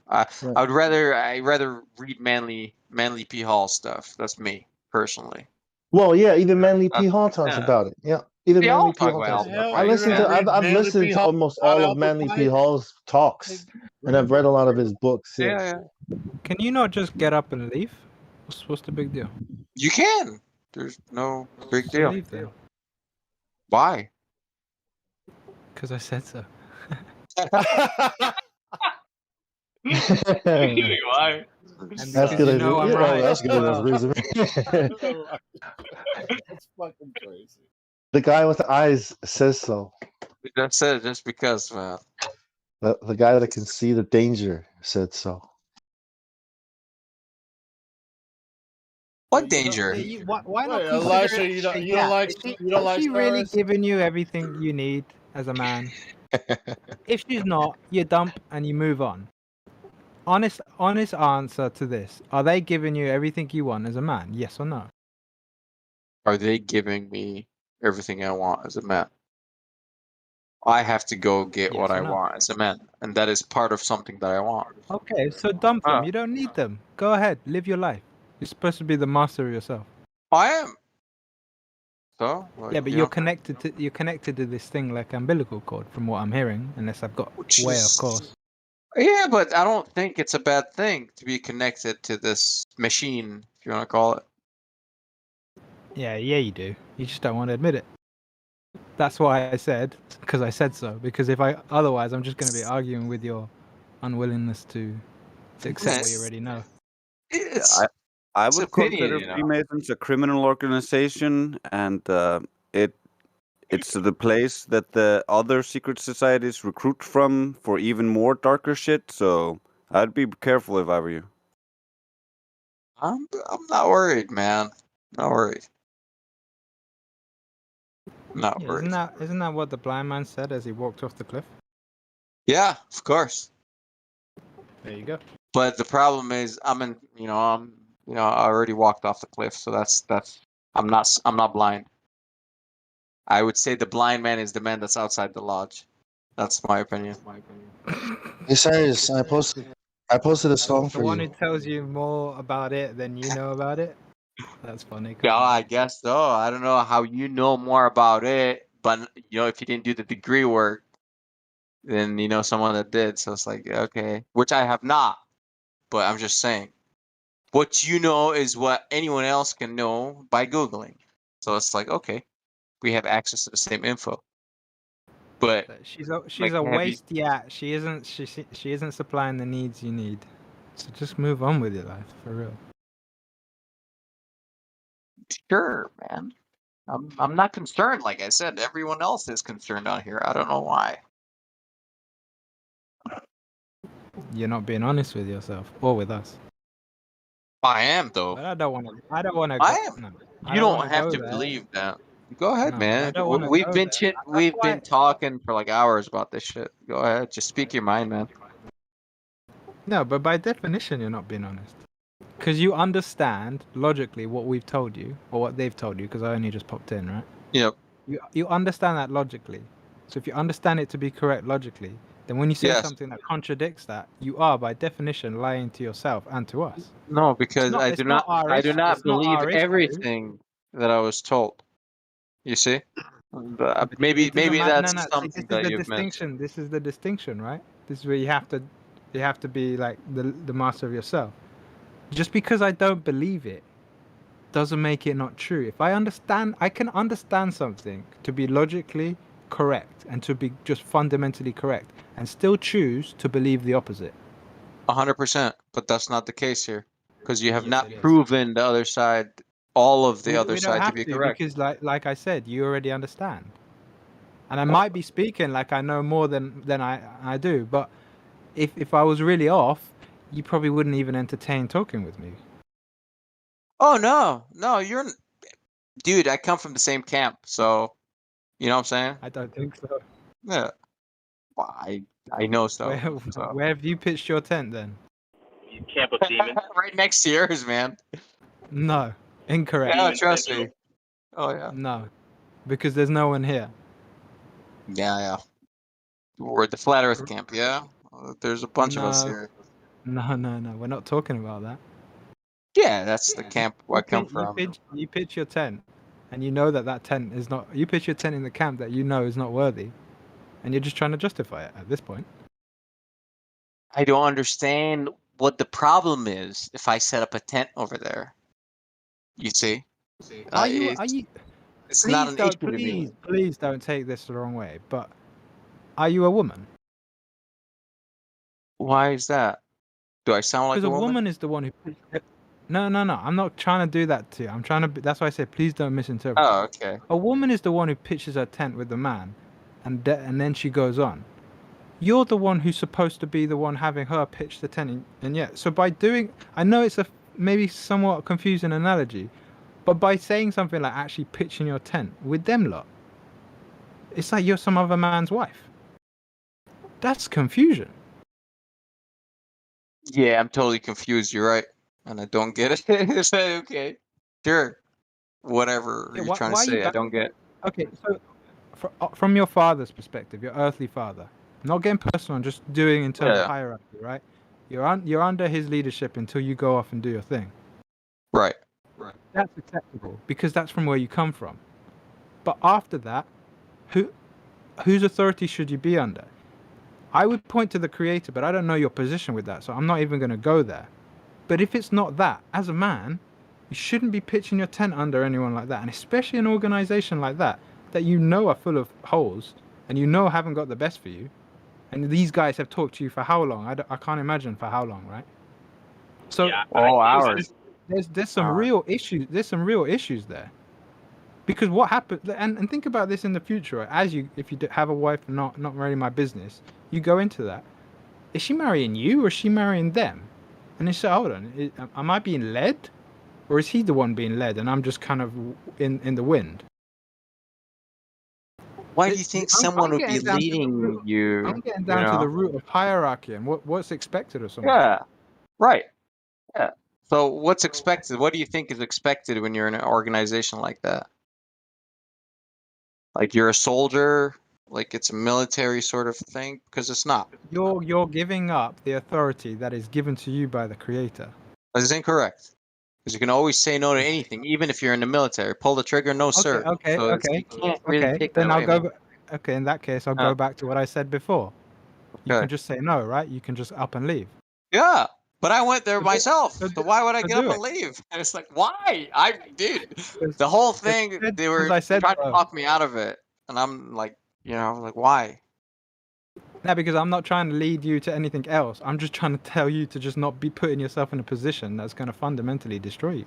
I would rather read Manly P Hall stuff. That's me personally. Well, yeah, even Manly P. Hall talks yeah. about it. Yeah, even They all Manly P. talk Hall about talks Albert about it. Pike. I've listened to almost all of Manly P. Hall's talks, and I've read a lot of his books. Yeah. Yeah. Can you not just get up and leave? What's the big deal? You can. There's no big So deal. leave then. Why? Because I said so. Why? That's good. I'm right. That's good enough reason. That's fucking crazy. The guy with the eyes says so. That's it. Just because, man. The guy that can see the danger said so. What danger? Why not Wait, consider Elisha, it you don't a- you yeah, don't like is she, you don't is like she really stars? giving you everything you need as a man? If she's not, you dump and you move on. Honest answer to this. Are they giving you everything you want as a man? Yes or no? Are they giving me everything I want as a man? I have to go get what Yes I or no? want as a man, and that is part of something that I want. Okay, so dump them. Oh. You don't need them. Go ahead, live your life. You're supposed to be the master of yourself. I am. So, like, Yeah, but you you're know, connected to this thing like umbilical cord, from what I'm hearing, unless I've got which way is off course. yeah, but I don't think it's a bad thing to be connected to this machine, if you want to call it. Yeah, you do. You just don't want to admit it. That's why I said, because I said so. Because if I otherwise, I'm just going to be arguing with your unwillingness to accept what you already know. I It's would opinion, consider you know. Freemasons a criminal organization, and it's the place that the other secret societies recruit from for even more darker shit. So I'd be careful if I were you. I'm not worried, man. Not worried. Not Yeah, worried. isn't that what the blind man said as he walked off the cliff? Yeah, of course. There you go. But the problem is, I already walked off the cliff, so that's. I'm not blind. I would say the blind man is the man that's outside the lodge. That's my opinion. Hey, Cyrus, I posted a song The for one who you. tells you more about it than you know about it. That's funny. Yeah, I guess so. I don't know how you know more about it, but if you didn't do the degree work, then you know someone that did. So it's like, okay, which I have not, but I'm just saying. What you know is what anyone else can know by Googling. So it's like, okay, we have access to the same info. But She's like, a have you? waste. Yeah, she isn't supplying the needs you need. So just move on with your life for real. Sure, man. I'm not concerned. Like I said, everyone else is concerned out here. I don't know why. You're not being honest with yourself or with us. I am though. But I don't want to. I don't want to I go. am. No, I You don't want don't to have go to there. believe that. Go ahead, No, but I man. don't want to We've go been there. That's we've why. been talking for like hours about this shit. Go ahead, just speak your mind, man. No, but by definition, you're not being honest. Because you understand logically what we've told you, or what they've told you, because I only just popped in, right? Yep. You understand that logically. So if you understand it to be correct logically, then when you say Yes. something that contradicts that, you are by definition lying to yourself and to us. No, because It's not our I issue. do not It's not believe our issue. everything that I was told. You see? But It maybe doesn't matter. that's No. See, something this is that the you've missed. distinction. This is the distinction, right? This is where you have to be like the master of yourself. Just because I don't believe it doesn't make it not true. If I can understand something to be logically correct and to be just fundamentally correct, and still choose to believe the opposite. 100%, but that's not the case here, because you have Yes, not it is. proven the other side, all of the other We don't side to have be to correct. because, like I said, you already understand. And I might be speaking like I know more than I do, but if I was really off, you probably wouldn't even entertain talking with me. Oh no, dude. I come from the same camp, so you know what I'm saying. I don't think so. Yeah, well, I know so. Where have you pitched your tent then? Camp of Demons. Right next to yours, man. No, incorrect. Yeah, trust me. Oh yeah. No, because there's no one here. Yeah. We're at the Flat Earth camp. Yeah, there's a bunch of us No, here. no. We're not talking about that. Yeah, that's the camp I come from. You pitch your tent, and you know that tent is not. You pitch your tent in the camp that you know is not worthy, and you're just trying to justify it at this point. I don't understand what the problem is if I set up a tent over there. You see? Are you? It's not an issue to me. Please don't take this the wrong way. But are you a woman? Why is that? Do I sound like Because a woman? is the one who. No. I'm not trying to do that to you. I'm trying to. That's why I said please don't misinterpret. Oh, okay. A woman is the one who pitches her tent with the man, and then she goes on. You're the one who's supposed to be the one having her pitch the tent, and yet. So by doing, I know it's a maybe somewhat confusing analogy, but by saying something like actually pitching your tent with them lot, it's like you're some other man's wife. That's confusion. Yeah, I'm totally confused. You're right, and I don't get it. Is that okay? Sure. Whatever you're trying to say, I don't get. Okay, so from your father's perspective, your earthly father, not getting personal, just doing in terms Yeah. of hierarchy, right? You're under his leadership until you go off and do your thing. Right. That's acceptable because that's from where you come from. But after that, whose authority should you be under? I would point to the creator, but I don't know your position with that, so I'm not even going to go there. But if it's not that, as a man, you shouldn't be pitching your tent under anyone like that, and especially an organization like that you know are full of holes and you know haven't got the best for you. And these guys have talked to you for how long? I can't imagine for how long, right? So hours. There's some real issues. There's some real issues there. Because what happened, and think about this in the future, right? If you have a wife, not really my business, you go into that. Is she marrying you or is she marrying them? And they say, hold on, am I being led, or is he the one being led, and I'm just kind of in the wind? Why do you think someone would be leading you? I'm getting down to the root of hierarchy and what's expected of someone. Yeah. Right. Yeah. So what's expected? What do you think is expected when you're in an organization like that? Like you're a soldier, like it's a military sort of thing, because it's not. You're giving up the authority that is given to you by the creator. That is incorrect. Because you can always say no to anything, even if you're in the military. Pull the trigger, no sir. Okay. You can't really take Then that I'll away, go. man. Okay, in that case, I'll go back to what I said before. You Okay. can just say no, right? You can just up and leave. Yeah, but I went there So myself. So why would I so get up do and leave? And it's like, why? The whole thing, they were I said trying to so. talk me out of it, and I'm like, like why? No, because I'm not trying to lead you to anything else. I'm just trying to tell you to just not be putting yourself in a position that's going to fundamentally destroy you.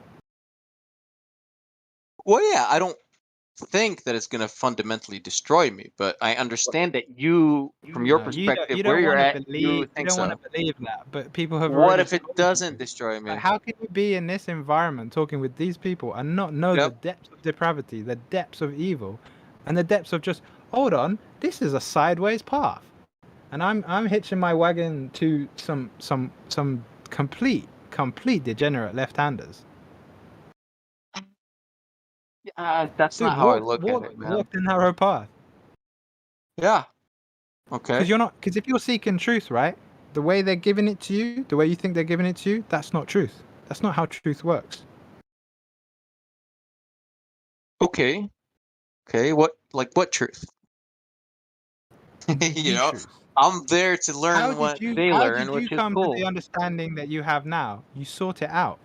Well, yeah, I don't think that it's going to fundamentally destroy me, but I understand that you, from your No, perspective, you where don't you're want to at, believe. you You think don't want so. to believe that, but people have What already. if it told doesn't you. destroy me? Like, how can you be in this environment talking with these people and not know the depths of depravity, the depths of evil, and the depths of just hold on, this is a sideways path, and I'm hitching my wagon to some complete degenerate left-handers. That's Dude, not how I look at it, man. walk the narrow path. Yeah. Okay. Because you're not. Because if you're seeking truth, right, the way they're giving it to you, the way you think they're giving it to you, that's not truth. That's not how truth works. Okay. What truth? I'm there to learn what they How learn, did you which is come to cool. the understanding that you have now? You sought it out.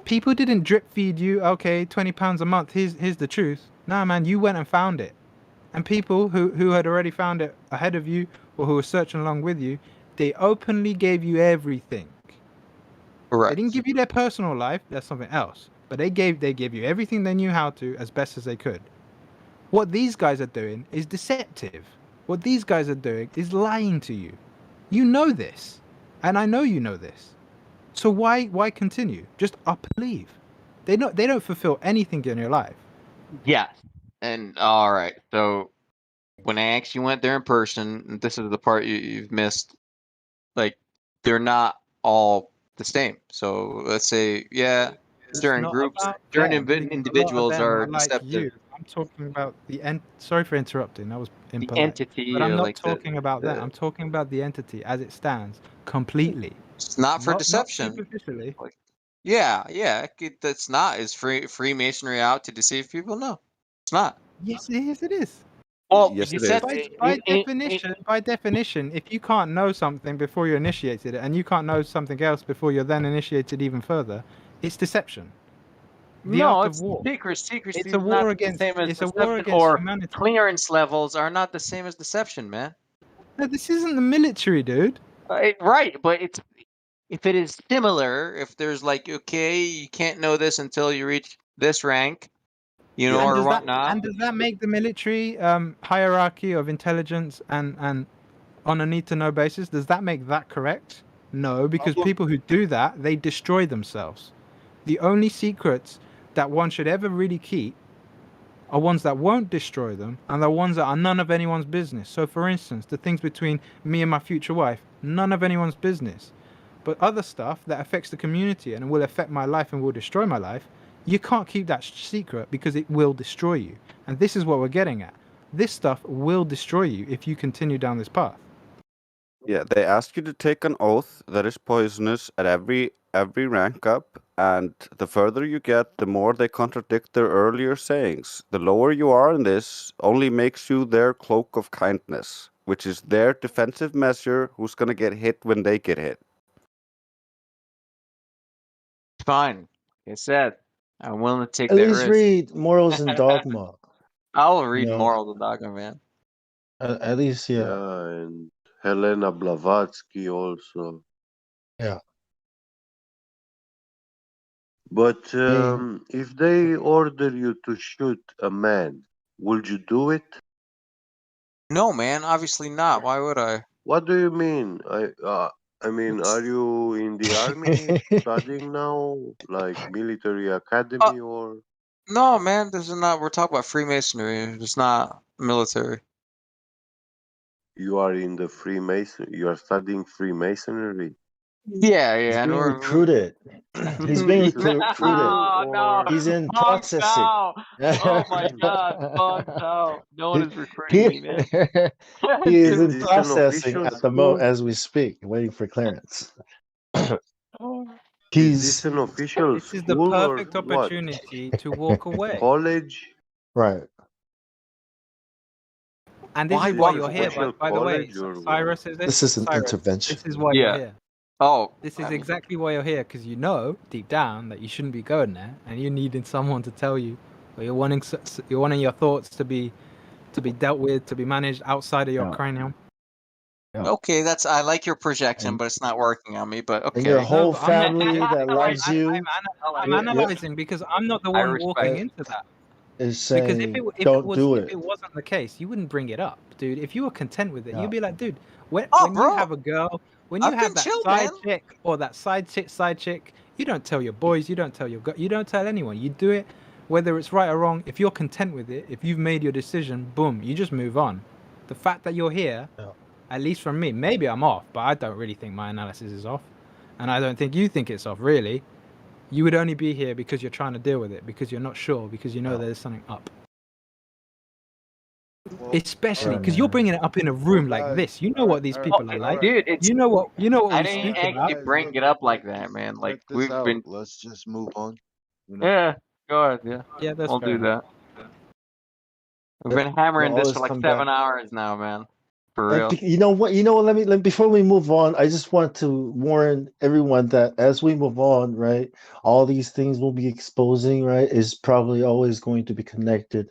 People didn't drip feed you. Okay, £20 a month. Here's the truth. Nah, man, you went and found it. And people who had already found it ahead of you or who were searching along with you, they openly gave you everything. Correct. They didn't give you their personal life. That's something else. But they gave you everything they knew how to as best as they could. What these guys are doing is deceptive. What these guys are doing is lying to you. You know this, and I know you know this. So why continue? Just up and leave. They don't fulfill anything in your life. Yes. And all right. So when I actually went there in person, and this is the part you've missed, like they're not all the same. So let's say, certain groups, certain individuals are like deceptive. you. I'm talking about sorry for interrupting. That was impolite. Entity, But I'm not like talking about that. I'm talking about the entity as it stands completely. It's not for Not deception. superficially. That's not. Is Freemasonry out to deceive people? No, it's not. Yes, it is. Well, Yes, you it said is. By definition, if you can't know something before you're initiated, and you can't know something else before you're then initiated even further, it's deception. The no, art it's of war. secrecy. It's a war against. It's a war against humanity. Clearance levels are not the same as deception, man. No, this isn't the military, dude. Right, but if it is similar, if there's like, okay, you can't know this until you reach this rank, or whatnot. And does that make the military hierarchy of intelligence and on a need-to-know basis? Does that make that correct? No, because people who do that, they destroy themselves. The only secrets that one should ever really keep are ones that won't destroy them, and the ones that are none of anyone's business. So, for instance, the things between me and my future wife, none of anyone's business. But other stuff that affects the community and will affect my life and will destroy my life, you can't keep that secret because it will destroy you. And this is what we're getting at. This stuff will destroy you if you continue down this path. Yeah, they ask you to take an oath that is poisonous at every rank up, and the further you get, the more they contradict their earlier sayings. The lower you are in this only makes you their cloak of kindness, which is their defensive measure who's gonna get hit when they get hit. Fine. Like I said, I'm willing to take At that least risk. read Morals and Dogma. I'll read know. Moral of the Dogma, man. At least, yeah. Yeah, and Helena Blavatsky also. Yeah. But if they order you to shoot a man, would you do it? No, man, obviously not. Why would I? What do you mean? I mean, are you in the army studying now, like military academy, or? No, man, this is not. We're talking about Freemasonry. It's not military. You are in the Freemason. You are studying Freemasonry. Yeah, He's yeah, and being we're recruited. He's being recruited. no, He's in Bong processing. Tao. Oh my God, Bong Tao. No one is recruiting me, man. He is in Is this an processing official at the school? as we speak, waiting for clearance. Is this an official This is the school or perfect what? opportunity to walk away. College? Right. And this Why is why walk you're away? here, by the way. College or what? Cyrus, is this? This is an Cyrus, intervention. this is why Yeah. you're here. Oh, This I is mean- exactly why you're here, because you know deep down that you shouldn't be going there, and you needed someone to tell you, or you're wanting your thoughts to be dealt with, to be managed outside of your Yeah. cranium. Yeah. Okay, I like your projection, And- but it's not working on me. But okay. And your whole but I'm not family that loves you I'm Yeah, analyzing because I'm not the I one respect walking it. into that. is Because saying, don't do it. if it wasn't the case, you wouldn't bring it up, dude. If you were content with it, Yeah. you'd be like, dude, when Oh, you bro. have a girl, when you I've have been that chill, side man. chick or that side chick, you don't tell your boys, you don't tell your you don't tell anyone. You do it, whether it's right or wrong. If you're content with it, if you've made your decision, boom, you just move on. The fact that you're here, Yeah. at least from me, maybe I'm off, but I don't really think my analysis is off, and I don't think you think it's off, really. You would only be here because you're trying to deal with it, because you're not sure, because you know there's something up. Especially because you're bringing it up in a room like this. You know what these people are like. Dude, it's You know what I we didn't speak about. actually bring it up like that, man. Like Check this we've out. been. Let's just move on. You know? Yeah, go ahead. Yeah, Yeah, that's I'll fair do enough. that. We've been hammering We'll this always for like come 7 back. hours now, man. For real. You know what? Let me before we move on, I just want to warn everyone that as we move on, right, all these things we'll be exposing, right, is probably always going to be connected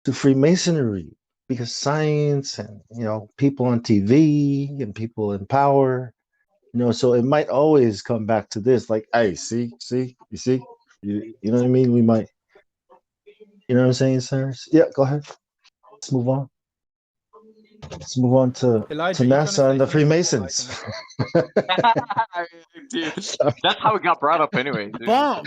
to Freemasonry because science and people on TV and people in power, so it might always come back to this. Like, hey, see, you see, you know what I mean? We might, you know what I'm saying, Cyrus? Yeah, go ahead. Let's move on. Let's move on to Elijah, you trying to NASA say and the something? Freemasons. Dude, that's how it got brought up anyway. Dude. Bong.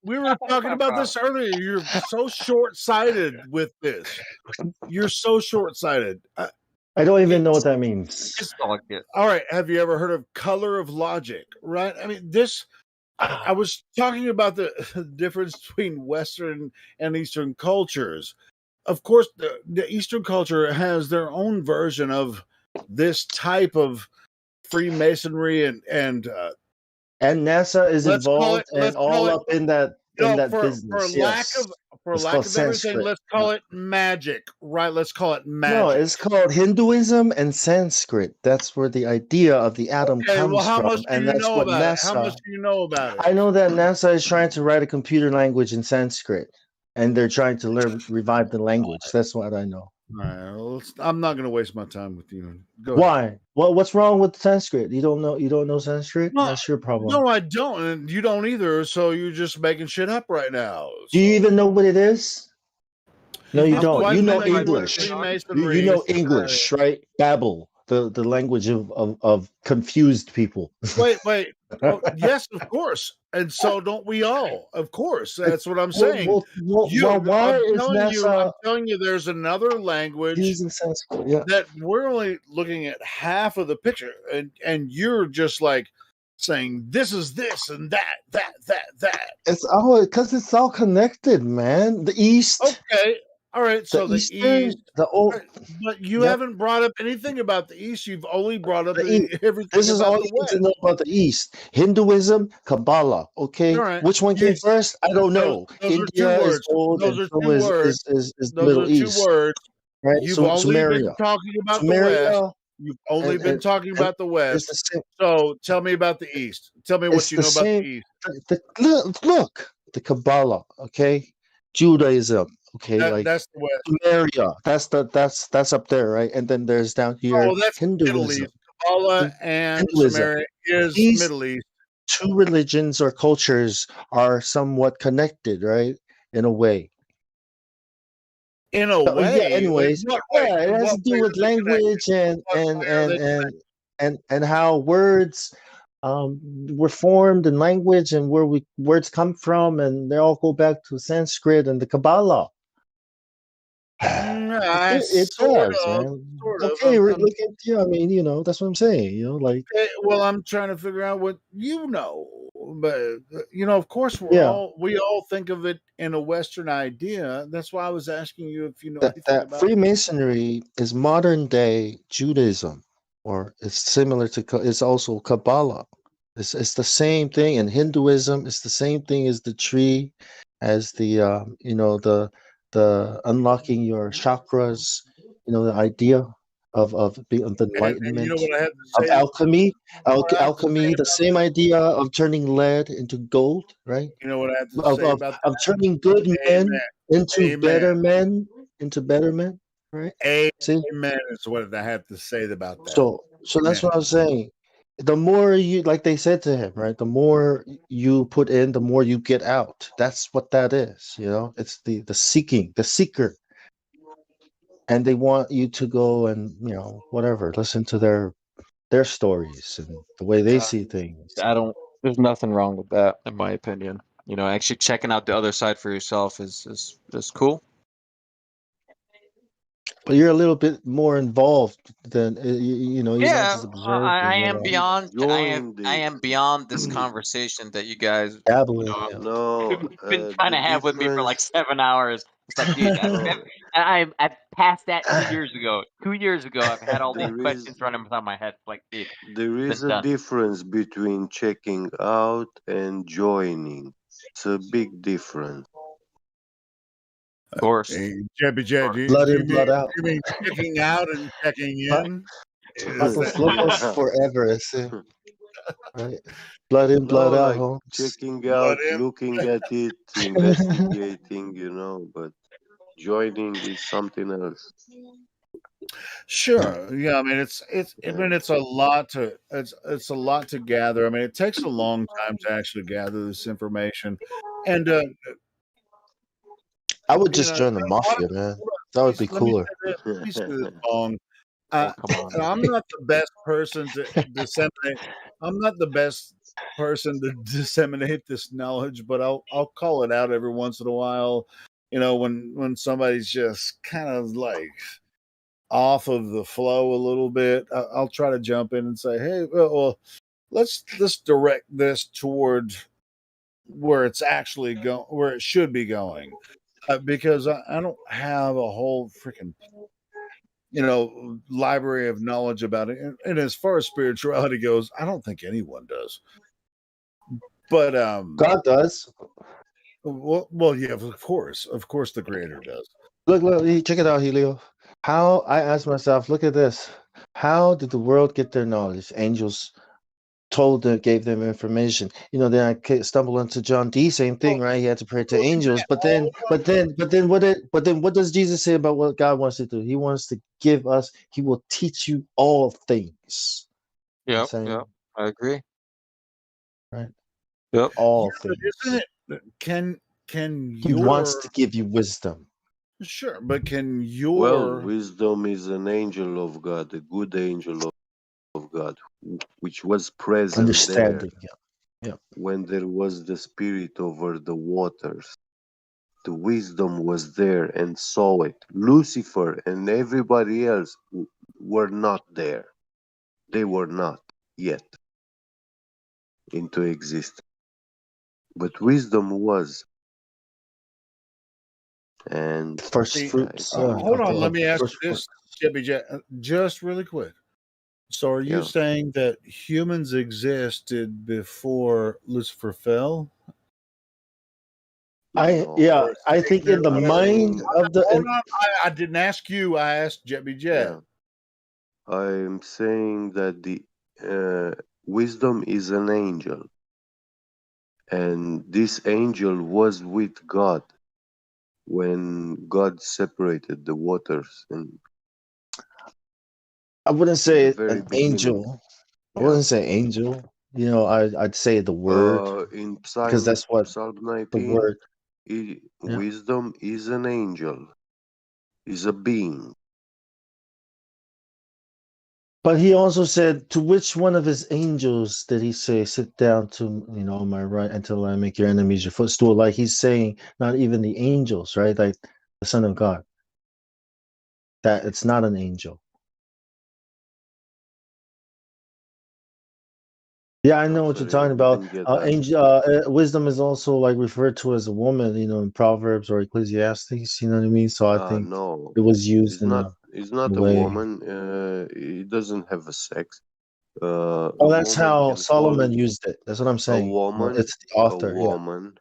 We were talking about this earlier. You're so short-sighted with this. You're so short-sighted. I don't even know what that means. All right. Have you ever heard of color of logic? Right. I mean, this. I was talking about the difference between Western and Eastern cultures. Of course, the Eastern culture has their own version of this type of Freemasonry and NASA is let's call involved it- and all up in that business. for lack Yes. of It's lack called of everything, Sanskrit. let's call it magic, right? Let's call it magic. No, it's called Hinduism and Sanskrit. That's where the idea of the atom Okay, comes well, how from, much do and you that's know what about it? NASA. How much do you know about it? I know that NASA is trying to write a computer language in Sanskrit, and they're trying to revive the language. That's what I know. All right, well, I'm not going to waste my time with you. Go ahead. Why? What's wrong with Sanskrit? You don't know Sanskrit? No, That's your problem. No, I don't, and you don't either. So you're just making shit up right now. Do you even know what it is? No, you I'm don't. quite You know familiar with English. Freemasonry. You know English, right? Babel, the language of confused people. Wait. Oh, yes, of course. And so don't we all. Of course. That's what I'm saying. Why is NASA I'm telling you there's another language using Sanskrit? Yeah. that we're only looking at half of the picture. And you're just like saying this is this and that. It's all because it's all connected, man. The East. Okay. All right, so the Eastern, East, the old, but you yep. haven't brought up anything about the East. You've only brought up The East. This everything is about all the you need to West. know about the East. Hinduism, Kabbalah. Okay, All right, which one came first? I don't know. those are two India is words. old, Those and are so two words. is the Those Middle are two East, words. right? You've only been Sumeria, talking about the West. Sumeria, You've only been and talking and about the it's West. the same. So tell me about the East. Tell me what It's you the know about same. the East. Look, the Kabbalah. Okay, Judaism. Okay, like That's the West. Sumeria. That's up there, right? And then there's down here Oh, that's Middle Hinduism. East. Kabbalah Hin- and Hinduism. Samaria is These Middle East. two religions or cultures are somewhat connected, right? In a way. In a Yeah. way, like Anyways, what way? yeah, it In has what to do way with are they connected? language What way are they connected? and how words were formed in language and where words come from, and they all go back to Sanskrit and the Kabbalah. It Sort does, of, man. sort of. Okay, look at you. I mean, that's what I'm saying. Like. Well, I'm trying to figure out what you know, but of course, Yeah. we all think of it in a Western idea. That's why I was asking you if you know that anything that about. Freemasonry is modern day Judaism, or it's similar to it's also Kabbalah. It's the same thing. In Hinduism, it's the same thing as the tree, as the the unlocking your chakras. The idea of And you know enlightenment, what I have to of say? alchemy, What I have to say alchemy. The about same that? idea of turning lead into gold, right? You know what I have to of say of, about of that? turning good men into Amen. better men, right? See, Amen is what I have to say about that. so that's Amen. what I was saying. The more you, like they said to him, right? The more you put in, the more you get out. That's what that is. It's the seeking, the seeker, and they want you to go and whatever, listen to their stories and the way they see things. I don't. There's nothing wrong with that, in my opinion. Actually checking out the other side for yourself is cool. But you're a little bit more involved than you're not Yeah, just observing. I am beyond. Join I the am beyond this conversation that you guys, dabbling. no, been trying the to have with me for like difference. 7 hours. It's like, dude, No, I've passed that 2 years ago. 2 years ago, I've had all these there is questions running through my head. Like, dude, there it's is been a done. difference between checking out and joining. It's a big difference. Of course. Hey, Jeppy Jet, Blood in, blood out. you mean checking out and checking in? Patos locos forever, ese, right? Blood in, No, blood out, like Holmes. Blood checking out, in. looking at it, investigating, but joining is something else. Sure. Yeah. I mean, it's a lot to it's a lot to gather. I mean, it takes a long time to actually gather this information, and I would you just know, join the mafia, man. That would be let me cooler. say this. Let me say this, Bong. Oh, come on. I'm not the best person to disseminate. I'm not the best person to disseminate this knowledge, but I'll call it out every once in a while. When somebody's just kind of like off of the flow a little bit, I'll try to jump in and say, "Hey, well, let's direct this toward where it's actually going, where it should be going." Because I don't have a whole freaking library of knowledge about it. And as far as spirituality goes, I don't think anyone does. But God does. well, yeah, of course, the Creator does. Look, check it out, Helio. How I asked myself, look at this. How did the world get their knowledge? Angels told them, gave them information. Then I stumbled into John D. Same thing, right? He had to pray to angels. But then what does Jesus say about what God wants to do? He wants to give us. He will teach you all things. Yep. Saying, Yep. I agree. right? Yep. All But things. isn't it? Can He wants to give you wisdom. Sure, but can Well, your wisdom is an angel of God, a good angel of God, which was present there Understanding. Yeah. when there was the Spirit over the waters. The wisdom was there and saw it. Lucifer and everybody else were not there. They were not yet into existence. But wisdom was. And First See, fruits. hold on. Let me ask first you this, Jebby Jet, just really quick. So, are you yeah, saying that humans existed before Lucifer fell? no, I think in the I'm mind saying, of the Hold on. I didn't ask you. I asked Jebby Jet. yeah, I'm saying that the wisdom is an angel, and this angel was with God when God separated the waters I wouldn't in the say very an beginning. angel. I Yeah. wouldn't say angel. I'd say the word In because that's what Psalm the 19, word. Yeah. wisdom is an angel, is a being. But he also said, to which one of his angels did he say, sit down to, on my right until I make your enemies your footstool? Like he's saying, not even the angels, right? Like the Son of God, that it's not an angel. Yeah, I know I'm what you're sorry, I talking about. didn't get that. Angel, wisdom is also like referred to as a woman, in Proverbs or Ecclesiastes. You know what I mean? So I think No, it was used it's in not. a It's not a way. woman. It doesn't have a sex. A Oh, that's woman how can call Solomon used it. That's what I'm a saying. woman. It's the A author. Yeah. woman.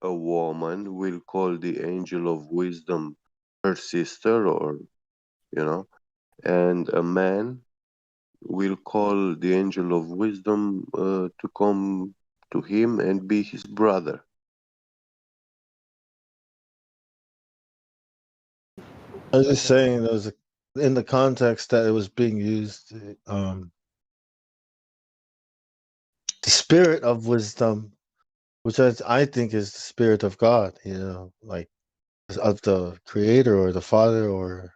A woman will call the angel of wisdom her sister, or and a man will call the angel of wisdom to come to him and be his brother. I was just saying, there was in the context that it was being used, the spirit of wisdom, which I think is the spirit of God, like of the creator or the father,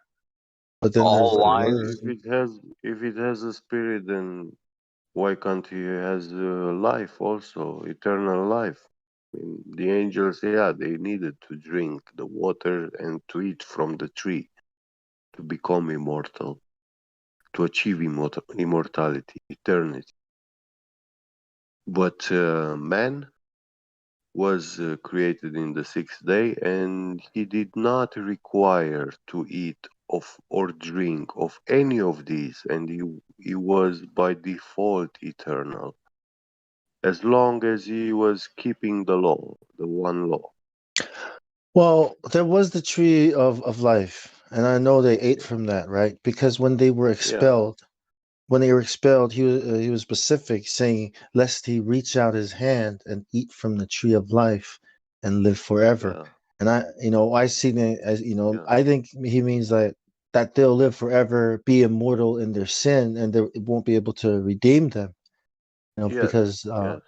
but then there's All the wise. word. If it has a spirit, then why can't he has life also, eternal life? I mean, the angels, yeah, they needed to drink the water and to eat from the tree to become immortal, to achieve immortality, eternity. But man was created in the sixth day, and he did not require to eat of or drink of any of these, and he was by default eternal, as long as he was keeping the law, the one law. Well, there was the tree of life, and I know they ate from that, right? Because when they were Yeah, expelled, he was specific, saying, "Lest he reach out his hand and eat from the tree of life, and live forever." yeah, And I seen it as yeah, I think he means that they'll live forever, be immortal in their sin, and it won't be able to redeem them. yes, Because yes.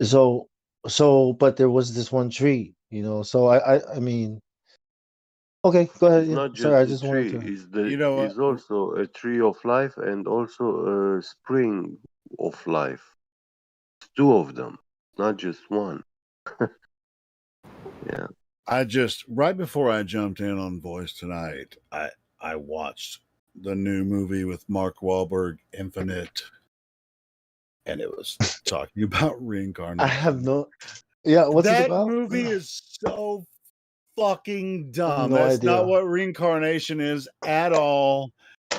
so but there was this one tree, So I mean, okay, go ahead. It's Yeah, not sorry, just I the just wanted tree, to. You know what? is also a tree of life and also a spring of life. Two of them, not just one. Yeah. Right before I jumped in on Voice tonight, I watched the new movie with Mark Wahlberg, Infinite, and it was talking about I reincarnation. have no. Yeah, what's it That about? movie is so fucking dumb. No That's not idea. what reincarnation is at all,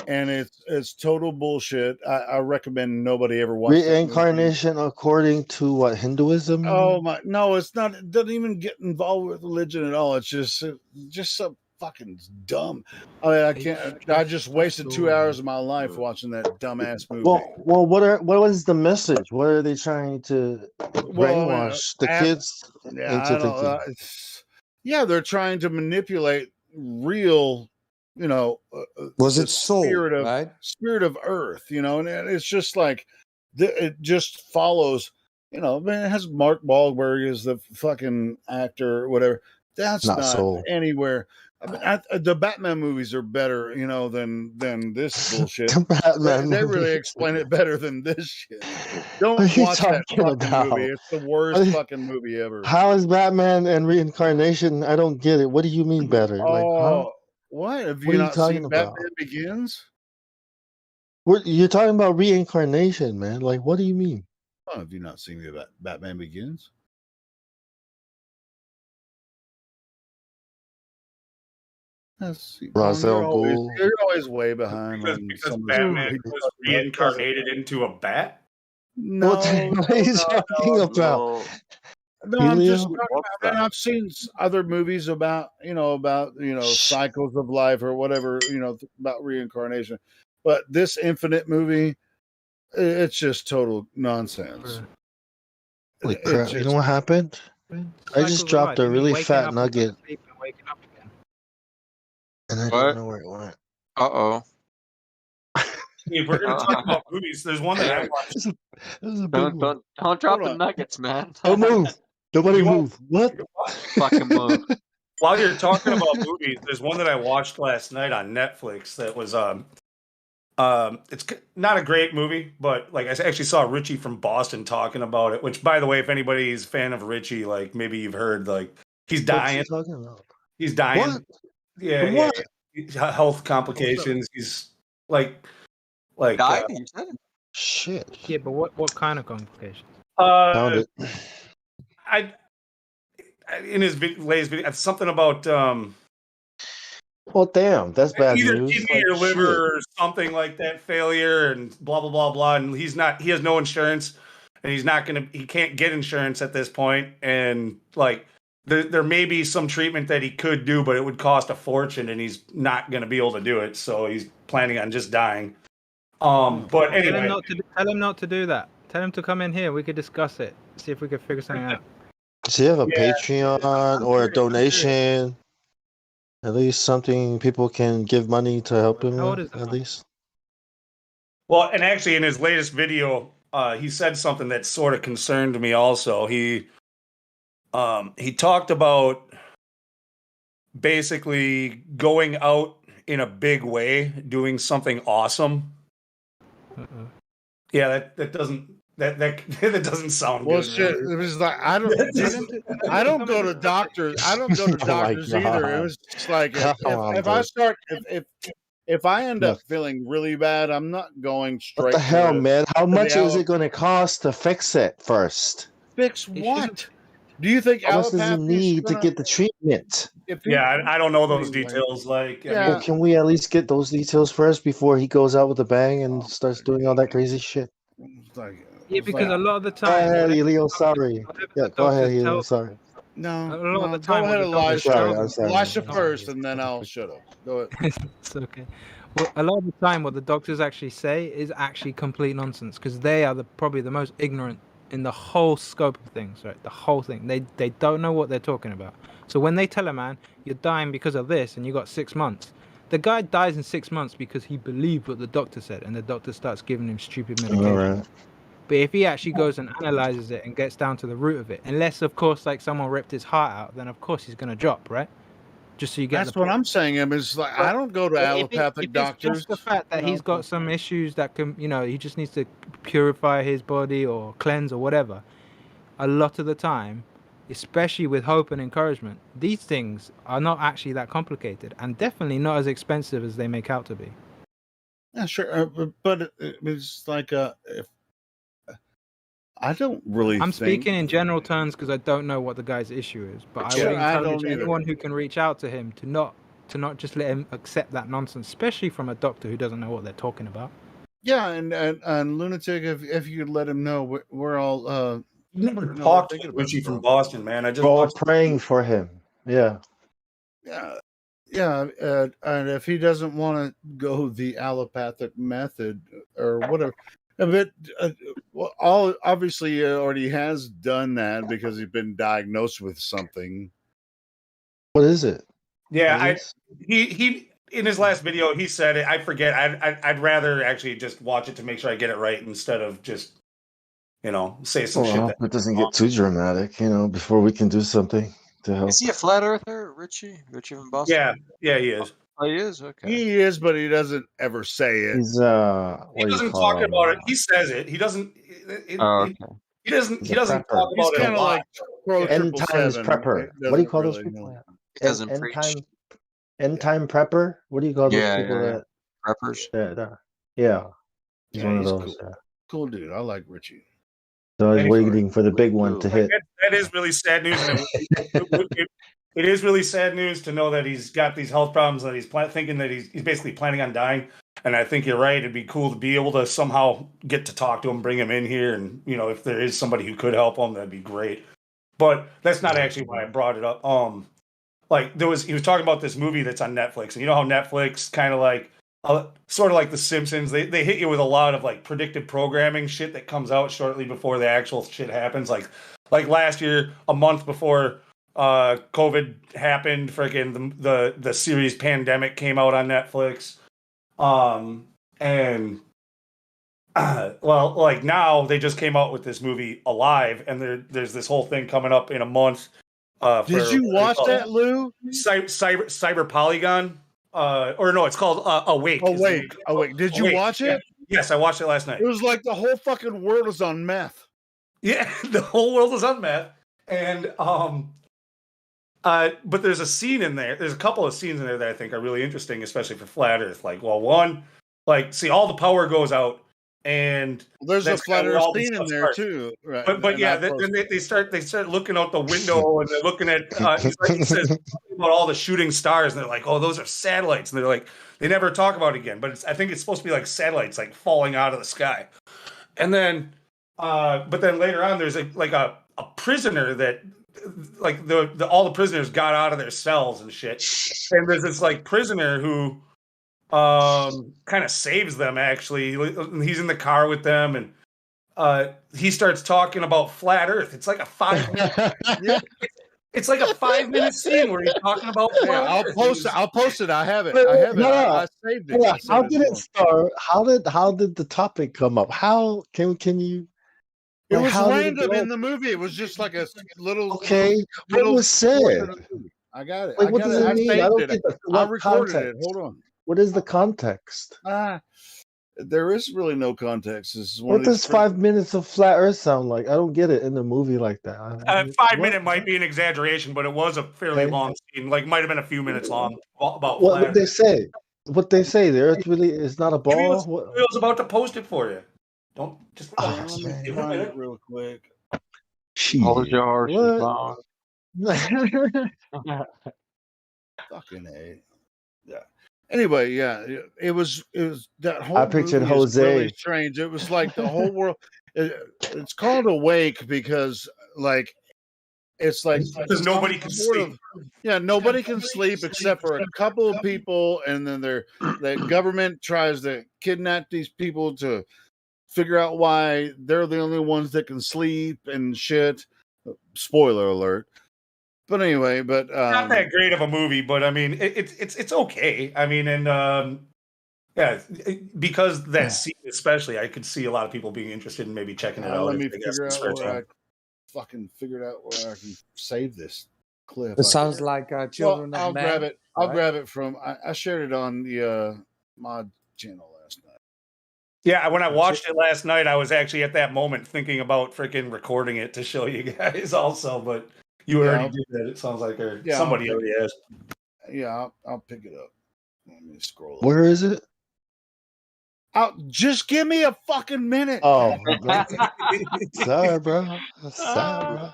and it's total bullshit. I recommend nobody ever watch that movie. Reincarnation according to what, Hinduism, you Oh mean? my, no, it's not. It doesn't even get involved with religion at all. It's just so fucking dumb. I mean, I can't. I just wasted 2 hours of my life watching that dumbass movie. Well, what is the message? What are they trying to Well, I mean, brainwash the kids yeah, into I don't. thinking? Yeah, they're trying to manipulate real, Was the it Soul, right? spirit of Earth, and it's just like it just follows. I mean, it has Mark Wahlberg as the fucking actor, or whatever. That's Not not so. anywhere. I mean, the Batman movies are better, than this bullshit. The Batman They really movie. explain it better than this shit. What Don't are you watch that talking fucking movie. about? It's the worst fucking movie ever. How is Batman and reincarnation? I don't get it. What do you mean better? Like, huh? Oh, what? Have What you are you not talking seen about? Batman Begins? You're talking about reincarnation, man. Like, what do you mean? Oh, have you not seen the Batman Begins? Ron, Ra's al Ghul. you're always way behind Because on because some of the Batman people was reincarnated into a bat. What are you talking about? No, I'm just Helio? talking about, man, I've seen other movies about cycles of life or whatever, about reincarnation. But this Infinite movie, it's just total nonsense. Holy It crap! You know what happened? I just Cycles of dropped life. a You mean really waking fat up and going nugget, to sleep and waking up again? and I What? didn't know where it went. Uh-oh. If we're gonna talk about movies, there's one that I watched. This is a big one. Don't drop the nuggets, man. Don't move. Nobody You won't- move. What? Fucking move. While you're talking about movies, there's one that I watched last night on Netflix that was it's not a great movie, but like I actually saw Richie from Boston talking about it. Which, by the way, if anybody's a fan of Richie, like maybe you've heard, like he's What's dying. he talking about? He's dying. What? Yeah, What? yeah. Health complications. He's like Died, you said? Shit. Yeah, but what kind of complications? Found it. I in his latest video, it's something about Well, damn, that's bad either news. kidney Like, or liver shit. or something like that, failure and blah blah blah blah. And he has no insurance, and he can't get insurance at this point. And like there may be some treatment that he could do, but it would cost a fortune, and he's not gonna be able to do it. So he's planning on just dying. But Tell anyway, him not to do that. Tell him to come in here. We could discuss it. See if we could figure something out. Does he have a Yeah. Patreon or a donation? At least something people can give money to help him How old with, is that at man? least. well, and actually in his latest video, he said something that sort of concerned me. Also, he talked about basically going out in a big way, doing something awesome. Yeah, that doesn't that doesn't sound Well, good. shit. It was like I don't go to doctors. I don't go to Oh my doctors either. It God. was just like Come on, if I dude. start if I end up Look. feeling really bad, I'm not going What straight. the hell, man? How to the much is it going to cost to fix it first? Fix what? Do you think How much does he allopathy is need to gonna? get the treatment? If you're Yeah, I don't know those anyway, details. Like, I yeah. Well, can we at least get those details first before he goes out with a bang and starts doing all that crazy shit? It's like, Yeah, because a lot of the Go time, ahead, whatever Helio. Sorry. whatever Yeah, the go ahead, doctors Helio. tell Sorry. no, a lot of no. the time, Go what ahead, the doctors Sorry, tell I'm them. sorry. Elisha I'm first, and then I'll shut up. Go ahead. It's okay. Well, a lot of the time, what the doctors actually say is actually complete nonsense because they are probably the most ignorant in the whole scope of things, right? The whole thing. They don't know what they're talking about. So when they tell a man you're dying because of this and you got 6 months, the guy dies in 6 months because he believed what the doctor said, and the doctor starts giving him stupid medication. All right. But if he actually goes and analyzes it and gets down to the root of it, unless of course like someone ripped his heart out, then of course he's gonna drop, right? Just so you get That's the what point. I'm saying. Is like I don't go to If allopathic it's doctors. just the fact that he's got some issues that can, he just needs to purify his body or cleanse or whatever. A lot of the time, especially with hope and encouragement, these things are not actually that complicated and definitely not as expensive as they make out to be. Yeah, sure, but it's like if I don't really. I'm think, speaking in general terms because I don't know what the guy's issue is, but I Sure, would I encourage don't either. anyone who can reach out to him to not just let him accept that nonsense, especially from a doctor who doesn't know what they're talking about. Yeah, and lunatic, if you could let him know, we're all. Never we're talked thinking to about Richie it, from bro. Boston, man. I just We're all watched. praying for him. Yeah. Yeah, and if he doesn't want to go the allopathic method or whatever, but well, obviously he already has done that because he's been diagnosed with something. What is it? Yeah, he in his last video he said it. I forget. I'd rather actually just watch it to make sure I get it right instead of just say some Well, I shit hope that. it doesn't get too dramatic, before we can do something to help. Is he a flat earther, Richie? Richie from Boston? Yeah, he is. Oh, he is? Okay. He is, but he doesn't ever say it. He's He doesn't talk about it. He says it. He doesn't. Oh, okay. He doesn't. He's He a doesn't prepper. talk He's about it a kind of lot. like Pro End times 777. prepper. He What do you doesn't call those really people? know. He doesn't End preach. time. End time prepper. What do you call those Yeah, people yeah. Preppers. Yeah. He's Yeah, one of he's those. cool. Yeah. Cool dude. I like Richie. So I was Anyway, waiting for the big one to hit. that is really sad news, and it is really sad news to know that he's got these health problems, that he's thinking that he's basically planning on dying. And I think you're right. It'd be cool to be able to somehow get to talk to him, bring him in here, and if there is somebody who could help him, that'd be great. But that's not actually why I brought it up. He was talking about this movie that's on Netflix, and you know how Netflix kind of like sort of like The Simpsons, they hit you with a lot of like predictive programming shit that comes out shortly before the actual shit happens. Like last year, a month before COVID happened, freaking the series Pandemic came out on Netflix. Like now they just came out with this movie Alive, and there's this whole thing coming up in a month. Did you watch that, Lou? Cyber Polygon, or no, it's called Awake. Awake. Did you watch it? Yes, I watched it last night. It was like the whole fucking world was on meth. Yeah, the whole world is on meth, and but there's a scene in there. There's a couple of scenes in there that I think are really interesting, especially for Flat Earth. Like, well, one, like, see, all the power goes out, and there's a Flat Earth scene in there too, right? But yeah, then they start looking out the window, and they're looking at. He says about all the shooting stars, and they're like, "Oh, those are satellites," and they're like, they never talk about it again. But I think it's supposed to be like satellites, like falling out of the sky, and then, but then later on, there's a prisoner that. Like all the prisoners got out of their cells and shit, and there's this like prisoner who kind of saves them. Actually, he's in the car with them, and he starts talking about flat Earth. It's like a 5-minute. It's like a 5-minute scene where he's talking about flat I'll Earth. post it. I have it. I saved it. Yeah, how did it start? How did the topic come up? How can you? It Like, was how did it random go? in the movie. It was just like a little. Okay, what little was said? portion of the movie. I got it. Like, I what got does it. it I mean? I saved don't it. get the I what recorded context. it. Hold on. What is the context? There is really no context. This is one What of these does 5 minutes of flat Earth sound like? I don't get it in the movie like that. 5-minute might be an exaggeration, but it was a fairly Okay. long scene. Like, might have been a few minutes long about What flat they Earth. say? What they say? The Earth really is not a Maybe I ball. was, What? I was about to post it for you. Don't just Let me find it real quick. Hold your horses long. Fucking A. Yeah. Anyway, yeah, it was that whole I pictured movie is really Jose. strange. It was like the whole world. It's called Awake because like it's like because nobody can sleep. Nobody can sleep except for a couple of people, and then the government tries to kidnap these people to figure out why they're the only ones that can sleep and shit. Spoiler alert. But anyway, Not that great of a movie, but I mean, it's okay. I mean, and because that scene especially, I could see a lot of people being interested in maybe checking it out. Let me if they got figure some out spare where time. I fucking figured out where I can save this clip. It sounds like Children I'll of Men. grab it. I'll right? grab it from. I shared it on the mod channel last night. Yeah, when I watched it last night, I was actually at that moment thinking about freaking recording it to show you guys also, but you already did that. It sounds like somebody already has. Yeah, I'll pick it up. Let me scroll. Where is it? Just give me a fucking minute. Oh, sorry, bro. Sorry, bro. I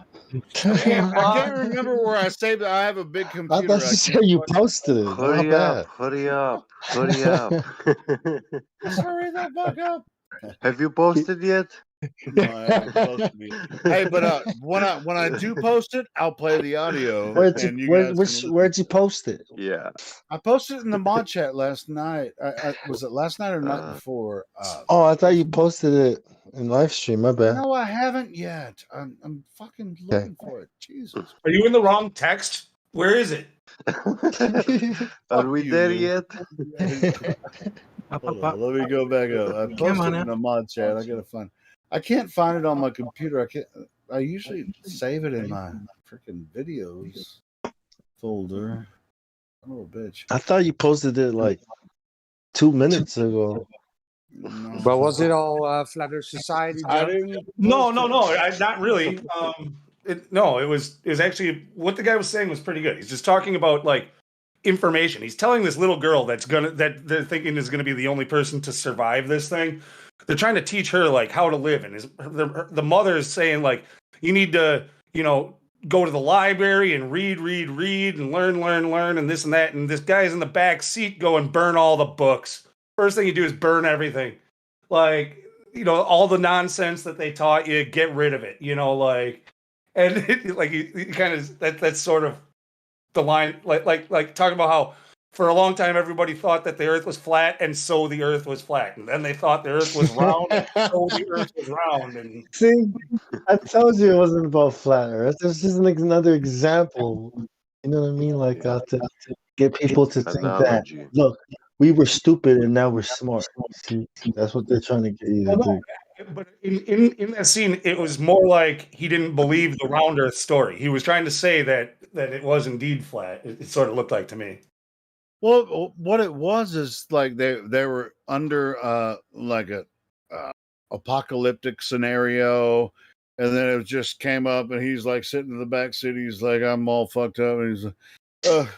can't remember where I saved it. I have a big computer. I thought you said you posted it. My bad. Hurry up. Hurry up. Hurry the fuck up. Have you posted yet? No, I haven't posted it. Hey, but when I do post it, I'll play the audio. Where'd you post it? Yeah. I posted it in the mod chat last night. Was it last night or night before? Oh, I thought you posted it in live stream. My bad. No, I haven't yet. I'm fucking looking for it. Jesus. Are you in the wrong text? Where is it? Are we there yet? Hold on, let me go back up. I posted it in the mod chat. I gotta find. I can't find it on my computer. I usually save it in my freaking videos folder. Oh, bitch. I thought you posted it like 2 minutes ago. But was it all Flat Earth Society? No, not really. It was actually what the guy was saying was pretty good. He's just talking about like information. He's telling this little girl that they're thinking is gonna be the only person to survive this thing. They're trying to teach her like how to live, and the mother is saying like you need to go to the library and read and learn and this and that. And this guy's in the back seat going, burn all the books. First thing you do is burn everything. Like, all the nonsense that they taught you, get rid of it, and you kind of, that's sort of the line, like talking about how for a long time everybody thought that the earth was flat, and so the earth was flat. And then they thought the earth was round, and so the earth was round. And see, I told you it wasn't about flat earth. This is another example. You know what I mean? Like to get people to think that, Analogy. look, we were stupid and now we're smart. See, that's what they're trying to get you to do. But in that scene, it was more like he didn't believe the round earth story. He was trying to say that it was indeed flat. It sort of looked like to me. Well, what it was is like they were under like a apocalyptic scenario, and then it just came up, and he's like sitting in the back seat. He's like, I'm all fucked up, and he's like,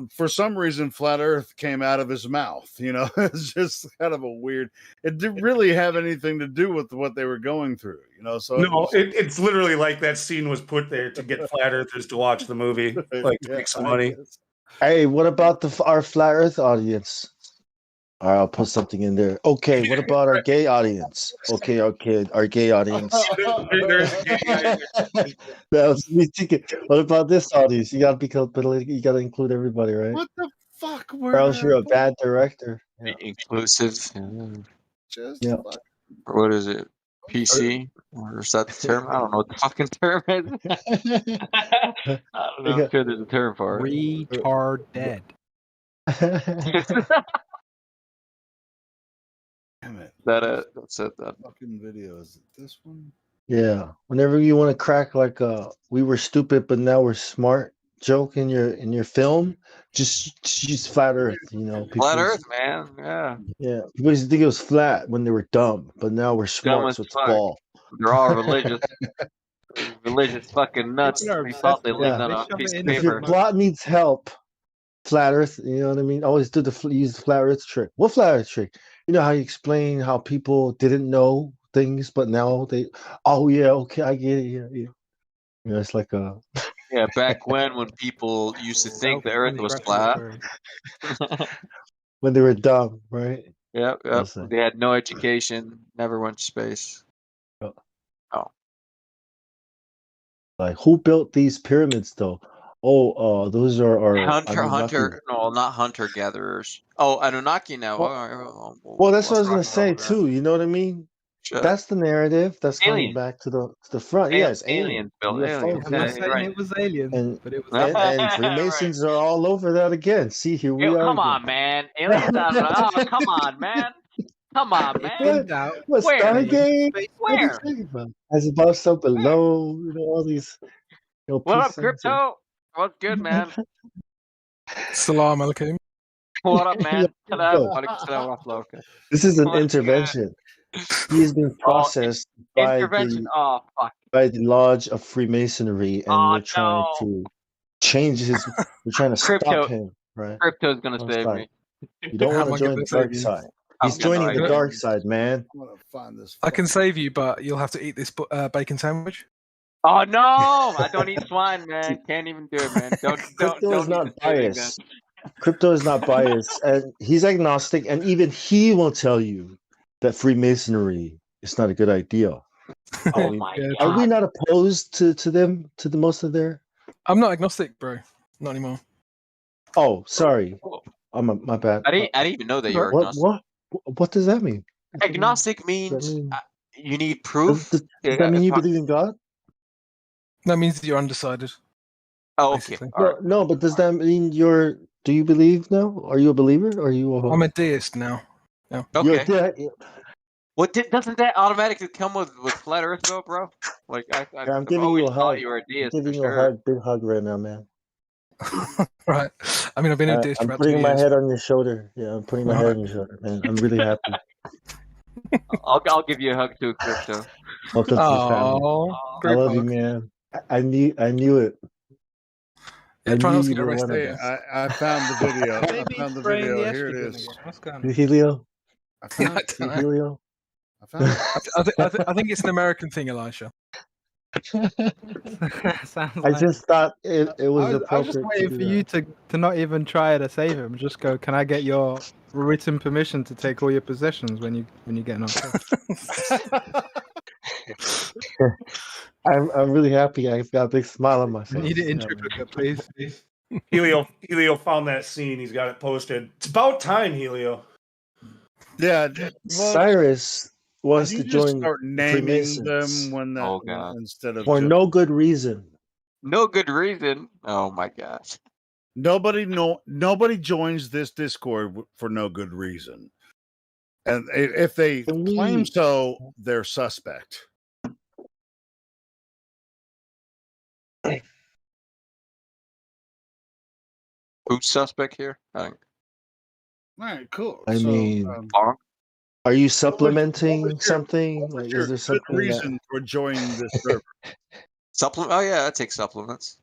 for some reason, flat Earth came out of his mouth. It's just kind of a weird. It didn't really have anything to do with what they were going through. So No, it's literally like that scene was put there to get flat earthers to watch the movie, like to make some money. Hey, what about our flat Earth audience? All right, I'll put something in there. Okay, what about our gay audience? Okay, our gay audience. That was me thinking. What about this audience? You gotta you gotta include everybody, right? What the fuck? Or else you're a bad director. Be inclusive. Just Yeah. Or what is it? PC? Or is that the term? I don't know what the fucking term is. I don't know. I'm sure there's a term for it. Retarded. Damn it. That's it. That fucking video. Is it this one? Yeah. Whenever you want to crack like we were stupid but now we're smart joke in your film, just use flat Earth, Flat Earth, man. Yeah. Yeah. People used to think it was flat when they were dumb, but now we're smart, so it's ball. They're all religious. Religious fucking nuts. We thought they lived on a piece of If your paper. plot needs help, flat Earth, you know what I mean? Always use the flat Earth trick. What flat Earth trick? You know how you explain how people didn't know things, but now they, oh yeah, okay, I get it. Yeah. It's like a. Yeah, back when people used to think the Earth was flat. When they were dumb, right? Yep. They had no education, never went to space. Oh. Like, who built these pyramids, though? Oh, those are our Hunter. No, not hunter gatherers. Oh, Anunnaki now. Well, that's what I was gonna say too. You know what I mean? Sure. That's the narrative. That's coming Alien. back to the front. Yeah, it's aliens built aliens. I'm not saying it was aliens, but it was and Freemasons are all over that again. See, here we are. Come on, man. Aliens out of oh, come on, man. Come on, man. What Where? Stargate? What are you Where? talking about? As above, so below. All these. What up, peace signs Crypto? What's good, man? Salam alaikum. What up, man? Yo. This is an intervention. He has been processed by the Lodge of Freemasonry, and we're trying to change his. We're trying to stop him. Right? Crypto's gonna save me. You don't want to join the dark side. He's joining the dark side, man. I'm gonna find this. I can save you, but you'll have to eat this bacon sandwich. Oh no! I don't eat swine, man. Can't even do it, man. Crypto is not biased. Crypto is not biased, and he's agnostic, and even he will tell you that Freemasonry is not a good idea. Oh my God. Are we not opposed to them, to the most of their? I'm not agnostic, bro. Not anymore. Oh, sorry. My bad. I didn't even know that you're agnostic. What does that mean? Agnostic means you need proof. Does that mean you believe in God? That means that you're undecided. Oh, okay. No, but does that mean you're? Do you believe now? Are you a believer? Or are you a? I'm a deist now. No. Okay. What doesn't that automatically come with flat Earth though, bro? Like I'm giving you a hug. You were a deist. I'm giving you a big hug right now, man. Right. I mean, I've been a deist I'm for about putting 2 my years. head on your shoulder. Yeah, I'm putting my head on your shoulder, man. I'm really happy. I'll give you a hug too, Crypto. Welcome to the family. I love you, man. I knew it. Yeah, try not to you get were one of arrested. us. I found the video. I found the video. Here it is. What's going You Helio? I found it. Helio? I found it. I think it's an American thing, Elisha. Sounds I like just thought it was I was just appropriate to waiting do for that. you to not even try to save him. Just go. Can I get your written permission to take all your possessions when you get knocked off? I'm really happy. I've got a big smile on my I face. need it in Yeah, man. triplicate, please. Helio found that scene. He's got it posted. It's about time, Helio. Yeah. Well, Cyrus wants you to just join start the naming them Freemasons when that Oh god. instead of for just, no good reason. No good reason. Oh my gosh. nobody joins this Discord for no good reason, and if they claim so, they're suspect. Who's suspect here? I think. All right, cool. I mean, Bonk. are you what supplementing was your something? Like, is there good something that? reason for joining this server? Supplement? Oh yeah, I take supplements.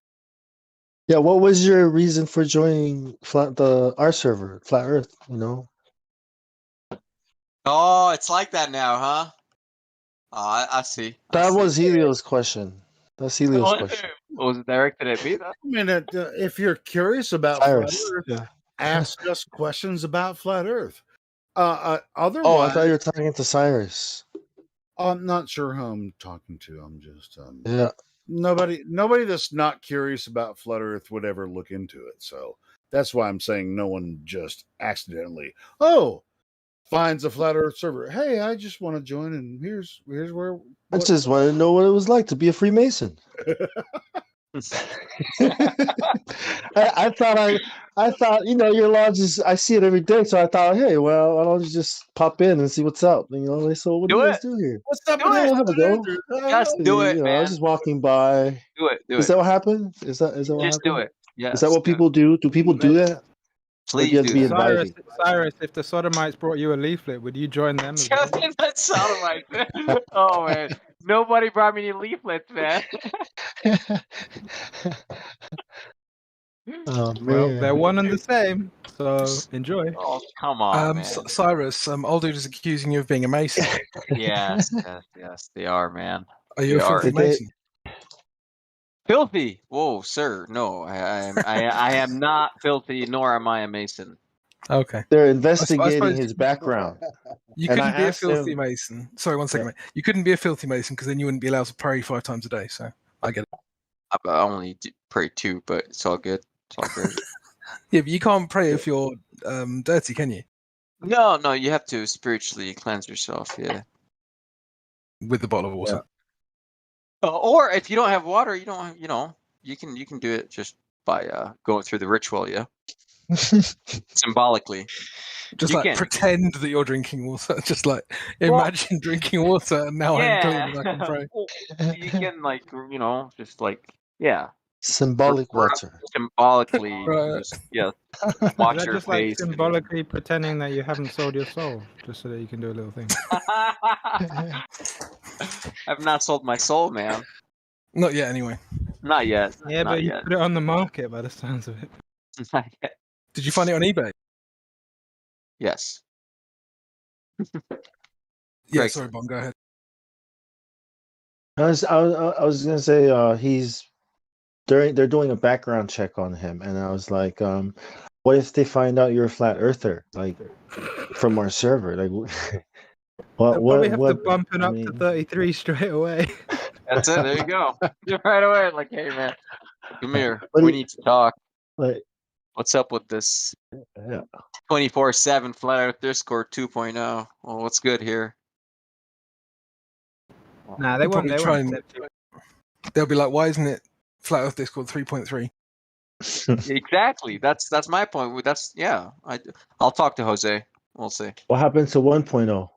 Yeah, what was your reason for joining our server, Flat Earth? You know, Oh, it's like that now, huh? Oh, I see. that was Helio's question. That's Helio's question. Was it directed at me though? I mean, if you're curious about Cyrus. Flat Earth, Yeah. ask us questions about Flat Earth. Oh, I Otherwise, thought you were talking to Cyrus. I'm not sure who I'm talking to. I'm just Yeah. nobody that's not curious about Flat Earth would ever look into it. So that's why I'm saying no one just accidentally finds a Flat Earth server. Hey, I just want to join, and here's where. I just wanted to know what it was like to be a Freemason. I thought, your lodge is. I see it every day, so I thought, hey, well, why don't you just pop in and see what's up? So what do you guys do here? What's up Do with it. this? Have a go. Just do it, I man. was just walking by. Do it. Do Is it. that what happened? Is that what Just do happened? it. Yes. Is that what people do? Do people do that? Or do Please you have to do be that. invited? Cyrus, if the Sodomites brought you a leaflet, would you join them as well? Just that sodomite. Oh man, nobody brought me any leaflets, man. Oh Well, man. they're one and the same, so enjoy. Oh come on, man. Cyrus, old dude is accusing you of being a mason. Yes, they are, man. Are you They a filthy Did they- mason? Filthy? Whoa, sir. No, I am not filthy, nor am I a mason. Okay. They're I investigating suppose his background. you And I couldn't be a asked filthy him- mason. Sorry, one second, mate. You couldn't be a filthy mason because then you wouldn't be allowed to pray 5 times a day. So I get it. I only pray 2, but it's all good. It's all good. Yeah, but you can't pray if you're dirty, can you? No, you have to spiritually cleanse yourself. Yeah. With the bottle of water. Or if you don't have water, you don't. You can do it just by going through the ritual. Yeah. Symbolically. Just You like can. pretend that you're drinking water. Just like imagine drinking water and now I'm clean and I can pray. You can just Symbolic water. symbolically Right. just Is watch that your just like face. symbolically pretending that you haven't sold your soul, just so that you can do a little thing? I've not sold my soul, man. Not yet, anyway. Not yet. Yeah, Not but you yet. put it on the market by the sounds of it. Not yet. Did you find it on eBay? Yes. Yeah, Greg. sorry, Bon, go ahead. I was gonna say they're doing a background check on him, and I was like, what if they find out you're a flat earther, like from our server? Like, They'll probably have to bump it up to 33 straight away. That's it. There you go. You're right away. Like, hey, man, come here. What do We you- need to talk. Like, What's up with this yeah. 24/7 Flat Earth Discord 2.0? Well, what's good here? Nah, they won't. Probably They try won't. and- They'll be like, why isn't it Flat Earth Discord 3.3? Exactly. That's my point. I'll talk to Jose. We'll see. What happened to 1.0?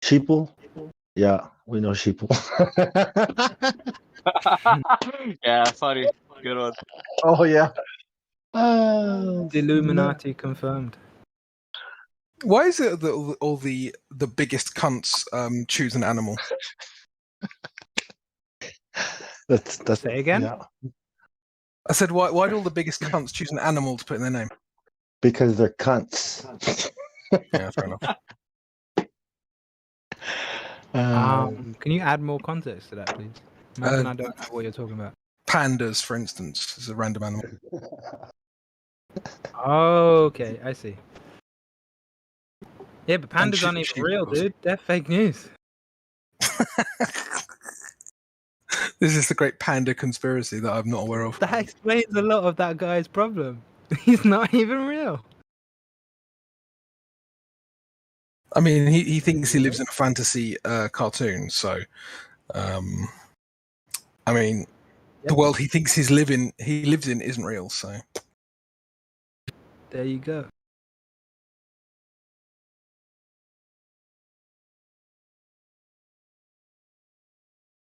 Sheeple? Yeah, we know Sheeple. Yeah, funny. Good one. Oh yeah. Oh, The Illuminati confirmed. Why is it that all the biggest cunts choose an animal? That's Say again? Yeah, I said, why do all the biggest cunts choose an animal to put in their name? because they're cunts. Yeah, fair enough. Can you add more context to that, please? Imagine I don't know what you're talking about. Pandas, for instance, is a random animal. Oh, okay, I see. Yeah, but And pandas aren't even sheep, of real, course. dude. They're fake news. This is the great panda conspiracy that I'm not aware of. That explains a lot of that guy's problem. He's not even real. I mean, he thinks he lives in a fantasy cartoon, so I mean, the world he thinks he lives in isn't real. So there you go.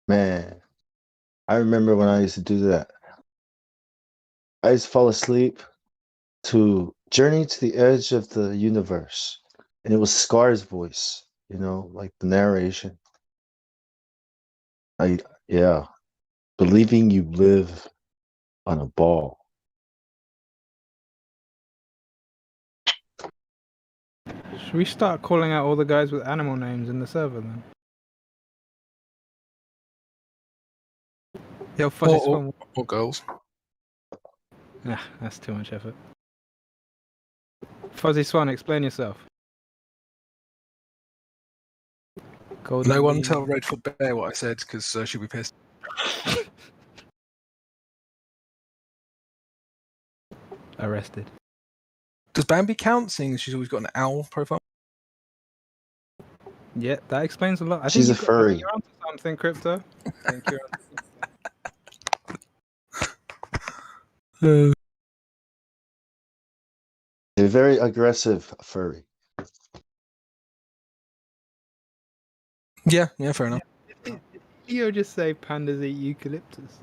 Man, I remember when I used to do that. I used to fall asleep to Journey to the Edge of the Universe. And it was Scar's voice, like the narration. Yeah, believing you live on a ball. Should we start calling out all the guys with animal names in the server then? Yo, Fuzzy Swan. Or girls. Nah, that's too much effort. Fuzzy Swan, explain yourself. Golden No one Bee. tell Redfoot Bear what I said because she'll be pissed. Arrested. Does Bambi count, seeing as she's always got an owl profile? Yeah, that explains a lot. I She's think a furry. You're onto something, Crypto. I think you're onto A very aggressive furry. Yeah, fair enough. Did Leo just say pandas eat eucalyptus?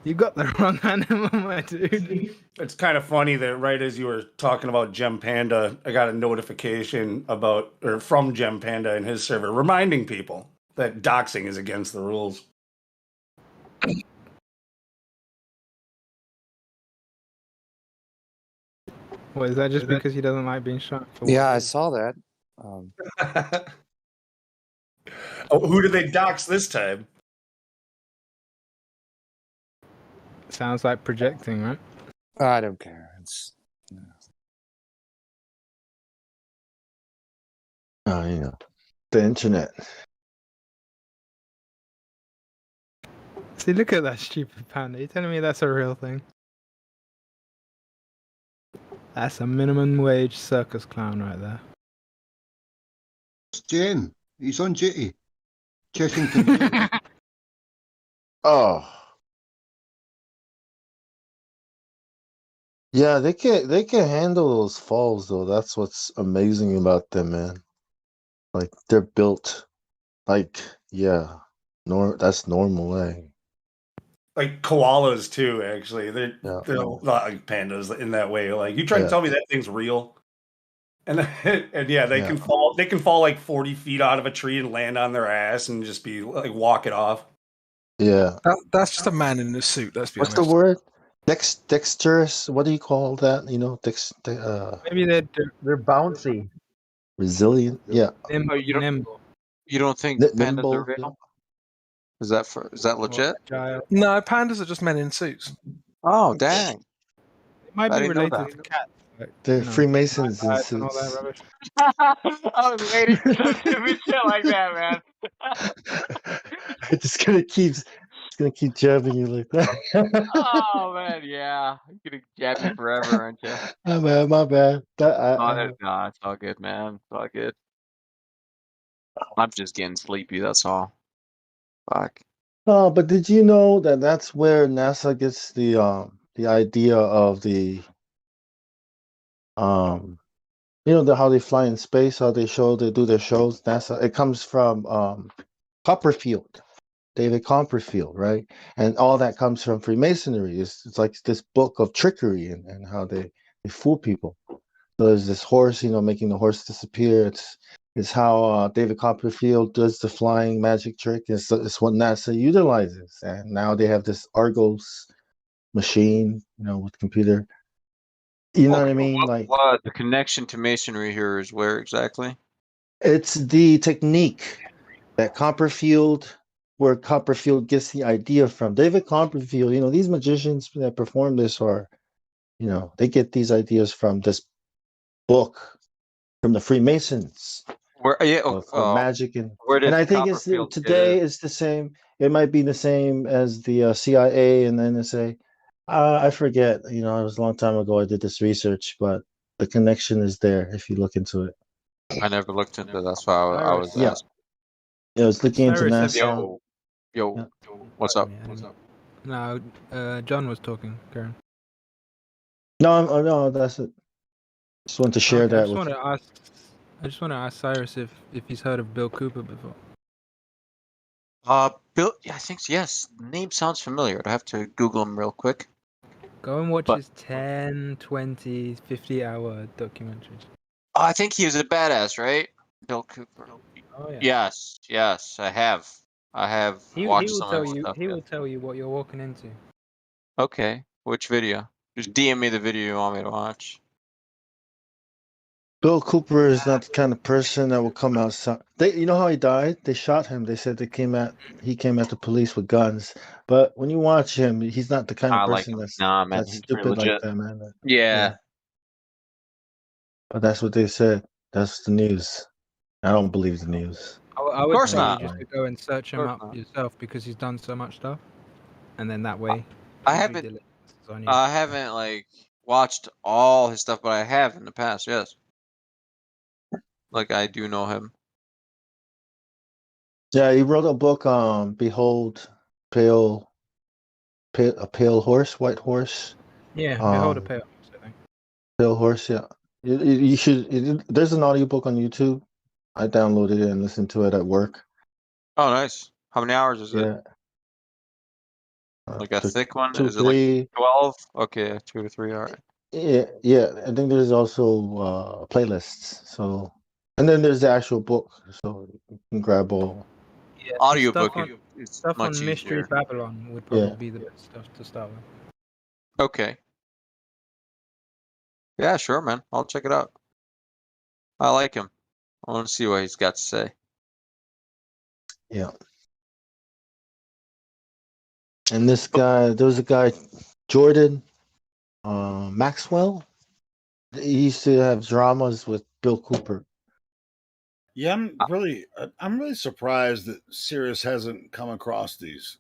You got the wrong animal, my dude. It's kind of funny that right as you were talking about Gem Panda, I got a notification from Gem Panda and his server reminding people that doxing is against the rules. What, is that just because he doesn't like being shot? Yeah, I saw that. Oh, who did they dox this time? Sounds like projecting, right? I don't care. It's The internet. See, look at that stupid panda. You telling me that's a real thing? That's a minimum wage circus clown right there. It's Jen. He's on duty. Chessington duty. Oh. Yeah, they can handle those falls though. That's what's amazing about them, man. Like they're built like that's normal, eh? Like koalas too, actually. They're not like pandas in that way. Like you try to tell me that thing's real. And they can fall like 40 feet out of a tree and land on their ass and just be like walk it off. Yeah. That's just a man in a suit, let's be What's honest. the word? Dexterous. What do you call that? Maybe they're bouncy. Resilient. Yeah. Oh, Nimble. You don't think pandas nimble, are real? Is that legit? No, pandas are just men in suits. Oh, dang. It might I be didn't know related that. to cats. Like, They're Freemasons in and all that suits. rubbish. I was waiting for some stupid shit like that, man. I'm just gonna keep jabbing you like that. Oh man, yeah. I'm gonna jab you forever, aren't you? My bad. No, it's all good, man. It's all good. I'm just getting sleepy, that's all. Fuck. Oh, but did you know that that's where NASA gets the idea of the how they fly in space, how they do their shows. NASA, it comes from Copperfield, David Copperfield, right? And all that comes from Freemasonry. It's like this book of trickery and how they fool people. So there's this horse, making the horse disappear. It's how David Copperfield does the flying magic trick. It's what NASA utilizes, and now they have this Argos machine, with computer. You know what I mean? Like What the connection to masonry here is where exactly? it's the technique that Copperfield where Copperfield gets the idea from. David Copperfield, these magicians that perform this are, they get these ideas from this book from the Freemasons Where for magic where and did I think it's Copperfield get today it? it's the same. It might be the same as the CIA and the NSA. I forget. It was a long time ago. I did this research, but the connection is there if you look into it. I never looked into. That's why I was Yeah. asking. Yeah, I was looking into Cyrus, have you- NASA. Yo, what's up? No, John was talking, Karen. No, that's it. Just want to share Okay, I that just with want you. to ask. I just want to ask Cyrus if he's heard of Bill Cooper before. Bill. Yeah, I think so, yes. The name sounds familiar. I'd have to Google him real quick. Go and watch But- his 10, 20, 50-hour documentaries. I think he was a badass, right? Bill Cooper. Oh yeah. Yes, I have. I have He watched will some tell of his you. stuff. He will tell you what you're walking into. Okay, which video? Just DM me the video you want me to watch. Bill Cooper is not the kind of person that will come outside. You know how he died? They shot him. They said he came at the police with guns. But when you watch him, he's not the kind of I like person him. that's Nah, man, he's pretty stupid like legit. that, man. Yeah. But that's what they said. That's the news. I don't believe the news. I would course tell not. you just to go and search him Course up not. yourself because he's done so much stuff, and then that way. I due haven't. diligence is on you. I haven't like watched all his stuff, but I have in the past. Yes. Like I do know him. Yeah, he wrote a book, Behold, a pale horse, white horse. Yeah, behold a Um, pale. I think. Pale horse, yeah. You should. There's an audiobook on YouTube. I downloaded it and listened to it at work. Oh, nice. How many hours is it? Yeah. Like a Two- thick one? two, Is it like three. 12? Okay, 2 to 3 hours. Yeah. I think there's also playlists. So, and then there's the actual book. So you can grab all. Yeah, the Audiobook stuff on, is stuff much on Mystery easier. Babylon would Yeah. probably be the best stuff to start with. Okay. Yeah, sure, man. I'll check it out. I like him. I want to see what he's got to say. Yeah. And this guy, there was a guy, Jordan Maxwell. He used to have dramas with Bill Cooper. Yeah, I'm really surprised that Sirius hasn't come across these.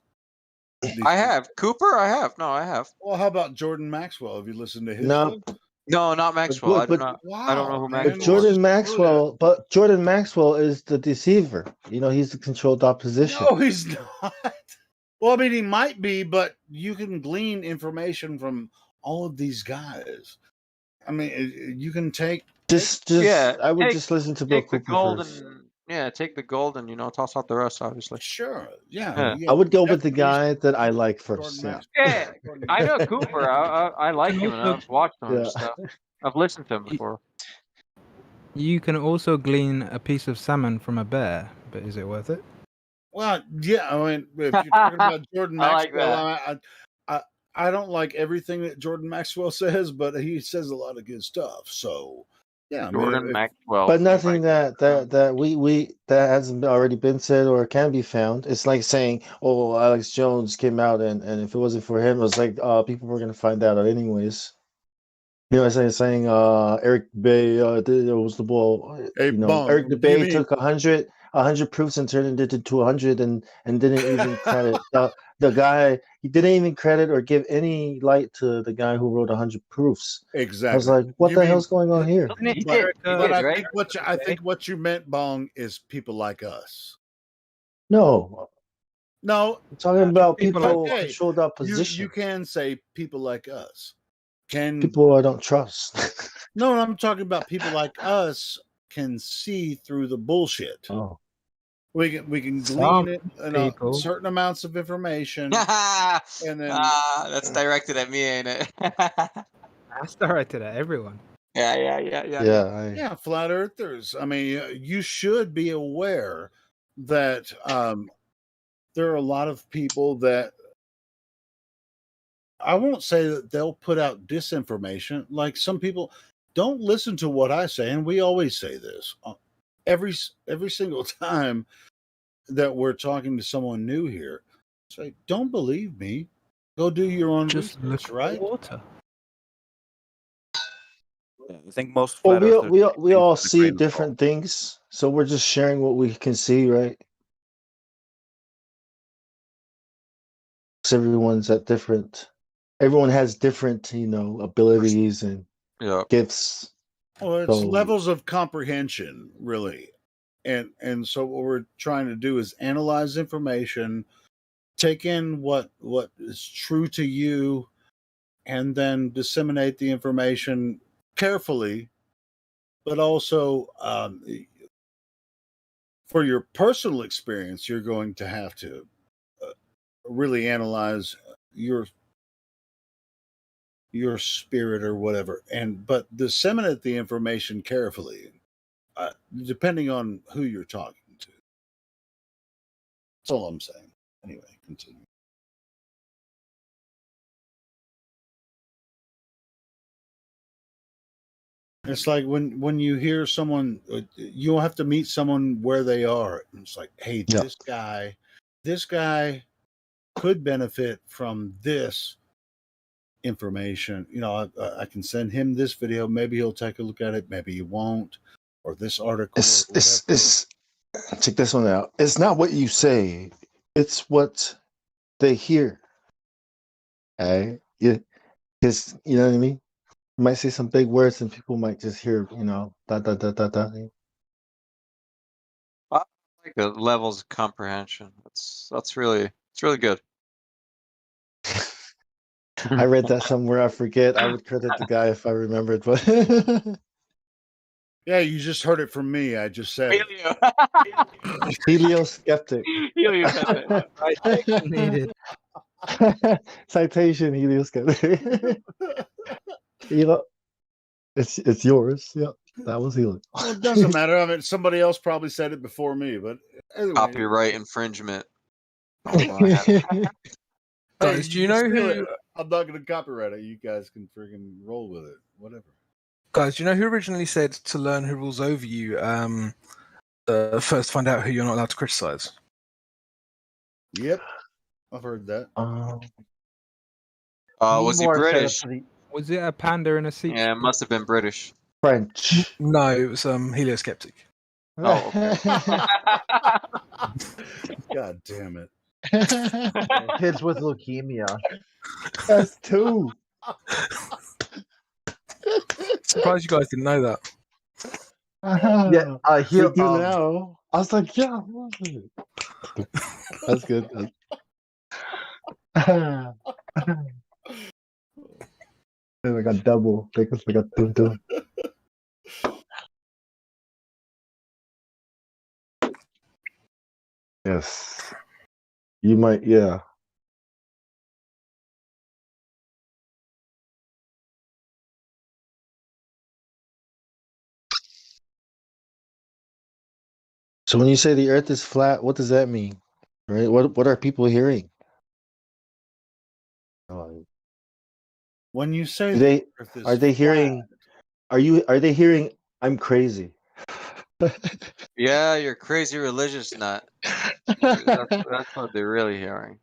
I have. Cooper? I have. No, I have. Well, how about Jordan Maxwell? Have you listened to his No, stuff? No, not Maxwell. I do not. I don't know who man, Maxwell is. But Jordan Maxwell is the deceiver. He's the controlled opposition. No, he's not. Well, I mean, he might be, but you can glean information from all of these guys. I mean, you can take. Yeah, I would just listen to Bill take the Cooper gold first. and take the gold and toss out the rest, obviously. Sure. Yeah. I would go with the guy that I like first. Yeah. Yeah, I know Cooper. I like him and I've watched him and Yeah. stuff. I've listened to him before. You can also glean a piece of salmon from a bear, but is it worth it? Well, yeah. I mean, if you're talking about Jordan I like Maxwell, I don't like everything that Jordan Maxwell says, but he says a lot of good stuff. So, yeah. I mean, Jordan Maxwell. But nothing that hasn't already been said or can be found. It's like saying, "Oh, Alex Jones came out, and if it wasn't for him, it was like people were gonna find that out anyways." Saying Eric Bay was the ball. Hey, Bong, Eric you Bay mean- took 100 proofs and turned it into 200 and didn't even credit the guy. He didn't even credit or give any light to the guy who wrote 100 proofs. Exactly. I was like, what You the mean- hell's going on here? But I think what you meant, Bong, is people like us. No, No, I'm talking about people okay, controlled opposition. You can say people like us. People I don't trust. No, I'm talking about people like us can see through the bullshit. Oh. We can Some glean it people. certain amounts of information, and then That's directed at me, ain't it? That's directed at everyone. Yeah, flat earthers. I mean, you should be aware that there are a lot of people that I won't say that they'll put out disinformation. Like some people don't listen to what I say, and we always say this every single time. that we're talking to someone new here. Say, don't believe me. Go do your own Just research, look at right? the water. I think most Well, flat earthers we take all things with a see grain of salt. different things, so we're just sharing what we can see, right? 'Cause everyone's at different. Everyone has different, abilities and gifts. Well, it's So levels of comprehension, really. And so what we're trying to do is analyze information, take in what is true to you, and then disseminate the information carefully, but also for your personal experience, you're going to have to really analyze your spirit or whatever, but disseminate the information carefully, depending on who you're talking to. That's all I'm saying. Anyway, continue. It's like when you hear someone, you'll have to meet someone where they are. And it's like, hey, Yeah. this guy could benefit from this information. I can send him this video. Maybe he'll take a look at it. Maybe he won't. Or this article. it's check this one out. It's not what you say; it's what they hear. Okay? Yeah, because you know what I mean. You might say some big words, and people might just hear, da da da da da. I like the levels of comprehension. It's really good. I read that somewhere. I forget. I would credit the guy if I remembered, but Yeah, you just heard it from me. I just said it. Helio skeptic. Helio skeptic. Citation needed. Citation Helio skeptic. It's yours. Yep, that was Helio. Well, it doesn't matter. I mean, somebody else probably said it before me, but anyway. Copyright infringement. Guys, do you know who? I'm not going to copyright it. You guys can friggin' roll with it. Whatever. Guys, do you know who originally said to learn who rules over you? First find out who you're not allowed to criticize. Yep, I've heard that. Was he Nimor said it British? for the- Was it a panda in a seat? Yeah, it must have been British. French. No, it was Helio skeptic. Oh, okay. God damn it. Kids with leukemia. That's two. Surprised you guys didn't know that. Yeah, We do now. I was like, yeah. That's good. I got double because we got two. Yes. You might, yeah. So when you say the earth is flat, what does that mean? Right? What are people hearing? When you say Do they the earth is are they hearing are they hearing I'm crazy? Yeah, you're crazy religious nut. That's what they're really hearing.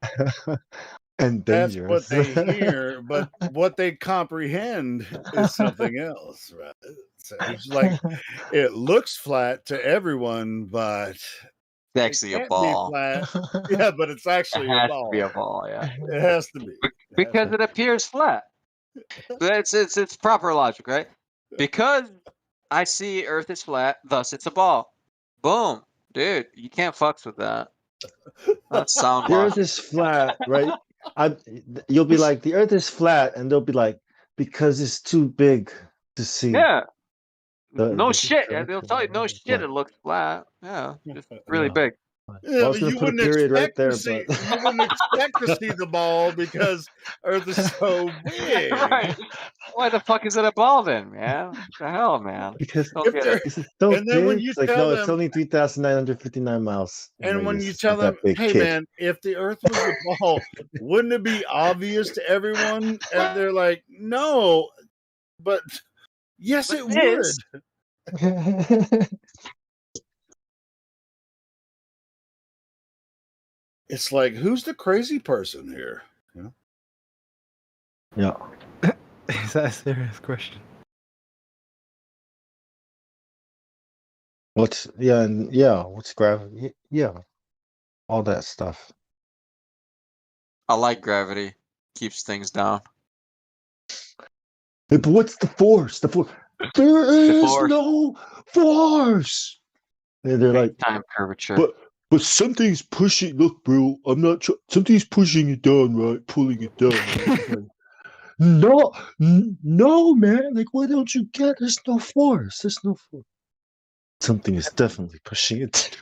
And That's what dangerous. they hear, but what they comprehend is something else, right? So it's like it looks flat to everyone, but It's actually a can't ball. be flat. Yeah, but it's actually It a has ball. to be a ball, yeah. It has to be. Because it appears flat. It's proper logic, right? Because I see Earth is flat, thus it's a ball. Boom, dude, you can't fucks with that. That's sound The earth logic. is flat, right? You'll be like, the earth is flat, and they'll be like, because it's too big to see. Yeah. The- No the shit. structure They'll tell you no is shit. flat. It looks flat. Yeah, just really Yeah. big. Yeah, I was but gonna you put a wouldn't period right expect there, to see. but You wouldn't expect to see the ball because Earth is so big. Right. Why the fuck is it a ball then, man? What the hell, man? because Don't If get they're it. this is so and then when big. you It's like, tell no, it's them, only 3,959 miles in and when radius. you It's tell not them, that big, hey kid. man, if the Earth was a ball, wouldn't it be obvious to everyone? And they're like, no, but yes, But it it would. is. it's like, who's the crazy person here? You know? Yeah. Is that a serious question? What's what's gravity? Yeah, all that stuff. I like gravity. Keeps things down. Hey, but what's the force? There is no force. And they're like, time curvature. but something's pushing. Look, bro, I'm not. Something's pushing it down, right? Pulling it down. Right? Like, no, man. Like, why don't you get? There's no force. There's no force. Something is definitely pushing it.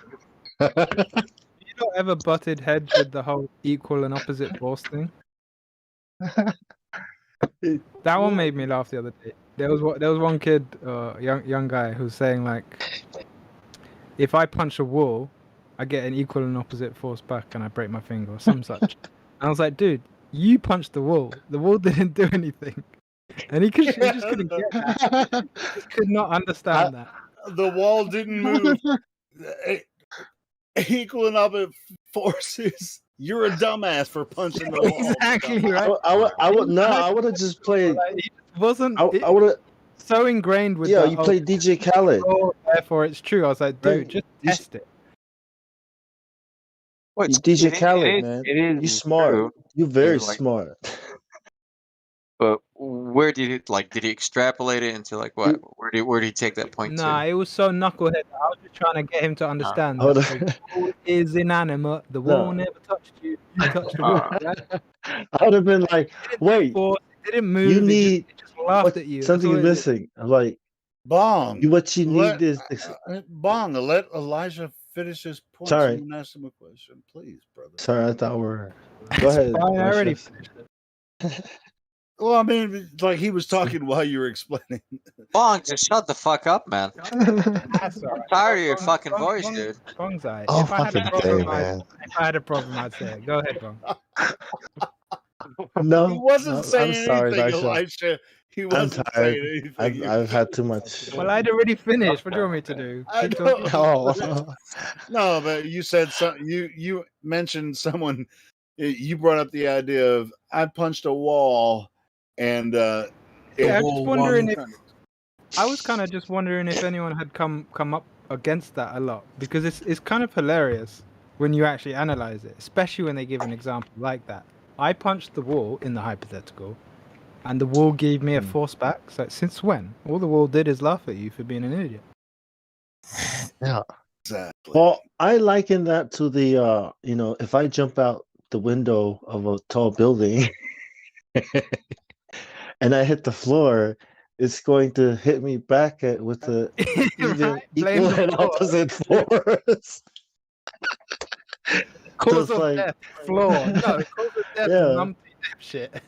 You not ever butted heads with the whole equal and opposite force thing? That one made me laugh the other day. There was one kid, young guy, who's saying like, if I punch a wall, I get an equal and opposite force back, and I break my finger or some such. And I was like, dude, you punched the wall. The wall didn't do anything, and he just couldn't get that. He just could not understand that. The wall didn't move. Equal and opposite forces. You're a dumbass for punching the wall. Exactly right. I would have just played. It wasn't. I would have so ingrained with. Yeah, you played DJ Khaled. Therefore, it's true. I was like, dude, Right. just test it. You DJ Khaled, man. It is You smart. true. You very Like- smart. But where did it did he extrapolate it into like what? Where did he take that point Nah, to? it was so knucklehead. I was just trying to get him to understand Hold that the wall is inanimate. The wall never touched you. You touched the wall. Right? I would have been like, wait, It didn't move. you need it just laughed at you. something That's is all it missing. I'm like, Bong. what you need Let, is Bong, let Elijah finish his point. Sorry. So you can ask him a question, please, brother. sorry, I thought we were. Go ahead. fine, I already Marshall. Well, I mean, like he was talking while you were explaining. Bong, just shut the fuck up, man. That's all I'm right. tired of your fucking voice, dude. Bonsai. Oh, If I had a fucking problem, day, man. if I had a problem, I'd say it. Go ahead, Bong. No, He wasn't no, saying I'm sorry, anything, Marshall. Elijah. He I'm wasn't tired. saying anything. I've had too much. Well, I'd already finished. What do you want me to do? I Keep know. talking? Oh, No, but you said you mentioned someone. You brought up the idea of I punched a wall, and Yeah, I'm just wondering if I was kind of just wondering if anyone had come up against that a lot, because it's kind of hilarious when you actually analyze it, especially when they give an example like that. I punched the wall in the hypothetical, and the wall gave me a force back. So since when? All the wall did is laugh at you for being an idiot. yeah. Exactly. Well, I liken that to the if I jump out the window of a tall building and I hit the floor, it's going to hit me back with the even Blame equal the and floor. opposite force. Cause Just of like- death, floor. No, cause of death, Yeah. numpty shit.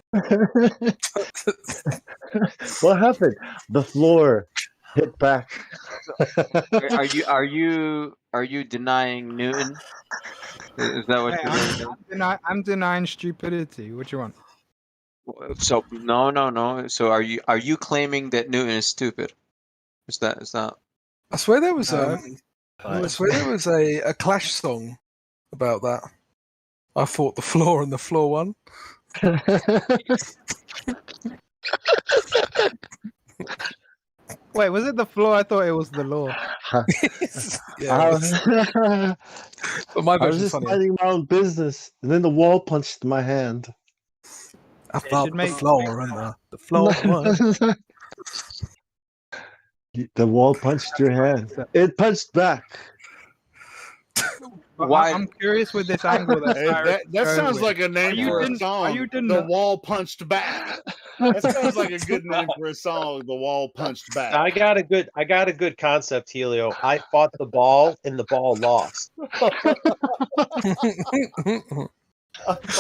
What happened? The floor hit back. Are you denying Newton? Is that what Hey, you're doing? I'm denying stupidity. What you want? So no. So are you claiming that Newton is stupid? Is that I swear there was Right. a Clash song about that. I fought the floor and the floor won. Wait, was it the floor? I thought it was the law. Yeah, I it was, was- but my I was version's just funnier. minding my own business, and then the wall punched my hand. I fought should the make- floor and the floor won. The wall punched your hand. It punched back. But Why- I'm curious with this angle that Hey, Cyrus that is going sounds with. like a name you for a didn't- song. are you didn't The know- wall punched back. That sounds like a good name for a song. The wall punched back. I got a good concept, Helio. I fought the ball and the ball lost.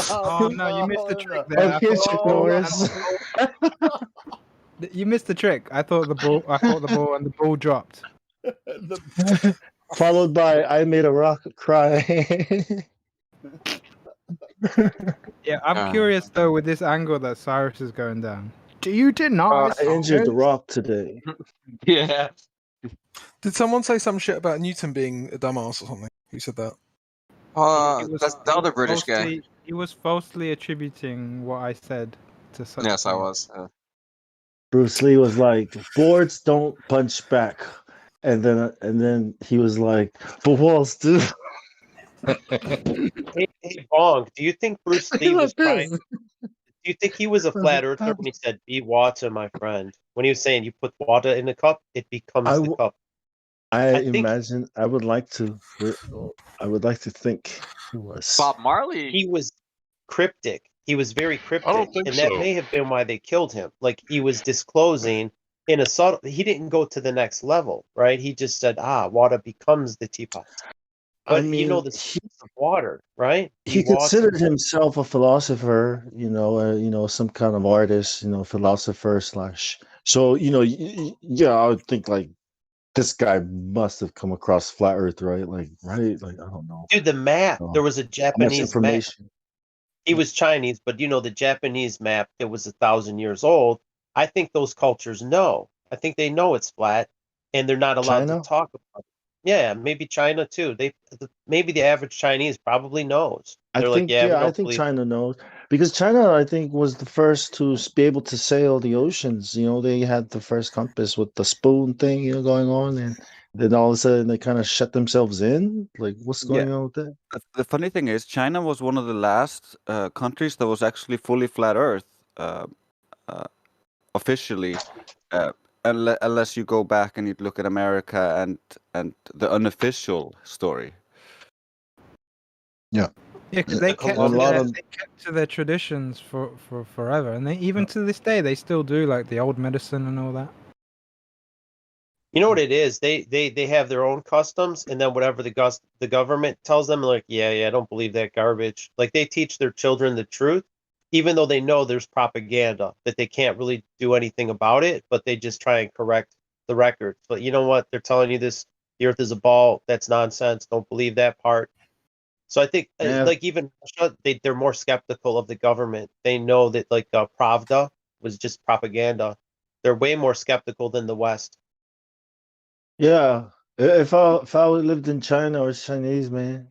Oh no, you missed the trick there. Okay, Chuck Norris. You missed the trick. I thought the ball and the ball dropped. Followed by I made a rock cry. Yeah, I'm curious though with this angle that Cyrus is going down. Do you deny? I injured the rock today. Yeah. Did someone say some shit about Newton being a dumbass or something? Who said that? That's the other British guy. He was falsely attributing what I said to such. Yes, I things. was. Bruce Lee was like, boards don't punch back, and then he was like, but walls do. Hey, Bong, do you think Bruce Lee was trying? Do you think he was a flat earther when he said, "Be water, my friend"? When he was saying, "You put water in the cup, it becomes the cup." I think imagine. I would like to. I would like to think he was. Bob Marley. He was cryptic. He was very cryptic, think and that so. may have been why they killed him. Like he was disclosing in a subtle. He didn't go to the next level, right? He just said, "Water becomes the teapot." But you know the secrets of water, right? He Water. considered himself a philosopher, some kind of artist, philosopher slash. So, yeah, I would think like this guy must have come across flat Earth, right? Like, right? Like, I don't know. Dude, the map. There was a How much Japanese map. information? He was Chinese, but the Japanese map that was 1,000 years old. I think those cultures know. I think they know it's flat, and they're not allowed China? to talk about it. Yeah, maybe China too. Maybe the average Chinese probably knows. They're like, yeah, we I don't think believe. China knows because China, I think, was the first to be able to sail the oceans. They had the first compass with the spoon thing, going on, and then all of a sudden they kind of shut themselves in. Like, what's going on with that? The funny thing is, China was one of the last countries that was actually fully flat Earth, officially, unless you go back and you look at America and the unofficial story. Yeah. Yeah, because they kept to their traditions for forever, and even to this day they still do like the old medicine and all that. You know what it is? They have their own customs, and then whatever the government tells them, like, yeah, I don't believe that garbage. Like they teach their children the truth, even though they know there's propaganda that they can't really do anything about it, but they just try and correct the record. But you know what? They're telling you this: the Earth is a ball. That's nonsense. Don't believe that part. So I think, like even Russia, they're more skeptical of the government. They know that like Pravda was just propaganda. They're way more skeptical than the West. Yeah, if I lived in China or Chinese, man,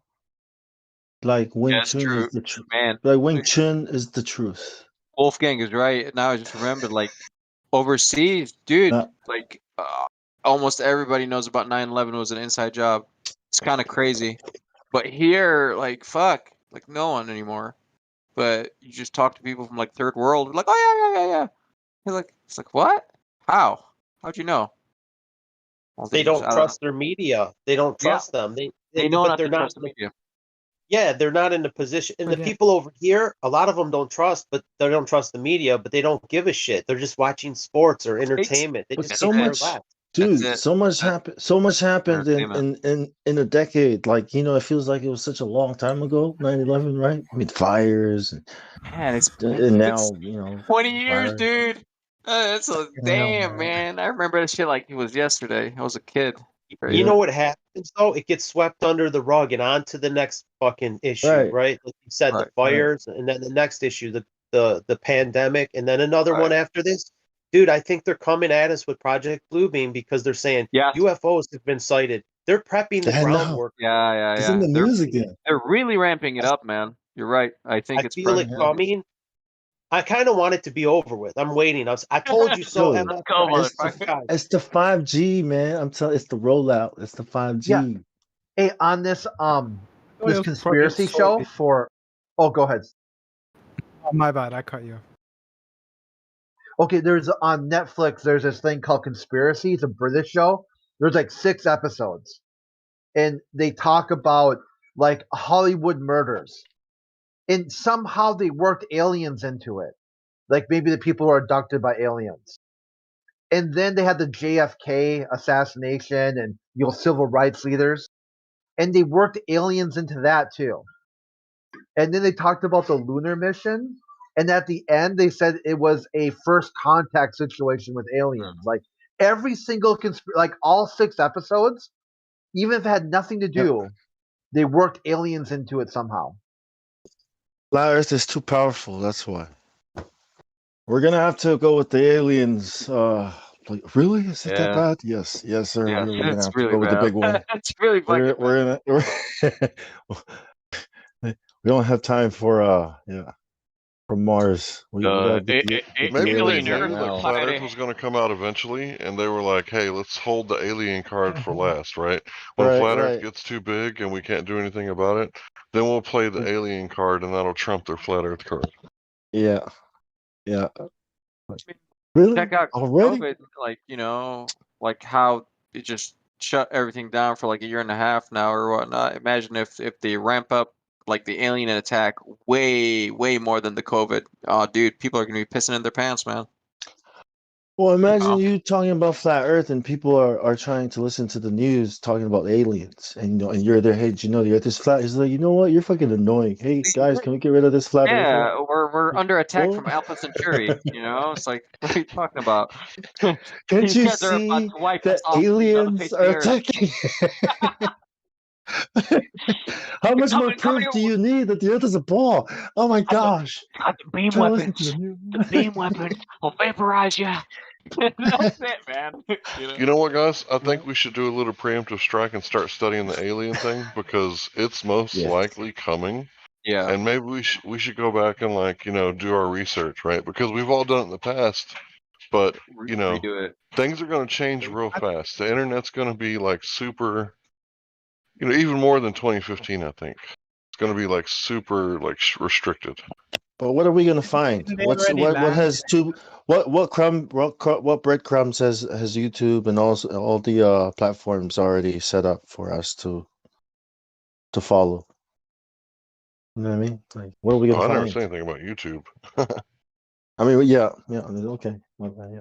like Wing That's Chun true, is the truth. man. Like Wing Chun is the truth. Wolfgang is right. Now I just remembered, like overseas, dude, like almost everybody knows about 9/11 was an inside job. It's kind of crazy, but here, like fuck, like no one anymore. But you just talk to people from like third world, like, oh yeah. You're like, it's like what? How? How'd you know? Well, They just, don't I don't trust their media. They don't trust them. They know but not they're to not. trust the media. Yeah, they're not in the position. And the Yeah. people over here, a lot of them don't trust, but they don't trust the media, but they don't give a shit. They're just watching sports or entertainment. They But just so sit there much, and laugh. dude, so much happened. So much happened in a decade. Like it feels like it was such a long time ago. 9/11, right? I mean, fires Man, it's now 20 years, virus. dude. That's a damn, man. I remember that shit like it was yesterday. I was a kid. You know what happens though? It gets swept under the rug and on to the next fucking issue, right? Like you said, the fires, and then the next issue, the pandemic, and then another one after this. Dude, I think they're coming at us with Project Bluebeam because they're saying UFOs have been sighted. They're prepping the groundwork. Yeah. It's in the They're, news again. They're really ramping it up, man. You're right. I think it's feel it coming. I kind of want it to be over with. I'm waiting. I told you so, Dude, Emma. it's the 5G, man. I'm telling. It's the rollout. It's the 5G. Yeah. Hey, on this this conspiracy show for. Oh, go ahead. Oh, my bad. I cut you off. Okay, there's on Netflix. There's this thing called Conspiracy. It's a British show. There's like 6 episodes, and they talk about like Hollywood murders, and somehow they worked aliens into it. Like maybe the people were abducted by aliens, and then they had the JFK assassination and civil rights leaders, and they worked aliens into that too. And then they talked about the lunar mission. And at the end, they said it was a first contact situation with aliens. Like every single like all 6 episodes, even if it had nothing to do, they worked aliens into it somehow. Flat Earth is too powerful. That's why. We're gonna have to go with the aliens. Like, really? Is it that bad? Yes, sir. Yeah, We're gonna it's have really to go with the bad. big one. It's really fucking bad. We're We don't have time for for Mars. We gotta get the Maybe they aliens knew right that now. Flat Earth was going to come out eventually, and they were like, "Hey, let's hold the alien card for last, right? When Right, Flat Earth right. gets too big and we can't do anything about it, then we'll play the alien card, and that'll trump their Flat Earth card." Yeah, yeah. Really? Check out Already? COVID, like, you know, like how it just shut everything down for like a year and a half now or whatnot. Imagine if they ramp up like the alien attack way more than the COVID. Oh, dude, people are gonna be pissing in their pants, man. Well, imagine you talking about flat Earth and people are trying to listen to the news talking about aliens, and and you're there. Hey, did you know the Earth is flat? He's like, you know what? You're fucking annoying. Hey guys, can we get rid of this flat Earth? Yeah, we're under attack Well- from Alpha Centauri. You know, it's like, what are you talking about? Can't These you guys are about see to wipe that us off the aliens face of are the earth. attacking? How much more proof do you need that the Earth is a ball? Oh my gosh! Got the beam Try to listen weapons. to the news. The beam weapons will vaporize you. That's it, man. You know what, guys? I think we should do a little preemptive strike and start studying the alien thing because it's most likely coming. Yeah. And maybe we should go back and do our research, right? Because we've all done it in the past, but redo it. things are going to change real fast. The internet's going to be like super, even more than 2015. I think it's going to be like super restricted. But what are we gonna find? They What already has what breadcrumbs has YouTube and all the platforms already set up for us to follow? You know what I mean? Like, what are we gonna I never find? said anything about YouTube. I mean, yeah, okay. Yeah.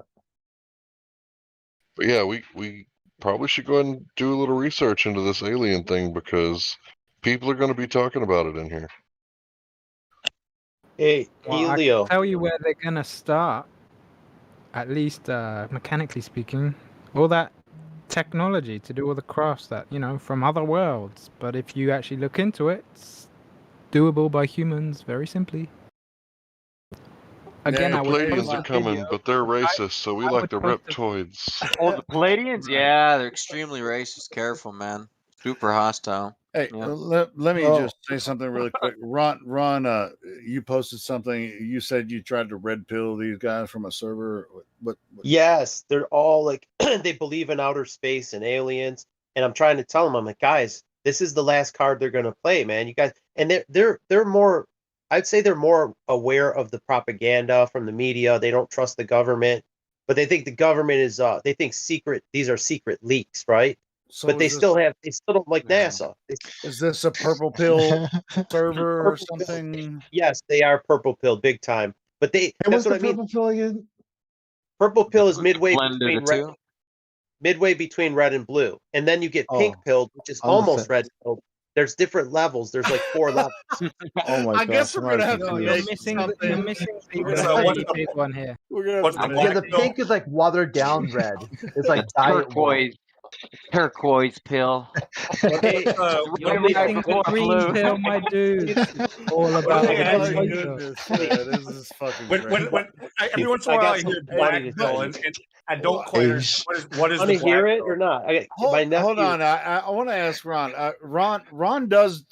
But yeah, we probably should go ahead and do a little research into this alien thing because people are going to be talking about it in here. Hey, Well, I Elio. can tell you where they're gonna start. At least mechanically speaking, all that technology to do all the crafts that from other worlds. But if you actually look into it, it's doable by humans very simply. Again, The I would Palladians post are a coming, video. but they're racist, so we I like would the post a- reptoids. Oh, the Palladians? Yeah, they're extremely racist. Careful, man. Super hostile. Hey, Yeah. let me Well- just say something really quick. Ron, you posted something. You said you tried to red pill these guys from a server. What? Yes, they're all like they believe in outer space and aliens, and I'm trying to tell them, I'm like, guys, this is the last card they're gonna play, man. You guys, and they're more, I'd say they're more aware of the propaganda from the media. They don't trust the government, but they think the government is they think these are secret leaks, right? So but they is still this- don't like NASA. Is this a purple pill server or Purple pill. something? Yes, they are purple pill big time. But Hey, that's what's what the I mean. purple pill again? Purple pill is midway blend of between the red, two? midway between red and blue, and then you get pink Oh, pilled, which is on the almost fence. red pilled. There's different levels. There's like 4 levels. Oh my I guess gosh, we're I'm gonna already have to confused. You're make missing something. you're missing the So what's really the- big one here. We're gonna have What's to the make- Yeah, black the pill? pink is like watered down red. It's like diet water. Turquoise pill. Hey, You're they- missing the green pill, my dude. All What about do they the have? My green pill. goodness, man, this is fucking When great. every once in a I while got I hear something funny to black tell pill, you. and I don't quite Hey, understand what is Want the to black hear it pill. or not? my Hold nephew. on, I want to ask Ron. Ron does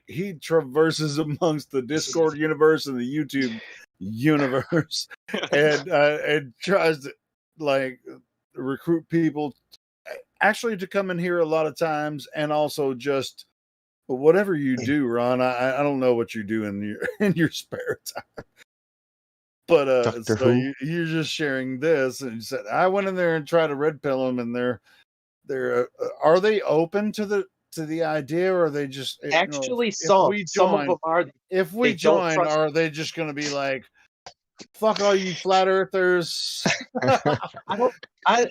he traverses amongst the Discord universe and the YouTube universe, and tries to recruit people actually to come in here a lot of times, and also just whatever you do, Ron. I don't know what you do in your in your spare time. But Doctor so Who? you're just sharing this, and you said I went in there and tried to red pill them, and they're are they open to the idea, or are they just Actually, if some we of join, them are. if we they don't join, trust- are they just going to be like, fuck all you flat earthers?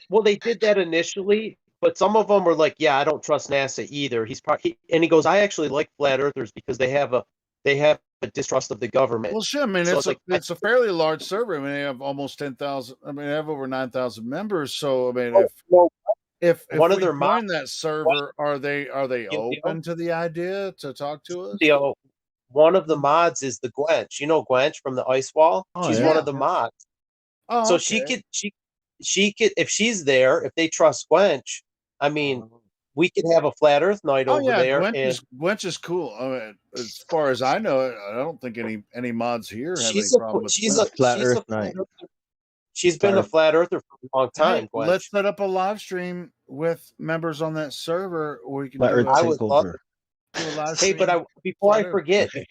Well, they did that initially, but some of them were like, "Yeah, I don't trust NASA either." And he goes, "I actually like flat earthers because they have a distrust of the government." Well, shit. I mean, So it's a fairly large server. I mean, they have almost 10,000. I mean, they have over 9,000 members. So, I mean, if one of we their join that server, are they open to the idea to talk to us? One of the mods is the Gwench. You know Gwench from the Ice Wall? Oh, She's yeah. one of the mods. Oh, So okay. she could if she's there, if they trust Gwench, I mean, we could have a flat Earth night Oh over yeah, there, and Gwench is cool. I mean, as far as I know, I don't think any mods here have any she's a problem with she's Gwench. a she's a flat earther. She's been a flat earther for a long time. Hey, Gwen. let's set up a live stream with members on that server. We can Flat do Earth I would love takeover. it. do a live Hey, but stream. before I Flat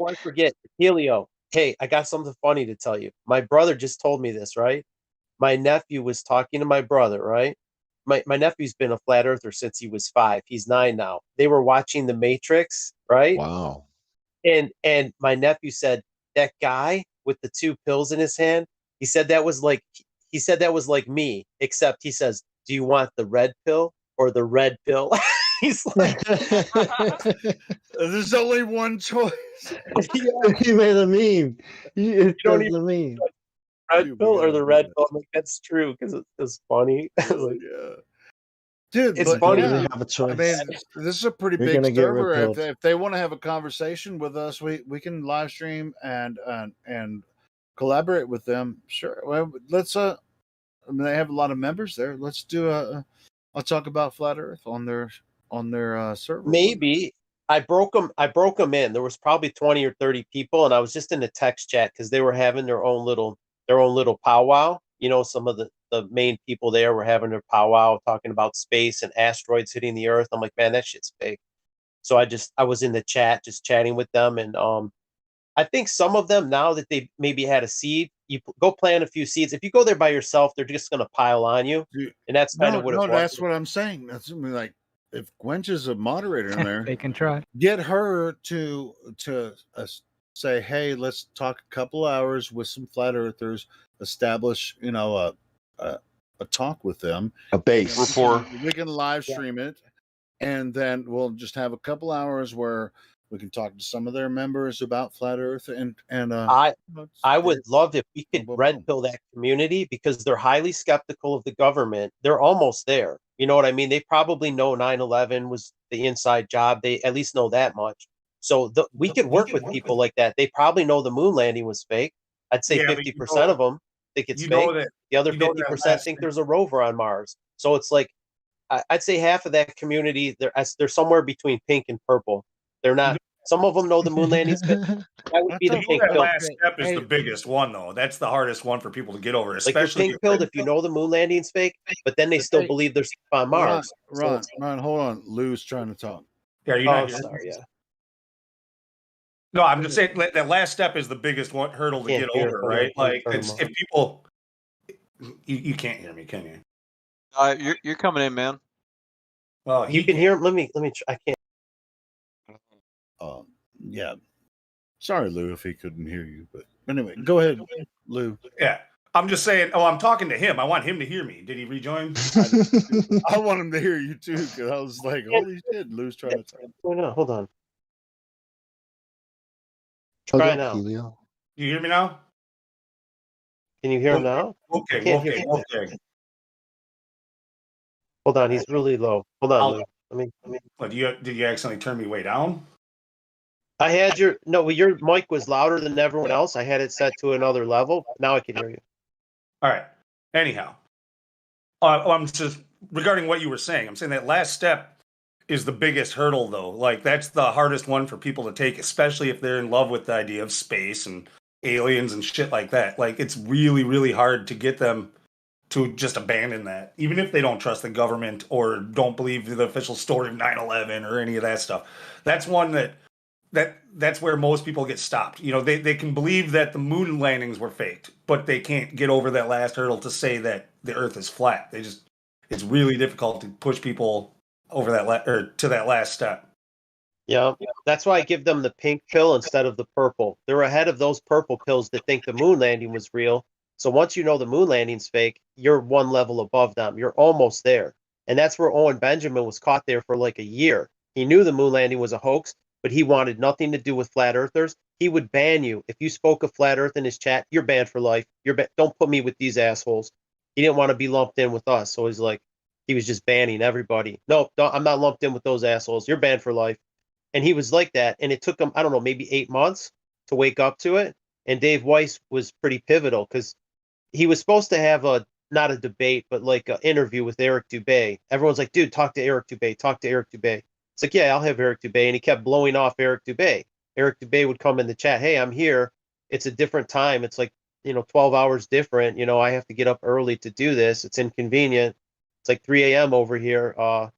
Earth. forget, Helio. Hey, I got something funny to tell you. My brother just told me this, right? My nephew was talking to my brother, right? My nephew's been a flat earther since he was 5. He's 9 now. They were watching The Matrix, right? Wow. And my nephew said that guy with the 2 pills in his hand, he said that was like me, except he says, "Do you want the red pill or the red pill?" He's like, There's only one choice. He made a meme. It don't does even the meme. red pill or the red pill. I'm like, that's true because it's funny. Like, Yeah. Dude, it's but funny. Really yeah, have a choice. I mean, this is a pretty You're big gonna get server. If repelled. they, if they want to have a conversation with us, we can live stream and collaborate with them. Sure. Well, let's I mean, they have a lot of members there. Let's do I'll talk about flat Earth on their server. Maybe I broke them in. There was probably 20 or 30 people, and I was just in the text chat because they were having their own little powwow. You know, some of the main people there were having their powwow talking about space and asteroids hitting the Earth. I'm like, man, that shit's fake. So I was in the chat just chatting with them, and I think some of them, now that they maybe had a seed, you go plant a few seeds. If you go there by yourself, they're just going to pile on you, and that's kind of what it was. That's what I'm saying. That's I mean, like if Gwench is a moderator in there, They can try. get her to say, hey, let's talk a couple hours with some flat earthers, establish a talk with them, a base rapport. We can live stream it, and then we'll just have a couple hours where we can talk to some of their members about flat Earth and I would love if we could red pill that community because they're highly skeptical of the government. They're almost there. You know what I mean? They probably know 9/11 was the inside job. They at least know that much. So we could work with people like that. They probably know the moon landing was fake. I'd say 50% of them think it's fake. The other 50% think there's a rover on Mars. So it's like I'd say half of that community they're somewhere between pink and purple. They're not. Some of them know the moon landing's fake. That would be the pink That pill. last step is the biggest one, though. That's the hardest one for people to get over, Like especially you're pink pilled if you know the moon landing's fake, but then they still believe there's stuff on Mars. Ron, hold on. Lou's trying to talk. Yeah, you're not. Sorry, yeah. No, I'm just saying that last step is the biggest one hurdle to get over, right? Like, it's if people, you can't hear me, can you? You're coming in, man. Well, you can hear him. Let me. I can't. Yeah. Sorry, Lou, if he couldn't hear you, but anyway, go ahead, Lou. Yeah, I'm just saying. Oh, I'm talking to him. I want him to hear me. Did he rejoin? I want him to hear you too, because I was like, "Holy shit, Lou's trying to talk." Hold on. Try now. You hear me now? Can you hear him now? Okay. Hold on, he's really low. Hold on, Lou. Let me. But did you accidentally turn me way down? I had your mic was louder than everyone else. I had it set to another level. Now I can hear you. All right. Anyhow, I'm just regarding what you were saying. I'm saying that last step is the biggest hurdle, though. Like that's the hardest one for people to take, especially if they're in love with the idea of space and aliens and shit like that. Like it's really, really hard to get them to just abandon that, even if they don't trust the government or don't believe the official story of 9/11 or any of that stuff. That's one that's where most people get stopped. You know, they can believe that the moon landings were faked, but they can't get over that last hurdle to say that the Earth is flat. It's really difficult to push people over that to that last step. Yeah, that's why I give them the pink pill instead of the purple. They're ahead of those purple pills that think the moon landing was real. So once you know the moon landing's fake, you're one level above them. You're almost there. And that's where Owen Benjamin was caught there for like a year. He knew the moon landing was a hoax, but he wanted nothing to do with flat earthers. He would ban you. If you spoke of flat earth in his chat, you're banned for life. Don't put me with these assholes. He didn't want to be lumped in with us. So he was just banning everybody. No, I'm not lumped in with those assholes. You're banned for life. And he was like that. And it took him, I don't know, maybe 8 months to wake up to it. And Dave Weiss was pretty pivotal because he was supposed to have a not a debate, but like an interview with Eric Dubay. Everyone's like, dude, talk to Eric Dubay, talk to Eric Dubay. It's like, yeah, I'll have Eric Dubay. And he kept blowing off Eric Dubay. Eric Dubay would come in the chat, hey, I'm here. It's a different time. It's like, 12 hours different. I have to get up early to do this. It's inconvenient. It's like 3 a.m. over here. And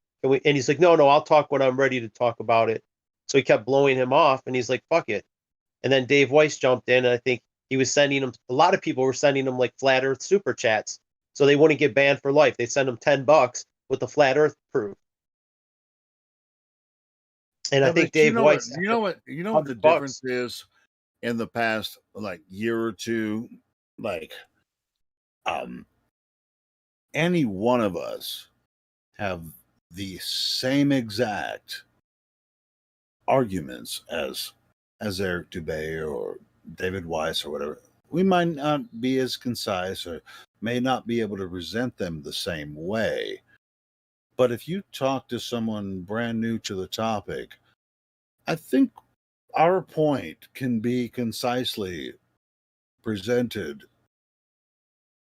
he's like, no, I'll talk when I'm ready to talk about it. So he kept blowing him off, and he's like, fuck it. And then Dave Weiss jumped in, and I think he was sending him, a lot of people were sending him like flat earth super chats so they wouldn't get banned for life. They send him $10 with the flat earth proof. And I think Dave Weiss, you know what the difference is in the past like year or two, like any one of us have the same exact arguments as Eric Dubay or David Weiss or whatever. We might not be as concise or may not be able to present them the same way. But if you talk to someone brand new to the topic, I think our point can be concisely presented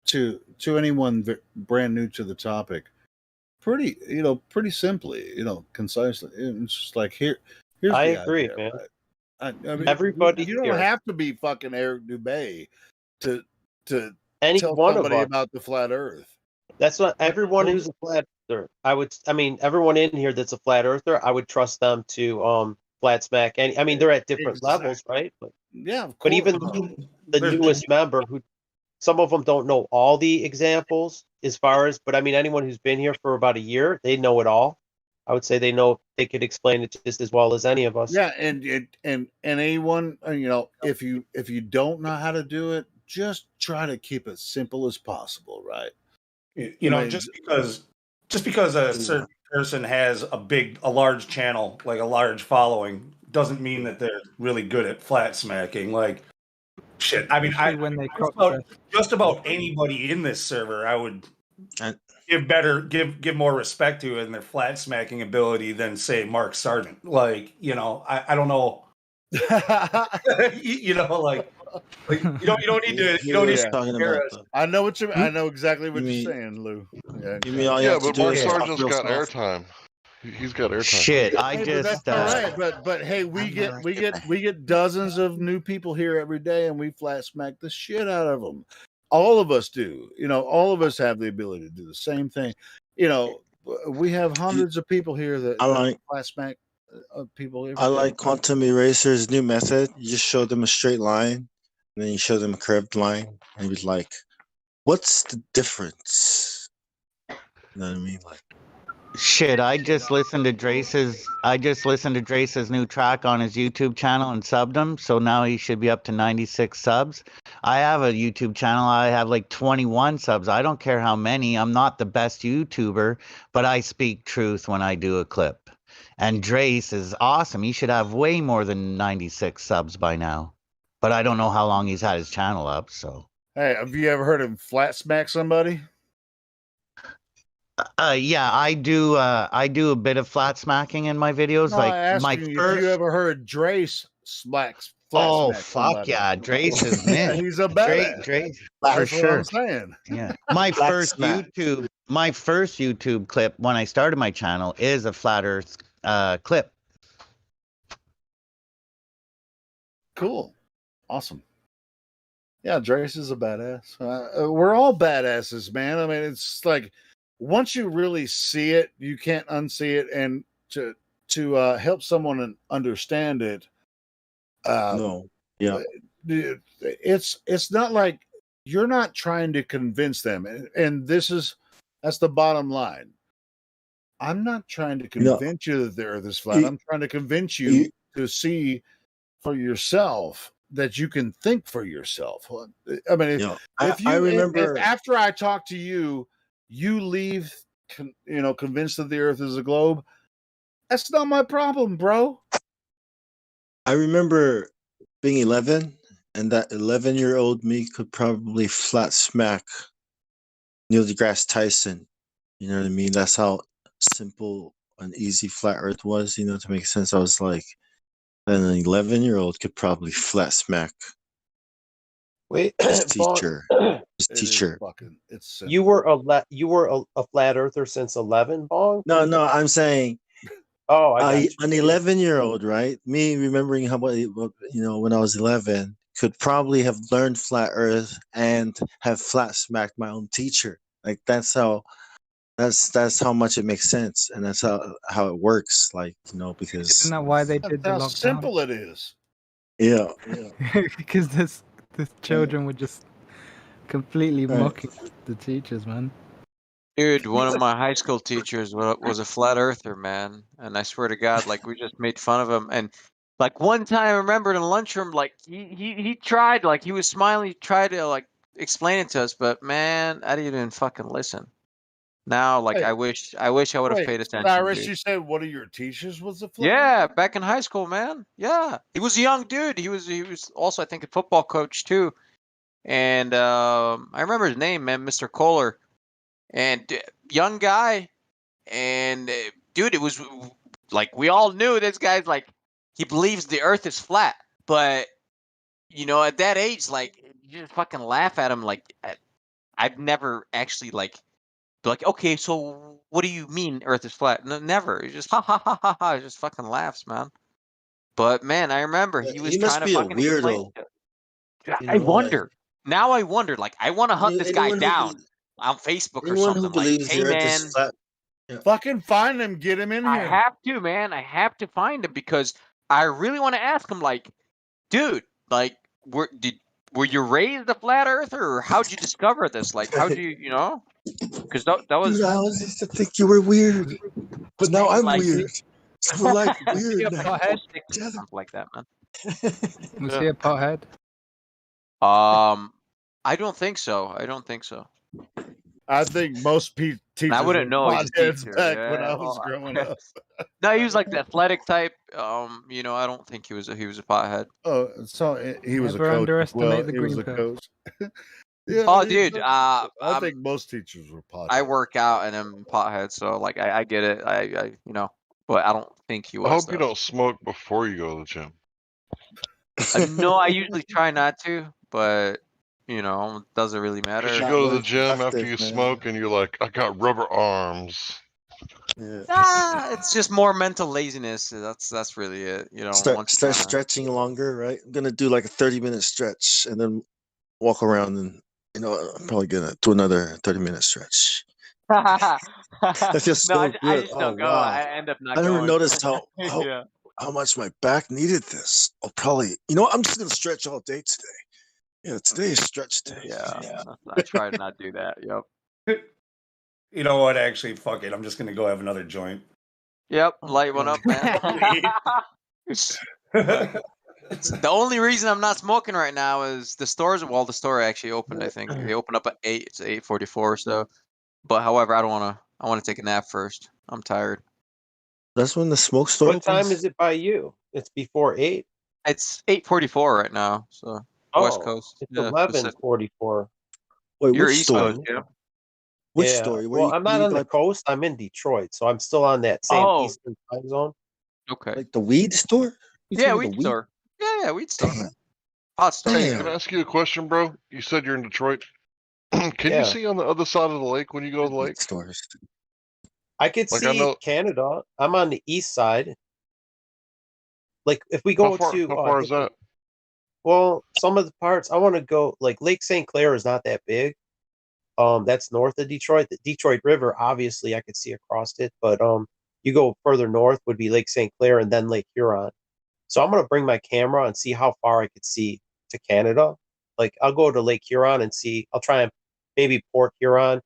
to anyone brand new to the topic pretty simply, concisely. It's just like here's I the agree, idea, man. right? I mean, Everybody you don't here, have to be fucking Eric Dubay to any tell one of somebody us. about the flat Earth. That's not everyone who's a flat earther. Everyone in here that's a flat earther, I would trust them to flat smack. And they're at different levels, right? Yeah, of course. But even the newest member, who some of them don't know all the examples as far as, but anyone who's been here for about a year, they know it all. I would say they could explain it just as well as any of us. Yeah, and anyone, if you don't know how to do it, just try to keep it simple as possible, right? Just because a certain person has a large channel, like a large following, doesn't mean that they're really good at flat smacking. Like, shit. Especially when they just about anybody in this server, I would give more respect to in their flat smacking ability than say Mark Sargent. Like, I don't know. Like you don't need to compare us. I know exactly what you're saying, Lou. Yeah, but Mark Sargent's got airtime. He's got airtime. Shit, But that's all right. But hey, we get dozens of new people here every day, and we flat smack the shit out of them. All of us do. All of us have the ability to do the same thing. We have hundreds of people here that flat smack people. I like Quantum Eraser's new method. You just show them a straight line, and then you show them a curved line, and you're like, "What's the difference?" You know what I mean? Like, Shit, I just listened to Drace's new track on his YouTube channel and subbed him, so now he should be up to 96 subs. I have a YouTube channel, I have like 21 subs. I don't care how many. I'm not the best YouTuber, but I speak truth when I do a clip. And Drace is awesome. He should have way more than 96 subs by now. But I don't know how long he's had his channel up, so. Hey, have you ever heard him flat smack somebody? Yeah, I do a bit of flat smacking in my videos. No, like I asked my you first. if you ever heard Drace flat Oh smack fuck somebody. yeah, Drace is Yeah, mint. he's a badass. Drace That's for what sure. I'm saying. Yeah, my first YouTube clip when I started my channel is a flat Earth clip. Cool, awesome. Yeah, Drace is a badass. We're all badasses, man. It's like once you really see it, you can't unsee it, and to help someone understand it. It's not like you're not trying to convince them, and that's the bottom line. I'm not trying to convince you that the Earth is flat. I'm trying to convince you to see for yourself that you can think for yourself. I mean, if after I talk to you, you leave, convinced that the Earth is a globe, that's not my problem, bro. I remember being 11, and that 11-year-old me could probably flat smack Neil deGrasse Tyson. You know what I mean? That's how simple and easy flat Earth was. To make sense, I was like, and an 11-year-old could probably flat smack Wait, His Vaughn, teacher. His It is teacher. fucking. It's simple. you were a flat earther since 11, Bong? No, I'm saying Oh, I got you. an 11-year-old, right? Me remembering how what when I was 11 could probably have learned flat Earth and have flat smacked my own teacher. Like that's how much it makes sense, and that's how it works. Like because Isn't that why they did That's the how lockdown? simple it is. yeah, Because the children were just completely Right. mocking the teachers, man. Dude, one of my high school teachers was a flat earther, man. And I swear to God, like we just made fun of him. And like one time I remember in the lunchroom, like he tried, like he was smiling, he tried to like explain it to us, but man, I didn't even fucking listen. Now, like Wait. I wish I would have Wait, paid attention, Cyrus, dude. you said one of your teachers was a flat? Yeah, back in high school, man. Yeah. He was a young dude. He was also I think a football coach too. And I remember his name, man, Mr. Kohler. And young guy, and dude, it was like we all knew this guy's like he believes the Earth is flat, but at that age, like you just fucking laugh at him. Like I've never actually like be like, okay, so what do you mean Earth is flat? No, never. He just ha ha ha ha ha. He just fucking laughs, man. But man, I remember he was he must trying to be a fucking explain weirdo. it. You I know, like wonder. Now I wonder. Like I want to hunt this guy anyone down on Facebook or anyone who something. Like, believes hey the Earth is man. flat. Yeah. Fucking find him, get him in I here. have to, man. I have to find him because I really want to ask him, like, dude, like, were you raised a flat earther, or how'd you discover this? Like, how'd you, Because that was Dude, I always used to think you were weird, but now I'm like, weird. So we're like Was he weird a now. pothead? something like that, man. Was he a pothead? I don't think so. I don't think so. I think most teachers And I wouldn't were know he's a potheads teacher. back when Yeah. I was growing up. No, he was like the athletic type. I don't think he was a pothead. Oh, so he was a Never coach as well. underestimate the He was green a pill. coach. Yeah, Oh, he's dude. I think most teachers were potheads. I work out and I'm pothead, so like I get it. But I don't think he I was hope you though. don't smoke before you go to the gym. No, I usually try not to, but it doesn't really You matter. should Not go to the very gym after productive, you man. smoke and you're like, I got rubber arms. Yeah. It's just more mental laziness. That's really it. Start Once you kinda... stretching longer, right? I'm gonna do like a 30-minute stretch and then walk around and I'm probably gonna do another 30-minute stretch. That feels No, so I good. just Oh don't go. wow. I end up not I never going. noticed Yeah. how much my back needed this. I'll probably what, I'm just gonna stretch all day today. Yeah, today is stretch day. Yeah. I try to not do that. Yep. You know what? Actually, fuck it. I'm just gonna go have another joint. Yep. Light one up, man. The only reason I'm not smoking right now is the stores. Well, the store actually opened. I think they opened up at 8. It's 8:44. So, but however, I don't want to. I want to take a nap first. I'm tired. That's when the smoke store What opens? time is it by you? It's before 8? It's 8:44 right now. So West Coast. It's Yeah, Pacific. 11:44. Wait, You're which East store? Coast, yeah. Which Yeah. story? Well, I'm not on the coast. I'm in Detroit, so I'm still on that same Oh. Eastern time zone. Okay. Like the weed store? Yeah, weed store. Yeah, weed store, man. Hot store. Hey, can I ask you a question, bro? You said you're in Detroit. Can you Yeah. see on the other side of the lake when you go to the lake? Stores. I could Like, I see know- Canada. I'm on the east side. Like if we go How far, to how far is that? well, some of the parts I want to go. Like Lake St. Clair is not that big. That's north of Detroit. The Detroit River, obviously, I could see across it, but you go further north would be Lake St. Clair and then Lake Huron. So I'm gonna bring my camera and see how far I could see to Canada. Like I'll go to Lake Huron and see. I'll try and maybe Port Huron.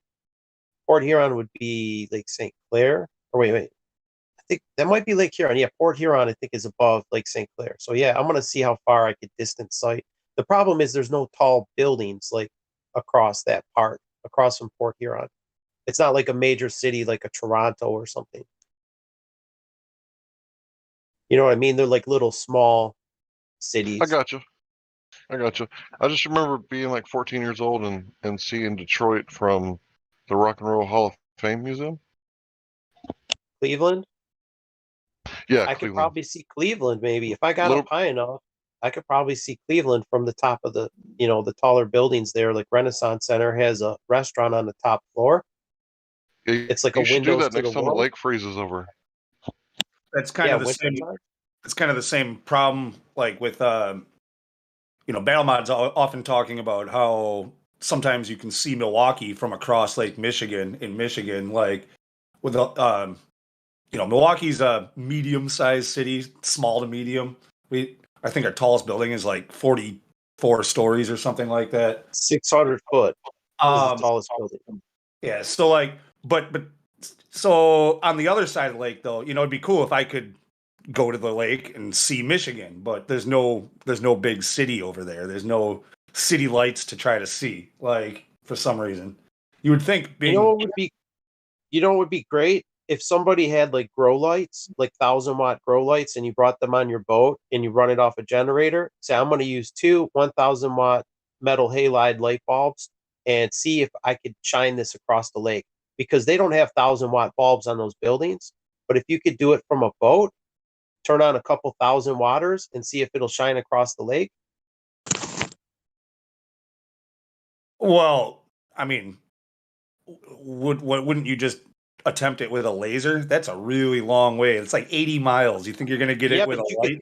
Port Huron would be Lake St. Clair. Or wait. I think that might be Lake Huron. Yeah, Port Huron I think is above Lake St. Clair. So yeah, I'm gonna see how far I could distance sight. The problem is there's no tall buildings like across that part, across from Port Huron. It's not like a major city like a Toronto or something. You know what I mean? They're like little small cities. I got you. I just remember being like 14 years old and seeing Detroit from the Rock and Roll Hall of Fame Museum. Cleveland? Yeah, I could Cleveland. probably see Cleveland maybe if I got Little- up high enough. I could probably see Cleveland from the top of the, the taller buildings there. Like Renaissance Center has a restaurant on the top floor. It's like you a should do windows that to the next time the world. lake freezes over. That's kind of the same. It's kind of the same problem, like with Battle Mod's often talking about how sometimes you can see Milwaukee from across Lake Michigan in Michigan, like with Milwaukee's a medium-sized city, small to medium. I think our tallest building is like 44 stories or something like that. 600 foot. Is the tallest building. Yeah, so so on the other side of the lake, though, it'd be cool if I could go to the lake and see Michigan, but there's no big city over there. There's no city lights to try to see, like, for some reason. You would think being what would be great if somebody had like grow lights, like 1,000-watt grow lights, and you brought them on your boat and you run it off a generator. Say, I'm going to use 2 1,000-watt metal halide light bulbs and see if I could shine this across the lake, because they don't have 1,000-watt bulbs on those buildings. But if you could do it from a boat, turn on a couple 1,000 watters and see if it'll shine across the lake. Well, I mean, wouldn't you just attempt it with a laser? That's a really long way. It's like 80 miles. You think you're going to get it with a light?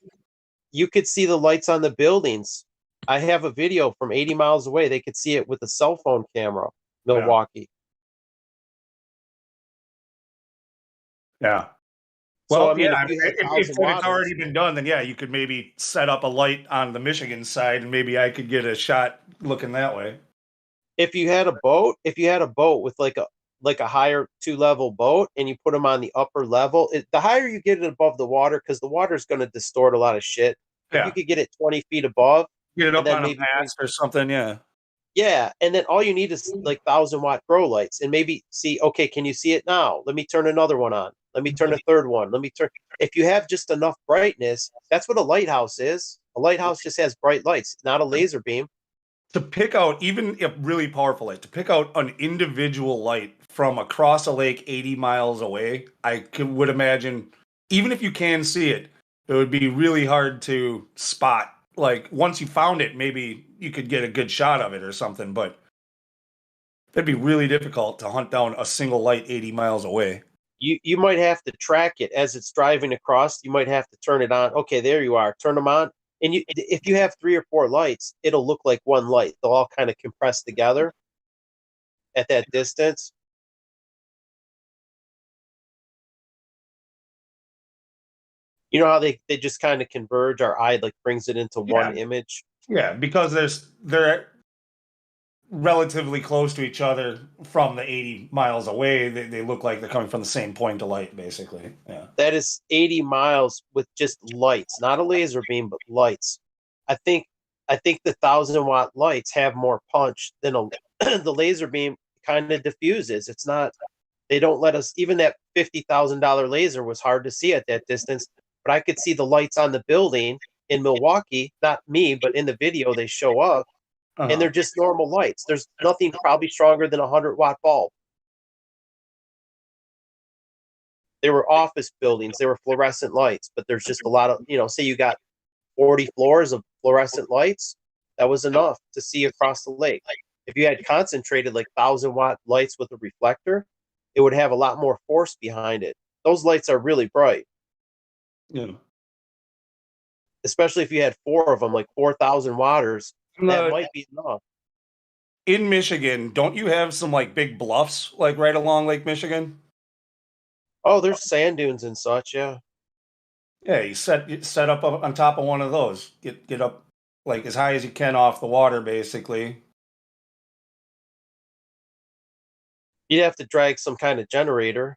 You could see the lights on the buildings. I have a video from 80 miles away. They could see it with a cell phone camera. Milwaukee. Yeah. So, Well, I mean, if it had already been done, then yeah, you could maybe set up a light on the Michigan side, and maybe I could get a shot looking that way. If you had a boat with like a higher 2-level boat, and you put them on the upper level, the higher you get it above the water, because the water is going to distort a lot of shit. If Yeah. you could get it 20 feet above, Get it up and then on a maybe mast or something, yeah. Yeah, and then all you need is like 1,000-watt grow lights, and maybe see, okay, can you see it now? Let me turn another one on. Let me turn a third one. Let me turn. If you have just enough brightness, that's what a lighthouse is. A lighthouse just has bright lights, not a laser beam. To pick out, even a really powerful light, to pick out an individual light from across a lake 80 miles away, would imagine, even if you can see it, it would be really hard to spot. Like, once you found it, maybe you could get a good shot of it or something, but it'd be really difficult to hunt down a single light 80 miles away. You might have to track it as it's driving across. You might have to turn it on. Okay, there you are. Turn them on. And if you have 3 or 4 lights, it'll look like one light. They'll all kind of compress together at that distance. You know how they just kind of converge? Our eye like brings it into one image. Yeah, because they're relatively close to each other from the 80 miles away. They look like they're coming from the same point of light, basically. Yeah. That is 80 miles with just lights, not a laser beam, but lights. I think the 1,000-watt lights have more punch than the laser beam. Kind of diffuses. It's not. They don't let us. Even that $50,000 laser was hard to see at that distance. But I could see the lights on the building in Milwaukee. Not me, but in the video they show up, and they're just normal lights. There's nothing probably stronger than a 100-watt bulb. They were office buildings. They were fluorescent lights, but there's just a lot of, say you got 40 floors of fluorescent lights. That was enough to see across the lake. If you had concentrated like 1,000-watt lights with a reflector, it would have a lot more force behind it. Those lights are really bright. Yeah. Especially if you had 4 of them, like 4,000 watters, that might be enough. In Michigan, don't you have some like big bluffs like right along Lake Michigan? Oh, there's sand dunes and such, yeah. Yeah, you set up on top of one of those. Get up like as high as you can off the water, basically. You'd have to drag some kind of generator.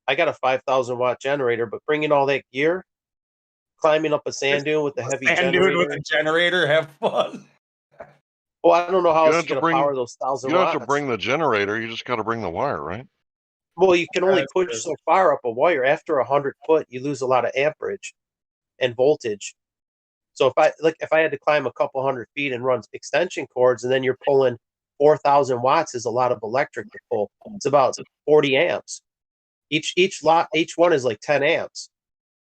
I got a 5,000-watt generator, but bringing all that gear, climbing up a sand dune with a heavy generator. With a generator, have fun. Well, I don't know how You else you're going to power those 1,000 You watts. don't have to bring the generator. You just got to bring the wire, right? Well, you can only push so far up a wire. After 100 foot, you lose a lot of amperage and voltage. So if I had to climb a couple 100 feet and run extension cords, and then you're pulling 4,000 watts is a lot of electric to pull. It's about 40 amps. Each one is like 10 amps.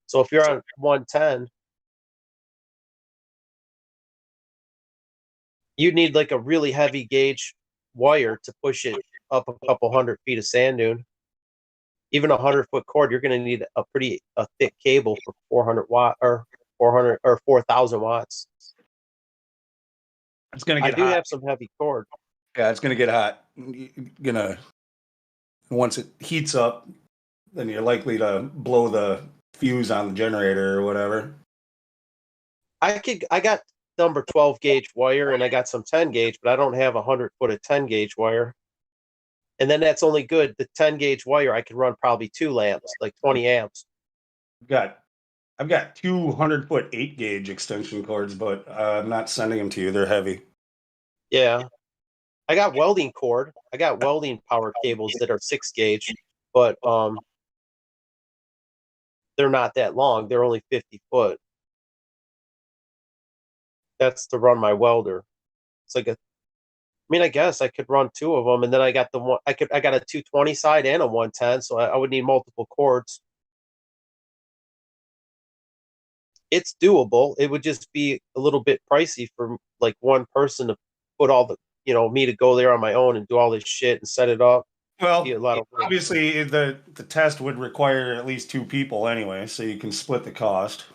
So if you're on 110, You'd need like a really heavy gauge wire to push it up a couple 100 feet of sand dune. Even a 100-foot cord, you're going to need a thick cable for 400 watt or 400 or 4,000 watts. It's gonna get I do hot. have some heavy cord. Yeah, it's gonna get hot. Once it heats up, then you're likely to blow the fuse on the generator or whatever. I got number 12 gauge wire and I got some 10 gauge, but I don't have 100-foot of 10 gauge wire. And then that's only good. The 10 gauge wire, I can run probably 2 lamps, like 20 amps. I've got 200-foot 8-gauge extension cords, but I'm not sending them to you. They're heavy. Yeah. I got welding cord. I got welding power cables that are 6 gauge, but they're not that long. They're only 50 foot. That's to run my welder. It's like I guess I could run 2 of them, and then I got the one. I got a 220 side and a 110, so I would need multiple cords. It's doable. It would just be a little bit pricey for like one person to put all the, me to go there on my own and do all this shit and set it up. Well, a lot of work. obviously the test would require at least 2 people anyway, so you can split the cost.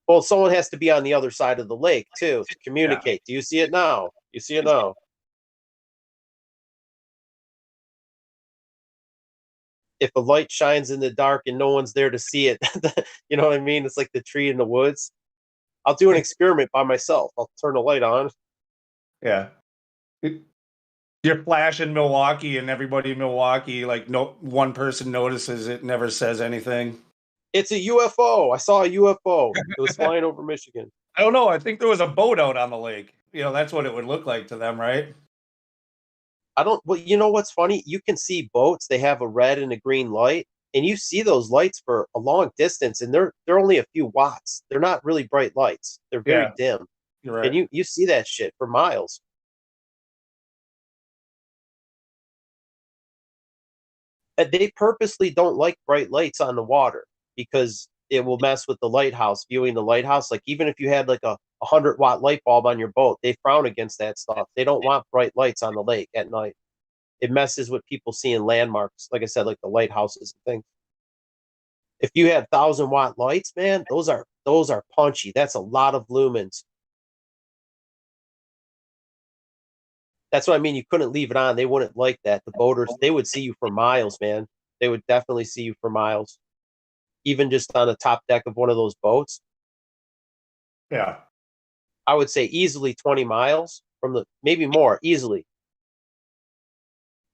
Well, someone has to be on the other side of the lake too to communicate. Yeah. Do you see it now? You see it now? If a light shines in the dark and no one's there to see it, you know what I mean? It's like the tree in the woods. I'll do an experiment by myself. I'll turn the light on. Yeah. You're flashing Milwaukee and everybody in Milwaukee, like no one person notices it, never says anything. It's a UFO. I saw a UFO. It was flying over Michigan. I don't know. I think there was a boat out on the lake. That's what it would look like to them, right? Well, you know what's funny? You can see boats. They have a red and a green light, and you see those lights for a long distance, and they're only a few watts. They're not really bright lights. They're very dim. You're right. And you see that shit for miles. And they purposely don't like bright lights on the water because it will mess with the lighthouse, viewing the lighthouse. Like even if you had like a 100-watt light bulb on your boat, they frown against that stuff. They don't want bright lights on the lake at night. It messes with people seeing landmarks, like I said, like the lighthouses and things. If you had 1,000-watt lights, man, those are punchy. That's a lot of lumens. That's what I mean. You couldn't leave it on. They wouldn't like that. The boaters, they would see you for miles, man. They would definitely see you for miles. Even just on the top deck of one of those boats. Yeah. I would say easily 20 miles from maybe more, easily.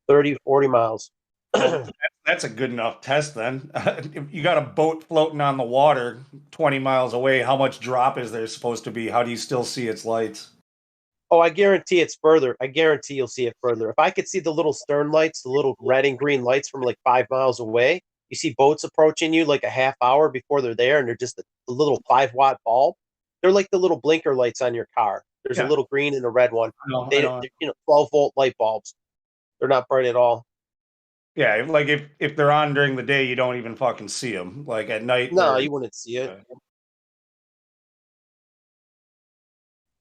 30, 40 miles. Well, that's a good enough test then. If you got a boat floating on the water 20 miles away, how much drop is there supposed to be? How do you still see its lights? Oh, I guarantee it's further. I guarantee you'll see it further. If I could see the little stern lights, the little red and green lights from like 5 miles away, you see boats approaching you like a half hour before they're there, and they're just a little 5-watt bulb. They're like the little blinker lights on your car. There's a little green and a red one. They're 12-volt light bulbs. They're not bright at all. Yeah, like if they're on during the day, you don't even fucking see them. Like at night. No, you wouldn't see it.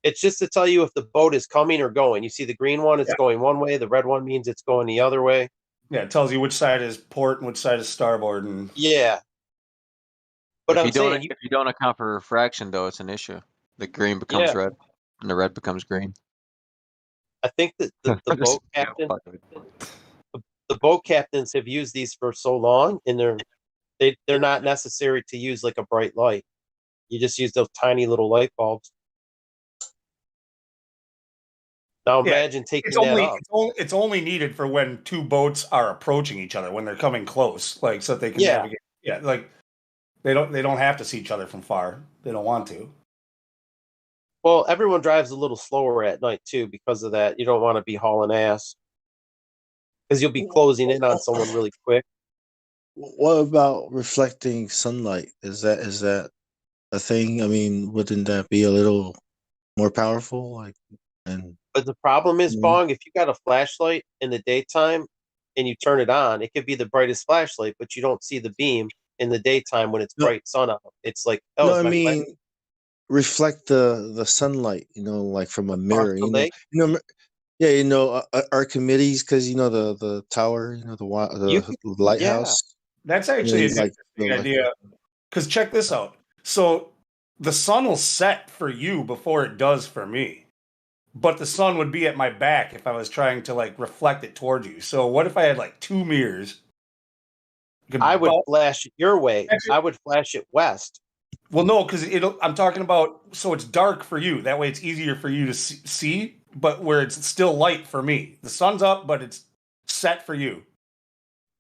It's just to tell you if the boat is coming or going. You see the green one, it's going one way. The red one means it's going the other way. Yeah, it tells you which side is port and which side is starboard. And yeah. But if you don't account for refraction, though, it's an issue. The green becomes red, and the red becomes green. I think that the boat captain, the boat captains have used these for so long, and they're not necessary to use like a bright light. You just use those tiny little light bulbs. Now imagine taking that up. It's only needed for when 2 boats are approaching each other, when they're coming close, like so that they can navigate. Yeah, like they don't have to see each other from far. They don't want to. Well, everyone drives a little slower at night too because of that. You don't want to be hauling ass because you'll be closing in on someone really quick. What about reflecting sunlight? Is that a thing? I mean, wouldn't that be a little more powerful? But the problem is, Bong, if you got a flashlight in the daytime and you turn it on, it could be the brightest flashlight, but you don't see the beam in the daytime when it's bright sun out. It's like, no, I mean, reflect the sunlight, like from a mirror, the lake? Yeah, Archimedes, because the tower, the lighthouse. That's actually an like interesting idea. Because check this out. So the sun will set for you before it does for me. But the sun would be at my back if I was trying to like reflect it towards you. So what if I had like two mirrors? I would flash it your way. I would flash it west. Well, no, because I'm talking about so it's dark for you. That way, it's easier for you to see. But where it's still light for me. The sun's up, but it's set for you.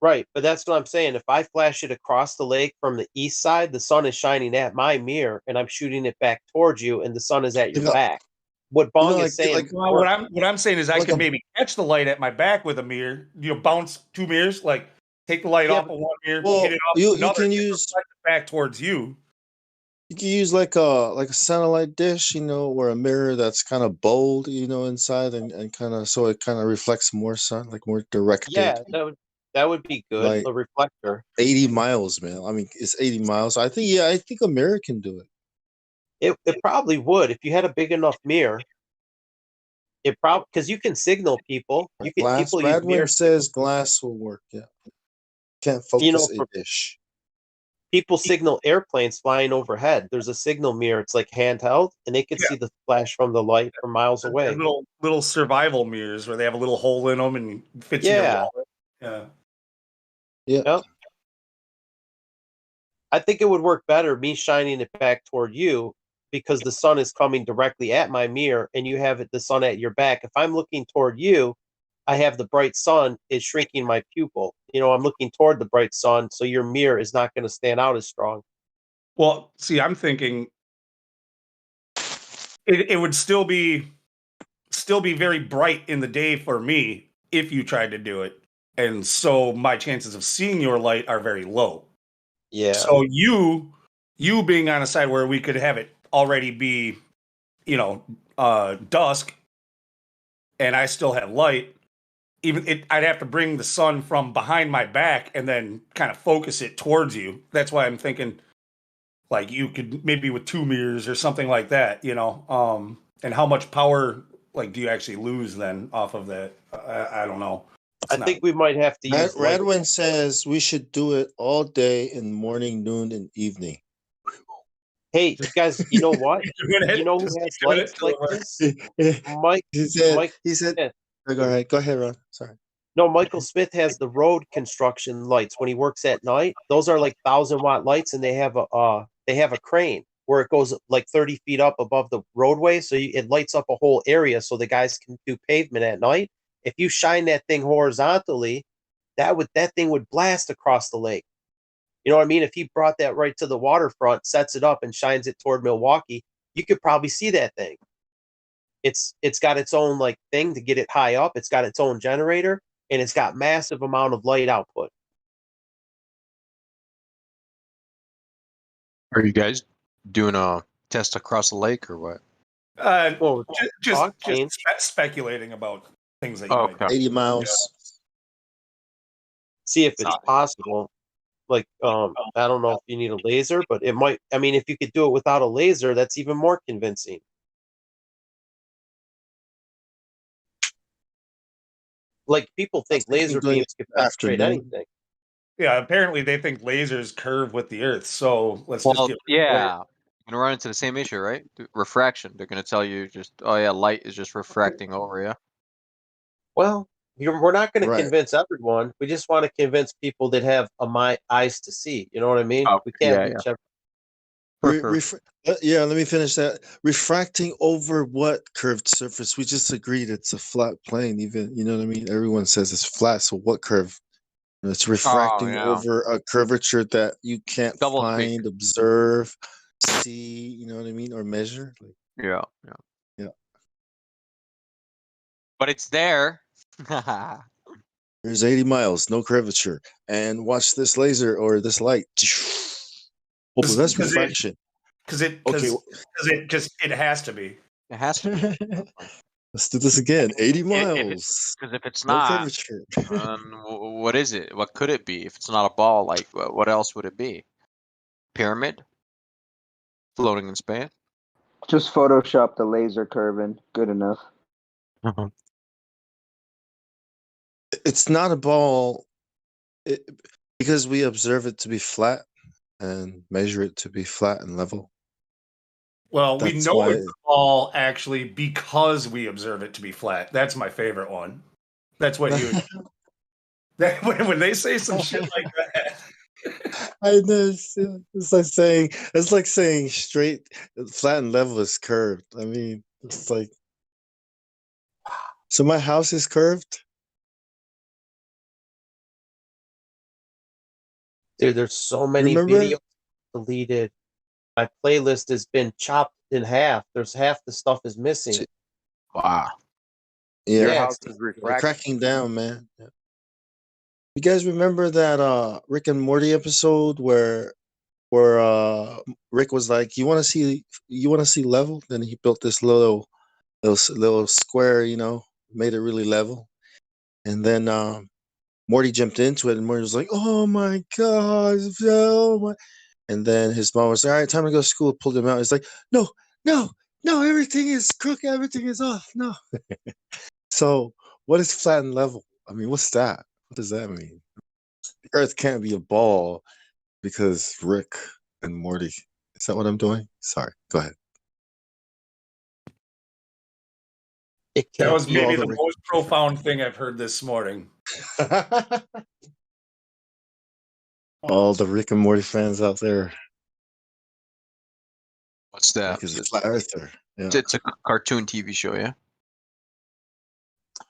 Right, but that's what I'm saying. If I flash it across the lake from the east side, the sun is shining at my mirror, and I'm shooting it back towards you, and the sun is at your back. What Bong is saying. Well, what I'm saying is I could maybe catch the light at my back with a mirror. Bounce two mirrors, like take the light off of one mirror, hit it off another, you can use back towards you. You can use like a satellite dish, or a mirror that's kind of bold, inside and kind of so it kind of reflects more sun, like more directed. Yeah, that would be good. Like a reflector. 80 miles, man. I mean, it's 80 miles. I think a mirror can do it. It probably would if you had a big enough mirror. It probably because you can signal people. You can Glass. people use Bradwin mirrors. says glass will work. Yeah, can't focus a dish. People signal airplanes flying overhead. There's a signal mirror. It's like handheld, and they can see the flash from the light from miles away. Little survival mirrors where they have a little hole in them and fits in your wallet. Yeah. Yep. I think it would work better me shining it back toward you because the sun is coming directly at my mirror and you have the sun at your back. If I'm looking toward you, I have the bright sun is shrinking my pupil. I'm looking toward the bright sun, so your mirror is not going to stand out as strong. Well, see, I'm thinking it would still be very bright in the day for me if you tried to do it. And so my chances of seeing your light are very low. Yeah. So you being on a side where we could have it already be, dusk, and I still have light. I'd have to bring the sun from behind my back and then kind of focus it towards you. That's why I'm thinking, like you could maybe with two mirrors or something like that, and how much power do you actually lose then off of that? I don't know. I think we might have to use. Radwin says we should do it all day in morning, noon, and evening. Hey, you guys, you know what? You know who has lights like this? Mike. He said. Yeah. Go ahead, Ron. Sorry. No, Michael Smith has the road construction lights when he works at night. Those are like 1,000-watt lights, and they have a crane where it goes like 30 feet up above the roadway, so it lights up a whole area, so the guys can do pavement at night. If you shine that thing horizontally, that thing would blast across the lake. You know what I mean? If he brought that right to the waterfront, sets it up, and shines it toward Milwaukee, you could probably see that thing. It's got its own thing to get it high up. It's got its own generator, and it's got massive amount of light output. Are you guys doing a test across the lake or what? Just speculating about things that you might do. 80 miles. See if it's possible. I don't know if you need a laser, but it might. I mean, if you could do it without a laser, that's even more convincing. People think laser beams can penetrate anything. Yeah, apparently they think lasers curve with the Earth. So let's just get you're gonna run into the same issue, right? Refraction. They're gonna tell you light is just refracting over you. Well, we're not going to convince everyone. We just want to convince people that have eyes to see. You know what I mean? We can't reach everyone. Let me finish that. Refracting over what curved surface? We just agreed it's a flat plane. Even you know what I mean. Everyone says it's flat. So what curve? It's refracting over a curvature that you can't find, observe, see. You know what I mean, or measure. Yeah. But it's there. There's 80 miles, no curvature, and watch this laser or this light. Oh, that's refraction. Because it has to be. It has to be. Let's do this again. 80 miles. Because if it's no not, curvature. What is it? What could it be? If it's not a ball, what else would it be? Pyramid? Floating in space? Just Photoshop the laser curve in. Good enough. It's not a ball because we observe it to be flat and measure it to be flat and level. Well, we That's know why. it's a ball actually because we observe it to be flat. That's my favorite one. That's what you. When they say some shit like that. I know. It's like saying straight, flat, and level is curved. I mean, it's like. So my house is curved. Dude, there's so many Remember? videos deleted. My playlist has been chopped in half. There's half the stuff is missing. Wow. Yeah, Yeah, house is cracking down, man. Yeah. You guys remember that Rick and Morty episode where Rick was like, you want to see level? Then he built this little square, made it really level. And then Morty jumped into it, and Morty was like, "Oh my god, oh my!" And then his mom was like, "All right, time to go to school." Pulled him out. He's like, "No, no, no! Everything is crooked. Everything is off. No." So, what is flat and level? I mean, what's that? What does that mean? The Earth can't be a ball because Rick and Morty. Is that what I'm doing? Sorry. Go ahead. That was maybe All the the most profound thing I've heard this morning. All the Rick and Morty fans out there. What's that? Rick is a flat earther. Yeah. It's a cartoon TV show, yeah.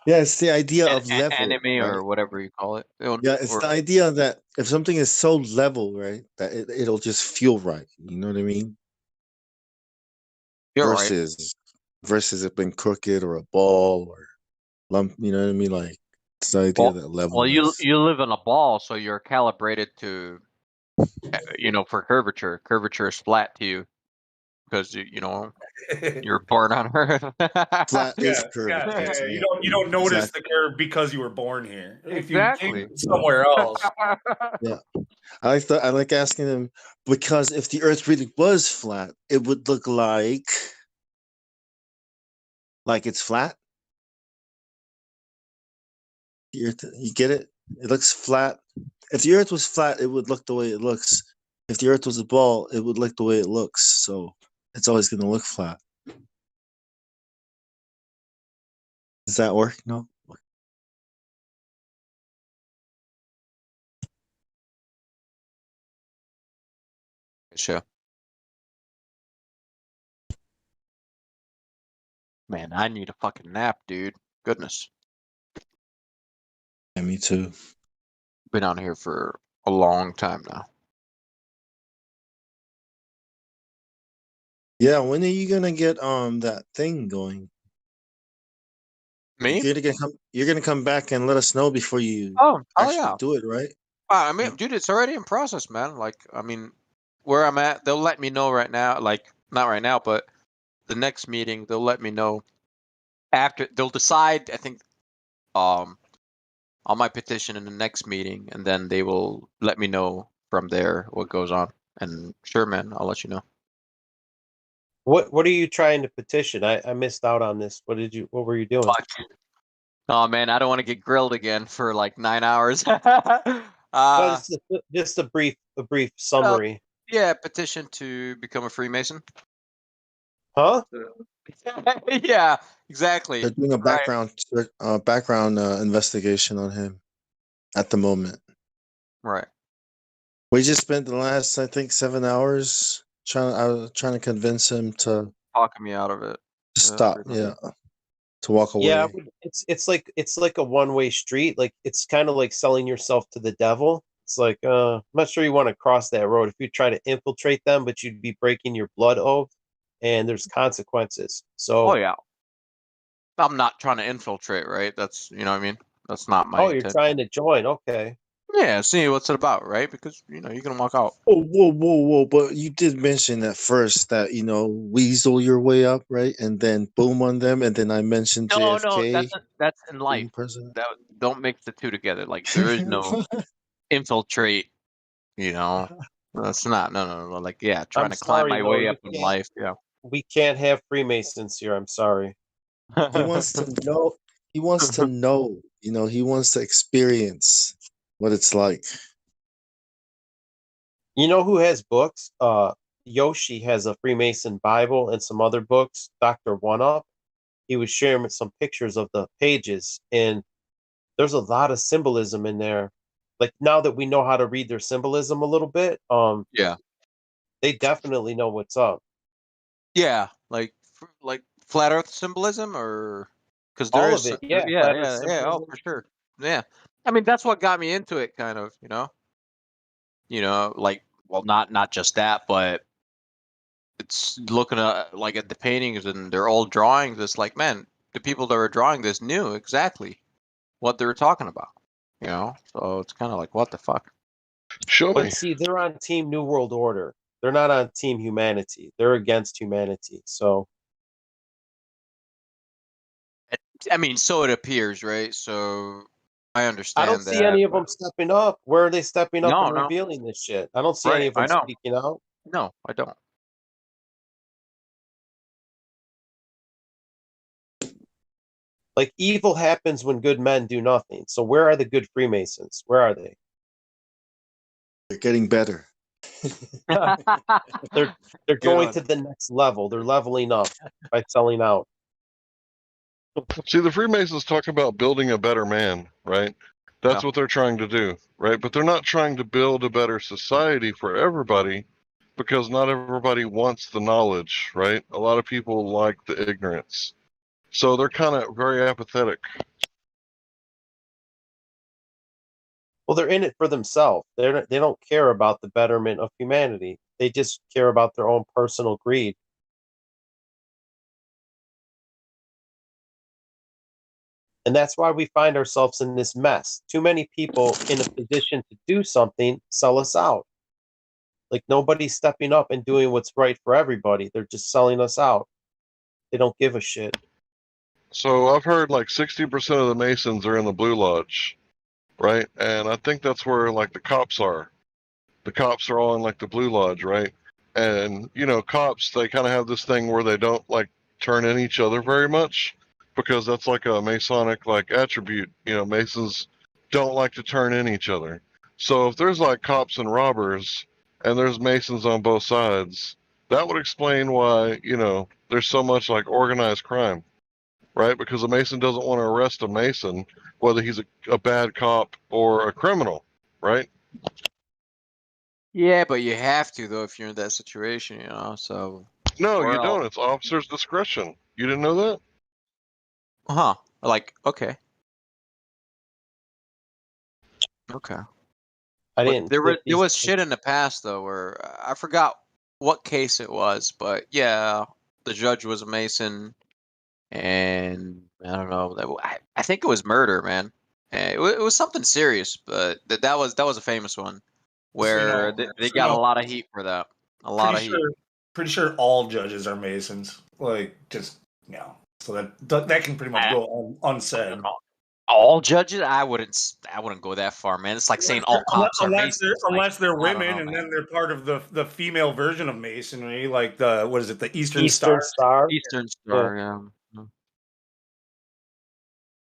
Yeah, it's the idea of level, Anime right? or whatever you call it. Yeah, it's the idea that if something is so level, right, that it'll just feel right. You know what I mean? You're right. Versus it being crooked or a ball or lump. You know what I mean? Like it's the idea that level. Well, you is, you live in a ball, so you're calibrated to, for curvature. Curvature is flat to you because you're born on Earth. flat is curved. Yeah. You don't notice Exactly. the curve because you were born here. If Exactly. you came from somewhere else. Yeah, I like asking them because if the Earth really was flat, it would look like it's flat. The Earth, you get it? It looks flat. If the Earth was flat, it would look the way it looks. If the Earth was a ball, it would look the way it looks. So it's always going to look flat. Does that work? No. Sure. Man, I need a fucking nap, dude. Goodness. Yeah, me too. Been on here for a long time now. Yeah, when are you gonna get that thing going? Me? You're gonna come back and let us know before you Oh actually yeah. do it, right? I mean, dude, it's already in process, man. Like, I mean, where I'm at, they'll let me know right now. Like, not right now, but the next meeting, they'll let me know after. They'll decide, I think, on my petition in the next meeting, and then they will let me know from there what goes on. And sure, man, I'll let you know. What are you trying to petition? I missed out on this. What were you doing? Oh man, I don't want to get grilled again for like 9 hours. Just a brief summary. Yeah, petition to become a Freemason. Huh? Yeah, exactly. They're doing a Right. background investigation on him at the moment. Right. We just spent the last, I think, 7 hours trying to convince him to Talking me out of it. stop. Yeah, to walk away. Yeah, it's like a one-way street. Like it's kind of like selling yourself to the devil. It's like I'm not sure you want to cross that road if you try to infiltrate them, but you'd be breaking your blood oath, and there's consequences. So, Oh yeah. I'm not trying to infiltrate, right? That's what I mean. That's not my you're intent. trying to join. Okay. Yeah, see what's it about, right? Because you can walk out. Oh, whoa! But you did mention at first that weasel your way up, right? And then boom on them, and then I mentioned No, JFK. that's in life. President. Don't mix the two together. Like there is no infiltrate. That's not no. Like trying I'm to climb sorry, my no, way you up in can't. life. Yeah. We can't have Freemasons here. I'm sorry. He wants to know. He wants to know. You know, he wants to experience what it's like. You know who has books? Yoshi has a Freemason Bible and some other books. Dr. One Up. He was sharing some pictures of the pages, and there's a lot of symbolism in there. Like now that we know how to read their symbolism a little bit, Yeah. they definitely know what's up. Yeah, like flat Earth symbolism, or because there All is, of it, yeah. yeah, Flat Earth yeah, yeah. Oh, symbolism. for sure. Yeah, I mean that's what got me into it, kind of. Like, well, not just that, but it's looking at like at the paintings and they're all drawings. It's like, man, the people that were drawing this knew exactly what they were talking about. So it's kind of like, what the fuck? Show me. But see, they're on Team New World Order. They're not on Team Humanity. They're against humanity. So I mean, so it appears, right? So I I understand don't see that, any of but them stepping up. Where are they stepping up no, and no, revealing this shit? I don't see any right? of I them know. speaking out. No, I don't. Like evil happens when good men do nothing. So where are the good Freemasons? Where are they? They're getting better. They're Good going one. to the next level. They're leveling up by selling out. See, the Freemasons talk about building a better man, right? That's Yeah. what they're trying to do, right? But they're not trying to build a better society for everybody because not everybody wants the knowledge, right? A lot of people like the ignorance. So they're kind of very apathetic. Well, they're in it for themselves. They don't care about the betterment of humanity. They just care about their own personal greed. And that's why we find ourselves in this mess. Too many people in a position to do something sell us out. Like nobody's stepping up and doing what's right for everybody. They're just selling us out. They don't give a shit. So I've heard like 60% of the Masons are in the Blue Lodge, right? And I think that's where like the cops are. The cops are all in like the Blue Lodge, right? And cops, they kind of have this thing where they don't like turn in each other very much because that's like a Masonic like attribute. Masons don't like to turn in each other. So if there's like cops and robbers and there's Masons on both sides, that would explain why, there's so much like organized crime, right? Because a Mason doesn't want to arrest a Mason, whether he's a bad cop or a criminal, right? Yeah, but you have to though if you're in that situation, So. No, Or you else. don't. It's officer's discretion. You didn't know that? Huh. Like, okay. Okay. I But didn't. there think these- was shit in the past though where I forgot what case it was, but yeah, the judge was a Mason, and I don't know. I think it was murder, man. It was something serious, but that was a famous one where they got a lot of heat for that. A lot of heat. Pretty sure all judges are Masons. Like, just so that can pretty much go unsaid. All judges? I wouldn't go that far, man. It's like saying all cops are unless Masons. unless they're I don't women, know, and man. then they're part of the female version of Masonry, like the Eastern Eastern Star. Eastern Star, yeah.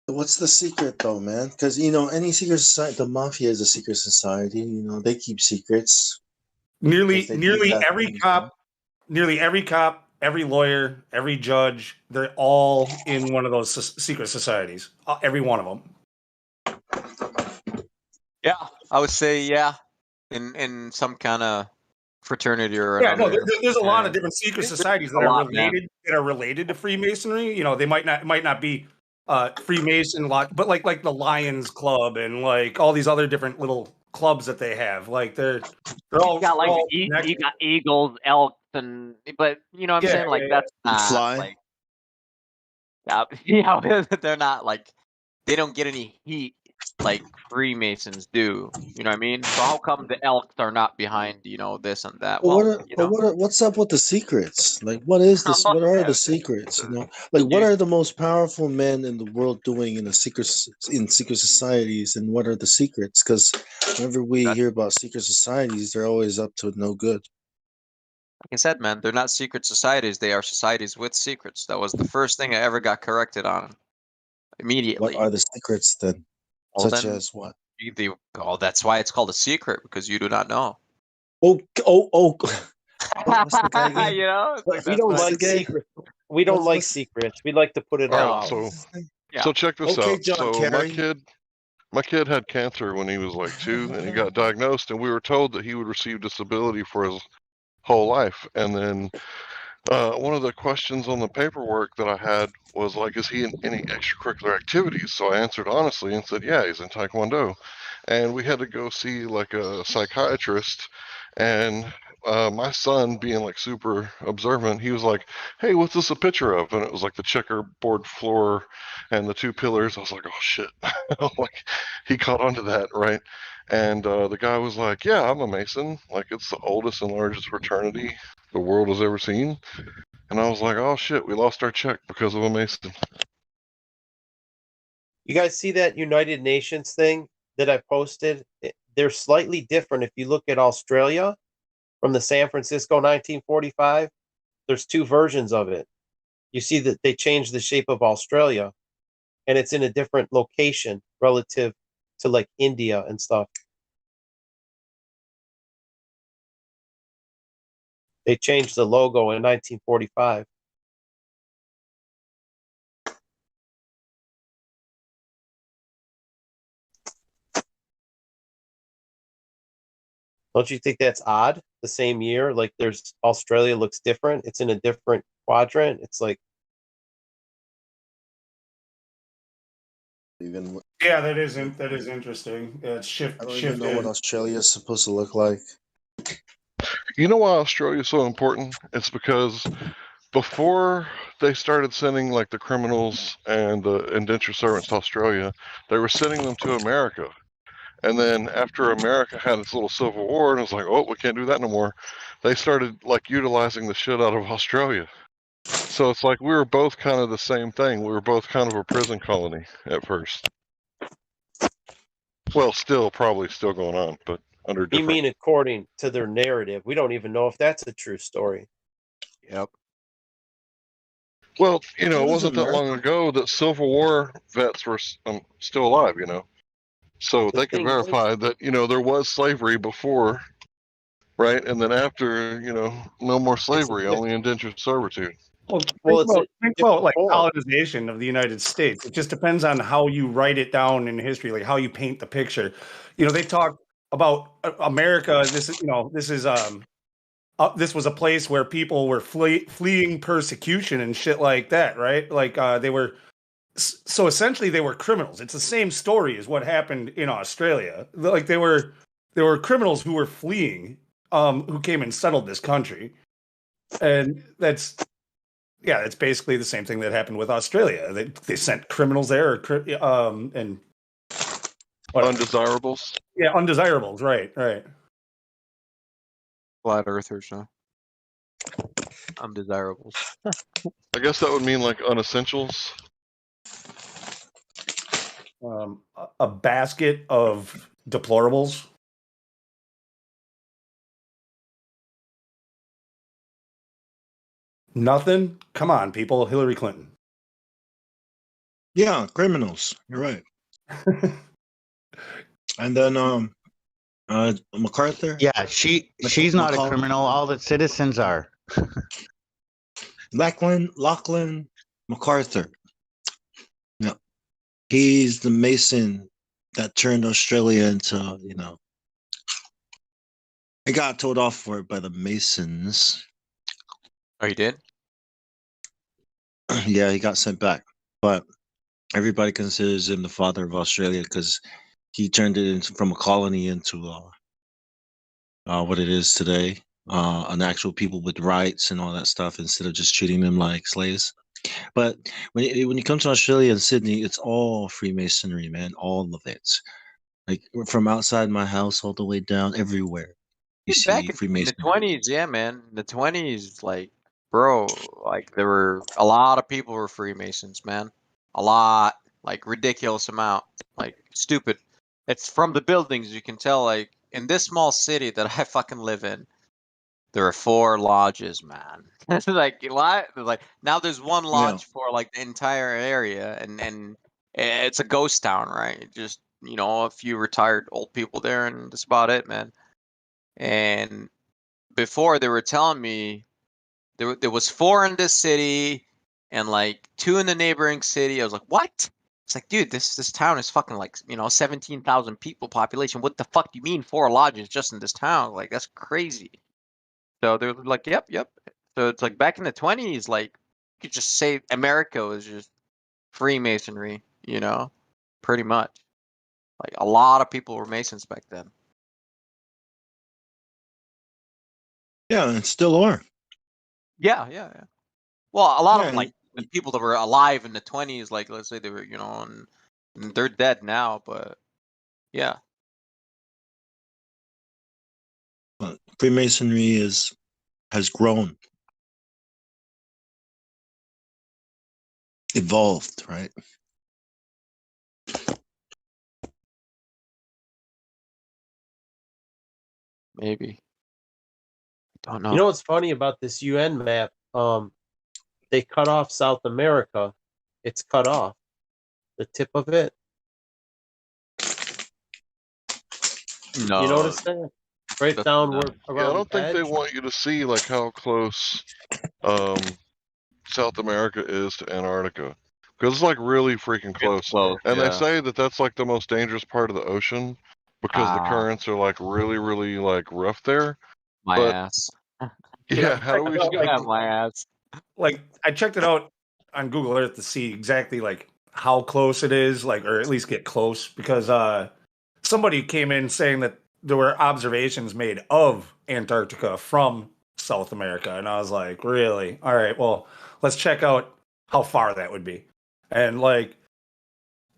What's the secret though, man? Because any secret society, the mafia is a secret society. They keep secrets. Nearly Because they keep that every thing. cop, every lawyer, every judge, they're all in one of those secret societies. Every one of them. Yeah, I would say yeah, in some kind of fraternity or Yeah, no, another. there's a lot of different secret societies that a are lot, man. related to Freemasonry. They might not be Freemason, but like the Lions Club and like all these other different little clubs that they have. Like they're all You got like all you connected. got eagles, elks, but you know what I'm saying? Like that's not Fly. like They're not like they don't get any heat like Freemasons do. You know what I mean? So how come the elks are not behind this and that? What's up with the secrets? Like, what is this? What are the secrets? Like, what are the most powerful men in the world doing in secret societies, and what are the secrets? Because whenever we hear about secret societies, they're always up to no good. Like I said, man, they're not secret societies. They are societies with secrets. That was the first thing I ever got corrected on What immediately. are the secrets then? Well, Such then, as what? that's why it's called a secret, because you do not know. Oh, oh, oh. What's the guy again? You know, it's like We that's don't What's why. the like guy? secrets. We don't like What's secrets. We like to put it All all right, out. so Yeah. check this Okay, out. John So Kerry. my kid had cancer when he was like 2, and he got diagnosed, and we were told that he would receive disability for his whole life. And then one of the questions on the paperwork that I had was like, is he in any extracurricular activities? So I answered honestly and said, yeah, he's in Taekwondo. And we had to go see like a psychiatrist. And my son, being like super observant, he was like, hey, what's this a picture of? And it was like the checkerboard floor and the 2 pillars. I was like, oh shit. Like he caught onto that, right? And the guy was like, yeah, I'm a Mason. Like it's the oldest and largest fraternity the world has ever seen. And I was like, oh shit, we lost our check because of a Mason. You guys see that United Nations thing that I posted? They're slightly different. If you look at Australia from the San Francisco 1945, there's 2 versions of it. You see that they changed the shape of Australia, and it's in a different location relative to like India and stuff. They changed the logo in 1945. Don't you think that's odd? The same year, like there's Australia looks different. It's in a different quadrant. It's like Even Yeah, that is interesting. It's I don't even know what shifted. Australia is supposed to look like. You know why Australia is so important? It's because before they started sending like the criminals and the indentured servants to Australia, they were sending them to America. And then after America had its little civil war and it was like, oh, we can't do that no more, they started like utilizing the shit out of Australia. So it's like we were both kind of the same thing. We were both kind of a prison colony at first. Well, probably still going on, but under you different. mean according to their narrative. We don't even know if that's a true story. Yep. Well, it What is wasn't that long America? ago that Civil War vets were still alive, So The they could thing is, verify that, there was slavery before, right? And then after, no more it's a slavery, only indentured servitude. Well, well, it's a think different about like form. colonization of the United States. It just depends on how you write it down in history, like how you paint the picture. They talk about America. This was a place where people were fleeing persecution and shit like that, right? Like they were. So essentially, they were criminals. It's the same story as what happened in Australia. Like they were criminals who were fleeing, who came and settled this country, and that's basically the same thing that happened with Australia. They sent criminals there, and whatever. Undesirables. Yeah, undesirables. Right. Flat earthers, huh? Undesirables. I guess that would mean like unessentials. A basket of deplorables. Nothing. Come on, people. Hillary Clinton. Yeah, criminals. You're right. And then MacArthur. Yeah, she's not a McCall- criminal. All the citizens are. Lachlan MacArthur. Yeah, he's the Mason that turned Australia into, he got told off for it by the Masons. Oh, you did? Yeah, he got sent back, but everybody considers him the father of Australia because he turned it from a colony into what it is today, an actual people with rights and all that stuff instead of just treating them like slaves. But when you come to Australia and Sydney, it's all Freemasonry, man, all of it. Like from outside my house all the way down everywhere, you Back see in the Freemasonry. 20s, yeah, man. In the 20s, like, bro, like there were a lot of people were Freemasons, man. A lot, like ridiculous amount, like stupid. It's from the buildings you can tell, like in this small city that I fucking live in. There are 4 lodges, man. It's like what? Like now there's one lodge for like the entire area, and it's a ghost town, right? Just a few retired old people there, and that's about it, man. And before they were telling me there was 4 in this city and like 2 in the neighboring city. I was like, what? It's like, dude, this town is fucking like 17,000 people population. What the fuck do you mean 4 lodges just in this town? Like that's crazy. So they're like, yep, yep. So it's like back in the 20s, like you could just say America was just Freemasonry, pretty much. Like a lot of people were Masons back then. Yeah, and still are. Yeah, yeah, yeah. Well, a lot of them, like the people that were alive in the 20s, like let's say they were, and they're dead now, but yeah. But Freemasonry has grown, evolved, right? Maybe. Don't know. You know what's funny about this UN map? They cut off South America. It's cut off. The tip of it. No. You notice that? Right downward Yeah, I around don't the think they edge. want you to see like how close South America is to Antarctica, because it's like really freaking close. And they yeah. say that that's like the most dangerous part of the ocean because the currents are like really, really like rough there. My but ass. yeah, how do we? My ass. Like I checked it out on Google Earth to see exactly like how close it is, like, or at least get close, because somebody came in saying that there were observations made of Antarctica from South America, and I was like, really? All right, well, let's check out how far that would be. And like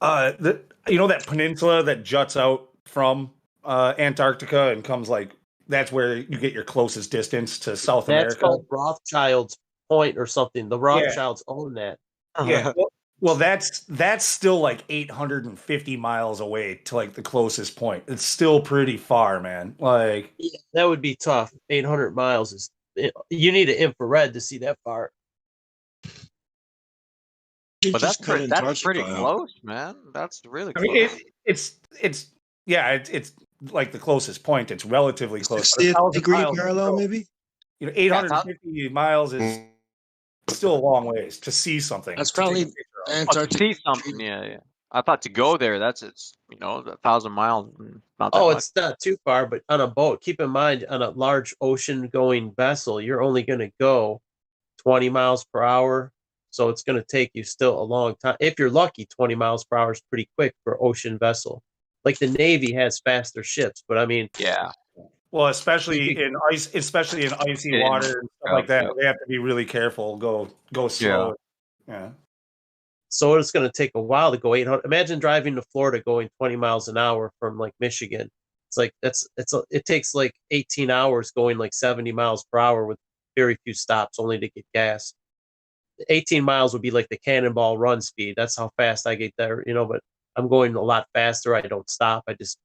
that peninsula that juts out from Antarctica and comes like, that's where you get your closest distance to South That's America. called Rothschild's Point or something. The Rothschilds own that. Yeah. Well, that's still like 850 miles away to like the closest point. It's still pretty far, man. Like Yeah, that would be tough. 800 miles is. You need an infrared to see that far. But that's pretty close, man. That's really I close. mean, it's like the closest point. It's relatively close. But 60th 1,000 degree miles, parallel, maybe. 850 miles is still a long ways to see something. That's to take a probably picture of. To Antarctica. see something, yeah. I thought to go there, it's 1,000 miles. Not that Oh, much. it's not too far, but on a boat, keep in mind, on a large ocean-going vessel, you're only going to go 20 miles per hour. So it's going to take you still a long time. If you're lucky, 20 miles per hour is pretty quick for ocean vessel. Like the Navy has faster ships, but I mean, yeah. Well, especially in icy water and stuff like that, they have to be really careful. Go slow. Yeah. So it's going to take a while to go 800. Imagine driving to Florida going 20 miles an hour from like Michigan. It's like it takes like 18 hours going like 70 miles per hour with very few stops only to get gas. 18 miles would be like the cannonball run speed. That's how fast I get there, but I'm going a lot faster. I don't stop. I just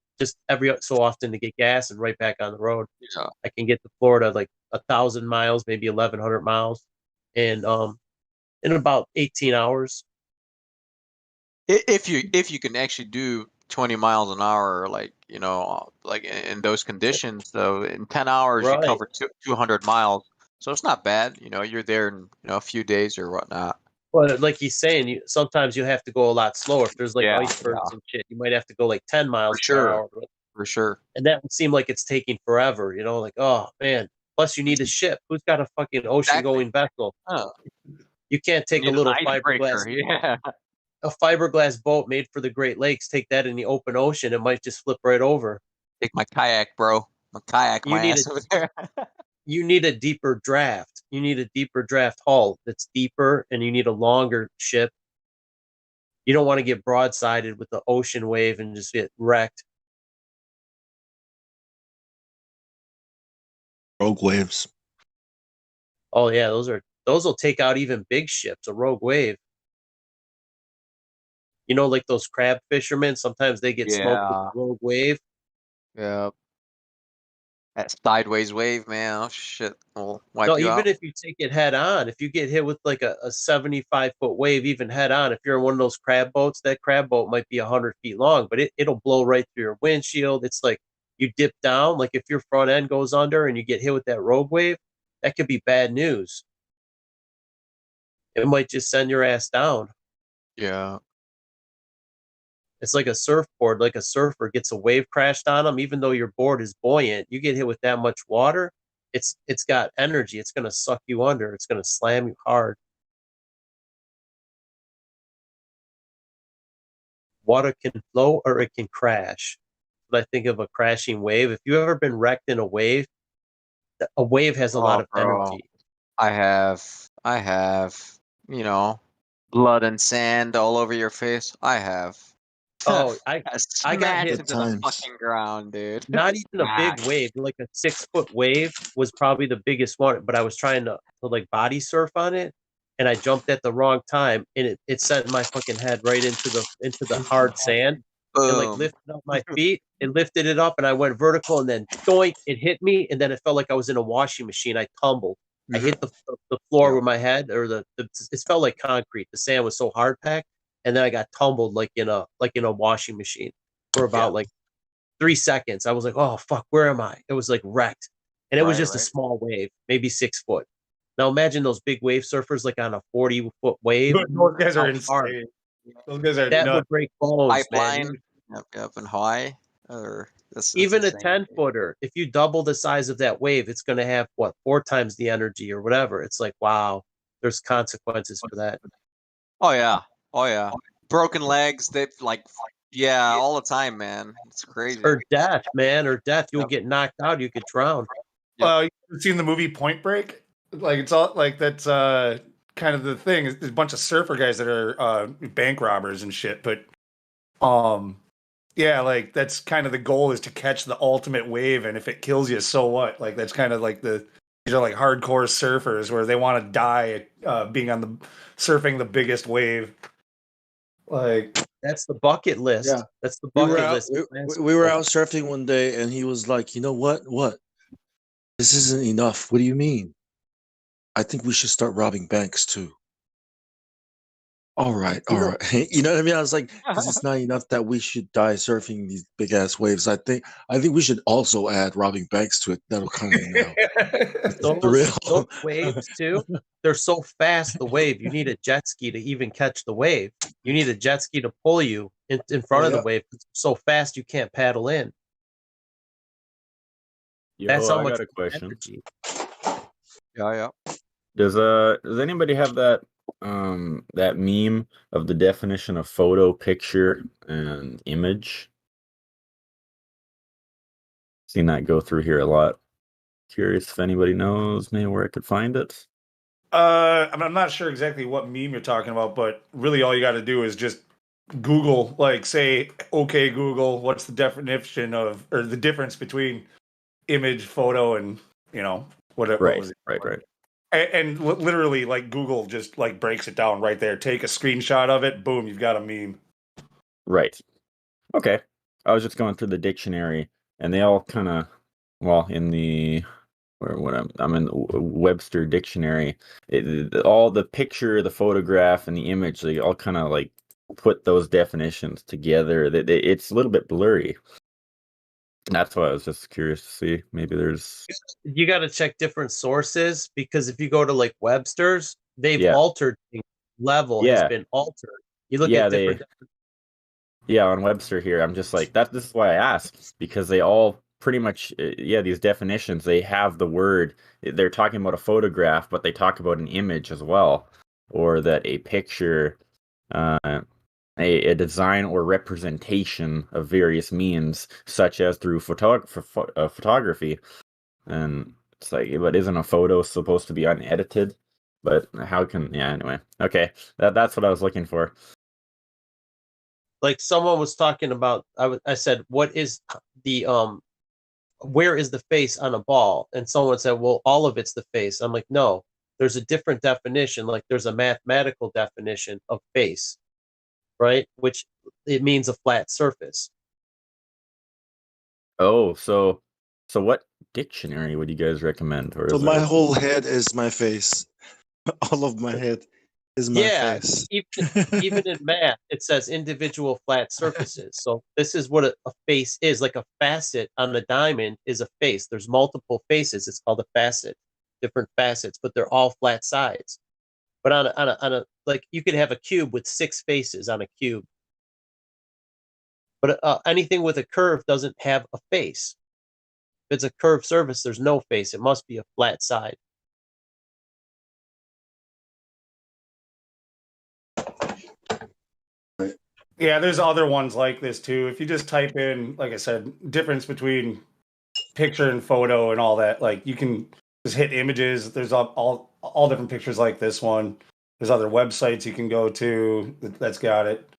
every so often to get gas and right back on the road. Yeah. I can get to Florida like 1,000 miles, maybe 1,100 miles, and in about 18 hours. If you can actually do 20 miles an hour, like like in those conditions, though, in 10 hours you Right. cover 200 miles. So it's not bad. You're there in a few days or whatnot. But like he's saying, sometimes you have to go a lot slower. If there's like icebergs and shit, you might have to go like 10 miles per hour. For sure. And that would seem like it's taking forever, like, oh man. Plus you need a ship. Who's got a fucking ocean going vessel? Oh. You can't take You a need little an icebreaker, fiberglass. A fiberglass boat made for the Great Lakes, take that in the open ocean, it might just flip right over. Take my kayak, bro. My kayak, You my need ass over there. You need a deeper draft. You need a deeper draft hull that's deeper, and you need a longer ship. You don't want to get broadsided with the ocean wave and just get wrecked. Rogue waves. Oh yeah, those will take out even big ships. A rogue wave. Like those crab fishermen. Sometimes they get smoked with a rogue wave. Yeah. That sideways wave, man. Oh shit, will wipe No, you even out. if you take it head on, if you get hit with like a 75-foot wave, even head on, if you're in one of those crab boats, that crab boat might be 100 feet long, but it'll blow right through your windshield. It's like you dip down, like if your front end goes under and you get hit with that rogue wave, that could be bad news. It might just send your ass down. Yeah. It's like a surfboard, like a surfer gets a wave crashed on them, even though your board is buoyant, you get hit with that much water, it's got energy. It's going to suck you under. It's going to slam you hard. Water can flow or it can crash. But I think of a crashing wave. If you've ever been wrecked in a wave has a lot of Bro, energy. I have, you know, blood and sand all over your face. I have. Oh, I got smashed hit into the fucking ground, dude. not even a big wave, like a 6-foot wave was probably the biggest one, but I was trying to like body surf on it and I jumped at the wrong time and it sent my fucking head right into the hard sand. It like Boom. lifted up my feet, it lifted it up and I went vertical and then doink, it hit me and then it felt like I was in a washing machine. I tumbled. I hit the floor with my head or it felt like concrete. The sand was so hard packed and then I got tumbled like in a washing machine for about like 3 seconds. I was like, oh fuck, where am I? It was like wrecked. And it was just a small wave, maybe 6 foot. Now imagine those big wave surfers like on a 40-foot wave. Those guys are How hard. insane. Those guys are That nuts. would break bones, Pipeline. man. Yep, in Hawaii. Or that's Even a insane. 10-footer, if you double the size of that wave, it's going to have what 4 times the energy or whatever. It's like, wow, there's consequences for that. Oh yeah. Oh yeah. Broken legs, they like yeah, all the time, man. It's crazy. Or death, man, or death. You would get knocked out, you could drown. You seen the movie Point Break? Like it's all like that's kind of the thing. There's a bunch of surfer guys that are bank robbers and shit, but yeah, like that's kind of the goal is to catch the ultimate wave, and if it kills you, so what? Like that's kind of like these are like hardcore surfers where they want to die being on the surfing the biggest wave. Like that's the bucket list. Yeah. That's the We were bucket out, list. we were out surfing one day, and he was like, "You know what? What? This isn't enough. What do you mean? I think we should start robbing banks too." All right, all right. You know what I mean? I was like, because it's not enough that we should die surfing these big ass waves. I think we should also add robbing banks to it. That'll kind of those waves too. They're so fast. The wave. You need a jet ski to even catch the wave. You need a jet ski to pull you in front of the wave. It's so fast you can't paddle in. Yo, That's how I much got a question. energy. Yeah. Does anybody have that that meme of the definition of photo, picture, and image? Seen that go through here a lot. Curious if anybody knows maybe where I could find it. I'm not sure exactly what meme you're talking about, but really all you got to do is just Google, like say, okay, Google, what's the definition of, or the difference between image, photo, and, you know, whatever. Right, what was it? right. And literally, like Google just like breaks it down right there. Take a screenshot of it, boom, you've got a meme. Right. Okay. I was just going through the dictionary, and they all kind of, well, in the I'm in the Webster dictionary. All the picture, the photograph, and the image, they all kind of like put those definitions together. It's a little bit blurry. That's why I was just curious to see. Maybe there's. You got to check different sources because if you go to like Webster's, they've altered things. Level has been altered. You look at different. On Webster here, I'm just like that. This is why I asked, because they all pretty much these definitions, they have the word. They're talking about a photograph, but they talk about an image as well, or that a picture, a design or representation of various means, such as through photography. And it's like, but isn't a photo supposed to be unedited? But how can anyway? Okay, that's what I was looking for. Like someone was talking about, I said, what is the where is the face on a ball? And someone said, well, all of it's the face. I'm like, no, there's a different definition. Like there's a mathematical definition of face, right? Which it means a flat surface. Oh, so So what dictionary would you guys recommend? Or So is my there... whole head is my face. All of my head is my Yeah, face. even in math, it says individual flat surfaces. So this is what a face is. Like a facet on a diamond is a face. There's multiple faces. It's called a facet, different facets, but they're all flat sides. But on a like you could have a cube with 6 faces on a cube. But anything with a curve doesn't have a face. If it's a curved surface, there's no face. It must be a flat side. Yeah, there's other ones like this too. If you just type in, like I said, difference between picture and photo and all that, like you can just hit images. There's all different pictures like this one. There's other websites you can go to that's got it.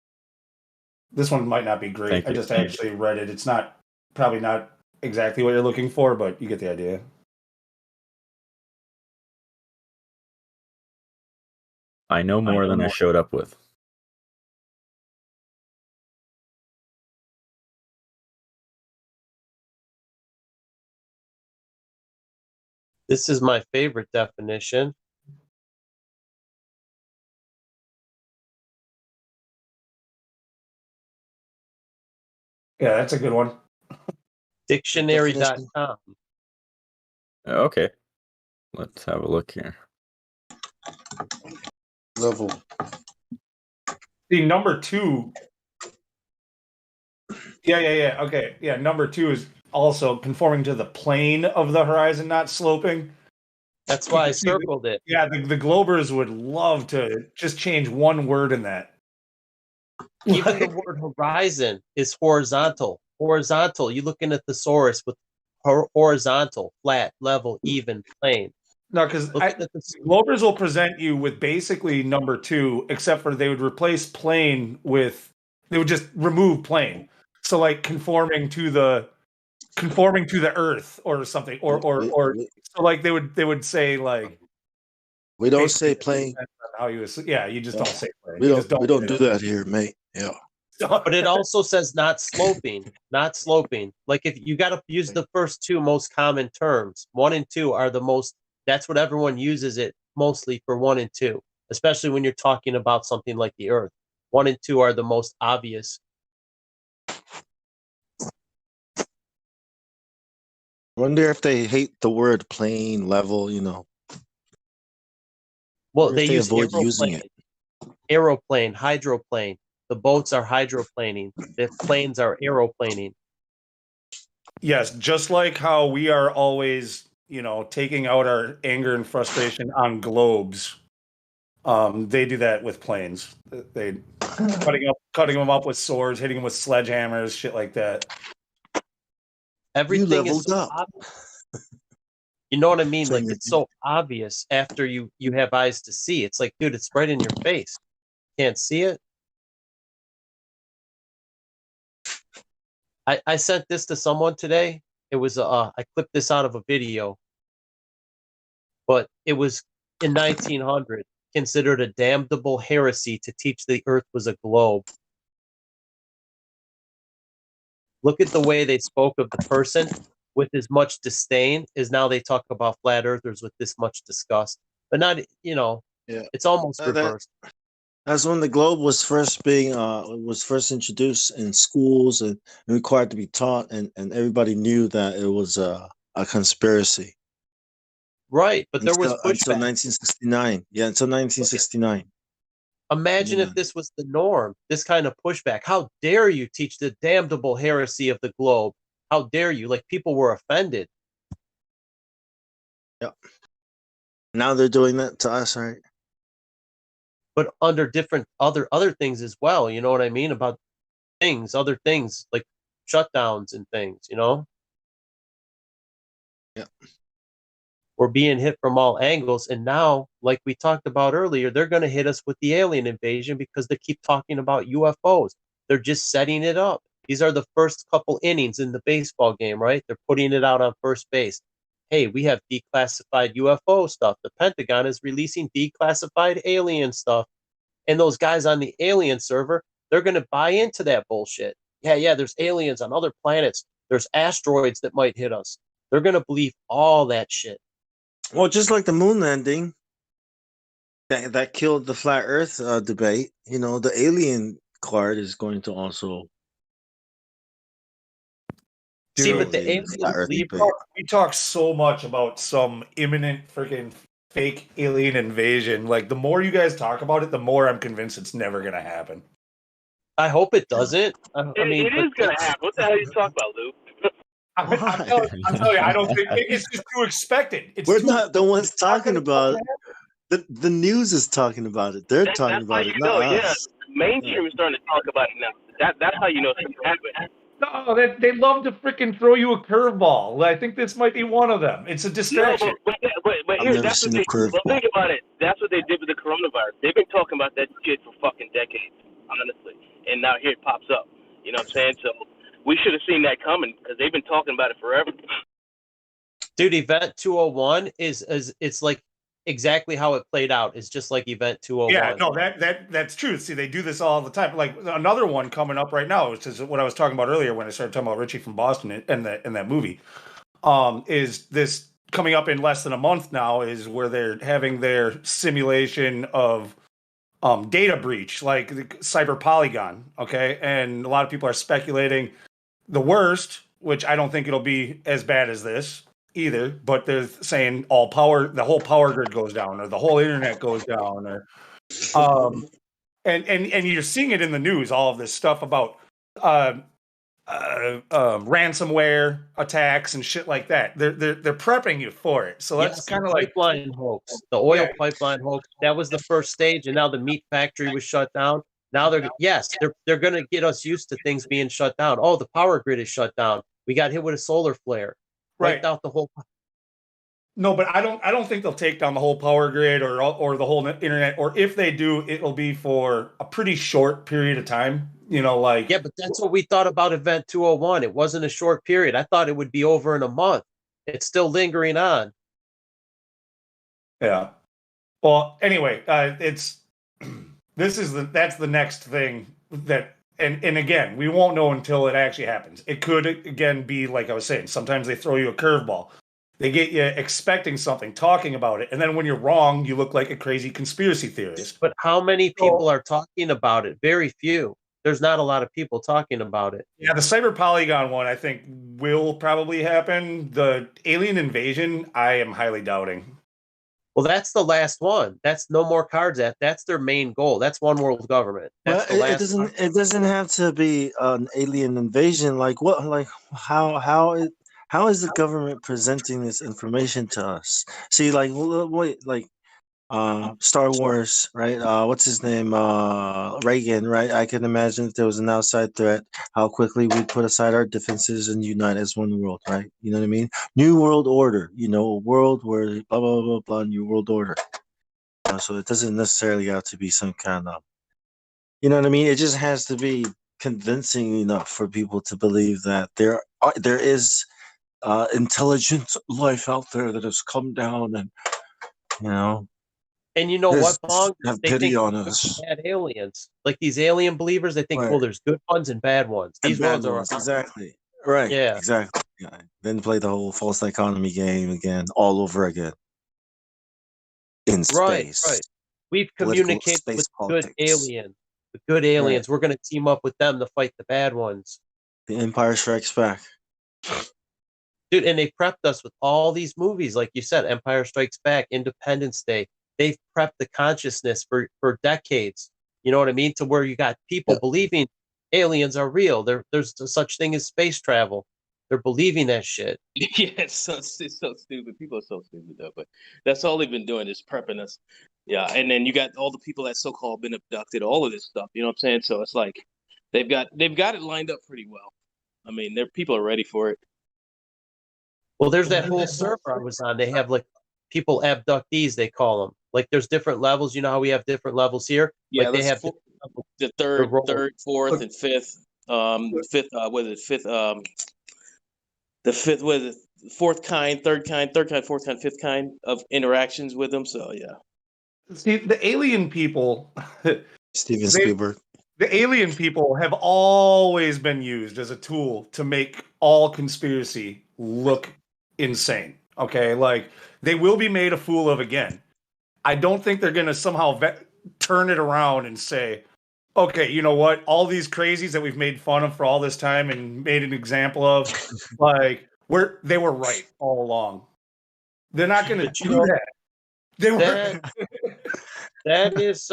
This one might not be great. Thank I you. just actually read it. It's probably not exactly what you're looking for, but you get the idea. I know more than I showed up with. This is my favorite definition. Yeah, that's a good one. Dictionary.com. Okay. Let's have a look here. Level. See, number 2. Yeah. Okay. Yeah, number 2 is also conforming to the plane of the horizon, not sloping. That's why I circled it. Yeah, the Globers would love to just change one word in that. Even the word horizon is horizontal. Horizontal. You looking at the thesaurus with horizontal, flat, level, even, plane. No, because Globers will present you with basically number 2, except for they would replace plane with, they would just remove plane. So like conforming to the earth or something, or so like they would say like, we don't say plane. How you just don't say plane. We You don't just we don't do that here, mate. Yeah. But it also says not sloping, not sloping. Like if you got to use the first 2 most common terms. 1 and 2 are the most, that's what everyone uses it mostly for, 1 and 2, especially when you're talking about something like the earth. 1 and 2 are the most obvious. Wonder if they hate the word plane, level, Well, Wonder they if they use avoid using aeroplane, aeroplane, hydroplane. The boats are hydroplaning. The planes are aeroplaning. Yes, just like how we are always, taking out our anger and frustration on globes. They do that with planes. They cutting them up with swords, hitting them with sledgehammers, shit like that. Everything is leveled so up. obvious. You know what I mean? Saying Like that it's so obvious after you have eyes to see. It's like, dude, it's right in your face. Can't see it. I sent this to someone today. It was I clipped this out of a video, but it was in 1900 considered a damnable heresy to teach the Earth was a globe. Look at the way they spoke of the person with as much disdain as now they talk about flat earthers with this much disgust. But not, Yeah. it's almost That- reversed. That's when the globe was first introduced in schools and required to be taught, and everybody knew that it was a conspiracy. Right, but there was Until pushback. 1969. Yeah, until 1969. Imagine if this was the norm, this kind of pushback. How dare you teach the damnable heresy of the globe? How dare you? Like people were offended. Yep. Now they're doing that to us, right? But under different other things as well. You know what I mean? About other things like shutdowns and things, Yeah. We're being hit from all angles. And now, like we talked about earlier, they're going to hit us with the alien invasion because they keep talking about UFOs. They're just setting it up. These are the first couple innings in the baseball game, right? They're putting it out on first base. Hey, we have declassified UFO stuff. The Pentagon is releasing declassified alien stuff. And those guys on the alien server, they're going to buy into that bullshit. Yeah, there's aliens on other planets. There's asteroids that might hit us. They're gonna believe all that shit. Well, just like the moon landing, that killed the flat Earth debate. You know, the alien card is going to also. See, but Dude, the the alien flat Earth believer, debate. we talk so much about some imminent freaking fake alien invasion. Like, the more you guys talk about it, the more I'm convinced it's never gonna happen. I hope it doesn't. I mean, It but is gonna happen. What the hell are you talking about, Lou? I'm telling you, I don't think it's just too expected. It's We're too, not the ones talking it's not about it. The news is talking about it. They're talking That's how about you it, not know. Yeah, us. mainstream is starting to talk about it now. That's how you know something happened. No, they love to freaking throw you a curveball. I think this might be one of them. It's a No, distraction. but I've here, never that's what seen a they. Well, curveball. think about it. That's what they did with the coronavirus. They've been talking about that shit for fucking decades, honestly. And now here it pops up. You know what I'm saying? So we should have seen that coming because they've been talking about it forever. dude, Event 201 is it's like exactly how it played out. It's just like Event 201. Yeah, no, that's true. See, they do this all the time. Like another one coming up right now, which is what I was talking about earlier when I started talking about Richie from Boston and that movie. Is this coming up in less than a month now? Is where they're having their simulation of data breach, like the cyber polygon. Okay, and a lot of people are speculating the worst, which I don't think it'll be as bad as this either, but they're saying the whole power grid goes down, or the whole internet goes down, or and you're seeing it in the news, all of this stuff about ransomware attacks and shit like that. They're prepping you for it. So that's Yes, kind of like pipeline hoax, the oil pipeline hoax. That was the first stage, and now the meat factory was shut down. Now they're going to get us used to things being shut down. Oh, the power grid is shut down. We got hit with a solar flare, wiped out the whole. No, but I don't think they'll take down the whole power grid or the whole internet. Or if they do, it'll be for a pretty short period of time. You know, like Yeah, but that's what we thought about Event 201. It wasn't a short period. I thought it would be over in a month. It's still lingering on. Yeah. Well, anyway, it's that's the next thing that and again, we won't know until it actually happens. It could again be like I was saying. Sometimes they throw you a curveball. They get you expecting something, talking about it, and then when you're wrong, you look like a crazy conspiracy theorist. But how many people are talking about it? Very few. There's not a lot of people talking about it. Yeah, the cyber polygon one I think will probably happen. The alien invasion, I am highly doubting. Well, that's the last one. That's no more cards. That's their main goal. That's one world government. That's Well, the it last. doesn't have to be an alien invasion. Like what? Like how is the government presenting this information to us? See, like wait, like Star Wars, right? What's his name? Reagan, right? I can imagine if there was an outside threat, how quickly we'd put aside our differences and unite as one world, right? You know what I mean? New world order, you know, a world where blah blah blah blah, new world order. So it doesn't necessarily have to be some kind of, you know what I mean? It just has to be convincing enough for people to believe that there is intelligent life out there that has come down and, you know, And you know what, Bong? have They pity think on there's us. bad aliens. Like these alien believers, they think, Right. well, there's good ones and bad ones. And These bad ones are ones, exactly. Right. Yeah. Exactly. Yeah. Then play the whole false dichotomy game again, all over again. In space. Right. We've Political communicated space with politics. good aliens. The good aliens. We're going to team up with them to fight the bad ones. The Empire Strikes Back. Dude, and they prepped us with all these movies, like you said, Empire Strikes Back, Independence Day. They've prepped the consciousness for decades. You know what I mean? To where you got people believing aliens are real. There's such thing as space travel. They're believing that shit. Yeah, it's so stupid. People are so stupid though. But that's all they've been doing is prepping us. Yeah, and then you got all the people that so-called been abducted, all of this stuff. You know what I'm saying? So it's like they've got it lined up pretty well. I mean, people are ready for it. Well, there's that whole server I was on. They have like people abductees, they call them. Like there's different levels. You know how we have different levels here? Yeah, like they have the third, fourth, and fifth. Fifth, the fifth, fourth kind, third kind, fourth kind, fifth kind of interactions with them. So yeah. See, the alien people, Steven Spielberg. The alien people have always been used as a tool to make all conspiracy look insane. Okay, like they will be made a fool of again. I don't think they're gonna somehow turn it around and say, okay, you know what? All these crazies that we've made fun of for all this time and made an example of, like, they were right all along. They're not going to But you do know that. They were. that is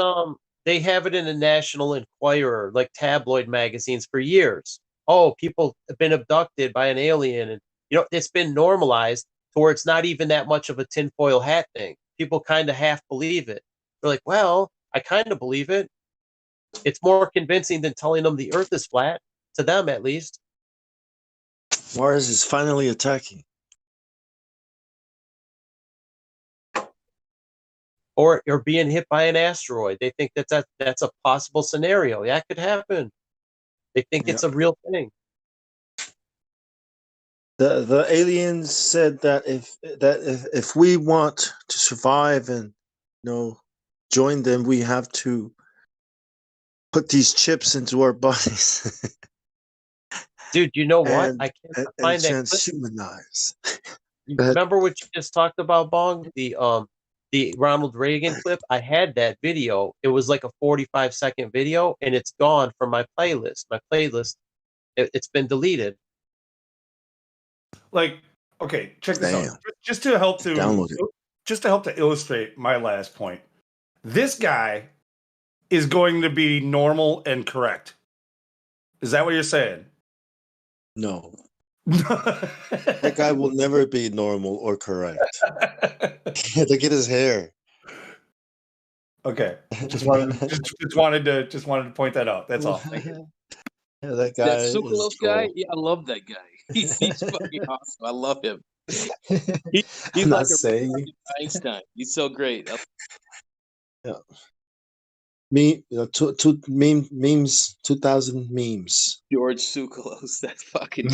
they have it in the National Enquirer, like tabloid magazines for years. Oh, people have been abducted by an alien, and it's been normalized to where it's not even that much of a tinfoil hat thing. People kind of half believe it. They're like, well, I kind of believe it. It's more convincing than telling them the Earth is flat, to them at least. Mars is finally attacking. Or being hit by an asteroid. They think that's a possible scenario. That could happen. They think it's a real thing. The aliens said that if we want to survive and join them, we have to put these chips into our bodies. Dude, you know what? And, I can't and find that clip. transhumanize. Remember what you just talked about, Bong? The Ronald Reagan clip? I had that video. It was like a 45-second video, and it's gone from my playlist. My playlist, it's been deleted. Like, okay, check this Damn. out. Just to help Download it. just to help to illustrate my last point. This guy is going to be normal and correct. Is that what you're saying? No. That guy will never be normal or correct. Look at his hair. Okay. Just wanted to point that out. That's all. Thank you. Yeah, that guy That is Sukalos troll. guy, yeah, I love that guy. He's fucking awesome. I love him. He's I'm like not saying. Einstein. He's so great. Yeah. Memes, 2000 memes. George Sukalos, that fucking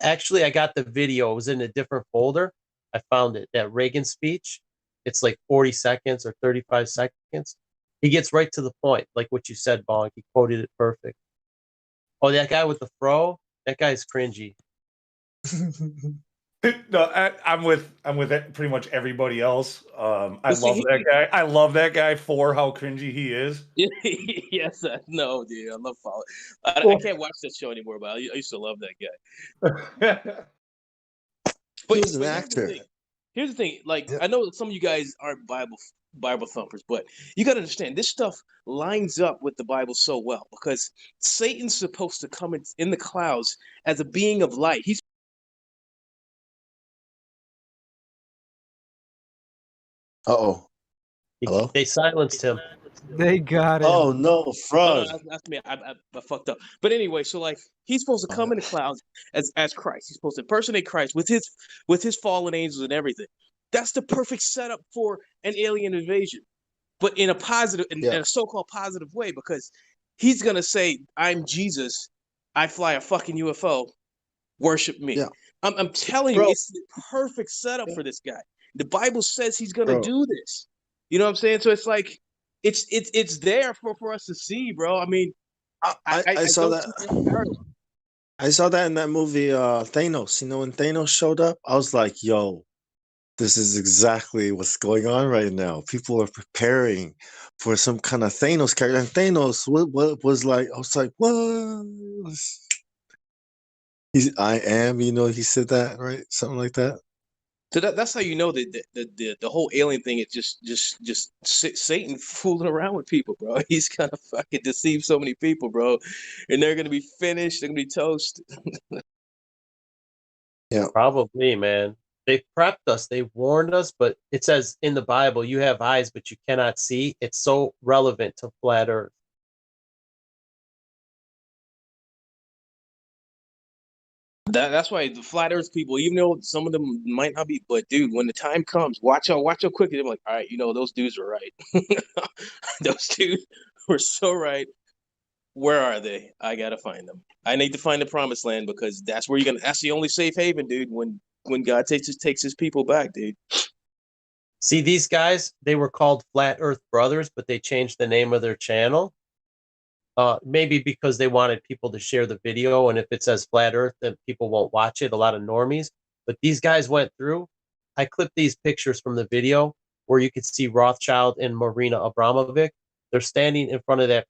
Actually, I got the video. It was in a different folder. I found it. That Reagan speech. It's like 40 seconds or 35 seconds. He gets right to the point, like what you said, Bong. He quoted it perfect. Oh, that guy with the fro? That guy's cringy. No, I'm with pretty much everybody else. I But see, love that guy. I love that guy for how cringy he is. yes, I know, dude. I love follow. I can't watch that show anymore, but I used to love that guy. But, He's an but actor. Here's the thing. Like, I know that some of you guys aren't Bible thumpers, but you got to understand this stuff lines up with the Bible so well because Satan's supposed to come in the clouds as a being of light. He's Uh-oh. Hello? They silenced him. They got him. Oh, no, fraud. No, that's me. I fucked up. But anyway, so like he's supposed to come in the clouds as Christ. He's supposed to impersonate Christ with his fallen angels and everything. That's the perfect setup for an alien invasion, but in a positive, in a so-called positive way, because he's gonna say, "I'm Jesus. I fly a fucking UFO. Worship me." Yeah. I'm telling you, it's the perfect setup for this guy. The Bible says he's gonna do this. You know what I'm saying? So it's like it's there for us to see, bro. I mean, I saw that. I saw that in that movie Thanos. You know, when Thanos showed up, I was like, yo, this is exactly what's going on right now. People are preparing for some kind of Thanos character. And Thanos what was like, I was like, what? I am, he said that, right? Something like that. So that's how you know that the whole alien thing is just Satan fooling around with people, bro. He's gonna fucking deceive so many people, bro, and they're gonna be finished. They're gonna be toast. Yeah, probably, man. They prepped us. They warned us, but it says in the Bible, "You have eyes, but you cannot see." It's so relevant to flat Earth. That's why the flat Earth people, even though some of them might not be, but dude, when the time comes, watch how quickly they're like, all right, those dudes were right. Those dudes were so right. Where are they? I gotta find them. I need to find the promised land because that's where that's the only safe haven, dude. When God takes his people back, dude. See, these guys, they were called Flat Earth Brothers, but they changed the name of their channel. Maybe because they wanted people to share the video, and if it says flat Earth, then people won't watch it. A lot of normies, but these guys went through. I clipped these pictures from the video where you could see Rothschild and Marina Abramovic. They're standing in front of that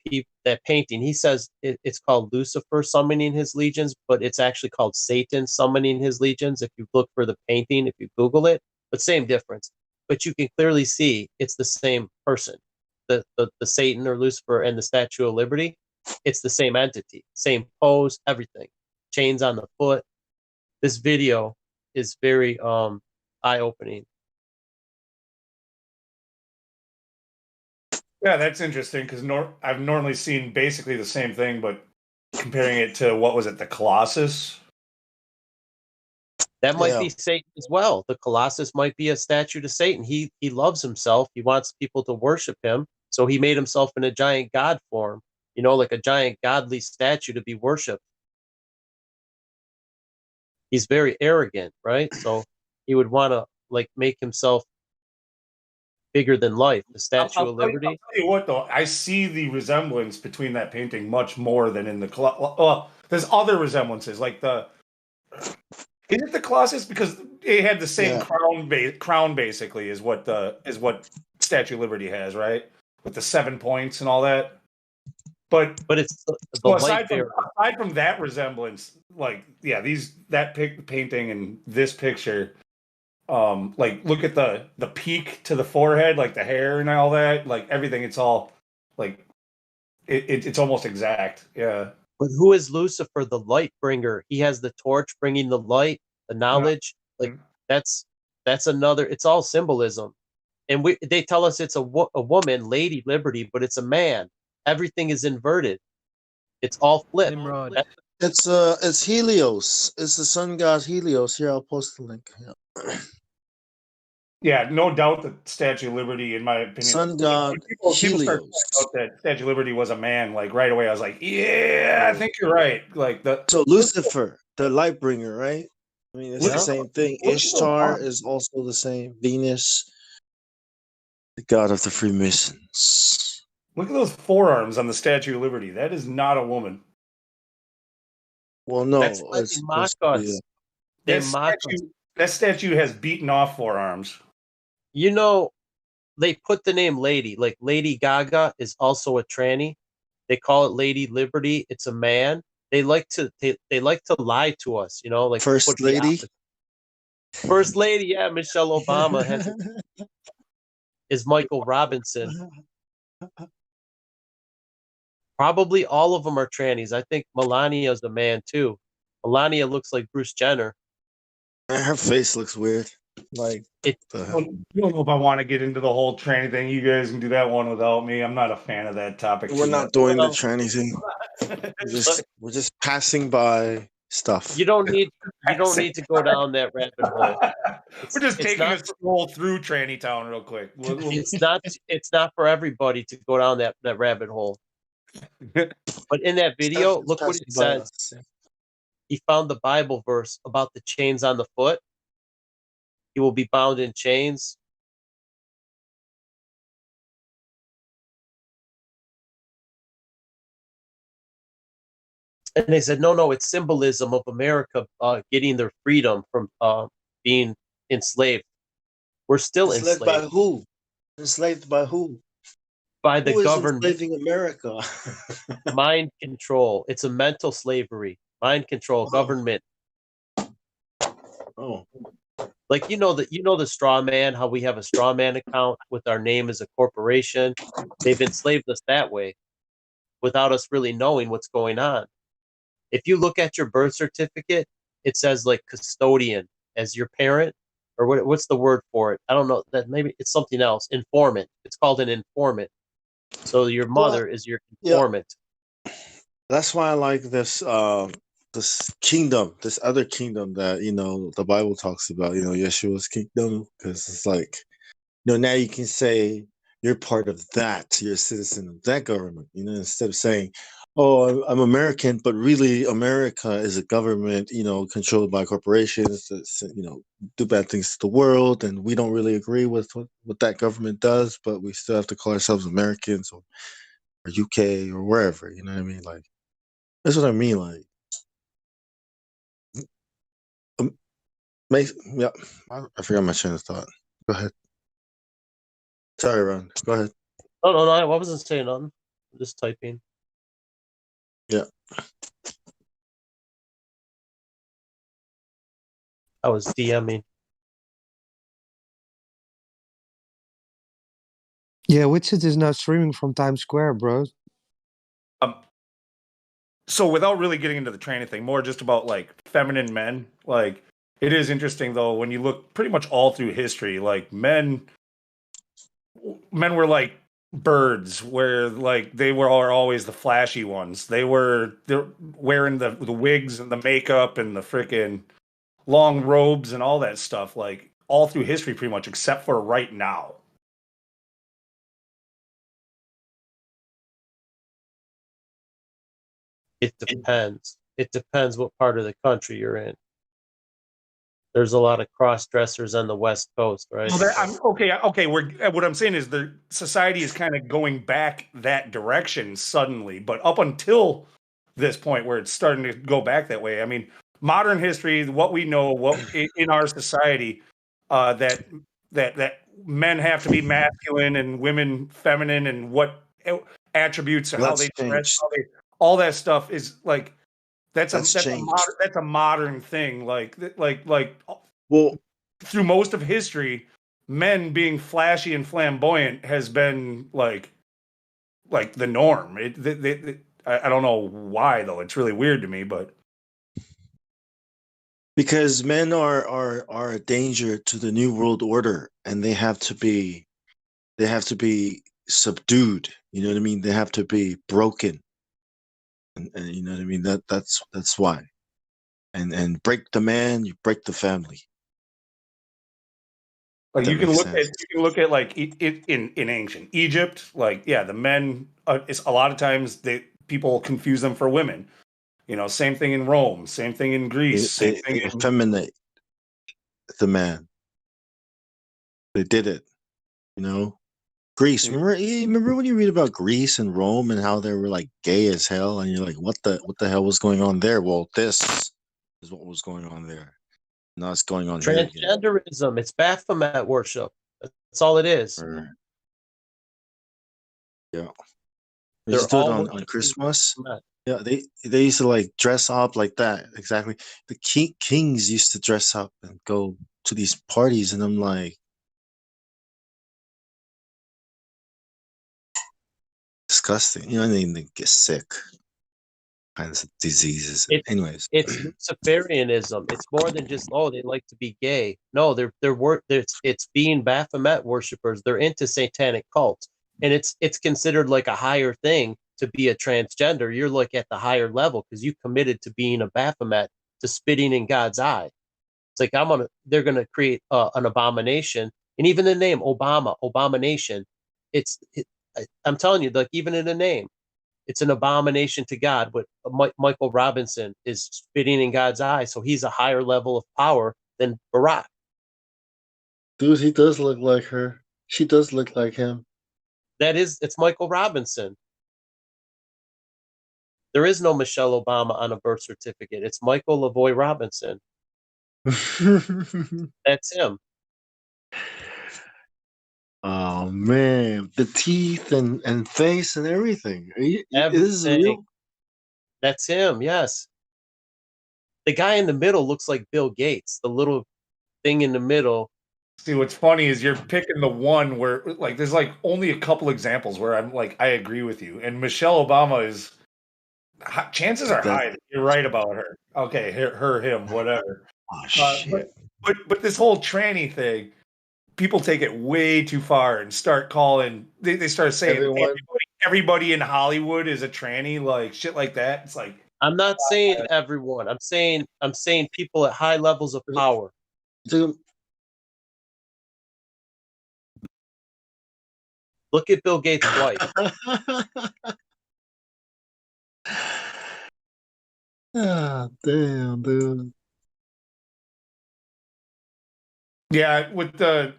painting. He says it's called Lucifer summoning his legions, but it's actually called Satan summoning his legions. If you look for the painting, if you Google it, but same difference. But you can clearly see it's the same person. The Satan or Lucifer and the Statue of Liberty, it's the same entity, same pose, everything. Chains on the foot. This video is very eye-opening. Yeah, that's interesting because I've normally seen basically the same thing, but comparing it to what was it, the Colossus? That might be Satan as well. The Colossus might be a statue to Satan. He loves himself. He wants people to worship him. So he made himself in a giant god form, like a giant godly statue to be worshipped. He's very arrogant, right? So he would want to make himself bigger than life, the Statue of Liberty. I'll tell you what, though, I see the resemblance between that painting much more than in the well, there's other resemblances, like is it the Colossus? Because it had the same crown basically is what Statue of Liberty has, right? With the 7 points and all that. But it's the aside from that resemblance, that painting and this picture, look at the peak to the forehead, like the hair and all that, like everything. It's all it's almost exact. Yeah. But who is Lucifer, the light bringer? He has the torch bringing the light, the knowledge. That's another. It's all symbolism, and they tell us it's a woman, Lady Liberty, but it's a man. Everything is inverted. It's all flipped. It's Helios. It's the sun god Helios. Here, I'll post the link. Yeah. Yeah, no doubt the Statue of Liberty, in my opinion, sun god people Helios. start out that Statue of Liberty was a man. Like right away, I was like, yeah, I think you're right. So Lucifer, the light bringer, right? I mean, it's the same thing. Ishtar is also the same. Venus, the god of the Freemasons. Look at those forearms on the Statue of Liberty. That is not a woman. Well, no, that's why they mock us. That statue has beaten off forearms. They put the name Lady. Like Lady Gaga is also a tranny. They call it Lady Liberty. It's a man. They like to lie to us. Like First Lady. First Lady, yeah, Michelle Obama is Michael Robinson. Probably all of them are trannies. I think Melania's a man too. Melania looks like Bruce Jenner. Her face looks weird. I don't know if I want to get into the whole tranny thing. You guys can do that one without me. I'm not a fan of that topic. We're not doing the tranny thing. We're just passing by stuff. You don't need to go down that rabbit hole. We're just taking a stroll through Tranny Town real quick. It's not for everybody to go down that rabbit hole. But in that video, look what it says. He found the Bible verse about the chains on the foot. He will be bound in chains. And they said, no, it's symbolism of America getting their freedom from being enslaved. We're still enslaved. By who? Enslaved by who? By the government. Enslaving America. Mind control. It's a mental slavery. Mind control. Government. Oh. Like the straw man, how we have a straw man account with our name as a corporation. They've enslaved us that way without us really knowing what's going on. If you look at your birth certificate, it says like custodian as your parent, or what's the word for it? I don't know. That maybe it's something else. Informant. It's called an informant. So your mother is your informant. Yeah. That's why I like this this kingdom, this other kingdom that the Bible talks about. Yeshua's kingdom, because it's like now you can say you're part of that. You're a citizen of that government. Instead of saying, "Oh, I'm American," but really America is a government, controlled by corporations that, do bad things to the world, and we don't really agree with what that government does, but we still have to call ourselves Americans or or UK or wherever. You know what I mean? Like that's what I mean. Like, yeah, I forgot my train of thought. Go ahead. Sorry, Ron. Go ahead. No, I wasn't saying nothing. I'm just typing. Yeah. I was DMing. Yeah, Witsit is now streaming from Times Square, bro. So without really getting into the training thing, more just about like feminine men. Like it is interesting though when you look pretty much all through history. Like men were like birds, where like are always the flashy ones. They're wearing the wigs and the makeup and the freaking long robes and all that stuff. Like all through history, pretty much, except for right now. It depends. It depends what part of the country you're in. There's a lot of cross dressers on the West Coast, right? Well, okay. What I'm saying is the society is kind of going back that direction suddenly, but up until this point where it's starting to go back that way. I mean, modern history, what we know, in our society, that men have to be masculine and women feminine, and what attributes or how That's they dress, changed. all that stuff is like that's changed. a modern thing. Like well, through most of history, men being flashy and flamboyant has been like the norm. I don't know why though. It's really weird to me, but because men are a danger to the new world order, and they have to be subdued. You know what I mean? They have to be broken, and you know what I mean. That's why. And break the man, you break the family. like That you can makes look sense. at like in ancient Egypt, like yeah, the men. It's a lot of times people confuse them for women. You know, same thing in Rome, same thing in Greece, same They thing in effeminate the man. They did it. You know, Greece. Remember when you read about Greece and Rome and how they were like gay as hell, and you're like, what the hell was going on there? Well, this is what was going on there. Now it's going on here again. Transgenderism. It's Baphomet worship. That's all it is. Yeah. They They're used to do it all on Christmas. Baphomet. Yeah, they used to like dress up like that. Exactly. The kings used to dress up and go to these parties, and I'm like, disgusting. You know, they get sick, kinds of diseases. Anyways, It's Luciferianism. It's more than just they like to be gay. No, it's being Baphomet worshipers. They're into satanic cults, and it's considered like a higher thing to be a transgender. You're like at the higher level because you committed to being a Baphomet, to spitting in God's eye. It's like they're gonna create an abomination, and even the name abomination. I'm telling you, like even in the name. It's an abomination to God. But Michael Robinson is spitting in God's eye, so he's a higher level of power than Barack. dude, he does look like her. She does look like him. It's Michael Robinson. There is no Michelle Obama on a birth certificate. It's Michael Lavoy Robinson. That's him. Oh man, the teeth and face and everything. This is Everything. real. That's him. Yes. The guy in the middle looks like Bill Gates. The little thing in the middle. See, what's funny is you're picking the one where like there's like only a couple examples where I'm like I agree with you, and Michelle Obama is chances are high that you're right about her. Okay, him, whatever. Oh shit! But this whole tranny thing, people take it way too far and start calling. They start saying everybody in Hollywood is a tranny, like shit like that. It's like I'm not saying everyone. I'm saying people at high levels of power. Look at Bill Gates' wife. Ah, damn, dude. yeah, with the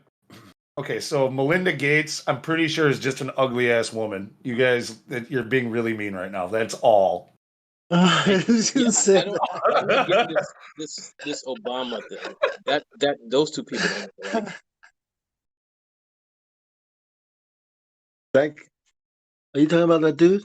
Okay, so Melinda Gates, I'm pretty sure is just an ugly ass woman. You guys, you're being really mean right now. That's all. I was Yeah, gonna say I don't get this Obama thing. That those two people don't look alike. Like, are you talking about that dude?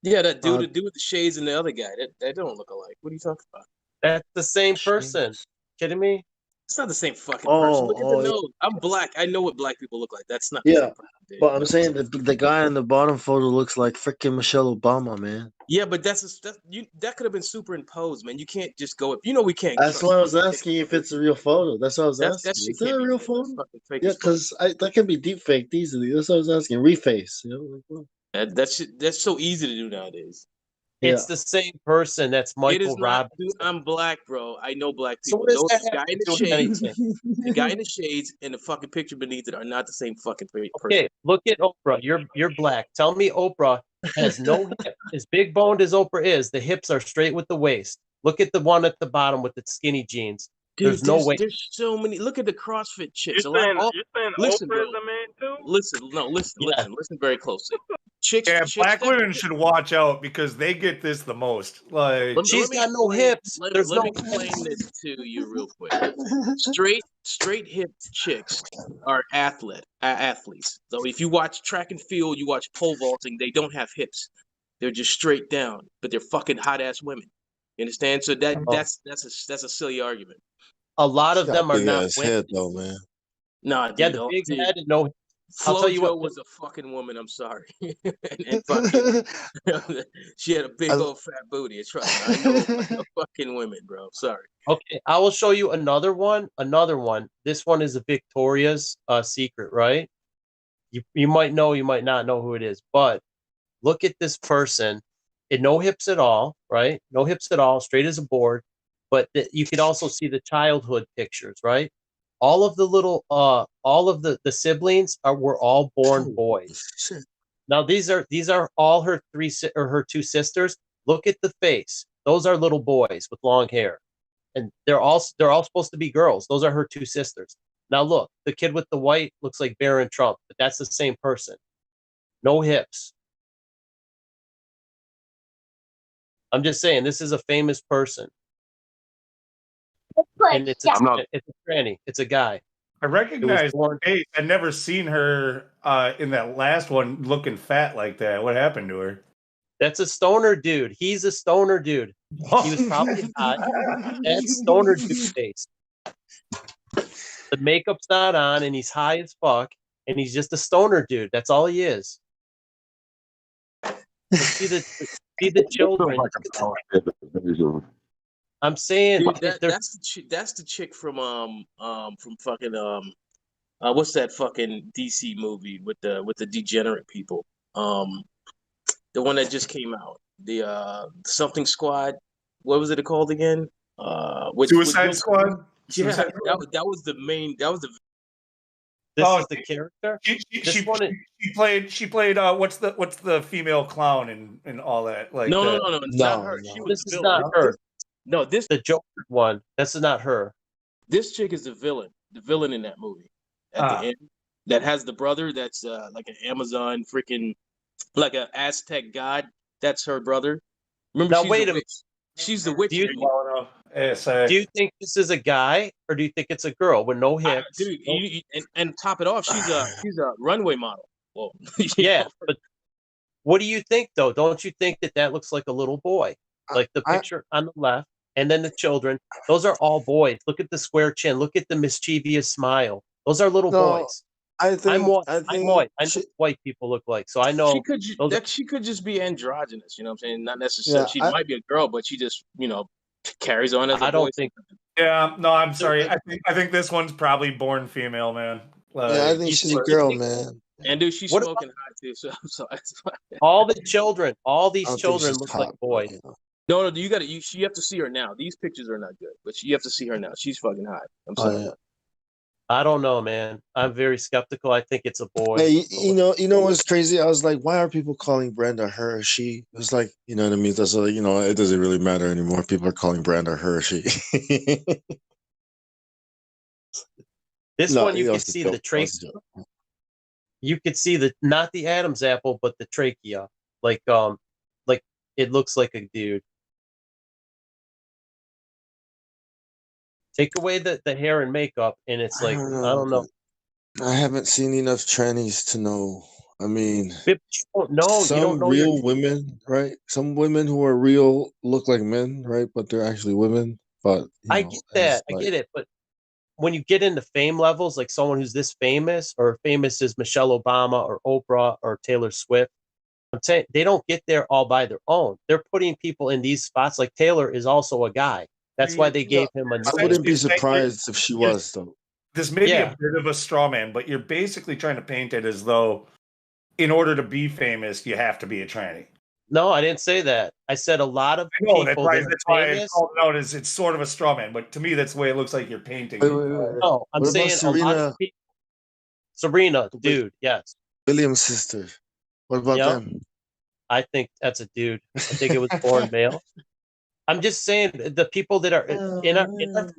Yeah, that dude, the dude with the shades, and the other guy. That don't look alike. What are you talking about? That's the same person. Kidding me? It's not the same fucking person. Look at the Yeah. nose. I'm black. I know what black people look like. That's not the Yeah, same person. Dude. but I'm No. saying the guy in the bottom photo looks like freaking Michelle Obama, man. Yeah, but that could have been superimposed, man. You can't just go. We can't. That's trust why I was fucking asking if it's a real photo. That's what I was That asking. shit Is that can't a be real real. photo? That's fucking fake Yeah, as fuck. because that can be deep faked easily. That's what I was asking. Reface. You know? Like, well, That's so easy to do nowadays. It's the same person. That's It Michael is not, dude. Robinson. I'm black, bro. I know black So people. what does Those that the have guy in to the do with shades, anything? the guy in the shades, and the fucking picture beneath it are not the same fucking person. Okay, look at Oprah. You're black. Tell me Oprah has no hip. As big boned as Oprah is, the hips are straight with the waist. Look at the one at the bottom with the skinny jeans. There's Dude, no way. there's so many. Look at the CrossFit chicks. You saying Listen, Oprah bro. is a man too? Listen very closely. Chicks, Yeah, chicks black that women should watch out because they get this the most. Like, She's got no hips. There's Let no me explain this to you real quick. Straight hip chicks are athletes. So if you watch track and field, you watch pole vaulting, they don't have hips. They're just straight down, but they're fucking hot ass women. You understand? So that's a silly argument. A lot she's of got them a are big not ass women. head though, man. Nah, dude. Yeah, the big head and no. I'll tell you FloJo what. was a fucking woman. I'm sorry, and fucking, she had a big old fat booty. Trust me, I know fucking women, bro. Sorry. Okay, I will show you another one. Another one. This one is a Victoria's Secret, right? You might know, you might not know who it is, but look at this person. It no hips at all, right? No hips at all, straight as a board. But you could also see the childhood pictures, right? All of the little, all of the siblings were all born boys. Now these are all her her two sisters. Look at the face; those are little boys with long hair, and they're all supposed to be girls. Those are her two sisters. Now look, the kid with the white looks like Barron Trump, but that's the same person. No hips. I'm just saying this is a famous person, and it's a tranny. It's a guy. I recognize her face. I'd never seen her in that last one looking fat like that. What happened to her? That's a stoner dude. He's a stoner dude. He was probably hot. That's stoner dude face. The makeup's not on, and he's high as fuck, and he's just a stoner dude. That's all he is. See the children. I'm saying, Dude, that's the chick from fucking what's that fucking DC movie with the degenerate people? The one that just came out. The something squad. What was it called again? Suicide Squad. Yeah, Suicide that was the main. That was the. This is the character. She played. What's the female clown and all that? Like No, it's not her. She was This the is villain. not her. No, this the Joker one. This is not her. This chick is the villain in that movie at the end. That has the brother that's like an Amazon freaking, like an Aztec god. That's her brother. Remember, Now she's wait the a minute. witch. She's the witch. Do you think this is a guy or do you think it's a girl with no hips? Dude, and top it off, she's a runway model. Whoa. Yeah, but what do you think though? Don't you think that looks like a little boy? Like the picture on the left, and then the children. Those are all boys. Look at the square chin. Look at the mischievous smile. Those are little boys. I'm white. I know what white people look like, so I know she could just be androgynous. You know what I'm saying? Not necessarily. Yeah, She might be a girl, but she just carries on as a boy. I don't think. Yeah, no, I'm sorry. I think this one's probably born female, man. Yeah, I think she's a girl, man. And dude, she's smoking hot too. So I'm sorry. All the children, all these children look like boys. No, you have to see her now. These pictures are not good, but you have to see her now. She's fucking hot. I'm sorry. I don't know, man. I'm very skeptical. I think it's a boy. Hey, you know what's crazy? I was like, why are people calling Brenda her or she? It was like, you know what I mean? That's like, it doesn't really matter anymore. People are calling Brenda her or she. This No, one you that could was a see joke. the That was a trachea. joke. You could see the not the Adam's apple, but the trachea. Like it looks like a dude. Take away the hair and makeup, and it's I like don't I know, don't know. but I haven't seen enough trannies to know. I mean, But you don't know. You don't some know your. real women, right? Some women who are real look like men, right? But they're actually women. But I get that. I get it. But when you get into fame levels, like someone who's this famous or famous as Michelle Obama or Oprah or Taylor Swift, I'm saying they don't get there all by their own. They're putting people in these spots. Like Taylor is also a guy. That's why they gave him a I wouldn't be nickname. surprised if she was though. This may be a Yeah. bit of a straw man, but you're basically trying to paint it as though, in order to be famous, you have to be a tranny. No, I didn't say that. I said a lot of I know people that are that's why I famous. called it out as it's sort of a straw man. But to me, that's the way it looks like you're painting it. No, I'm What about saying a lot of people. Serena, dude, yes. Williams' sister. What about Yep. them? I think that's a dude. I think it was born male. I'm just saying the people that are in our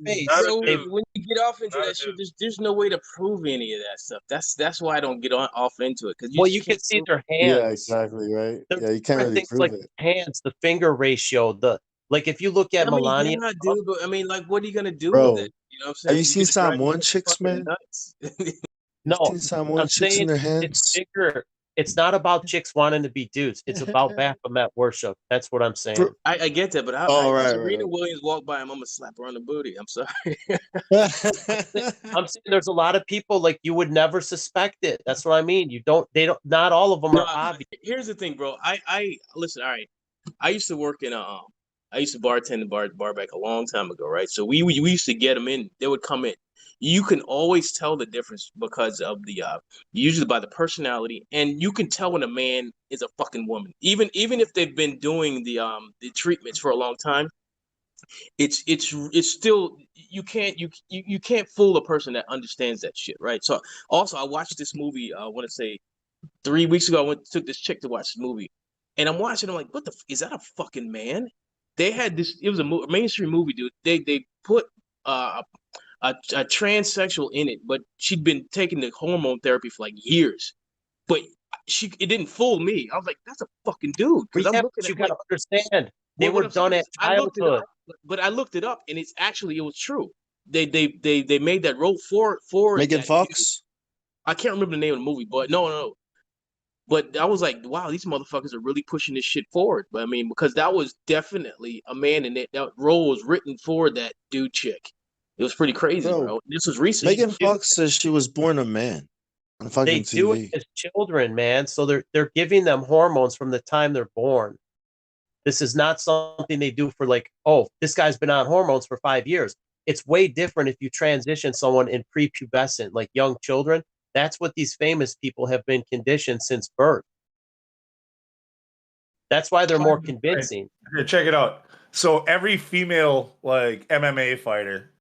face. Bro, They, when you get off into that shit, there's no way to prove any of that stuff. That's why I don't get off into it because well, just you can can't see prove their it. hands. Yeah, exactly, right? There's Yeah, you can't different really things prove like it. hands, the finger ratio, the like. If you look at I mean, Melania, yeah, dude, but I mean, like, what are you gonna do Bro, with it? You know what I'm have saying? you You seen get to drive Samoan yourself chicks, fucking man? nuts. You've no, seen Samoan I'm chicks in saying their it's hands? bigger. It's not about chicks wanting to be dudes. It's about Baphomet worship. That's what I'm saying. I get that, but Oh, right, Serena right. Williams walked by him, I'm gonna slap her on the booty. I'm sorry. I'm saying there's a lot of people like you would never suspect it. That's what I mean. You don't. They don't. Not all of them No, are obvious. here's the thing, bro. I listen. All right, I used to work in I used to bartend in bar back a long time ago, right? So we used to get them in. They would come in. You can always tell the difference because of the usually by the personality, and you can tell when a man is a fucking woman. Even if they've been doing the treatments for a long time, it's still you can't fool a person that understands that shit, right? So also I watched this movie. I want to say 3 weeks ago, took this chick to watch this movie, and I'm watching. I'm like, what the is that a fucking man? They had this. It was a mainstream movie, dude. They put a transsexual in it, but she'd been taking the hormone therapy for like years. But it didn't fool me. I was like, that's a fucking dude. Because I'm Yeah, looking but at you it got to like, understand. They well, what were I'm saying done at is, I looked it childhood. up, but I looked it up, and it was true. They made that role for Megan that Fox? dude. I can't remember the name of the movie, but no. But I was like, wow, these motherfuckers are really pushing this shit forward. But I mean, because that was definitely a man, and that role was written for that dude chick. It was pretty crazy, bro. This was recent. Megan Fox says she was born a man on fucking They do it TV. as children, man. So they're giving them hormones from the time they're born. This is not something they do for like, oh, this guy's been on hormones for 5 years. It's way different if you transition someone in prepubescent, like young children. That's what these famous people have been conditioned since birth. That's why they're more convincing. Here, check it out. So every female like MMA fighter,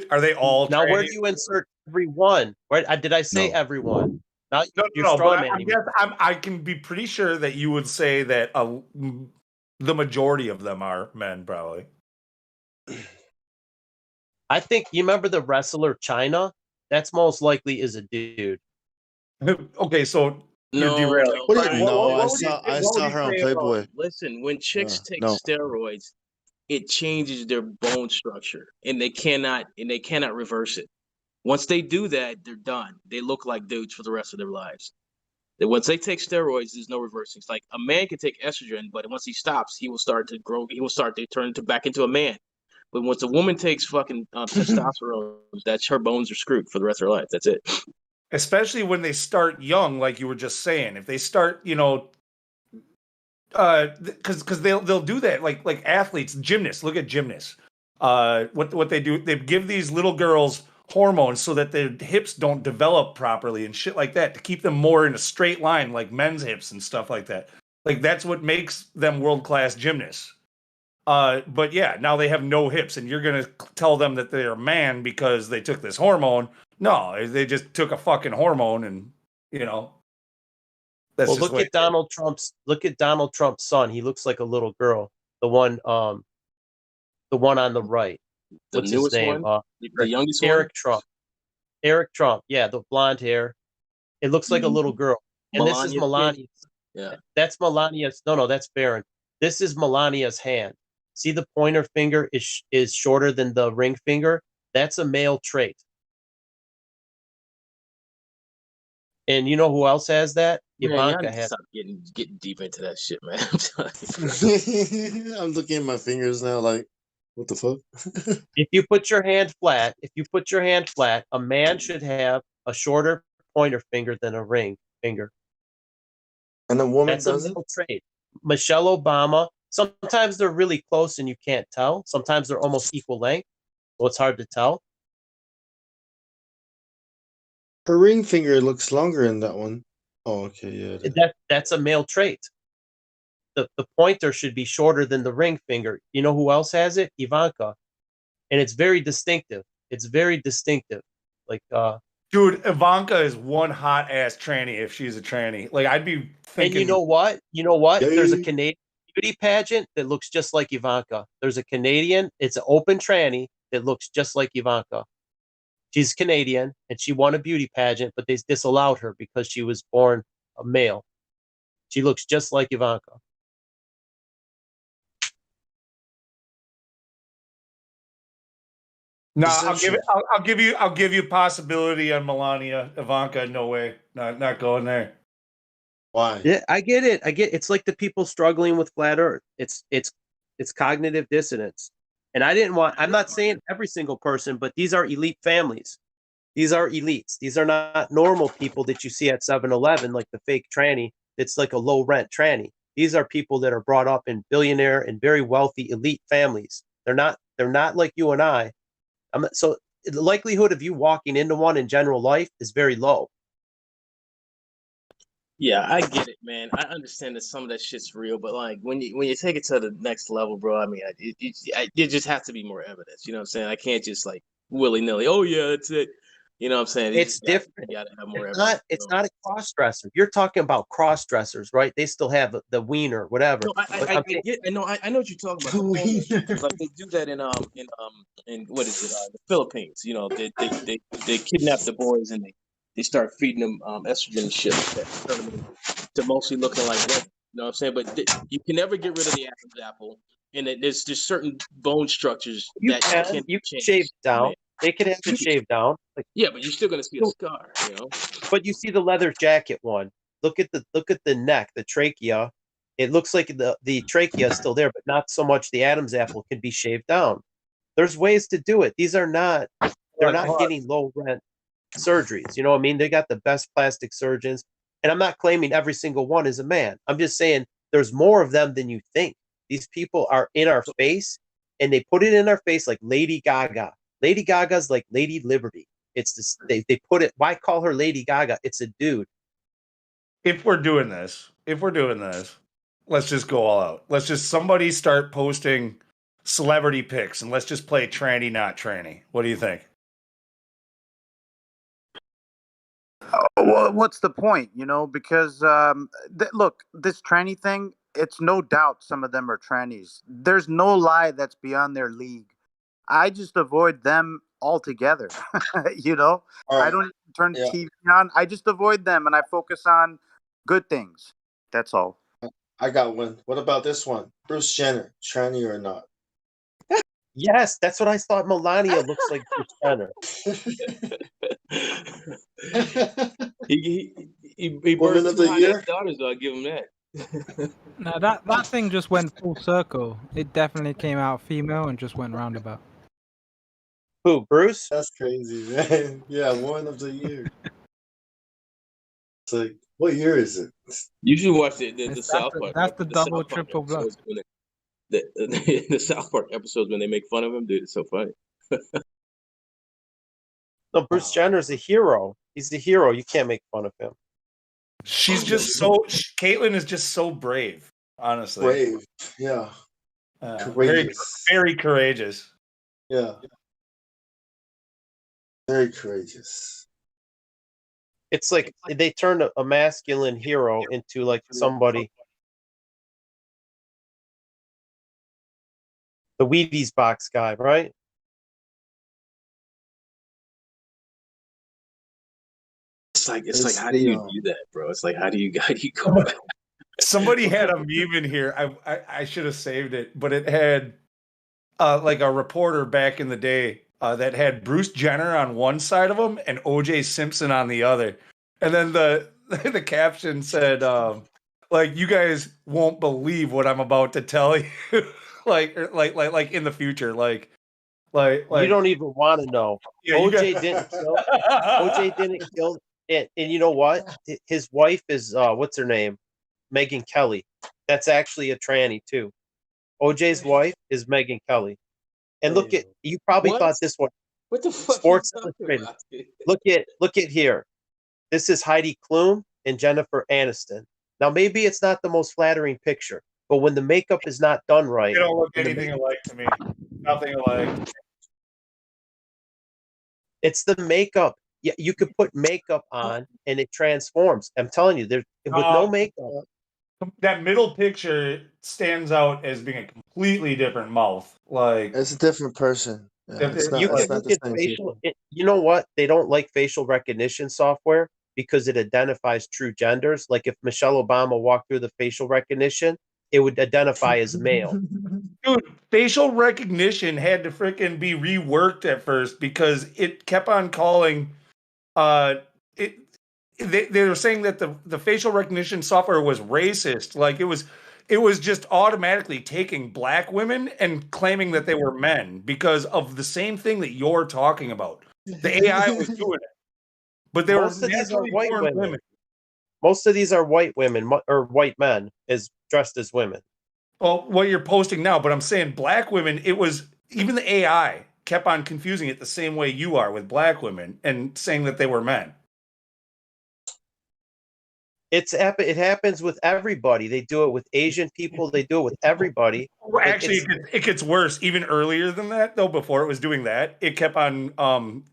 are they all Now, where trannies? do you insert everyone? Where did I say everyone? Now you're No, straw but I manning. guess I can be pretty sure that you would say that the majority of them are men, probably. I think you remember the wrestler China. That's most likely is a dude. Okay, so you're No, derailing. no. I saw her on Playboy. Listen, when chicks take no. steroids, it changes their bone structure, and they cannot reverse it. Once they do that, they're done. They look like dudes for the rest of their lives. Once they take steroids, there's no reversing. It's like a man can take estrogen, but once he stops, he will start to grow. He will start to turn back into a man. But once a woman takes fucking testosterone, that's her bones are screwed for the rest of her life. That's it. Especially when they start young, like you were just saying. If they start, because they'll do that, like athletes, gymnasts. Look at gymnasts. What they do, they give these little girls hormones so that their hips don't develop properly and shit like that to keep them more in a straight line, like men's hips and stuff like that. Like that's what makes them world-class gymnasts. But yeah, now they have no hips, and you're gonna tell them that they're a man because they took this hormone. No, they just took a fucking hormone, and that's Well, just look at Donald Trump's son. He looks like a little girl. The one on the right. The What's his newest name? one, the youngest Derek one. Trump. Eric Trump. Yeah, the blonde hair. It looks like a little girl. And this is Melania's kid? Melania. Yeah. That's Melania's. No, that's Barron. This is Melania's hand. See, the pointer finger is shorter than the ring finger. That's a male trait. And you know who else has that? Man, y'all Ivanka need to has. stop getting deep into that shit, man. I'm telling you. I'm looking at my fingers now, like, what the fuck? If you put your hand flat, a man should have a shorter pointer finger than a ring finger. And a woman That's a doesn't? male trait. Michelle Obama. Sometimes they're really close and you can't tell. Sometimes they're almost equal length, so it's hard to tell. Her ring finger looks longer in that one. Oh, okay, yeah. it is. That's a male trait. The pointer should be shorter than the ring finger. You know who else has it? Ivanka. And it's very distinctive. It's very distinctive. Like Dude, Ivanka is one hot ass tranny if she's a tranny. Like I'd be thinking. And you know what? There's a Yay. Canadian beauty pageant that looks just like Ivanka. There's a Canadian, it's an open tranny that looks just like Ivanka. She's Canadian and she won a beauty pageant, but they disallowed her because she was born a male. She looks just like Ivanka. No, I'll give you a possibility on Melania. Ivanka, no way. Not going there. Why? Yeah, I get it. It's like the people struggling with flat earth. It's cognitive dissonance. And I'm not saying every single person, but these are elite families. These are elites. These are not normal people that you see at 7-Eleven, like the fake tranny that's like a low rent tranny. These are people that are brought up in billionaire and very wealthy elite families. They're not like you and I. So the likelihood of you walking into one in general life is very low. Yeah, I get it, man. I understand that some of that shit's real, but like when you take it to the next level, bro. I mean, it just has to be more evidence. You know what I'm saying? I can't just like willy nilly. Oh yeah, that's it. You know what I'm saying? It's different. You gotta have more It's evidence. not a cross dresser. You're talking about cross dressers, right? They still have the wiener, whatever. No, I get. I know what you're talking about. The hormones. Like they do that in what is it? The Philippines. You know, they kidnap the boys and they start feeding them estrogen and shit like that. Turn them into mostly looking like women. You know what I'm saying? But you can never get rid of the Adam's apple, and there's just certain bone structures that can change. Shave down. They can have it shaved down. Like, yeah, but you're still gonna see a scar. You know. But you see the leather jacket one. Look at the neck, the trachea. It looks like the trachea is still there, but not so much. The Adam's apple can be shaved down. There's ways to do it. They're not getting low rent surgeries. You know what I mean? They got the best plastic surgeons. And I'm not claiming every single one is a man. I'm just saying there's more of them than you think. These people are in our face and they put it in our face like Lady Gaga. Lady Gaga's like Lady Liberty. It's this, they put it, why call her Lady Gaga? It's a dude. If we're doing this, let's just go all out. Let's just somebody start posting celebrity pics and let's just play tranny, not tranny. What do you think? Well, what's the point? You know, because look, this tranny thing, it's no doubt some of them are trannies. There's no lie that's beyond their league. I just avoid them altogether. You know, I don't even turn the TV on. I just avoid them and I focus on good things. That's all. I got one. What about this one? Bruce Jenner, tranny or not? Yes, that's what I thought. Melania looks like Bruce Jenner. He Woman birthed of two the hot year? ass daughters, though. I give him that. No, that thing just went full circle. It definitely came out female and just went roundabout. Who, Bruce? That's crazy, man. Yeah, woman of the year. It's like, what year is it? You should watch the South Park. That's the double, South Park triple bluff. episodes when the South Park episodes when they make fun of him, dude. It's so funny. No, Bruce Jenner's a hero. He's a hero. You can't make fun of him. She's just so. Caitlyn is just so brave. Honestly, Brave. Yeah. very, Courageous. very courageous. Yeah. Very courageous. It's like they turned a masculine hero into like somebody. The Wheaties box guy, right? it's like It's how do you the do that, bro? It's like how do you go back? Somebody had a meme in here. I should have saved it, but it had like a reporter back in the day that had Bruce Jenner on one side of him and OJ Simpson on the other, and then the the caption said, like, you guys won't believe what I'm about to tell you, like in the future, You don't even want to know. Yeah, you OJ guys- didn't kill. OJ didn't kill. And you know what? His wife is what's her name? Megan Kelly. That's actually a tranny too. OJ's wife is Megan Kelly. And look at you probably What? thought this one. What the fuck Sports are you talking Illustrated. about? Look at here. This is Heidi Klum and Jennifer Aniston. Now maybe it's not the most flattering picture, but when the makeup is not done right, They don't look when the anything alike to me. Nothing alike. it's the makeup. Yeah, you could put makeup on and it transforms. I'm telling you, there with no makeup. That middle picture stands out as being a completely different mouth. Like It's a different person. Yeah, it's You not can look the at same facial. people. You know what? They don't like facial recognition software because it identifies true genders. Like if Michelle Obama walked through the facial recognition, it would identify as male. Dude, facial recognition had to freaking be reworked at first because it kept on calling it they were saying that the facial recognition software was racist. Like it was just automatically taking black women and claiming that they were men because of the same thing that you're talking about. The AI was doing it. But they Most were of these are naturally white born women. women. Most of these are white women or white men as dressed as women. Well, what you're posting now, but I'm saying black women, it was even the AI kept on confusing it the same way you are with black women and saying that they were men. It happens with everybody. They do it with Asian people. They do it with everybody. Well, Like, actually, it gets worse. Even earlier than that, though, before it was doing that, it kept on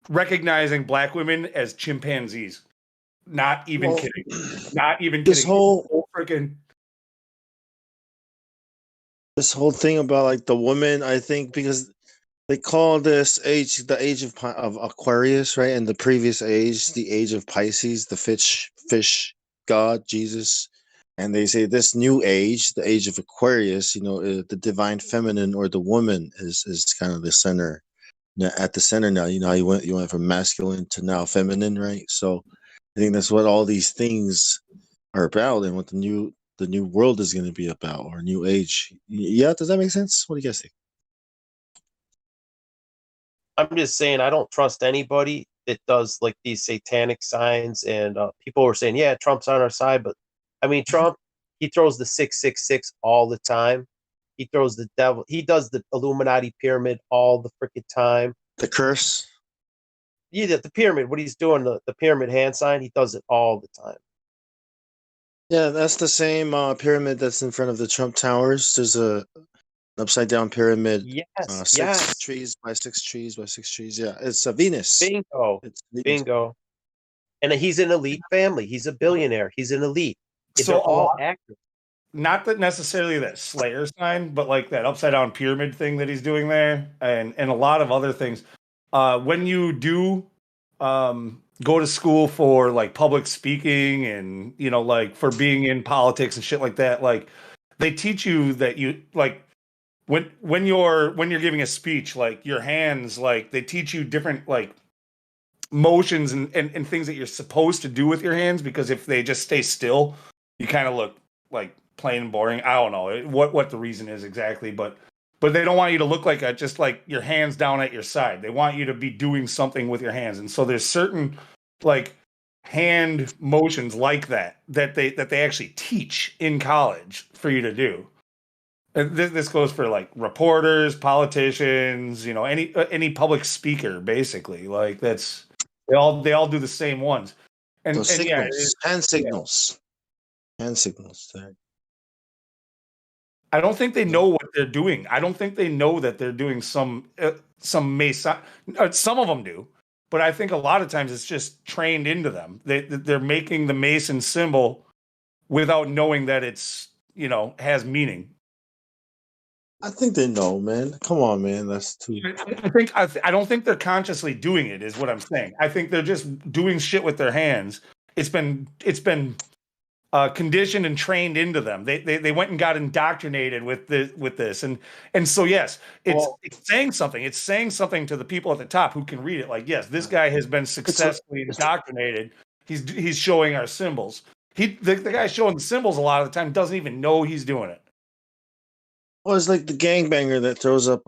recognizing black women as chimpanzees. Not even Well, kidding. Not even this kidding. whole Freaking this whole thing about like the woman, I think because they call this age the age of Aquarius, right? And the previous age, the age of Pisces, the fish god Jesus, and they say this new age, the age of Aquarius, the divine feminine or the woman is kind of the center. Now, at the center now, how you went from masculine to now feminine, right? So I think that's what all these things are about, and what the new world is going to be about, or new age. Yeah, does that make sense? What do you guys think? I'm just saying, I don't trust anybody that does like these satanic signs. And people were saying, yeah, Trump's on our side. But I mean, Trump, he throws the 666 all the time. He throws the devil. He does the Illuminati pyramid all the freaking time. The curse. Yeah, the pyramid, what he's doing, the pyramid hand sign, he does it all the time. Yeah, that's the same pyramid that's in front of the Trump Towers. There's an upside down pyramid. Yes, 6 yes. trees by 6 trees by 6 trees. Yeah, it's a Venus. Bingo. It's Venus. Bingo. And he's an elite family. He's a billionaire. He's an elite. So They're a all lot- actors. not that necessarily that Slayer sign, but like that upside down pyramid thing that he's doing there, and a lot of other things. When you do go to school for like public speaking and like for being in politics and shit like that, like they teach you that you like when you're giving a speech, like your hands, like they teach you different like motions and things that you're supposed to do with your hands, because if they just stay still, you kind of look like plain and boring. I don't know what the reason is exactly, but they don't want you to look like just like your hands down at your side. They want you to be doing something with your hands, and so there's certain like hand motions like that they actually teach in college for you to do. And this goes for like reporters, politicians, any public speaker, basically. Like that's they all do the same ones. And, Those and yeah, signals, hand signals, hand signals. I don't think they know what they're doing. I don't think they know that they're doing some Mason. Some of them do, but I think a lot of times it's just trained into them. They're making the Mason symbol without knowing that it's has meaning. I think they know, man. Come on, man. That's too. I don't think they're consciously doing it. Is what I'm saying. I think they're just doing shit with their hands. It's been conditioned and trained into them. They went and got indoctrinated with this, and so yes, it's saying something. It's saying something to the people at the top who can read it. Like, yes, this guy has been successfully indoctrinated. He's showing our symbols. The guy showing the symbols a lot of the time doesn't even know he's doing it. Well, it's like the gangbanger that throws up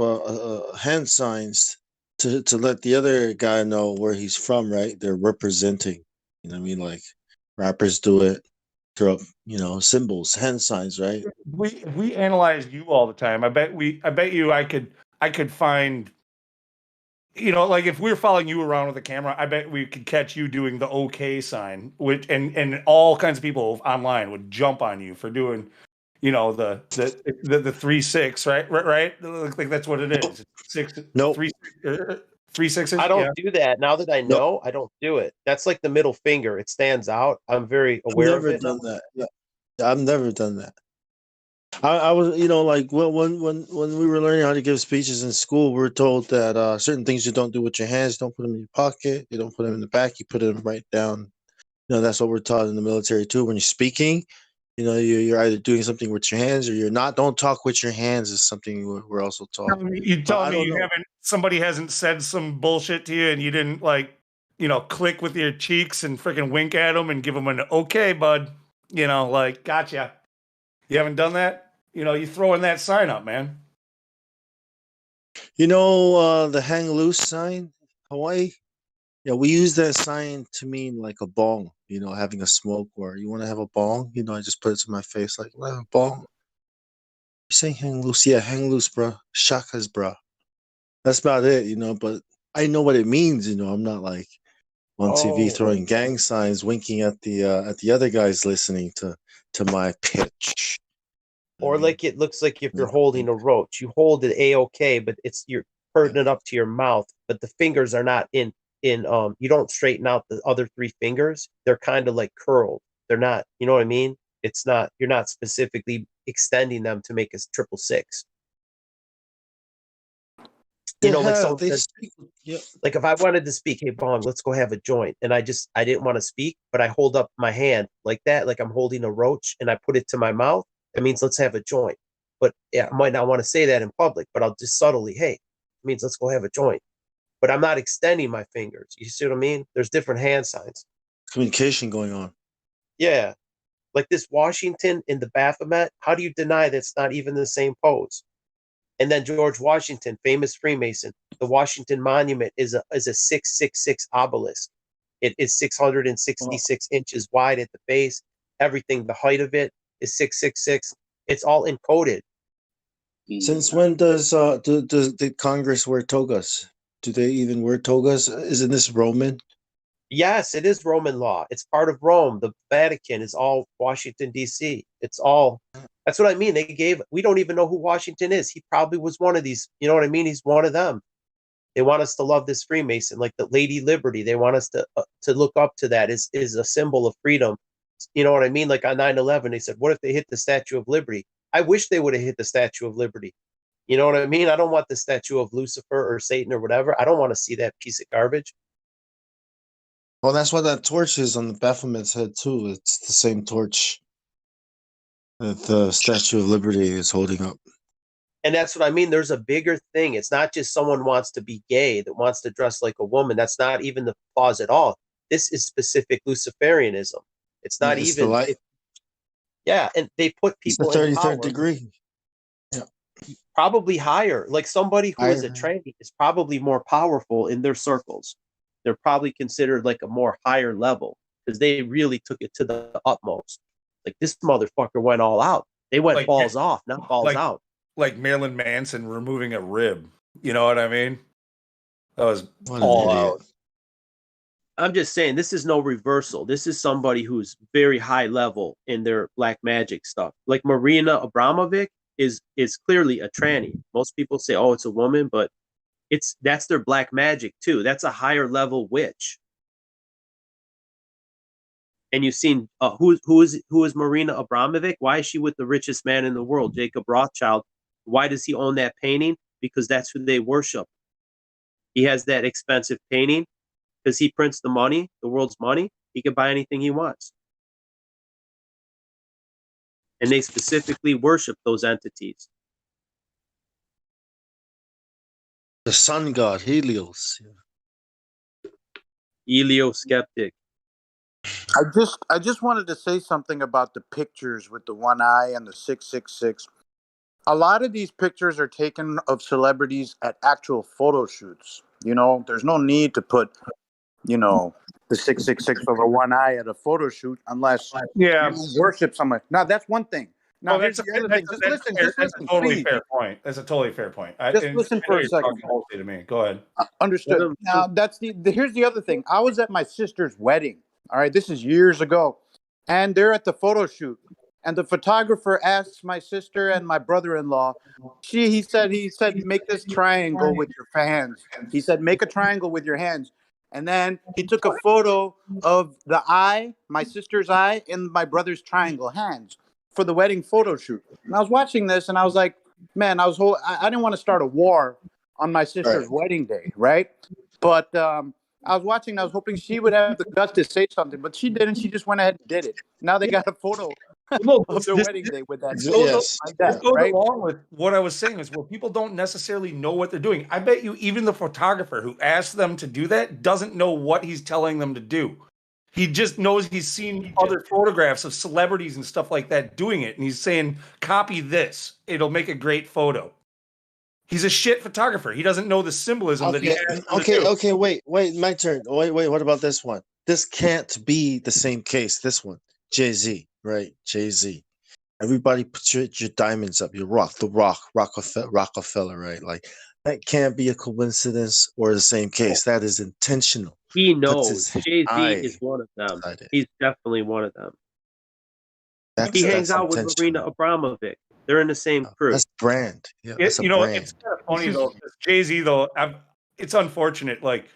hand signs to let the other guy know where he's from, right? They're representing. You know what I mean? Like rappers do it, throw up, symbols, hand signs, right? We analyze you all the time. I bet you I could find, like if we were following you around with a camera, I bet we could catch you doing the OK sign, which and all kinds of people online would jump on you for doing, the 3-6, right? Like that's what it is. Nope. 3 sixes. I don't do that. Now that I know, I don't do it. That's like the middle finger. It stands out. I'm very aware of it. I've never done that. Yeah, I've never done that. I was, like when we were learning how to give speeches in school, we were told that certain things you don't do with your hands, don't put them in your pocket, you don't put them in the back, you put them right down. That's what we're taught in the military too. When you're speaking, you're either doing something with your hands or you're not. Don't talk with your hands is something we're also taught. You tell me somebody hasn't said some bullshit to you and you didn't click with your cheeks and freaking wink at them and give them an okay, bud. Like, gotcha. You haven't done that? You throwing that sign up, man. The hang loose sign, Hawaii? Yeah, we use that sign to mean like a bong, having a smoke, or you want to have a bong, I just put it to my face like, well, a bong. You saying hang loose? Yeah, hang loose, bro. Shakas, bro. That's about it, but I know what it means, I'm not like on TV throwing gang signs, winking at the other guys listening to my pitch. Or like it looks like if you're holding a roach, you hold it A-OK, but you're putting it up to your mouth, but the fingers are not in you don't straighten out the other 3 fingers. They're kind of like curled. They're not, you know what I mean? It's not, you're not specifically extending them to make a 666. Like someone says, like if I wanted to speak, hey Bong, let's go have a joint, and I didn't want to speak, but I hold up my hand like that, like I'm holding a roach, and I put it to my mouth. That means let's have a joint. But yeah, I might not want to say that in public, but I'll just subtly, hey, it means let's go have a joint. But I'm not extending my fingers. You see what I mean? There's different hand signs. Communication going on. Yeah. Like this Washington in the Baphomet, how do you deny that's not even the same pose? And then George Washington, famous Freemason, the Washington Monument is a 666 obelisk. It is 666 inches wide at the base. Everything, the height of it is 666. It's all encoded. Since when does the Congress wear togas? Do they even wear togas? Isn't this Roman? Yes, it is Roman law. It's part of Rome. The Vatican is all Washington, D.C. It's all, that's what I mean. We don't even know who Washington is. He probably was one of these, you know what I mean? He's one of them. They want us to love this Freemason, like the Lady Liberty. They want us to look up to that is a symbol of freedom. You know what I mean? Like on 9/11, they said, what if they hit the Statue of Liberty? I wish they would have hit the Statue of Liberty. You know what I mean? I don't want the statue of Lucifer or Satan or whatever. I don't want to see that piece of garbage. Well, that's what that torch is on the Baphomet's head too. It's the same torch that the Statue of Liberty is holding up. And that's what I mean. There's a bigger thing. It's not just someone wants to be gay that wants to dress like a woman. That's not even the cause at all. This is specific Luciferianism. It's not it's even. the light. Yeah, and they put people it's the in 33rd power. degree. Yeah, probably higher. Like somebody who is a tranny is probably more powerful in their circles. They're probably considered like a more higher level because they really took it to the utmost. Like this motherfucker went all out. They went Like, balls off, not balls out. Like Marilyn Manson removing a rib. You know what I mean? That was What all an idiot. out. I'm just saying this is no reversal. This is somebody who's very high level in their black magic stuff. Like Marina Abramovic is clearly a tranny. Most people say, oh, it's a woman, but that's their black magic too. That's a higher level witch. And you've seen who is Marina Abramovic? Why is she with the richest man in the world, Jacob Rothschild? Why does he own that painting? Because that's who they worship. He has that expensive painting because he prints the money, the world's money. He can buy anything he wants. And they specifically worship those entities. The sun god, Helios. Helioskeptic. I just wanted to say something about the pictures with the one eye and the 666. A lot of these pictures are taken of celebrities at actual photo shoots. You know, there's no need to put, you know, the 666 over one eye at a photo shoot unless Yeah. you worship someone. Now, that's one thing. Now, Oh, here's that's the other thing. Just listen, just that's a listen, totally please. fair point. That's a totally fair point. Just listen I for know a you're second. talking mostly to me. Go ahead. Understood. Now that's here's the other thing. I was at my sister's wedding. All right, this is years ago, and they're at the photo shoot, and the photographer asks my sister and my brother-in-law. He said make this triangle with your hands. He said make a triangle with your hands, and then he took a photo of the eye, my sister's eye, and my brother's triangle hands for the wedding photo shoot. And I was watching this, and I was like, man, I didn't want to start a war on my sister's wedding day, right? But I was watching. I was hoping she would have the guts to say something, but she didn't. She just went ahead and did it. Now they got a photo of their wedding day with that. Like This that, goes right? along with what I was saying is where people don't necessarily know what they're doing. I bet you even the photographer who asked them to do that doesn't know what he's telling them to do. He just knows he's seen other photographs of celebrities and stuff like that doing it, and he's saying, "Copy this; it'll make a great photo." He's a shit photographer. He doesn't know the symbolism that he has. Okay, wait, my turn. Wait, what about this one? This can't be the same case. This one, Jay-Z, right? Jay-Z. Everybody put your diamonds up, your Rockefeller, right? Like that can't be a coincidence or the same case. That is intentional. He Puts knows. his Jay-Z eye is one of them. inside it. He's definitely one of them. That's He hangs out with intentional. Marina Abramovic. They're in the same crew. That's brand. Yeah, that's a You know, brand. it's kind of funny though. Jay Z though, it's unfortunate. Like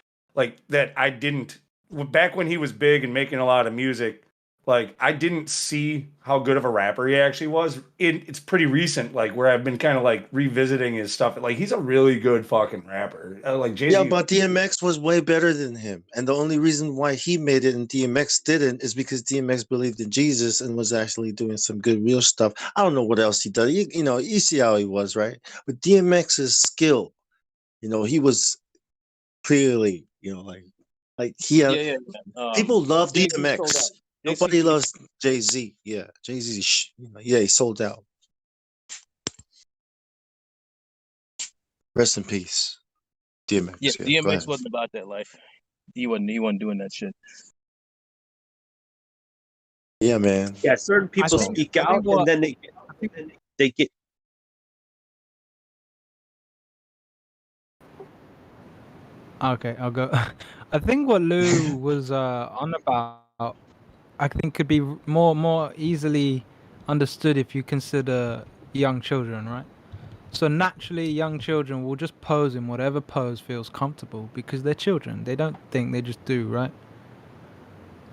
that, I didn't back when he was big and making a lot of music. Like I didn't see how good of a rapper he actually was. It's pretty recent, like where I've been kind of like revisiting his stuff. Like he's a really good fucking rapper. Like Jay Z. Yeah, but DMX was way better than him. And the only reason why he made it and DMX didn't is because DMX believed in Jesus and was actually doing some good real stuff. I don't know what else he did. You know, you see how he was, right? But DMX's skill, you know, he was clearly, you know, like he had, people love Jay-Z sold out. DMX. Nobody loves Jay-Z. Yeah, Jay-Z, yeah, he sold out. Rest in peace. DMX. Yeah, Yeah, go DMX ahead. wasn't about that life. He wasn't doing that shit. Yeah, man. Yeah, certain people speak out and then they get. Okay, I'll go. I think what Lou was on about, I think could be more easily understood if you consider young children, right? So naturally, young children will just pose in whatever pose feels comfortable because they're children. They don't think, they just do, right?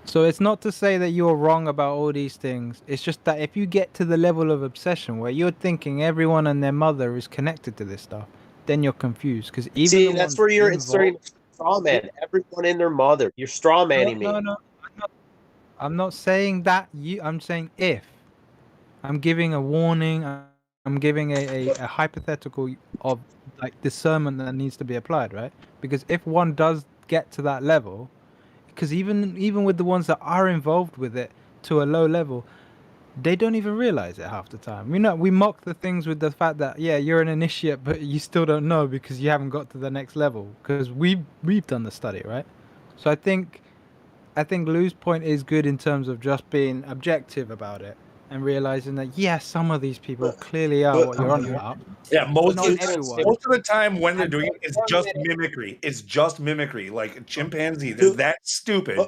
So it's not to say that you're wrong about all these things. It's just that if you get to the level of obsession where you're thinking everyone and their mother is connected to this stuff, then you're confused. Because even See, the that's ones where you're involved- inserting straw man. Everyone and their mother. You're straw manning me. No. I'm not saying that I'm saying if. I'm giving a warning. I'm giving a hypothetical of like discernment that needs to be applied, right? Because if one does get to that level, because even with the ones that are involved with it to a low level, they don't even realize it half the time. We mock the things with the fact that you're an initiate, but you still don't know because you haven't got to the next level. Because we've done the study, right? So I think Lou's point is good in terms of just being objective about it and realizing that some of these people clearly are what you're on about. Yeah, most not of everyone. the time when they're doing it, it's just mimicry. It's just mimicry, like a chimpanzee. They're that stupid.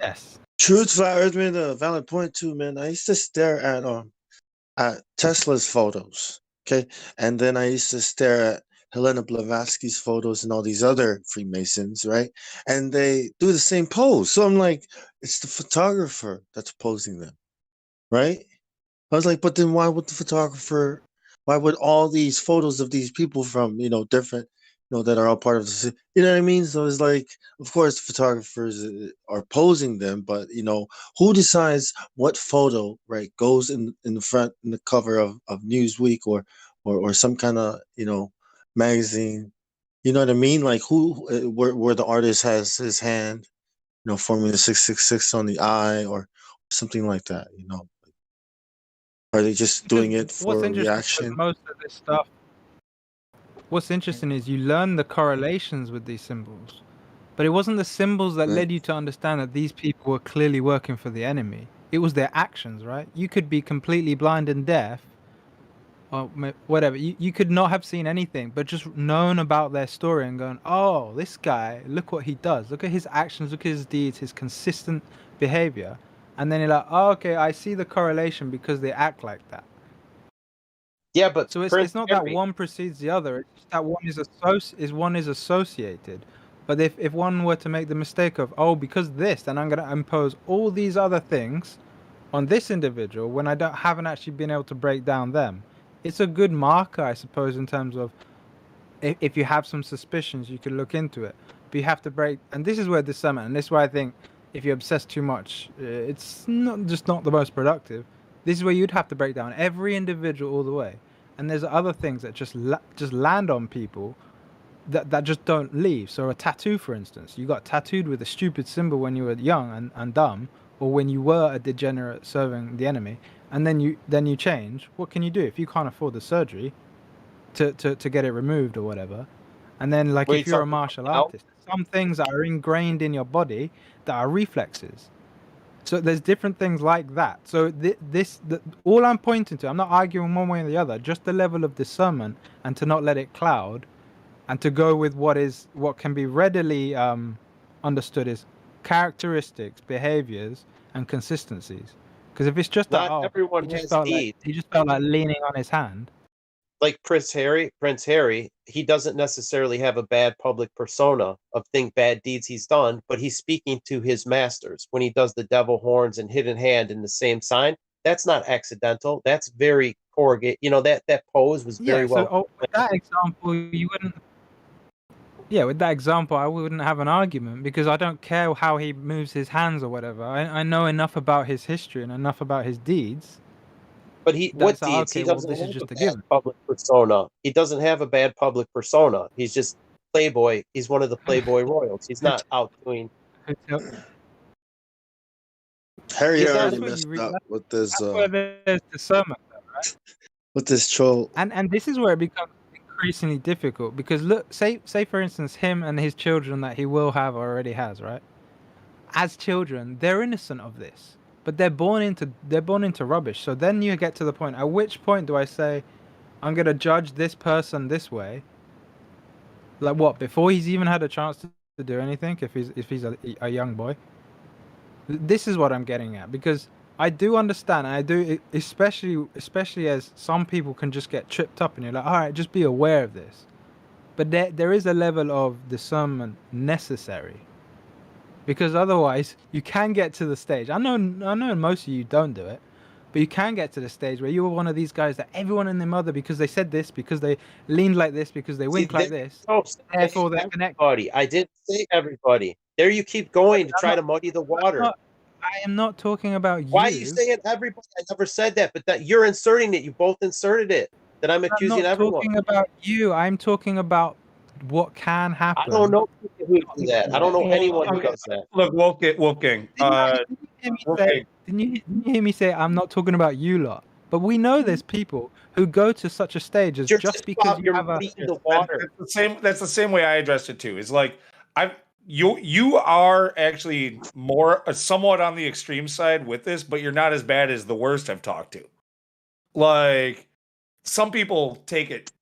Yes. Truth, Flat Earth made a valid point too, man. I used to stare at Tesla's photos, okay, and then I used to stare at Helena Blavatsky's photos and all these other Freemasons, right? And they do the same pose. So I'm like, it's the photographer that's posing them, right? I was like, but then why would the photographer Why would all these photos of these people from different that are all part of the you know what I mean? So it's like, of course, photographers are posing them, but who decides what photo right goes in the front in the cover of Newsweek or some kind of magazine? You know what I mean? Like who where the artist has his hand forming the 666 on the eye or something like that. Are they just Because doing it what's for interesting with reaction? most of this stuff, what's interesting is you learn the correlations with these symbols, but it wasn't the symbols that Right. led you to understand that these people were clearly working for the enemy. It was their actions, right? You could be completely blind and deaf, or whatever. You could not have seen anything, but just known about their story and going, oh, this guy, look what he does. Look at his actions, look at his deeds, his consistent behavior. And then you're like, oh, okay, I see the correlation because they act like that. Yeah, but So Prince it's not that Harry, one precedes the other. It's just that one is associated. But if one were to make the mistake of, oh, because this, then I'm going to impose all these other things on this individual when I haven't actually been able to break down them. It's a good marker, I suppose, in terms of if you have some suspicions, you could look into it. But you have to break, and this is where discernment, and this is why I think if you obsess too much, it's not the most productive. This is where you'd have to break down every individual all the way. And there's other things that just land on people that just don't leave. So a tattoo, for instance, you got tattooed with a stupid symbol when you were young and dumb, or when you were a degenerate serving the enemy, and then you change. What can you do if you can't afford the surgery to get it removed or whatever? And then, like, what are you if you're a talking about martial now? artist, some things that are ingrained in your body that are reflexes. So there's different things like that. So all I'm pointing to, I'm not arguing one way or the other, just the level of discernment and to not let it cloud, and to go with what can be readily understood as characteristics, behaviors, and consistencies. Because if it's just that, Not oh, everyone has deeds. he just felt like leaning on his hand. Like Prince Harry, he doesn't necessarily have a bad public persona of bad deeds he's done, but he's speaking to his masters when he does the devil horns and hidden hand in the same sign. That's not accidental. That's very corrugate. That pose was very Yeah. So well. with that example, you wouldn't. Yeah, with that example, I wouldn't have an argument because I don't care how he moves his hands or whatever. I know enough about his history and enough about his deeds. But what That's like, deeds? He okay, well, doesn't this is have a just a bad given. public persona. He doesn't have a bad public persona. He's just playboy. He's one of the playboy royals. He's not out doing. Harry He's not. already messed up with this That's where there's discernment, though, right? with this troll. And this is where it becomes increasingly difficult because look, say for instance, him and his children that he will have or already has, right? As children, they're innocent of this, but they're born into rubbish. So then you get to the point. At which point do I say, I'm gonna judge this person this way? Like what? Before he's even had a chance to do anything? If he's a young boy. This is what I'm getting at because I do understand. I do, especially as some people can just get tripped up, and you're like, all right, just be aware of this. But there is a level of discernment necessary, because otherwise you can get to the stage. I know most of you don't do it, but you can get to the stage where you're one of these guys that everyone and their mother, because they said this, because they leaned like this, because they winked like this, therefore they're connected. Everybody. I didn't say everybody. There you keep going to try to muddy the water. I am not talking about you. Why are you saying everybody? I never said that, but that you're inserting it. You both inserted it. That I'm accusing not everyone. talking about you. I'm talking about what can happen. I don't know people who do that. I don't know anyone who does that. Look, Wolfgang. Didn't you hear me say I'm not talking about you lot? But we know there's people who go to such a stage as just because you have the water. That's the same way I addressed it too. It's like you are actually more somewhat on the extreme side with this, but you're not as bad as the worst I've talked to. Like some people take it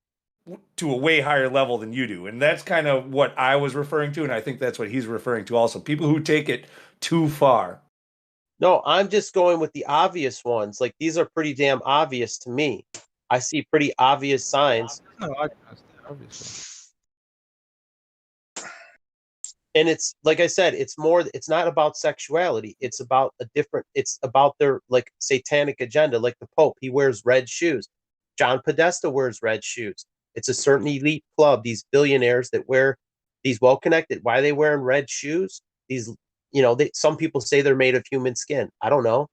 to a way higher level than you do, and that's kind of what I was referring to, and I think that's what he's referring to also. People who take it too far. No, I'm just going with the obvious ones. Like these are pretty damn obvious to me. I see pretty obvious signs. And it's like I said, it's not about sexuality. It's about it's about their like satanic agenda. Like the Pope, he wears red shoes. John Podesta wears red shoes. It's a certain elite club. These billionaires that wear these well-connected. Why are they wearing red shoes? These, some people say they're made of human skin. I don't know.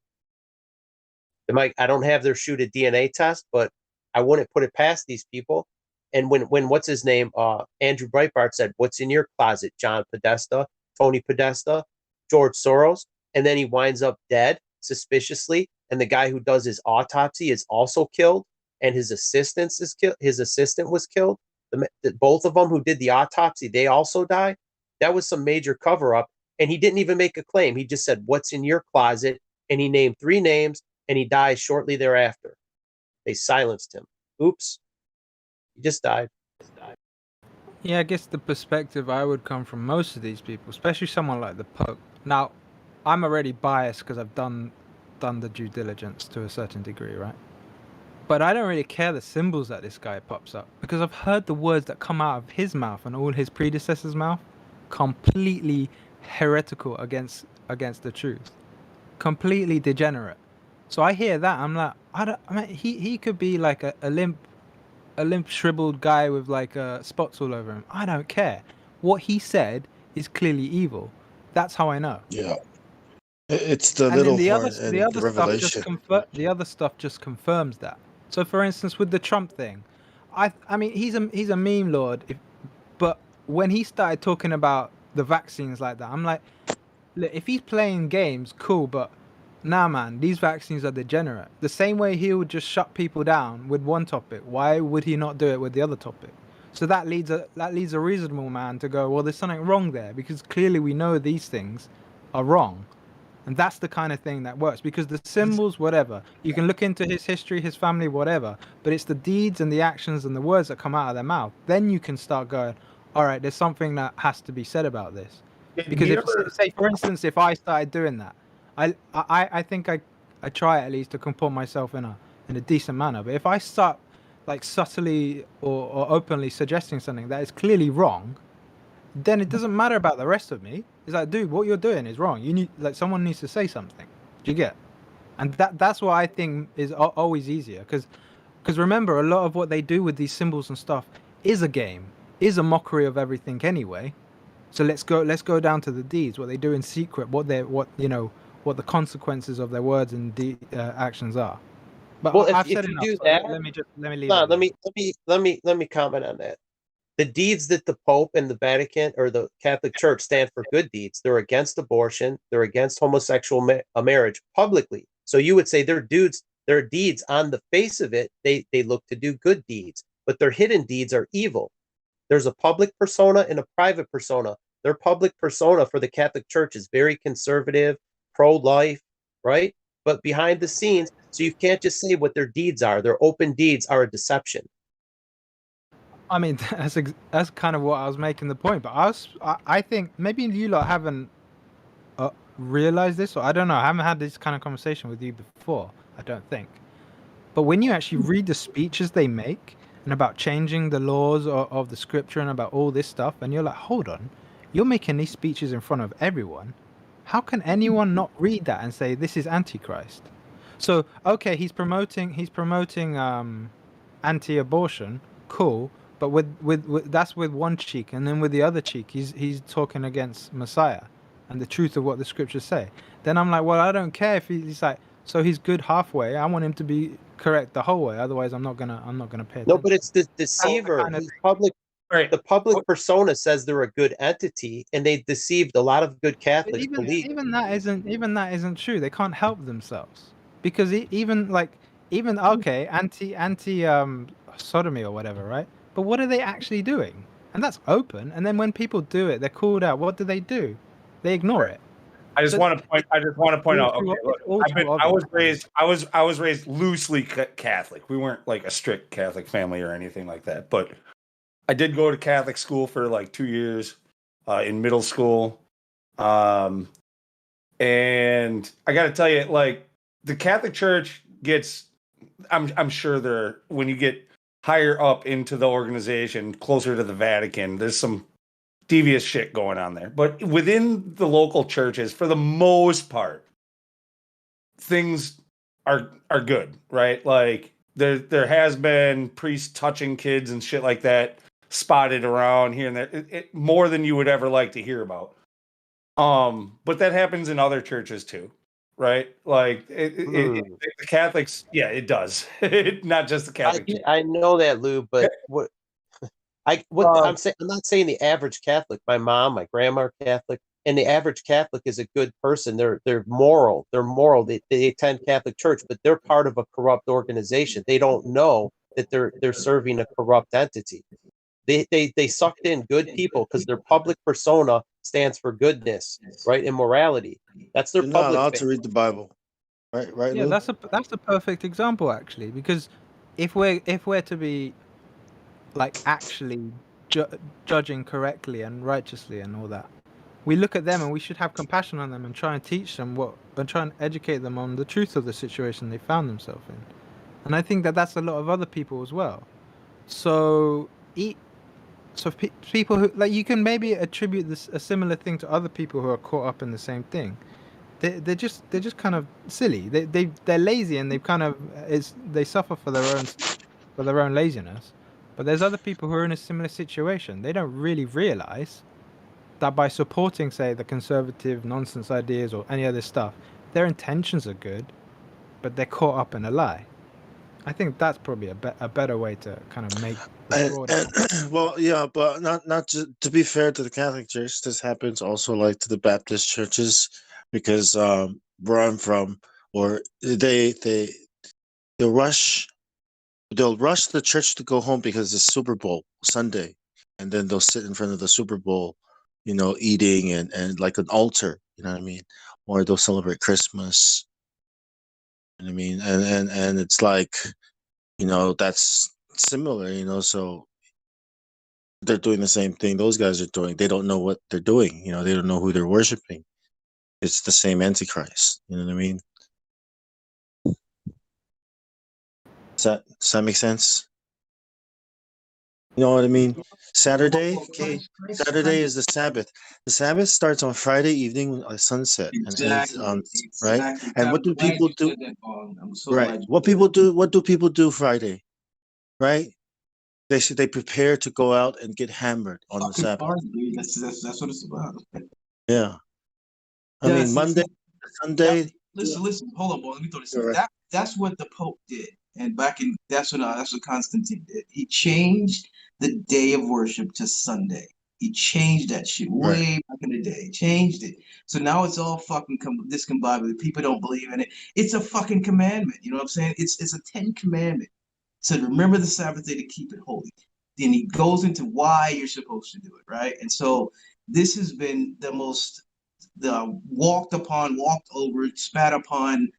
I don't have their shoot a DNA test, but I wouldn't put it past these people. And when what's his name? Andrew Breitbart said, "What's in your closet?" John Podesta, Tony Podesta, George Soros, and then he winds up dead suspiciously. And the guy who does his autopsy is also killed, and his assistant is killed. His assistant was killed. Both of them who did the autopsy, they also died. That was some major cover up, and he didn't even make a claim. He just said, "What's in your closet?" And he named 3 names, and he dies shortly thereafter. They silenced him. Oops. He just died. Yeah, I guess the perspective I would come from most of these people, especially someone like the Pope. Now, I'm already biased because I've done the due diligence to a certain degree, right? But I don't really care the symbols that this guy pops up, because I've heard the words that come out of his mouth and all his predecessors' mouth completely heretical against the truth, completely degenerate. So I hear that, I'm like, he could be like a limp shriveled guy with like spots all over him. I don't care. What he said is clearly evil. That's how I know. Yeah. It's the And little then horn and the revelation. the other stuff just confirms that. So for instance, with the Trump thing, I mean he's a meme lord, but when he started talking about the vaccines like that, I'm like, look, if he's playing games, cool, but nah, man, these vaccines are degenerate. The same way he would just shut people down with one topic, why would he not do it with the other topic? So that leads a reasonable man to go, well, there's something wrong there, because clearly we know these things are wrong. And that's the kind of thing that works, because the symbols, whatever, you can look into his history, his family, whatever, but it's the deeds and the actions and the words that come out of their mouth. Then you can start going, all right, there's something that has to be said about this. Because if, say, for instance, if I started doing that, I think I try at least to comport myself in a decent manner. But if I start like subtly or openly suggesting something that is clearly wrong, then it doesn't matter about the rest of me. It's like, dude, what you're doing is wrong. You need, like, someone needs to say something. Do you get? And that's what I think is always easier, because remember, a lot of what they do with these symbols and stuff is a game, is a mockery of everything anyway. So let's go down to the deeds, what they do in secret, what the consequences of their words and actions are. But Well, I've if said you enough. do So that, let me leave. no, it let me comment on that. The deeds that the Pope and the Vatican or the Catholic Church stand for good deeds. They're against abortion. They're against homosexual marriage publicly. So you would say their deeds on the face of it, they look to do good deeds, but their hidden deeds are evil. There's a public persona and a private persona. Their public persona for the Catholic Church is very conservative, pro-life, right? But behind the scenes, so you can't just say what their deeds are. Their open deeds are a deception. I mean, that's kind of what I was making the point. But I think maybe you lot haven't realized this, or I don't know. I haven't had this kind of conversation with you before, I don't think. But when you actually read the speeches they make and about changing the laws of the scripture and about all this stuff, and you're like, hold on, you're making these speeches in front of everyone. How can anyone not read that and say this is Antichrist? So okay, he's promoting anti-abortion, cool, but with that's with one cheek, and then with the other cheek, he's talking against Messiah and the truth of what the scriptures say. Then I'm like, well, I don't care if he's like, so he's good halfway. I want him to be correct the whole way. Otherwise, I'm not gonna pay attention. No, but it's the deceiver. The public persona says they're a good entity, and they deceived a lot of good Catholics. Even that isn't true. They can't help themselves, because even okay, anti sodomy or whatever, right? But what are they actually doing? And that's open. And then when people do it, they're called out. What do? They ignore it. I just want to point out. Okay, look, I was raised loosely Catholic. We weren't like a strict Catholic family or anything like that. But I did go to Catholic school for like 2 years in middle school, and I got to tell you, like, the Catholic Church gets. I'm sure when you get higher up into the organization, closer to the Vatican, there's some devious shit going on there. But within the local churches, for the most part, things are good, right? Like, there has been priests touching kids and shit like that spotted around here and there, more than you would ever like to hear about. But that happens in other churches too, right? Like the Catholics, yeah, it does. Not just the Catholic Church. I know that, Lou, but what I'm saying, I'm not saying the average Catholic. My mom, my grandma are Catholic, and the average Catholic is a good person. They're moral. They're moral. They attend Catholic church, but they're part of a corrupt organization. They don't know that they're serving a corrupt entity. They sucked in good people because their public persona stands for goodness, right, and morality. That's their You're not public. allowed to read the Bible, right, Yeah, Lou? that's a perfect example actually, because if we're to be like actually judging correctly and righteously and all that, we look at them and we should have compassion on them and try and teach them and try and educate them on the truth of the situation they found themselves in. And I think that that's a lot of other people as well. So people who, like, you can maybe attribute a similar thing to other people who are caught up in the same thing. They're just kind of silly. They're lazy and they suffer for their own laziness. But there's other people who are in a similar situation. They don't really realize that by supporting, say, the conservative nonsense ideas or any other stuff, their intentions are good, but they're caught up in a lie. I think that's probably a better way to kind of make Well, yeah, but not just, to be fair to the Catholic Church, this happens also like to the Baptist churches, because where I'm from, or they'll rush the church to go home because it's Super Bowl Sunday, and then they'll sit in front of the Super Bowl, eating and like an altar, you know what I mean, or they'll celebrate Christmas. You know what I mean, and it's like, that's similar, so they're doing the same thing those guys are doing. They don't know what they're doing. They don't know who they're worshiping. It's the same Antichrist. You know what I mean? Does that make sense? You know what I mean? Saturday is the Sabbath. The Sabbath starts on Friday evening at sunset, and ends on right. And what do people do? Right. What do people do Friday? Right. They prepare to go out and get hammered on the Sabbath. That's what it's about. Yeah. I mean, Monday, Sunday. Listen. Hold on, boy. Let me throw this in. That's what the Pope did, and that's what Constantine did. He changed the day of worship to Sunday. He changed that shit way back in the day. Changed it. So now it's all fucking discombobulated. People don't believe in it. It's a fucking commandment. You know what I'm saying? It's a 10 commandment. So remember the Sabbath day to keep it holy. Then he goes into why you're supposed to do it, right? And so this has been the most walked over, spat upon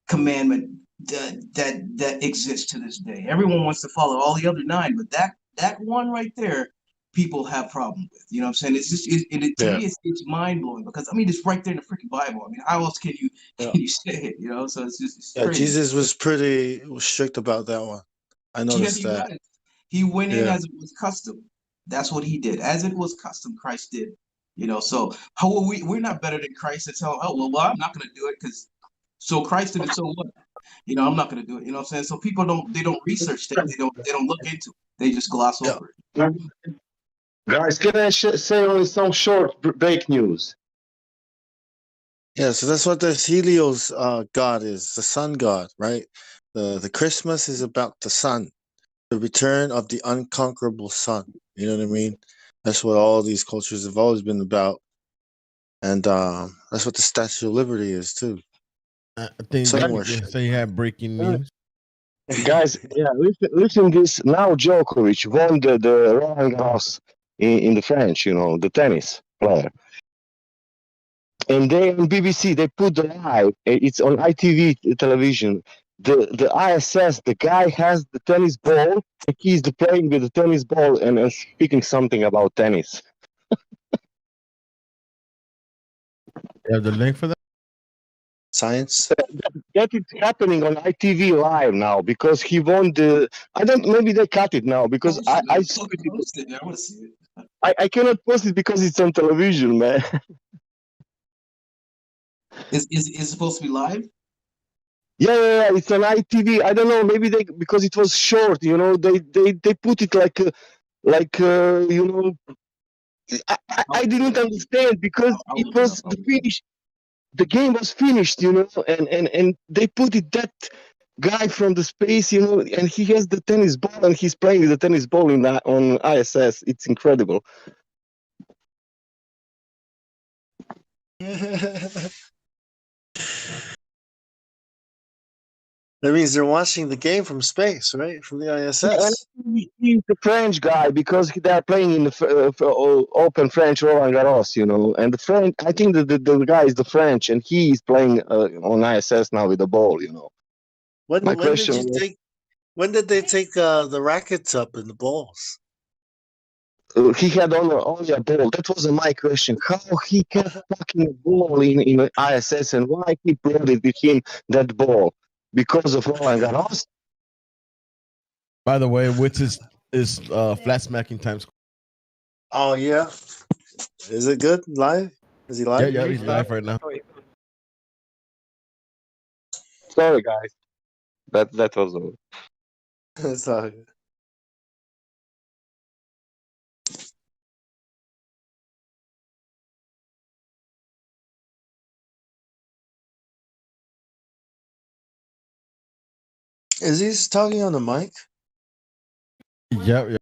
commandment that exists to this day. Everyone wants to follow all the other 9, but that one right there, people have problem with. You know what I'm saying? It's just to me, it's mind blowing, because I mean, it's right there in the freaking Bible. I mean, how else can you say it? So it's crazy. Jesus was pretty strict about that one. I noticed that. He went in as it was custom. That's what he did. As it was custom, Christ did. So how are we're not better than Christ to tell, well, I'm not going to do it because so Christ did it, so what? I'm not going to do it. You know what I'm saying? So people don't research things. They don't look into it. They just gloss over it. Guys, can I say only some short break news? Yeah, so that's what the Helios god is, the sun god, right? The Christmas is about the sun, the return of the unconquerable sun. You know what I mean? That's what all these cultures have always been about, and that's what the Statue of Liberty is too. I think they have breaking news. Guys, yeah, listen this. Now Djokovic won the Roland Garros in the French, the tennis player. And they on BBC, they put the live, it's on ITV television. The ISS, the guy has the tennis ball, and he's playing with the tennis ball and speaking something about tennis. You have the link for that? Science? That is happening on ITV live now because he won maybe they cut it now because I cannot post it because it's on television, man. Is it supposed to be live? Yeah. It's an ITV. I don't know. Maybe they because it was short. They put it like I didn't understand because it was the finish. The game was finished, and they put it that guy from the space, and he has the tennis ball and he's playing with the tennis ball on ISS. It's incredible. That means they're watching the game from space, right? From the Yeah, ISS. and he's the French guy because they're playing in the Open French Roland Garros, and the French. I think the guy is the French, and he is playing on ISS now with the ball. When My when did question you was, take when did they take the rackets up and the balls? he had only a ball. That wasn't my question. How he kept fucking a ball in ISS, and why he brought it with him that ball because of Roland Garros? By the way, which is flat smacking Times Square. Oh yeah. Is it good live? Is he live? Yeah, he's live right now. Sorry, guys. That was all. It's all good. Is he talking on the mic? Yeah.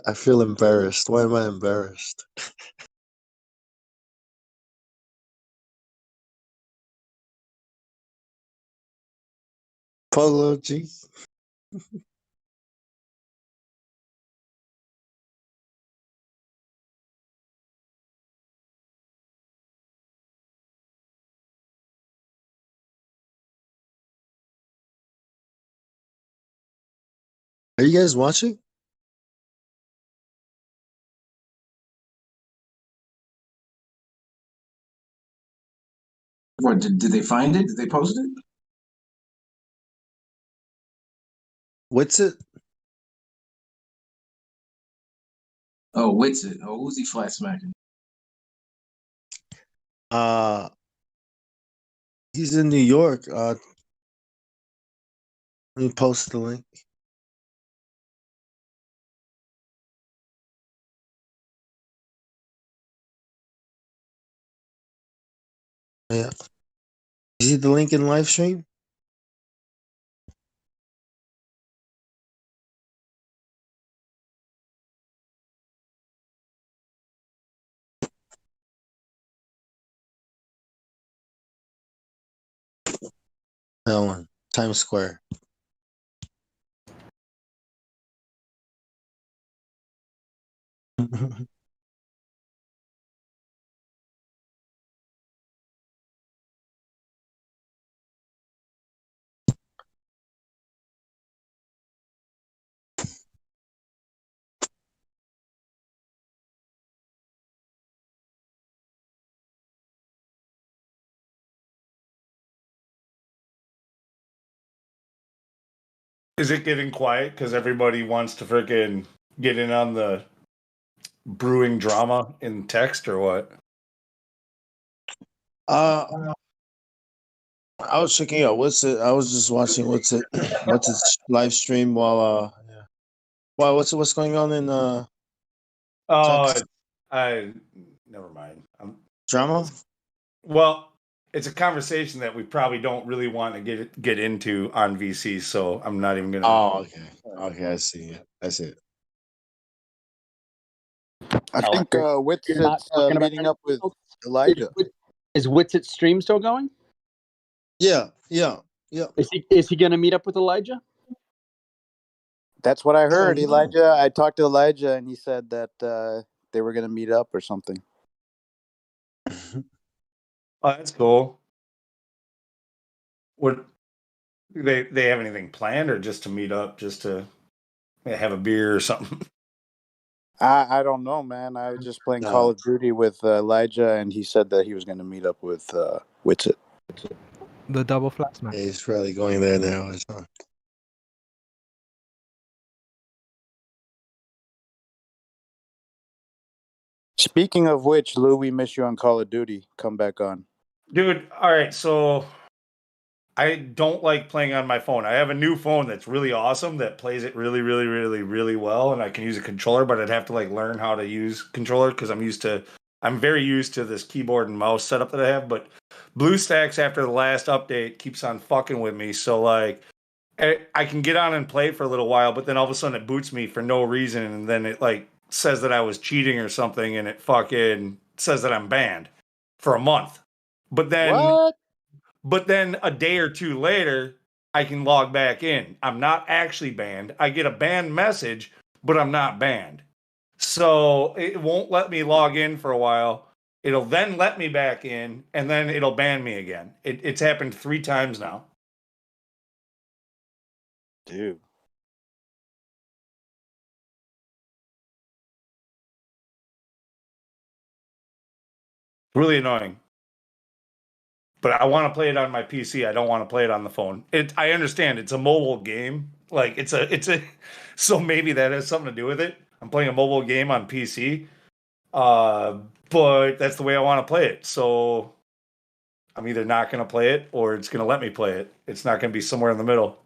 I feel embarrassed. Why am I embarrassed? Polo G. Are you guys watching? What did they find it? Did they post it? What's it? Oh, Witsit. Oh, who's he flat smacking? Uh he's in New York. Let me post the link. Yeah. You see the link in live stream? That one. Times Square. Is it getting quiet because everybody wants to freaking get in on the brewing drama in text or what? I was checking out what's it. I was just watching what's its live stream while yeah. Why what's going on in Oh, text I never mind. drama? Well, it's a conversation that we probably don't really want to get into on VC, so I'm not even gonna. Oh, okay. Okay, I see it. I see it. I think You're not Witsit's talking about meeting up with anything else? Elijah. Is Witsit's stream still going? Yeah. Is he going to meet up with Elijah? That's what I I heard. don't know. Elijah, I talked to Elijah and he said that they were going to meet up or something. Oh, that's cool. What they have anything planned, or just to meet up, just to have a beer or something? I don't know, man. I was just playing Call of Duty with Elijah, and he said that he was going to meet up with Witsit. The double flat smash. Yeah, he's probably going there now. It's on. Speaking of which, Lou, we miss you on Call of Duty. Come back on. Dude, all right, so I don't like playing on my phone. I have a new phone that's really awesome that plays it really, really, really, really well, and I can use a controller, but I'd have to like learn how to use controller because I'm very used to this keyboard and mouse setup that I have. But BlueStacks after the last update keeps on fucking with me, so like I can get on and play for a little while, but then all of a sudden it boots me for no reason, and then it like says that I was cheating or something, and it fucking says that I'm banned for a month. But then What? But then a day or two later, I can log back in. I'm not actually banned. I get a ban message, but I'm not banned. So it won't let me log in for a while. It'll then let me back in, and then it'll ban me again. It's happened 3 times now. Dude. Really annoying. But I want to play it on my PC. I don't want to play it on the phone. I understand it's a mobile game. Like it's a so maybe that has something to do with it. I'm playing a mobile game on PC. But that's the way I want to play it. So I'm either not going to play it or it's going to let me play it. It's not going to be somewhere in the middle.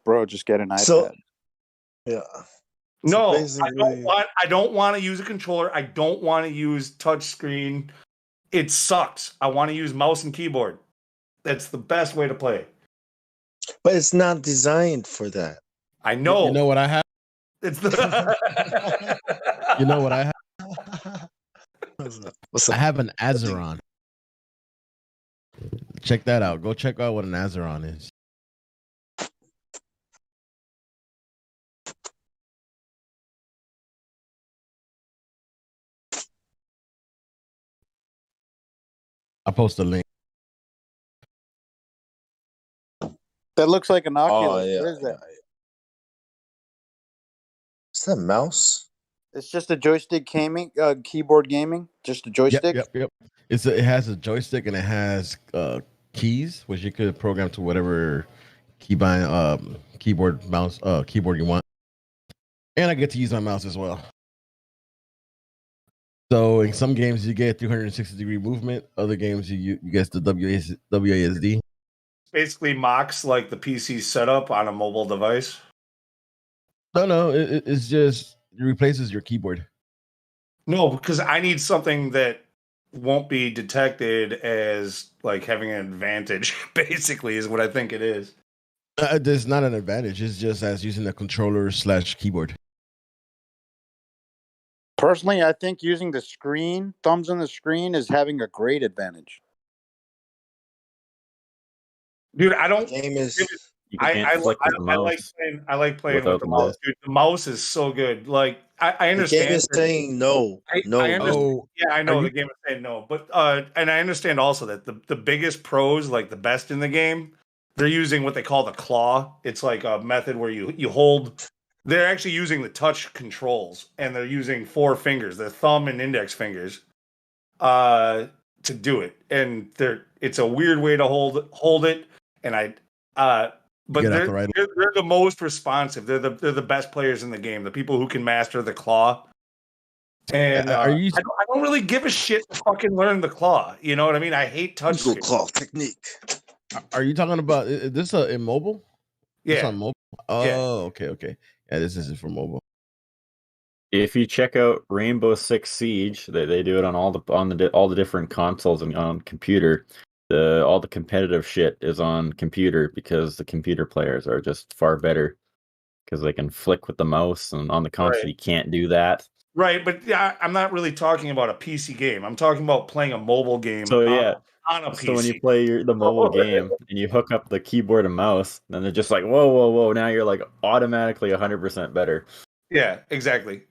Bro, just get an iPad. So, yeah. No, basically- I don't want to use a controller. I don't want to use touch screen. It sucks. I want to use mouse and keyboard. That's the best way to play. But it's not designed for that. I know. You know what I have? It's the You know what I have? What's I have an Azeron. Check that out. Go check out what an Azeron is. I'll post a link. That looks like an Oculus. yeah, What is that? Is that a mouse? It's just a joystick gaming, keyboard gaming. Just a joystick. Yep. It has a joystick and it has keys, which you could program to whatever keyboard you want. And I get to use my mouse as well. So in some games you get 360-degree movement. Other games you get the WASD. basically mocks like the PC setup on a mobile device. No, it's just it replaces your keyboard. No, because I need something that won't be detected as like having an advantage, basically, is what I think it is. There's not an advantage. It's just as using a controller / keyboard. Personally, I think using the screen, thumbs on the screen, is having a great advantage. Dude, I don't. Game is. You can't flick with the mouse I like playing with without the the mouse. mouse. Dude, the mouse is so good. Like I The understand. game is saying no. I understand. Oh, Yeah, I know are the you- game is saying no, but and I understand also that the biggest pros, like the best in the game, they're using what they call the claw. It's like a method where you hold. They're actually using the touch controls, and they're using 4 fingers, their thumb and index fingers, to do it. And it's a weird way to hold it. And but Get out they're, the right- they're the most responsive. They're the best players in the game. The people who can master the claw. And Are you? I don't really give a shit to fucking learn the claw. You know what I mean? I hate touch Go screen. claw technique. Are you talking about is this in mobile? This Yeah. on mobile. Oh, okay. Yeah, this isn't for mobile. If you check out Rainbow Six Siege, they do it on all the different consoles and on computer. All the competitive shit is on computer because the computer players are just far better because they can flick with the mouse, and on the console Right. you can't do that. Right, but yeah, I'm not really talking about a PC game. I'm talking about playing a mobile game So yeah, on a PC. so when you play the mobile game and you hook up the keyboard and mouse, then they're just like, whoa, now you're like automatically 100% better. Yeah, exactly.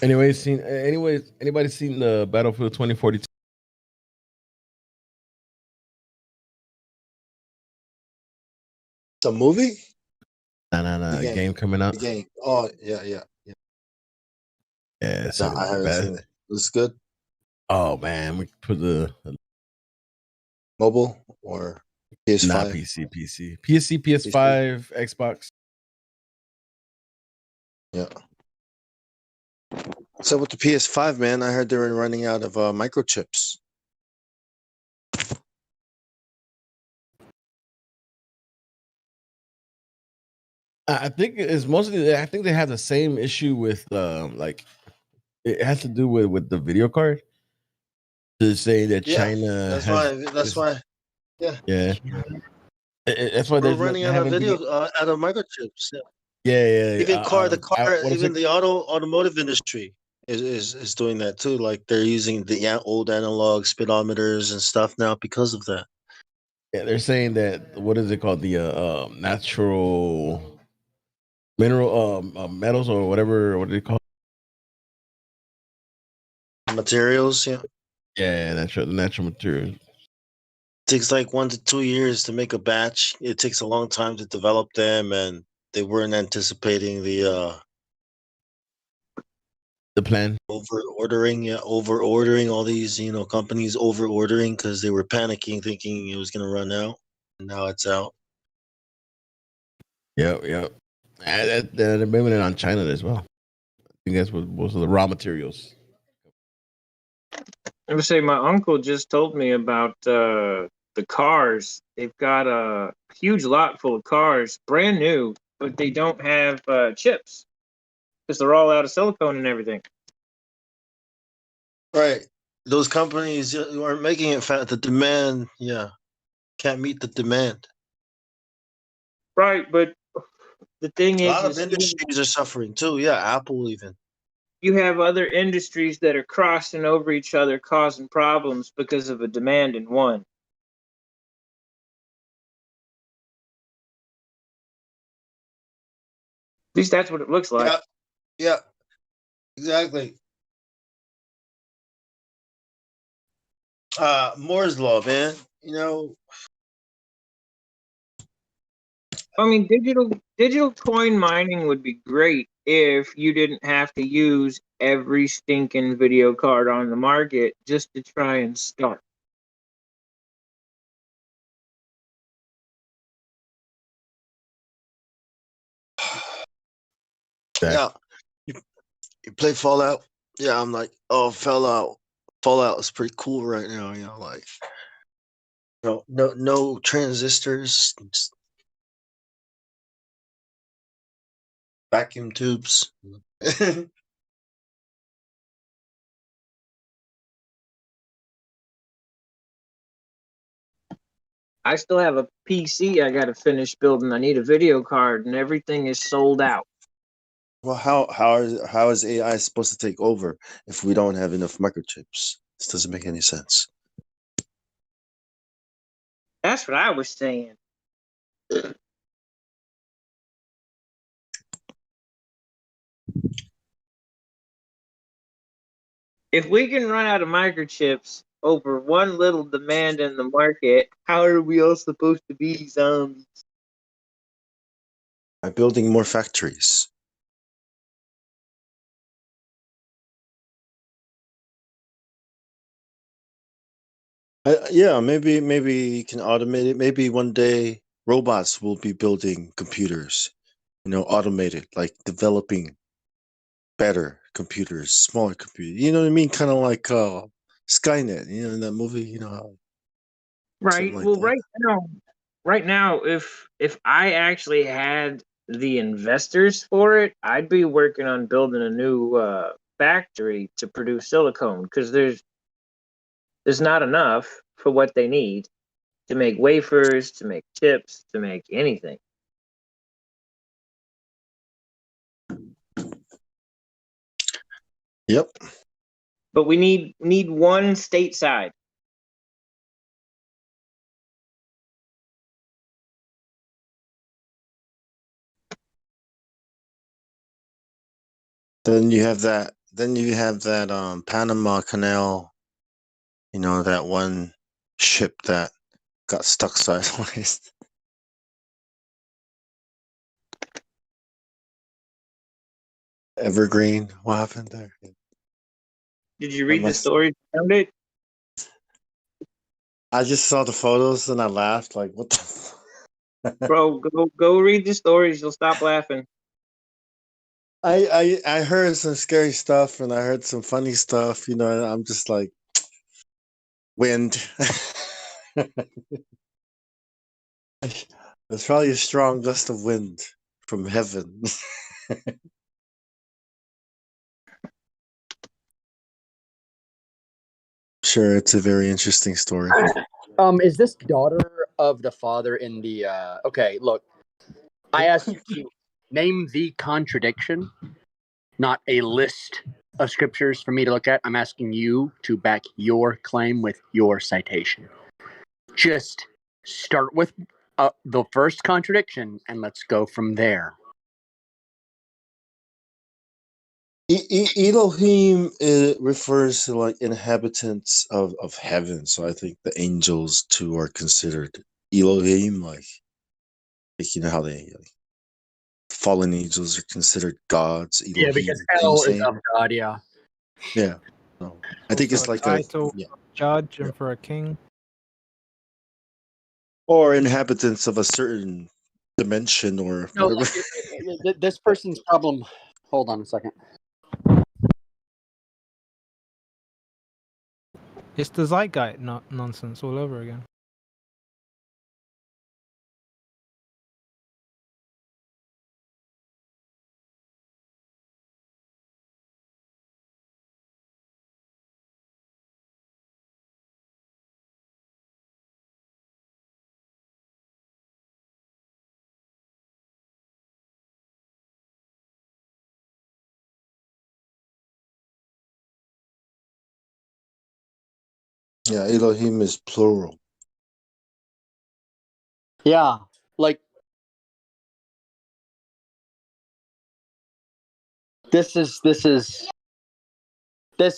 Anybody seen the Battlefield 2042? The movie? No, The game coming out. The game. Oh yeah, yeah, yeah. Yeah, it's No, gonna I be haven't bad. seen it. It's good. Oh man, we put the Mobile or not PS5? PC, PS5, Xbox. Yeah. So with the PS5, man, I heard they were running out of microchips. I think it's mostly. I think they have the same issue with like it has to do with the video card. To say that Yeah, China that's has. why. That's why. Yeah, Yeah, that's why we're there's no. running They out of haven't video, been. out of microchips. Yeah. Yeah. Even What is even it? the automotive industry is doing that too. Like they're using the old analog speedometers and stuff now because of that. Yeah, they're saying that what is it called? The natural mineral metals or whatever. What do they call? Materials, yeah. Yeah, the natural materials. Takes like 1 to 2 years to make a batch. It takes a long time to develop them, and they weren't anticipating the plan. over ordering all these companies over ordering because they were panicking, thinking it was going to run out, and now it's out. Yep. And they're blaming it on China as well. I think that's what most of the raw materials. I would say my uncle just told me about the cars. They've got a huge lot full of cars, brand new, but they don't have chips because they're all out of silicone and everything. Right. Those companies aren't making it fat. The demand, yeah, can't meet the demand. Right, but the thing A lot of is industries are suffering too. Yeah, Apple even. you have other industries that are crossing over each other, causing problems because of a demand in one. At least that's what it looks like. Yeah, exactly. Moore's law, man. I mean, digital coin mining would be great if you didn't have to use every stinking video card on the market just to try and start. Yeah. You play Fallout? Yeah, I'm like, oh, Fallout is pretty cool right now. Like, no transistors, just vacuum tubes. I still have a PC I got to finish building. I need a video card, and everything is sold out. Well, how is AI supposed to take over if we don't have enough microchips? This doesn't make any sense. That's what I was saying. If we can run out of microchips over one little demand in the market, how are we all supposed to be zombies? By building more factories. Yeah, maybe you can automate it. Maybe one day robots will be building computers, automated, like developing better computers, smaller computers. You know what I mean? Kind of like Skynet. In that movie. Right. Like Well, that. right now, if I actually had the investors for it, I'd be working on building a new factory to produce silicone because there's not enough for what they need to make wafers, to make chips, to make anything. Yep. But we need one stateside. Then you have that. Panama Canal. That one ship that got stuck sideways. Evergreen. What happened there? Did you read the story around it? I just saw the photos and I laughed. Like, what the? Bro, go read the stories. You'll stop laughing. I heard some scary stuff and I heard some funny stuff. You know, and I'm just like, wind. There's probably a strong gust of wind from heaven. Sure, it's a very interesting story. Is this daughter of the father in the? Okay, look, I asked you to name the contradiction, not a list of scriptures for me to look at. I'm asking you to back your claim with your citation. Just start with the first contradiction, and let's go from there. Elohim refers to like inhabitants of heaven, so I think the angels too are considered Elohim, like you know how they fallen angels are considered gods. Elohim, Yeah, because hell is of God. Yeah. Yeah. So I think it's Also like title, yeah. judge, and for a king. Or inhabitants of a certain dimension or No, whatever. like, this person's problem. Hold on a second. It's the Zeitgeist nonsense all over again. Yeah, Elohim is plural. Yeah, like this is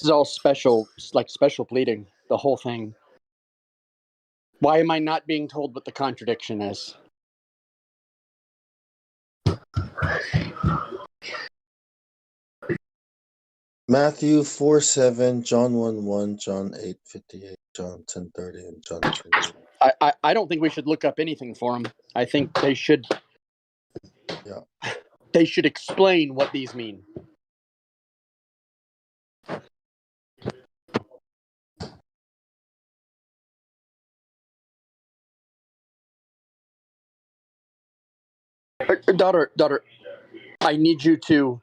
all special, like special pleading. The whole thing. Why am I not being told what the contradiction is? Matthew 4:7, John 1:1, John 8:58, John 10:30, and John 28. I don't think we should look up anything for them. I think they should. Yeah. They should explain what these mean. Daughter, I need you to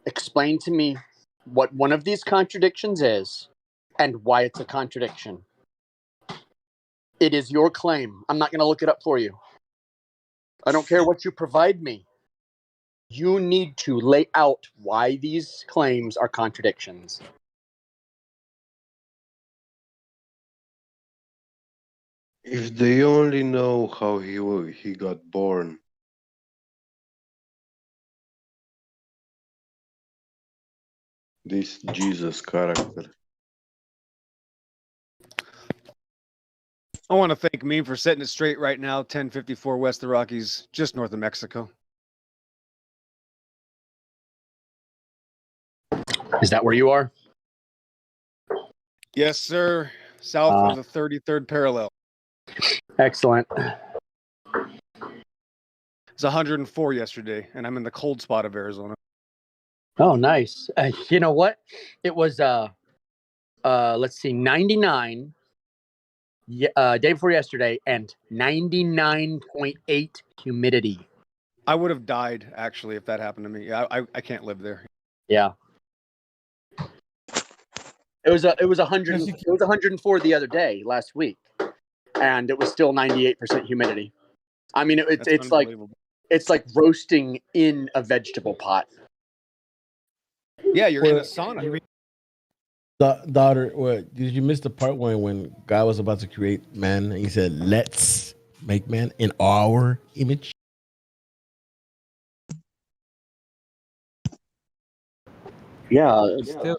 explain to me what one of these contradictions is and why it's a contradiction. It is your claim. I'm not going to look it up for you. I don't care what you provide me. You need to lay out why these claims are contradictions. If they only know how he got born. This Jesus character. I want to thank Meme for setting it straight right now. 1054 West of the Rockies, just north of Mexico. Is that where you are? Yes, sir. South of the 33rd parallel. Excellent. It's 104 yesterday, and I'm in the cold spot of Arizona. Oh, nice. You know what? It was let's see, 99 day before yesterday and 99.8 humidity. I would have died actually if that happened to me. I can't live there. Yeah. It was 104 the other day last week, and it was still 98% humidity. I mean, it's like roasting in a vegetable pot. Yeah, you're in a sauna. Daughter, what did you miss the part when God was about to create man and he said, "Let's make man in our image"? Yeah, It still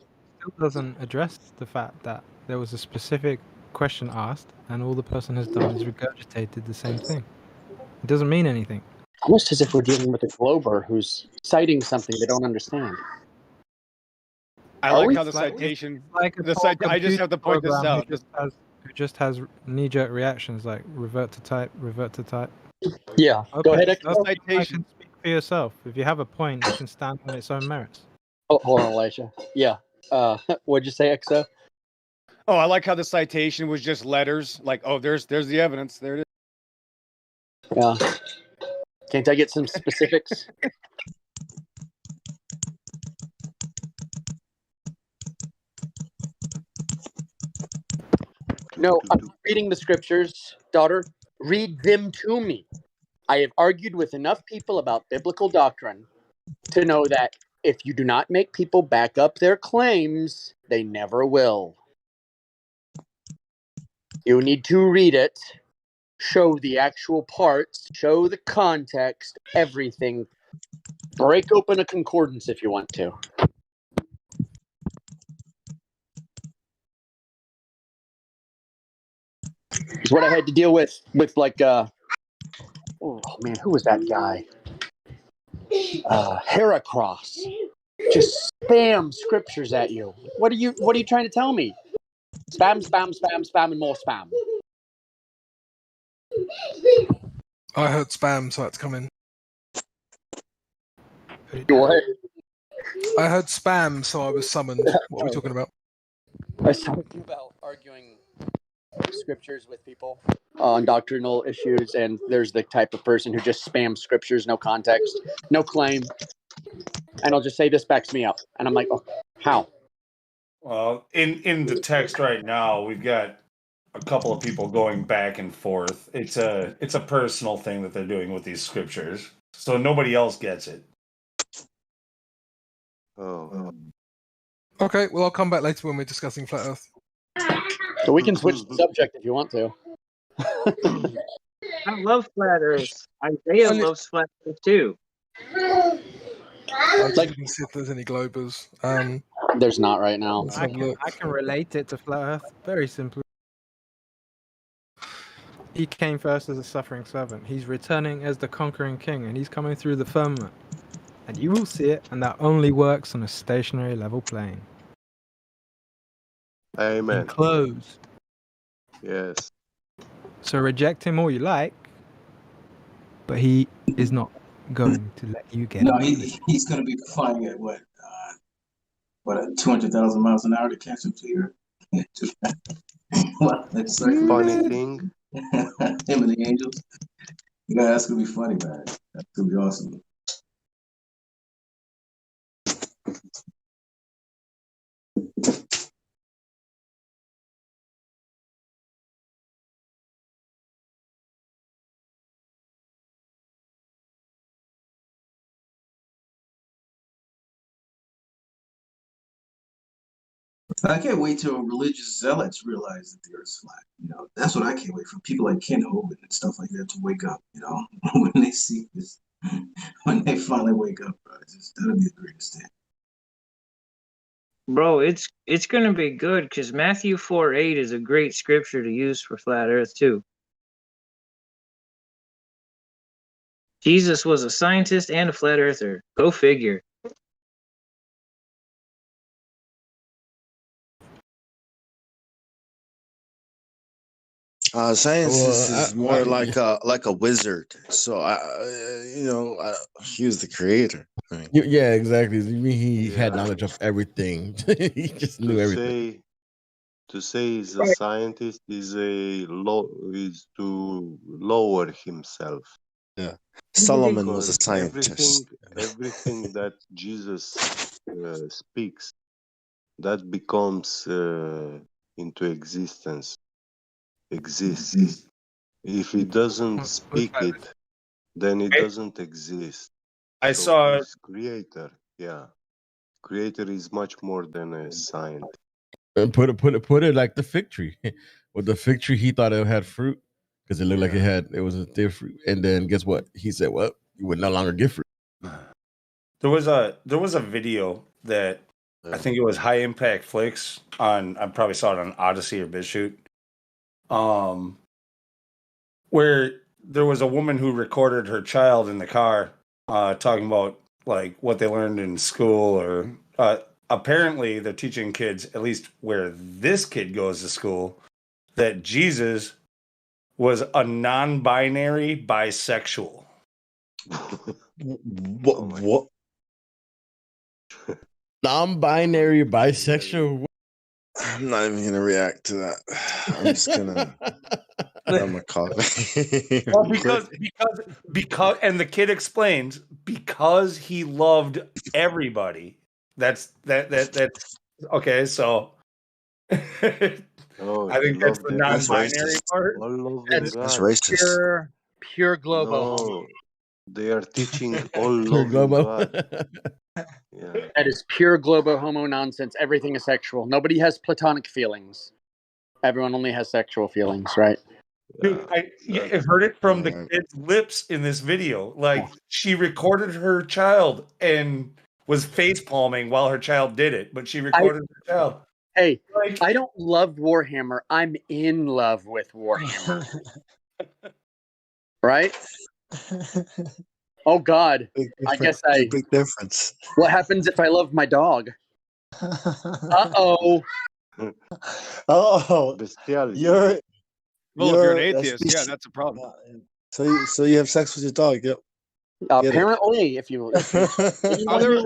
doesn't address the fact that there was a specific question asked, and all the person has done is regurgitated the same thing. It doesn't mean anything. Almost as if we're dealing with a Glober who's citing something they don't understand. I Are like we? how the It's like citation. like a The poor I just computer have to point this program out. who just has knee-jerk reactions like revert to type, revert to type. Yeah. Okay, Go ahead, so Exo. I can speak for yourself. If you have a point, it can stand on its own merits. Oh, hold on, Elijah. Yeah. What'd you say, Exo? Oh, I like how the citation was just letters. Like, oh, there's the evidence. There it is. Yeah. Can't I get some specifics? No, I'm reading the scriptures, daughter. Read them to me. I have argued with enough people about biblical doctrine to know that if you do not make people back up their claims, they never will. You need to read it, show the actual parts, show the context, everything. Break open a concordance if you want to. It's what I had to deal with like oh man, who was that guy? Heracross. Just spam scriptures at you. What are you trying to tell me? Spam, spam, spam, spam, and more spam. I heard spam, so that's coming. What? I heard spam, so I was summoned. What are we talking about? I was talking about arguing scriptures with people on doctrinal issues, and there's the type of person who just spams scriptures, no context, no claim, and I'll just say this backs me up, and I'm like, oh, how? Well, in the text right now, we've got a couple of people going back and forth. It's a personal thing that they're doing with these scriptures, so nobody else gets it. Oh. Okay, well, I'll come back later when we're discussing flat Earth. So we can switch the subject if you want to. I love flat Earth. Isaiah loves flat Earth too. I'm just looking to see if there's any globers. There's not right now. Let's have a look. I can relate it to flat Earth very simply. He came first as a suffering servant. He's returning as the conquering king, and he's coming through the firmament. And you will see it, and that only works on a stationary level plane. Amen. Enclosed. Yes. So reject him all you like, but he is not going to let you get No, away. he's going to be flying at what 200,000 miles an hour to catch him here. Funny thing. Him and the angels. Yeah, that's gonna be funny, man. That's gonna be awesome. I can't wait till religious zealots realize that the Earth's flat. You know, that's what I can't wait for. People like Ken Hovind and stuff like that to wake up. You know, when they see this, when they finally wake up, bro, that'll be the greatest thing. Bro, it's gonna be good because Matthew 4:8 is a great scripture to use for flat Earth too. Jesus was a scientist and a flat earther. Go figure. Science is more I- like a wizard. So he was the creator. I mean, Yeah, exactly. You mean he had knowledge of everything? He just knew everything. To say he's a scientist is to lower himself. Yeah, Solomon was a Because scientist. everything that Jesus speaks, that becomes into existence. Exists. If he doesn't speak it, then it doesn't exist. I saw he's creator. Yeah, creator is much more than a scientist. And put it like the fig tree. With the fig tree, he thought it had fruit because it looked like it was a thick fruit. And then guess what? He said, "Well, you would no longer get fruit." there was a video that I think it was High Impact Flicks on. I probably saw it on Odyssey or BitChute. Where there was a woman who recorded her child in the car, talking about like what they learned in school, or apparently they're teaching kids, at least where this kid goes to school, that Jesus was a non-binary bisexual. What? Non-binary bisexual. I'm not even gonna react to that. I'm just gonna grab my coffee. Well, real quick. because, and the kid explains, because he loved everybody. That's okay. So Oh, I he think that's loved the everybody. non-binary part. All of That's them That's God. racist. pure globo homo. No, they are teaching all Pure loving globo. God. Yeah. That is pure globo homo nonsense. Everything is sexual. Nobody has platonic feelings. Everyone only has sexual feelings, right? Dude, I heard it from the kid's lips in this video. Like, she recorded her child and was face palming while her child did it, but she recorded her child. Hey, I don't love Warhammer. I'm in love with Warhammer. Right? Oh God. I guess There's a big difference. What happens if I love my dog? Uh-oh. Oh, you're Well, if you're an a atheist, yeah, species- that's a problem. So you have sex with your dog? Yep. Apparently, if you Are there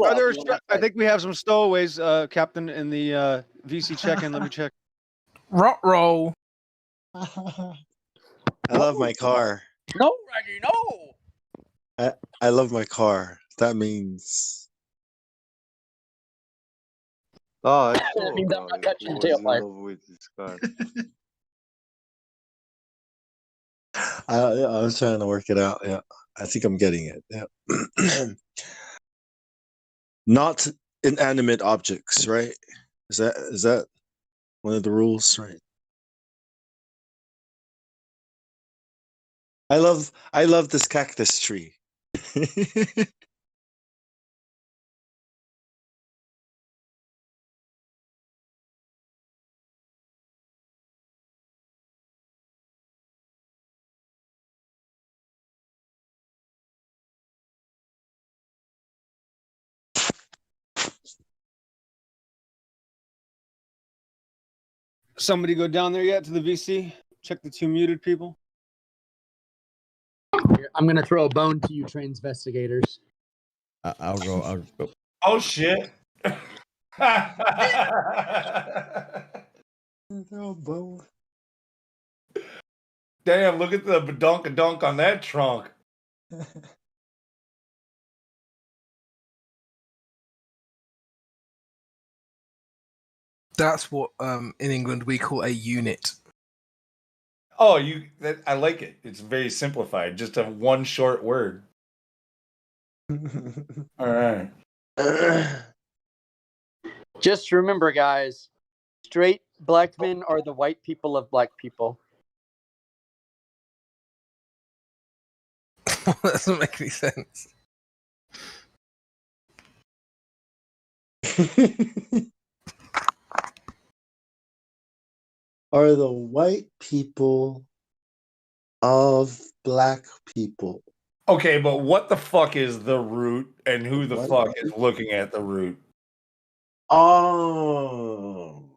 I think we have some stowaways, Captain, in the VC check-in. Let me check. Rot roll. I love my car. No, Reggie, no. I love my car. That means Oh, I That saw means a I'm not guy touching who the was in tailpipe. love with his car. I was trying to work it out. Yeah, I think I'm getting it. Yeah. Not inanimate objects, right? Is that one of the rules, right? I love this cactus tree. Somebody go down there yet to the VC? Check the two muted people. I'm gonna throw a bone to you, transvestigators. I'll go. Oh shit. Damn, look at the badonka-dunk on that trunk. That's what in England we call a unit. Oh, I like it. It's very simplified. Just a one short word. All right. Just remember, guys, straight black men are the white people of black people. That doesn't make any sense. Are the white people of black people? Okay, but what the fuck is the root, and who the fuck is looking at the root? Oh,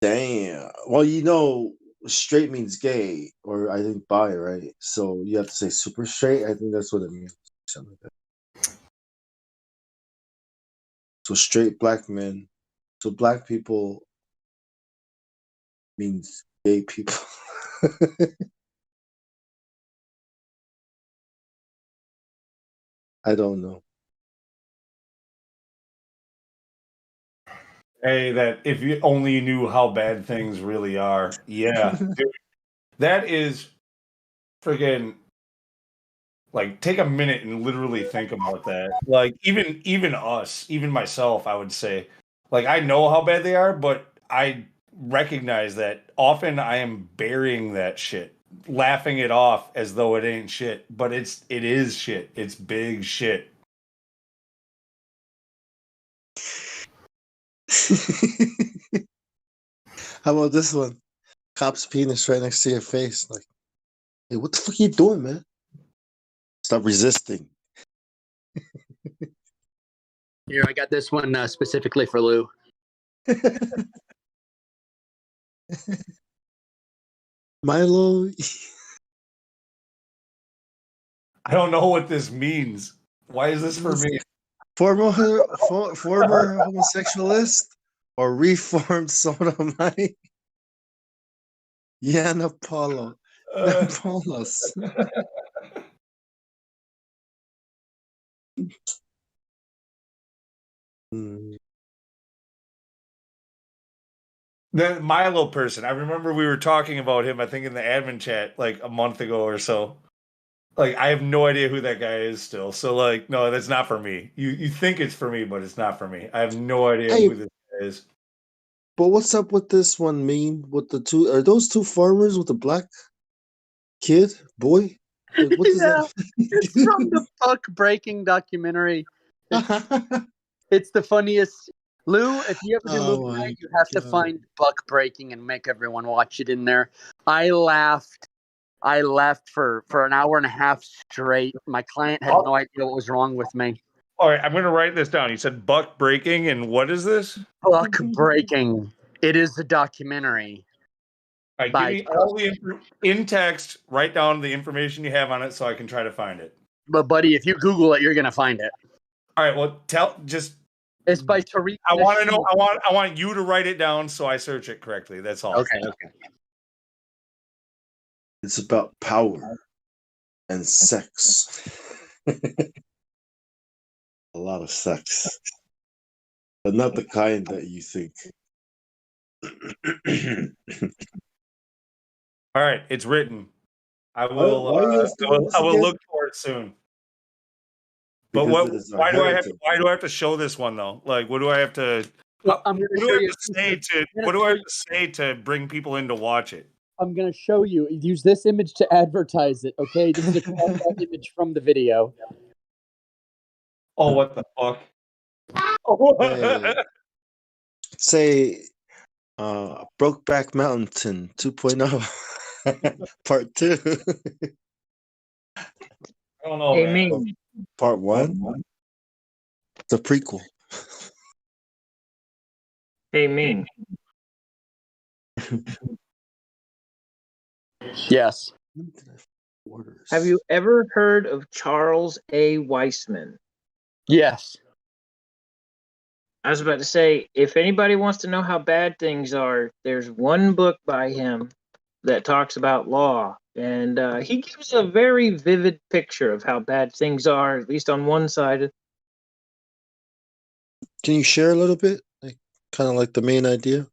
damn. Well, straight means gay, or I think bi, right? So you have to say super straight. I think that's what it means. Something like that. So straight black men. So black people means gay people. I don't know. Hey, that if you only knew how bad things really are. Yeah. Dude, that is friggin' like, take a minute and literally think about that. Like, even us, even myself, I would say, like, I know how bad they are, but I recognize that often I am burying that shit, laughing it off as though it ain't shit, but it is shit. It's big shit. How about this one? Cop's penis right next to your face. Like, Hey, what the fuck are you doing, man? Stop resisting. Here, I got this one specifically for Lou. Milo. I don't know what this means. Why is this for me? Former homosexualist or reformed sodomite? Yana Paulo. Paulos. The Milo person. I remember we were talking about him, I think, in the admin chat like a month ago or so. Like, I have no idea who that guy is still. So, like, no, that's not for me. You think it's for me, but it's not for me. I have no idea Hey. who this guy is. But what's up with this one meme with the two? Are those two farmers with the black kid boy? Like, what does that? It's from the Buck Breaking documentary. It's the funniest. Lou, if you ever do movie night, you have to find Buck Breaking and make everyone watch it in there. I laughed for an hour and a half straight. My client had no idea what was wrong with me. All right, I'm going to write this down. You said buck breaking, and what is this? Buck Breaking. It is a documentary. All right, give me all the in text. Write down the information you have on it so I can try to find it. But buddy, if you Google it, you're gonna find it. All right, well, It's by Tariq. I want to know. I want you to write it down so I search it correctly. That's all. Okay. It's about power and sex. A lot of sex, but not the kind that you think. All right, it's written. I will. Why are you doing this I will again? look for it soon. But Because what? it is our Why do I have? heritage. Why do I have to show this one though? Like, what do I have to? Well, I'm gonna What do show I have you. to say to? What do I have to say to bring people in to watch it? I'm gonna show you. Use this image to advertise it. Okay, this is a cropped out image from the video. Oh, what the fuck? Hey, say, Brokeback Mountain 2.0, part 2. I don't know, Hey, man. me. Part 1? It's a prequel. Hey, me. Yes. Have you ever heard of Charles A. Weissman? Yes. I was about to say, if anybody wants to know how bad things are, there's one book by him that talks about law, and he gives a very vivid picture of how bad things are, at least on one side. Can you share a little bit? Like, kind of like the main idea?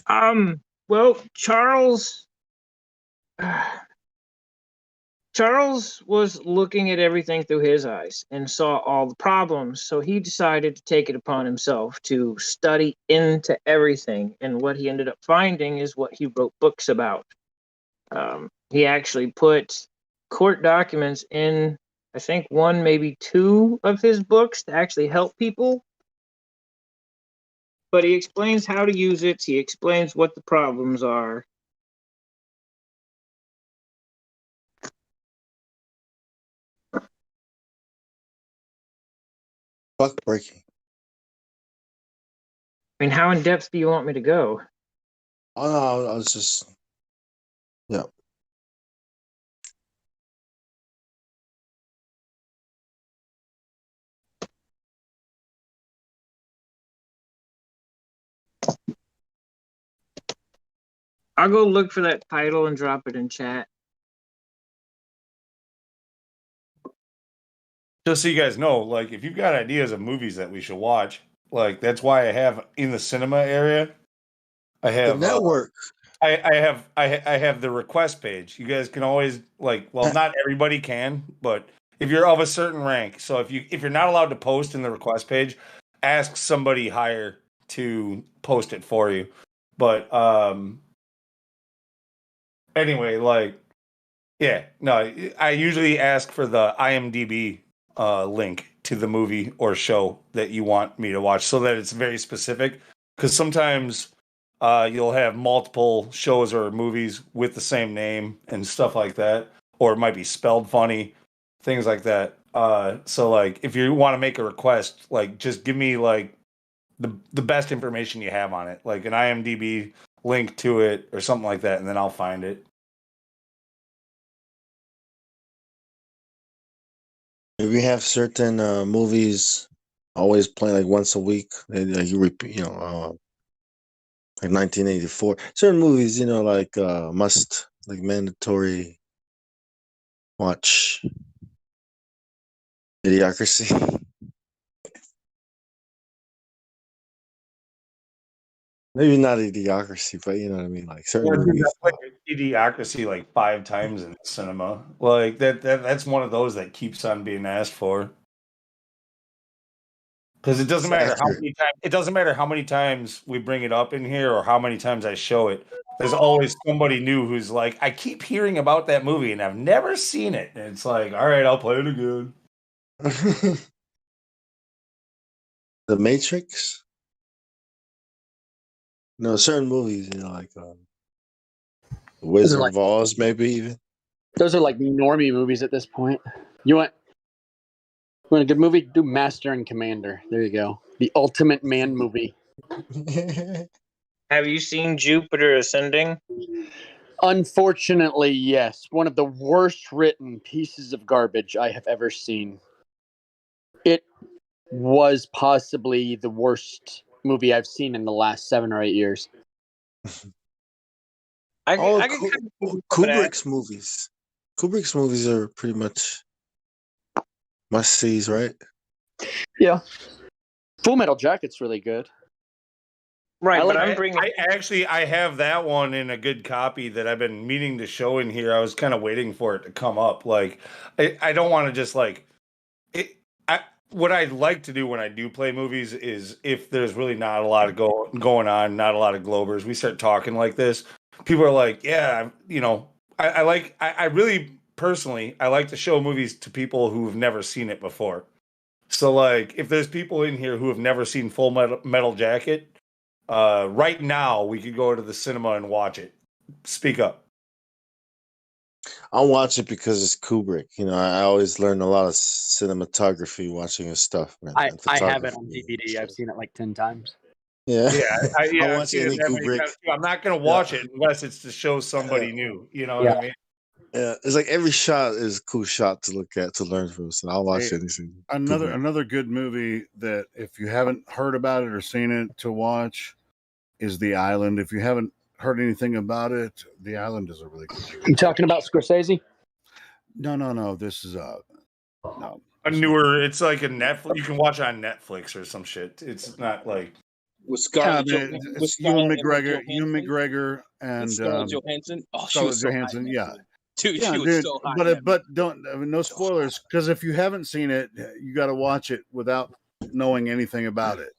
Well, Charles was looking at everything through his eyes and saw all the problems, so he decided to take it upon himself to study into everything, and what he ended up finding is what he wrote books about. He actually put court documents in, I think, one, maybe two of his books to actually help people. But he explains how to use it, he explains what the problems are. Buck breaking. I mean, how in depth do you want me to go? Oh, no, I was just. Yeah. I'll go look for that title and drop it in chat. Just so you guys know, like, if you've got ideas of movies that we should watch, like, that's why I have in the cinema area. I have The network. I have the request page. You guys can always, like, well, not everybody can, but if you're of a certain rank, so if you're not allowed to post in the request page, ask somebody higher to post it for you. But anyway, like, yeah, no, I usually ask for the IMDb link to the movie or show that you want me to watch, so that it's very specific. Because sometimes you'll have multiple shows or movies with the same name and stuff like that, or it might be spelled funny, things like that. So like if you want to make a request, like just give me like the best information you have on it, like an IMDb link to it or something like that, and then I'll find it. We have certain movies always playing like once a week. Like you repeat, like 1984. Certain movies, like must like mandatory watch. Idiocracy. Maybe not Idiocracy, but you know what I mean. Like certain Yeah, dude, movies. that's like Idiocracy like 5 times in the cinema. Like that's one of those that keeps on being asked for. Because it doesn't It's matter how accurate. many times we bring it up in here or how many times I show it. There's always somebody new who's like, I keep hearing about that movie and I've never seen it. And it's like, all right, I'll play it again. The Matrix. No, certain movies, like Wizard like- of Oz, maybe even. Those are like normie movies at this point. You want a good movie? Do Master and Commander. There you go. The ultimate man movie. Have you seen Jupiter Ascending? Unfortunately, yes. One of the worst written pieces of garbage I have ever seen. It was possibly the worst movie I've seen in the last 7 or 8 years. Kubrick's movies. Kubrick's movies are pretty much must-sees, right? Yeah. Full Metal Jacket's really good. Right, but I have that one in a good copy that I've been meaning to show in here. I was kind of waiting for it to come up. Like, I don't want to just like it. What I'd like to do when I do play movies is if there's really not a lot of going on, not a lot of Globers, we start talking like this. People are like, yeah, I really personally, I like to show movies to people who've never seen it before. So like, if there's people in here who have never seen Full Metal Jacket, right now we could go to the cinema and watch it. Speak up. I'll watch it because it's Kubrick. I always learn a lot of cinematography watching his stuff, man. I and have it on photography. DVD. I've seen it like 10 times. Yeah. I've watch seen it any that many Kubrick. times too. I'm not going to watch it unless it's to show somebody new. You know what I mean? Yeah, it's like every shot is a cool shot to look at to learn from. So I'll watch anything. Kubrick. Another good movie that if you haven't heard about it or seen it to watch is The Island. If you haven't heard anything about it, The Island is a really good movie. You talking about Scorsese? No. This is no. A newer. It's like a Netflix. You can watch it on Netflix or some shit. It's not like with Scarlett it's Ewan McGregor and Scarlett Johansson. Oh, she Scarlett was so Johansson. hot, Yeah. Dude, yeah, she was so hot. But don't no spoilers because if you haven't seen it, you got to watch it without knowing anything about it.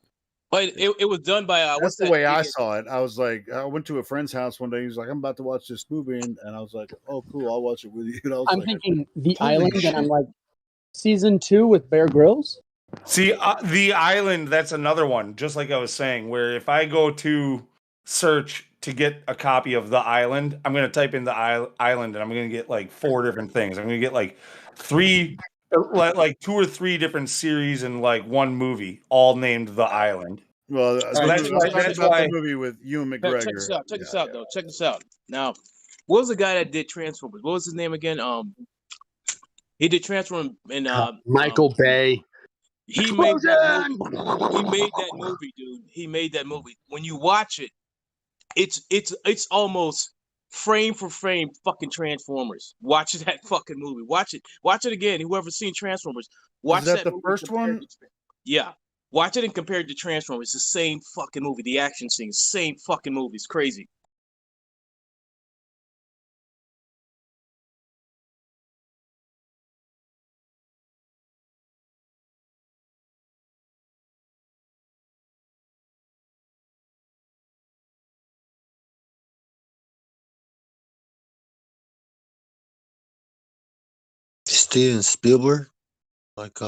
But it was done by That's the way I saw it. I was like, I went to a friend's house one day. He was like, I'm about to watch this movie, and I was like, oh, cool, I'll watch it with you. And I was I'm like, thinking The holy Island, shit. and I'm like, season 2 with Bear Grylls. See, The Island, that's another one, just like I was saying, where if I go to search to get a copy of The Island, I'm going to type in The Island and I'm going to get like 4 different things. I'm going to get like 2 or 3 different series and like one movie, all named The Island. Well, So that's why the movie with Ewan McGregor. Check this out. Check this out, though. Check this out. Now, what was the guy that did Transformers? What was his name again? He did Transformers in Michael Bay. He made that movie, dude. He made that movie. When you watch it, it's almost frame for frame fucking Transformers. Watch that fucking movie. Watch it again. Whoever's seen Transformers, watch that the movie first one? Yeah. Watch it and compare it to Transformers. It's the same fucking movie. The action scenes, same fucking movie. It's crazy. Steven Spielberg, like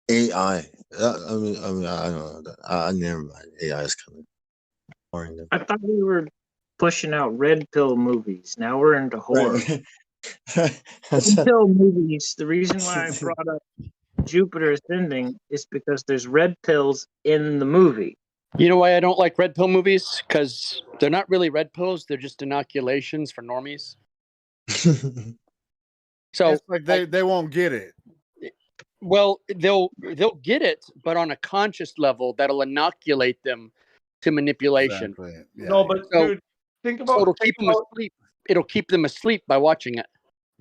AI. I don't know. Never mind. AI is coming. Boring them. I thought we were pushing out red pill movies. Now we're into horror. Red pill movies. The reason why I brought up Jupiter Ascending is because there's red pills in the movie. You know why I don't like red pill movies? Because they're not really red pills; they're just inoculations for normies. So it's like they won't get it. Well, they'll get it, but on a conscious level, that'll inoculate them to manipulation. Exactly. Yeah. No, but So, dude, think so about it'll keep them asleep. It'll keep them asleep by watching it.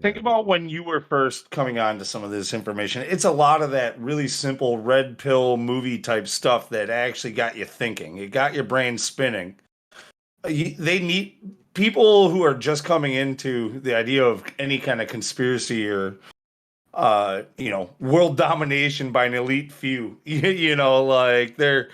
think about when you were first coming on to some of this information. It's a lot of that really simple red pill movie type stuff that actually got you thinking. It got your brain spinning. They need people who are just coming into the idea of any kind of conspiracy or world domination by an elite few. Like they're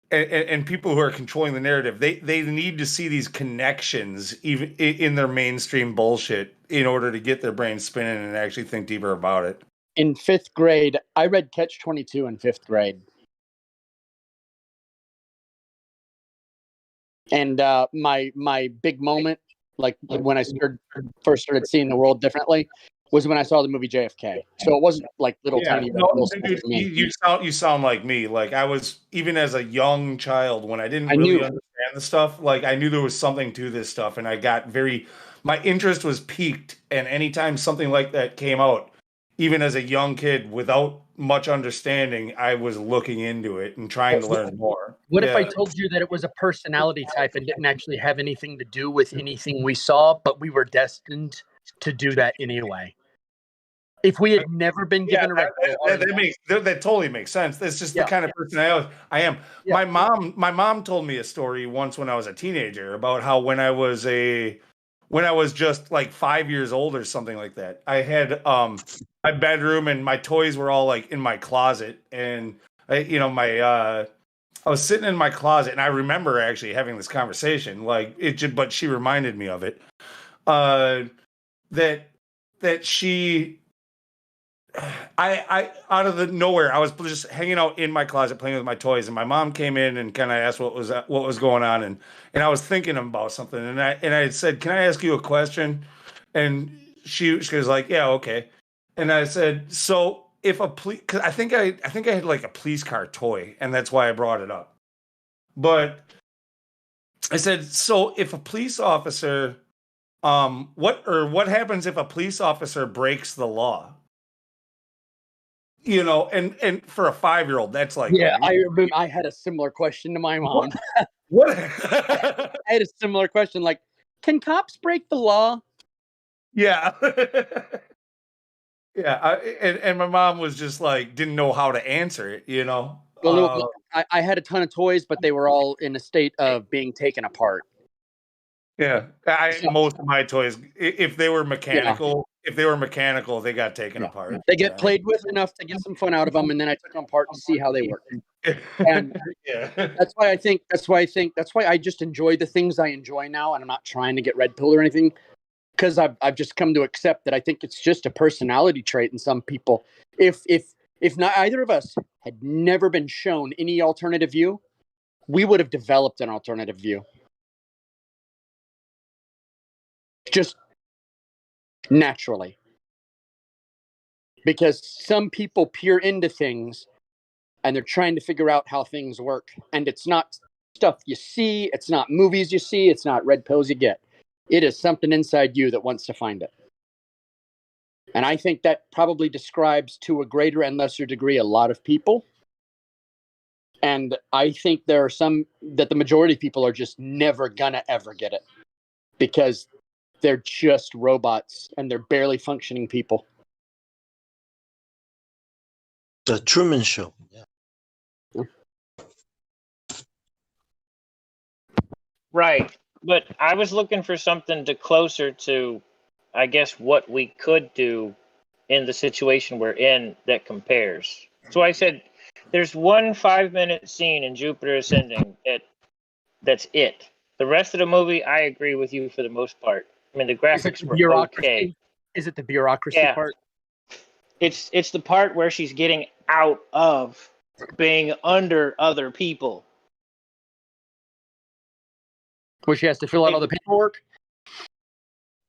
and people who are controlling the narrative. They need to see these connections even in their mainstream bullshit in order to get their brain spinning and actually think deeper about it. In 5th grade, I read Catch-22 in 5th grade. And my big moment, like when I first started seeing the world differently, was when I saw the movie JFK. So it wasn't like little tiny. Dude, you sound like me. Like I was, even as a young child, when I didn't I really knew. understand the stuff, like I knew there was something to this stuff, and I got my interest was piqued. And anytime something like that came out, even as a young kid without much understanding, I was looking into it and trying to learn more. What if I told you that it was a personality type and didn't actually have anything to do with anything we saw, but we were destined to do that anyway? If we had never been given a that totally makes sense. That's just the kind of person I am. My mom told me a story once when I was a teenager about how when I was just like 5 years old or something like that, I had my bedroom and my toys were all like in my closet, and I was sitting in my closet, and I remember actually having this conversation, but she reminded me of it. That she, I out of the nowhere, I was just hanging out in my closet playing with my toys, and my mom came in and kind of asked what was going on, and I was thinking about something, and I had said, "Can I ask you a question?" And she was like, "Yeah, okay." And I said, "So if a police," because I think I had like a police car toy, and that's why I brought it up. But I said, "So if a police officer, what happens if a police officer breaks the law?" And for a 5-year-old, that's like, I had a similar question to my mom. What? I had a similar question, like, can cops break the law? Yeah. Yeah. And my mom was just like, didn't know how to answer it, Well, I had a ton of toys, but they were all in a state of being taken apart. Yeah. Most of my toys, if they were mechanical, they got taken apart. They get played with enough to get some fun out of them, and then I took them apart to see how they work. And that's why I just enjoy the things I enjoy now, and I'm not trying to get red pilled or anything, because I've just come to accept that I think it's just a personality trait in some people. If not either of us had never been shown any alternative view, we would have developed an alternative view. Just naturally. Because some people peer into things and they're trying to figure out how things work. And it's not stuff you see, it's not movies you see, it's not red pills you get. It is something inside you that wants to find it. And I think that probably describes to a greater and lesser degree a lot of people. And I think there are some that the majority of people are just never gonna ever get it, because they're just robots and they're barely functioning people. The Truman Show. Yeah. Right. But I was looking for something closer to, I guess, what we could do in the situation we're in that compares. So I said, there's one 5-minute scene in Jupiter Ascending that's it. The rest of the movie, I agree with you for the most part. I mean, the graphics were okay. Is it the bureaucracy part? It's the part where she's getting out of being under other people. Where she has to fill out all the paperwork.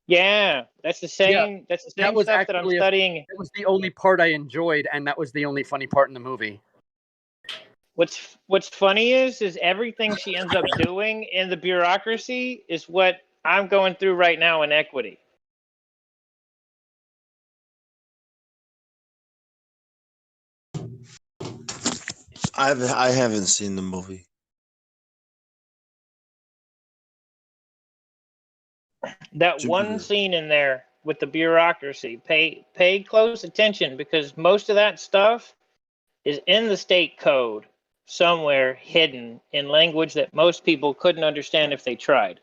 Yeah, that's the same. That's the same That was stuff that I'm actually studying. that was the only part I enjoyed, and that was the only funny part in the movie. What's funny is everything she ends up doing in the bureaucracy is what I'm going through right now in equity. I haven't seen the movie. That one scene in there with the bureaucracy, pay close attention, because most of that stuff is in the state code somewhere hidden in language that most people couldn't understand if they tried.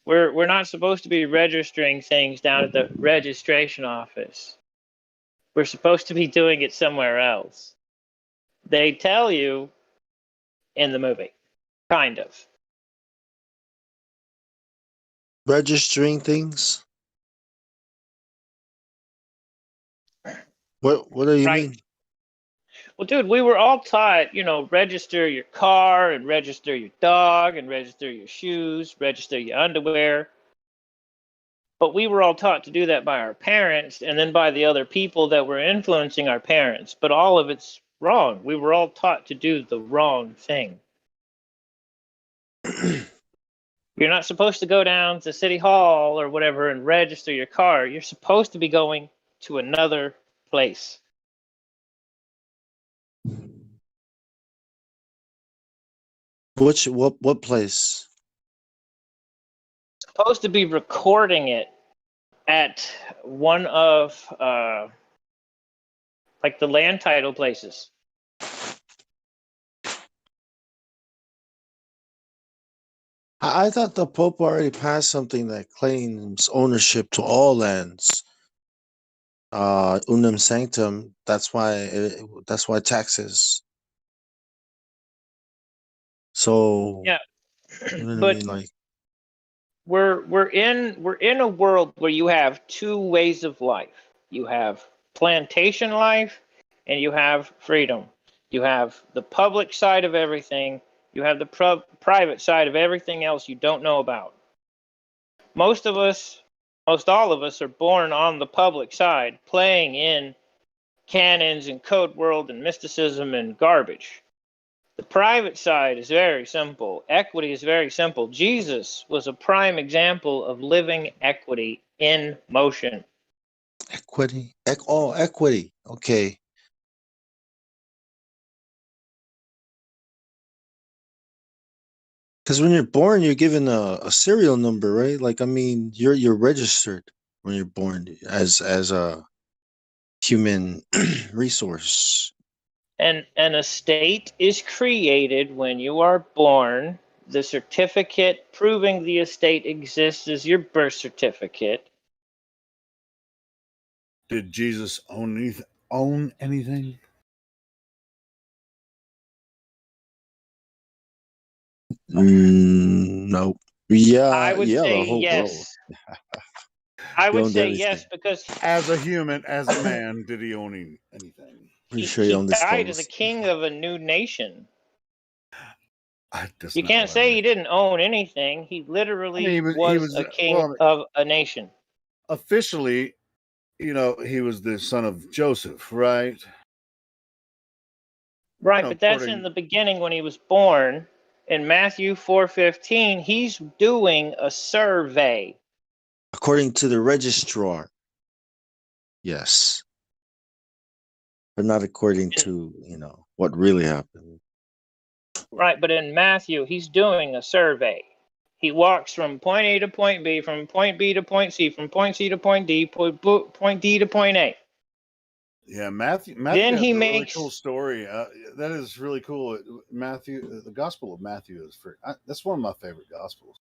We're not supposed to be registering things down at the registration office. We're supposed to be doing it somewhere else. They tell you in the movie, kind of. Registering things? What do you mean? Well, dude, we were all taught, register your car and register your dog and register your shoes, register your underwear. But we were all taught to do that by our parents and then by the other people that were influencing our parents. But all of it's wrong. We were all taught to do the wrong thing. You're not supposed to go down to City Hall or whatever and register your car. You're supposed to be going to another place. What place? Supposed to be recording it at one of like the land title places. I thought the Pope already passed something that claims ownership to all lands. Unum sanctum. That's why taxes. So Yeah, you know what but I mean? Like, we're in a world where you have two ways of life. You have plantation life and you have freedom. You have the public side of everything. You have the private side of everything else you don't know about. Most all of us are born on the public side, playing in canons and code world and mysticism and garbage. The private side is very simple. Equity is very simple. Jesus was a prime example of living equity in motion. equity. Equity. Okay. Because when you're born, you're given a serial number, right? Like, I mean, you're registered when you're born as a human resource. And an estate is created when you are born. The certificate proving the estate exists is your birth certificate. Did Jesus own anything? No. Yeah. I would The say whole world. yes. I He would owned say everything. yes, because As a human, as a man, did he own anything? Pretty sure he owned the died as a stones. king of a new nation. That's You not can't what I say mean. he didn't own anything. He literally he was a king of a nation. Officially, he was the son of Joseph, right? Right, but that's in the beginning when he was born. In Matthew 4:15, he's doing a survey. According to the registrar. Yes. But not according to, what really happened. Right, but in Matthew, he's doing a survey. He walks from point A to point B, from point B to point C, from point C to point D, point D to point A. Yeah, Matthew Then has he a really makes cool story. That is really cool. Matthew, the Gospel of Matthew is that's one of my favorite Gospels,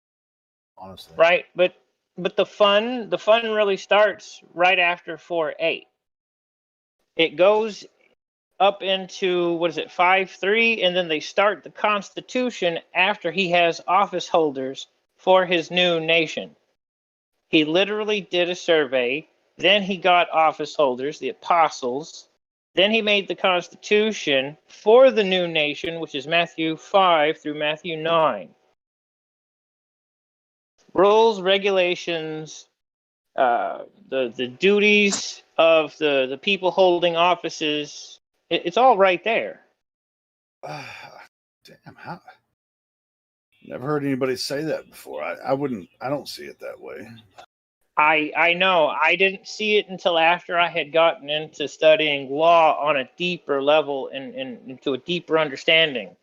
honestly. right, but the fun really starts right after 4:8. It goes up into 5:3, and then they start the Constitution after he has office holders for his new nation. He literally did a survey. Then he got office holders, the apostles. Then he made the Constitution for the new nation, which is Matthew 5 through Matthew 9. Rules, regulations, the duties of the people holding offices. It's all right there. Damn, how? Never heard anybody say that before. I don't see it that way. I know. I didn't see it until after I had gotten into studying law on a deeper level and into a deeper understanding.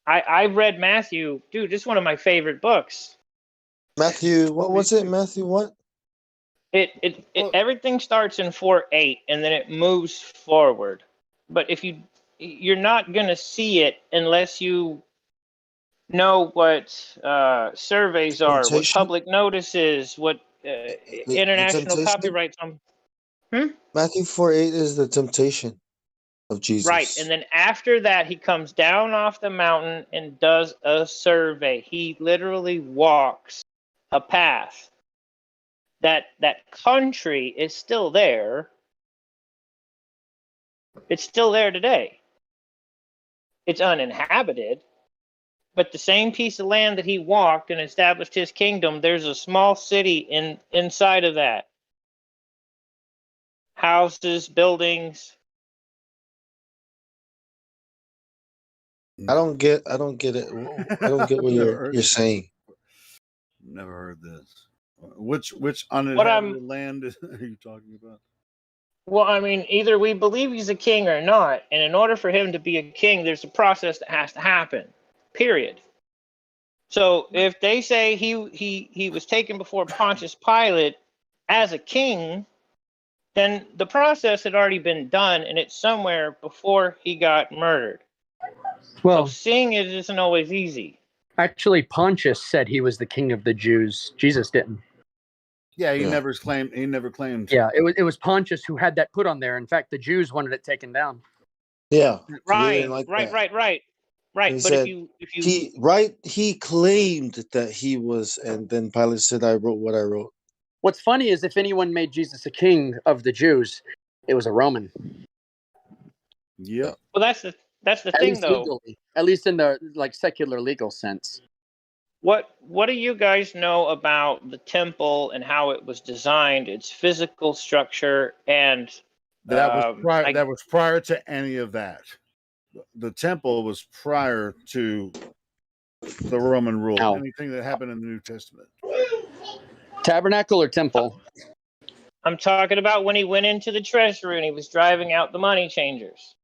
I read Matthew, dude. This is one of my favorite books. Matthew, what was it? Matthew, what? Everything starts in 4:8 and then it moves forward. But if you're not gonna see it unless you know what surveys are, what Temptation? public notice is, what The international temptation? copyrights on. Matthew 4:8 is the temptation of Jesus. Right, and then after that, he comes down off the mountain and does a survey. He literally walks a path. That country is still there. It's still there today. It's uninhabited, but the same piece of land that he walked and established his kingdom, there's a small city inside of that. Houses, buildings. I don't get it. I don't get what you're saying. Never heard this. Which What uninhabited land are you talking about? Well, I mean, either we believe he's a king or not, and in order for him to be a king, there's a process that has to happen. Period. So if they say he was taken before Pontius Pilate as a king, then the process had already been done, and it's somewhere before he got murdered. Well, so seeing it isn't always easy. Actually, Pontius said he was the king of the Jews. Jesus didn't. Yeah, he never claimed. He never claimed. Yeah, it was Pontius who had that put on there. In fact, the Jews wanted it taken down. Yeah. Right, like right, that. right. He But said if you he claimed that he was, and then Pilate said, "I wrote what I wrote." What's funny is if anyone made Jesus a king of the Jews, it was a Roman. Yep. Well, that's the At thing, least though. legally, at least in the secular legal sense. What do you guys know about the temple and how it was designed, its physical structure, and That was prior to any of that. The temple was prior to the Roman rule. Ow. Anything that happened in the New Testament. Tabernacle or temple? I'm talking about when he went into the treasury and he was driving out the money changers.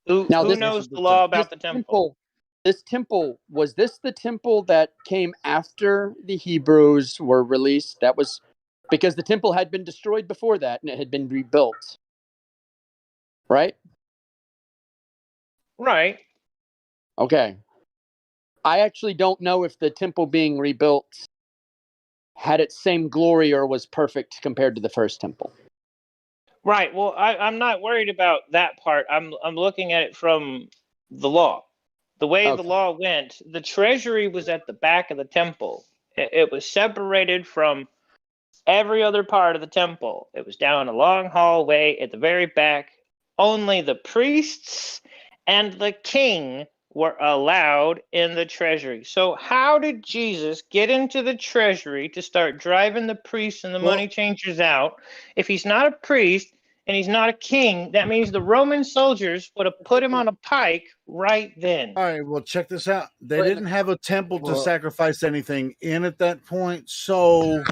Who knows the law about the temple? This temple, was this the temple that came after the Hebrews were released? That was because the temple had been destroyed before that and it had been rebuilt. Right? Right. Okay. I actually don't know if the temple being rebuilt had its same glory or was perfect compared to the first temple. Right. Well, I'm not worried about that part. I'm looking at it from the law. The way the law went, the treasury was at the back of the temple. It was separated from every other part of the temple. It was down a long hallway at the very back. Only the priests and the king were allowed in the treasury. So how did Jesus get into the treasury to start driving the priests and the money changers out? If he's not a priest and he's not a king, that means the Roman soldiers would have put him on a pike right then. All right, well, check this out. They didn't have a temple to sacrifice anything in at that point, so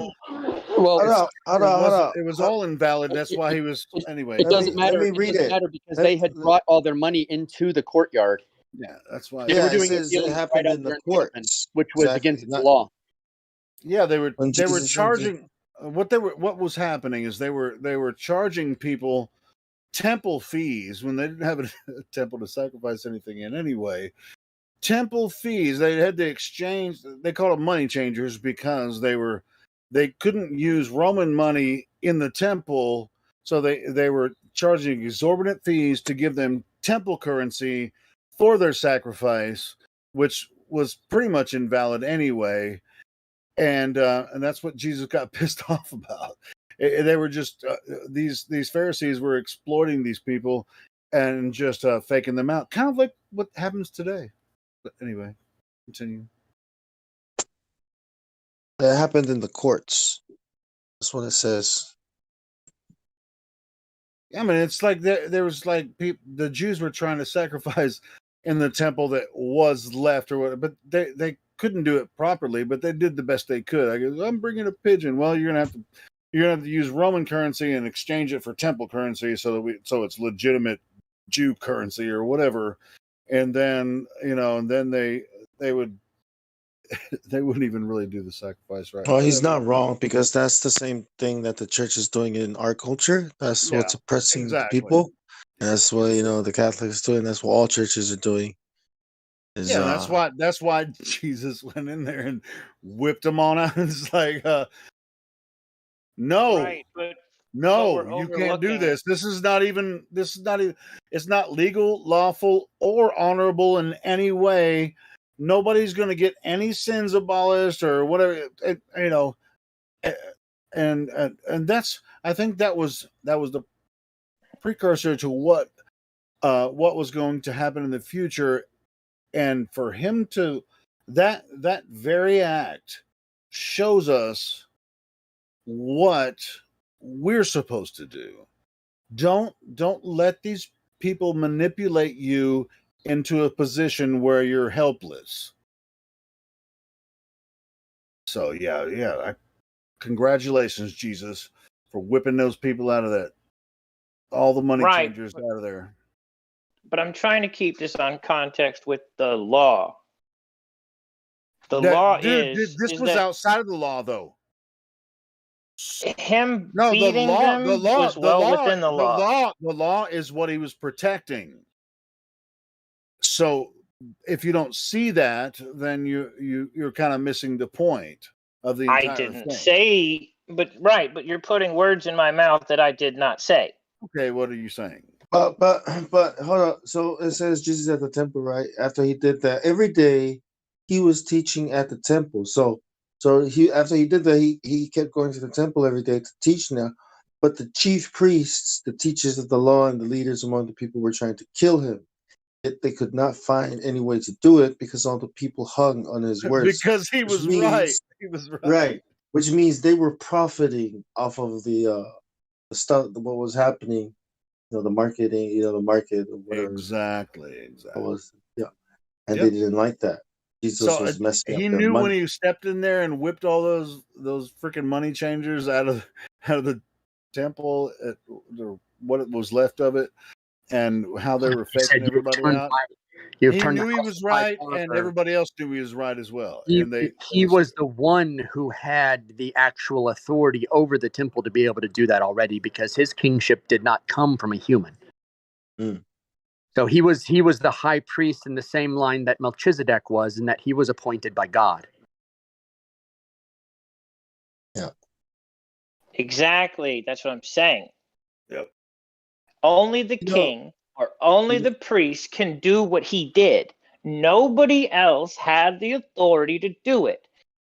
well, it was all invalid. That's why he was anyway. It doesn't matter. It doesn't matter because they had brought all their money into the courtyard. Yeah, that's why They were doing it happened in the courts, which was against the law. Yeah, they were Jesus charging what was happening is they were charging people temple fees when they didn't have a temple to sacrifice anything in anyway. Temple fees, they had to exchange, they called them money changers because they couldn't use Roman money in the temple, so they were charging exorbitant fees to give them temple currency for their sacrifice, which was pretty much invalid anyway. and that's what Jesus got pissed off about. They were just these Pharisees were exploiting these people and just faking them out, kind of like what happens today. But anyway, continue. That happened in the courts. That's what it says. I mean, it's like there was like the Jews were trying to sacrifice in the temple that was left or whatever, but they couldn't do it properly, but they did the best they could. I go, I'm bringing a pigeon. Well, you're gonna have to use Roman currency and exchange it for temple currency so it's legitimate Jew currency or whatever. And then they would they wouldn't even really do the sacrifice right. Well, he's not wrong, because that's the same thing that the church is doing in our culture. That's what's oppressing the people. And that's what the Catholics doing. That's what all churches are doing. That's why Jesus went in there and whipped them on out. It's like, no, Right, but you can't do this. This is not even. It's not legal, lawful, or honorable in any way. Nobody's going to get any sins abolished or whatever. And that's. I think that was the precursor to what was going to happen in the future. And for him to that very act shows us what we're supposed to do. Don't let these people manipulate you into a position where you're helpless. So congratulations, Jesus, for whipping those people out of that, all the money changers out of there. But I'm trying to keep this on context with the law. The law is this outside of the law, though. Him beating them was well within the law. The law is what he was protecting. So if you don't see that, then you're kind of missing the point of the entire thing. I didn't say, but you're putting words in my mouth that I did not say. Okay, what are you saying? But hold on. So it says Jesus at the temple, right? After he did that, every day he was teaching at the temple. So he, after he did that, he kept going to the temple every day to teach now. But the chief priests, the teachers of the law, and the leaders among the people were trying to kill him. Yet they could not find any way to do it because all the people hung on his words. Because he was right. He was right. Right. Which means they were profiting off of the stuff, what was happening. The marketing, the market, or whatever. Exactly. And they didn't like that. Jesus was messing up. He knew when he stepped in there and whipped all those freaking money changers out of the temple, what was left of it, and how they were faking everybody out. He knew he was right, and everybody else knew he was right as well. He was the one who had the actual authority over the temple to be able to do that already, because his kingship did not come from a human. So he was the high priest in the same line that Melchizedek was, and that he was appointed by God. Yeah. Exactly. That's what I'm saying. Yep. Only the king or only the priest can do what he did. Nobody else had the authority to do it.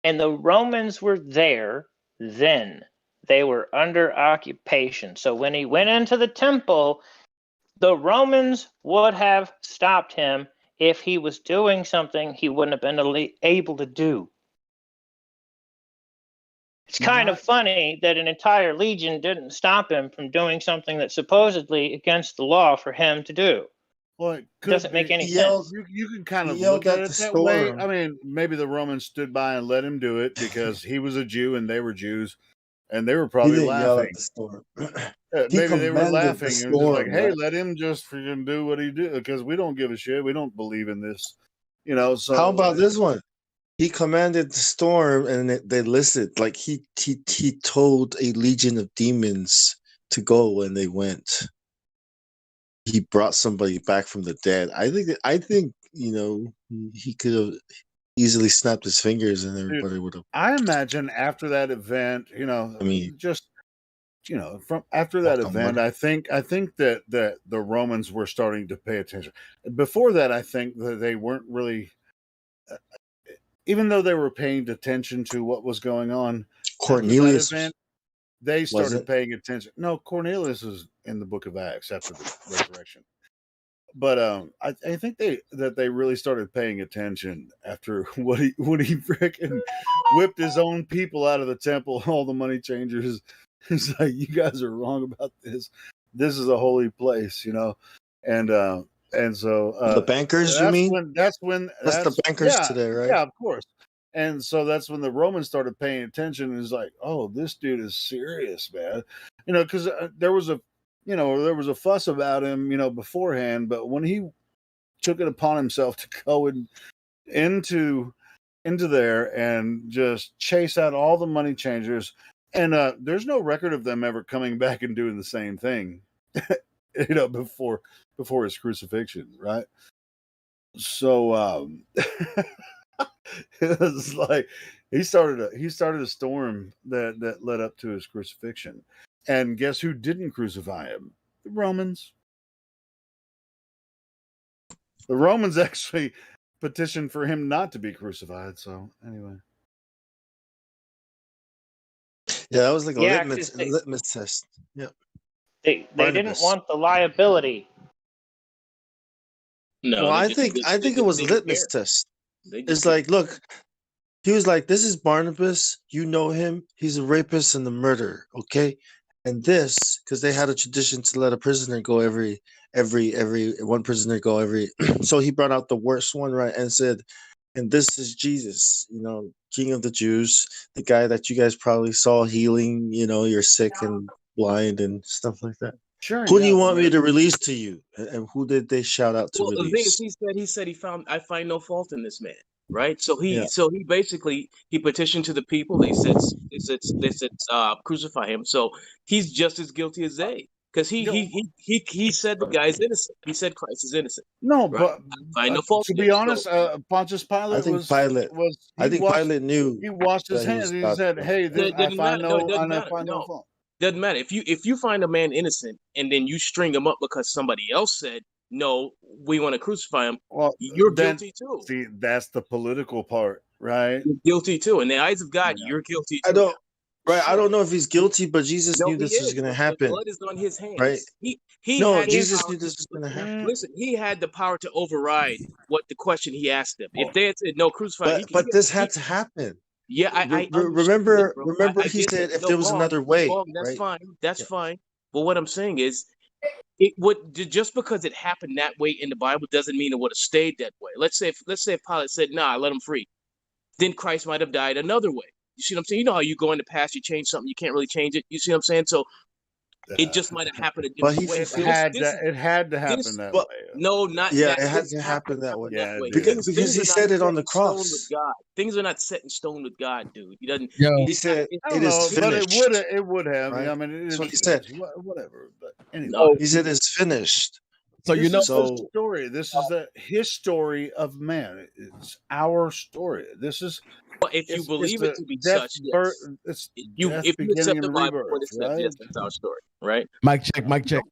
And the Romans were there then. They were under occupation. So when he went into the temple, the Romans would have stopped him if he was doing something he wouldn't have been able to do. It's kind of funny that an entire legion didn't stop him from doing something that's supposedly against the law for him to do. Well, it doesn't make any sense. You can kind of look at it that way. I mean, maybe the Romans stood by and let him do it because he was a Jew and they were Jews, and they were probably laughing. Maybe they were laughing and just like, "Hey, let him just freaking do what he did because we don't give a shit. We don't believe in this." So how about this one? He commanded the storm, and they listened. Like he told a legion of demons to go, and they went. He brought somebody back from the dead. I think he could have easily snapped his fingers, and everybody would have. I imagine after that event, from after that event, I think that the Romans were starting to pay attention. Before that, I think that they weren't really. even though they were paying attention to what was going on Cornelius at that event, they started wasn't. paying attention. No, Cornelius is in the Book of Acts after the resurrection. But I think they really started paying attention after when he freaking whipped his own people out of the temple, all the money changers. He's like, you guys are wrong about this. This is a holy place, you know, and so The bankers, you mean? That's the bankers today, right? Yeah, of course. And so that's when the Romans started paying attention. And it's like, oh, this dude is serious, man. You know, because there was a fuss about him, you know, beforehand. But when he took it upon himself to go into there and just chase out all the money changers, and there's no record of them ever coming back and doing the same thing, you know, before his crucifixion, right? So it was like he started a storm that led up to his crucifixion. And guess who didn't crucify him? The Romans. The Romans actually petitioned for him not to be crucified. So anyway. Yeah, that was like a Yeah, 'cause litmus test. Yeah. They didn't Barnabas. want the liability. No, Well, they I just- think they it just was a didn't litmus care. test. They just It's like, look, he was like, this is Barnabas. You know him. He's a rapist and a murderer. Okay. And this, because they had a tradition to let a prisoner go every one prisoner go every. So he brought out the worst one, right, and said, and this is Jesus, you know, King of the Jews, the guy that you guys probably saw healing, you know, you're sick and blind and stuff like that. Sure. Who do yeah, you want me man. to release to you? And who did they shout out to Well, the thing is, release? I find no fault in this man, right? So he Yeah. so he basically he petitioned to the people. They said crucify him. So he's just as guilty as they, because he said the guy's innocent. He said Christ is innocent. No, right? but I find no fault to in be it. honest, So, Pontius Pilate was I think washed, Pilate knew he washed his that he hands was and he God's said, son. "Hey, this it I doesn't find matter. No, it no doesn't I matter. find no No, fault." doesn't matter. If you find a man innocent and then you string him up because somebody else said no, we want to crucify him. Well, You're then, guilty too. See, that's the political part, right? You're guilty too. In the eyes of God, you're guilty too. I don't right. I don't know if he's guilty, but Jesus No, knew he this was is. gonna The happen. blood is on his hands. Right? He No, had Jesus the knew power this was gonna happen. Listen, he had the power to override what the question he asked them. If they had said no, crucify, But this had to happen. Yeah, I Remember I he get said that. if No, there was wrong, another way, wrong. That's right? fine. That's fine. But what I'm saying is, it would just because it happened that way in the Bible doesn't mean it would have stayed that way. Let's say if Pilate said, "Nah, let him free," then Christ might have died another way. You see what I'm saying? You know how you go in the past, you change something, you can't really change it. You see what I'm saying? So it just might have happened a But different he way. fulfilled. It had to happen that way. No, not Yeah, that. it had Things to happen that way. that way. Because Things he are not said it set on the in stone with cross. God. Things are not set in stone with God, dude. He doesn't. Yo. He said I don't it is know, but finished. it would have. Right? I mean, it That's is what he said. whatever. But anyway, No. He said it's finished. So you this know, is the story. This is the history of man. It's our story. This is. Well, if you believe it to be such, yes. It's If you death, accept beginning, the and Bible for what rebirth, it says, right? yes, that's our story, right? mic check, mic check,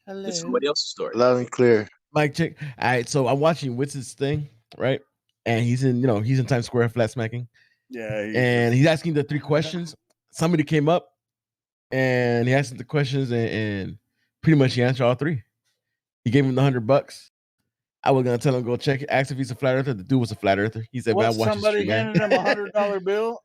It's somebody else's story. Loud and clear. mic check. All right, so I'm watching Witz's thing, right? And he's in Times Square flat smacking. Yeah, and he's asking the 3 questions. Somebody came up and he asked him the questions and pretty much he answered all 3. He gave him the $100. I was gonna tell him go check it, ask if he's a flat earther. The dude was a flat earther. He said, "Man, watch somebody this handed him $100 bill.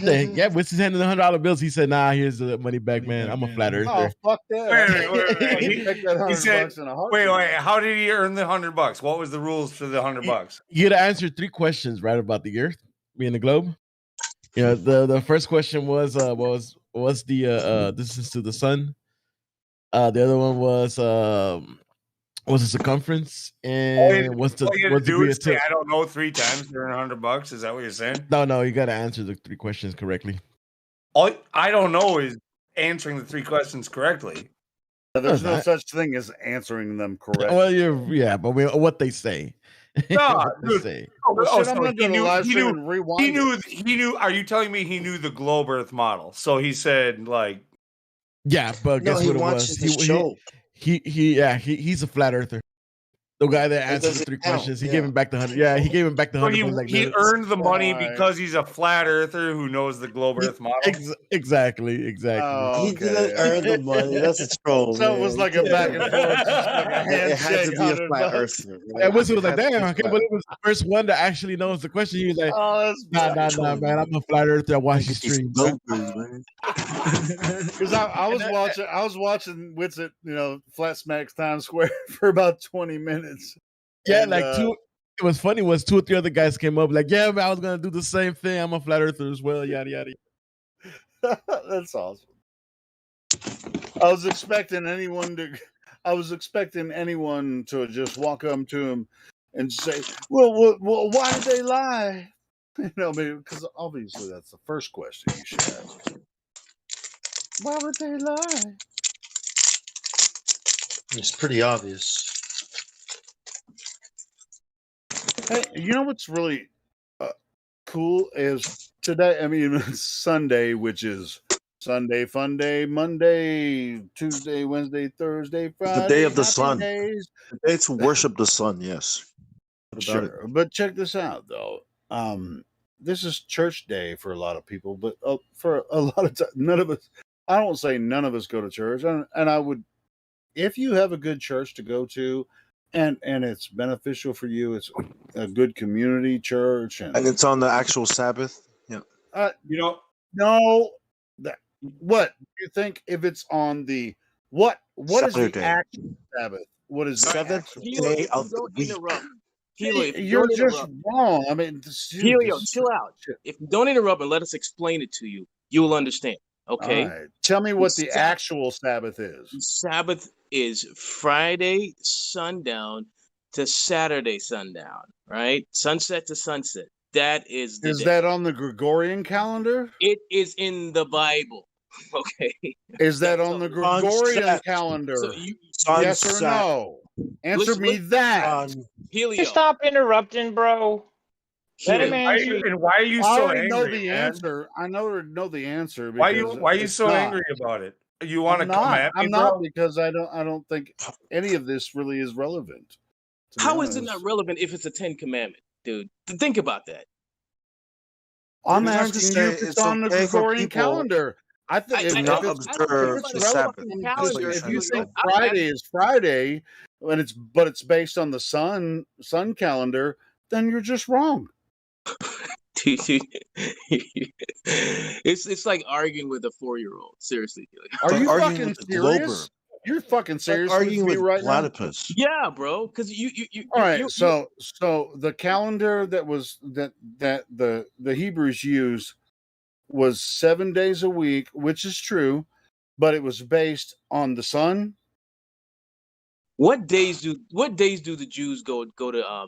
Yeah, Witz is handing the $100 bills. He said, "Nah, here's the money back, man. I'm a flat earther." Oh, fuck that! Wait. He'd take that He $100 said, in a heartbeat. wait. How did he earn the $100? What was the rules for the $100? You gotta answer 3 questions right about the Earth, being the globe. You know, the first question was the distance to the sun. The other one was the circumference, and what's the All you what's gotta the do degree is of say, tilt? I don't know 3 times to earn $100. Is that what you're saying? No, you gotta answer the 3 questions correctly. All I don't know is answering the 3 questions correctly. There's No, no it's such thing as answering them correctly. Well, but what they say. No, What they dude. say. Well, shit, I'm So gonna go to live stream and he rewind knew. Are you telling me he knew the globe Earth model? So he said, like, Yeah, but No, guess he what it watches was? the show. He's a flat earther. The guy that That answered the doesn't 3 count. questions, he Yeah. gave him back the 100. Yeah, he gave him back the So 100 bucks. he Like, earned the money Right. because he's a flat earther who knows the globe Earth model. Exactly. Oh, He didn't earn the money. That's a troll, So man. it was You like a can't back do and that. forth, just like a It had to handshake, be a 100 flat bucks. earther. And Right? Whistle was It like, had to be damn, I flat. can't believe it was the first one that actually knows the question. He was like, Oh, that's nah, man. I'm a flat earther. I watch the stream. Globe Earth, man. Because I was watching Witsit, flat smacks Times Square for about 20 minutes. Yeah, And, like it was funny was 2 or 3 other guys came up like, yeah, man, I was gonna do the same thing. I'm a flat earther as well. Yada yada. That's awesome. I was expecting anyone to just walk up to him and say, well, why did they lie? Because obviously that's the first question you should ask. Why would they lie? It's pretty obvious. Hey, you know what's really cool is today, it's Sunday, which is Sunday Fun Day, Monday, Tuesday, Wednesday, Thursday, Friday. The day of the happy sun. days. The day to worship the sun, yes. What about it? Sure, but check this out though. This is church day for a lot of people, but for a lot of time, none of us. I don't say none of us go to church, and I would, if you have a good church to go to, and it's beneficial for you, it's a good community church, And it's on the actual Sabbath. Yeah. No, what do you think if it's on the what is the Saturday. actual Sabbath? What is the Seventh actual- day if you of the don't week. interrupt, Helio, if you You're don't just interrupt, wrong. Helio, chill out. If you don't interrupt and let us explain it to you, you will understand. Okay. All right. Tell me what the actual Sabbath is. Sabbath is Friday sundown to Saturday sundown, right? Sunset to sunset. That is the Is day. that on the Gregorian calendar? It is in the Bible. Okay. Is that on the Gregorian Sunset. calendar? So you- Yes or Sunset. no? Answer Listen, me listen, that. Helio. Stop interrupting, bro. Let him answer. Why are you I so already know angry, the man? answer. I know the answer. Why Because are you it's so not. angry about it? You want to I'm come not. at me, I'm not bro? because I don't think any of this really is relevant. To be How is it honest. not relevant if it's a 10 commandment, dude? Think about that. I'm We're trying to asking say you if it's it's on the okay for Gregorian people calendar. I think if to if not it's observe the relevant, Sabbath. then That's what you're if trying you to think say. Friday is Friday, but it's based on the sun calendar, then you're just wrong. It's like arguing with a 4-year-old. Seriously. Are Like you arguing fucking with the Glober. serious? You're fucking serious with arguing me with right now? platypus. Yeah, bro. Because All right, so the calendar that the Hebrews used was 7 days a week, which is true, but it was based on the sun. What days do the Jews go to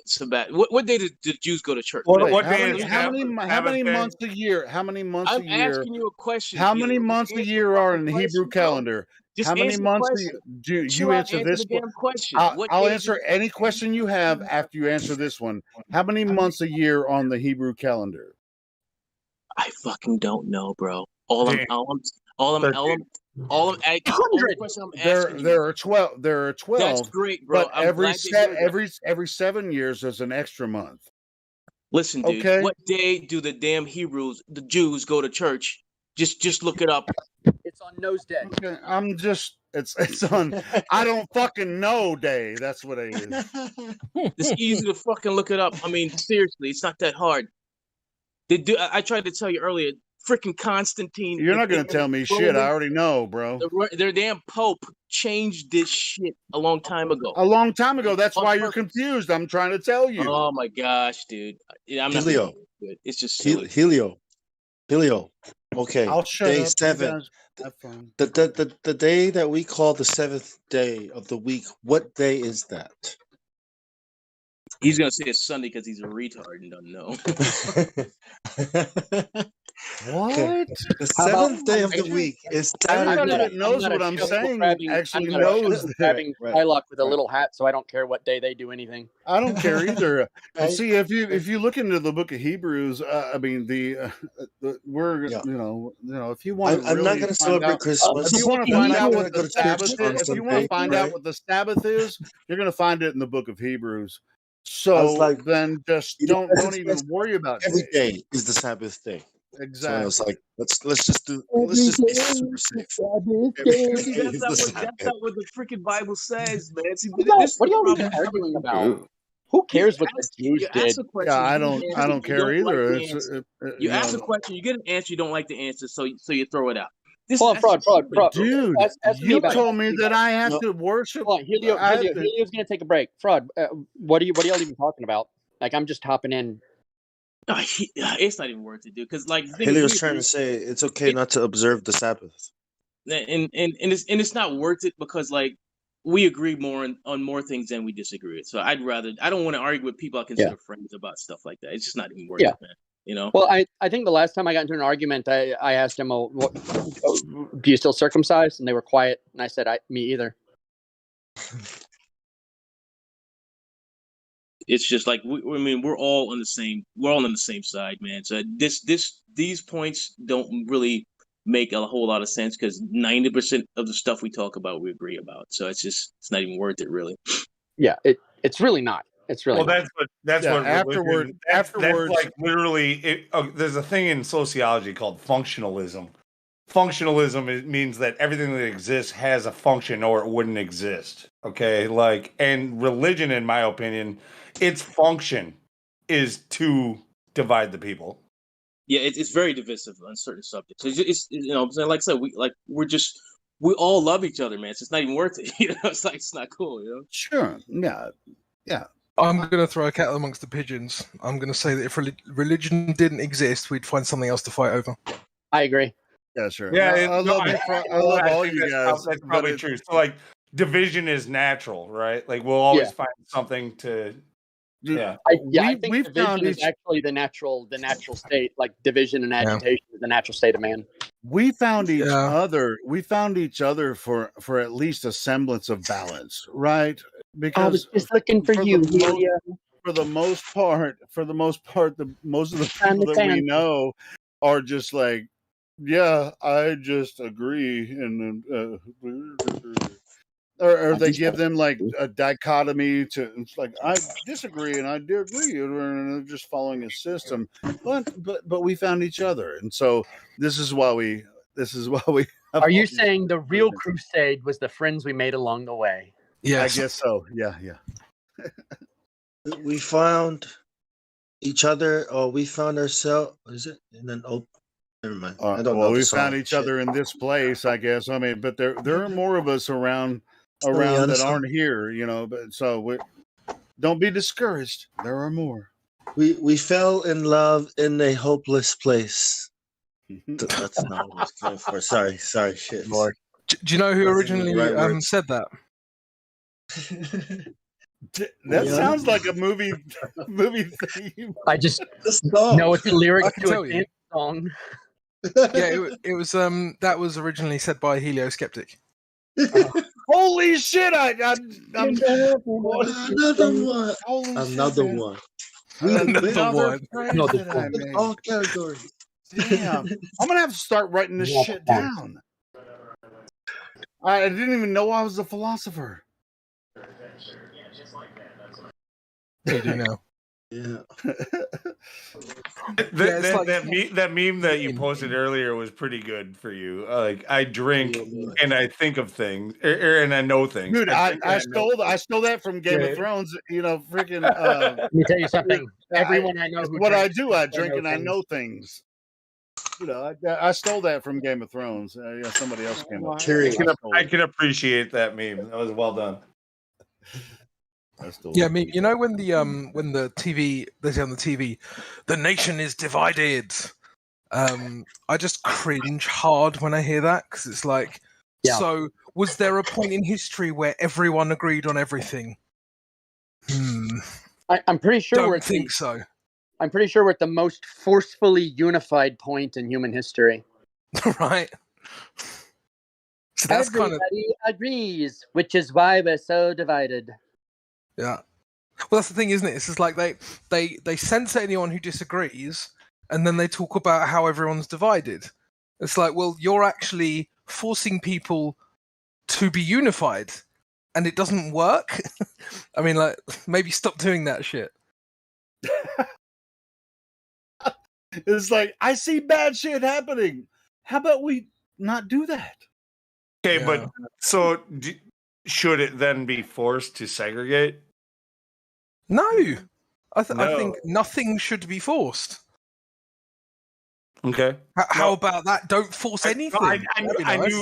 Sabbath? What day do the Jews go to church? Wait, What how day many is how many Sabbath- how many Sabbath day? months a year? How many months I'm a year? asking you a question. How Helio. many Just months a answer year the are fucking in the question, Hebrew bro. calendar? Just How many answer the months question. do Chill you out, answer answer this the one? damn question. What I'll day answer any question you have after you answer this one. How many months a year on the Hebrew calendar? I fucking don't know, bro. All I'm only question I'm asking you. There are 12. There are 12. That's great, bro. But I'm glad to hear that. every 7 years there's an extra month. Listen, dude. Okay. What day do the damn the Jews go to church? Just look it up. It's on Nose Day. Okay, it's on I don't fucking know day. That's what it is. It's easy to fucking look it up. I mean, seriously, it's not that hard. I tried to tell you earlier. Freaking Constantine. You're not gonna tell me shit. I already know, bro. Their damn Pope changed this shit a long time ago. A long time ago. That's On why you're purpose. confused. I'm trying to tell you. Oh my gosh, dude. I'm not Helio. gonna do it. It's just silly. Helio. Okay. I'll shut Day up. 7. You guys have fun. The day that we call the 7th day of the week. What day is that? He's gonna say it's Sunday because he's a retard and doesn't know. What? The How about seventh day of the week is Everybody Saturday. that knows what I'm saying actually I'm knows that. grabbing Right, Shylock with a right. little hat, so I don't care what day they do anything. I don't care either. And Right. see, if you look into the Book of Hebrews, I mean we're Yeah. if you want to I'm not really going to find celebrate out, Christmas. if you want to find I'm not out going what to go the to church Sabbath on is, if you want to Sunday, find out right? what the Sabbath is, you're going to find it in the Book of Hebrews. I was So like, then just you know, don't even worry about every days. day is the Sabbath day. So I was Exactly. like, let's just be super safe. See, Every day is the that's Sabbath. not what the freaking Bible says, man. See, What this is are the y'all problem even I have with arguing people. about? Who cares what the You Jews ask did? a Yeah, question, you get an I answer, don't you care don't like either. the It's answer. you You ask a know, question, you get an answer, you don't like the answer, so you throw it out. Hold on, That's just fraud. stupid, bro. dude, Ask me you about it. told Ask me me that about it. I have No, to worship. Hold on, I have to. Helio's gonna take a break. Fraud. What are y'all even talking about? Like, I'm just hopping in. No, it's not even worth it, dude. Because like the thing is, Haley was we trying agree, to say it's okay not to observe the Sabbath. and it's not worth it because like we agree more on more things than we disagree with. So I don't want to argue with people I Yeah. consider friends about stuff like that. It's just not even worth Yeah. it, man. You know? Well, I think the last time I got into an argument, I asked them, "Oh, do you still circumcise?" And they were quiet, and I said, "Me either." It's just like I mean, we're all on the same side, man. So these points don't really make a whole lot of sense because 90% of the stuff we talk about we agree about. So it's not even worth it, really. Yeah, it's really not. It's really Well, not. that's Yeah, what religion. That's like literally. There's a thing in sociology called functionalism. Functionalism means that everything that exists has a function, or it wouldn't exist. Okay, and religion, in my opinion, its function is to divide the people. Yeah, it's very divisive on certain subjects. It's I'm saying, like I said, we all love each other, man. So it's not even worth it. It's not cool. Sure. Yeah. Yeah. I'm going to throw a cat amongst the pigeons. I'm going to say that if religion didn't exist, we'd find something else to fight over. I agree. Yeah, sure. Yeah, I love all think you guys. that's probably true. So division is natural, right? Like we'll always find something to. Yeah, I think division is actually the natural state. Like division and agitation is the natural state of man. We found each other. We found each other for at least a semblance of balance, right? Because I was just looking for you, Helio. For the most part, most of the people that we know are just like, yeah, I just agree, and or they give them like a dichotomy to. It's like I disagree and I do agree, and they're just following a system. But we found each other, and so this is why we. Are you saying the real crusade was the friends we made along the way? Yes. I guess so. Yeah. We found each other, or we found ourselves. Is it? And then never mind. I don't know. Well, we the song. found each other in this place, I guess. I mean, but there are more of us around that aren't here, But so don't be discouraged. There are more. We fell in love in a hopeless place. That's not what I was going for. Sorry, shit. Do you know who originally said that? That sounds like a movie theme. I just know it's a lyric to a dance song. Yeah, it was that was originally said by a Helio Skeptic. Holy shit! Another one. Another one. All categories. Damn, I'm gonna have to start writing this shit down. I didn't even know I was a philosopher. You do now. Yeah. That meme that you posted earlier was pretty good for you. Like I drink and I think of things, and I know things. Dude, I stole that from Game of Thrones. Freaking. Let me tell you something. Everyone I know who what I drinks, do, I drink and I know things. I stole that from Game of Thrones. Somebody else came up. I can appreciate that meme. That was well done. Yeah, when the TV they say on the TV, the nation is divided. I just cringe hard when I hear that because it's like, so was there a point in history where everyone agreed on everything? I'm pretty sure so. I'm pretty sure we're at the most forcefully unified point in human history. right? So that's kind of Everybody agrees, which is why we're so divided. yeah. Well, that's the thing, isn't it? It's just like they censor anyone who disagrees, and then they talk about how everyone's divided. It's like, well, you're actually forcing people to be unified, and it doesn't work. I mean, like, maybe stop doing that shit. It's like, I see bad shit happening. How about we not do that? Okay, Yeah. but so should it then be forced to segregate? No, I No. think nothing should be forced. Okay. How about that? Don't force anything. That'd be nice.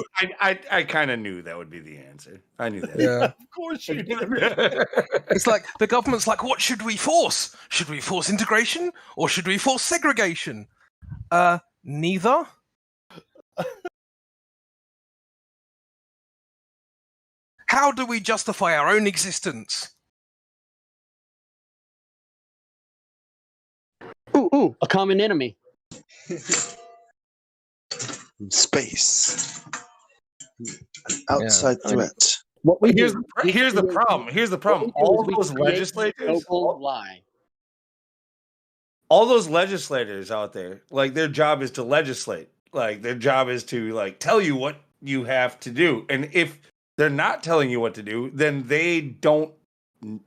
I kind of knew that would be the answer. I knew that. Yeah. Of course you do. It's like the government's like, what should we force? Should we force integration or should we force segregation? Neither. How do we justify our own existence? Ooh, a common enemy. Space. Outside threat. What we Here's do, here's the problem. Here's the problem. All those legislators, lie. all those legislators out there, like their job is to legislate. Like their job is to like tell you what you have to do. And if they're not telling you what to do, then they don't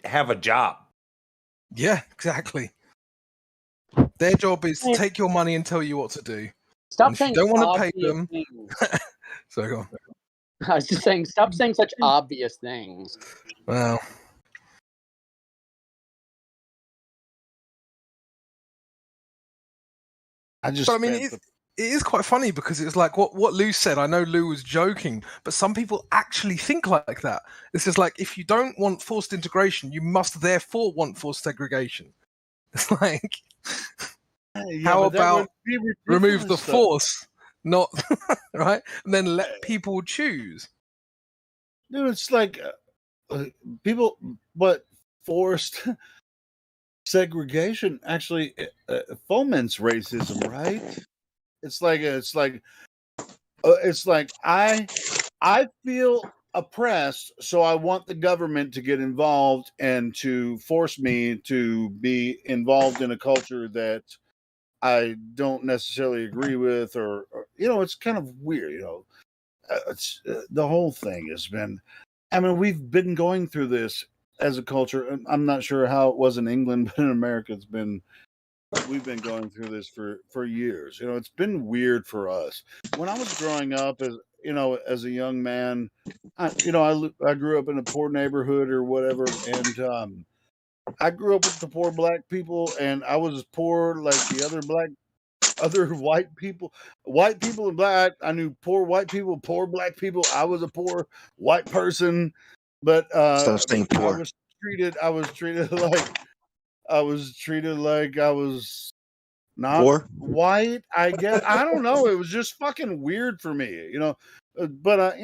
have a job. Yeah, exactly. Their job is to take your money and tell you what to do. Stop And if you saying don't want to pay obvious them. things. So go on. I was just saying, stop saying such obvious things. Well, I just. but I mean, it is quite funny because it's like what Lou said. I know Lou was joking, but some people actually think like that. It's just like if you don't want forced integration, you must therefore want forced segregation. It's like, how about remove the force, not right, and then let people choose? Dude, it's like people, but forced segregation actually foments racism, right? It's like I feel oppressed, so I want the government to get involved and to force me to be involved in a culture that I don't necessarily agree with, or it's kind of weird, It's the whole thing has been. I mean, we've been going through this as a culture. I'm not sure how it was in England, but in America, we've been going through this for years. It's been weird for us. When I was growing up as a young man, I grew up in a poor neighborhood or whatever, and I grew up with the poor black people, and I was as poor like the other white people and black. I knew poor white people, poor black people. I was a poor white person, but Stop saying poor. I was treated like I was not Poor? white. I guess I don't know. It was just fucking weird for me, But I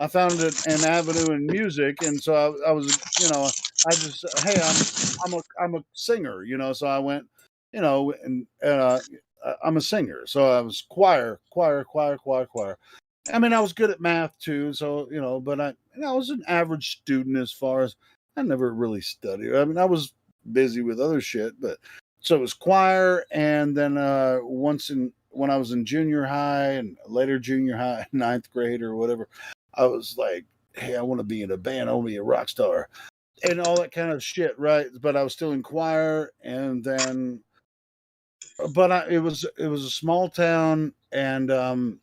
found an avenue in music, and so I was, hey, I'm a singer, So I went, and I'm a singer, so I was choir. I mean, I was good at math too, so but I was an average student as far as I never really studied. I mean, I was busy with other shit, but so it was choir, and then when I was in junior high and later junior high, 9th grade or whatever, I was like, hey, I want to be in a band. I want to be a rock star and all that kind of shit, right? But I was still in choir, and then, it was a small town, and the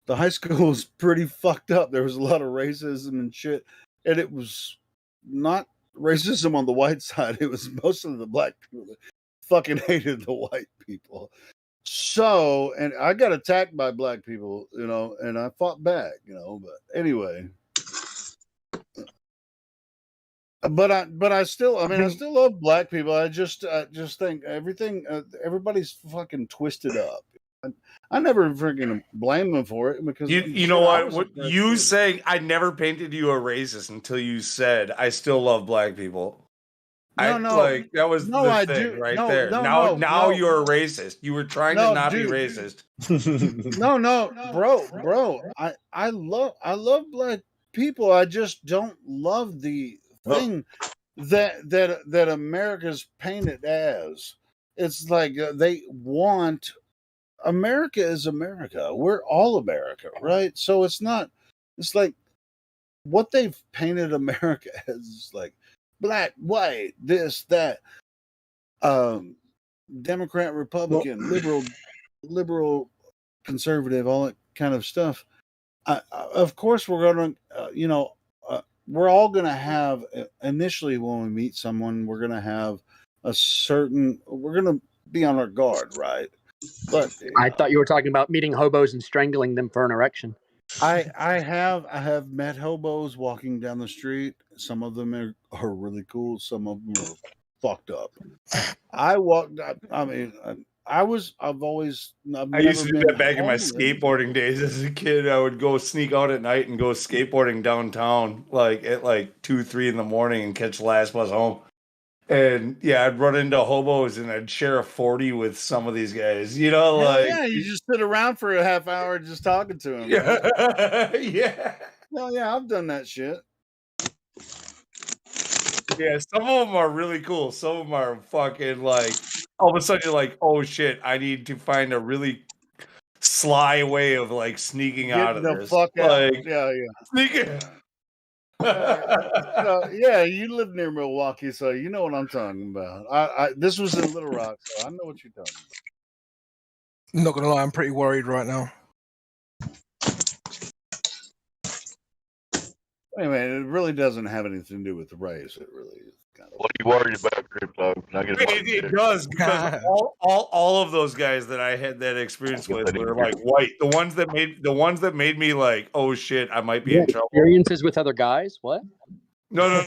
high school was pretty fucked up. There was a lot of racism and shit, and it was not racism on the white side. It was mostly the black people that fucking hated the white people. So, and I got attacked by black people, and I fought back, but anyway. But I still love black people. I just think everybody's fucking twisted up. I never freaking blame them for it because you know what you saying I never painted you a racist until you said I still love black people. Like that was no, the I thing do. right No, there. no, now no, now no. you're a racist. You were trying to No, not dude. be racist. No, bro. I love black people. I just don't love the thing that America's painted as. It's like they want America is America. We're all America, right? So it's not. It's like what they've painted America as is like black, white, this, that, Democrat, Republican, liberal, conservative, all that kind of stuff. Of course, we're going to, we're all going to have initially when we meet someone, we're going to have we're going to be on our guard, right? But I thought you were talking about meeting hobos and strangling them for an erection. I have met hobos walking down the street. Some of them are really cool. Some of them are fucked up. I've used to do that back in my skateboarding days as a kid. I would go sneak out at night and go skateboarding downtown, like at 2-3 in the morning, and catch the last bus home. And yeah, I'd run into hobos and I'd share a 40 with some of these guys. Hell yeah, you just sit around for a half hour just talking to them. Yeah. Hell yeah, I've done that shit. Yeah, some of them are really cool. Some of them are fucking all of a sudden you're like, oh shit, I need to find a really sly way of sneaking out of Getting the this. fuck out. Yeah. Sneaking. Yeah, you live near Milwaukee, so you know what I'm talking about. This was in Little Rock, so I know what you're talking about. Not gonna lie, I'm pretty worried right now. Anyway, it really doesn't have anything to do with the race. It really is kind of. What are you worried about, Crypto? It does, because all of those guys that I had that experience with were white. The ones that made me like, oh shit, I might be in trouble. Experiences with other guys? What? No.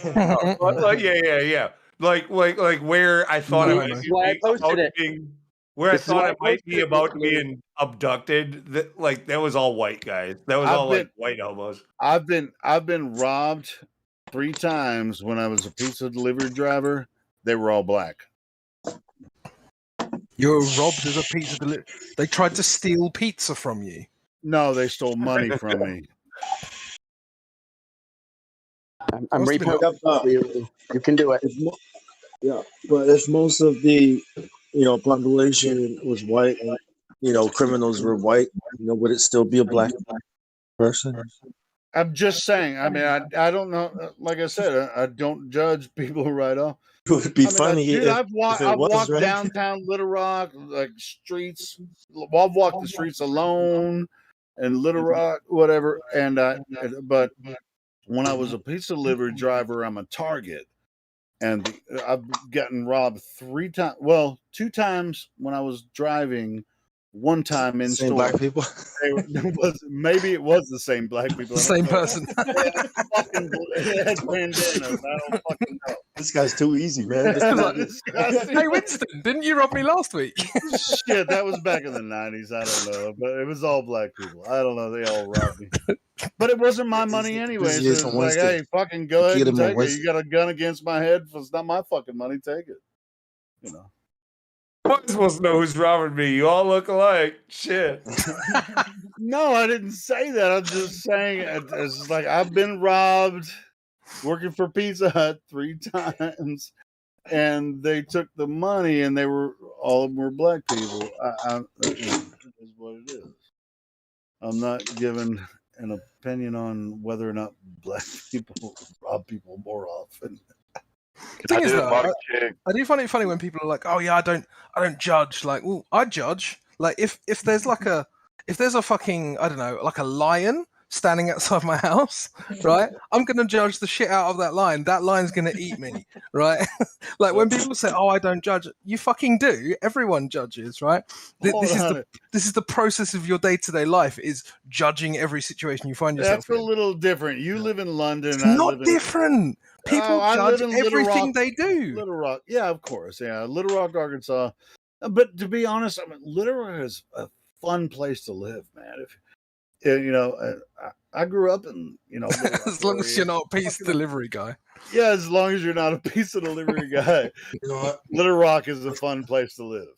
Yeah. Like where I thought I might be about being abducted. That was all white guys. That was white hobos. I've been robbed 3 times when I was a pizza delivery driver. They were all black. You were robbed as a pizza delivery. They tried to steal pizza from you. No, they stole money from me. I'm reporting. You can do it. Yeah, but if most of the population was white and criminals were white, would it still be a black person? I'm just saying. I mean, I don't know. Like I said, I don't judge people right off. It would be funny dude. if I've it walked was, right? downtown Little Rock, streets. I've walked the streets alone in Little Rock, whatever. But when I was a pizza delivery driver, I'm a target. And I've gotten robbed 3 times. Well, 2 times when I was driving. 1 time in Same store. black people. Maybe it was the same black people. Same person. They had bandanas. I don't fucking know. This guy's too easy, man. Hey Winston, didn't you rob me last week? Shit, that was back in the 90s. I don't know, but it was all black people. I don't know. They all robbed me. But it wasn't my money anyway. So it's like, hey, fucking go ahead and take it. You got a gun against my head. If it's not my fucking money, take it. I'm supposed to know who's robbing me. You all look alike. Shit. No, I didn't say that. I'm just saying it's like I've been robbed working for Pizza Hut 3 times, and they took the money, and all of them were black people. It is what it is. I'm not giving an opinion on whether or not black people rob people more often. The thing is, though, I do find it funny when people are like, "Oh yeah, I don't judge." Like, well, I judge. Like, if there's a fucking, I don't know, like a lion standing outside my house, right? I'm gonna judge the shit out of that lion. That lion's gonna eat me, right? Like when people say, "Oh, I don't judge," you fucking do. Everyone judges, right? This is the process of your day-to-day life is judging every situation you find yourself. That's a little different. You live in London. It's not different. People judge everything they do. Little Rock, yeah, of course, yeah, Little Rock, Arkansas. But to be honest, Little Rock is a fun place to live, man. you know, I grew up in, you know, Little Rock As long as area. you're not a pizza delivery guy. Yeah, as long as you're not a pizza delivery guy. You know what? Little Rock is a fun place to live.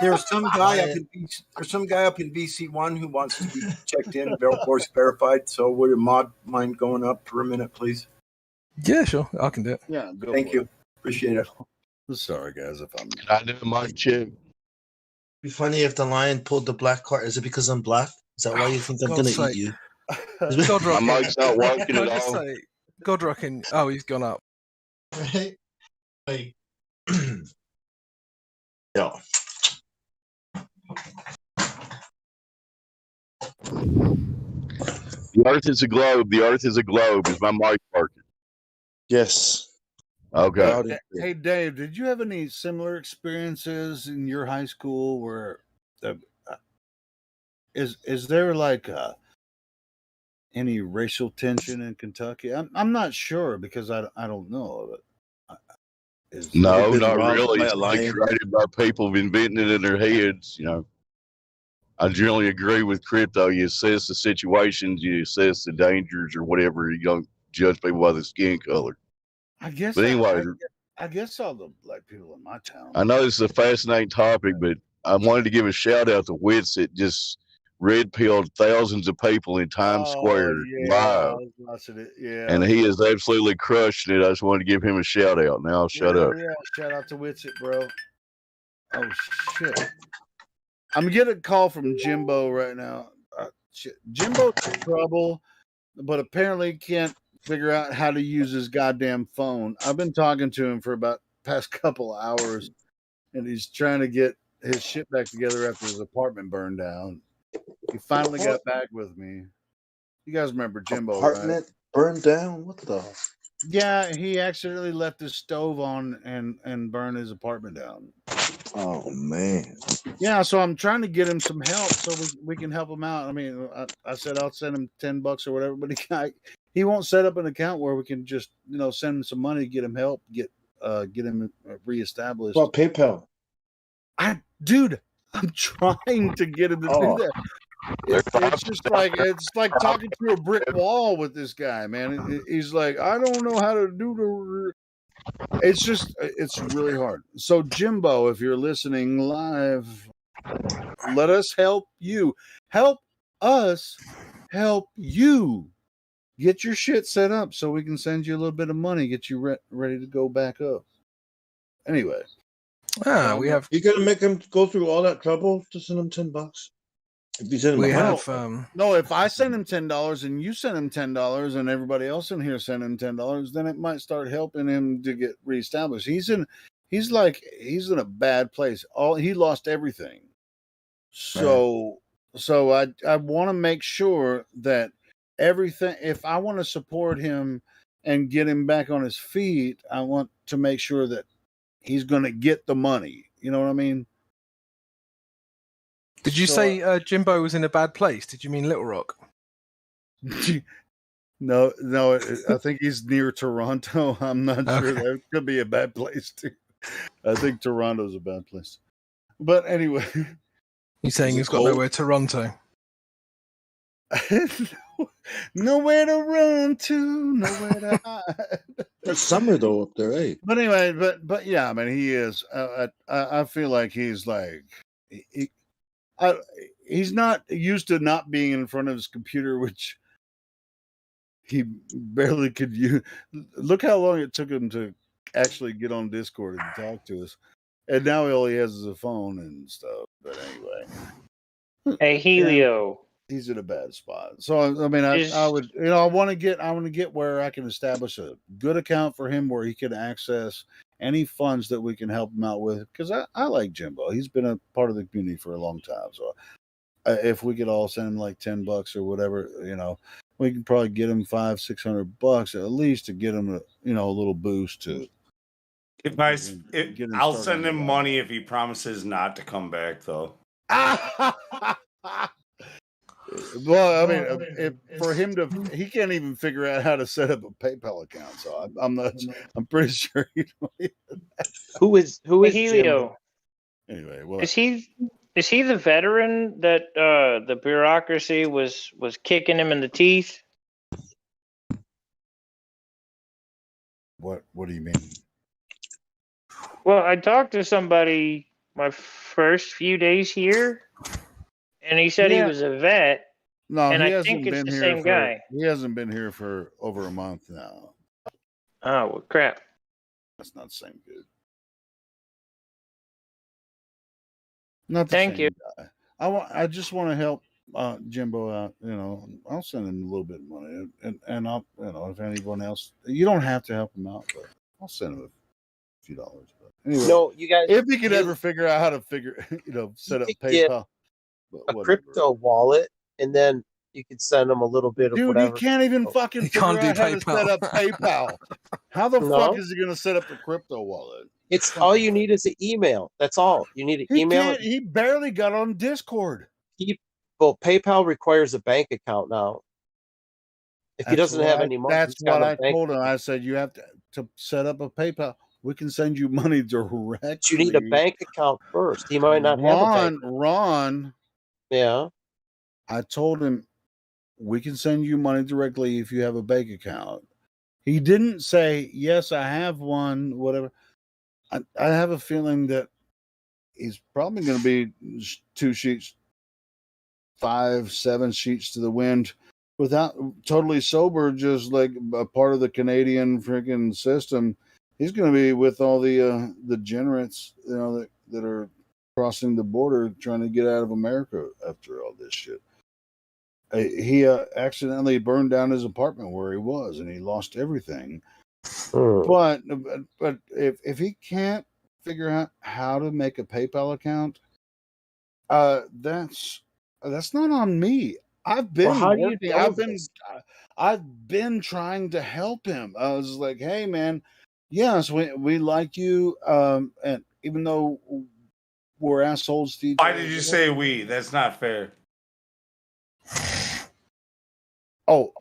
There's some guy up in VC1 who wants to be checked in, voice verified. So would a mod mind going up for a minute, please? Yeah, sure. I can do it. Yeah, go Thank for you. it. Appreciate it. Sorry, guys, if I'm. I do my chip. Be funny if the lion pulled the black card. Is it because I'm black? Is that why you think I'm gonna God's eat sake. you? Godrock, My mic's not working can I at just all. say, Godrock, oh, he's gone up. Right? Like, yo. The Earth is a globe. The Earth is a globe. Is my mic working? Yes. Okay. Hey, Dave, did you have any similar experiences in your high school where is there like any racial tension in Kentucky? I'm not sure because I don't know. But No, not really. It's like created by people inventing it in their heads. You know, I generally agree with crypto. You assess the situations, you assess the dangers or whatever. You don't judge people by the skin color. I guess. But anyway, I guess all the black people in my town. I know this is a fascinating topic, but I wanted to give a shout out to Wits that just red pilled thousands of people in Times Square Yeah, I live. was watching it. Yeah, And he is absolutely crushing it. I just wanted to give him a shout out. Now I'll shut up. Yeah, shout out to Witsit, bro. Oh shit! I'm getting a call from Jimbo right now. Jimbo's in trouble, but apparently can't figure out how to use his goddamn phone. I've been talking to him for about past couple of hours, and he's trying to get his shit back together after his apartment burned down. He finally got back with me. You guys remember Jimbo, Apartment right? burned down? What the? Yeah, he accidentally left his stove on and burned his apartment down. Oh man. Yeah, so I'm trying to get him some help so we can help him out. I mean, I said I'll send him $10 or whatever, but he won't set up an account where we can just send him some money, get him help, get him reestablished. Well, PayPal. Dude, I'm trying to get him to do that. It's like talking to a brick wall with this guy, man. He's like, I don't know how to do the. It's really hard. So Jimbo, if you're listening live, let us help you. Help us help you. Get your shit set up so we can send you a little bit of money, get you ready to go back up. Anyway. We have. You gonna make him go through all that trouble to send him $10? If you send him no, if I send him $10 and you send him $10 and everybody else in here send him $10, then it might start helping him to get reestablished. He's in a bad place. He lost everything. So I want to make sure that everything, if I want to support him and get him back on his feet, I want to make sure that he's going to get the money. You know what I mean? Did you say Jimbo was in a bad place? Did you mean Little Rock? No, I think he's near Toronto. I'm not sure. That could be a bad place too. I think Toronto's a bad place. But anyway. You're saying he's got nowhere to run to? Nowhere to run to, nowhere to hide. It's summer though up there, eh? But anyway, but yeah, I mean, he is. I feel like he's like he's not used to not being in front of his computer, which he barely could use. Look how long it took him to actually get on Discord and talk to us, and now all he has is a phone and stuff. But anyway, hey Helio. He's in a bad spot. So I mean, I would, I want to get where I can establish a good account for him where he can access any funds that we can help him out with. Because I like Jimbo. He's been a part of the community for a long time. So if we could all send him like $10 or whatever, we can probably get him $500-600 at least to get him a little boost to. I'll send him money if he promises not to come back, though. Well, I mean, for him to, he can't even figure out how to set up a PayPal account. So I'm pretty sure Who is Helio? Anyway, well, is he Is he the veteran that the bureaucracy was kicking him in the teeth? What do you mean? Well, I talked to somebody my first few days here, and he said he Yeah. was a vet. No, and he I hasn't think it's been the here same guy. He hasn't been here for over a month now. Oh, well, crap. That's not the same dude. Not the Thank same you. guy. I just want to help Jimbo out. I'll send him a little bit of money, and I'll if anyone else, you don't have to help him out, but I'll send him a few dollars. But anyway, No, you guys. if he could ever figure out how to set up could get PayPal, a crypto wallet, and then you could send them a little bit of dude, whatever. he can't even fucking He figure can't do out how to PayPal. set up PayPal. How the No. fuck is he going to set up the crypto wallet? It's all you need is an email. That's all you need. An He email. can't. He barely got on Discord. Well, PayPal requires a bank account now. If he doesn't have any money, That's he's got what no I bank. told him. I said you have to set up a PayPal. We can send you money directly. But you need a bank account first. He might not have a bank. Ron. Yeah. I told him we can send you money directly if you have a bank account. He didn't say yes. I have one. Whatever. I have a feeling that he's probably going to be 2 sheets, 5, 7 sheets to the wind, without totally sober, just like a part of the Canadian freaking system. He's going to be with all the degenerates, that are crossing the border trying to get out of America after all this shit. He accidentally burned down his apartment where he was, and he lost everything. But if he can't figure out how to make a PayPal account, that's not on me. I've been working. I've been trying to help him. I was like, hey man, yes, we like you, and even though we're assholes to each Why other. did you say we? That's not fair. Oh,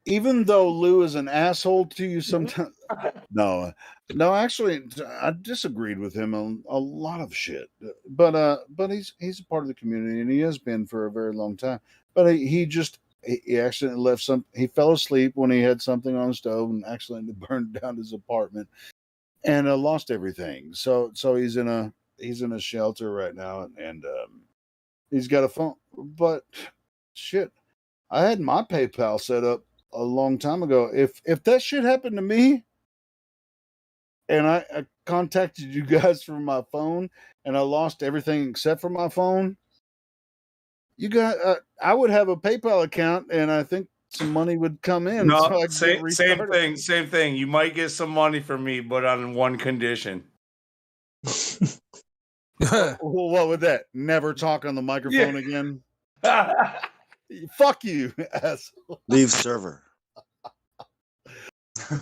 even though Lou is an asshole to you sometimes. No, actually, I disagreed with him on a lot of shit. But he's a part of the community, and he has been for a very long time. But he accidentally left some. He fell asleep when he had something on the stove and accidentally burned down his apartment, and lost everything. So he's in a shelter right now, and he's got a phone. But shit, I had my PayPal set up a long time ago. If that shit happened to me, and I contacted you guys from my phone, and I lost everything except for my phone, I would have a PayPal account, and I think some money would come in. No, so I same thing. Same thing. You might get some money from me, but on one condition. Well, what would that? Never talk on the microphone again? Fuck you, asshole. Leave server.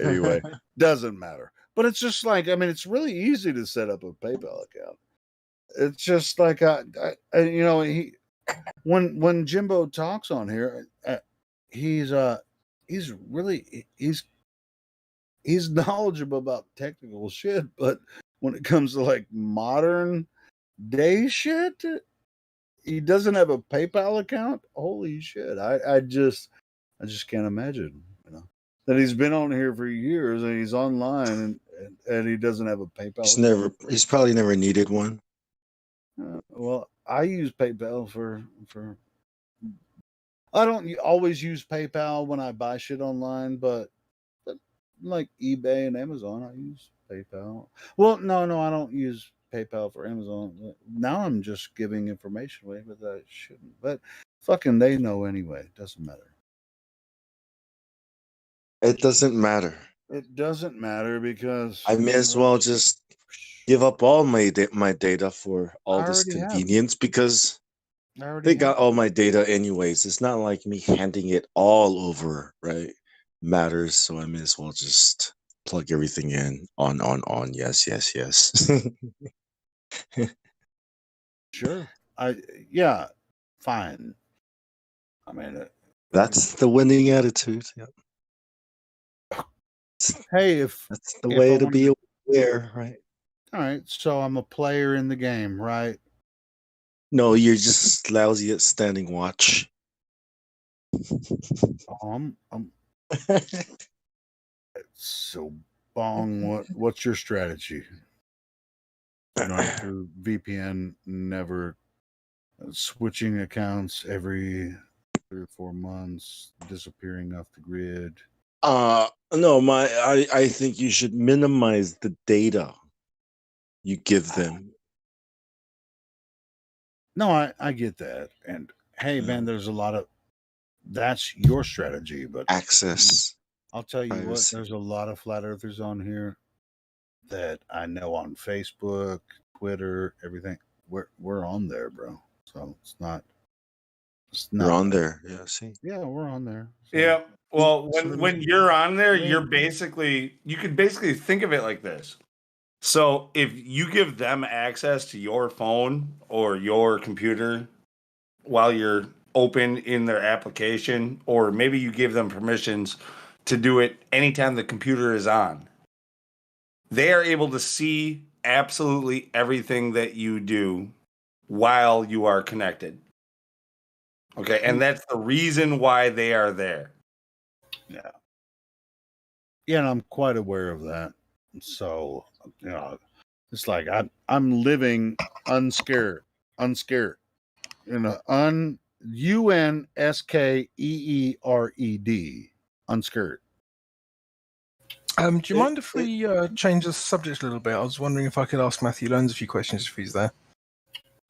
Anyway, doesn't matter. But it's just like, it's really easy to set up a PayPal account. It's just like, when Jimbo talks on here, he's knowledgeable about technical shit, but when it comes to like modern day shit, he doesn't have a PayPal account. Holy shit! I just can't imagine, that he's been on here for years and he's online and he doesn't have a PayPal. He's probably never needed one. Well, I use PayPal for. I don't always use PayPal when I buy shit online, but like eBay and Amazon, I use PayPal. Well, no, I don't use PayPal for Amazon. Now I'm just giving information away, but I shouldn't. But fucking they know anyway. It doesn't matter. It doesn't matter. It doesn't matter because I may as well just give up all my data for all this already have. convenience because they got all my data anyways. It's not like me handing it all over, right? Matters, so I may as well just plug everything in. On. Yes. Sure. Fine. That's the winning attitude. Yep. Hey, that's the way to be aware, right? All right, so I'm a player in the game, right? No, you're just lousy at standing watch. Oh, so Bong, what's your strategy? You know, after VPN, never switching accounts every 3 or 4 months, disappearing off the grid. No, I think you should minimize the data you give them. No, I get that. And hey, man, there's a lot of that's your strategy, but access. I'll tell you what, privacy. there's a lot of flat earthers on here that I know on Facebook, Twitter, everything. We're on there, bro. So it's not You're on there. Yeah, see. Yeah, we're on there. So Yeah. Well, it's when you're on there, Yeah. you could basically think of it like this. So if you give them access to your phone or your computer while you're open in their application, or maybe you give them permissions to do it anytime the computer is on, they are able to see absolutely everything that you do while you are connected. Okay, and that's the reason why they are there. Yeah. Yeah, and I'm quite aware of that. So, you know, it's like I'm living unscared. You know, UNSKEERED. Unscared. Do you mind if we change the subject a little bit? I was wondering if I could ask Matthew Loans a few questions if he's there.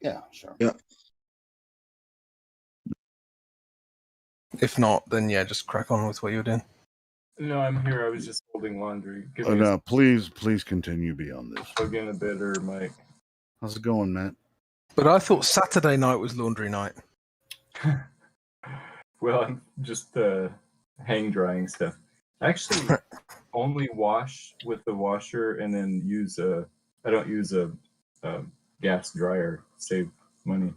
Yeah, sure. Yeah. If not, then yeah, just crack on with what you're doing. No, I'm here. I was just folding laundry. Give Oh, me no, please continue beyond this. plug in a bit, or Mike. How's it going, Matt? But I thought Saturday night was laundry night. Well, I'm just hang drying stuff. Actually, only wash with the washer, and then use I don't use a gas dryer. Save money.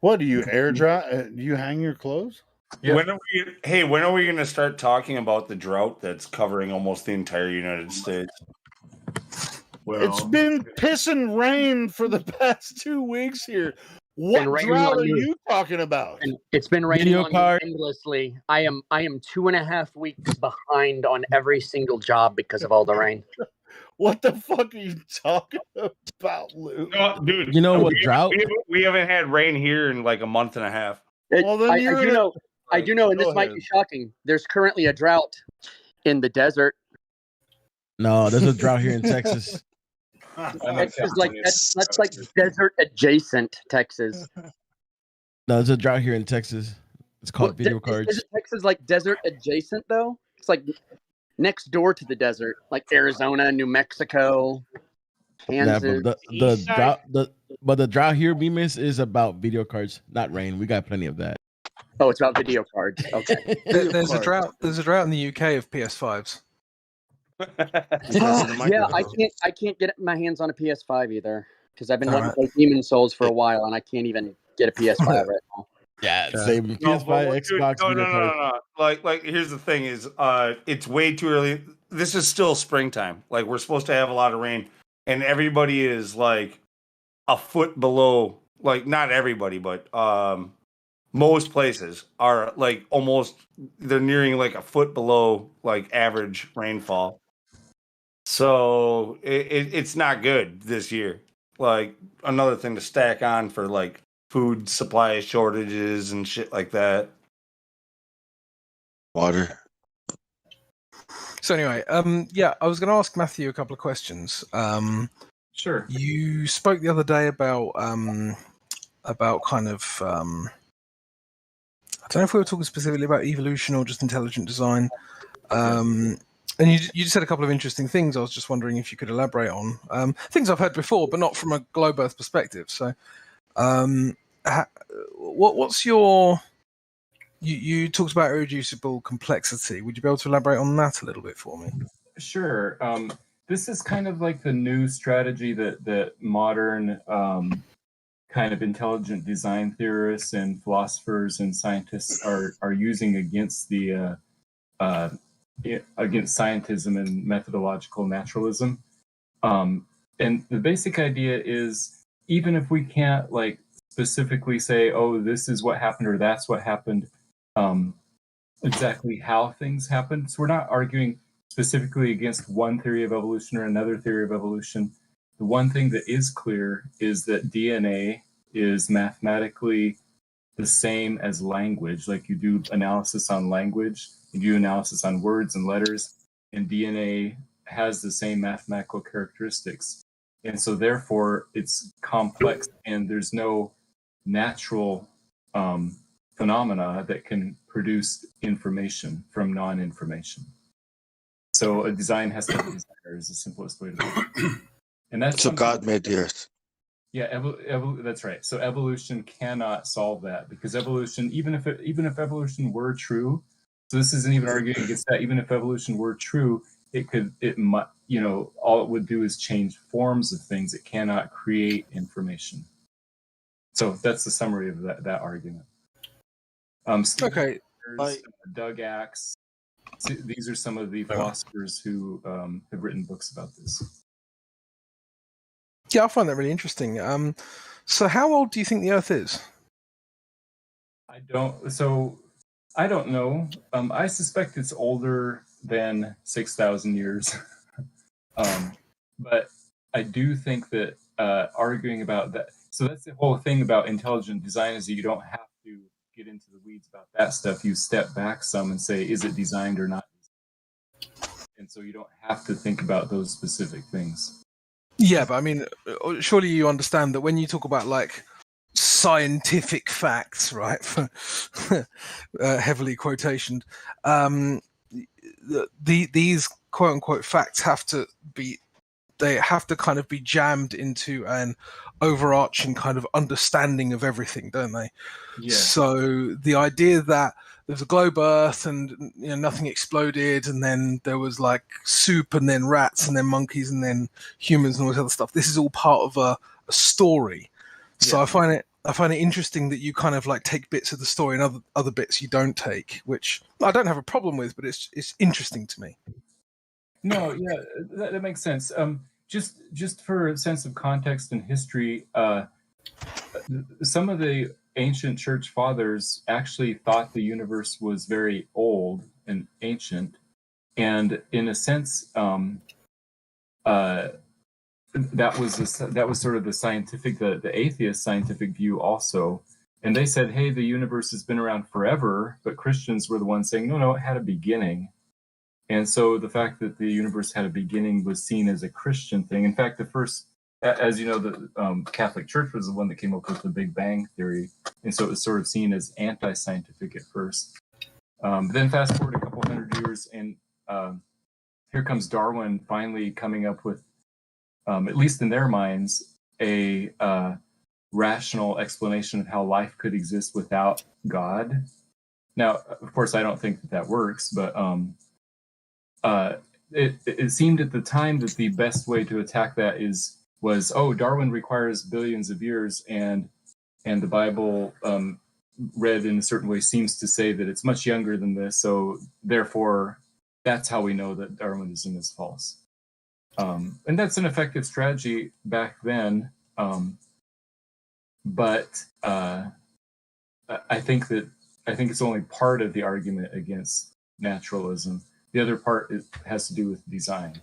What do you air dry? Do you hang your clothes? Yeah. When are we going to start talking about the drought that's covering almost the entire United States? Well, It's been pissing rain for the past 2 weeks here. What Been raining drought on are me. you talking about? And it's been raining Video on card. me endlessly. I am 2.5 weeks behind on every single job because of all the rain. What the fuck are you talking about, Lou? No, dude, You know what drought? We haven't had rain here in like a month and a half. Well, then I you're do in a- know. I do know, and Go this might ahead. be shocking. There's currently a drought in the desert. No, there's a drought here in Texas. Texas, like that's like desert adjacent Texas. No, there's a drought here in Texas. It's called video cards. Isn't Texas like desert adjacent though? It's like next door to the desert, like Arizona, New Mexico, Yeah, Kansas. but the drought here, Bemis, is about video cards, not rain. We got plenty of that. Oh, it's about video cards. Okay. There's a drought. There's a drought in the UK of PS5s. Yeah, I can't get my hands on a PS5 either because I've been wanting to play Demon Souls for a while and I can't even get a PS5 right now. Yeah, same. No, PS5, but Xbox, no, video cards. Like here's the thing: is it's way too early. This is still springtime. Like we're supposed to have a lot of rain, and everybody is like a foot below. Like not everybody, but most places are like almost they're nearing like a foot below like average rainfall. So it's not good this year. Like another thing to stack on for like food supply shortages and shit like that. Water. So anyway, yeah, I was going to ask Matthew a couple of questions. Sure. You spoke the other day about kind of I don't know if we were talking specifically about evolution or just intelligent design. And you just said a couple of interesting things. I was just wondering if you could elaborate on things I've heard before, but not from a globe Earth perspective. So, what's your? You talked about irreducible complexity. Would you be able to elaborate on that a little bit for me? Sure. This is kind of like the new strategy that modern kind of intelligent design theorists and philosophers and scientists are using against the against scientism and methodological naturalism. And the basic idea is, even if we can't like specifically say, oh, this is what happened or that's what happened, exactly how things happened. So we're not arguing specifically against one theory of evolution or another theory of evolution. The one thing that is clear is that DNA is mathematically the same as language. Like you do analysis on language, you do analysis on words and letters, and DNA has the same mathematical characteristics. And so therefore it's complex, and there's no natural phenomena that can produce information from non-information. So a design has to have a designer is the simplest way to put it. And that's So God made the earth. Yeah, that's right. So evolution cannot solve that, because evolution, even if evolution were true, so this isn't even arguing against that. Even if evolution were true, it might, all it would do is change forms of things. It cannot create information. So that's the summary of that argument. Okay. Doug Axe. These are some of the philosophers who have written books about this. Yeah, I find that really interesting. So how old do you think the Earth is? I don't know. I suspect it's older than 6,000 years. But I do think that arguing about that, so that's the whole thing about intelligent design, is that you don't have to get into the weeds about that stuff. You step back some and say, is it designed or not? And so you don't have to think about those specific things. Yeah, but I mean, surely you understand that when you talk about like scientific facts, right? Heavily quotationed. These quote unquote facts have to kind of be jammed into an overarching kind of understanding of everything, don't they? Yeah. So the idea that there's a globe Earth and nothing exploded, and then there was like soup, and then rats, and then monkeys, and then humans, and all this other stuff. This is all part of a story. So I find it interesting that you kind of like take bits of the story and other bits you don't take, which I don't have a problem with, but it's interesting to me. No, yeah, that makes sense. Just for a sense of context and history, some of the ancient church fathers actually thought the universe was very old and ancient, and in a sense, that was sort of the scientific, the atheist scientific view also. And they said, hey, the universe has been around forever, but Christians were the ones saying, no, it had a beginning. And so the fact that the universe had a beginning was seen as a Christian thing. In fact, the first, as you know, the Catholic Church was the one that came up with the Big Bang theory. And so it was sort of seen as anti-scientific at first. But then fast forward a couple hundred years, and here comes Darwin finally coming up with, at least in their minds, a rational explanation of how life could exist without God. Now, of course, I don't think that works, but it seemed at the time that the best way to attack that was Darwin requires billions of years, and the Bible read in a certain way seems to say that it's much younger than this, so therefore that's how we know that Darwinism is false. And that's an effective strategy back then, but I think it's only part of the argument against naturalism. The other part has to do with design.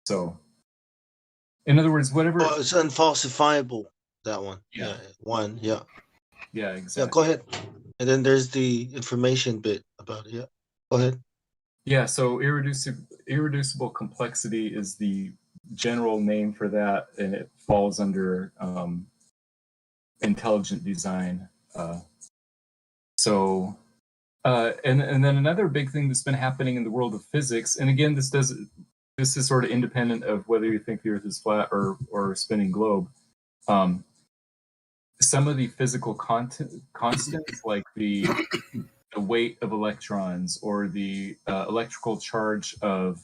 So, in other words, whatever. Oh, it's unfalsifiable. That one. Yeah. Yeah, exactly. Yeah, go ahead. And then there's the information bit about it. Yeah, go ahead. Yeah. So irreducible complexity is the general name for that, and it falls under intelligent design. And then another big thing that's been happening in the world of physics, and again, this is sort of independent of whether you think the Earth is flat or a spinning globe. Some of the physical constants, like the weight of electrons or the electrical charge of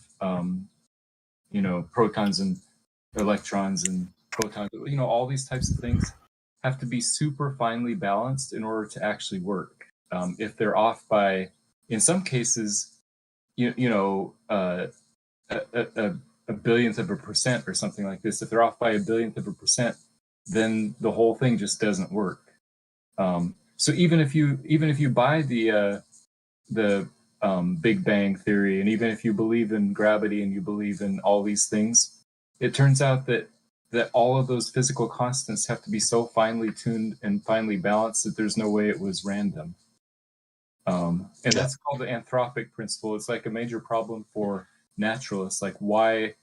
protons and electrons and photons, all these types of things have to be super finely balanced in order to actually work. If they're off by, in some cases, a a billionth of a percent or something like this, if they're off by a billionth of a percent, then the whole thing just doesn't work. So even if you buy the Big Bang Theory, and even if you believe in gravity and you believe in all these things, it turns out that all of those physical constants have to be so finely tuned and finely balanced that there's no way it was random. And that's called the anthropic principle. It's like a major problem for naturalists. Like, why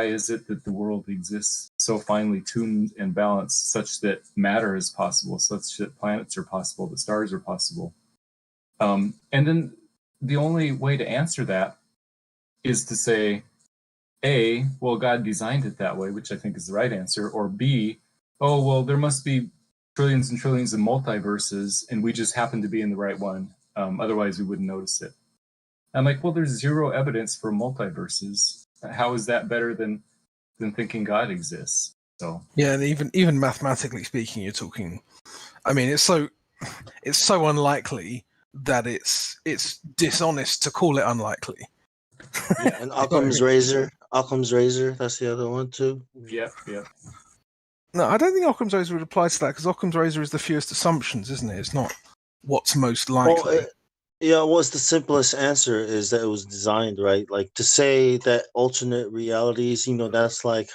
is it that the world exists so finely tuned and balanced such that matter is possible, such that planets are possible, the stars are possible? And then the only way to answer that is to say, A, well, God designed it that way, which I think is the right answer, or B, oh, well, there must be trillions and trillions of multiverses, and we just happen to be in the right one. Otherwise, we wouldn't notice it. I'm like, well, there's zero evidence for multiverses. How is that better than thinking God exists? So yeah, and even mathematically speaking, you're talking. I mean, it's so unlikely that it's dishonest to call it unlikely. Yeah, and Occam's razor. Occam's razor. That's the other one too. Yep. No, I don't think Occam's razor would apply to that, because Occam's razor is the fewest assumptions, isn't it? It's not what's most likely. Well, yeah, what's the simplest answer is that it was designed right. Like to say that alternate realities, that's like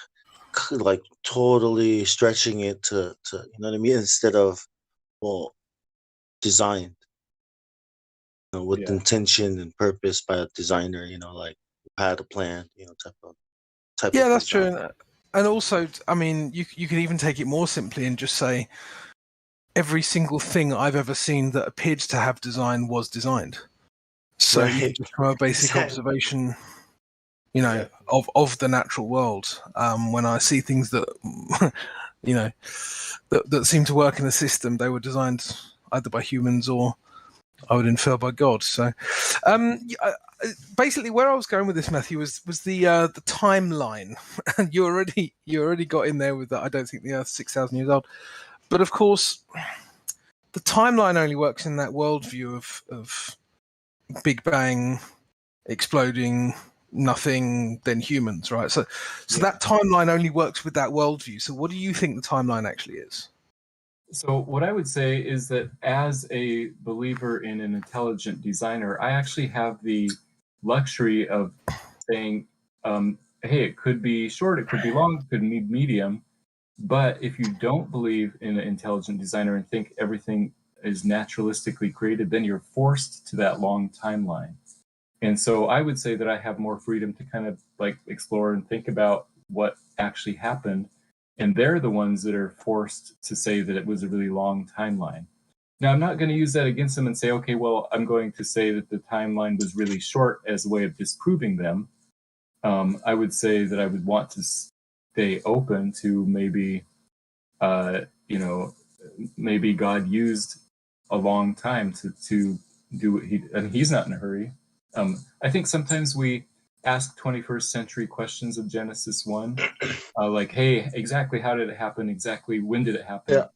totally stretching it to you know what I mean, instead of designed, with intention and purpose by a designer, like had a plan, type Yeah, of that's design. true. And also, I mean, you could even take it more simply and just say every single thing I've ever seen that appeared to have design was designed. So you Right. can just from a basic Exactly. observation, of the natural world, when I see things that that seem to work in the system, they were designed either by humans or, I would infer, by God. So basically where I was going with this, Matthew, was the timeline. And you already got in there with that. I don't think the Earth's 6,000 years old, but of course the timeline only works in that worldview of Big Bang, exploding, nothing, then humans, right? So that timeline only works with that worldview. So what do you think the timeline actually is? So what I would say is that as a believer in an intelligent designer, I actually have the luxury of saying, hey, it could be short, it could be long, it could be medium. But if you don't believe in an intelligent designer and think everything is naturalistically created, then you're forced to that long timeline. And so I would say that I have more freedom to kind of like explore and think about what actually happened. And they're the ones that are forced to say that it was a really long timeline. Now, I'm not going to use that against them and say, okay, well, I'm going to say that the timeline was really short as a way of disproving them. I would say that I would want to stay open to maybe, maybe God used a long time to do what he's not in a hurry. I think sometimes we ask 21st century questions of Genesis 1, like, hey, exactly how did it happen? Exactly when did it happen? Yeah.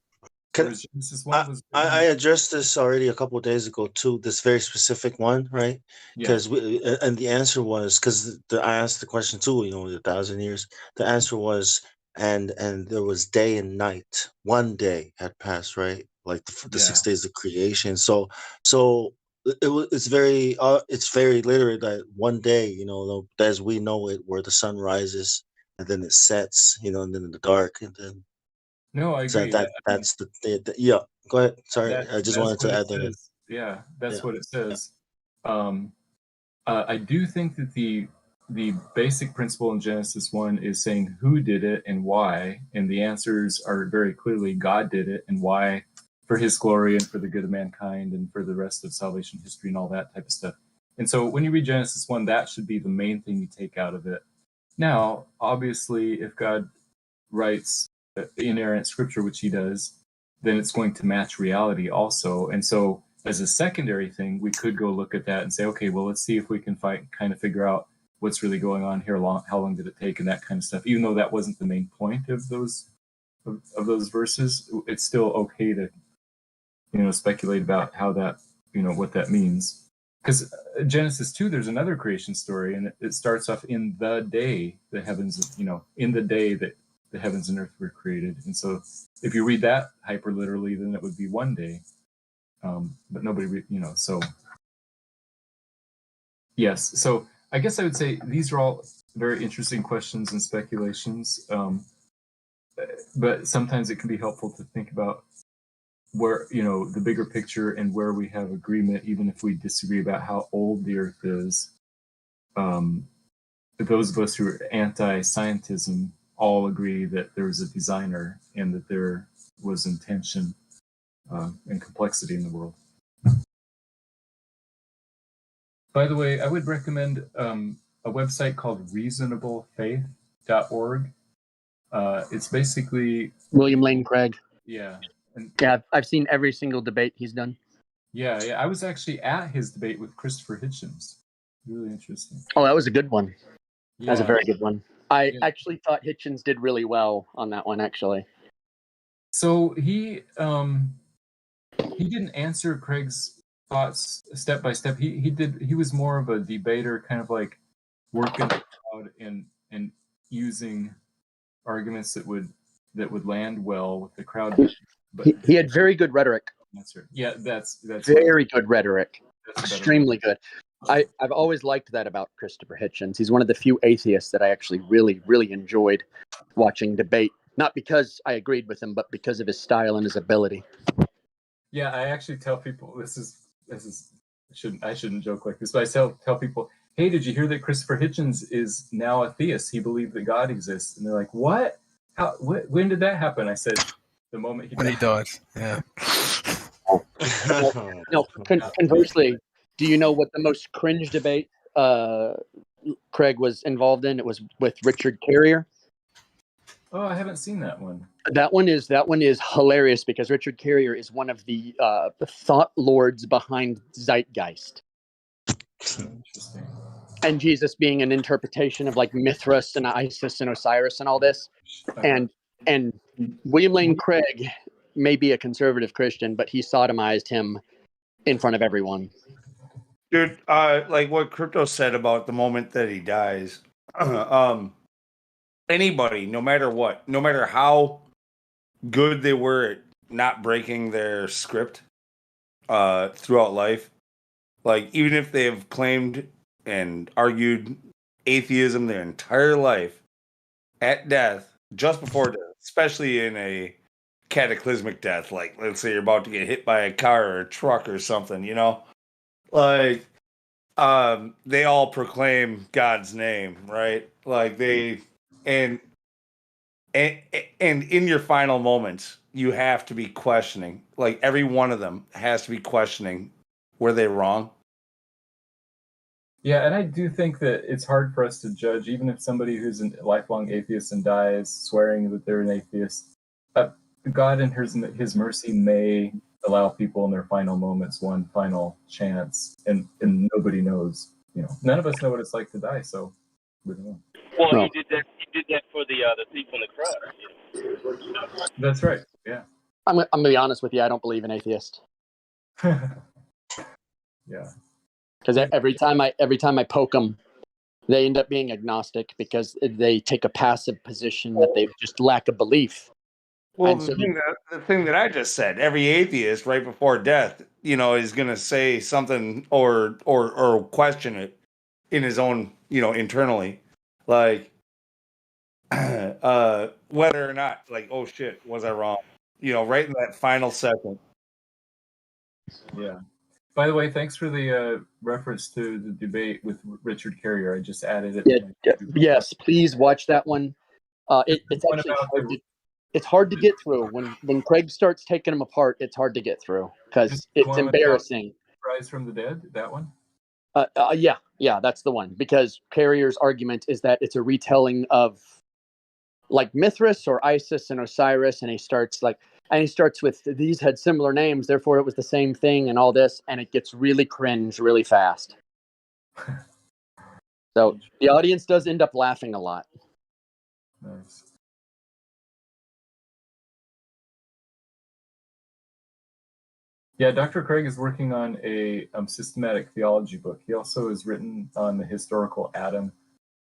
Genesis 1 was I addressed this already a couple of days ago too. This very specific one, right? Because and the answer was because I asked the question too. The 1,000 years. The answer was and there was day and night. One day had passed, right? Like the 6 days of creation. So it's very literally that one day, as we know it, where the sun rises and then it sets, and then in the dark and then. No, I So agree. that's yeah. Go ahead. Sorry, I just That's wanted what to it add that in. says. Yeah, that's Yeah. what it says. I do think that the basic principle in Genesis 1 is saying who did it and why, and the answers are very clearly God did it and why, for his glory and for the good of mankind and for the rest of salvation history and all that type of stuff. And so when you read Genesis 1, that should be the main thing you take out of it. Now, obviously, if God writes inerrant scripture, which he does, then it's going to match reality also. And so as a secondary thing, we could go look at that and say, okay, well, let's see if we can kind of figure out what's really going on here, how long did it take, and that kind of stuff. Even though that wasn't the main point of those verses, it's still okay to speculate about how that, what that means. because Genesis 2, there's another creation story, and it starts off in the day the heavens, in the day that the heavens and earth were created. And so if you read that hyper literally, then it would be one day. But nobody, so yes. So I guess I would say these are all very interesting questions and speculations. But sometimes it can be helpful to think about where, the bigger picture and where we have agreement, even if we disagree about how old the earth is. Those of us who are anti-scientism all agree that there was a designer and that there was intention and complexity in the world. By the way, I would recommend a website called reasonablefaith.org. It's basically William Lane Craig. Yeah. Yeah, I've seen every single debate he's done. Yeah. I was actually at his debate with Christopher Hitchens. Really interesting. Oh, that was a good one. That was a Yeah. very good one. I actually thought Hitchens did really well on that one, actually. So he didn't answer Craig's thoughts step by step. He was more of a debater, kind of like working out and using arguments that would land well with the crowd. But He had very good rhetoric. that's right. Yeah, that's Very good rhetoric. That's better. Extremely good. I've always liked that about Christopher Hitchens. He's one of the few atheists that I actually really, really enjoyed watching debate. Not because I agreed with him, but because of his style and his ability. Yeah, I actually tell people this is I shouldn't joke like this, but I tell people, hey, did you hear that Christopher Hitchens is now a theist? He believed that God exists, and they're like, what? How? When did that happen? I said, the moment when he died. Yeah. No, conversely, do you know what the most cringe debate Craig was involved in? It was with Richard Carrier. Oh, I haven't seen that one. That one is hilarious because Richard Carrier is one of the thought lords behind Zeitgeist. Interesting. And Jesus being an interpretation of like Mithras and Isis and Osiris and all this. And William Lane Craig may be a conservative Christian, but he sodomized him in front of everyone. Dude, like what Crypto said about the moment that he dies, anybody, no matter what, no matter how good they were at not breaking their script throughout life, like even if they have claimed and argued atheism their entire life, at death, just before death, especially in a cataclysmic death, like let's say you're about to get hit by a car or a truck or something, like they all proclaim God's name, right? Like they and in your final moments, you have to be questioning. Like every one of them has to be questioning, were they wrong? Yeah, and I do think that it's hard for us to judge, even if somebody who's a lifelong atheist and dies swearing that they're an atheist. God in his mercy may allow people in their final moments one final chance, and nobody knows. None of us know what it's like to die, so we don't know. Well, he did that. He did that for the thief on the cross. That's right. Yeah. I'm gonna be honest with you. I don't believe in atheists. Yeah. Because every time I poke them, they end up being agnostic because they take a passive position that they just lack a belief. Well, And the thing that I just said, every atheist right before death, is going to say something or question it in his own, internally, like whether or not, like, oh shit, was I wrong? Right in that final second. Yeah. By the way, thanks for the reference to the debate with Richard Carrier. I just added it. Yes, please watch that one. It's actually it's hard to get through when Craig starts taking them apart. It's hard to get through because it's embarrassing. Rise from the Dead, that one. Yeah, that's the one. Because Carrier's argument is that it's a retelling of like Mithras or Isis and Osiris, and he starts with these had similar names, therefore it was the same thing, and all this, and it gets really cringe really fast. So the audience does end up laughing a lot. Nice. Yeah, Dr. Craig is working on a systematic theology book. He also has written on the historical Adam.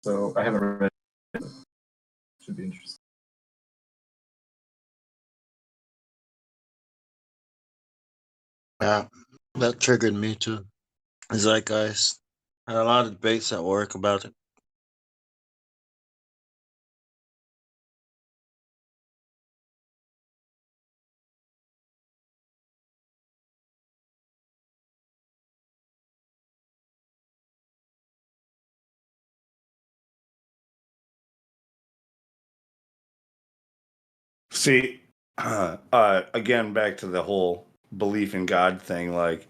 So I haven't read it. Should be interesting. Yeah, that triggered me too. Zeitgeist. Had a lot of debates at work about it. See, again, back to the whole belief in God thing. Like,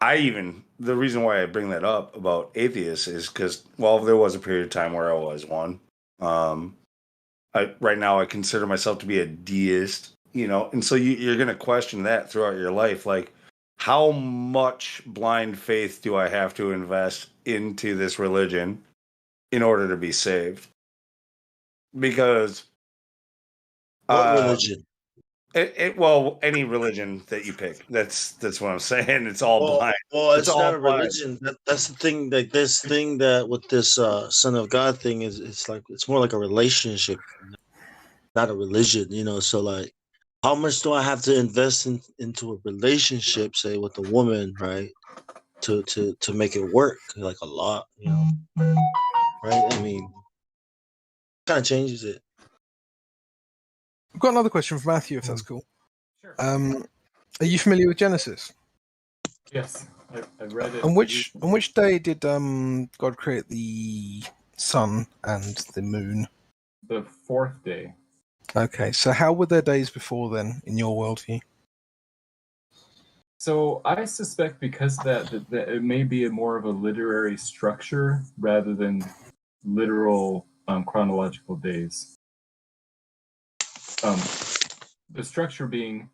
the reason why I bring that up about atheists is because, well, there was a period of time where I was one. Right now I consider myself to be a deist, and so you're going to question that throughout your life. Like, how much blind faith do I have to invest into this religion in order to be saved? Because What religion? Well, any religion that you pick. That's what I'm saying. It's all blind. Well, It's it's not all a blind. religion. That's the thing. Like this thing that with this Son of God thing is, it's like it's more like a relationship, not a religion. So like, how much do I have to invest into a relationship, say with a woman, right? To make it work, like a lot, right? I mean, kind of changes it. I've got another question for Matthew, if that's cool. Sure. Are you familiar with Genesis? Yes, I've read it. On which day did God create the sun and the moon? The fourth day. Okay, so how were their days before then in your worldview? So I suspect because that it may be more of a literary structure rather than literal chronological days. The structure being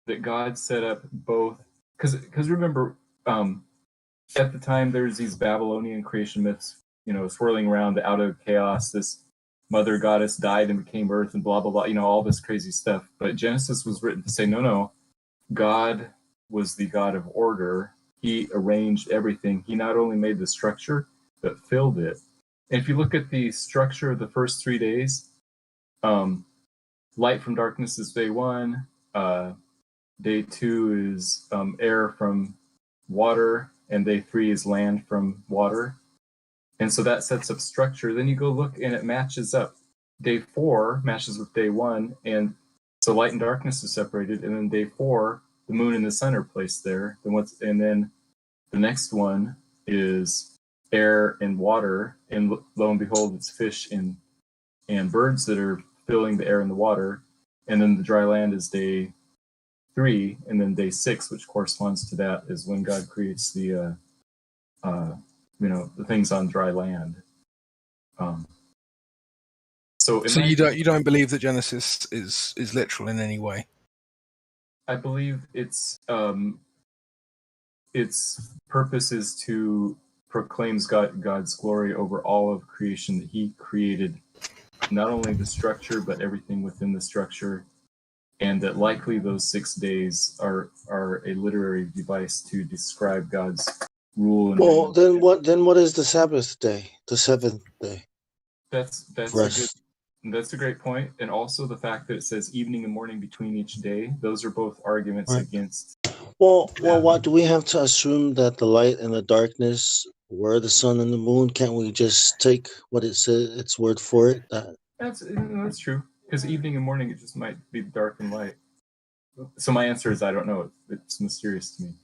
that God set up both, because remember, at the time there's these Babylonian creation myths, swirling around out of chaos. This mother goddess died and became earth and blah blah blah, all this crazy stuff. But Genesis was written to say, no, God was the God of order. He arranged everything. He not only made the structure but filled it. And if you look at the structure of the first 3 days, light from darkness is day 1. Day 2 is air from water, and day 3 is land from water. And so that sets up structure. Then you go look and it matches up. Day 4 matches with day 1, and so light and darkness is separated. And then day 4, the moon and the sun are placed there. And then the next one is air and water, and lo and behold, it's fish and birds that are filling the air and the water. And then the dry land is day 3, and then day 6, which corresponds to that, is when God creates the the things on dry land. So you don't believe that Genesis is literal in any way? I believe its purpose is to proclaims God's glory over all of creation, that He created not only the structure but everything within the structure, and that likely those 6 days are a literary device to describe God's rule. And Well, then what is the Sabbath day, the seventh day? That's a great point, and also the fact that it says evening and morning between each day. Those are both arguments against. Well, what do we have to assume that the light and the darkness were the sun and the moon? Can't we just take what it says, its word for it? That's true, because evening and morning, it just might be dark and light. So my answer is I don't know. It's mysterious to me.